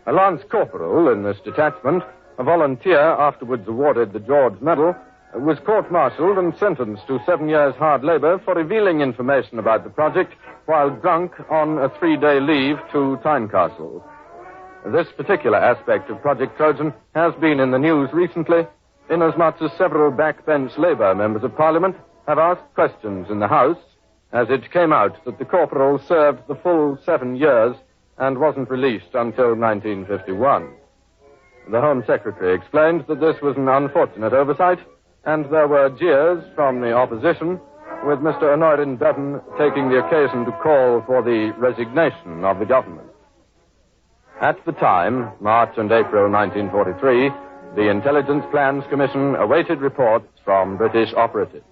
A lance corporal in this detachment, a volunteer afterwards awarded the George Medal, was court-martialed and sentenced to 7 years hard labor for revealing information about the project while drunk on a 3-day leave to Tynecastle. This particular aspect of Project Trojan has been in the news recently, inasmuch as several backbench Labour members of Parliament have asked questions in the House, as it came out that the corporal served the full 7 years and wasn't released until 1951. The Home Secretary explained that this was an unfortunate oversight, and there were jeers from the opposition, with Mr. Honorin Bevan taking the occasion to call for the resignation of the government. At the time, March and April 1943, the Intelligence Plans Commission awaited reports from British operatives.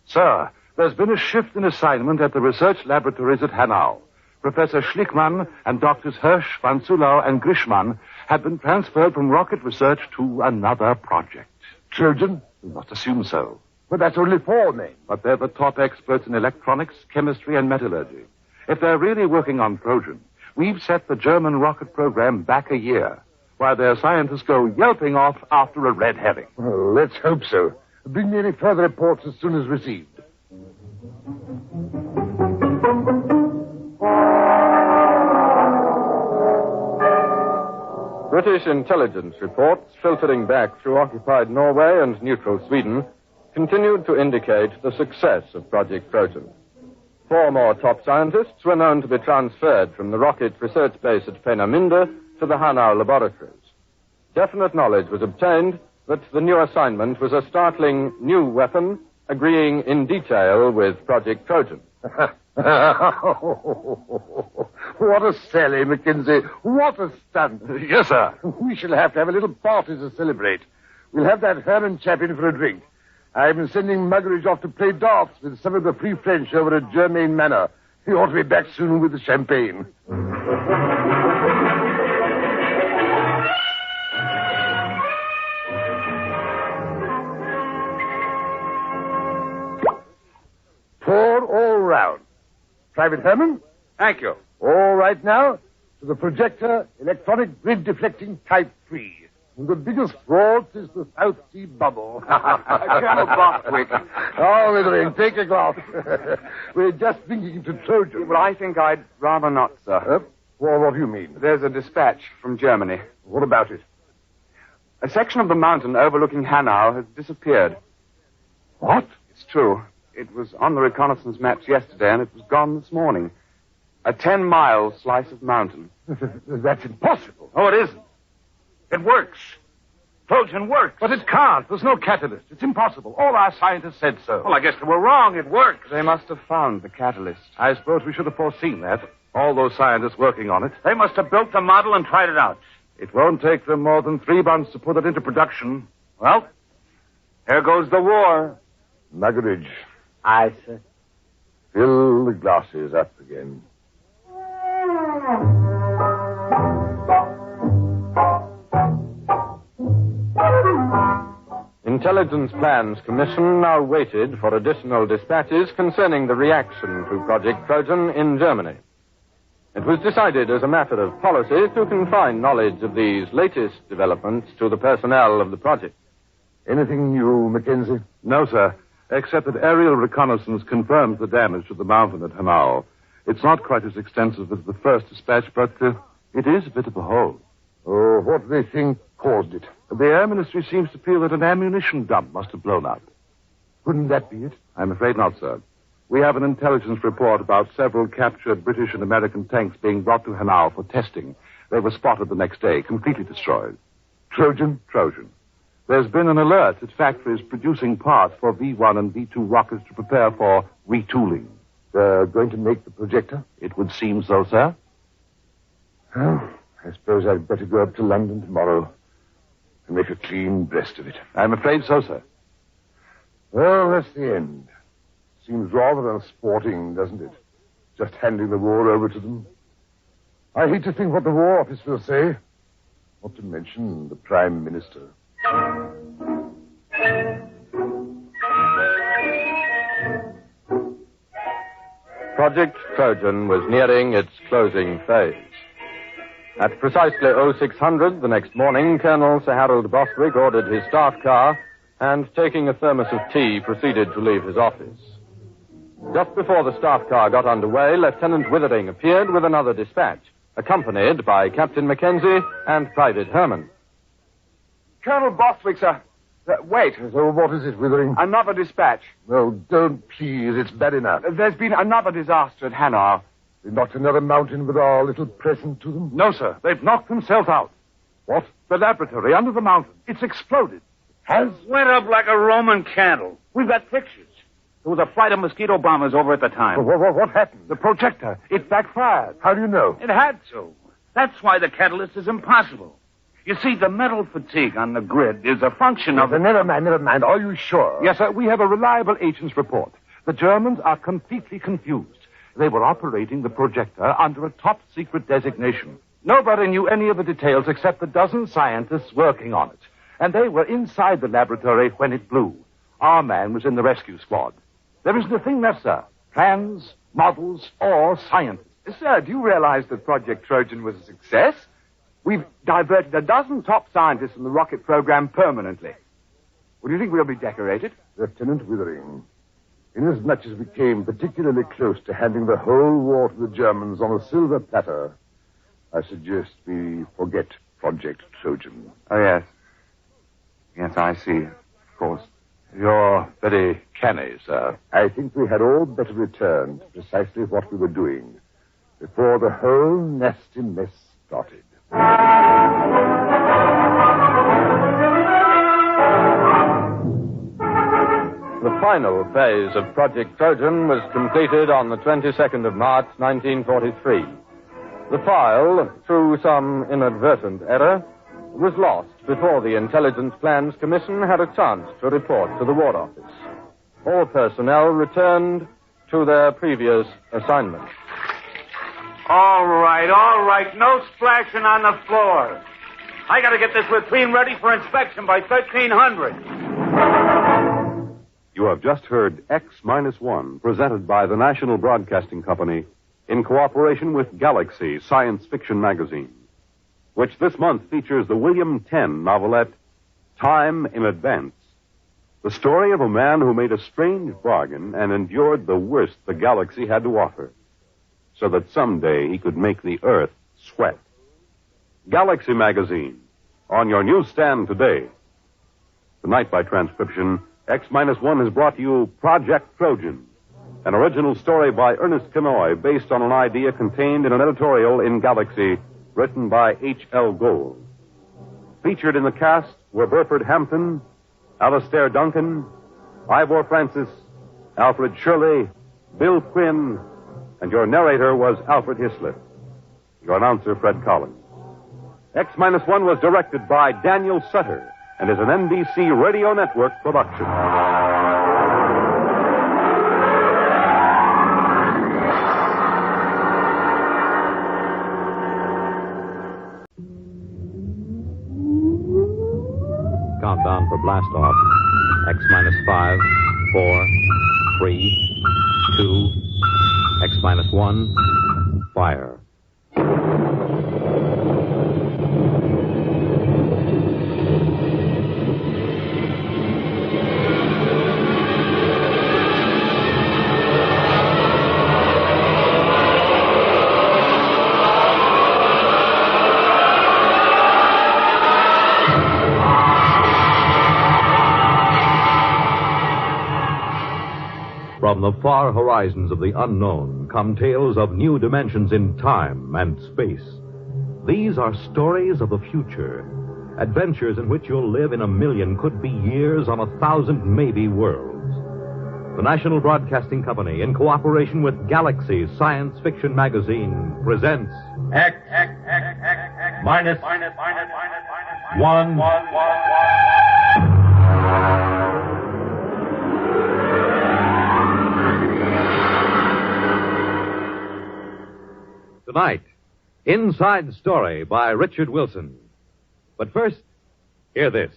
Sir, there's been a shift in assignment at the research laboratories at Hanau. Professor Schlickmann and Doctors Hirsch, Van Zulau, and Grishman have been transferred from rocket research to another project. Trojan? We must assume so. But that's only 4 names. But they're the top experts in electronics, chemistry, and metallurgy. If they're really working on Trojan, we've set the German rocket program back a year, while their scientists go yelping off after a red herring. Well, let's hope so. Bring me any further reports as soon as received. British intelligence reports filtering back through occupied Norway and neutral Sweden continued to indicate the success of Project Trojan. 4 more top scientists were known to be transferred from the rocket research base at Peenemünde to the Hanau laboratories. Definite knowledge was obtained that the new assignment was a startling new weapon, agreeing in detail with Project Trojan. What a sally, Mackenzie. What a stunt. Yes, sir. We shall have to have a little party to celebrate. We'll have that Herman chap in for a drink. I've been sending Muggeridge off to play darts with some of the Free French over at Germain Manor. He ought to be back soon with the champagne. Pour all round. Private Herman? Thank you. All right now, to the projector, electronic grid deflecting type 3. The biggest fraud is the South Sea bubble. Colonel Bostwick. Oh, Withering, take a glass. We're just thinking to Trojan. Well, I think I'd rather not, sir. Well, what do you mean? There's a dispatch from Germany. What about it? A section of the mountain overlooking Hanau has disappeared. What? It's true. It was on the reconnaissance maps yesterday, and it was gone this morning. A 10-mile slice of mountain. That's impossible. Oh, it isn't. It works. Trojan works. But it can't. There's no catalyst. It's impossible. All our scientists said so. Well, I guess they were wrong. It works. They must have found the catalyst. I suppose we should have foreseen that. All those scientists working on it. They must have built the model and tried it out. It won't take them more than 3 months to put it into production. Well, here goes the war. Muggeridge. Aye, sir. Fill the glasses up again. Intelligence Plans Commission now waited for additional dispatches concerning the reaction to Project Trojan in Germany. It was decided as a matter of policy to confine knowledge of these latest developments to the personnel of the project. Anything new, Mackenzie? No, sir, except that aerial reconnaissance confirms the damage to the mountain at Hanau. It's not quite as extensive as the first dispatch, but it is a bit of a hole. Oh, what do they think caused it? The Air Ministry seems to feel that an ammunition dump must have blown up. Couldn't that be it? I'm afraid not, sir. We have an intelligence report about several captured British and American tanks being brought to Hanau for testing. They were spotted the next day, completely destroyed. Trojan? Trojan. There's been an alert at factories producing parts for V-1 and V-2 rockets to prepare for retooling. They're going to make the projector? It would seem so, sir. Well, I suppose I'd better go up to London tomorrow and make a clean breast of it. I'm afraid so, sir. Well, that's the end. Seems rather unsporting, doesn't it? Just handing the war over to them. I hate to think what the War Office will say. Not to mention the Prime Minister. Project Trojan was nearing its closing phase. At precisely 0600 the next morning, Colonel Sir Harold Bostwick ordered his staff car and, taking a thermos of tea, proceeded to leave his office. Just before the staff car got underway, Lieutenant Withering appeared with another dispatch, accompanied by Captain Mackenzie and Private Herman. Colonel Bostwick, sir. Wait. So what is it, Withering? Another dispatch. Well, don't, please. It's bad enough. There's been another disaster at Hanau. They knocked another mountain with our little present to them? No, sir. They've knocked themselves out. What? The laboratory under the mountain. It's exploded. Has? Went up like a Roman candle. We've got pictures. There was a flight of mosquito bombers over at the time. What happened? The projector. It backfired. How do you know? It had to. That's why the catalyst is impossible. You see, the metal fatigue on the grid is a function of... Never mind. Are you sure? Yes, sir. We have a reliable agent's report. The Germans are completely confused. They were operating the projector under a top-secret designation. Nobody knew any of the details except the dozen scientists working on it. And they were inside the laboratory when it blew. Our man was in the rescue squad. There isn't a thing left, sir. Plans, models, or scientists. Sir, do you realize that Project Trojan was a success? We've diverted a dozen top scientists from the rocket program permanently. Well, do you think we'll be decorated? Lieutenant Withering, inasmuch as we came particularly close to handing the whole war to the Germans on a silver platter, I suggest we forget Project Trojan. Oh, yes. Yes, I see. Of course. You're very canny, sir. I think we had all better return to precisely what we were doing before the whole nasty mess started. The final phase of Project Trojan was completed on the 22nd of March, 1943. The file, through some inadvertent error, was lost before the Intelligence Plans Commission had a chance to report to the War Office. All personnel returned to their previous assignments. All right. No splashing on the floor. I gotta get this latrine ready for inspection by 1300. You have just heard X-1, presented by the National Broadcasting Company in cooperation with Galaxy Science Fiction Magazine, which this month features the William Tenn novelette, Time in Advance, the story of a man who made a strange bargain and endured the worst the galaxy had to offer, so that someday he could make the Earth sweat. Galaxy Magazine, on your newsstand today. Tonight, by transcription, X-1 has brought you Project Trojan, an original story by Ernest Kenoy based on an idea contained in an editorial in Galaxy written by H.L. Gold. Featured in the cast were Burford Hampton, Alastair Duncan, Ivor Francis, Alfred Shirley, Bill Quinn, and your narrator was Alfred Hislop. Your announcer, Fred Collins. X-1 was directed by Daniel Sutter and is an NBC Radio Network production. Countdown for blast off. X-5, 4, 3, 2, X-1, fire. From the far horizons of the unknown come tales of new dimensions in time and space. These are stories of the future, adventures in which you'll live in a million, could be years, on 1,000 maybe worlds. The National Broadcasting Company, in cooperation with Galaxy Science Fiction Magazine, presents X minus 1. Tonight, Inside Story by Richard Wilson. But first, hear this.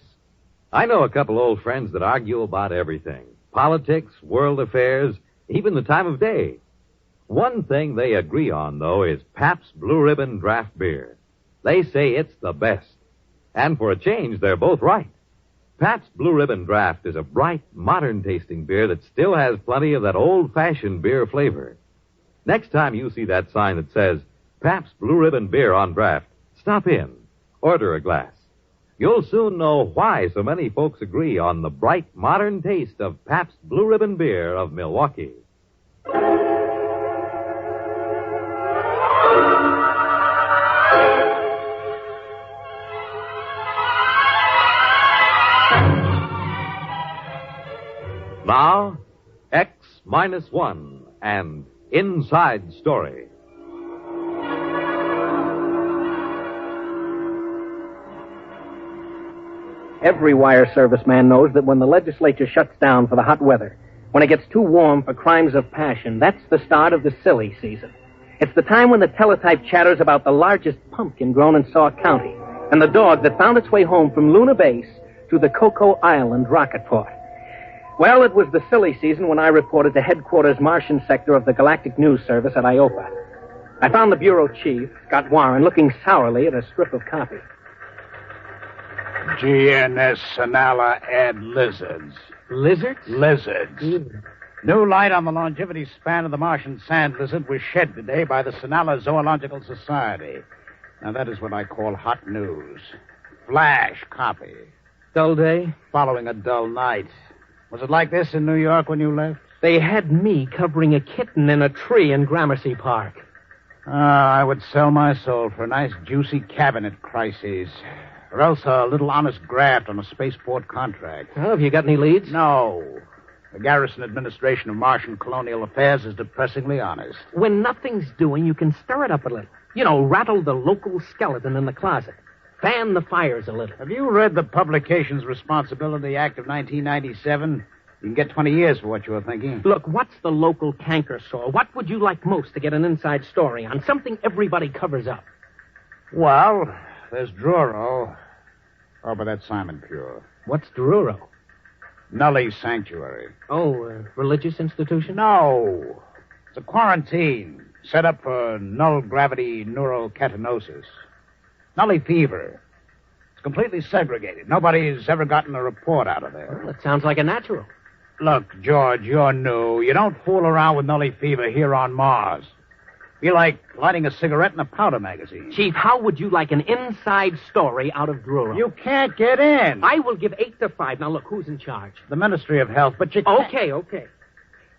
I know a couple old friends that argue about everything. Politics, world affairs, even the time of day. One thing they agree on, though, is Pabst Blue Ribbon draft beer. They say it's the best. And for a change, they're both right. Pabst Blue Ribbon Draft is a bright, modern-tasting beer that still has plenty of that old-fashioned beer flavor. Next time you see that sign that says Pabst Blue Ribbon Beer on draft, stop in, order a glass. You'll soon know why so many folks agree on the bright, modern taste of Pabst Blue Ribbon Beer of Milwaukee. Now, X-1 and Inside Story. Every wire serviceman knows that when the legislature shuts down for the hot weather, when it gets too warm for crimes of passion, that's the start of the silly season. It's the time when the teletype chatters about the largest pumpkin grown in Sauk County and the dog that found its way home from Luna Base to the Cocoa Island rocket port. Well, it was the silly season when I reported to headquarters Martian sector of the Galactic News Service at IOPA. I found the bureau chief, Scott Warren, looking sourly at a strip of copy. GNS Sonala add lizards. Lizards? Lizards. New light on the longevity span of the Martian sand lizard was shed today by the Sonala Zoological Society. Now, that is what I call hot news. Flash copy. Dull day? Following a dull night. Was it like this in New York when you left? They had me covering a kitten in a tree in Gramercy Park. I would sell my soul for a nice, juicy cabinet crisis. Or else a little honest graft on a spaceport contract. Well, have you got any leads? No. The Garrison Administration of Martian Colonial Affairs is depressingly honest. When nothing's doing, you can stir it up a little. You know, rattle the local skeleton in the closet. Fan the fires a little. Have you read the Publications Responsibility Act of 1997? You can get 20 years for what you were thinking. Look, what's the local canker sore? What would you like most to get an inside story on? Something everybody covers up. Well, there's Druro. Oh, but that's Simon Pure. What's Druro? Nully Sanctuary. Oh, religious institution? No. It's a quarantine set up for null gravity neurocatinosis. Nully fever. It's completely segregated. Nobody's ever gotten a report out of there. Well, it sounds like a natural. Look, George, you're new. You don't fool around with Nully fever here on Mars. Be like lighting a cigarette in a powder magazine. Chief, how would you like an inside story out of Druro? You can't get in. I will give 8 to 5. Now, look, who's in charge? The Ministry of Health, but you can't... Okay.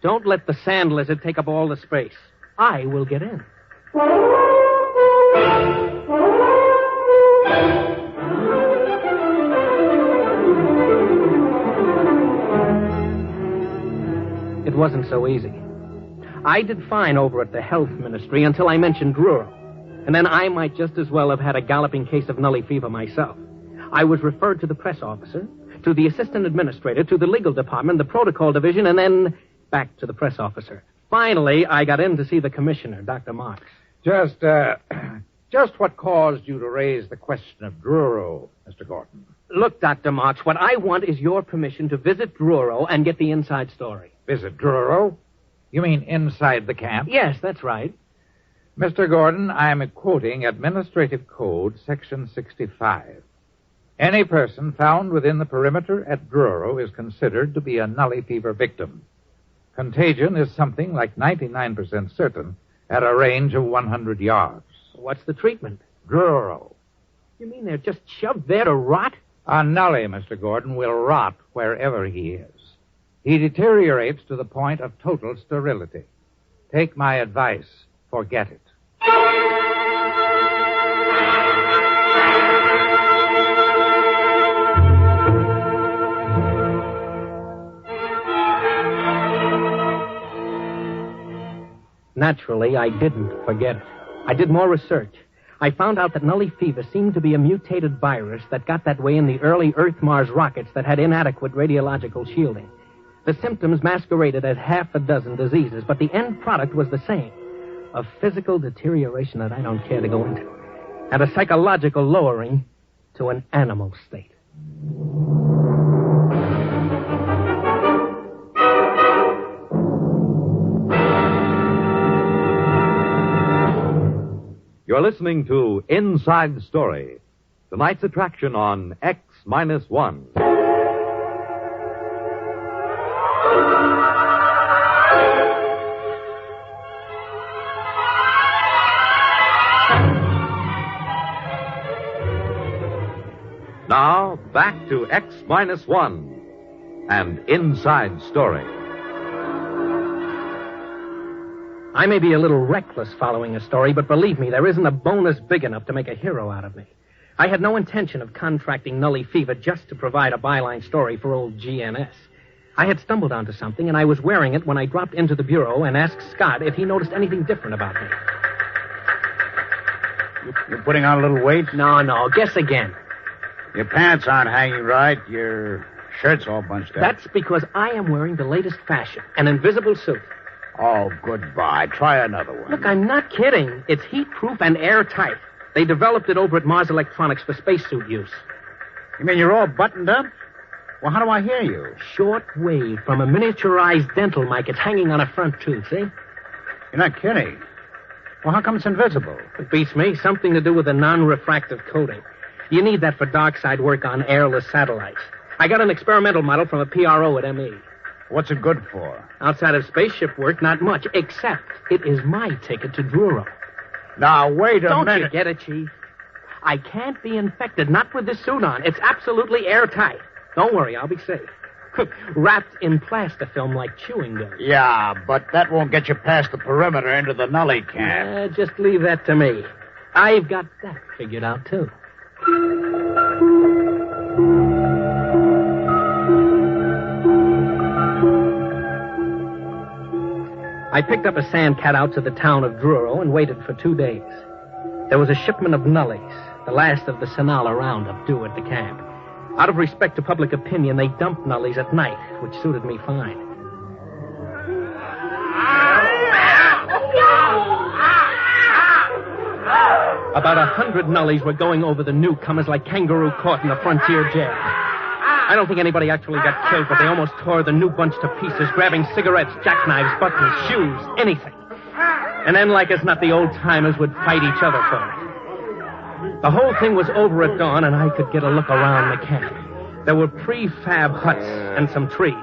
Don't let the sand lizard take up all the space. I will get in. It wasn't so easy. I did fine over at the Health Ministry until I mentioned Druro. And then I might just as well have had a galloping case of Nully fever myself. I was referred to the press officer, to the assistant administrator, to the legal department, the protocol division, and then back to the press officer. Finally, I got in to see the commissioner, Dr. Marks. Just what caused you to raise the question of Druro, Mr. Gordon? Look, Dr. Marks, what I want is your permission to visit Druro and get the inside story. Visit Druro? You mean inside the camp? Yes, that's right. Mr. Gordon, I am quoting Administrative Code, Section 65. Any person found within the perimeter at Druro is considered to be a Nully fever victim. Contagion is something like 99% certain at a range of 100 yards. What's the treatment? Druro. You mean they're just shoved there to rot? A Nully, Mr. Gordon, will rot wherever he is. He deteriorates to the point of total sterility. Take my advice. Forget it. Naturally, I didn't forget it. I did more research. I found out that Nully fever seemed to be a mutated virus that got that way in the early Earth-Mars rockets that had inadequate radiological shielding. The symptoms masqueraded as half a dozen diseases, but the end product was the same. A physical deterioration that I don't care to go into. And a psychological lowering to an animal state. You're listening to Inside Story, tonight's attraction on X-1. Now, back to X-1 and Inside Story. I may be a little reckless following a story, but believe me, there isn't a bonus big enough to make a hero out of me. I had no intention of contracting Nully fever just to provide a byline story for old GNS. I had stumbled onto something, and I was wearing it when I dropped into the bureau and asked Scott if he noticed anything different about me. You're putting on a little weight? No. Guess again. Your pants aren't hanging right. Your shirt's all bunched up. That's because I am wearing the latest fashion, an invisible suit. Oh, goodbye. Try another one. Look, I'm not kidding. It's heat-proof and airtight. They developed it over at Mars Electronics for spacesuit use. You mean you're all buttoned up? Well, how do I hear you? Short wave from a miniaturized dental mic. It's hanging on a front tooth, see? You're not kidding. Well, how come it's invisible? It beats me. Something to do with a non-refractive coating. You need that for dark side work on airless satellites. I got an experimental model from a PRO at ME. What's it good for? Outside of spaceship work, not much, except it is my ticket to Druro. Now, wait a minute. Don't you get it, Chief? I can't be infected, not with this suit on. It's absolutely airtight. Don't worry, I'll be safe. Wrapped in plastifilm like chewing gum. Yeah, but that won't get you past the perimeter into the nully camp. Just leave that to me. I've got that figured out, too. I picked up a sandcat out to the town of Druro and waited for 2 days. There was a shipment of nullies, the last of the Sinala roundup, due at the camp. Out of respect to public opinion, they dumped nullies at night, which suited me fine. About 100 nullies were going over the newcomers like kangaroo caught in a frontier jail. I don't think anybody actually got killed, but they almost tore the new bunch to pieces, grabbing cigarettes, jackknives, buttons, shoes, anything. And then, like as not, the old-timers would fight each other for it. The whole thing was over at dawn, and I could get a look around the camp. There were prefab huts and some trees.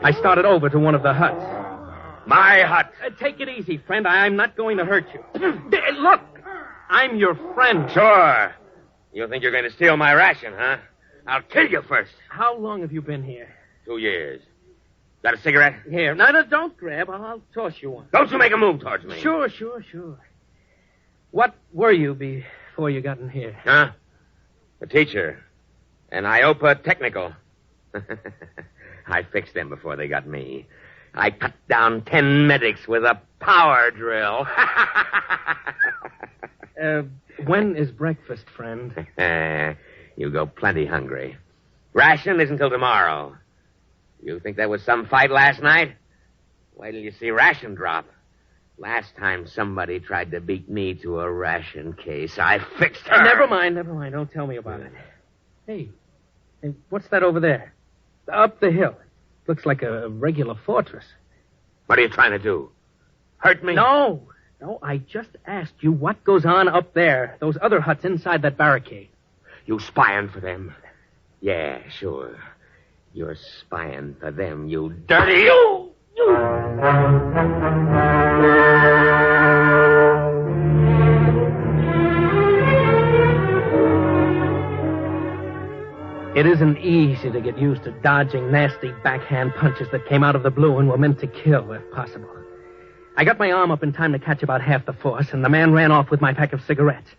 I started over to one of the huts. My hut. Take it easy, friend. I'm not going to hurt you. Look, I'm your friend. Sure. You think you're going to steal my ration, huh? I'll kill you first. How long have you been here? 2 years. Got a cigarette? Here. No, don't grab. I'll toss you one. Don't you make a move towards me. Sure. What were you before you got in here? Huh? A teacher. An IOPA technical. I fixed them before they got me. I cut down 10 medics with a power drill. When is breakfast, friend? You go plenty hungry. Ration isn't till tomorrow. You think there was some fight last night? Wait till you see ration drop. Last time somebody tried to beat me to a ration case, I fixed her. Never mind. Don't tell me about it. Hey, what's that over there? Up the hill. Looks like a regular fortress. What are you trying to do? Hurt me? No, I just asked you what goes on up there. Those other huts inside that barricade. You spying for them? Yeah, sure. You're spying for them, you dirty... It isn't easy to get used to dodging nasty backhand punches that came out of the blue and were meant to kill, if possible. I got my arm up in time to catch about half the force, and the man ran off with my pack of cigarettes.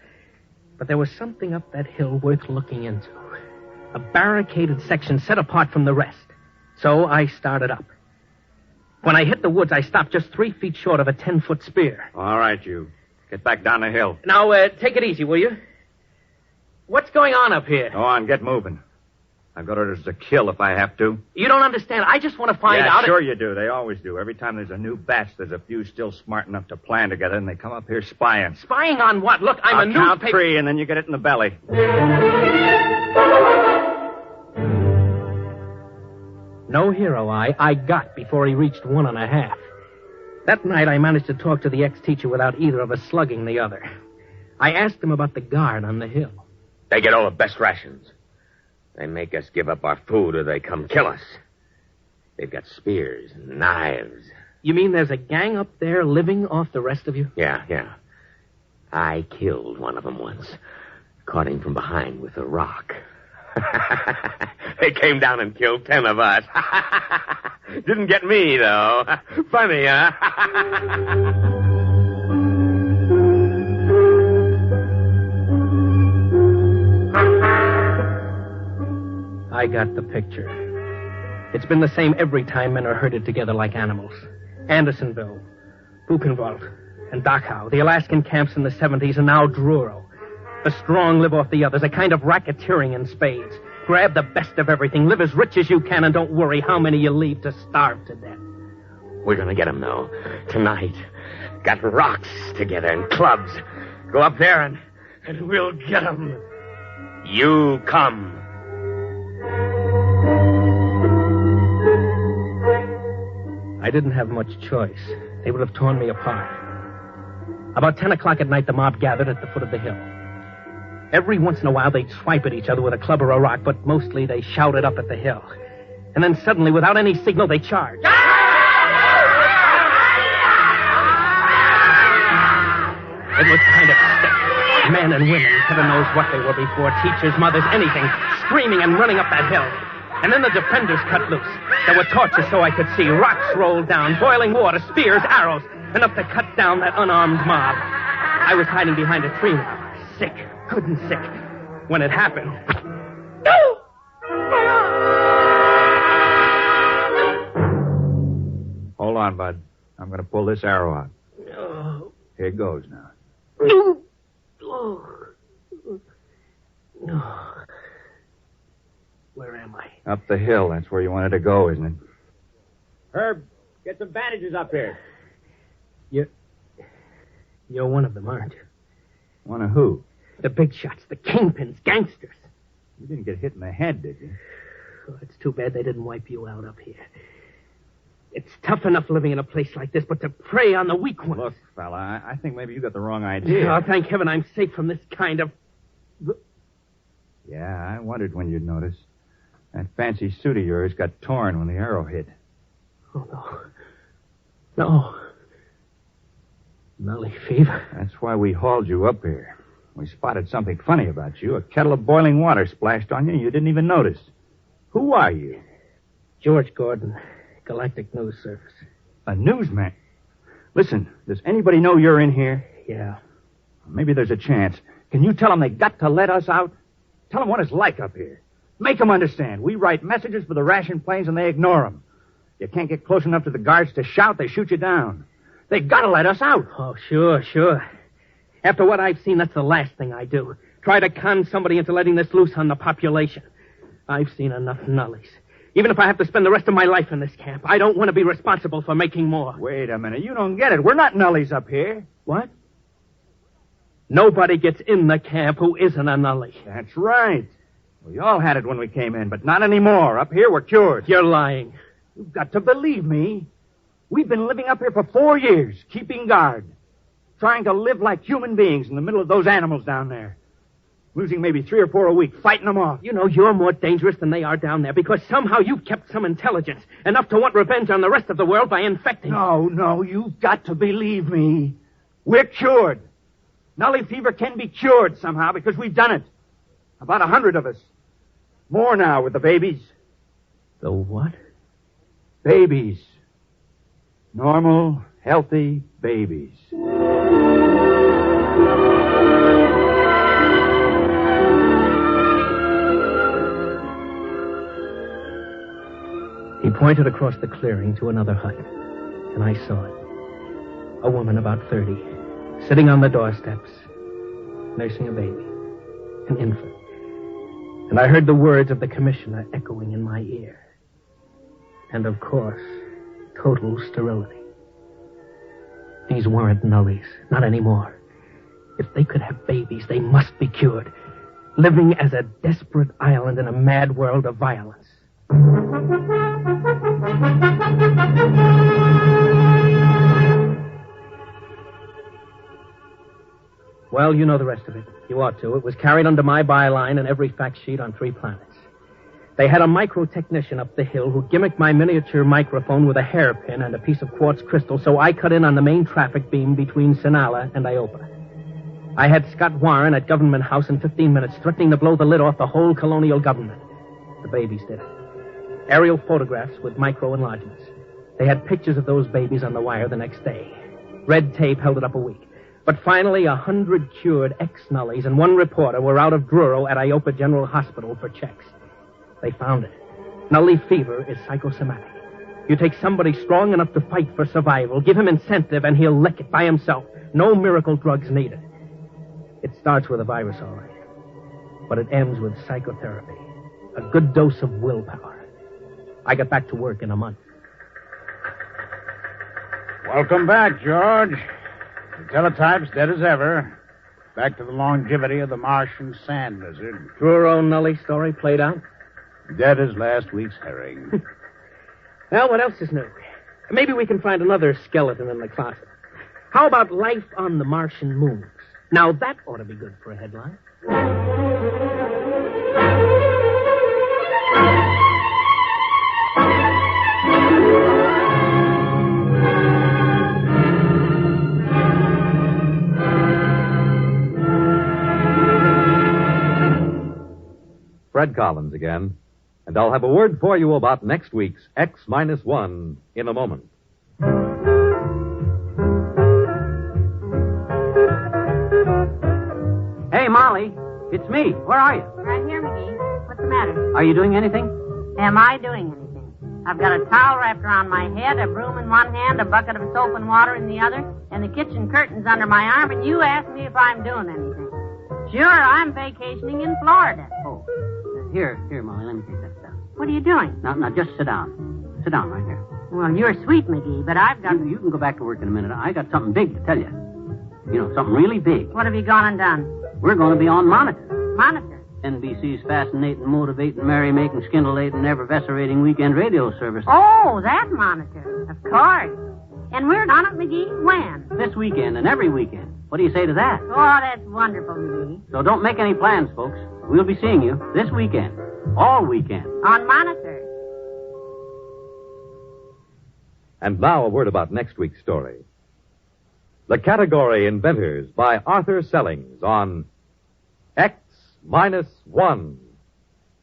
But there was something up that hill worth looking into. A barricaded section set apart from the rest. So I started up. When I hit the woods, I stopped just 3 feet short of a 10-foot spear. All right, you. Get back down the hill. Now, take it easy, will you? What's going on up here? Go on, get moving. I've got orders to kill if I have to. You don't understand. I just want to find out... Yeah, sure you do. They always do. Every time there's a new batch, there's a few still smart enough to plan together, and they come up here spying. Spying on what? Look, I'm a count newspaper... 3, and then you get it in the belly. No hero I got before he reached 1.5. That night, I managed to talk to the ex-teacher without either of us slugging the other. I asked him about the guard on the hill. They get all the best rations. They make us give up our food or they come kill us. They've got spears and knives. You mean there's a gang up there living off the rest of you? Yeah. I killed one of them once. Caught him from behind with a rock. They came down and killed 10 of us. Didn't get me, though. Funny, huh? I got the picture. It's been the same every time men are herded together like animals. Andersonville, Buchenwald, and Dachau, the Alaskan camps in the 70s, and now Druro. The strong live off the others, a kind of racketeering in spades. Grab the best of everything, live as rich as you can, and don't worry how many you leave to starve to death. We're gonna get them, though, tonight. Got rocks together and clubs. Go up there and we'll get them. You come. I didn't have much choice. They would have torn me apart. About 10 o'clock at night, the mob gathered at the foot of the hill. Every once in a while, they'd swipe at each other with a club or a rock, but mostly they shouted up at the hill. And then suddenly, without any signal, they charged. It was kind of sick. men and women. Heaven knows what they were before. Teachers, mothers, anything. Screaming and running up that hill. And then the defenders cut loose. There were torches so I could see. Rocks rolled down. Boiling water, spears, arrows. Enough to cut down that unarmed mob. I was hiding behind a tree now. Sick. Good and sick. When it happened... No! Hold on, Bud. I'm going to pull this arrow out. No. Here it goes now. No. Oh. No. Where am I? Up the hill. That's where you wanted to go, isn't it? Herb, get some bandages up here. You're one of them, aren't you? One of who? The big shots, the kingpins, gangsters. You didn't get hit in the head, did you? Oh, it's too bad they didn't wipe you out up here. It's tough enough living in a place like this, but to prey on the weak ones. Look, fella, I think maybe you got the wrong idea. Oh, thank heaven I'm safe from this kind of... Yeah, I wondered when you'd notice. That fancy suit of yours got torn when the arrow hit. Oh, no. No. Nully fever. That's why we hauled you up here. We spotted something funny about you. A kettle of boiling water splashed on you, and you didn't even notice. Who are you? George Gordon, Galactic News Service. A newsman? Listen, does anybody know you're in here? Yeah. Maybe there's a chance. Can you tell them they got to let us out? Tell them what it's like up here. Make them understand. We write messages for the ration planes, and they ignore them. You can't get close enough to the guards to shout, they shoot you down. They got to let us out. Oh, sure. After what I've seen, that's the last thing I do. Try to con somebody into letting this loose on the population. I've seen enough nullies. Even if I have to spend the rest of my life in this camp, I don't want to be responsible for making more. Wait a minute. You don't get it. We're not nullies up here. What? Nobody gets in the camp who isn't a nully. That's right. We all had it when we came in, but not anymore. Up here, we're cured. You're lying. You've got to believe me. We've been living up here for 4 years, keeping guard. Trying to live like human beings in the middle of those animals down there. Losing maybe 3 or 4 a week, fighting them off. You know, you're more dangerous than they are down there because somehow you've kept some intelligence, enough to want revenge on the rest of the world by infecting. No, you've got to believe me. We're cured. Nully fever can be cured somehow because we've done it. About 100 of us. More now with the babies. The what? Babies. Normal, healthy babies. He pointed across the clearing to another hut, and I saw it. A woman about 30, sitting on the doorsteps, nursing a baby, an infant. And I heard the words of the commissioner echoing in my ear. And of course, total sterility. These weren't nullies, not anymore. If they could have babies, they must be cured. Living as a desperate island in a mad world of violence. Well, you know the rest of it. You ought to. It was carried under my byline in every fact sheet on 3 planets. They had a micro-technician up the hill who gimmicked my miniature microphone with a hairpin and a piece of quartz crystal, so I cut in on the main traffic beam between Sinala and Iopa. I had Scott Warren at Government House in 15 minutes, threatening to blow the lid off the whole colonial government. The babies did it. Aerial photographs with micro-enlargements. They had pictures of those babies on the wire the next day. Red tape held it up a week. But finally, 100 cured ex-nullies and 1 reporter were out of Druro at Iopa General Hospital for checks. They found it. Nully fever is psychosomatic. You take somebody strong enough to fight for survival, give him incentive, and he'll lick it by himself. No miracle drugs needed. It starts with a virus, all right. But it ends with psychotherapy. A good dose of willpower. I got back to work in a month. Welcome back, George. The teletype's dead as ever. Back to the longevity of the Martian sand lizard. Druro Nully story played out? Dead as last week's herring. Well, what else is new? Maybe we can find another skeleton in the closet. How about life on the Martian moons? Now, that ought to be good for a headline. Fred Collins again, and I'll have a word for you about next week's X-1 in a moment. Hey, Molly, it's me. Where are you? Right here, McGee. What's the matter? Are you doing anything? Am I doing anything? I've got a towel wrapped around my head, a broom in one hand, a bucket of soap and water in the other, and the kitchen curtains under my arm, and you ask me if I'm doing anything. Sure, I'm vacationing in Florida. Oh, here, Molly, let me take that stuff. What are you doing? Now, just sit down. Sit down right here. Well, you're sweet, McGee, but I've got... You can go back to work in a minute. I got something big to tell you. You know, something really big. What have you gone and done? We're going to be on Monitor. Monitor? NBC's fascinating, motivating, merry-making, scintillating, ever-vesserating weekend radio service. Oh, that Monitor. Of course. And we're on it, McGee? When? This weekend and every weekend. What do you say to that? Oh, that's wonderful, McGee. So don't make any plans, folks. We'll be seeing you this weekend. All weekend. On Monitor. And now a word about next week's story. The category Inventors by Arthur Sellings on X-1.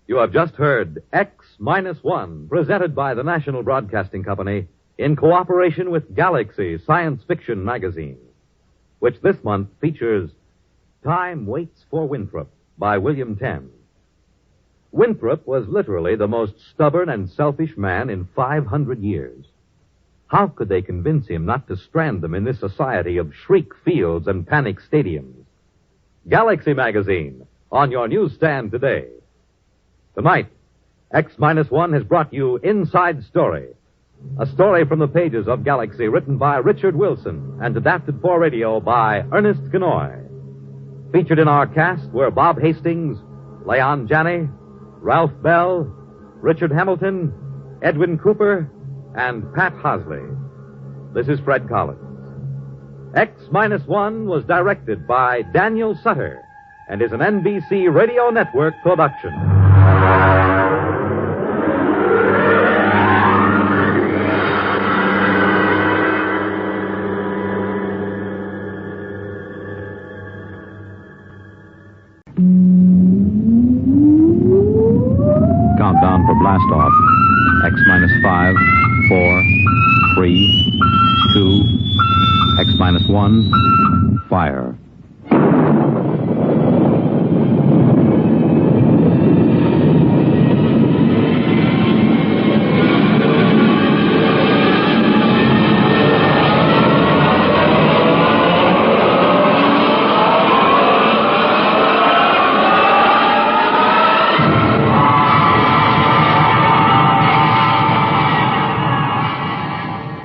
You have just heard X-1, presented by the National Broadcasting Company in cooperation with Galaxy Science Fiction Magazine, which this month features Time Waits for Winthrop by William Tenn. Winthrop was literally the most stubborn and selfish man in 500 years. How could they convince him not to strand them in this society of shriek fields and panic stadiums? Galaxy Magazine, on your newsstand today. Tonight, X-1 has brought you Inside Story, a story from the pages of Galaxy written by Richard Wilson and adapted for radio by Ernest Kenoy. Featured in our cast were Bob Hastings, Leon Janney, Ralph Bell, Richard Hamilton, Edwin Cooper, and Pat Hosley. This is Fred Collins. X-1 was directed by Daniel Sutter and is an NBC Radio Network production. Countdown for blast off. X-5, 4, 3, 2, X-1, fire.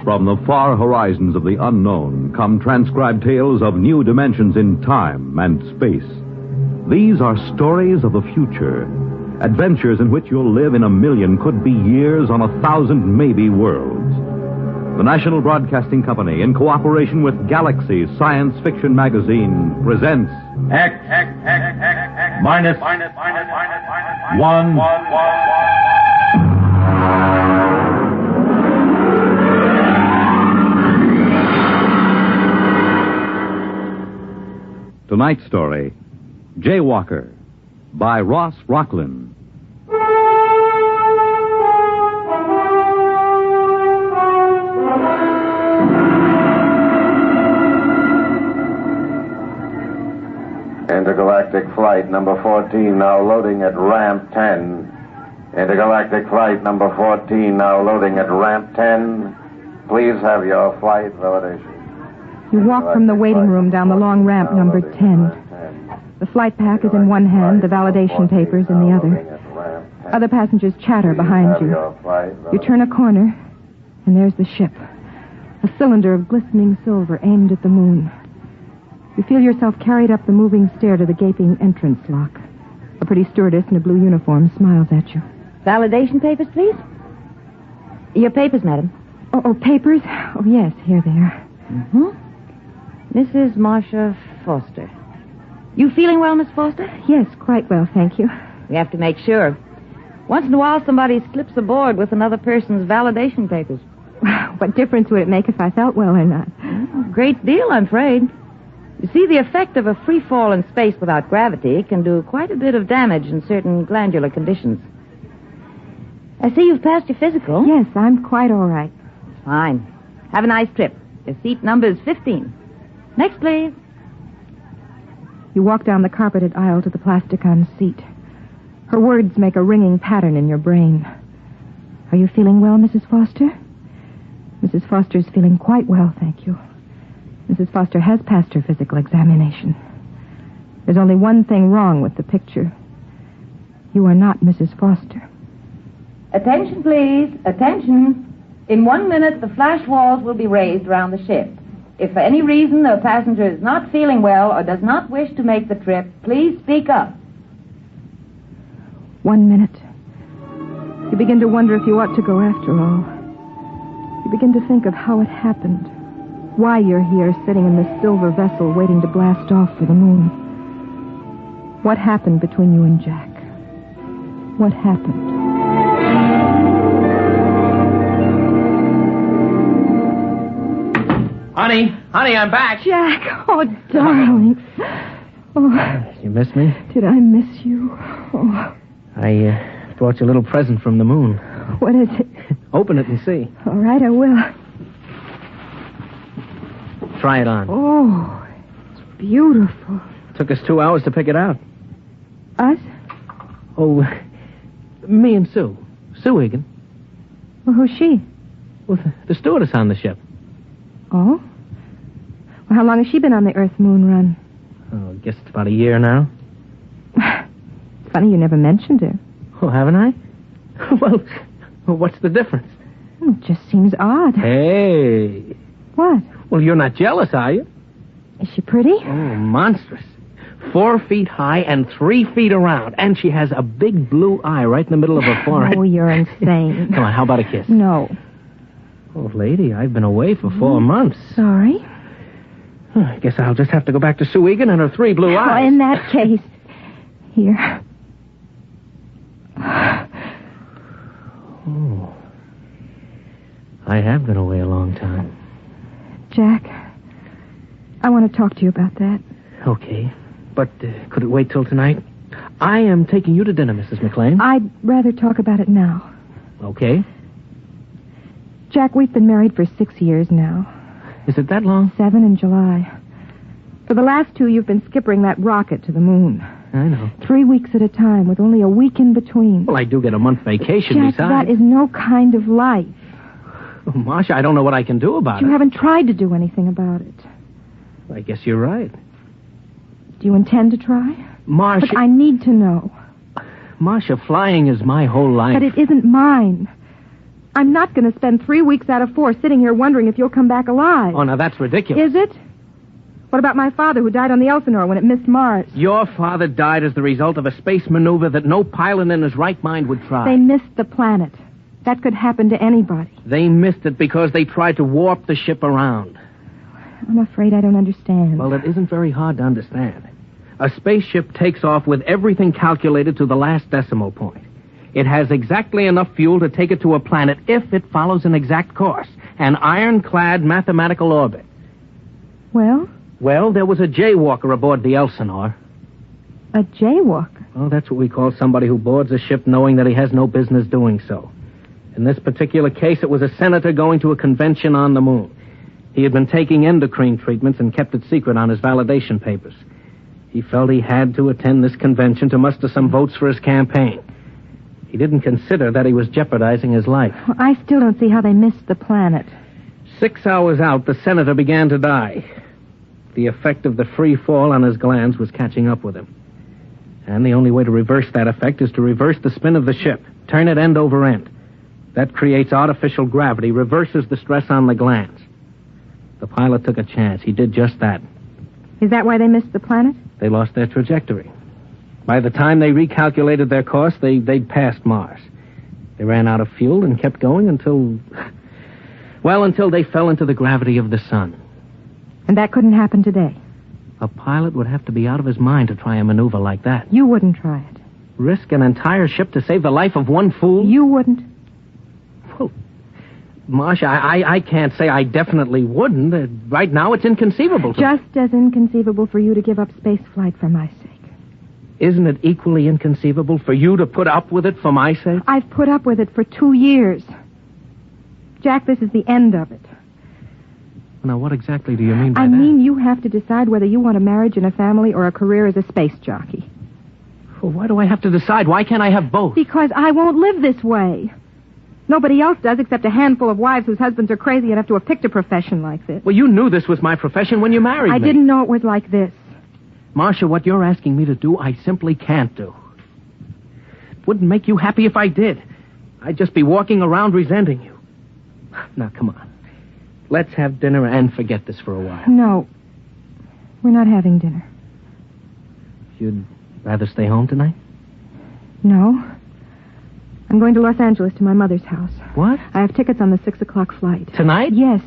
From the far horizons of the unknown come transcribed tales of new dimensions in time and space. These are stories of the future, adventures in which you'll live in a million, could be years, on 1,000 maybe worlds. The National Broadcasting Company, in cooperation with Galaxy Science Fiction Magazine, presents Minus 1. Tonight's story, Jaywalker, by Ross Rocklin. Intergalactic flight number 14 now loading at ramp 10. Intergalactic flight number 14 now loading at ramp 10. Please have your flight validation. You walk from the waiting room down the long ramp number 10. The flight pack is in one hand, the validation papers in the other. Other passengers chatter behind you. You turn a corner, and there's the ship. A cylinder of glistening silver aimed at the moon. You feel yourself carried up the moving stair to the gaping entrance lock. A pretty stewardess in a blue uniform smiles at you. Validation papers, please? Your papers, madam. Oh, papers? Oh, yes, here they are. Mm-hmm. Mrs. Marcia Foster. You feeling well, Miss Foster? Yes, quite well, thank you. We have to make sure. Once in a while, somebody slips aboard with another person's validation papers. What difference would it make if I felt well or not? A great deal, I'm afraid. You see, the effect of a free fall in space without gravity can do quite a bit of damage in certain glandular conditions. I see you've passed your physical. Yes, I'm quite all right. Fine. Have a nice trip. Your seat number is 15. Next, please. You walk down the carpeted aisle to the plastic on seat. Her words make a ringing pattern in your brain. Are you feeling well, Mrs. Foster? Mrs. Foster's feeling quite well, thank you. Mrs. Foster has passed her physical examination. There's only one thing wrong with the picture. You are not Mrs. Foster. Attention, please. Attention. In 1 minute, the flash walls will be raised around the ship. If for any reason the passenger is not feeling well or does not wish to make the trip, please speak up. 1 minute. You begin to wonder if you ought to go after all. You begin to think of how it happened. Why you're here sitting in this silver vessel waiting to blast off for the moon. What happened between you and Jack? What happened? Honey, I'm back. Jack, oh, darling. Oh, You miss me? did I miss you? Oh, I brought you a little present from the moon. what is it? Open it and see. All right, I will. Try it on. Oh, it's beautiful. Took us 2 hours to pick it out. Us? Oh, me and Sue. Sue Egan. Well, who's she? Well, the stewardess on the ship. Oh? Well, how long has she been on the Earth-Moon run? Oh, I guess it's about a year now. Funny you never mentioned her. Oh, haven't I? Well, what's the difference? It just seems odd. Hey. What? Well, you're not jealous, are you? Is she pretty? Oh, monstrous. 4 feet high and 3 feet around. And she has a big blue eye right in the middle of her forehead. Oh, you're insane. Come on, how about a kiss? No. Oh, lady, I've been away for 4 months. Sorry. I guess I'll just have to go back to Sue Egan and her 3 blue eyes. Oh, in that case. Here. Oh. I have been away a long time. Jack, I want to talk to you about that. Okay. But could it wait till tonight? I am taking you to dinner, Mrs. McLean. I'd rather talk about it now. Okay. Jack, we've been married for 6 years now. Is it that long? 7 in July. For the last 2, you've been skippering that rocket to the moon. I know. 3 weeks at a time, with only a week in between. Well, I do get a month vacation Jack, besides. that is no kind of life. Oh, Marcia, I don't know what I can do about You it. haven't tried to do anything about it. I guess you're right. Do you intend to try? Marcia... But I need to know. Marcia, flying is my whole life. But it isn't mine. I'm not going to spend 3 weeks out of 4 sitting here wondering if you'll come back alive. Oh, now that's ridiculous. Is it? What about my father who died on the Elsinore when it missed Mars? Your father died as the result of a space maneuver that no pilot in his right mind would try. They missed the planet. That could happen to anybody. They missed it because they tried to warp the ship around. I'm afraid I don't understand. Well, it isn't very hard to understand. A spaceship takes off with everything calculated to the last decimal point. It has exactly enough fuel to take it to a planet if it follows an exact course, an ironclad mathematical orbit. Well? Well, there was a jaywalker aboard the Elsinore. A jaywalker? Well, that's what we call somebody who boards a ship knowing that he has no business doing so. In this particular case, it was a senator going to a convention on the moon. He had been taking endocrine treatments and kept it secret on his validation papers. He felt he had to attend this convention to muster some votes for his campaign. He didn't consider that he was jeopardizing his life. Well, I still don't see how they missed the planet. 6 hours out, the senator began to die. The effect of the free fall on his glands was catching up with him. And the only way to reverse that effect is to reverse the spin of the ship, turn it end over end. That creates artificial gravity, reverses the stress on the glands. The pilot took a chance. He did just that. Is that why they missed the planet? They lost their trajectory. By the time they recalculated their course, they'd passed Mars. They ran out of fuel and kept going until they fell into the gravity of the sun. And that couldn't happen today? A pilot would have to be out of his mind to try a maneuver like that. You wouldn't try it. Risk an entire ship to save the life of one fool? You wouldn't. Well, Marcia, I can't say I definitely wouldn't. Right now, it's inconceivable to me. Just as inconceivable for you to give up space flight for my sake. Isn't it equally inconceivable for you to put up with it for my sake? I've put up with it for 2 years. Jack, this is the end of it. Now, what exactly do you mean by that? I mean you have to decide whether you want a marriage and a family or a career as a space jockey. Well, why do I have to decide? Why can't I have both? Because I won't live this way. Nobody else does except a handful of wives whose husbands are crazy enough to have picked a profession like this. Well, you knew this was my profession when you married me. I didn't know it was like this. Marcia, what you're asking me to do, I simply can't do. It wouldn't make you happy if I did. I'd just be walking around resenting you. Now, come on. Let's have dinner and forget this for a while. No. We're not having dinner. You'd rather stay home tonight? No. I'm going to Los Angeles to my mother's house. What? I have tickets on the 6:00 flight. Tonight? Yes.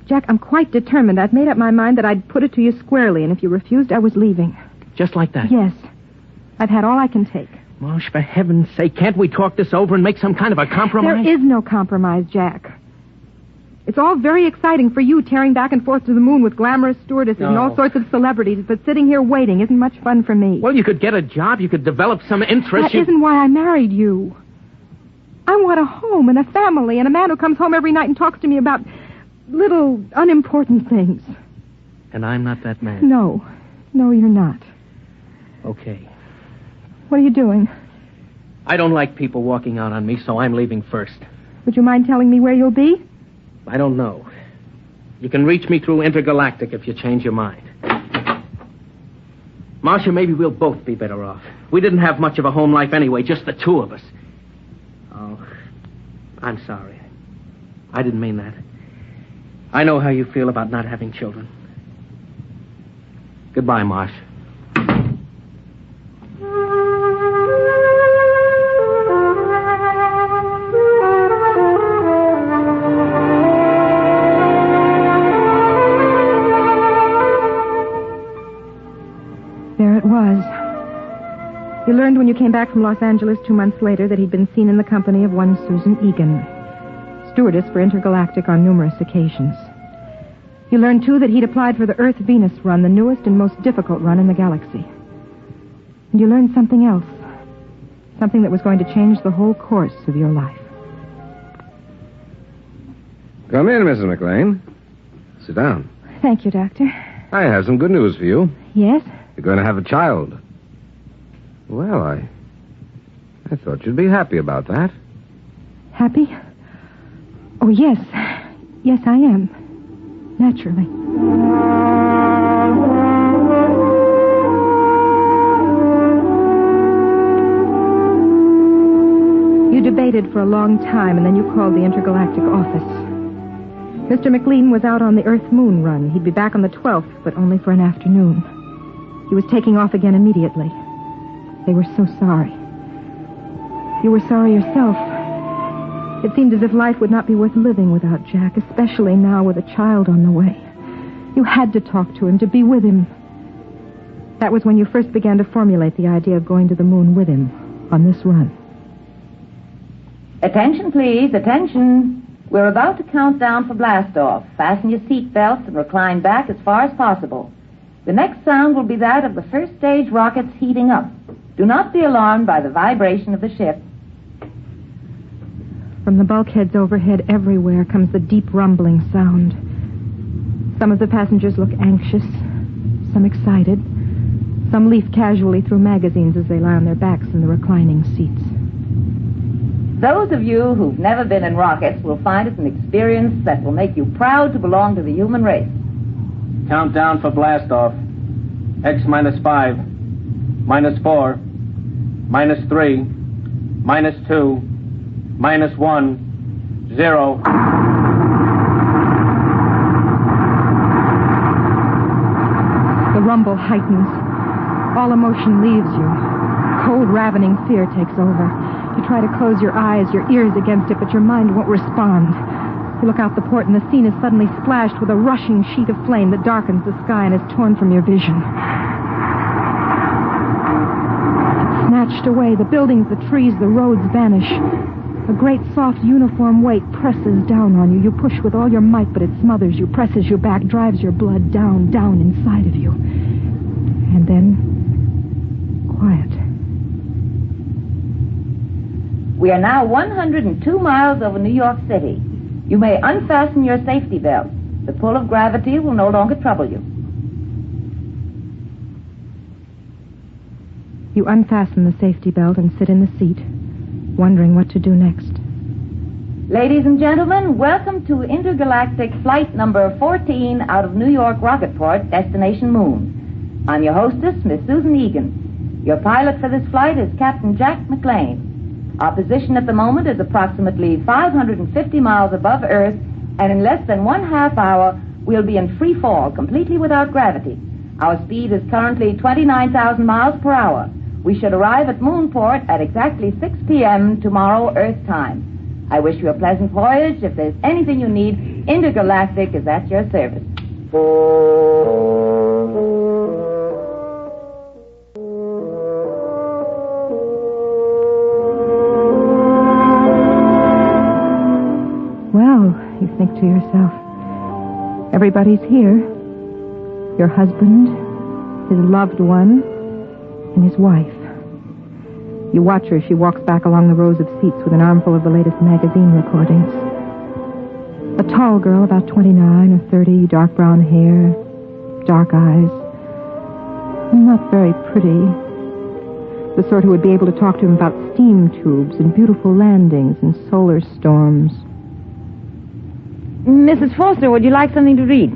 Jack, I'm quite determined. I've made up my mind that I'd put it to you squarely, and if you refused, I was leaving. Just like that? Yes. I've had all I can take. Marsh, for heaven's sake, can't we talk this over and make some kind of a compromise? There is no compromise, Jack. It's all very exciting for you, tearing back and forth to the moon with glamorous stewardesses and all sorts of celebrities, but sitting here waiting isn't much fun for me. Well, you could get a job, you could develop some interest. That isn't why I married you. I want a home and a family and a man who comes home every night and talks to me about little, unimportant things. And I'm not that man. No. No, you're not. Okay. What are you doing? I don't like people walking out on me, so I'm leaving first. Would you mind telling me where you'll be? I don't know. You can reach me through Intergalactic if you change your mind. Marcia, maybe we'll both be better off. We didn't have much of a home life anyway, just the two of us. Oh, I'm sorry. I didn't mean that. I know how you feel about not having children. Goodbye, Marsh. There it was. You learned when you came back from Los Angeles 2 months later that he'd been seen in the company of one Susan Egan, stewardess for Intergalactic on numerous occasions. You learned, too, that he'd applied for the Earth-Venus run, the newest and most difficult run in the galaxy. And you learned something else. Something that was going to change the whole course of your life. Come in, Mrs. McLean. Sit down. Thank you, Doctor. I have some good news for you. Yes? You're going to have a child. Well, I thought you'd be happy about that. Happy? Oh, yes. Yes, I am. Naturally. You debated for a long time, and then you called the Intergalactic office. Mr. McLean was out on the Earth-Moon run. He'd be back on the 12th, but only for an afternoon. He was taking off again immediately. They were so sorry. You were sorry yourself. It seemed as if life would not be worth living without Jack, especially now with a child on the way. You had to talk to him, to be with him. That was when you first began to formulate the idea of going to the moon with him on this run. Attention, please. Attention. We're about to count down for blast-off. Fasten your seatbelts and recline back as far as possible. The next sound will be that of the first stage rockets heating up. Do not be alarmed by the vibration of the ship. From the bulkheads overhead everywhere comes the deep rumbling sound. Some of the passengers look anxious, some excited. Some leaf casually through magazines as they lie on their backs in the reclining seats. Those of you who've never been in rockets will find it an experience that will make you proud to belong to the human race. Countdown for blast-off. X -5, -4, -3, -2, -1, 0. The rumble heightens. All emotion leaves you. Cold, ravening fear takes over. You try to close your eyes, your ears against it, but your mind won't respond. You look out the port, and the scene is suddenly splashed with a rushing sheet of flame that darkens the sky and is torn from your vision. It's snatched away. The buildings, the trees, the roads vanish. A great soft uniform weight presses down on you. You push with all your might, but it smothers you, presses you back, drives your blood down, down inside of you. And then, quiet. We are now 102 miles over New York City. You may unfasten your safety belt. The pull of gravity will no longer trouble you. You unfasten the safety belt and sit in the seat, wondering what to do next. Ladies and gentlemen, welcome to intergalactic flight number 14 out of New York Rocketport, destination Moon. I'm your hostess, Miss Susan Egan. Your pilot for this flight is Captain Jack McLean. Our position at the moment is approximately 550 miles above Earth, and in less than 1/2 hour, we'll be in free fall, completely without gravity. Our speed is currently 29,000 miles per hour. We should arrive at Moonport at exactly 6 p.m. tomorrow, Earth time. I wish you a pleasant voyage. If there's anything you need, Intergalactic is at your service. Well, you think to yourself, everybody's here. Your husband, his loved one, and his wife. You watch her as she walks back along the rows of seats with an armful of the latest magazine recordings. A tall girl, about 29 or 30, dark brown hair, dark eyes. Not very pretty. The sort who would be able to talk to him about steam tubes and beautiful landings and solar storms. Mrs. Foster, would you like something to read?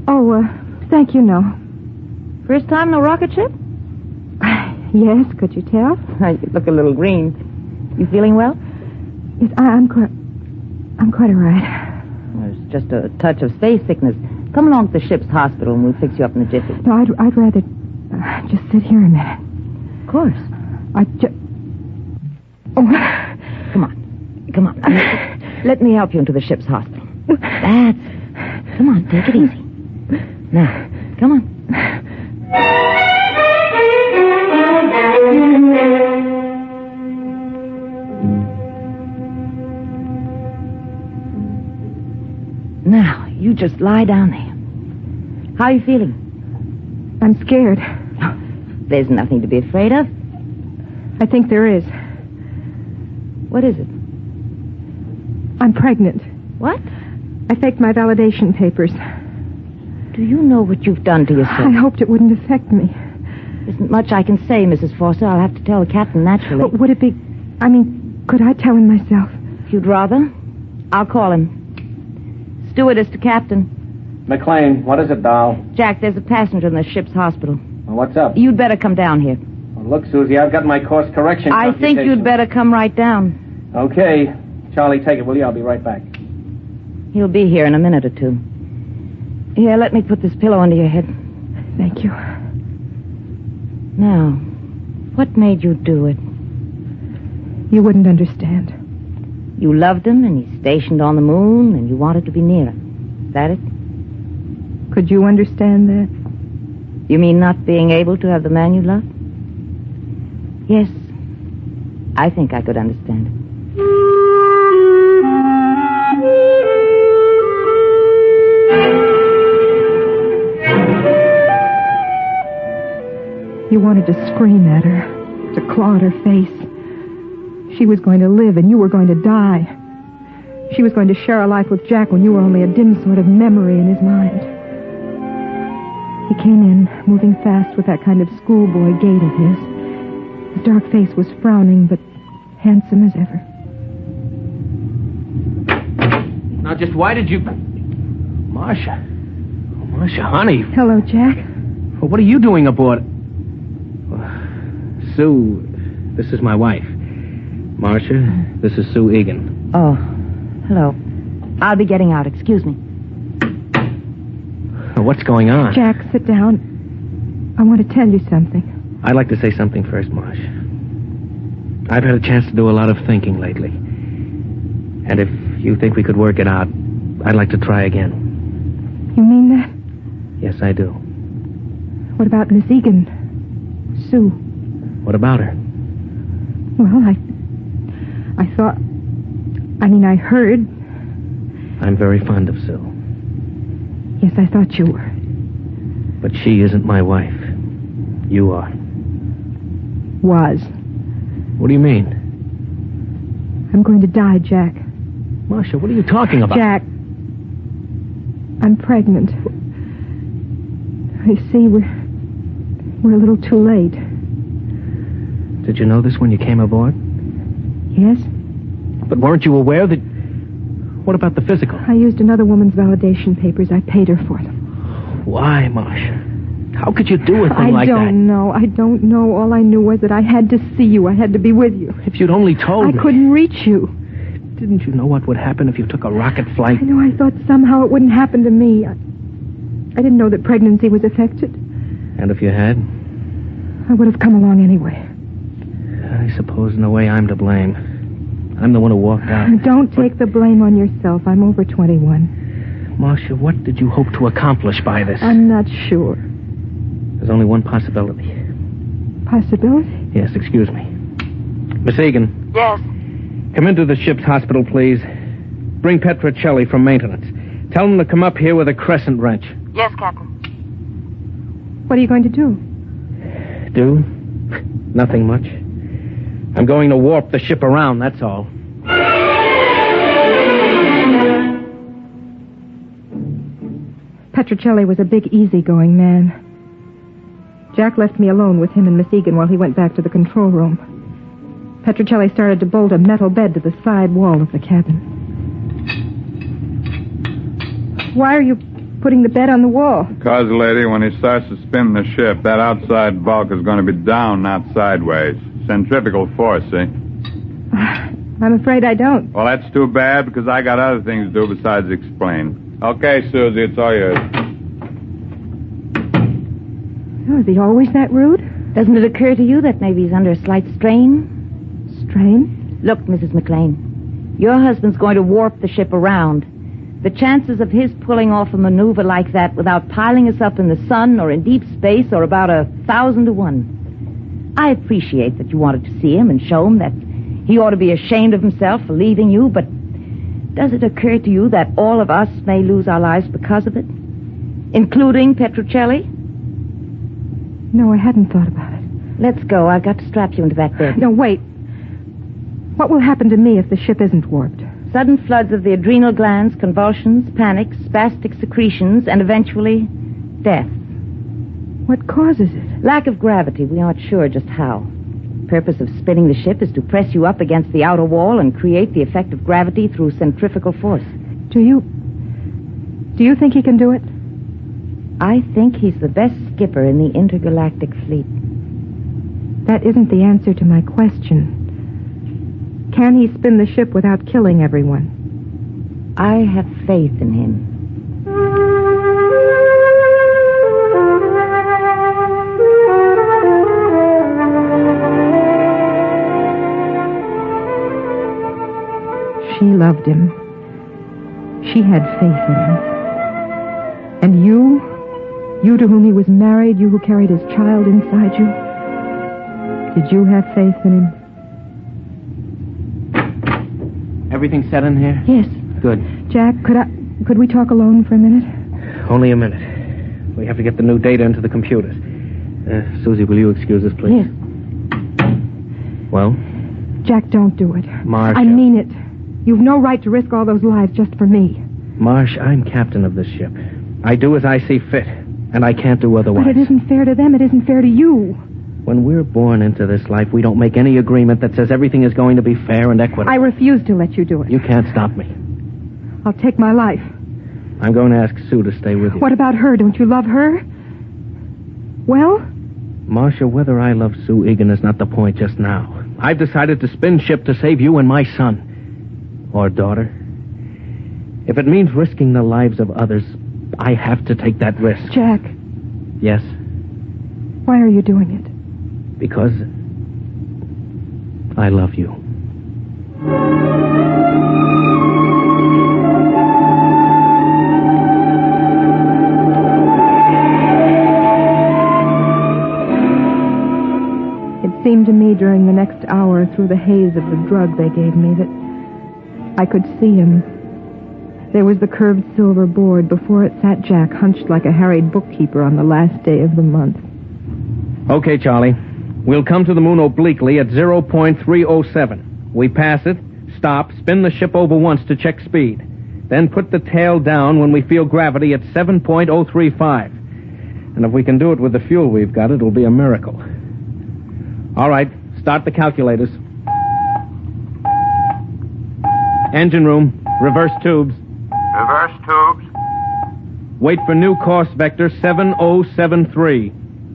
Oh, thank you, no. First time in a rocket ship? Yes, could you tell? You look a little green. You feeling well? Yes, I'm quite all right. There's just a touch of space sickness. Come along to the ship's hospital and we'll fix you up in a jiffy. No, I'd rather just sit here a minute. Of course. Oh. Come on. Let me help you into the ship's hospital. That's... Come on, take it easy. Now, come on. Now, you just lie down there. How are you feeling? I'm scared. There's nothing to be afraid of. I think there is. What is it? I'm pregnant. What? I faked my validation papers. Do you know what you've done to yourself? I hoped it wouldn't affect me. Isn't much I can say, Mrs. Foster. I'll have to tell the captain naturally. But would it be... could I tell him myself? If you'd rather, I'll call him. Stewardess to captain. McLean, what is it, doll? Jack, there's a passenger in the ship's hospital. Well, what's up? You'd better come down here. Well, look, Susie, I've got my course correction I think you'd better come right down. Okay. Charlie, take it, will you? I'll be right back. He'll be here in a minute or two. Here, let me put this pillow under your head. Thank you. Now, what made you do it? You wouldn't understand. You loved him, and he's stationed on the moon, and you wanted to be near him. Is that it? Could you understand that? You mean not being able to have the man you love? Yes. I think I could understand it. You wanted to scream at her, to claw at her face. She was going to live and you were going to die. She was going to share a life with Jack when you were only a dim sort of memory in his mind. He came in, moving fast with that kind of schoolboy gait of his. His dark face was frowning, but handsome as ever. Now, just why did you... Marcia, honey. Hello, Jack. Well, what are you doing aboard? Sue, this is my wife. Marcia, this is Sue Egan. Oh, hello. I'll be getting out. Excuse me. What's going on? Jack, sit down. I want to tell you something. I'd like to say something first, Marsh. I've had a chance to do a lot of thinking lately. And if you think we could work it out, I'd like to try again. You mean that? Yes, I do. What about Miss Egan? Sue? What about her? Well, I thought... I mean, I heard. I'm very fond of Sue. Yes, I thought you were. But she isn't my wife. You are. Was. What do you mean? I'm going to die, Jack. Marcia, what are you talking about? Jack. I'm pregnant. You see, we're a little too late. Did you know this when you came aboard? Yes? But weren't you aware that... What about the physical? I used another woman's validation papers. I paid her for them. Why, Marcia? How could you do a thing like that? I don't know. All I knew was that I had to see you. I had to be with you. If you'd only told me. I couldn't reach you. Didn't you know what would happen if you took a rocket flight? I know. I thought somehow it wouldn't happen to me. I didn't know that pregnancy was affected. And if you had? I would have come along anyway. I suppose in a way I'm to blame. I'm the one who walked out. Don't take the blame on yourself. I'm over 21. Marcia, what did you hope to accomplish by this? I'm not sure. There's only one possibility. Possibility? Yes, excuse me. Miss Egan. Yes. Come into the ship's hospital, please. Bring Petrocelli from maintenance. Tell him to come up here with a crescent wrench. Yes, Captain. What are you going to do? Do? Nothing much. I'm going to warp the ship around, that's all. Petrocelli was a big, easygoing man. Jack left me alone with him and Miss Egan while he went back to the control room. Petrocelli started to bolt a metal bed to the side wall of the cabin. Why are you putting the bed on the wall? Because, lady, when he starts to spin the ship, that outside bulk is going to be down, not sideways. Centrifugal force, see? I'm afraid I don't. Well, that's too bad, because I got other things to do besides explain. Okay, Susie, it's all yours. Oh, is he always that rude? Doesn't it occur to you that maybe he's under a slight strain? Strain? Look, Mrs. McLean, your husband's going to warp the ship around. The chances of his pulling off a maneuver like that without piling us up in the sun or in deep space are about 1,000 to 1. I appreciate that you wanted to see him and show him that he ought to be ashamed of himself for leaving you, but does it occur to you that all of us may lose our lives because of it? Including Petrocelli? No, I hadn't thought about it. Let's go. I've got to strap you into that bed. No, wait. What will happen to me if the ship isn't warped? Sudden floods of the adrenal glands, convulsions, panics, spastic secretions, and eventually death. What causes it? Lack of gravity. We aren't sure just how. The purpose of spinning the ship is to press you up against the outer wall and create the effect of gravity through centrifugal force. Do you think he can do it? I think he's the best skipper in the intergalactic fleet. That isn't the answer to my question. Can he spin the ship without killing everyone? I have faith in him. She loved him. She had faith in him. And you to whom he was married, you who carried his child inside you, did you have faith in him? Everything set in here? Yes. Good. Jack, could we talk alone for a minute? Only a minute. We have to get the new data into the computers. Susie, will you excuse us, please? Yes. Well? Jack, don't do it. Marcia. I mean it. You've no right to risk all those lives just for me. Marsh, I'm captain of this ship. I do as I see fit, and I can't do otherwise. But it isn't fair to them. It isn't fair to you. When we're born into this life, we don't make any agreement that says everything is going to be fair and equitable. I refuse to let you do it. You can't stop me. I'll take my life. I'm going to ask Sue to stay with you. What about her? Don't you love her? Well? Marcia, whether I love Sue Egan is not the point just now. I've decided to spin ship to save you and my son. Or daughter. If it means risking the lives of others, I have to take that risk. Jack. Yes? Why are you doing it? Because I love you. It seemed to me during the next hour through the haze of the drug they gave me that I could see him. There was the curved silver board. Before it sat Jack, hunched like a harried bookkeeper on the last day of the month. Okay, Charlie. We'll come to the moon obliquely at 0.307. We pass it, stop, spin the ship over once to check speed. Then put the tail down when we feel gravity at 7.035. And if we can do it with the fuel we've got, it'll be a miracle. All right, start the calculators. Engine room, reverse tubes. Reverse tubes. Wait for new course vector 7073.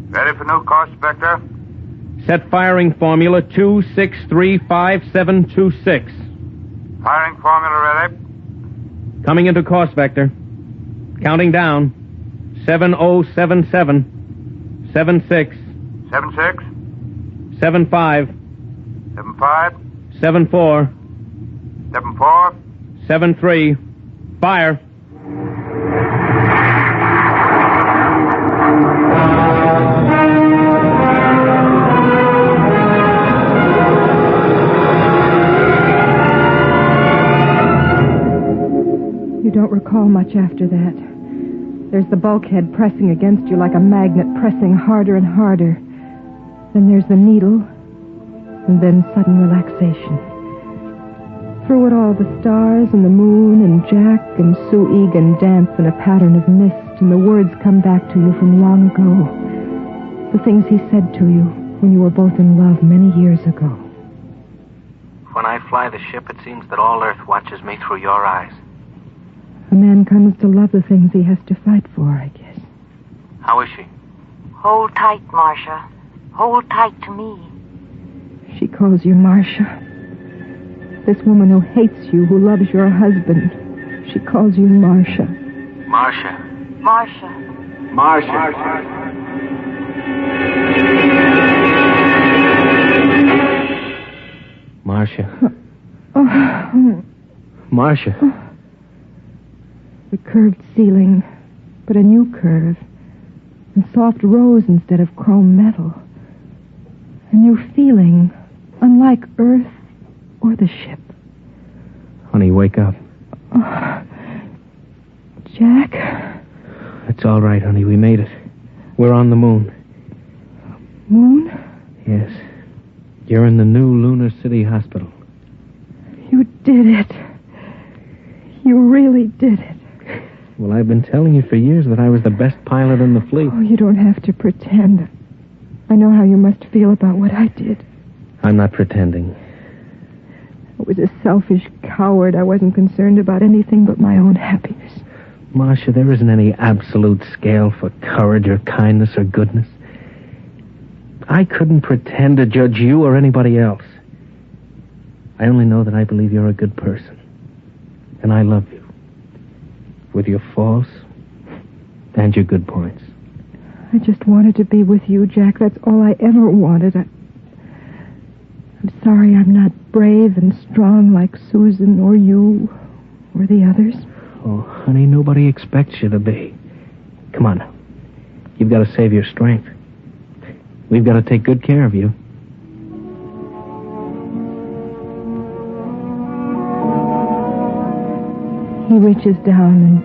Ready for new course vector. Set firing formula 2635726. Firing formula ready. Coming into course vector. Counting down. 7077. 76. 76. 75. 75. 74. 74. 73. Fire. You don't recall much after that. There's the bulkhead pressing against you like a magnet, pressing harder and harder. Then there's the needle, and then sudden relaxation. Through it all, the stars and the moon and Jack and Sue Egan dance in a pattern of mist, and the words come back to you from long ago. The things he said to you when you were both in love many years ago. When I fly the ship, it seems that all Earth watches me through your eyes. A man comes to love the things he has to fight for, I guess. How is she? Hold tight, Marcia. Hold tight to me. She calls you Marcia. This woman who hates you, who loves your husband, she calls you Marcia. Marcia. Marcia. Marcia. Marcia. Oh. Marcia. The curved ceiling, but a new curve. And soft rose instead of chrome metal. A new feeling, unlike Earth or the ship. Honey, wake up. Oh. Jack? It's all right, honey. We made it. We're on the moon. Moon? Yes. You're in the new Lunar City Hospital. You did it. You really did it. Well, I've been telling you for years that I was the best pilot in the fleet. Oh, you don't have to pretend. I know how you must feel about what I did. I'm not pretending. I was a selfish coward. I wasn't concerned about anything but my own happiness. Marcia, there isn't any absolute scale for courage or kindness or goodness. I couldn't pretend to judge you or anybody else. I only know that I believe you're a good person. And I love you. With your faults and your good points. I just wanted to be with you, Jack. That's all I ever wanted. I'm sorry I'm not brave and strong like Susan or you or the others. Oh, honey, nobody expects you to be. Come on now. You've got to save your strength. We've got to take good care of you. He reaches down and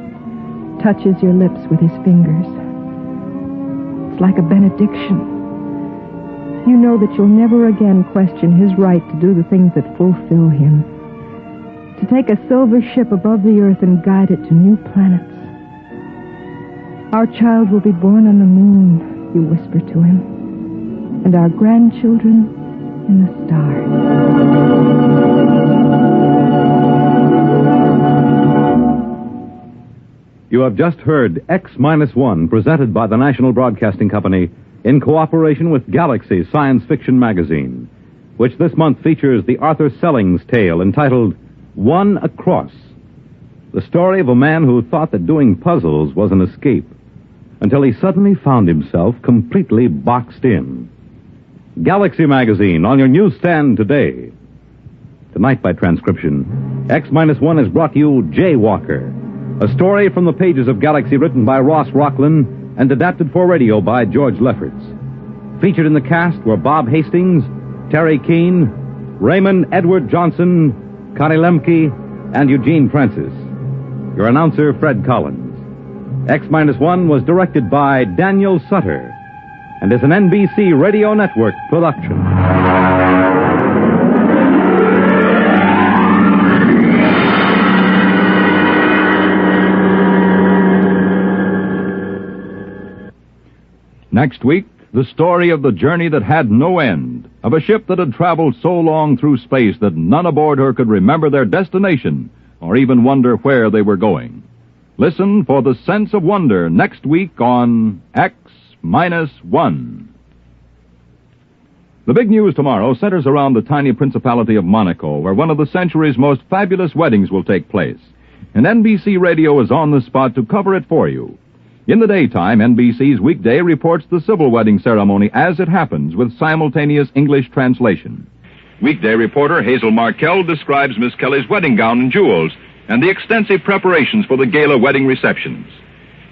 touches your lips with his fingers. It's like a benediction. You know that you'll never again question his right to do the things that fulfill him. To take a silver ship above the earth and guide it to new planets. Our child will be born on the moon, you whisper to him. And our grandchildren in the stars. You have just heard X-1, presented by the National Broadcasting Company in cooperation with Galaxy Science Fiction Magazine, which this month features the Arthur Sellings tale entitled One Across, the story of a man who thought that doing puzzles was an escape, until he suddenly found himself completely boxed in. Galaxy Magazine on your newsstand today. Tonight, by transcription, X-1 has brought you Jaywalker, a story from the pages of Galaxy written by Ross Rocklin and adapted for radio by George Lefferts. Featured in the cast were Bob Hastings, Terry Keane, Raymond Edward Johnson, Connie Lemke, and Eugene Francis. Your announcer, Fred Collins. X-1 was directed by Daniel Sutter and is an NBC Radio Network production. Next week, the story of the journey that had no end, of a ship that had traveled so long through space that none aboard her could remember their destination or even wonder where they were going. Listen for the sense of wonder next week on X-1. The big news tomorrow centers around the tiny principality of Monaco, where one of the century's most fabulous weddings will take place. And NBC Radio is on the spot to cover it for you. In the daytime, NBC's Weekday reports the civil wedding ceremony as it happens with simultaneous English translation. Weekday reporter Hazel Markell describes Miss Kelly's wedding gown and jewels and the extensive preparations for the gala wedding receptions.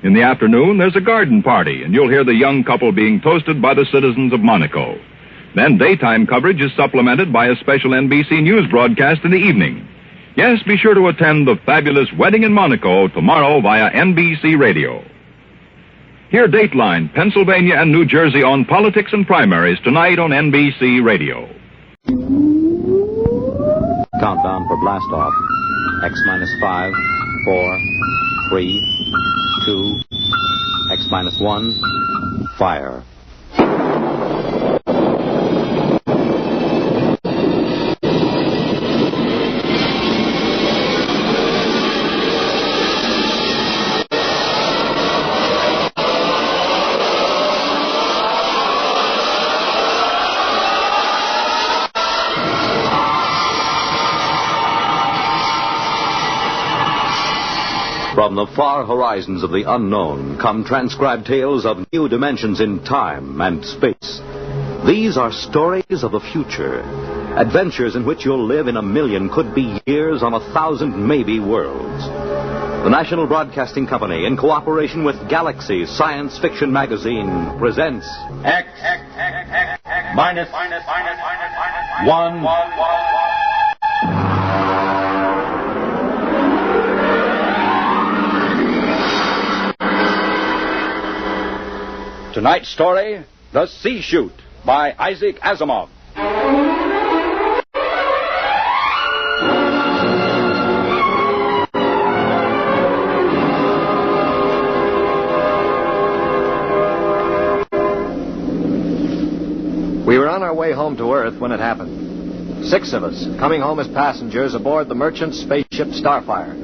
In the afternoon, there's a garden party, and you'll hear the young couple being toasted by the citizens of Monaco. Then daytime coverage is supplemented by a special NBC News broadcast in the evening. Yes, be sure to attend the fabulous wedding in Monaco tomorrow via NBC Radio. Hear Dateline, Pennsylvania and New Jersey on politics and primaries tonight on NBC Radio. Countdown for blast-off. X-5, 4, 3, 2, X-1, fire. From the far horizons of the unknown come transcribed tales of new dimensions in time and space. These are stories of the future, adventures in which you'll live in a million, could be years, on 1,000 maybe worlds. The National Broadcasting Company, in cooperation with Galaxy Science Fiction Magazine, presents X-1. Tonight's story, The Sea Chute, by Isaac Asimov. We were on our way home to Earth when it happened. 6 of us, coming home as passengers aboard the merchant spaceship Starfire.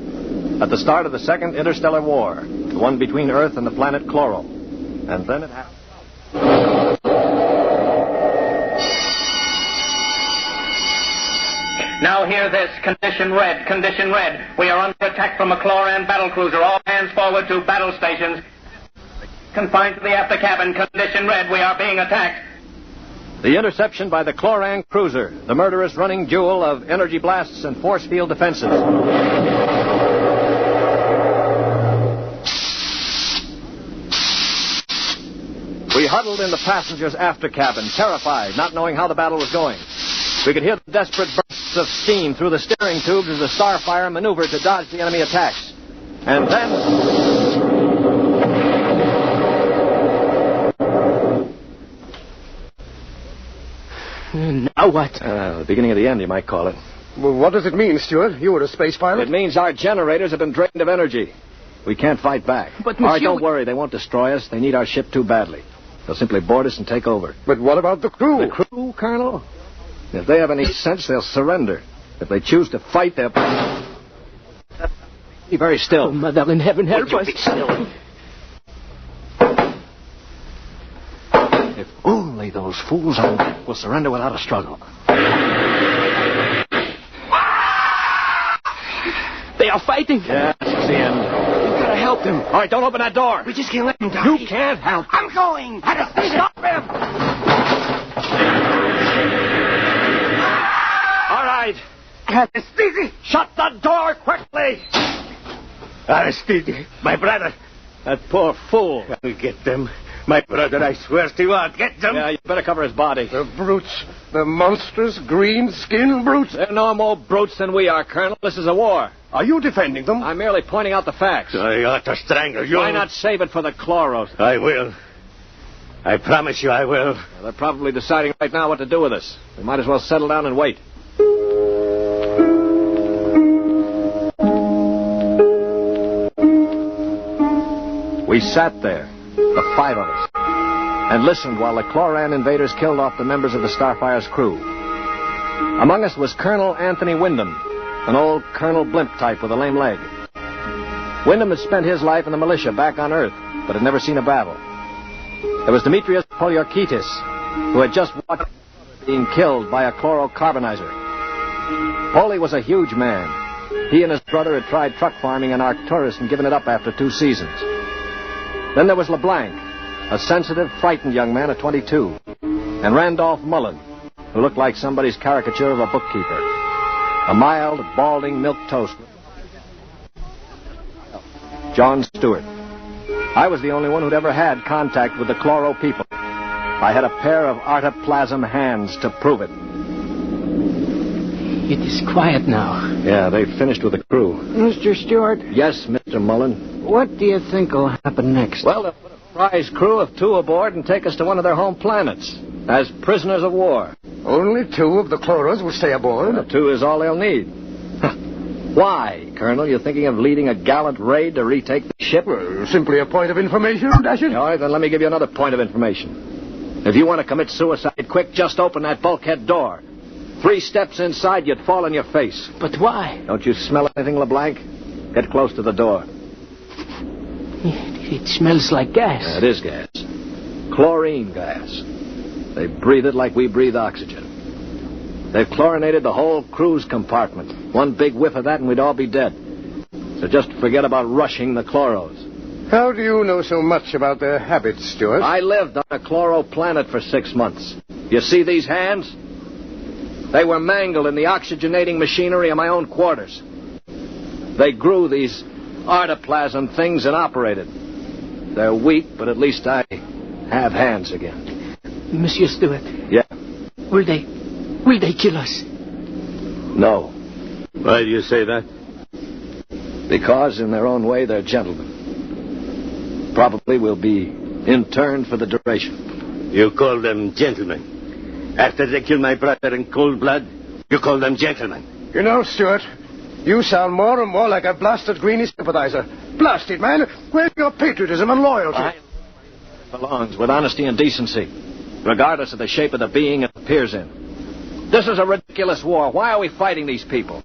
At the start of the Second Interstellar War, the one between Earth and the planet Chloro. And then it happened. Now hear this. Condition red. Condition red. We are under attack from a Chloran battlecruiser. All hands forward to battle stations. Confined to the after cabin. Condition red. We are being attacked. The interception by the Chloran cruiser, the murderous running jewel of energy blasts and force field defenses. We huddled in the passengers' after cabin, terrified, not knowing how the battle was going. We could hear the desperate bursts of steam through the steering tubes as the Starfire maneuvered to dodge the enemy attacks. And then... Now what? The beginning of the end, you might call it. Well, what does it mean, Stuart? You were a space pilot? It means our generators have been drained of energy. We can't fight back. But, All right, don't worry. They won't destroy us. They need our ship too badly. They'll simply board us and take over. But what about the crew? The crew, Colonel? If they have any sense, they'll surrender. If they choose to fight, they'll... Be very still. Oh, Mother in heaven, help us. Be still. If only those fools on deck will surrender without a struggle. They are fighting. Yes, it's the end. We've got to help them. All right, don't open that door. We just can't let them die. You can't help them. I'm going. Stop them. All right. Aristide, shut the door quickly. Aristide, my brother. That poor fool. I'll get them. My brother, I swear to you, I'll get them. Yeah, you better cover his body. The brutes. The monstrous green-skinned brutes. They're no more brutes than we are, Colonel. This is a war. Are you defending them? I'm merely pointing out the facts. I ought to strangle you. Why not save it for the chloros? I will. I promise you I will. Well, they're probably deciding right now what to do with us. We might as well settle down and wait. We sat there, the five of us, and listened while the Chloran invaders killed off the members of the Starfire's crew. Among us was Colonel Anthony Wyndham, an old Colonel Blimp type with a lame leg. Wyndham had spent his life in the militia back on Earth, but had never seen a battle. There was Demetrius Poliorkitis, who had just watched being killed by a chlorocarbonizer. Poli was a huge man. He and his brother had tried truck farming in Arcturus and given it up after 2 seasons. Then there was LeBlanc, a sensitive, frightened young man of 22, and Randolph Mullen, who looked like somebody's caricature of a bookkeeper. A mild, balding milk toast. John Stewart. I was the only one who'd ever had contact with the Chloro people. I had a pair of artoplasm hands to prove it. It is quiet now. Yeah, they've finished with the crew. Mr. Stewart? Yes, Mr. Mullen. What do you think will happen next? Well, they'll put a prize crew of 2 aboard and take us to one of their home planets as prisoners of war. Only 2 of the Chloros will stay aboard? Well, 2 is all they'll need. Why, Colonel? You thinking of leading a gallant raid to retake the ship? Well, simply a point of information, Dasher. All right, then let me give you another point of information. If you want to commit suicide quick, just open that bulkhead door. 3 steps inside, you'd fall on your face. But why? Don't you smell anything, LeBlanc? Get close to the door. It smells like gas. Yeah, it is gas. Chlorine gas. They breathe it like we breathe oxygen. They've chlorinated the whole cruise compartment. One big whiff of that and we'd all be dead. So just forget about rushing the chloros. How do you know so much about their habits, Stewart? I lived on a chloro planet for 6 months. You see these hands? They were mangled in the oxygenating machinery of my own quarters. They grew these artoplasm things and operated. They're weak, but at least I have hands again. Monsieur Stewart. Yeah? Will they kill us? No. Why do you say that? Because, in their own way, they're gentlemen. Probably will be interned for the duration. You call them gentlemen? After they killed my brother in cold blood, you call them gentlemen? You know, Stewart, you sound more and more like a blasted greenie sympathizer. Blasted, man. Where's your patriotism and loyalty? Belongs with honesty and decency, regardless of the shape of the being it appears in. This is a ridiculous war. Why are we fighting these people?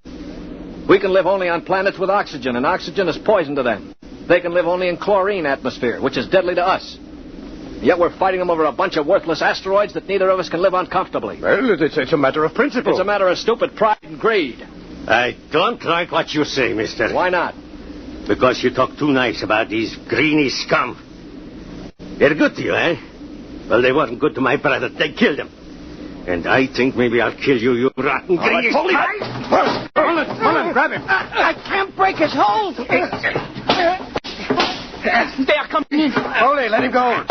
We can live only on planets with oxygen, and oxygen is poison to them. They can live only in chlorine atmosphere, which is deadly to us. Yet we're fighting them over a bunch of worthless asteroids that neither of us can live on comfortably. Well, it's a matter of principle. It's a matter of stupid pride and greed. I don't like what you say, mister. Why not? Because you talk too nice about these greeny scum. They're good to you, eh? Well, they weren't good to my brother. They killed him. And I think maybe I'll kill you, you rotten greeny scum. Mullen, grab him. I can't break his hold. They are coming in. Holy, let him go.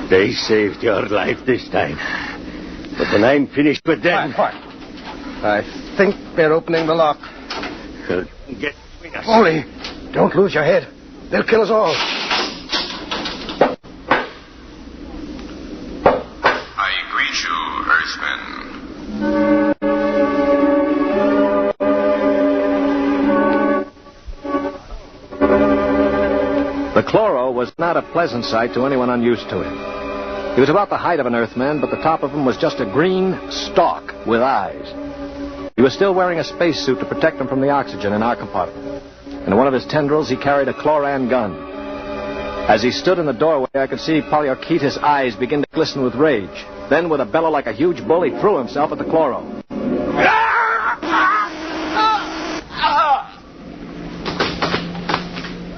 They saved your life this time. But when I'm finished with them... Quiet. I think they're opening the lock. They'll get between us. Holy, don't lose your head. They'll kill us all. I greet you, Earthmen. The chloro was not a pleasant sight to anyone unused to it. He was about the height of an Earthman, but the top of him was just a green stalk with eyes. He was still wearing a spacesuit to protect him from the oxygen in our compartment. In one of his tendrils, he carried a chloran gun. As he stood in the doorway, I could see Poliorkitis' eyes begin to glisten with rage. Then, with a bellow like a huge bull, he threw himself at the chloro.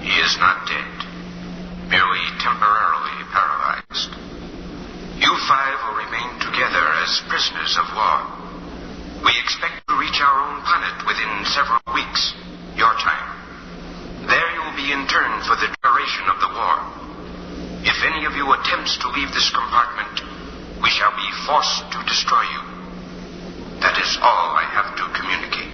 He is not dead. Merely temporarily paralyzed. You 5 will remain together as prisoners of war. We expect to reach our own planet within several weeks, your time. There you will be interned for the duration of the war. you attempts to leave this compartment, we shall be forced to destroy you. That is all I have to communicate.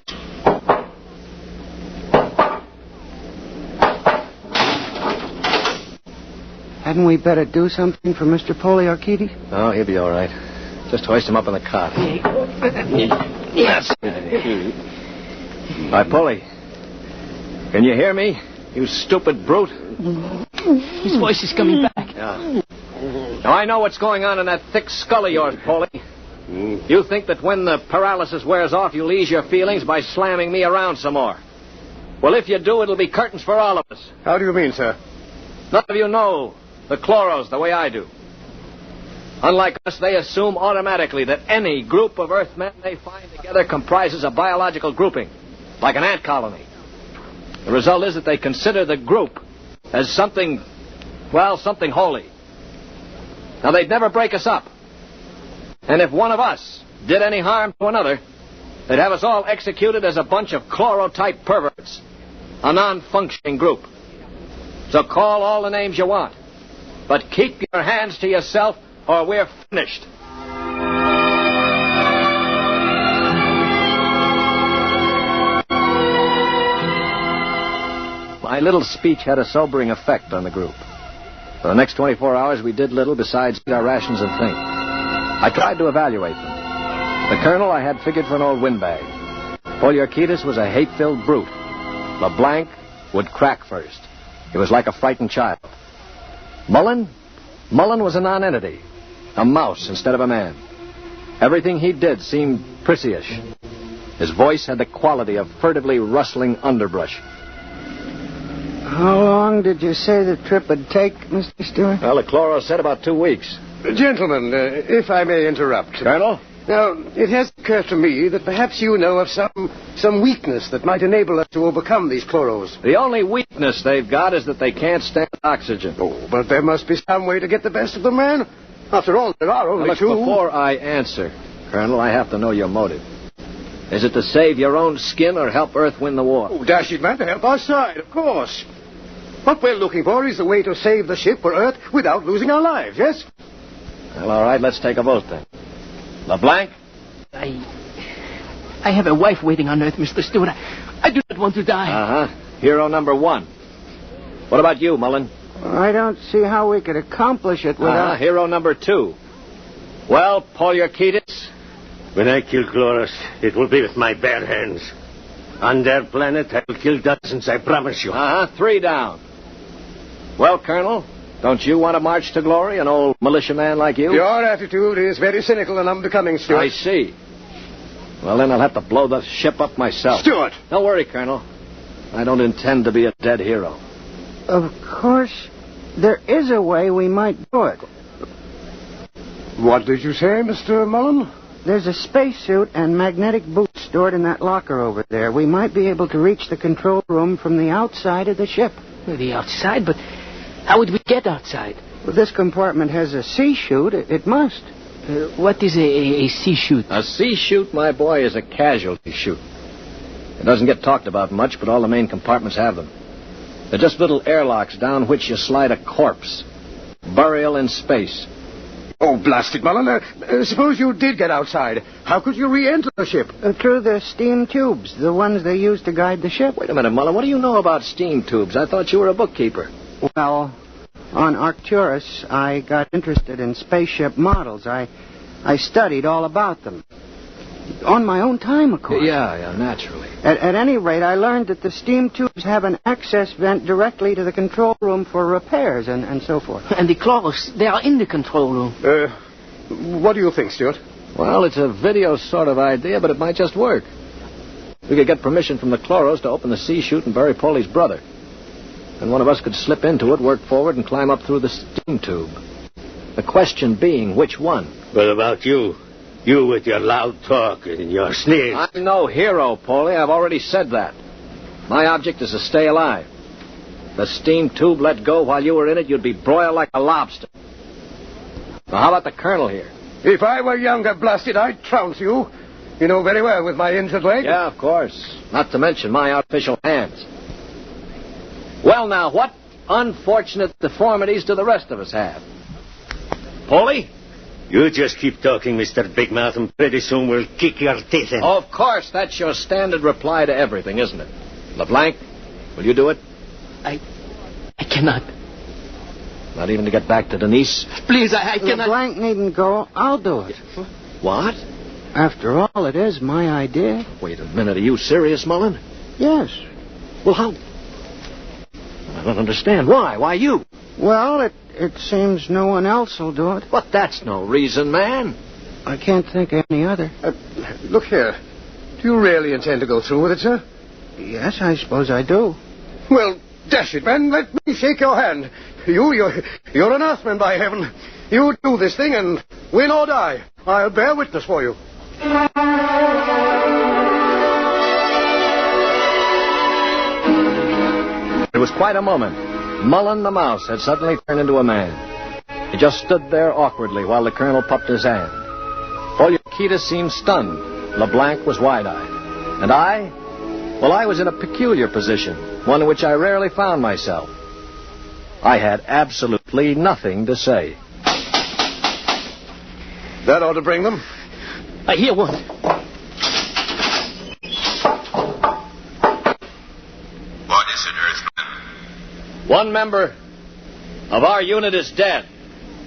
Hadn't we better do something for Mr. Poliorkides? Oh, he'll be all right. Just hoist him up in the cot. Yes. Hi, Polly. Can you hear me, you stupid brute? His voice is coming back. Yeah. Now, I know what's going on in that thick skull of yours, Polly. You think that when the paralysis wears off, you'll ease your feelings by slamming me around some more. Well, if you do, it'll be curtains for all of us. How do you mean, sir? None of you know the chloros the way I do. Unlike us, they assume automatically that any group of Earthmen they find together comprises a biological grouping, like an ant colony. The result is that they consider the group as something holy. Now, they'd never break us up. And if one of us did any harm to another, they'd have us all executed as a bunch of chloro-type perverts, a non-functioning group. So call all the names you want, but keep your hands to yourself or we're finished. My little speech had a sobering effect on the group. For the next 24 hours, we did little besides eat our rations and think. I tried to evaluate them. The colonel I had figured for an old windbag. Poliorkides was a hate-filled brute. LeBlanc would crack first. He was like a frightened child. Mullen was a nonentity. A mouse instead of a man. Everything he did seemed prissyish. His voice had the quality of furtively rustling underbrush. How long did you say the trip would take, Mr. Stewart? Well, the chloro said about 2 weeks. Gentlemen, if I may interrupt. Colonel? Now, it has occurred to me that perhaps you know of some weakness that might enable us to overcome these chloros. The only weakness they've got is that they can't stand oxygen. Oh, but there must be some way to get the best of them, man. After all, there are only two. Before I answer, Colonel, I have to know your motive. Is it to save your own skin or help Earth win the war? Oh, dash it, man, to help our side, of course. What we're looking for is a way to save the ship for Earth without losing our lives, yes? Well, all right, let's take a vote then. LeBlanc? I have a wife waiting on Earth, Mr. Stewart. I do not want to die. Uh-huh. Hero number 1. What about you, Mullen? I don't see how we could accomplish it without... Hero number 2. Well, Poliorkides? When I kill Chloros, it will be with my bare hands. On their planet, I will kill dozens, I promise you. 3 down. Well, Colonel, don't you want to march to glory, an old militiaman like you? Your attitude is very cynical and unbecoming, Stuart. I see. Well, then I'll have to blow the ship up myself. Stuart! Don't worry, Colonel. I don't intend to be a dead hero. Of course, there is a way we might do it. What did you say, Mr. Mullen? There's a spacesuit and magnetic boots stored in that locker over there. We might be able to reach the control room from the outside of the ship. The outside? But how would we get outside? Well, this compartment has a sea chute. It must. What is a sea chute? A sea chute, my boy, is a casualty chute. It doesn't get talked about much, but all the main compartments have them. They're just little airlocks down which you slide a corpse. Burial in space. Oh, blast it, Mullen. Suppose you did get outside. How could you re-enter the ship? Through the steam tubes, the ones they use to guide the ship. Wait a minute, Mullen. What do you know about steam tubes? I thought you were a bookkeeper. Well, on Arcturus, I got interested in spaceship models. I studied all about them. On my own time, of course. Yeah, naturally. At any rate, I learned that the steam tubes have an access vent directly to the control room for repairs and so forth. And the chloros, they are in the control room. What do you think, Stuart? Well, it's a video sort of idea, but it might just work. We could get permission from the chloros to open the sea chute and bury Polly's brother. And one of us could slip into it, work forward, and climb up through the steam tube. The question being, which one? What about you? You with your loud talk and your sneers. I'm no hero, Polly. I've already said that. My object is to stay alive. The steam tube let go while you were in it, you'd be broiled like a lobster. Now, how about the colonel here? If I were younger, blasted, I'd trounce you. You know very well with my injured leg. Yeah, of course. Not to mention my artificial hands. Well, now, what unfortunate deformities do the rest of us have? Paulie? You just keep talking, Mr. Big Mouth, and pretty soon we'll kick your teeth in. Of course, that's your standard reply to everything, isn't it? LeBlanc, will you do it? I cannot. Not even to get back to Denise? Please, I cannot. LeBlanc needn't go. I'll do it. What? After all, it is my idea. Wait a minute. Are you serious, Mullen? Yes. Well, how? I don't understand. Why? Why you? Well, it seems no one else will do it. But that's no reason, man. I can't think of any other. Look here. Do you really intend to go through with it, sir? Yes, I suppose I do. Well, dash it, man. Let me shake your hand. You're an Earthman, by heaven. You do this thing and win or die. I'll bear witness for you. It was quite a moment. Mullen the mouse had suddenly turned into a man. He just stood there awkwardly while the colonel puffed his hand. Olakita seemed stunned. LeBlanc was wide-eyed. And I was in a peculiar position, one in which I rarely found myself. I had absolutely nothing to say. That ought to bring them. I hear one. What is it, Earthman? One member of our unit is dead,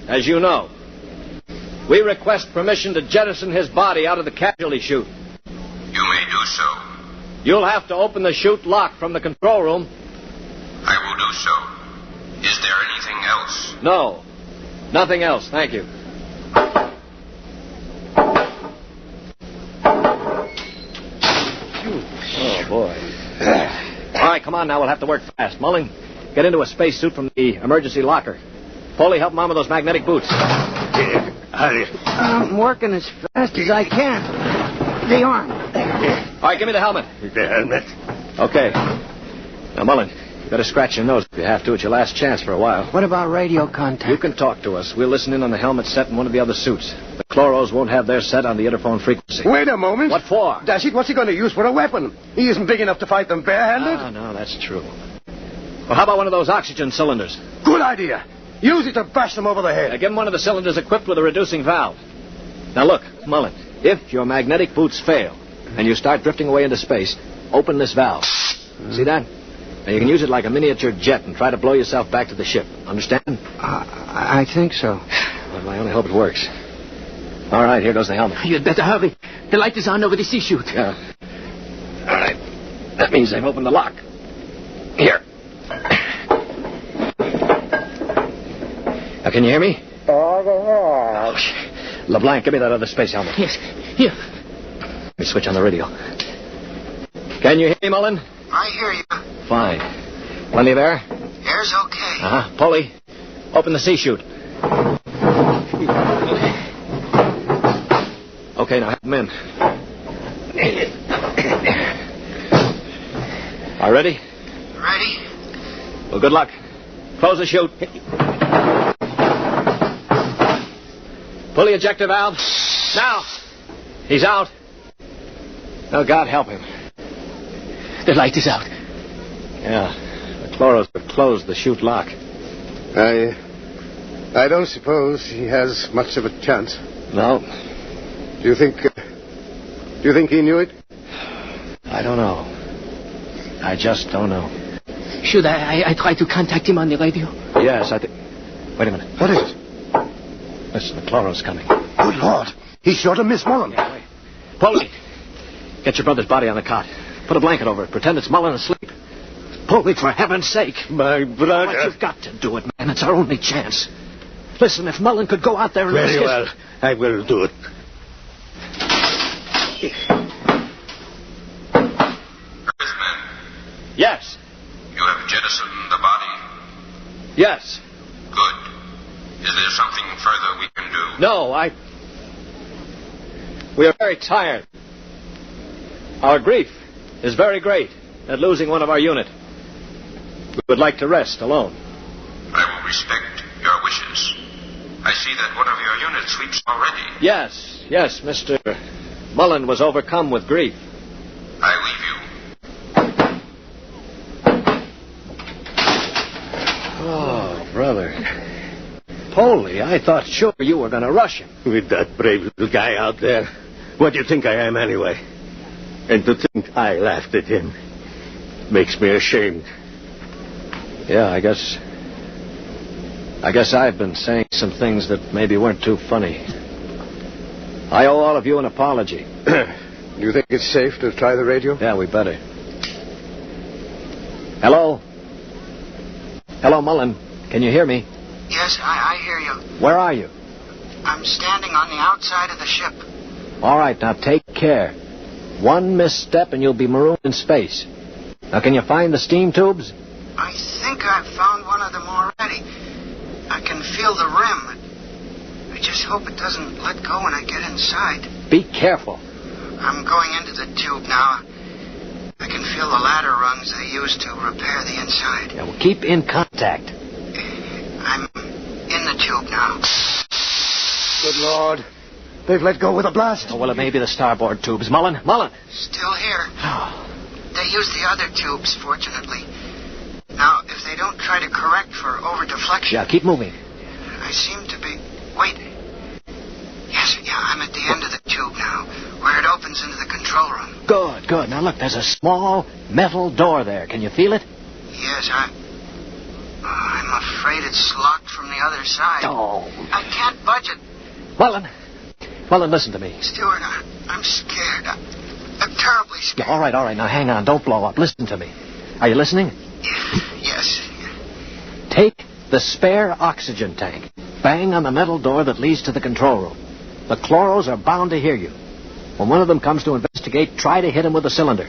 as you know. We request permission to jettison his body out of the casualty chute. You may do so. You'll have to open the chute lock from the control room. I will do so. Is there anything else? No. Nothing else, thank you. Oh, boy. All right, come on now. We'll have to work fast. Mullen, get into a spacesuit from the emergency locker. Paulie, help Mom with those magnetic boots. I'm working as fast as I can. The arm. All right, give me the helmet. The helmet? Okay. Now, Mullen, you better scratch your nose if you have to. It's your last chance for a while. What about radio contact? You can talk to us. We'll listen in on the helmet set in one of the other suits. The chloros won't have their set on the interphone frequency. Wait a moment. What for? Dash it, what's he going to use for a weapon? He isn't big enough to fight them barehanded. No, that's true. Well, how about one of those oxygen cylinders? Good idea. Use it to bash them over the head. Give him one of the cylinders equipped with a reducing valve. Now, look, Mullen, if your magnetic boots fail and you start drifting away into space, open this valve. See that? Now, you can use it like a miniature jet and try to blow yourself back to the ship. Understand? I think so. Well, I only hope it works. All right, here goes the helmet. You'd better hurry. The light is on over the sea chute. Yeah. All right. That means they've opened the lock. Here. Now, can you hear me? Oh, LeBlanc, give me that other space helmet. Yes. Here. Let me switch on the radio. Can you hear me, Mullen? I hear you. Fine. Plenty of air? Air's okay. Uh-huh. Paulie, open the sea chute. Okay, now have them in. All right, ready? Ready? Well, good luck. Close the chute. Pull the ejector valve. Now. He's out. Oh, God help him. The light is out. Yeah. The chloros have closed the chute lock. I don't suppose he has much of a chance. No. Do you think he knew it? I don't know. I just don't know. Should I try to contact him on the radio? Yes, I think... Wait a minute. What is it? Listen, the chloros coming. Good Lord. He's sure to miss Mullen. Yeah, wait. Paulie, get your brother's body on the cot. Put a blanket over it. Pretend it's Mullen asleep. Paulie, for heaven's sake. My brother. What you've got to do it, man. It's our only chance. Listen, if Mullen could go out there and... Very well. I will do it. Earthman, Yes. you have jettisoned the body. Yes. Good. Is there something further we can do? No, We are very tired. Our grief is very great at losing one of our unit. We would like to rest alone. I will respect your wishes. I see that one of your units sleeps already. Yes, Mr. Mullen was overcome with grief. I leave you. Oh, brother. Polly, I thought sure you were going to rush him. With that brave little guy out there. What do you think I am, anyway? And to think I laughed at him makes me ashamed. Yeah, I guess I've been saying some things that maybe weren't too funny. I owe all of you an apology. Do you think it's safe to try the radio? Yeah, we better. Hello? Hello, Mullen. Can you hear me? Yes, I hear you. Where are you? I'm standing on the outside of the ship. All right, now take care. One misstep and you'll be marooned in space. Now, can you find the steam tubes? I think I've found one of them already. I can feel the rim. I just hope it doesn't let go when I get inside. Be careful. I'm going into the tube now. I can feel the ladder rungs they use to repair the inside. Yeah, well, keep in contact. I'm in the tube now. Good Lord. They've let go with a blast. Oh, well, it may be the starboard tubes. Mullen! Still here. They use the other tubes, fortunately. Now, if they don't try to correct for over-deflection... Yeah, keep moving. I seem to be... Wait. Yes, I'm at the end of the tube now, where it opens into the control room. Good. Now, look, there's a small metal door there. Can you feel it? Yes, I'm afraid it's locked from the other side. Oh. I can't budge it. Mullen, listen to me. Stuart, I'm scared. I'm terribly scared. Yeah, all right. Now, hang on. Don't blow up. Listen to me. Are you listening? Yes. Take the spare oxygen tank. Bang on the metal door that leads to the control room. The chloros are bound to hear you. When one of them comes to investigate, try to hit him with a cylinder.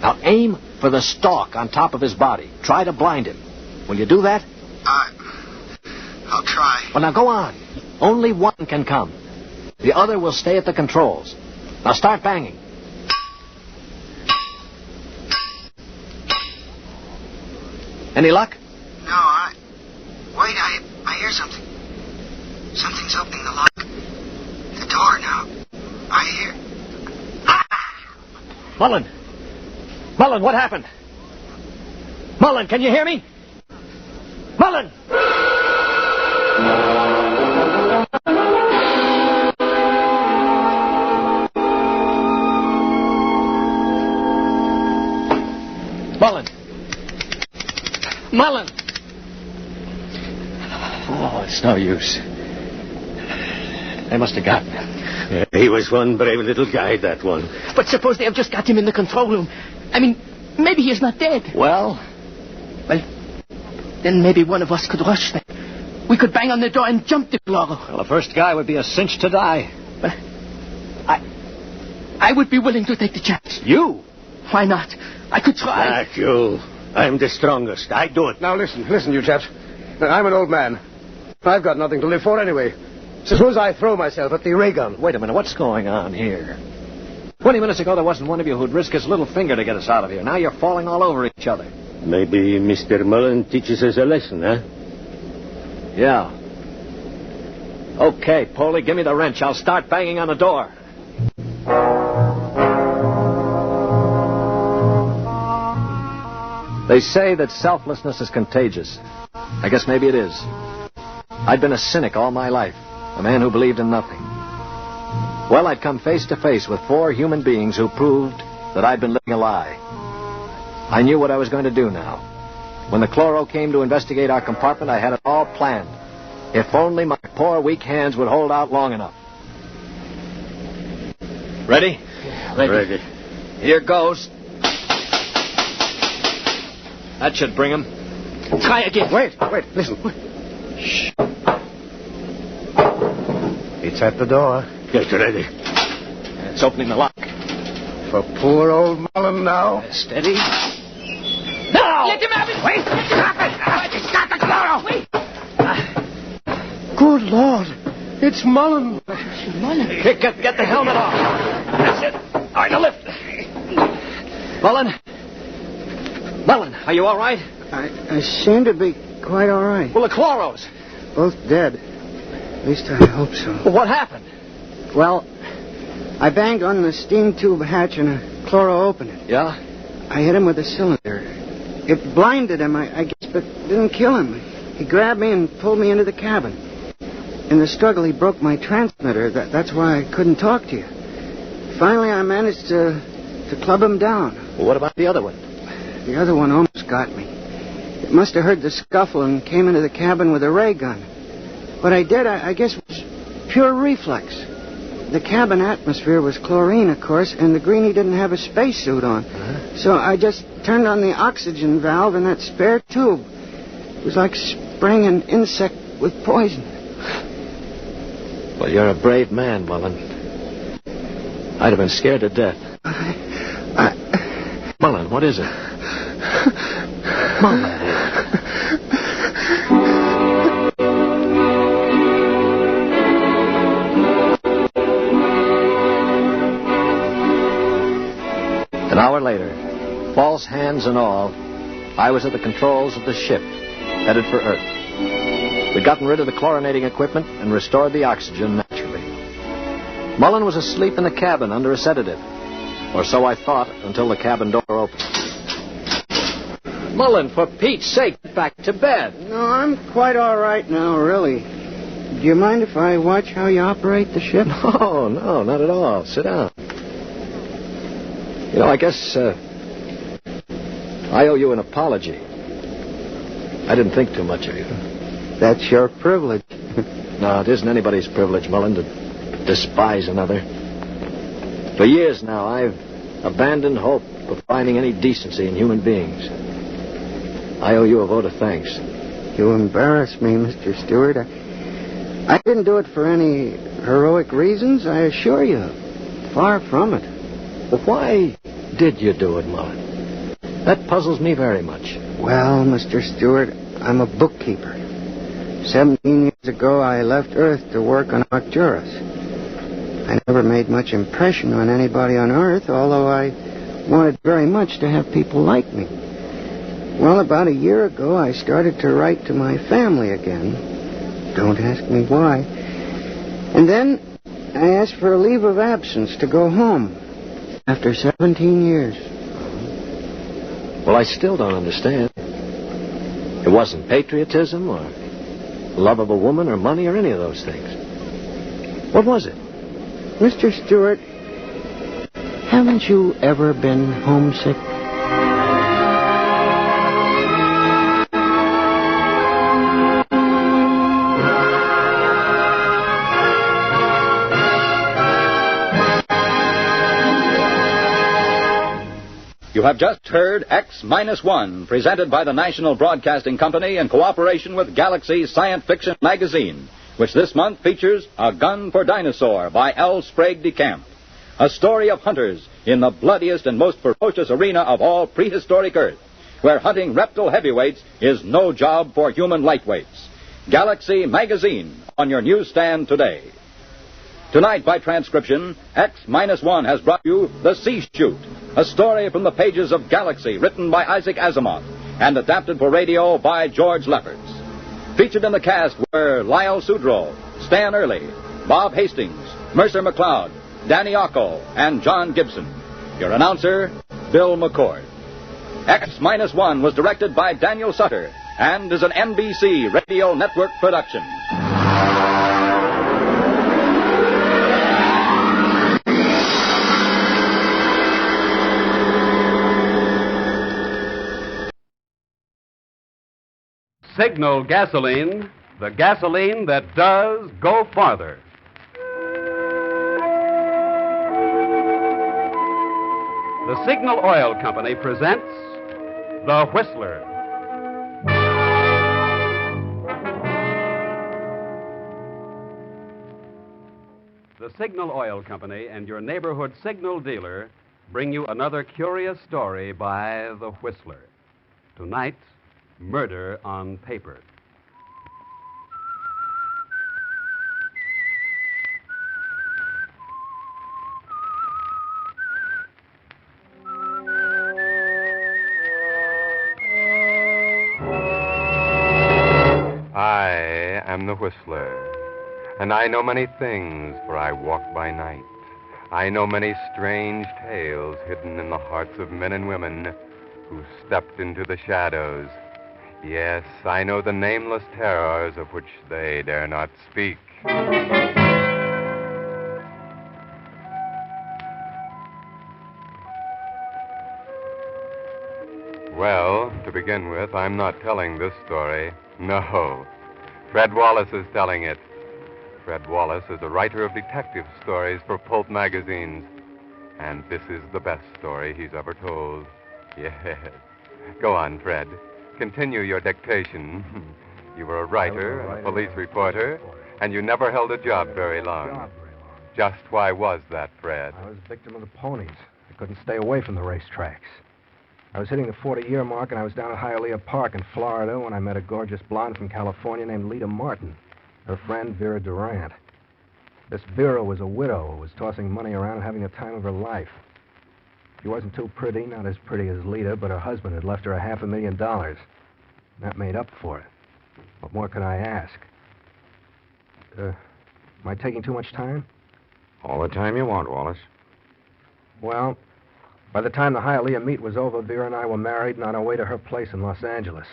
Now, aim for the stalk on top of his body. Try to blind him. Will you do that? I'll try. Well, now, go on. Only one can come. The other will stay at the controls. Now, start banging. Any luck? No, Wait, I hear something. Something's opening the lock. The door now. I hear... Mullen, what happened? Mullen, can you hear me? Mullen! Mullen! Oh, it's no use. They must have gotten him. Yeah, he was one brave little guy, that one. But suppose they have just got him in the control room. I mean, maybe he's not dead. Well, then maybe one of us could rush there. We could bang on the door and jump the chloro. Well, the first guy would be a cinch to die. But I would be willing to take the chance. You? Why not? I could try. Not you. I'm the strongest. I do it. Now, listen, you chaps. I'm an old man. I've got nothing to live for anyway. Suppose I throw myself at the ray gun. Wait a minute. What's going on here? 20 minutes ago, there wasn't one of you who'd risk his little finger to get us out of here. Now you're falling all over each other. Maybe Mr. Mullen teaches us a lesson, huh? Yeah. Okay, Polly, give me the wrench. I'll start banging on the door. They say that selflessness is contagious. I guess maybe it is. I'd been a cynic all my life, a man who believed in nothing. Well, I'd come face to face with 4 human beings who proved that I'd been living a lie. I knew what I was going to do now. When the chloro came to investigate our compartment, I had it all planned. If only my poor, weak hands would hold out long enough. Ready? Ready. Here goes. That should bring him. Try again. Wait, listen. Shh. It's at the door. Get ready. It's opening the lock. For poor old Mullen now. Steady. No! Let him have it! Wait! Let him have it! It's got the chloro! Wait! Good Lord. It's Mullen. Mullen. Get the helmet off. That's it. All right, now lift. Mullen, are you all right? I seem to be quite all right. Well, the chloros. Both dead. At least I hope so. Well, what happened? Well, I banged on the steam tube hatch and a chloro opened it. Yeah? I hit him with a cylinder. It blinded him, I guess, but didn't kill him. He grabbed me and pulled me into the cabin. In the struggle, he broke my transmitter. That's why I couldn't talk to you. Finally, I managed to club him down. Well, what about the other one? The other one almost got me. It must have heard the scuffle and came into the cabin with a ray gun. What I did, I guess, was pure reflex. The cabin atmosphere was chlorine, of course, and the greenie didn't have a spacesuit on. Uh-huh. So I just turned on the oxygen valve in that spare tube. It was like spraying an insect with poison. Well, you're a brave man, Mullen. I'd have been scared to death. Mullen, what is it? Mullen. An hour later, false hands and all, I was at the controls of the ship, headed for Earth. We'd gotten rid of the chlorinating equipment and restored the oxygen naturally. Mullen was asleep in the cabin under a sedative. Or so I thought until the cabin door opened. Mullen, for Pete's sake, get back to bed. No, I'm quite all right now, really. Do you mind if I watch how you operate the ship? No, not at all. Sit down. You know, I guess I owe you an apology. I didn't think too much of you. That's your privilege. No, it isn't anybody's privilege, Mullen, to despise another. For years now, I've abandoned hope of finding any decency in human beings. I owe you a vote of thanks. You embarrass me, Mr. Stewart. I didn't do it for any heroic reasons, I assure you. Far from it. But why did you do it, Mullen? That puzzles me very much. Well, Mr. Stewart, I'm a bookkeeper. 17 years ago, I left Earth to work on Arcturus. I never made much impression on anybody on Earth, although I wanted very much to have people like me. Well, about a year ago, I started to write to my family again. Don't ask me why. And then I asked for a leave of absence to go home after 17 years. Well, I still don't understand. It wasn't patriotism or love of a woman or money or any of those things. What was it? Mr. Stewart, haven't you ever been homesick? You have just heard X-1, presented by the National Broadcasting Company in cooperation with Galaxy Science Fiction Magazine, which this month features A Gun for Dinosaur by L. Sprague de Camp, a story of hunters in the bloodiest and most ferocious arena of all prehistoric Earth, where hunting reptile heavyweights is no job for human lightweights. Galaxy Magazine on your newsstand today. Tonight, by transcription, X-1 has brought you The Chute, a story from the pages of Galaxy written by Isaac Asimov and adapted for radio by George Lefferts. Featured in the cast were Lyle Sudrow, Stan Early, Bob Hastings, Mercer McLeod, Danny Ocko, and John Gibson. Your announcer, Bill McCord. X-1 was directed by Daniel Sutter and is an NBC Radio Network production. Signal gasoline, the gasoline that does go farther. The Signal Oil Company presents The Whistler. The Signal Oil Company and your neighborhood signal dealer bring you another curious story by The Whistler. Tonight, Murder on Paper. I am the Whistler, and I know many things, for I walk by night. I know many strange tales hidden in the hearts of men and women who stepped into the shadows. Yes, I know the nameless terrors of which they dare not speak. Well, to begin with, I'm not telling this story. No. Fred Wallace is telling it. Fred Wallace is a writer of detective stories for pulp magazines. And this is the best story he's ever told. Yes. Go on, Fred. Continue your dictation. You were a writer and a police reporter, and you never held a job very long. Just why was that, Fred? I was a victim of the ponies. I couldn't stay away from the racetracks. I was hitting the 40-year mark, and I was down at Hialeah Park in Florida when I met a gorgeous blonde from California named Lita Martin. Her friend, Vera Durant. This Vera was a widow who was tossing money around and having the time of her life. She wasn't too pretty, not as pretty as Lita, but her husband had left her $500,000. That made up for it. What more could I ask? Am I taking too much time? All the time you want, Wallace. Well, by the time the Hialeah meet was over, Vera and I were married and on our way to her place in Los Angeles.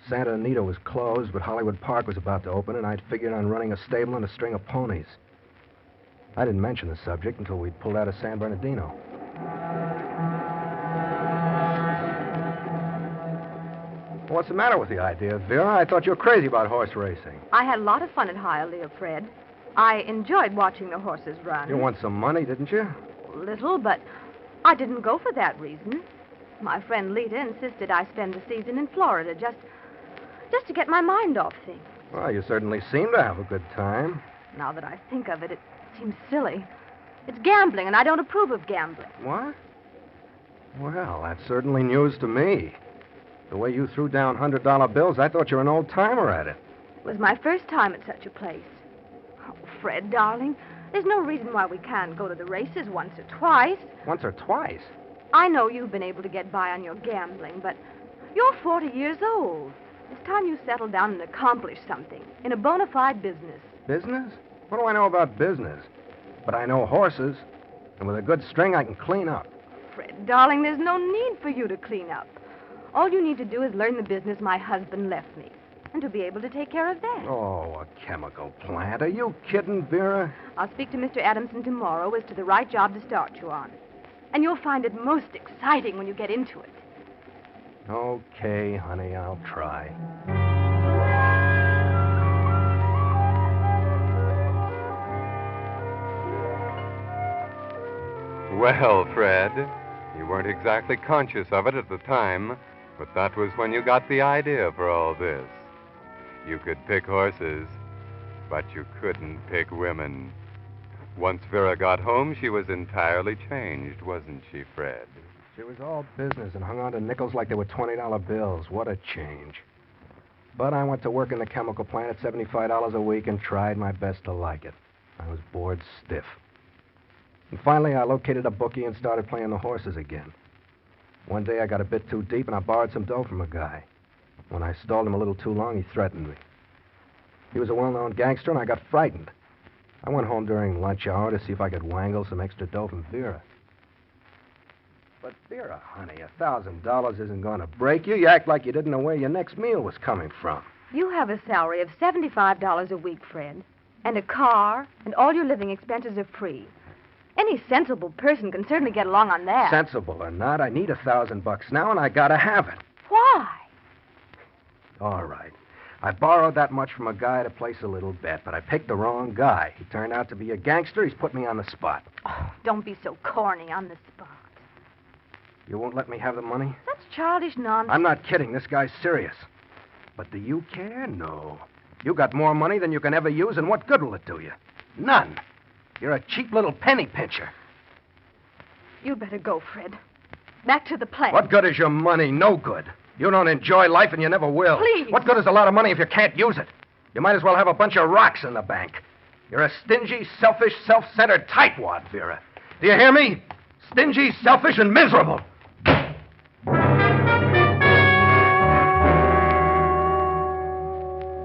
Santa Anita was closed, but Hollywood Park was about to open, and I'd figured on running a stable and a string of ponies. I didn't mention the subject until we'd pulled out of San Bernardino. What's the matter with the idea, Vera? I thought you were crazy about horse racing. I had a lot of fun at Hialeah, Fred. I enjoyed watching the horses run. You won some money, didn't you? Little, but I didn't go for that reason. My friend Lita insisted I spend the season in Florida just to get my mind off things. Well, you certainly seem to have a good time. Now that I think of it, it seems silly. It's gambling, and I don't approve of gambling. What? Well, that's certainly news to me. The way you threw down $100 bills, I thought you were an old-timer at it. It was my first time at such a place. Oh, Fred, darling, there's no reason why we can't go to the races once or twice. Once or twice? I know you've been able to get by on your gambling, but you're 40 years old. It's time you settle down and accomplish something in a bona fide business. Business? What do I know about business? But I know horses, and with a good string, I can clean up. Fred, darling, there's no need for you to clean up. All you need to do is learn the business my husband left me, and to be able to take care of that. Oh, a chemical plant. Are you kidding, Vera? I'll speak to Mr. Adamson tomorrow as to the right job to start you on. And you'll find it most exciting when you get into it. Okay, honey, I'll try. Well, Fred, you weren't exactly conscious of it at the time, but that was when you got the idea for all this. You could pick horses, but you couldn't pick women. Once Vera got home, she was entirely changed, wasn't she, Fred? She was all business and hung on to nickels like they were $20 bills. What a change. But I went to work in the chemical plant at $75 a week and tried my best to like it. I was bored stiff. And finally, I located a bookie and started playing the horses again. One day, I got a bit too deep, and I borrowed some dough from a guy. When I stalled him a little too long, he threatened me. He was a well-known gangster, and I got frightened. I went home during lunch hour to see if I could wangle some extra dough from Vera. But Vera, honey, $1,000 isn't going to break you. You act like you didn't know where your next meal was coming from. You have a salary of $75 a week, Fred, and a car, and all your living expenses are free. Any sensible person can certainly get along on that. Sensible or not, I need $1,000 now, and I gotta have it. Why? All right. I borrowed that much from a guy to place a little bet, but I picked the wrong guy. He turned out to be a gangster. He's put me on the spot. Oh, don't be so corny on the spot. You won't let me have the money? That's childish nonsense. I'm not kidding. This guy's serious. But do you care? No. You got more money than you can ever use, and what good will it do you? None. You're a cheap little penny pincher. You'd better go, Fred. Back to the plant. What good is your money? No good. You don't enjoy life, and you never will. Please. What good is a lot of money if you can't use it? You might as well have a bunch of rocks in the bank. You're a stingy, selfish, self-centered tightwad, Vera. Do you hear me? Stingy, selfish, and miserable.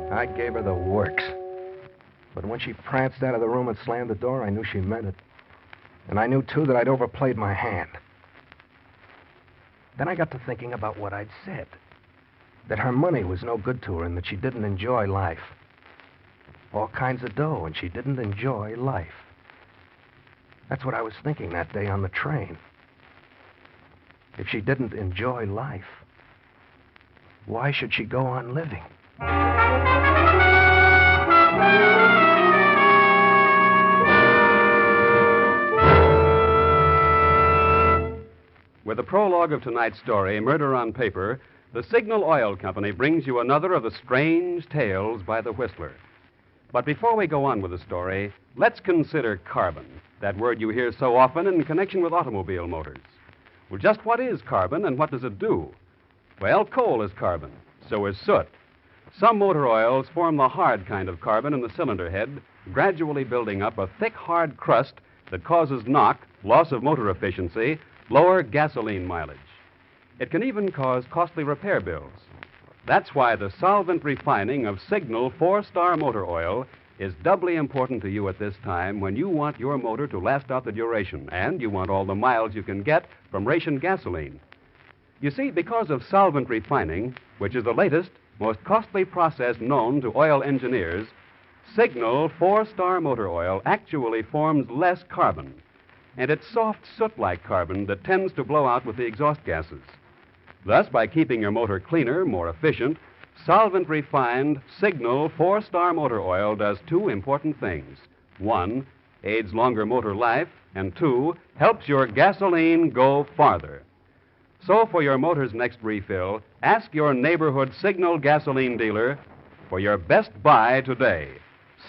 I gave her the works. But when she pranced out of the room and slammed the door, I knew she meant it. And I knew, too, that I'd overplayed my hand. Then I got to thinking about what I'd said. That her money was no good to her and that she didn't enjoy life. All kinds of dough, and she didn't enjoy life. That's what I was thinking that day on the train. If she didn't enjoy life, why should she go on living? With the prologue of tonight's story, Murder on Paper, the Signal Oil Company brings you another of the strange tales by the Whistler. But before we go on with the story, let's consider carbon, that word you hear so often in connection with automobile motors. Well, just what is carbon and what does it do? Well, coal is carbon. So is soot. Some motor oils form the hard kind of carbon in the cylinder head, gradually building up a thick, hard crust that causes knock, loss of motor efficiency, lower gasoline mileage. It can even cause costly repair bills. That's why the solvent refining of Signal 4-Star Motor Oil is doubly important to you at this time when you want your motor to last out the duration and you want all the miles you can get from ration gasoline. You see, because of solvent refining, which is the latest, most costly process known to oil engineers, Signal 4-Star Motor Oil actually forms less carbon, and it's soft soot-like carbon that tends to blow out with the exhaust gases. Thus, by keeping your motor cleaner, more efficient, solvent-refined Signal 4-Star Motor Oil does two important things. One, aids longer motor life, and two, helps your gasoline go farther. So for your motor's next refill, ask your neighborhood Signal gasoline dealer for your best buy today.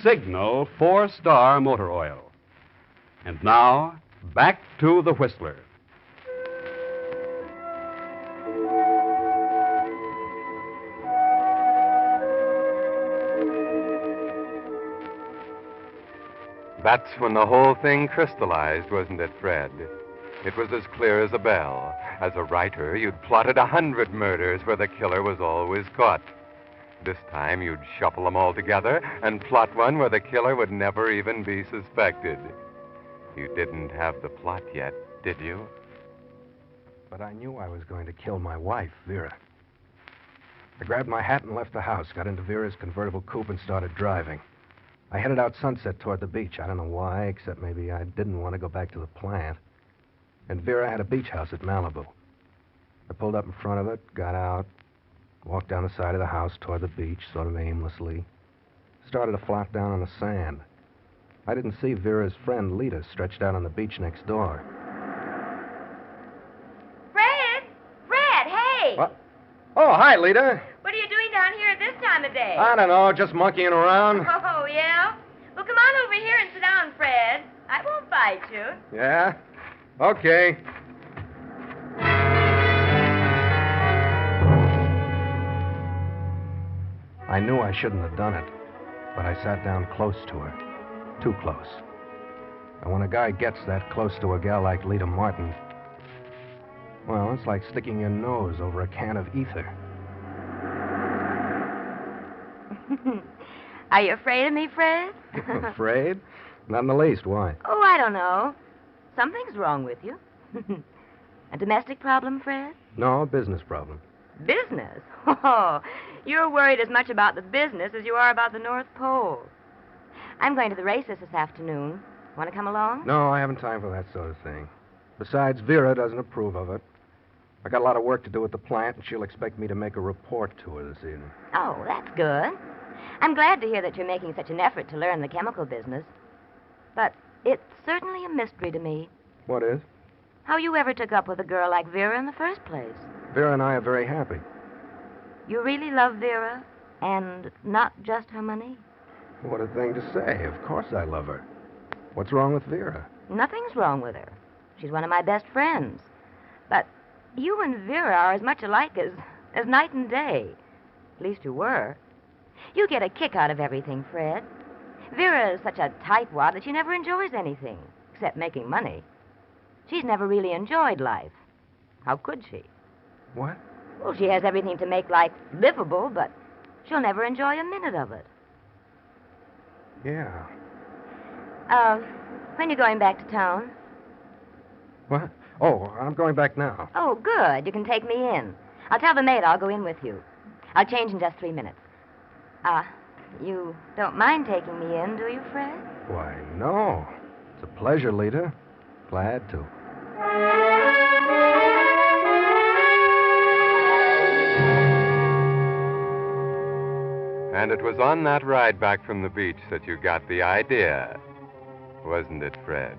Signal 4-Star Motor Oil. And now, back to the Whistler. That's when the whole thing crystallized, wasn't it, Fred? It was as clear as a bell. As a writer, you'd plotted 100 murders where the killer was always caught. This time, you'd shuffle them all together and plot one where the killer would never even be suspected. You didn't have the plot yet, did you? But I knew I was going to kill my wife, Vera. I grabbed my hat and left the house, got into Vera's convertible coupe and started driving. I headed out Sunset toward the beach. I don't know why, except maybe I didn't want to go back to the plant. And Vera had a beach house at Malibu. I pulled up in front of it, got out, walked down the side of the house toward the beach, sort of aimlessly. Started to flop down on the sand. I didn't see Vera's friend, Lita, stretched out on the beach next door. Fred! Fred, hey! What? Oh, hi, Lita. What are you doing down here at this time of day? I don't know, just monkeying around. Oh, yeah? Well, come on over here and sit down, Fred. I won't bite you. Yeah? Okay. I knew I shouldn't have done it, but I sat down close to her. Too close. And when a guy gets that close to a gal like Lita Martin, well, it's like sticking your nose over a can of ether. Are you afraid of me, Fred? Afraid? Not in the least. Why? Oh, I don't know. Something's wrong with you. A domestic problem, Fred? No, a business problem. Business? Oh, you're worried as much about the business as you are about the North Pole. I'm going to the races this afternoon. Want to come along? No, I haven't time for that sort of thing. Besides, Vera doesn't approve of it. I got a lot of work to do at the plant, and she'll expect me to make a report to her this evening. Oh, that's good. I'm glad to hear that you're making such an effort to learn the chemical business. But it's certainly a mystery to me. What is? How you ever took up with a girl like Vera in the first place. Vera and I are very happy. You really love Vera, and not just her money? What a thing to say. Of course I love her. What's wrong with Vera? Nothing's wrong with her. She's one of my best friends. But you and Vera are as much alike as night and day. At least you were. You get a kick out of everything, Fred. Vera is such a tightwad that she never enjoys anything, except making money. She's never really enjoyed life. How could she? What? Well, she has everything to make life livable, but she'll never enjoy a minute of it. Yeah. When you going back to town? What? Oh, I'm going back now. Oh, good. You can take me in. I'll tell the maid I'll go in with you. I'll change in just 3 minutes. You don't mind taking me in, do you, Fred? Why, no. It's a pleasure, Lita. Glad to. And it was on that ride back from the beach that you got the idea, wasn't it, Fred?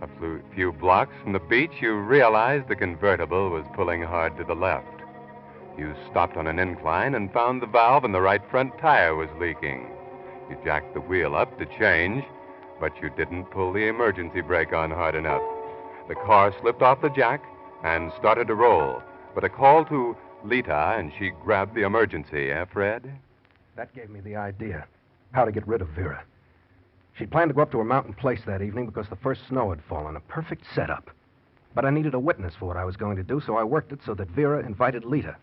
A few blocks from the beach, you realized the convertible was pulling hard to the left. You stopped on an incline and found the valve in the right front tire was leaking. You jacked the wheel up to change, but you didn't pull the emergency brake on hard enough. The car slipped off the jack and started to roll, but a call to Lita and she grabbed the emergency, Fred? That gave me the idea, how to get rid of Vera. She'd planned to go up to her mountain place that evening because the first snow had fallen, a perfect setup. But I needed a witness for what I was going to do, so I worked it so that Vera invited Lita.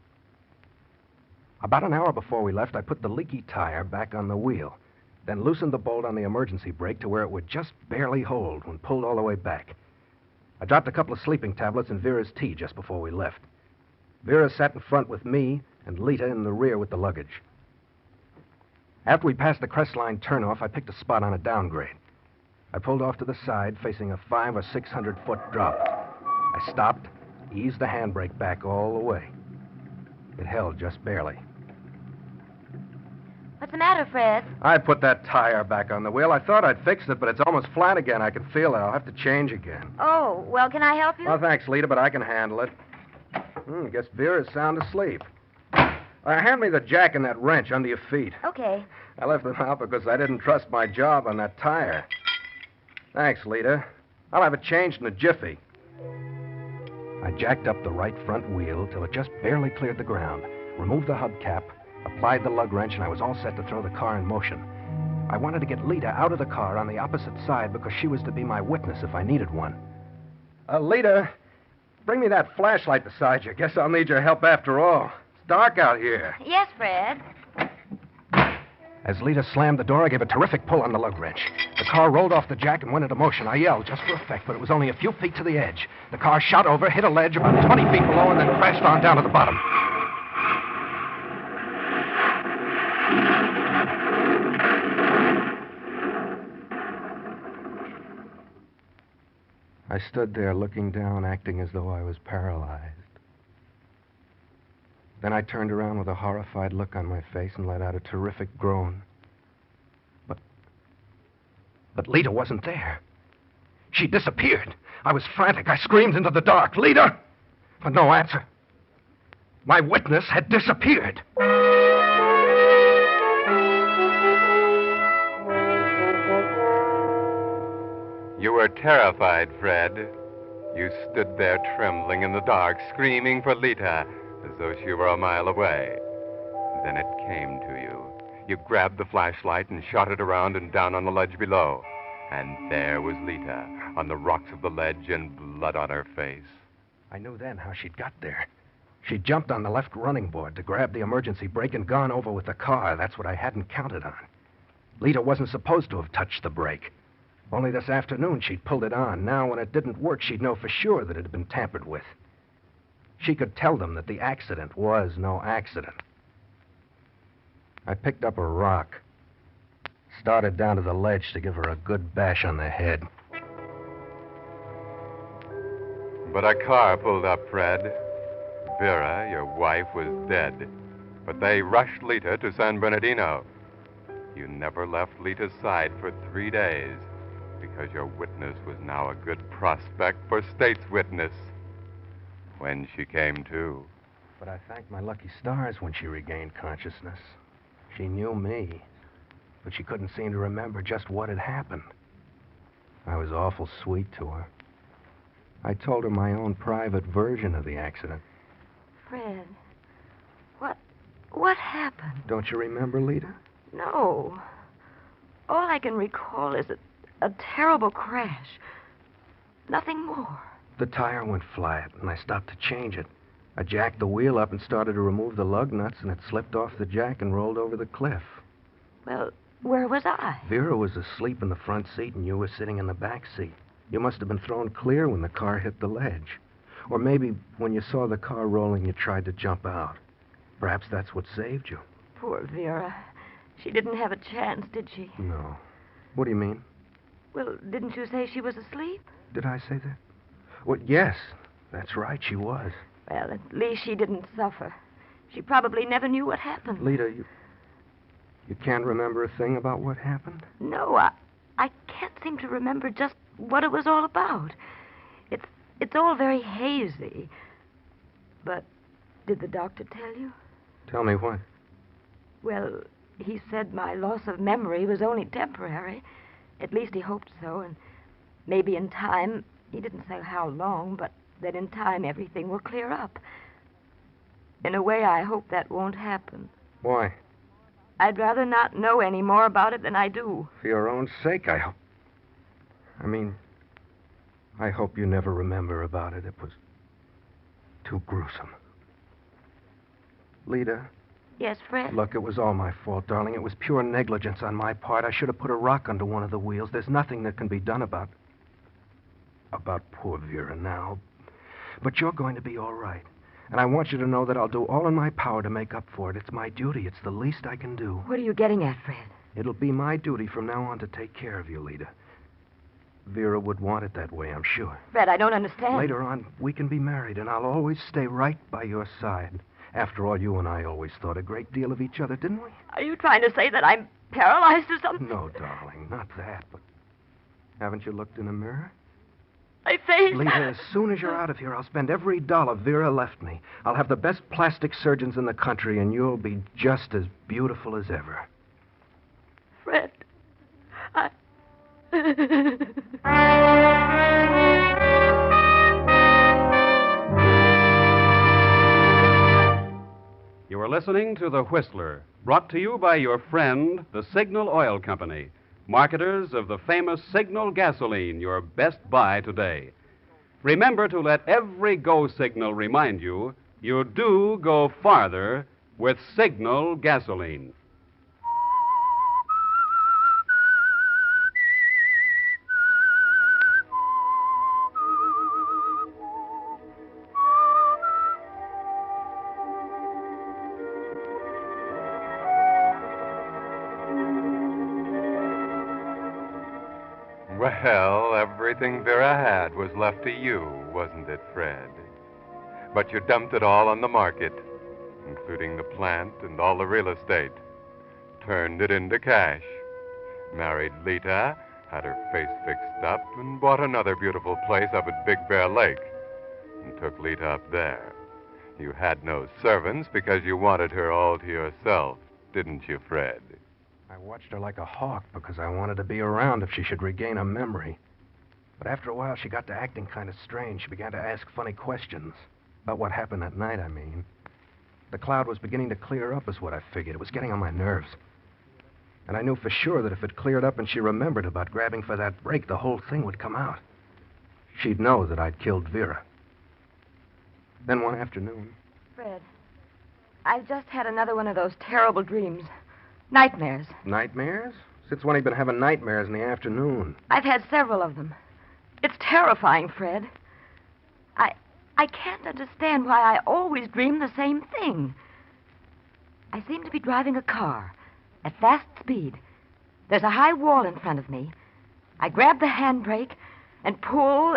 About an hour before we left, I put the leaky tire back on the wheel, then loosened the bolt on the emergency brake to where it would just barely hold when pulled all the way back. I dropped a couple of sleeping tablets in Vera's tea just before we left. Vera sat in front with me and Lita in the rear with the luggage. After we passed the Crestline turnoff, I picked a spot on a downgrade. I pulled off to the side, facing a 500 or 600-foot drop. I stopped, eased the handbrake back all the way. It held just barely. What's the matter, Fred? I put that tire back on the wheel. I thought I'd fixed it, but it's almost flat again. I can feel it. I'll have to change again. Oh, well, can I help you? Well, thanks, Lita, but I can handle it. Guess Vera's sound asleep. Hand me the jack and that wrench under your feet. Okay. I left them out because I didn't trust my job on that tire. Thanks, Lita. I'll have it changed in a jiffy. I jacked up the right front wheel till it just barely cleared the ground, removed the hubcap, applied the lug wrench, and I was all set to throw the car in motion. I wanted to get Lita out of the car on the opposite side because she was to be my witness if I needed one. Lita, bring me that flashlight beside you. Guess I'll need your help after all. It's dark out here. Yes, Fred. As Lita slammed the door, I gave a terrific pull on the lug wrench. The car rolled off the jack and went into motion. I yelled just for effect, but it was only a few feet to the edge. The car shot over, hit a ledge about 20 feet below, and then crashed on down to the bottom. I stood there looking down, acting as though I was paralyzed. Then I turned around with a horrified look on my face and let out a terrific groan. But Lita wasn't there. She disappeared. I was frantic. I screamed into the dark, "Lita!" But no answer. My witness had disappeared. You were terrified, Fred. You stood there trembling in the dark, screaming for Lita, as though she were a mile away. Then it came to you. You grabbed the flashlight and shot it around and down on the ledge below. And there was Lita, on the rocks of the ledge and blood on her face. I knew then how she'd got there. She'd jumped on the left running board to grab the emergency brake and gone over with the car. That's what I hadn't counted on. Lita wasn't supposed to have touched the brake. Only this afternoon she'd pulled it on. Now, when it didn't work, she'd know for sure that it had been tampered with. She could tell them that the accident was no accident. I picked up a rock, started down to the ledge to give her a good bash on the head. But a car pulled up, Fred. Vera, your wife, was dead. But they rushed Lita to San Bernardino. You never left Lita's side for 3 days because your witness was now a good prospect for state's witness when she came to. But I thanked my lucky stars when she regained consciousness. She knew me, but she couldn't seem to remember just what had happened. I was awful sweet to her. I told her my own private version of the accident. Fred, what happened? Don't you remember, Lita? No. All I can recall is a terrible crash. Nothing more. The tire went flat, and I stopped to change it. I jacked the wheel up and started to remove the lug nuts, and it slipped off the jack and rolled over the cliff. Well, where was I? Vera was asleep in the front seat, and you were sitting in the back seat. You must have been thrown clear when the car hit the ledge. Or maybe when you saw the car rolling, you tried to jump out. Perhaps that's what saved you. Poor Vera. She didn't have a chance, did she? No. What do you mean? Well, didn't you say she was asleep? Did I say that? Well, yes. That's right, she was. Well, at least she didn't suffer. She probably never knew what happened. Lita, you can't remember a thing about what happened? No, I can't seem to remember just what it was all about. It's all very hazy. But did the doctor tell you? Tell me what? Well, he said my loss of memory was only temporary. At least he hoped so, and maybe in time, he didn't say how long, but that in time everything will clear up. In a way, I hope that won't happen. Why? I'd rather not know any more about it than I do. For your own sake, I hope. I hope you never remember about it. It was too gruesome. Lita? Yes, Fred? Look, it was all my fault, darling. It was pure negligence on my part. I should have put a rock under one of the wheels. There's nothing that can be done about poor Vera now. But you're going to be all right. And I want you to know that I'll do all in my power to make up for it. It's my duty. It's the least I can do. What are you getting at, Fred? It'll be my duty from now on to take care of you, Lita. Vera would want it that way, I'm sure. Fred, I don't understand. Later on, we can be married, and I'll always stay right by your side. After all, you and I always thought a great deal of each other, didn't we? Are you trying to say that I'm paralyzed or something? No, darling, not that, but haven't you looked in a mirror? My face. Lita, as soon as you're out of here, I'll spend every dollar Vera left me. I'll have the best plastic surgeons in the country, and you'll be just as beautiful as ever. Fred, You are listening to The Whistler, brought to you by your friend, the Signal Oil Company, marketers of the famous Signal gasoline, your best buy today. Remember to let every go signal remind you do go farther with Signal gasoline. Well, everything Vera had was left to you, wasn't it, Fred? But you dumped it all on the market, including the plant and all the real estate. Turned it into cash. Married Lita, had her face fixed up, and bought another beautiful place up at Big Bear Lake. And took Lita up there. You had no servants because you wanted her all to yourself, didn't you, Fred? I watched her like a hawk because I wanted to be around if she should regain her memory. But after a while, she got to acting kind of strange. She began to ask funny questions. About what happened that night, I mean. The cloud was beginning to clear up, is what I figured. It was getting on my nerves. And I knew for sure that if it cleared up and she remembered about grabbing for that brake, the whole thing would come out. She'd know that I'd killed Vera. Then one afternoon... Fred, I've just had another one of those terrible dreams. Nightmares. Nightmares? Since when have you been having nightmares in the afternoon? I've had several of them. It's terrifying, Fred. I can't understand why I always dream the same thing. I seem to be driving a car at fast speed. There's a high wall in front of me. I grab the handbrake and pull,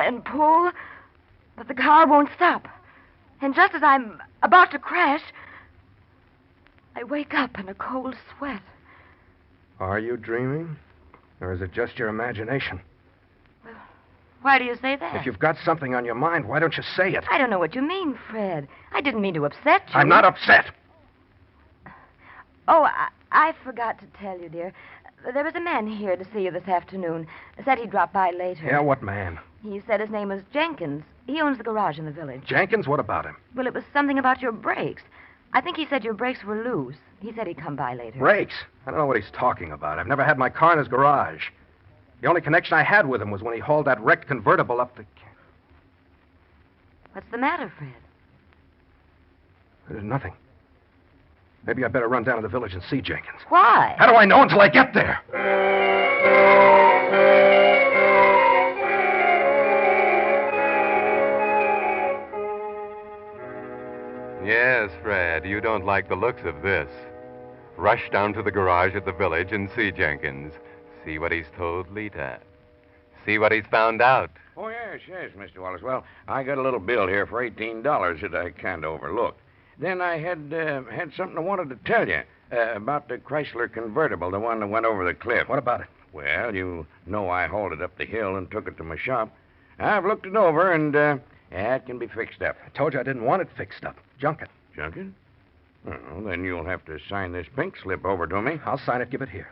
but the car won't stop. And just as I'm about to crash, I wake up in a cold sweat. Are you dreaming? Or is it just your imagination? Well, why do you say that? If you've got something on your mind, why don't you say it? I don't know what you mean, Fred. I didn't mean to upset you. I'm not upset. Oh, I forgot to tell you, dear. There was a man here to see you this afternoon. Said he'd drop by later. Yeah, what man? He said his name was Jenkins. He owns the garage in the village. Jenkins? What about him? Well, it was something about your brakes. I think he said your brakes were loose. He said he'd come by later. Brakes? I don't know what he's talking about. I've never had my car in his garage. The only connection I had with him was when he hauled that wrecked convertible up the... What's the matter, Fred? There's nothing. Maybe I better run down to the village and see Jenkins. Why? How do I know until I get there? Yes, Fred, you don't like the looks of this. Rush down to the garage at the village and see Jenkins. See what he's told Lita. See what he's found out. Oh, yes, Mr. Wallace. Well, I got a little bill here for $18 that I kind of overlooked. Then I had something I wanted to tell you about the Chrysler convertible, the one that went over the cliff. What about it? Well, you know I hauled it up the hill and took it to my shop. I've looked it over, and it can be fixed up. I told you I didn't want it fixed up. Junk it. Junk it? Well, then you'll have to sign this pink slip over to me. I'll sign it, give it here.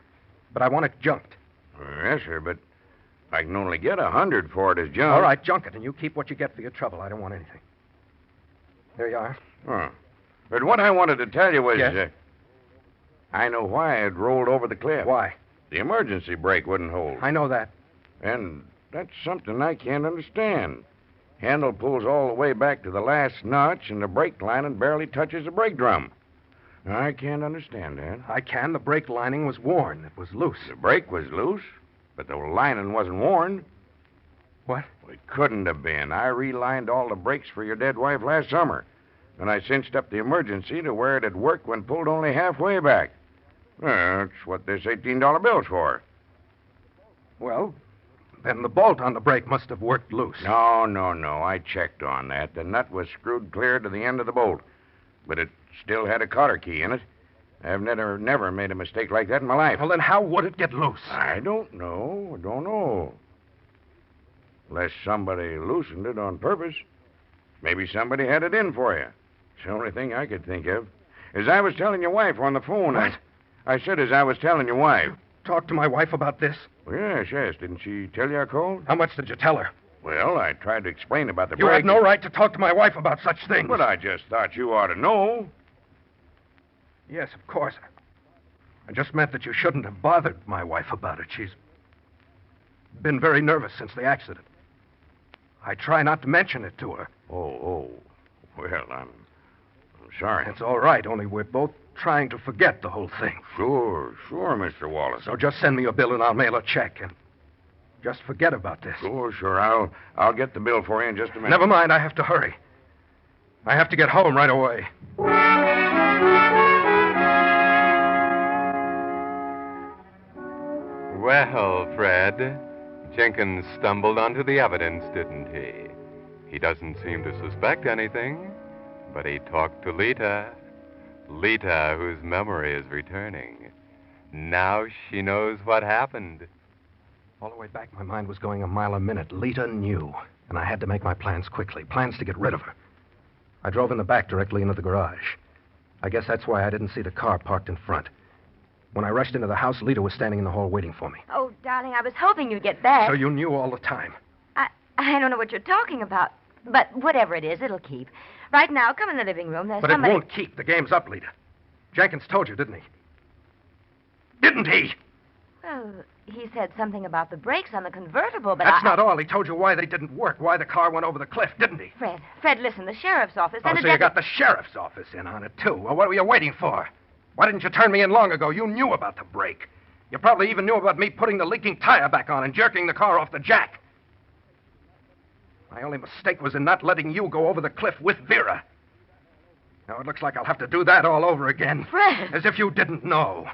But I want it junked. Yes, sir, but I can only get $100 for it as junk. All right, junk it, and you keep what you get for your trouble. I don't want anything. There you are. Oh. But what I wanted to tell you was... Yes? I know why it rolled over the cliff. Why? The emergency brake wouldn't hold. I know that. And that's something I can't understand. Handle pulls all the way back to the last notch, and the brake lining barely touches the brake drum. I can't understand that. I can. The brake lining was worn. It was loose. The brake was loose, but the lining wasn't worn. What? Well, it couldn't have been. I relined all the brakes for your dead wife last summer. And I cinched up the emergency to where it had worked when pulled only halfway back. That's what this $18 bill's for. Well, then the bolt on the brake must have worked loose. No. I checked on that. The nut was screwed clear to the end of the bolt. But it still had a cotter key in it. I've never made a mistake like that in my life. Well, then how would it get loose? I don't know. Unless somebody loosened it on purpose. Maybe somebody had it in for you. It's the only thing I could think of. As I was telling your wife on the phone... What? I said as I was telling your wife. Talk to my wife about this? Well, yes. Didn't she tell you I called? How much did you tell her? Well, I tried to explain about the You brake. had no right to talk to my wife about such things. But I just thought you ought to know. Yes, of course. I just meant that you shouldn't have bothered my wife about it. She's been very nervous since the accident. I try not to mention it to her. Oh. Well, I'm sorry. It's all right, only we're both trying to forget the whole thing. Sure, Mr. Wallace. So just send me a bill and I'll mail a check and just forget about this. Sure. I'll get the bill for you in just a minute. Never mind, I have to hurry. I have to get home right away. Well, Fred, Jenkins stumbled onto the evidence, didn't he? He doesn't seem to suspect anything, but he talked to Lita. Lita, whose memory is returning. Now she knows what happened. All the way back, my mind was going a mile a minute. Lita knew, and I had to make my plans quickly. Plans to get rid of her. I drove in the back directly into the garage. I guess that's why I didn't see the car parked in front. When I rushed into the house, Lita was standing in the hall waiting for me. Oh, darling, I was hoping you'd get back. So you knew all the time. I don't know what you're talking about. But whatever it is, it'll keep. Right now, come in the living room. There's But somebody... it won't keep. The game's up, Lita. Jenkins told you, didn't he? Didn't he? Well, he said something about the brakes on the convertible, but That's not all. He told you why they didn't work, why the car went over the cliff, didn't he? Fred, listen, the sheriff's office... Oh, so you got the sheriff's office in on it, too. Well, what were you waiting for? Why didn't you turn me in long ago? You knew about the brake. You probably even knew about me putting the leaking tire back on and jerking the car off the jack. My only mistake was in not letting you go over the cliff with Vera. Now it looks like I'll have to do that all over again. Fred! As if you didn't know.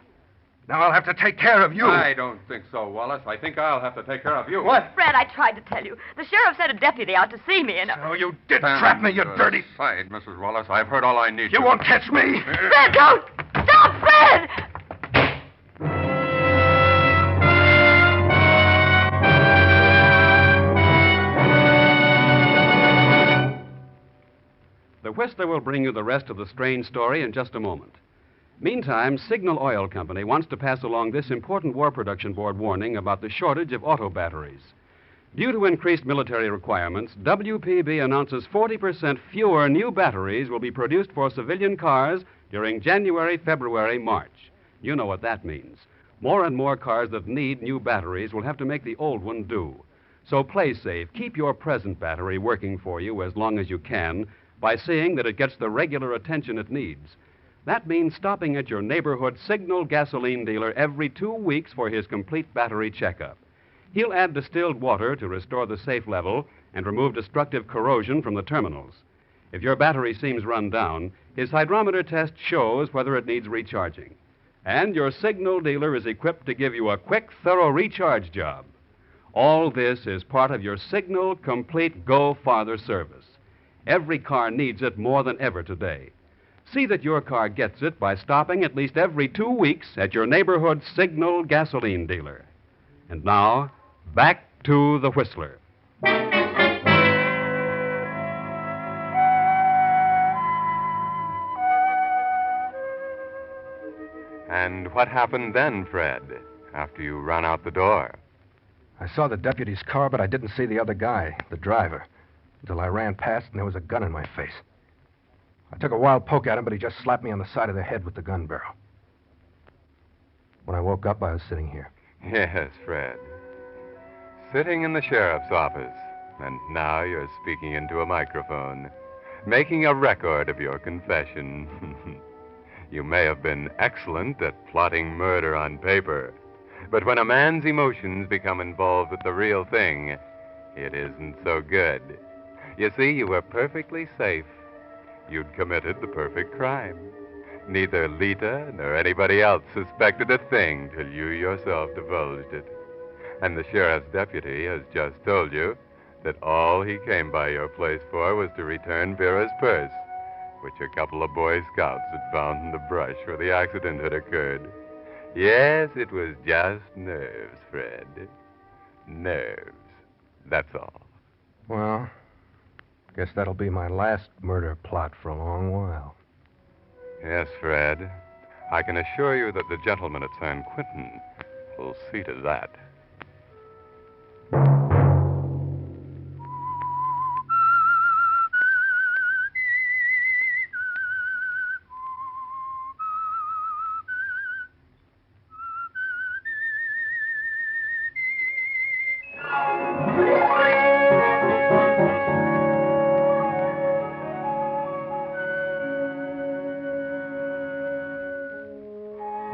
Now I'll have to take care of you. I don't think so, Wallace. I think I'll have to take care of you. What? Fred, I tried to tell you. The sheriff sent a deputy out to see me, and... Oh, you did trap me, you dirty... Side, Mrs. Wallace. I've heard all I need to. You won't catch me. Fred, don't! Stop, Fred! The Whistler will bring you the rest of the strange story in just a moment. Meantime, Signal Oil Company wants to pass along this important War Production Board warning about the shortage of auto batteries. Due to increased military requirements, WPB announces 40% fewer new batteries will be produced for civilian cars during January, February, March. You know what that means. More and more cars that need new batteries will have to make the old one do. So play safe. Keep your present battery working for you as long as you can by seeing that it gets the regular attention it needs. That means stopping at your neighborhood Signal gasoline dealer every 2 weeks for his complete battery checkup. He'll add distilled water to restore the safe level and remove destructive corrosion from the terminals. If your battery seems run down, his hydrometer test shows whether it needs recharging. And your signal dealer is equipped to give you a quick, thorough recharge job. All this is part of your Signal Complete Go Farther service. Every car needs it more than ever today. See that your car gets it by stopping at least every 2 weeks at your neighborhood Signal gasoline dealer. And now, back to the Whistler. And what happened then, Fred, after you ran out the door? I saw the deputy's car, but I didn't see the other guy, the driver, until I ran past and there was a gun in my face. I took a wild poke at him, but he just slapped me on the side of the head with the gun barrel. When I woke up, I was sitting here. Yes, Fred. Sitting in the sheriff's office, and now you're speaking into a microphone, making a record of your confession. You may have been excellent at plotting murder on paper, but when a man's emotions become involved with the real thing, it isn't so good. You see, you were perfectly safe. You'd committed the perfect crime. Neither Lita nor anybody else suspected a thing till you yourself divulged it. And the sheriff's deputy has just told you that all he came by your place for was to return Vera's purse, which a couple of Boy Scouts had found in the brush where the accident had occurred. Yes, it was just nerves, Fred. Nerves. That's all. Well, I guess that'll be my last murder plot for a long while. Yes, Fred. I can assure you that the gentleman at San Quentin will see to that.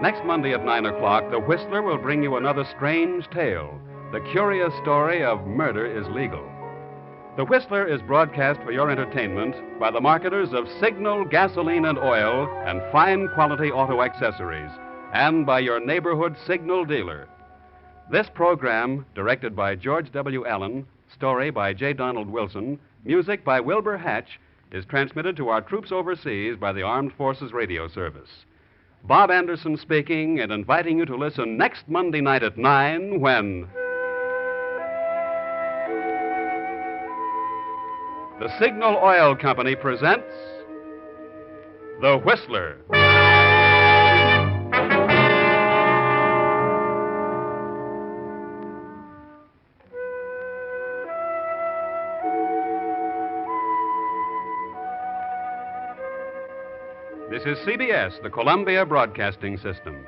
Next Monday at 9 o'clock, the Whistler will bring you another strange tale, the curious story of Murder is Legal. The Whistler is broadcast for your entertainment by the marketers of Signal gasoline and oil and fine quality auto accessories, and by your neighborhood Signal dealer. This program, directed by George W. Allen, story by J. Donald Wilson, music by Wilbur Hatch, is transmitted to our troops overseas by the Armed Forces Radio Service. Bob Anderson speaking and inviting you to listen next Monday night at 9 when the Signal Oil Company presents The Whistler. This is CBS, the Columbia Broadcasting System.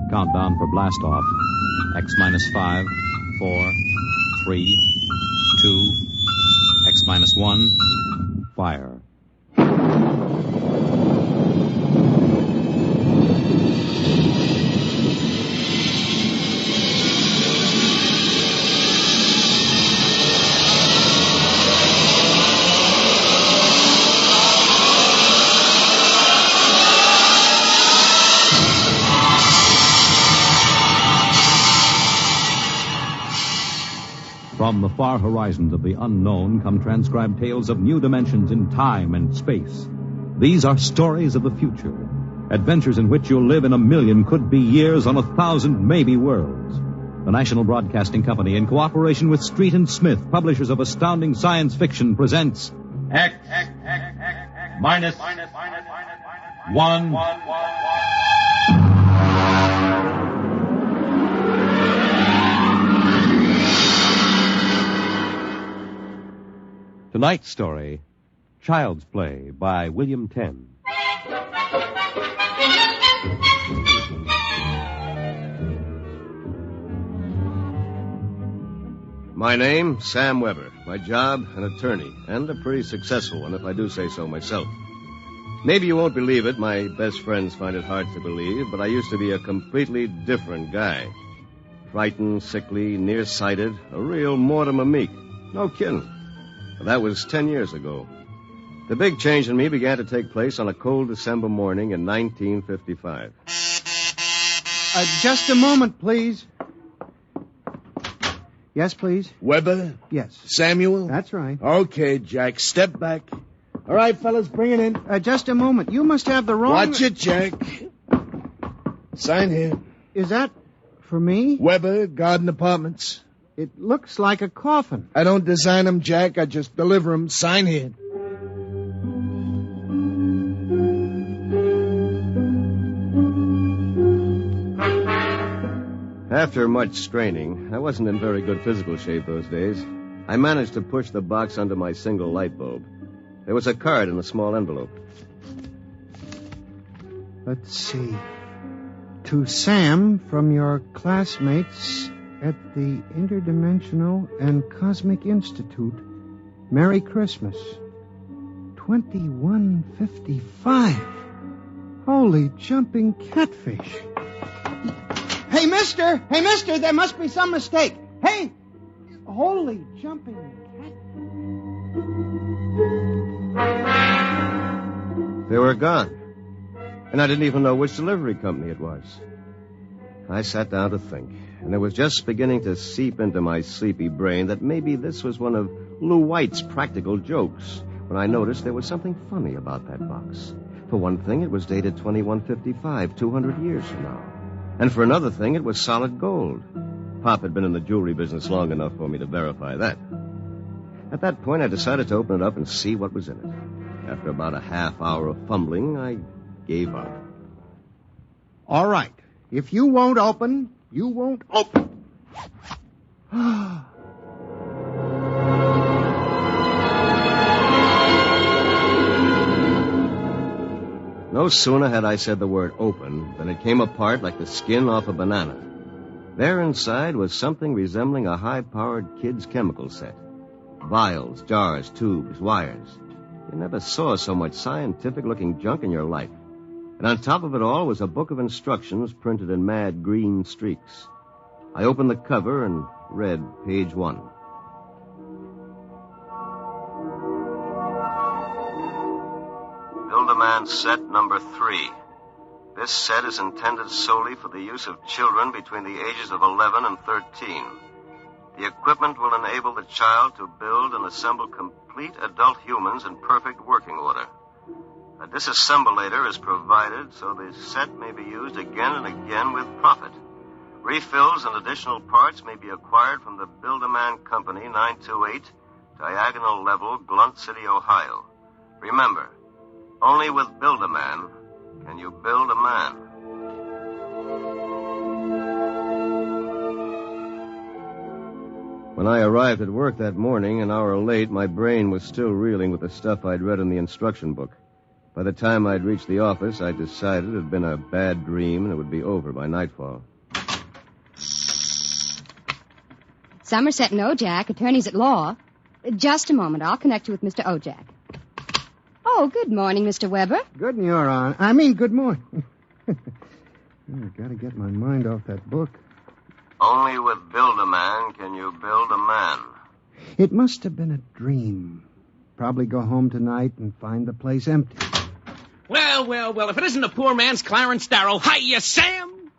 Countdown for blast off. X-5, 4, 3, 2, X-1. Fire. From the far horizons of the unknown come transcribed tales of new dimensions in time and space. These are stories of the future, adventures in which you'll live in a million could-be years on 1,000 maybe worlds. The National Broadcasting Company, in cooperation with Street and Smith, publishers of astounding science fiction, presents X minus 1. Tonight's story, Child's Play by William Tenn. My name, Sam Weber. My job, an attorney, and a pretty successful one, if I do say so myself. Maybe you won't believe it. My best friends find it hard to believe, but I used to be a completely different guy. Frightened, sickly, nearsighted, a real Mortimer Meek. No kidding. But that was 10 years ago. The big change in me began to take place on a cold December morning in 1955. Just a moment, please. Yes, please. Weber? Yes. Samuel? That's right. Okay, Jack. Step back. All right, fellas, bring it in. Just a moment. You must have the wrong... Watch it, Jack. Sign here. Is that for me? Weber, Garden Apartments. It looks like a coffin. I don't design them, Jack. I just deliver them. Sign here. After much straining, I wasn't in very good physical shape those days. I managed to push the box under my single light bulb. There was a card in a small envelope. Let's see. To Sam from your classmates at the Interdimensional and Cosmic Institute. Merry Christmas. 2155. Holy jumping catfish. Hey, mister, there must be some mistake. Hey, holy jumping catfish. They were gone. And I didn't even know which delivery company it was. I sat down to think, and it was just beginning to seep into my sleepy brain that maybe this was one of Lou White's practical jokes when I noticed there was something funny about that box. For one thing, it was dated 2155, 200 years from now. And for another thing, it was solid gold. Pop had been in the jewelry business long enough for me to verify that. At that point, I decided to open it up and see what was in it. After about a half hour of fumbling, I gave up. All right. If you won't open, you won't open. No sooner had I said the word open than it came apart like the skin off a banana. There inside was something resembling a high-powered kid's chemical set. Vials, jars, tubes, wires. You never saw so much scientific-looking junk in your life. And on top of it all was a book of instructions printed in mad green streaks. I opened the cover and read page 1. Build-A-Man set number 3. This set is intended solely for the use of children between the ages of 11 and 13. The equipment will enable the child to build and assemble complete adult humans in perfect working order. A disassemblator is provided so the set may be used again and again with profit. Refills and additional parts may be acquired from the Build-A-Man Company, 928, Diagonal Level, Blunt City, Ohio. Remember, only with Build-A-Man can you build a man. When I arrived at work that morning, an hour late, my brain was still reeling with the stuff I'd read in the instruction book. By the time I'd reached the office, I decided it had been a bad dream and it would be over by nightfall. Somerset and Ojak, attorneys at law. Just a moment. I'll connect you with Mr. Ojak. Oh, good morning, Mr. Weber. Good morning. Good morning. I've got to get my mind off that book. Only with Build-A-Man can you build a man. It must have been a dream. Probably go home tonight and find the place empty. Well, if it isn't a poor man's Clarence Darrow. Hiya, Sam!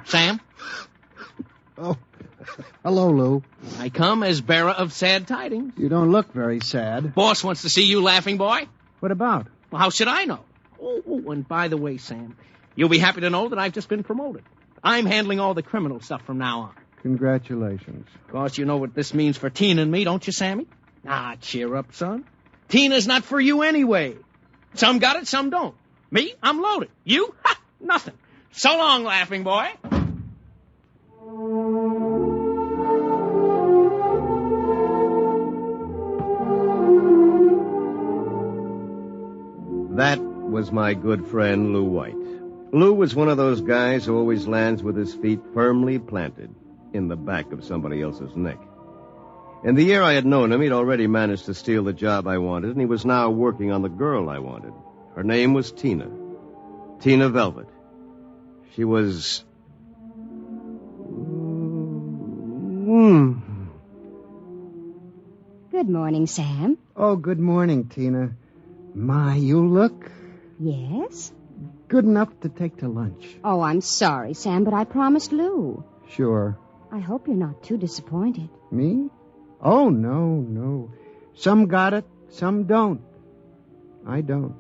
Sam? Oh, hello, Lou. I come as bearer of sad tidings. You don't look very sad. Boss wants to see you, laughing boy. What about? Well, how should I know? Oh, and by the way, Sam, you'll be happy to know that I've just been promoted. I'm handling all the criminal stuff from now on. Congratulations. Of course, you know what this means for Tina and me, don't you, Sammy? Cheer up, son. Tina's not for you anyway. Some got it, some don't. Me, I'm loaded. You? Ha! Nothing. So long, laughing boy. That was my good friend, Lou White. Lou was one of those guys who always lands with his feet firmly planted in the back of somebody else's neck. In the year I had known him, he'd already managed to steal the job I wanted, and he was now working on the girl I wanted. Her name was Tina. Tina Velvet. She was... Good morning, Sam. Oh, good morning, Tina. My, you look Yes? good enough to take to lunch. Oh, I'm sorry, Sam, but I promised Lou. Sure. I hope you're not too disappointed. Me? Oh, no. Some got it, some don't. I don't.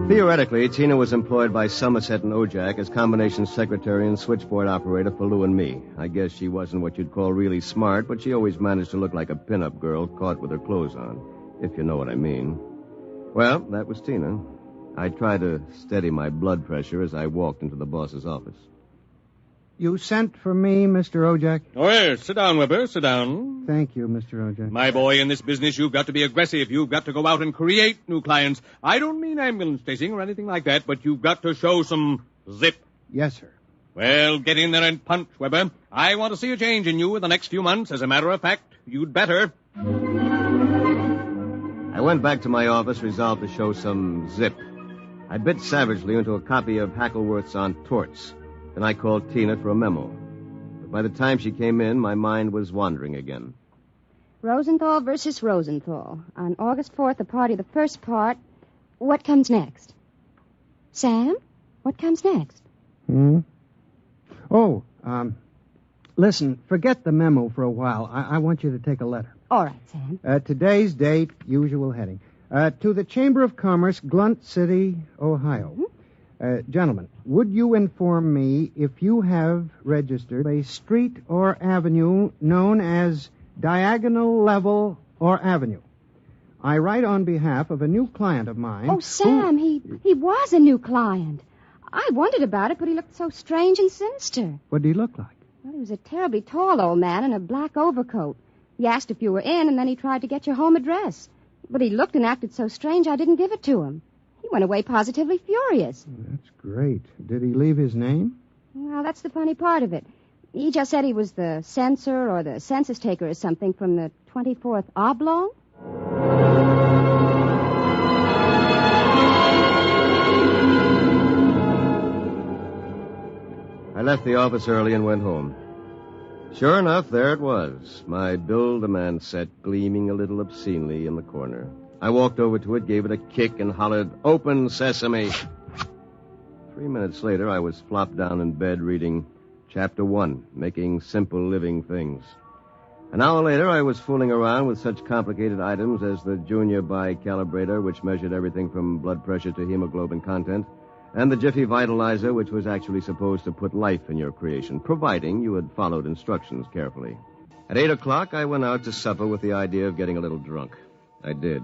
Theoretically, Tina was employed by Somerset and Ojak as combination secretary and switchboard operator for Lou and me. I guess she wasn't what you'd call really smart, but she always managed to look like a pin-up girl caught with her clothes on, if you know what I mean. Well, that was Tina. I tried to steady my blood pressure as I walked into the boss's office. You sent for me, Mr. Ojak? Oh, yes. Sit down, Weber. Sit down. Thank you, Mr. Ojak. My boy, in this business, you've got to be aggressive. You've got to go out and create new clients. I don't mean ambulance chasing or anything like that, but you've got to show some zip. Yes, sir. Well, get in there and punch, Weber. I want to see a change in you in the next few months. As a matter of fact, you'd better. I went back to my office, resolved to show some zip. I bit savagely into a copy of Hackleworth's On Torts. Then I called Tina for a memo. But by the time she came in, my mind was wandering again. Rosenthal versus Rosenthal. On August 4th, the party, the first part. What comes next? Sam, what comes next? Listen, forget the memo for a while. I want you to take a letter. All right, Sam. Today's date, usual heading. To the Chamber of Commerce, Glunt City, Ohio. Gentlemen, would you inform me if you have registered a street or avenue known as Diagonal Level or Avenue? I write on behalf of a new client of mine. Oh, Sam, he was a new client. I wondered about it, but he looked so strange and sinister. What did he look like? Well, he was a terribly tall old man in a black overcoat. He asked if you were in, and then he tried to get your home address. But he looked and acted so strange I didn't give it to him. He went away positively furious. That's great. Did he leave his name? Well, that's the funny part of it. He just said he was the censor or the census taker or something from the 24th Oblong. I left the office early and went home. Sure enough, there it was, my Bill-the-Man set gleaming a little obscenely in the corner. I walked over to it, gave it a kick, and hollered, "Open sesame!" 3 minutes later, I was flopped down in bed reading Chapter 1, Making Simple Living Things. An hour later, I was fooling around with such complicated items as the Junior Bicalibrator, which measured everything from blood pressure to hemoglobin content, and the Jiffy Vitalizer, which was actually supposed to put life in your creation, providing you had followed instructions carefully. At 8 o'clock, I went out to supper with the idea of getting a little drunk. I did.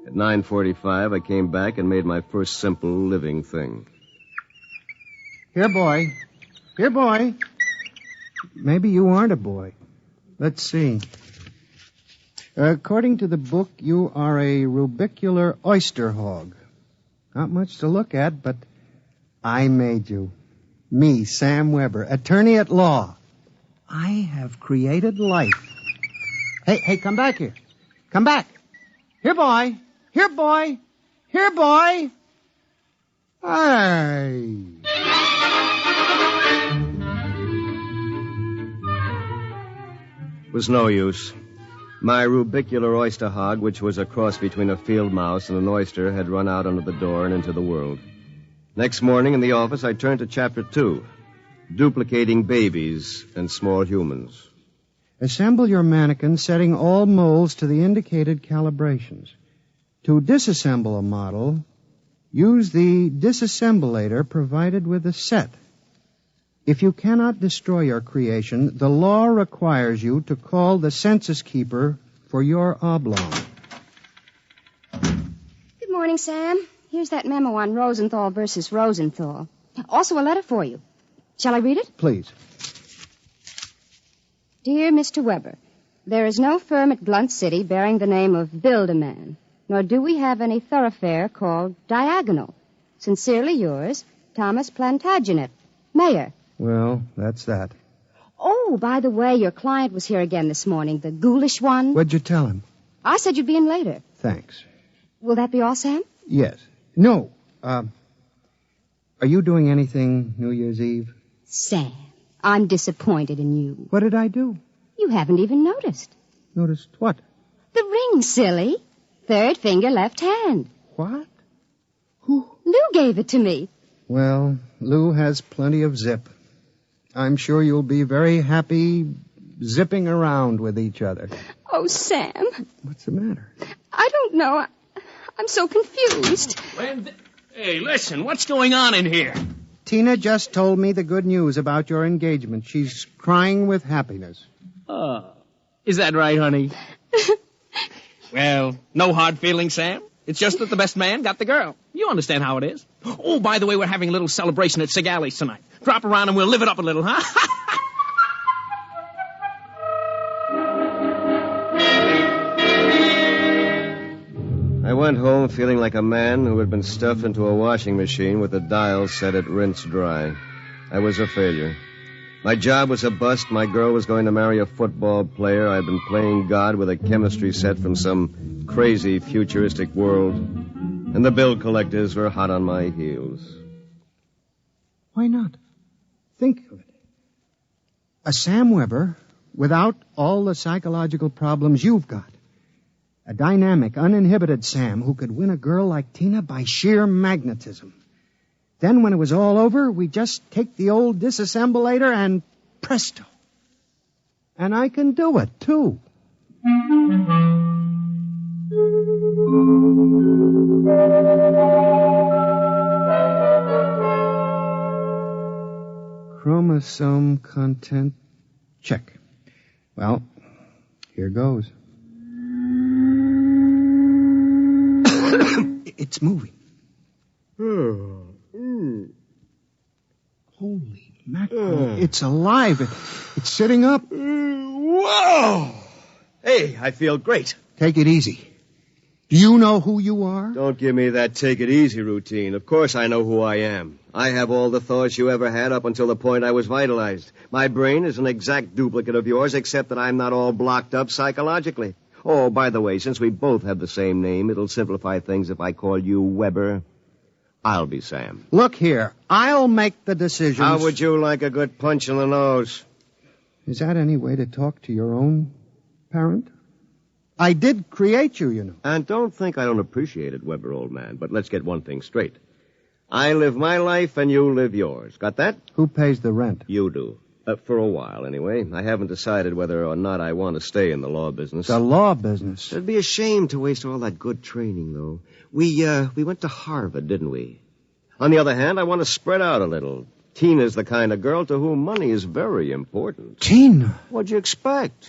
At 9:45, I came back and made my first simple living thing. Here, boy. Here, boy. Maybe you aren't a boy. Let's see. According to the book, you are a rubicular oyster hog. Not much to look at, but I made you. Me, Sam Weber, attorney at law. I have created life. Hey, come back here. Come back. Here, boy. Here, boy. Here, boy. Hey. It was no use. My rubicular oyster hog, which was a cross between a field mouse and an oyster, had run out under the door and into the world. Next morning in the office, I turned to Chapter 2, Duplicating Babies and Small Humans. Assemble your mannequin, setting all molds to the indicated calibrations. To disassemble a model, use the disassemblator provided with the set. If you cannot destroy your creation, the law requires you to call the census keeper for your oblong. Good morning, Sam. Here's that memo on Rosenthal versus Rosenthal. Also a letter for you. Shall I read it? Please. Dear Mr. Weber, there is no firm at Glunt City bearing the name of Build-A-Man, nor do we have any thoroughfare called Diagonal. Sincerely yours, Thomas Plantagenet, Mayor. Well, that's that. Oh, by the way, your client was here again this morning, the ghoulish one. What'd you tell him? I said you'd be in later. Thanks. Will that be all, Sam? Yes. No. Are you doing anything New Year's Eve? Sam, I'm disappointed in you. What did I do? You haven't even noticed. Noticed what? The ring, silly. Third finger, left hand. What? Lou gave it to me. Well, Lou has plenty of zip. I'm sure you'll be very happy zipping around with each other. Oh, Sam. What's the matter? I don't know. I'm so confused. Hey, listen, what's going on in here? Tina just told me the good news about your engagement. She's crying with happiness. Is that right, honey? Well, no hard feelings, Sam. It's just that the best man got the girl. You understand how it is. Oh, by the way, we're having a little celebration at Sigali's tonight. Drop around and we'll live it up a little, huh? I went home feeling like a man who had been stuffed into a washing machine with the dial set at rinse dry. I was a failure. My job was a bust. My girl was going to marry a football player. I'd been playing God with a chemistry set from some crazy futuristic world. And the bill collectors were hot on my heels. Why not? Think of it. A Sam Weber without all the psychological problems you've got. A dynamic, uninhibited Sam who could win a girl like Tina by sheer magnetism. Then when it was all over, we just take the old disassemblator and presto. And I can do it, too. Chromosome content check. Well, here goes. It's moving. Holy mackerel. It's alive. It's sitting up. Whoa! Hey, I feel great. Take it easy. Do you know who you are? Don't give me that take it easy routine. Of course I know who I am. I have all the thoughts you ever had up until the point I was vitalized. My brain is an exact duplicate of yours, except that I'm not all blocked up psychologically. Oh, by the way, since we both have the same name, it'll simplify things if I call you Weber. I'll be Sam. Look here. I'll make the decisions. How would you like a good punch in the nose? Is that any way to talk to your own parent? I did create you, you know. And don't think I don't appreciate it, Weber, old man. But let's get one thing straight. I live my life and you live yours. Got that? Who pays the rent? You do. For a while, anyway. I haven't decided whether or not I want to stay in the law business. The law business? It'd be a shame to waste all that good training, though. We went to Harvard, didn't we? On the other hand, I want to spread out a little. Tina's the kind of girl to whom money is very important. Tina? What'd you expect?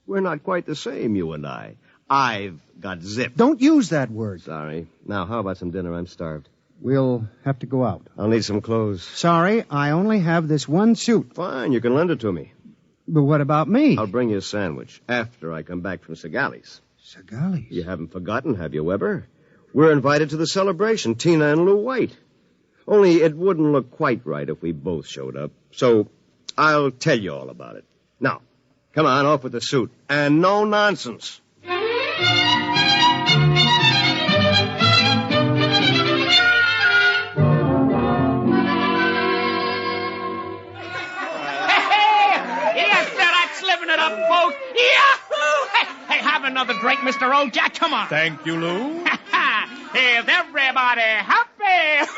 We're not quite the same, you and I. I've got zip. Don't use that word. Sorry. Now, how about some dinner? I'm starved. We'll have to go out. I'll need some clothes. Sorry, I only have this one suit. Fine, you can lend it to me. But what about me? I'll bring you a sandwich after I come back from Sigali's. Sigali's? You haven't forgotten, have you, Weber? We're invited to the celebration, Tina and Lou White. Only it wouldn't look quite right if we both showed up. So I'll tell you all about it. Now, come on, off with the suit. And no nonsense. Folks. Yahoo! Hey, have another drink, Mr. Ojak. Come on. Thank you, Lou. Is everybody happy?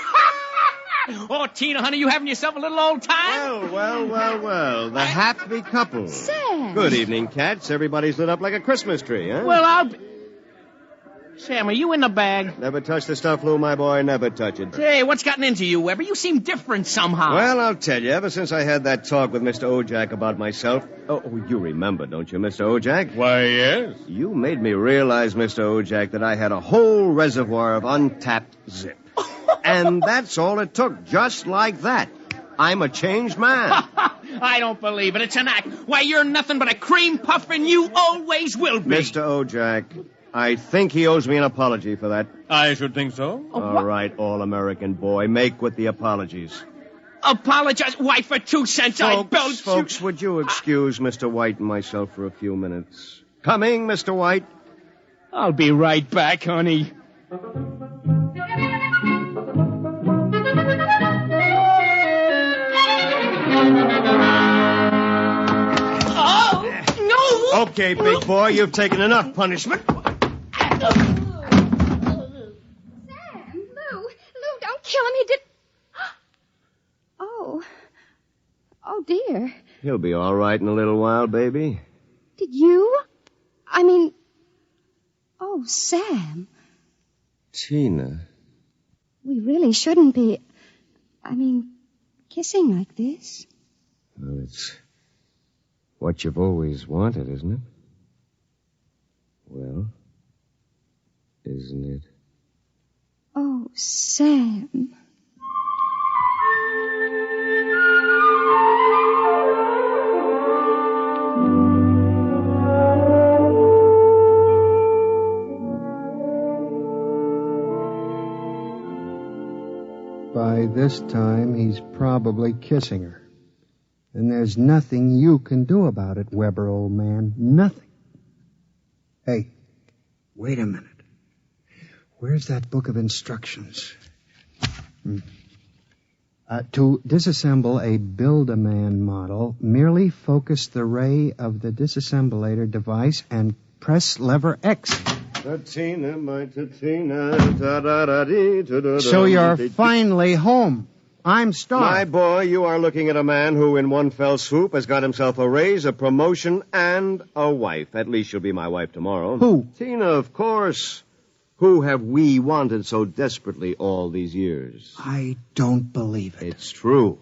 Oh, Tina, honey, you having yourself a little old time? Well. The happy couple. Sam. Good evening, cats. Everybody's lit up like a Christmas tree, huh? Well, I'll be... Sam, are you in the bag? Never touch the stuff, Lou, my boy. Never touch it. Hey, what's gotten into you, Weber? You seem different somehow. Well, I'll tell you. Ever since I had that talk with Mr. Ojak about myself... Oh, you remember, don't you, Mr. Ojak? Why, yes. You made me realize, Mr. Ojak, that I had a whole reservoir of untapped zip. And that's all it took, just like that. I'm a changed man. I don't believe it. It's an act. Why, you're nothing but a cream puff, and you always will be. Mr. Ojak, I think he owes me an apology for that. I should think so. All right, all-American boy, make with the apologies. apologize. Why, for 2 cents I belched you. Folks, would you excuse Mr. White and myself for a few minutes? Coming, Mr. White. I'll be right back, honey. Oh, no! Okay, big boy, you've taken enough punishment. Kill him, he did... Oh, dear. He'll be all right in a little while, baby. Did you? I mean... Oh, Sam. Tina. We really shouldn't be... kissing like this. Well, it's what you've always wanted, isn't it? Well, isn't it? Oh, Sam. By this time, he's probably kissing her. And there's nothing you can do about it, Weber, old man. Nothing. Hey, wait a minute. Where's that book of instructions? To disassemble a Build-A-Man model, merely focus the ray of the disassemblator device and press lever X. Tina, my Tina. So you're finally home. I'm starved. My boy, you are looking at a man who in one fell swoop has got himself a raise, a promotion, and a wife. At least she'll be my wife tomorrow. Who? Tina, of course. Who have we wanted so desperately all these years? I don't believe it. It's true.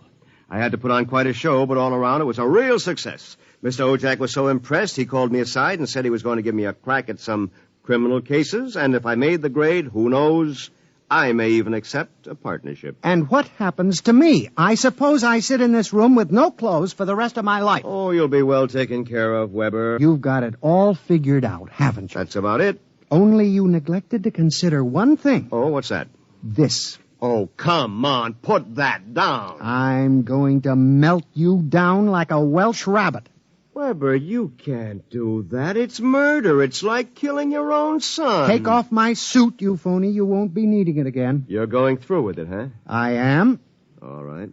I had to put on quite a show, but all around it was a real success. Mr. Ojak was so impressed, he called me aside and said he was going to give me a crack at some criminal cases, and if I made the grade, who knows, I may even accept a partnership. And what happens to me? I suppose I sit in this room with no clothes for the rest of my life. Oh, you'll be well taken care of, Weber. You've got it all figured out, haven't you? That's about it. Only you neglected to consider one thing. Oh, what's that? This. Oh, come on, put that down. I'm going to melt you down like a Welsh rabbit. Weber, you can't do that. It's murder. It's like killing your own son. Take off my suit, you phony. You won't be needing it again. You're going through with it, huh? I am. All right.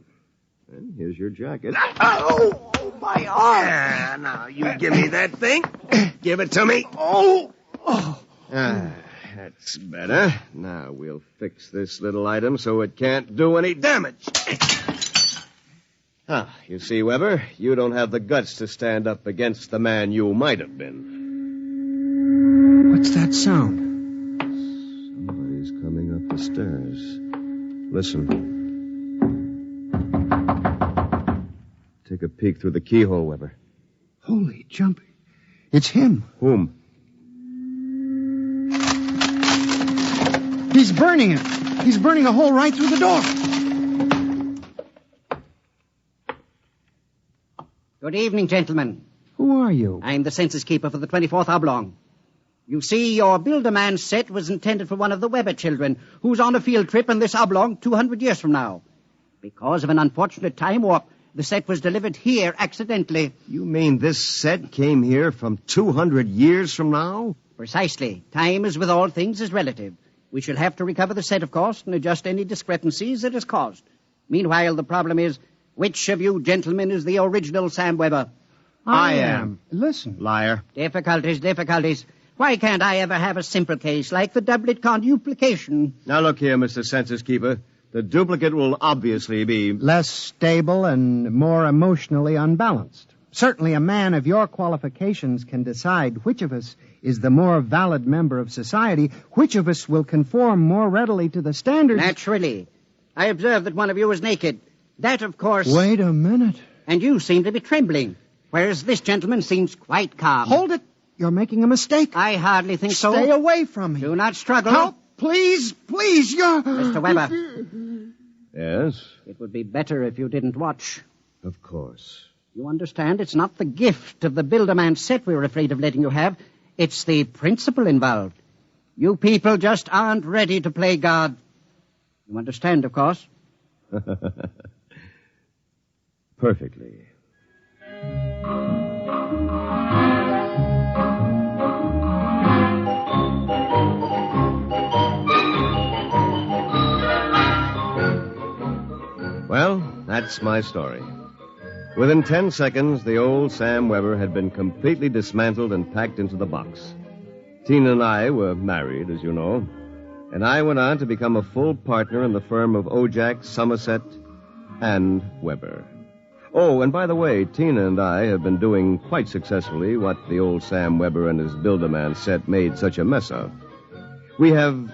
And here's your jacket. Oh, my arm. Yeah, now, you give me that thing. Give it to me. Oh. That's better. Now we'll fix this little item so it can't do any damage. You see, Weber, you don't have the guts to stand up against the man you might have been. What's that sound? Somebody's coming up the stairs. Listen. Take a peek through the keyhole, Weber. Holy jumping. It's him. Whom? He's burning it. He's burning a hole right through the door. Good evening, gentlemen. Who are you? I'm the census keeper for the 24th Oblong. You see, your Build-A-Man set was intended for one of the Weber children, who's on a field trip in this Oblong 200 years from now. Because of an unfortunate time warp, the set was delivered here accidentally. You mean this set came here from 200 years from now? Precisely. Time, as with all things, is relative. We shall have to recover the set, of course, and adjust any discrepancies it has caused. Meanwhile, the problem is, which of you gentlemen is the original Sam Weber? I am. Listen. Liar. Difficulties. Why can't I ever have a simple case like the doublet conduplication? Now look here, Mr. Census Keeper. The duplicate will obviously be less stable and more emotionally unbalanced. Certainly a man of your qualifications can decide which of us is the more valid member of society, which of us will conform more readily to the standards. Naturally. I observe that one of you is naked. That, of course... Wait a minute. And you seem to be trembling, whereas this gentleman seems quite calm. Hold it. You're making a mistake. I hardly think so. Stay away from me. Do not struggle. Help, please, you're... Mr. Weber. Yes? It would be better if you didn't watch. Of course. You understand, it's not the gift of the Build-A-Man set we're afraid of letting you have. It's the principle involved. You people just aren't ready to play God. You understand, of course. perfectly. Well, that's my story. Within 10 seconds, the old Sam Weber had been completely dismantled and packed into the box. Tina and I were married, as you know, and I went on to become a full partner in the firm of Ojak, Somerset, and Weber. Oh, and by the way, Tina and I have been doing quite successfully what the old Sam Weber and his Build-A-Man set made such a mess of. We have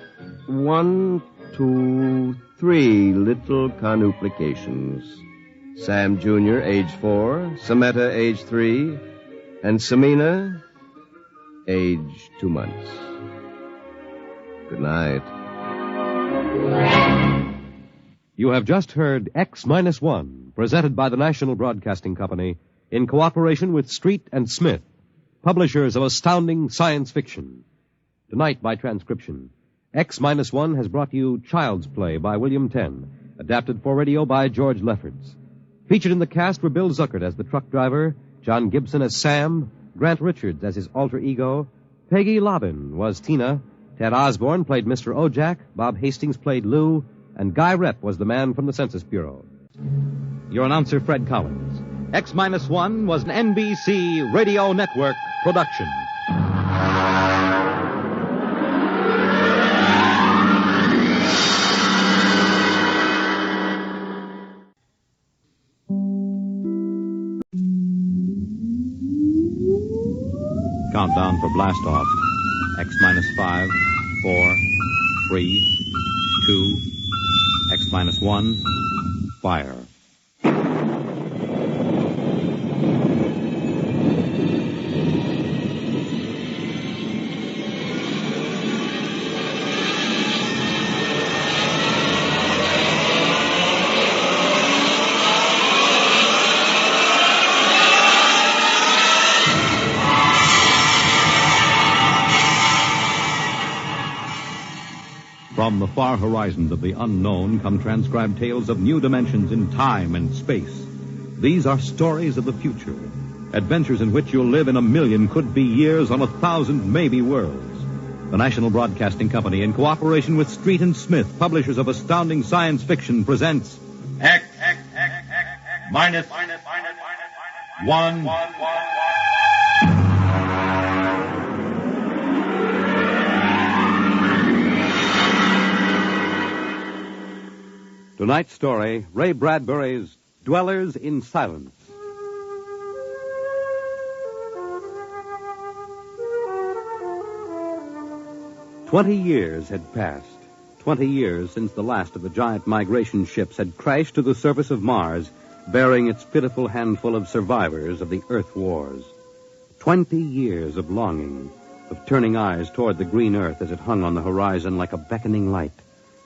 1, 2, 3 little conuplications. Sam Jr., age 4, Sameta, age 3, and Samina, age 2 months. Good night. You have just heard X-1, presented by the National Broadcasting Company in cooperation with Street and Smith, publishers of astounding science fiction. Tonight, by transcription, X-1 has brought you Child's Play by William Tenn, adapted for radio by George Lefferts. Featured in the cast were Bill Zuckert as the truck driver, John Gibson as Sam, Grant Richards as his alter ego, Peggy Lobbin was Tina, Ted Osborne played Mr. Ojak, Bob Hastings played Lou, and Guy Rep was the man from the Census Bureau. Your announcer, Fred Collins. X-1 was an NBC Radio Network production. Countdown for blast off. X-5, 4, 3, 2, X-1, fire. From the far horizons of the unknown come transcribed tales of new dimensions in time and space. These are stories of the future, adventures in which you'll live in 1,000,000 could-be years on 1,000 maybe worlds. The National Broadcasting Company, in cooperation with Street and Smith, publishers of astounding science fiction, presents X minus 1. Tonight's story, Ray Bradbury's Dwellers in Silence. "20 years had passed. 20 years since the last of the giant migration ships had crashed to the surface of Mars, bearing its pitiful handful of survivors of the Earth Wars. 20 years of longing, of turning eyes toward the green Earth as it hung on the horizon like a beckoning light.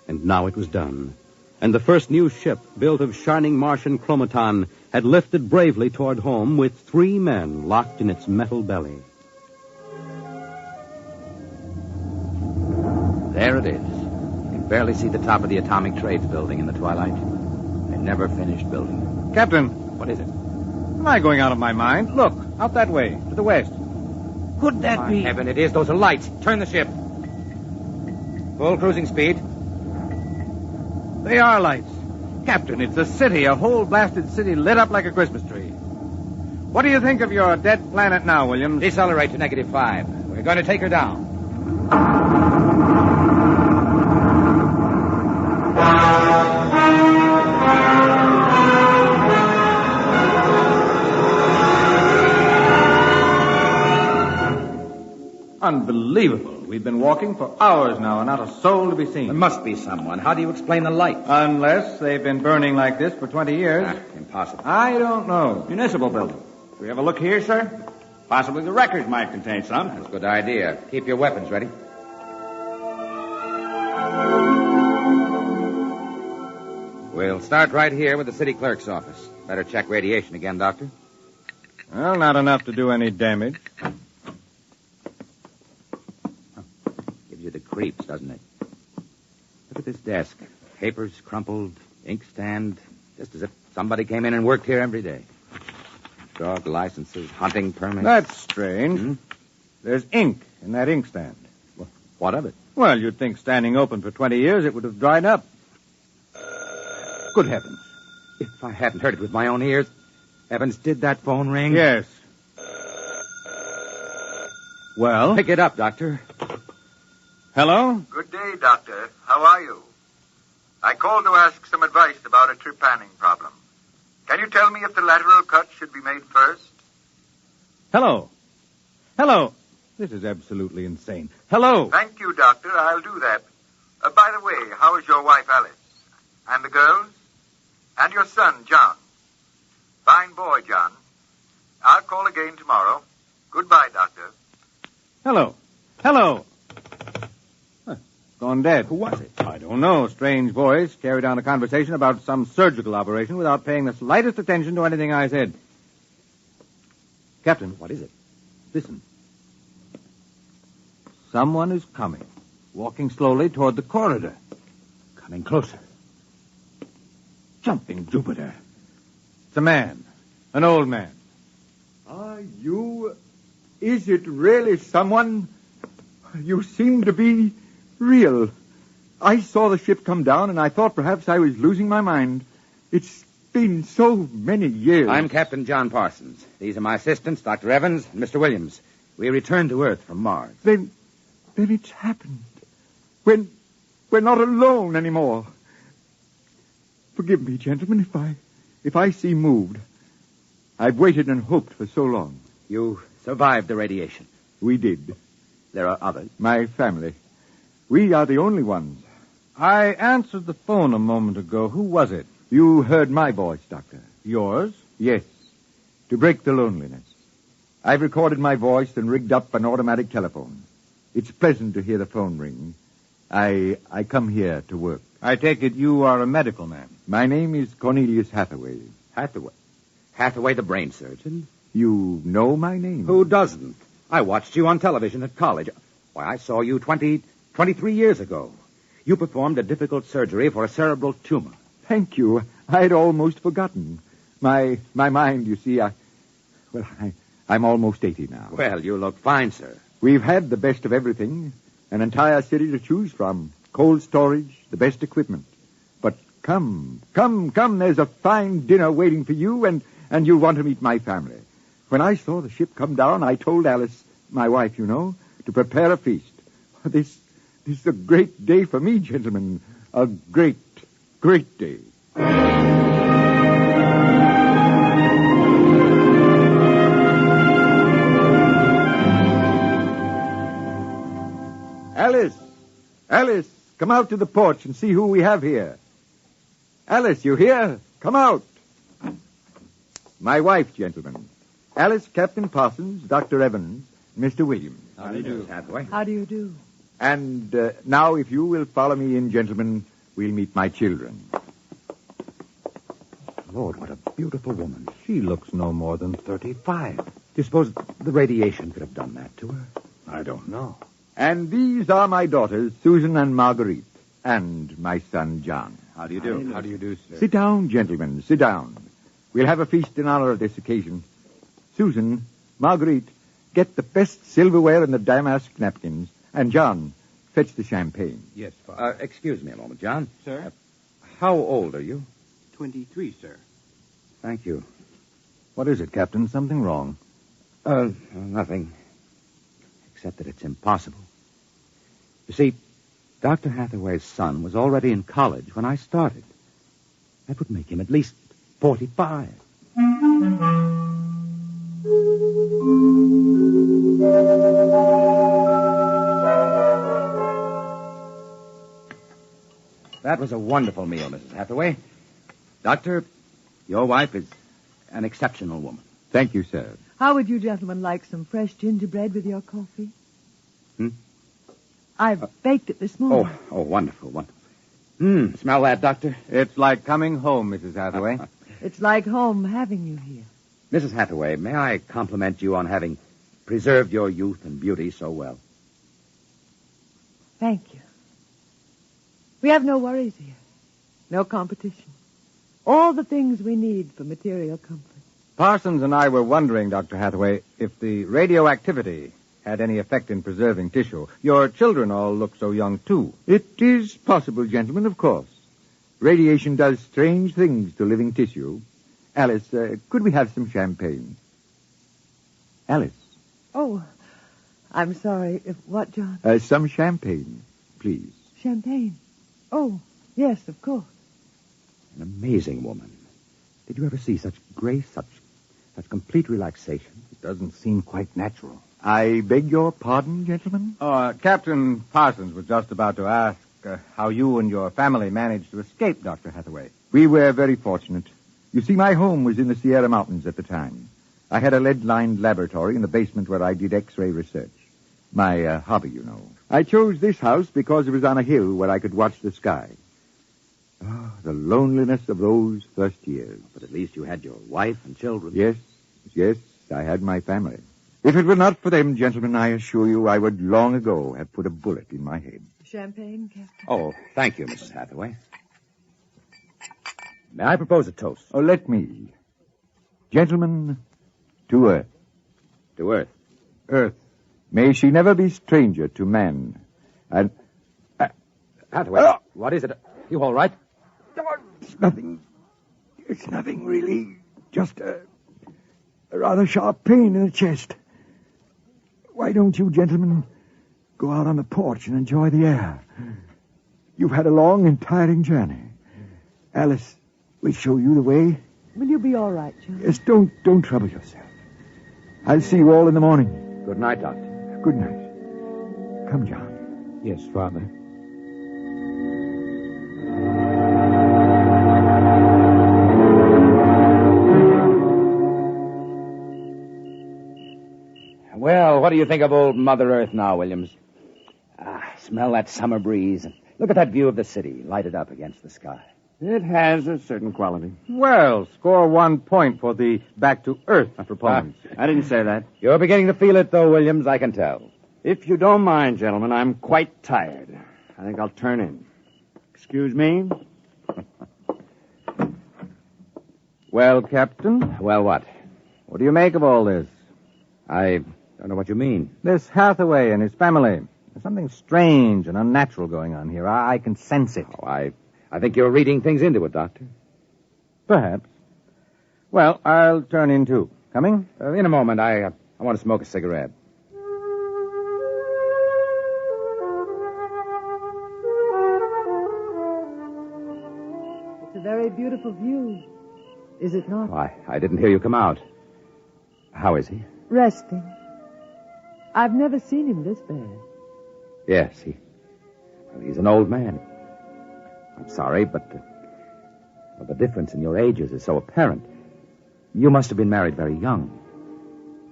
And now it was done. And the first new ship, built of shining Martian chromaton, had lifted bravely toward home with 3 men locked in its metal belly. There it is. You can barely see the top of the Atomic Trades building in the twilight. They never finished building it. Captain. What is it? Am I going out of my mind? Look, out that way, to the west. Could that be... Heaven, it is. Those are lights. Turn the ship. Full cruising speed. They are lights. Captain, it's a city, a whole blasted city lit up like a Christmas tree. What do you think of your dead planet now, Williams? Decelerate to -5. We're going to take her down. Unbelievable. We've been walking for hours now and not a soul to be seen. There must be someone. How do you explain the light? Unless they've been burning like this for 20 years. Impossible. I don't know. Municipal building. Do we have a look here, sir? Possibly the records might contain some. That's a good idea. Keep your weapons ready. We'll start right here with the city clerk's office. Better check radiation again, Doctor. Well, not enough to do any damage. Gives you the creeps, doesn't it? Look at this desk. Papers crumpled, inkstand, just as if Somebody came in and worked here every day. Dog licenses, hunting permits. That's strange. There's ink in that inkstand. What of it? Well, you'd think standing open for 20 years it would have dried up. Good heavens. If I hadn't heard it with my own ears. Evans, did that phone ring? Yes. Well? Pick it up, Doctor. Hello? Good day, Doctor. How are you? I called to ask some advice about a trepanning problem. Can you tell me if the lateral cut should be made first? Hello? Hello? This is absolutely insane. Hello? Thank you, Doctor. I'll do that. By the way, how is your wife, Alice? And the girls? And your son, John? Fine boy, John. I'll call again tomorrow. Goodbye, Doctor. Hello? Hello? Gone dead. Who was it? I don't know. Strange voice carried on a conversation about some surgical operation without paying the slightest attention to anything I said. Captain. What is it? Listen. Someone is coming, walking slowly toward the corridor. Coming closer. Jumping Jupiter. It's a man. An old man. Are you... Is it really someone? You seem to be real. I saw the ship come down, and I thought perhaps I was losing my mind. It's been so many years. I'm Captain John Parsons. These are my assistants, Dr. Evans and Mr. Williams. We returned to Earth from Mars. Then it's happened. We're not alone anymore. Forgive me, gentlemen, if I seem moved. I've waited and hoped for so long. You survived the radiation. We did. There are others. My family. We are the only ones. I answered the phone a moment ago. Who was it? You heard my voice, Doctor. Yours? Yes. To break the loneliness. I've recorded my voice and rigged up an automatic telephone. It's pleasant to hear the phone ring. I come here to work. I take it you are a medical man. My name is Cornelius Hathaway. Hathaway? Hathaway, the brain surgeon? You know my name? Who doesn't? I watched you on television at college. Why, I saw you 23 years ago. You performed a difficult surgery for a cerebral tumor. Thank you. I'd almost forgotten. My mind, you see, I'm almost 80 now. Well, you look fine, sir. We've had the best of everything. An entire city to choose from. Cold storage, the best equipment. But come. There's a fine dinner waiting for you, and you'll want to meet my family. When I saw the ship come down, I told Alice, my wife, you know, to prepare a feast. This is a great day for me, gentlemen. A great day. Alice, come out to the porch and see who we have here. Alice, you here? Come out. My wife, gentlemen. Alice, Captain Parsons, Dr. Evans, Mr. Williams. How do you do, Hathaway? How do you do? And now, if you will follow me in, gentlemen, we'll meet my children. Lord, what a beautiful woman. She looks no more than 35. Do you suppose the radiation could have done that to her? I don't know. And these are my daughters, Susan and Marguerite, and my son, John. How do you do? How do you do, sir? Sit down, gentlemen, sit down. We'll have a feast in honor of this occasion. Susan, Marguerite, get the best silverware and the damask napkins. And John, fetch the champagne. Yes, Father. Excuse me a moment, John. Sir? How old are you? 23, sir. Thank you. What is it, Captain? Something wrong? Nothing. Except that it's impossible. You see, Dr. Hathaway's son was already in college when I started. That would make him at least 45. That was a wonderful meal, Mrs. Hathaway. Doctor, your wife is an exceptional woman. Thank you, sir. How would you gentlemen like some fresh gingerbread with your coffee? I've baked it this morning. Oh, wonderful. Smell that, Doctor? It's like coming home, Mrs. Hathaway. It's like home having you here. Mrs. Hathaway, may I compliment you on having preserved your youth and beauty so well? Thank you. We have no worries here. No competition. All the things we need for material comfort. Parsons and I were wondering, Dr. Hathaway, if the radioactivity had any effect in preserving tissue. Your children all look so young, too. It is possible, gentlemen, of course. Radiation does strange things to living tissue. Alice, could we have some champagne? Alice. Oh, I'm sorry. What, John? Some champagne, please. Champagne. Oh, yes, of course. An amazing woman. Did you ever see such grace, such complete relaxation? It doesn't seem quite natural. I beg your pardon, gentlemen? Captain Parsons was just about to ask how you and your family managed to escape, Dr. Hathaway. We were very fortunate. You see, my home was in the Sierra Mountains at the time. I had a lead-lined laboratory in the basement where I did X-ray research. My hobby, you know. I chose this house because it was on a hill where I could watch the sky. Oh, the loneliness of those first years. But at least you had your wife and children. Yes, I had my family. If it were not for them, gentlemen, I assure you I would long ago have put a bullet in my head. Champagne, Captain? Oh, thank you, Mrs. Hathaway. May I propose a toast? Oh, let me. Gentlemen, to Earth. To Earth? Earth. May she never be stranger to man. And... Hathaway, what is it? You all right? It's nothing. It's nothing, really. Just a rather sharp pain in the chest. Why don't you gentlemen go out on the porch and enjoy the air? You've had a long and tiring journey. Alice, we'll show you the way. Will you be all right, John? Yes, don't trouble yourself. I'll see you all in the morning. Good night, Doctor. Good night. Come, John. Yes, Father. Well, what do you think of old Mother Earth now, Williams? Smell that summer breeze. And look at that view of the city, lighted up against the sky. It has a certain quality. Well, score 1 point for the back to Earth proponents. I didn't say that. You're beginning to feel it, though, Williams, I can tell. If you don't mind, gentlemen, I'm quite tired. I think I'll turn in. Excuse me? Well, Captain? Well, what? What do you make of all this? I don't know what you mean. This Hathaway and his family. There's something strange and unnatural going on here. I can sense it. Oh, I think you're reading things into it, Doctor. Perhaps. Well, I'll turn in, too. Coming? In a moment. I want to smoke a cigarette. It's a very beautiful view, is it not? Oh, I didn't hear you come out. How is he? Resting. I've never seen him this bad. Yes, he's an old man. I'm sorry, but the difference in your ages is so apparent. You must have been married very young.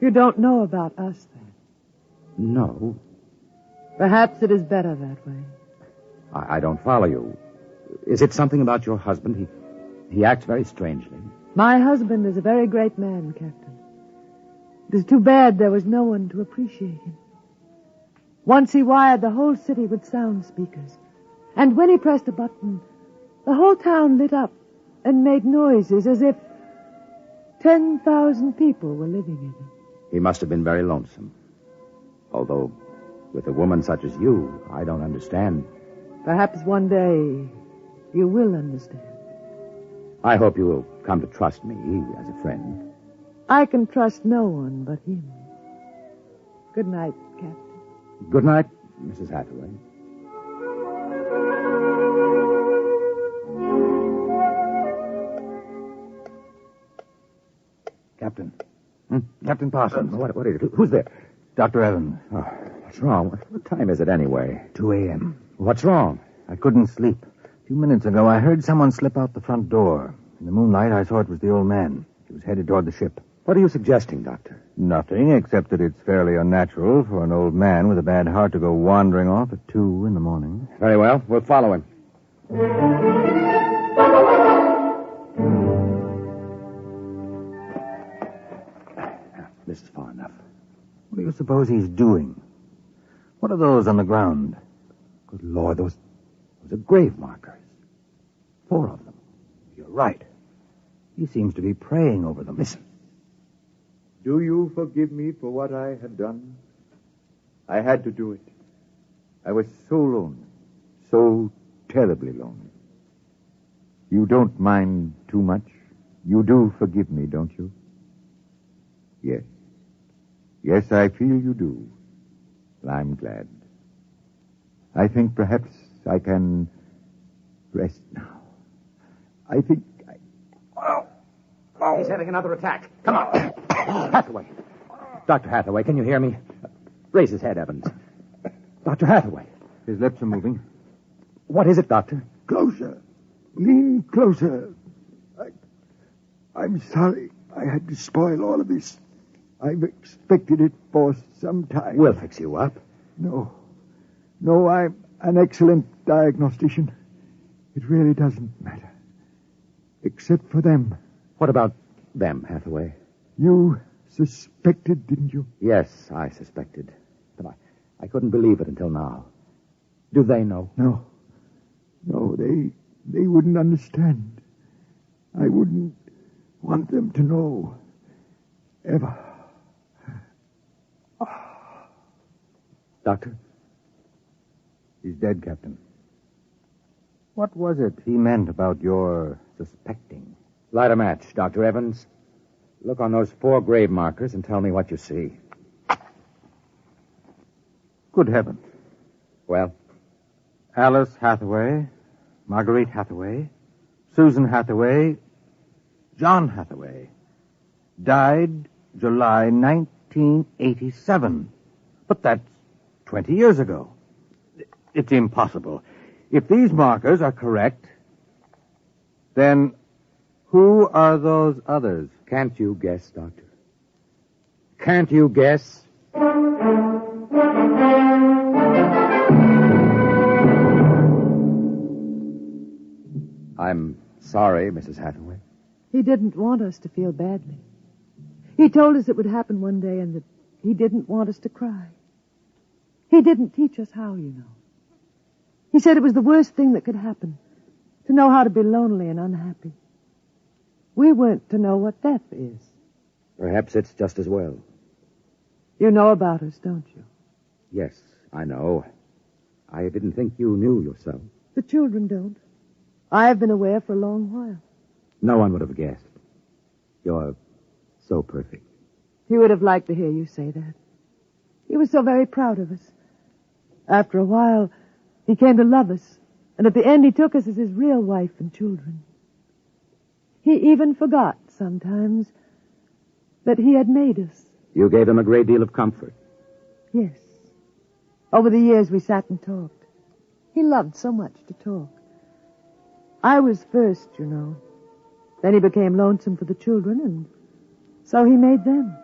You don't know about us, then? No. Perhaps it is better that way. I don't follow you. Is it something about your husband? He acts very strangely. My husband is a very great man, Captain. It is too bad there was no one to appreciate him. Once he wired the whole city with sound speakers. And when he pressed a button, the whole town lit up and made noises as if 10,000 people were living in it. He must have been very lonesome. Although, with a woman such as you, I don't understand. Perhaps one day you will understand. I hope you will come to trust me as a friend. I can trust no one but him. Good night, Captain. Good night, Mrs. Hathaway. Captain. Captain Parsons. What is it? Who's there? Dr. Evans. Oh, what's wrong? What time is it anyway? 2 a.m. What's wrong? I couldn't sleep. A few minutes ago, I heard someone slip out the front door. In the moonlight, I saw it was the old man. He was headed toward the ship. What are you suggesting, Doctor? Nothing, except that it's fairly unnatural for an old man with a bad heart to go wandering off at 2 in the morning. Very well. We'll follow him. This is far enough. What do you suppose he's doing? What are those on the ground? Good Lord, those are grave markers. 4 of them. You're right. He seems to be praying over them. Listen. Do you forgive me for what I had done? I had to do it. I was so lonely. So terribly lonely. You don't mind too much? You do forgive me, don't you? Yes. Yes, I feel you do. Well, I'm glad. I think perhaps I can rest now. I think He's having another attack. Come on. Hathaway. Dr. Hathaway, can you hear me? Raise his head, Evans. Dr. Hathaway. His lips are moving. What is it, Doctor? Closer. Lean closer. I'm sorry I had to spoil all of this. I've expected it for some time. We'll fix you up. No, I'm an excellent diagnostician. It really doesn't matter. Except for them. What about them, Hathaway? You suspected, didn't you? Yes, I suspected. But I couldn't believe it until now. Do they know? No, they wouldn't understand. I wouldn't want them to know. Ever. Doctor? He's dead, Captain. What was it he meant about your suspecting? Light a match, Dr. Evans. Look on those 4 grave markers and tell me what you see. Good heavens. Well? Alice Hathaway, Marguerite Hathaway, Susan Hathaway, John Hathaway. Died July 1987. But that's 20 years ago. It's impossible. If these markers are correct, then who are those others? Can't you guess, Doctor? Can't you guess? I'm sorry, Mrs. Hathaway. He didn't want us to feel badly. He told us it would happen one day and that he didn't want us to cry. He didn't teach us how, you know. He said it was the worst thing that could happen, to know how to be lonely and unhappy. We weren't to know what death is. Perhaps it's just as well. You know about us, don't you? Yes, I know. I didn't think you knew yourself. The children don't. I have been aware for a long while. No one would have guessed. You're so perfect. He would have liked to hear you say that. He was so very proud of us. After a while, he came to love us, and at the end he took us as his real wife and children. He even forgot sometimes that he had made us. You gave him a great deal of comfort. Yes. Over the years we sat and talked. He loved so much to talk. I was first, you know. Then he became lonesome for the children, and so he made them.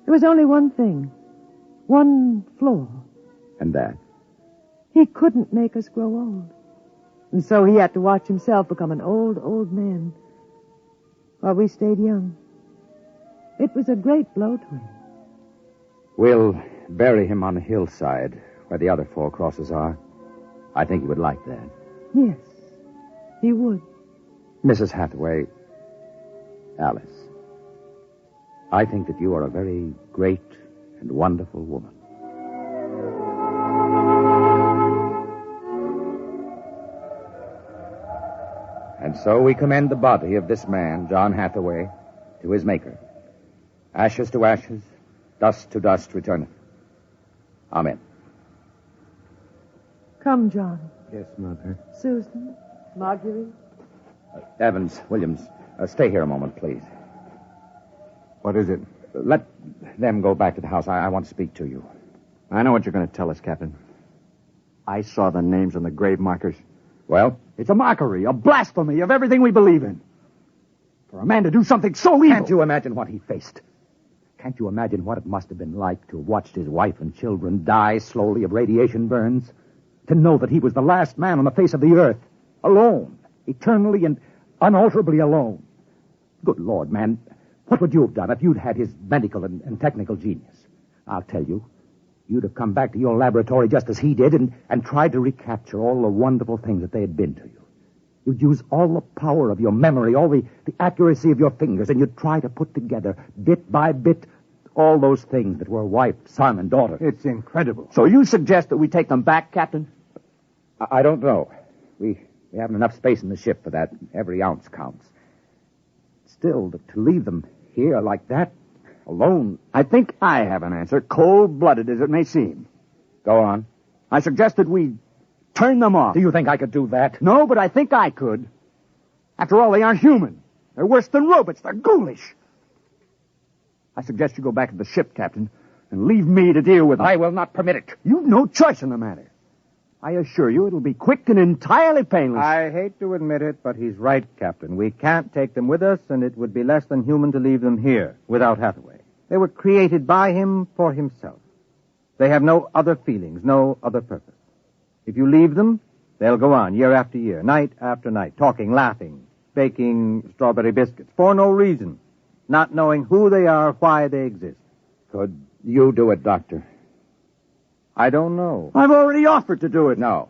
There was only one thing. One flaw. And that? He couldn't make us grow old. And so he had to watch himself become an old, old man while we stayed young. It was a great blow to him. We'll bury him on the hillside where the other 4 crosses are. I think he would like that. Yes, he would. Mrs. Hathaway, Alice, I think that you are a very great and wonderful woman. And so we commend the body of this man, John Hathaway, to his Maker. Ashes to ashes, dust to dust returneth. Amen. Come, John. Yes, Mother. Susan, Marguerite. Evans, Williams, stay here a moment, please. What is it? Let them go back to the house. I want to speak to you. I know what you're going to tell us, Captain. I saw the names on the grave markers. Well? It's a mockery, a blasphemy of everything we believe in. For a man to do something so evil. Can't you imagine what he faced? Can't you imagine what it must have been like to have watched his wife and children die slowly of radiation burns? To know that he was the last man on the face of the earth. Alone. Eternally and unalterably alone. Good Lord, man. What would you have done if you'd had his medical and technical genius? I'll tell you. You'd have come back to your laboratory just as he did and tried to recapture all the wonderful things that they had been to you. You'd use all the power of your memory, all the accuracy of your fingers, and you'd try to put together, bit by bit, all those things that were wife, son, and daughter. It's incredible. So you suggest that we take them back, Captain? I don't know. We haven't enough space in the ship for that. Every ounce counts. Still, to leave them here like that, alone... I think I have an answer, cold-blooded as it may seem. Go on. I suggest that we turn them off. Do you think I could do that? No, but I think I could. After all, they aren't human. They're worse than robots. They're ghoulish. I suggest you go back to the ship, Captain, and leave me to deal with them. I will not permit it. You've no choice in the matter. I assure you it'll be quick and entirely painless. I hate to admit it, but he's right, Captain. We can't take them with us, and it would be less than human to leave them here without Hathaway. They were created by him for himself. They have no other feelings, no other purpose. If you leave them, they'll go on year after year, night after night, talking, laughing, baking strawberry biscuits for no reason, not knowing who they are, why they exist. Could you do it, Doctor? I don't know. I've already offered to do it. No,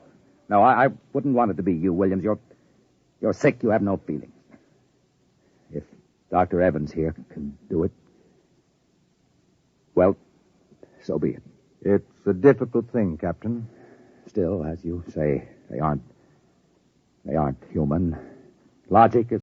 I wouldn't want it to be you, Williams. You're sick. You have no feelings. If Dr. Evans here can do it, well, so be it. It's a difficult thing, Captain. Still, as you say, they aren't human. Logic is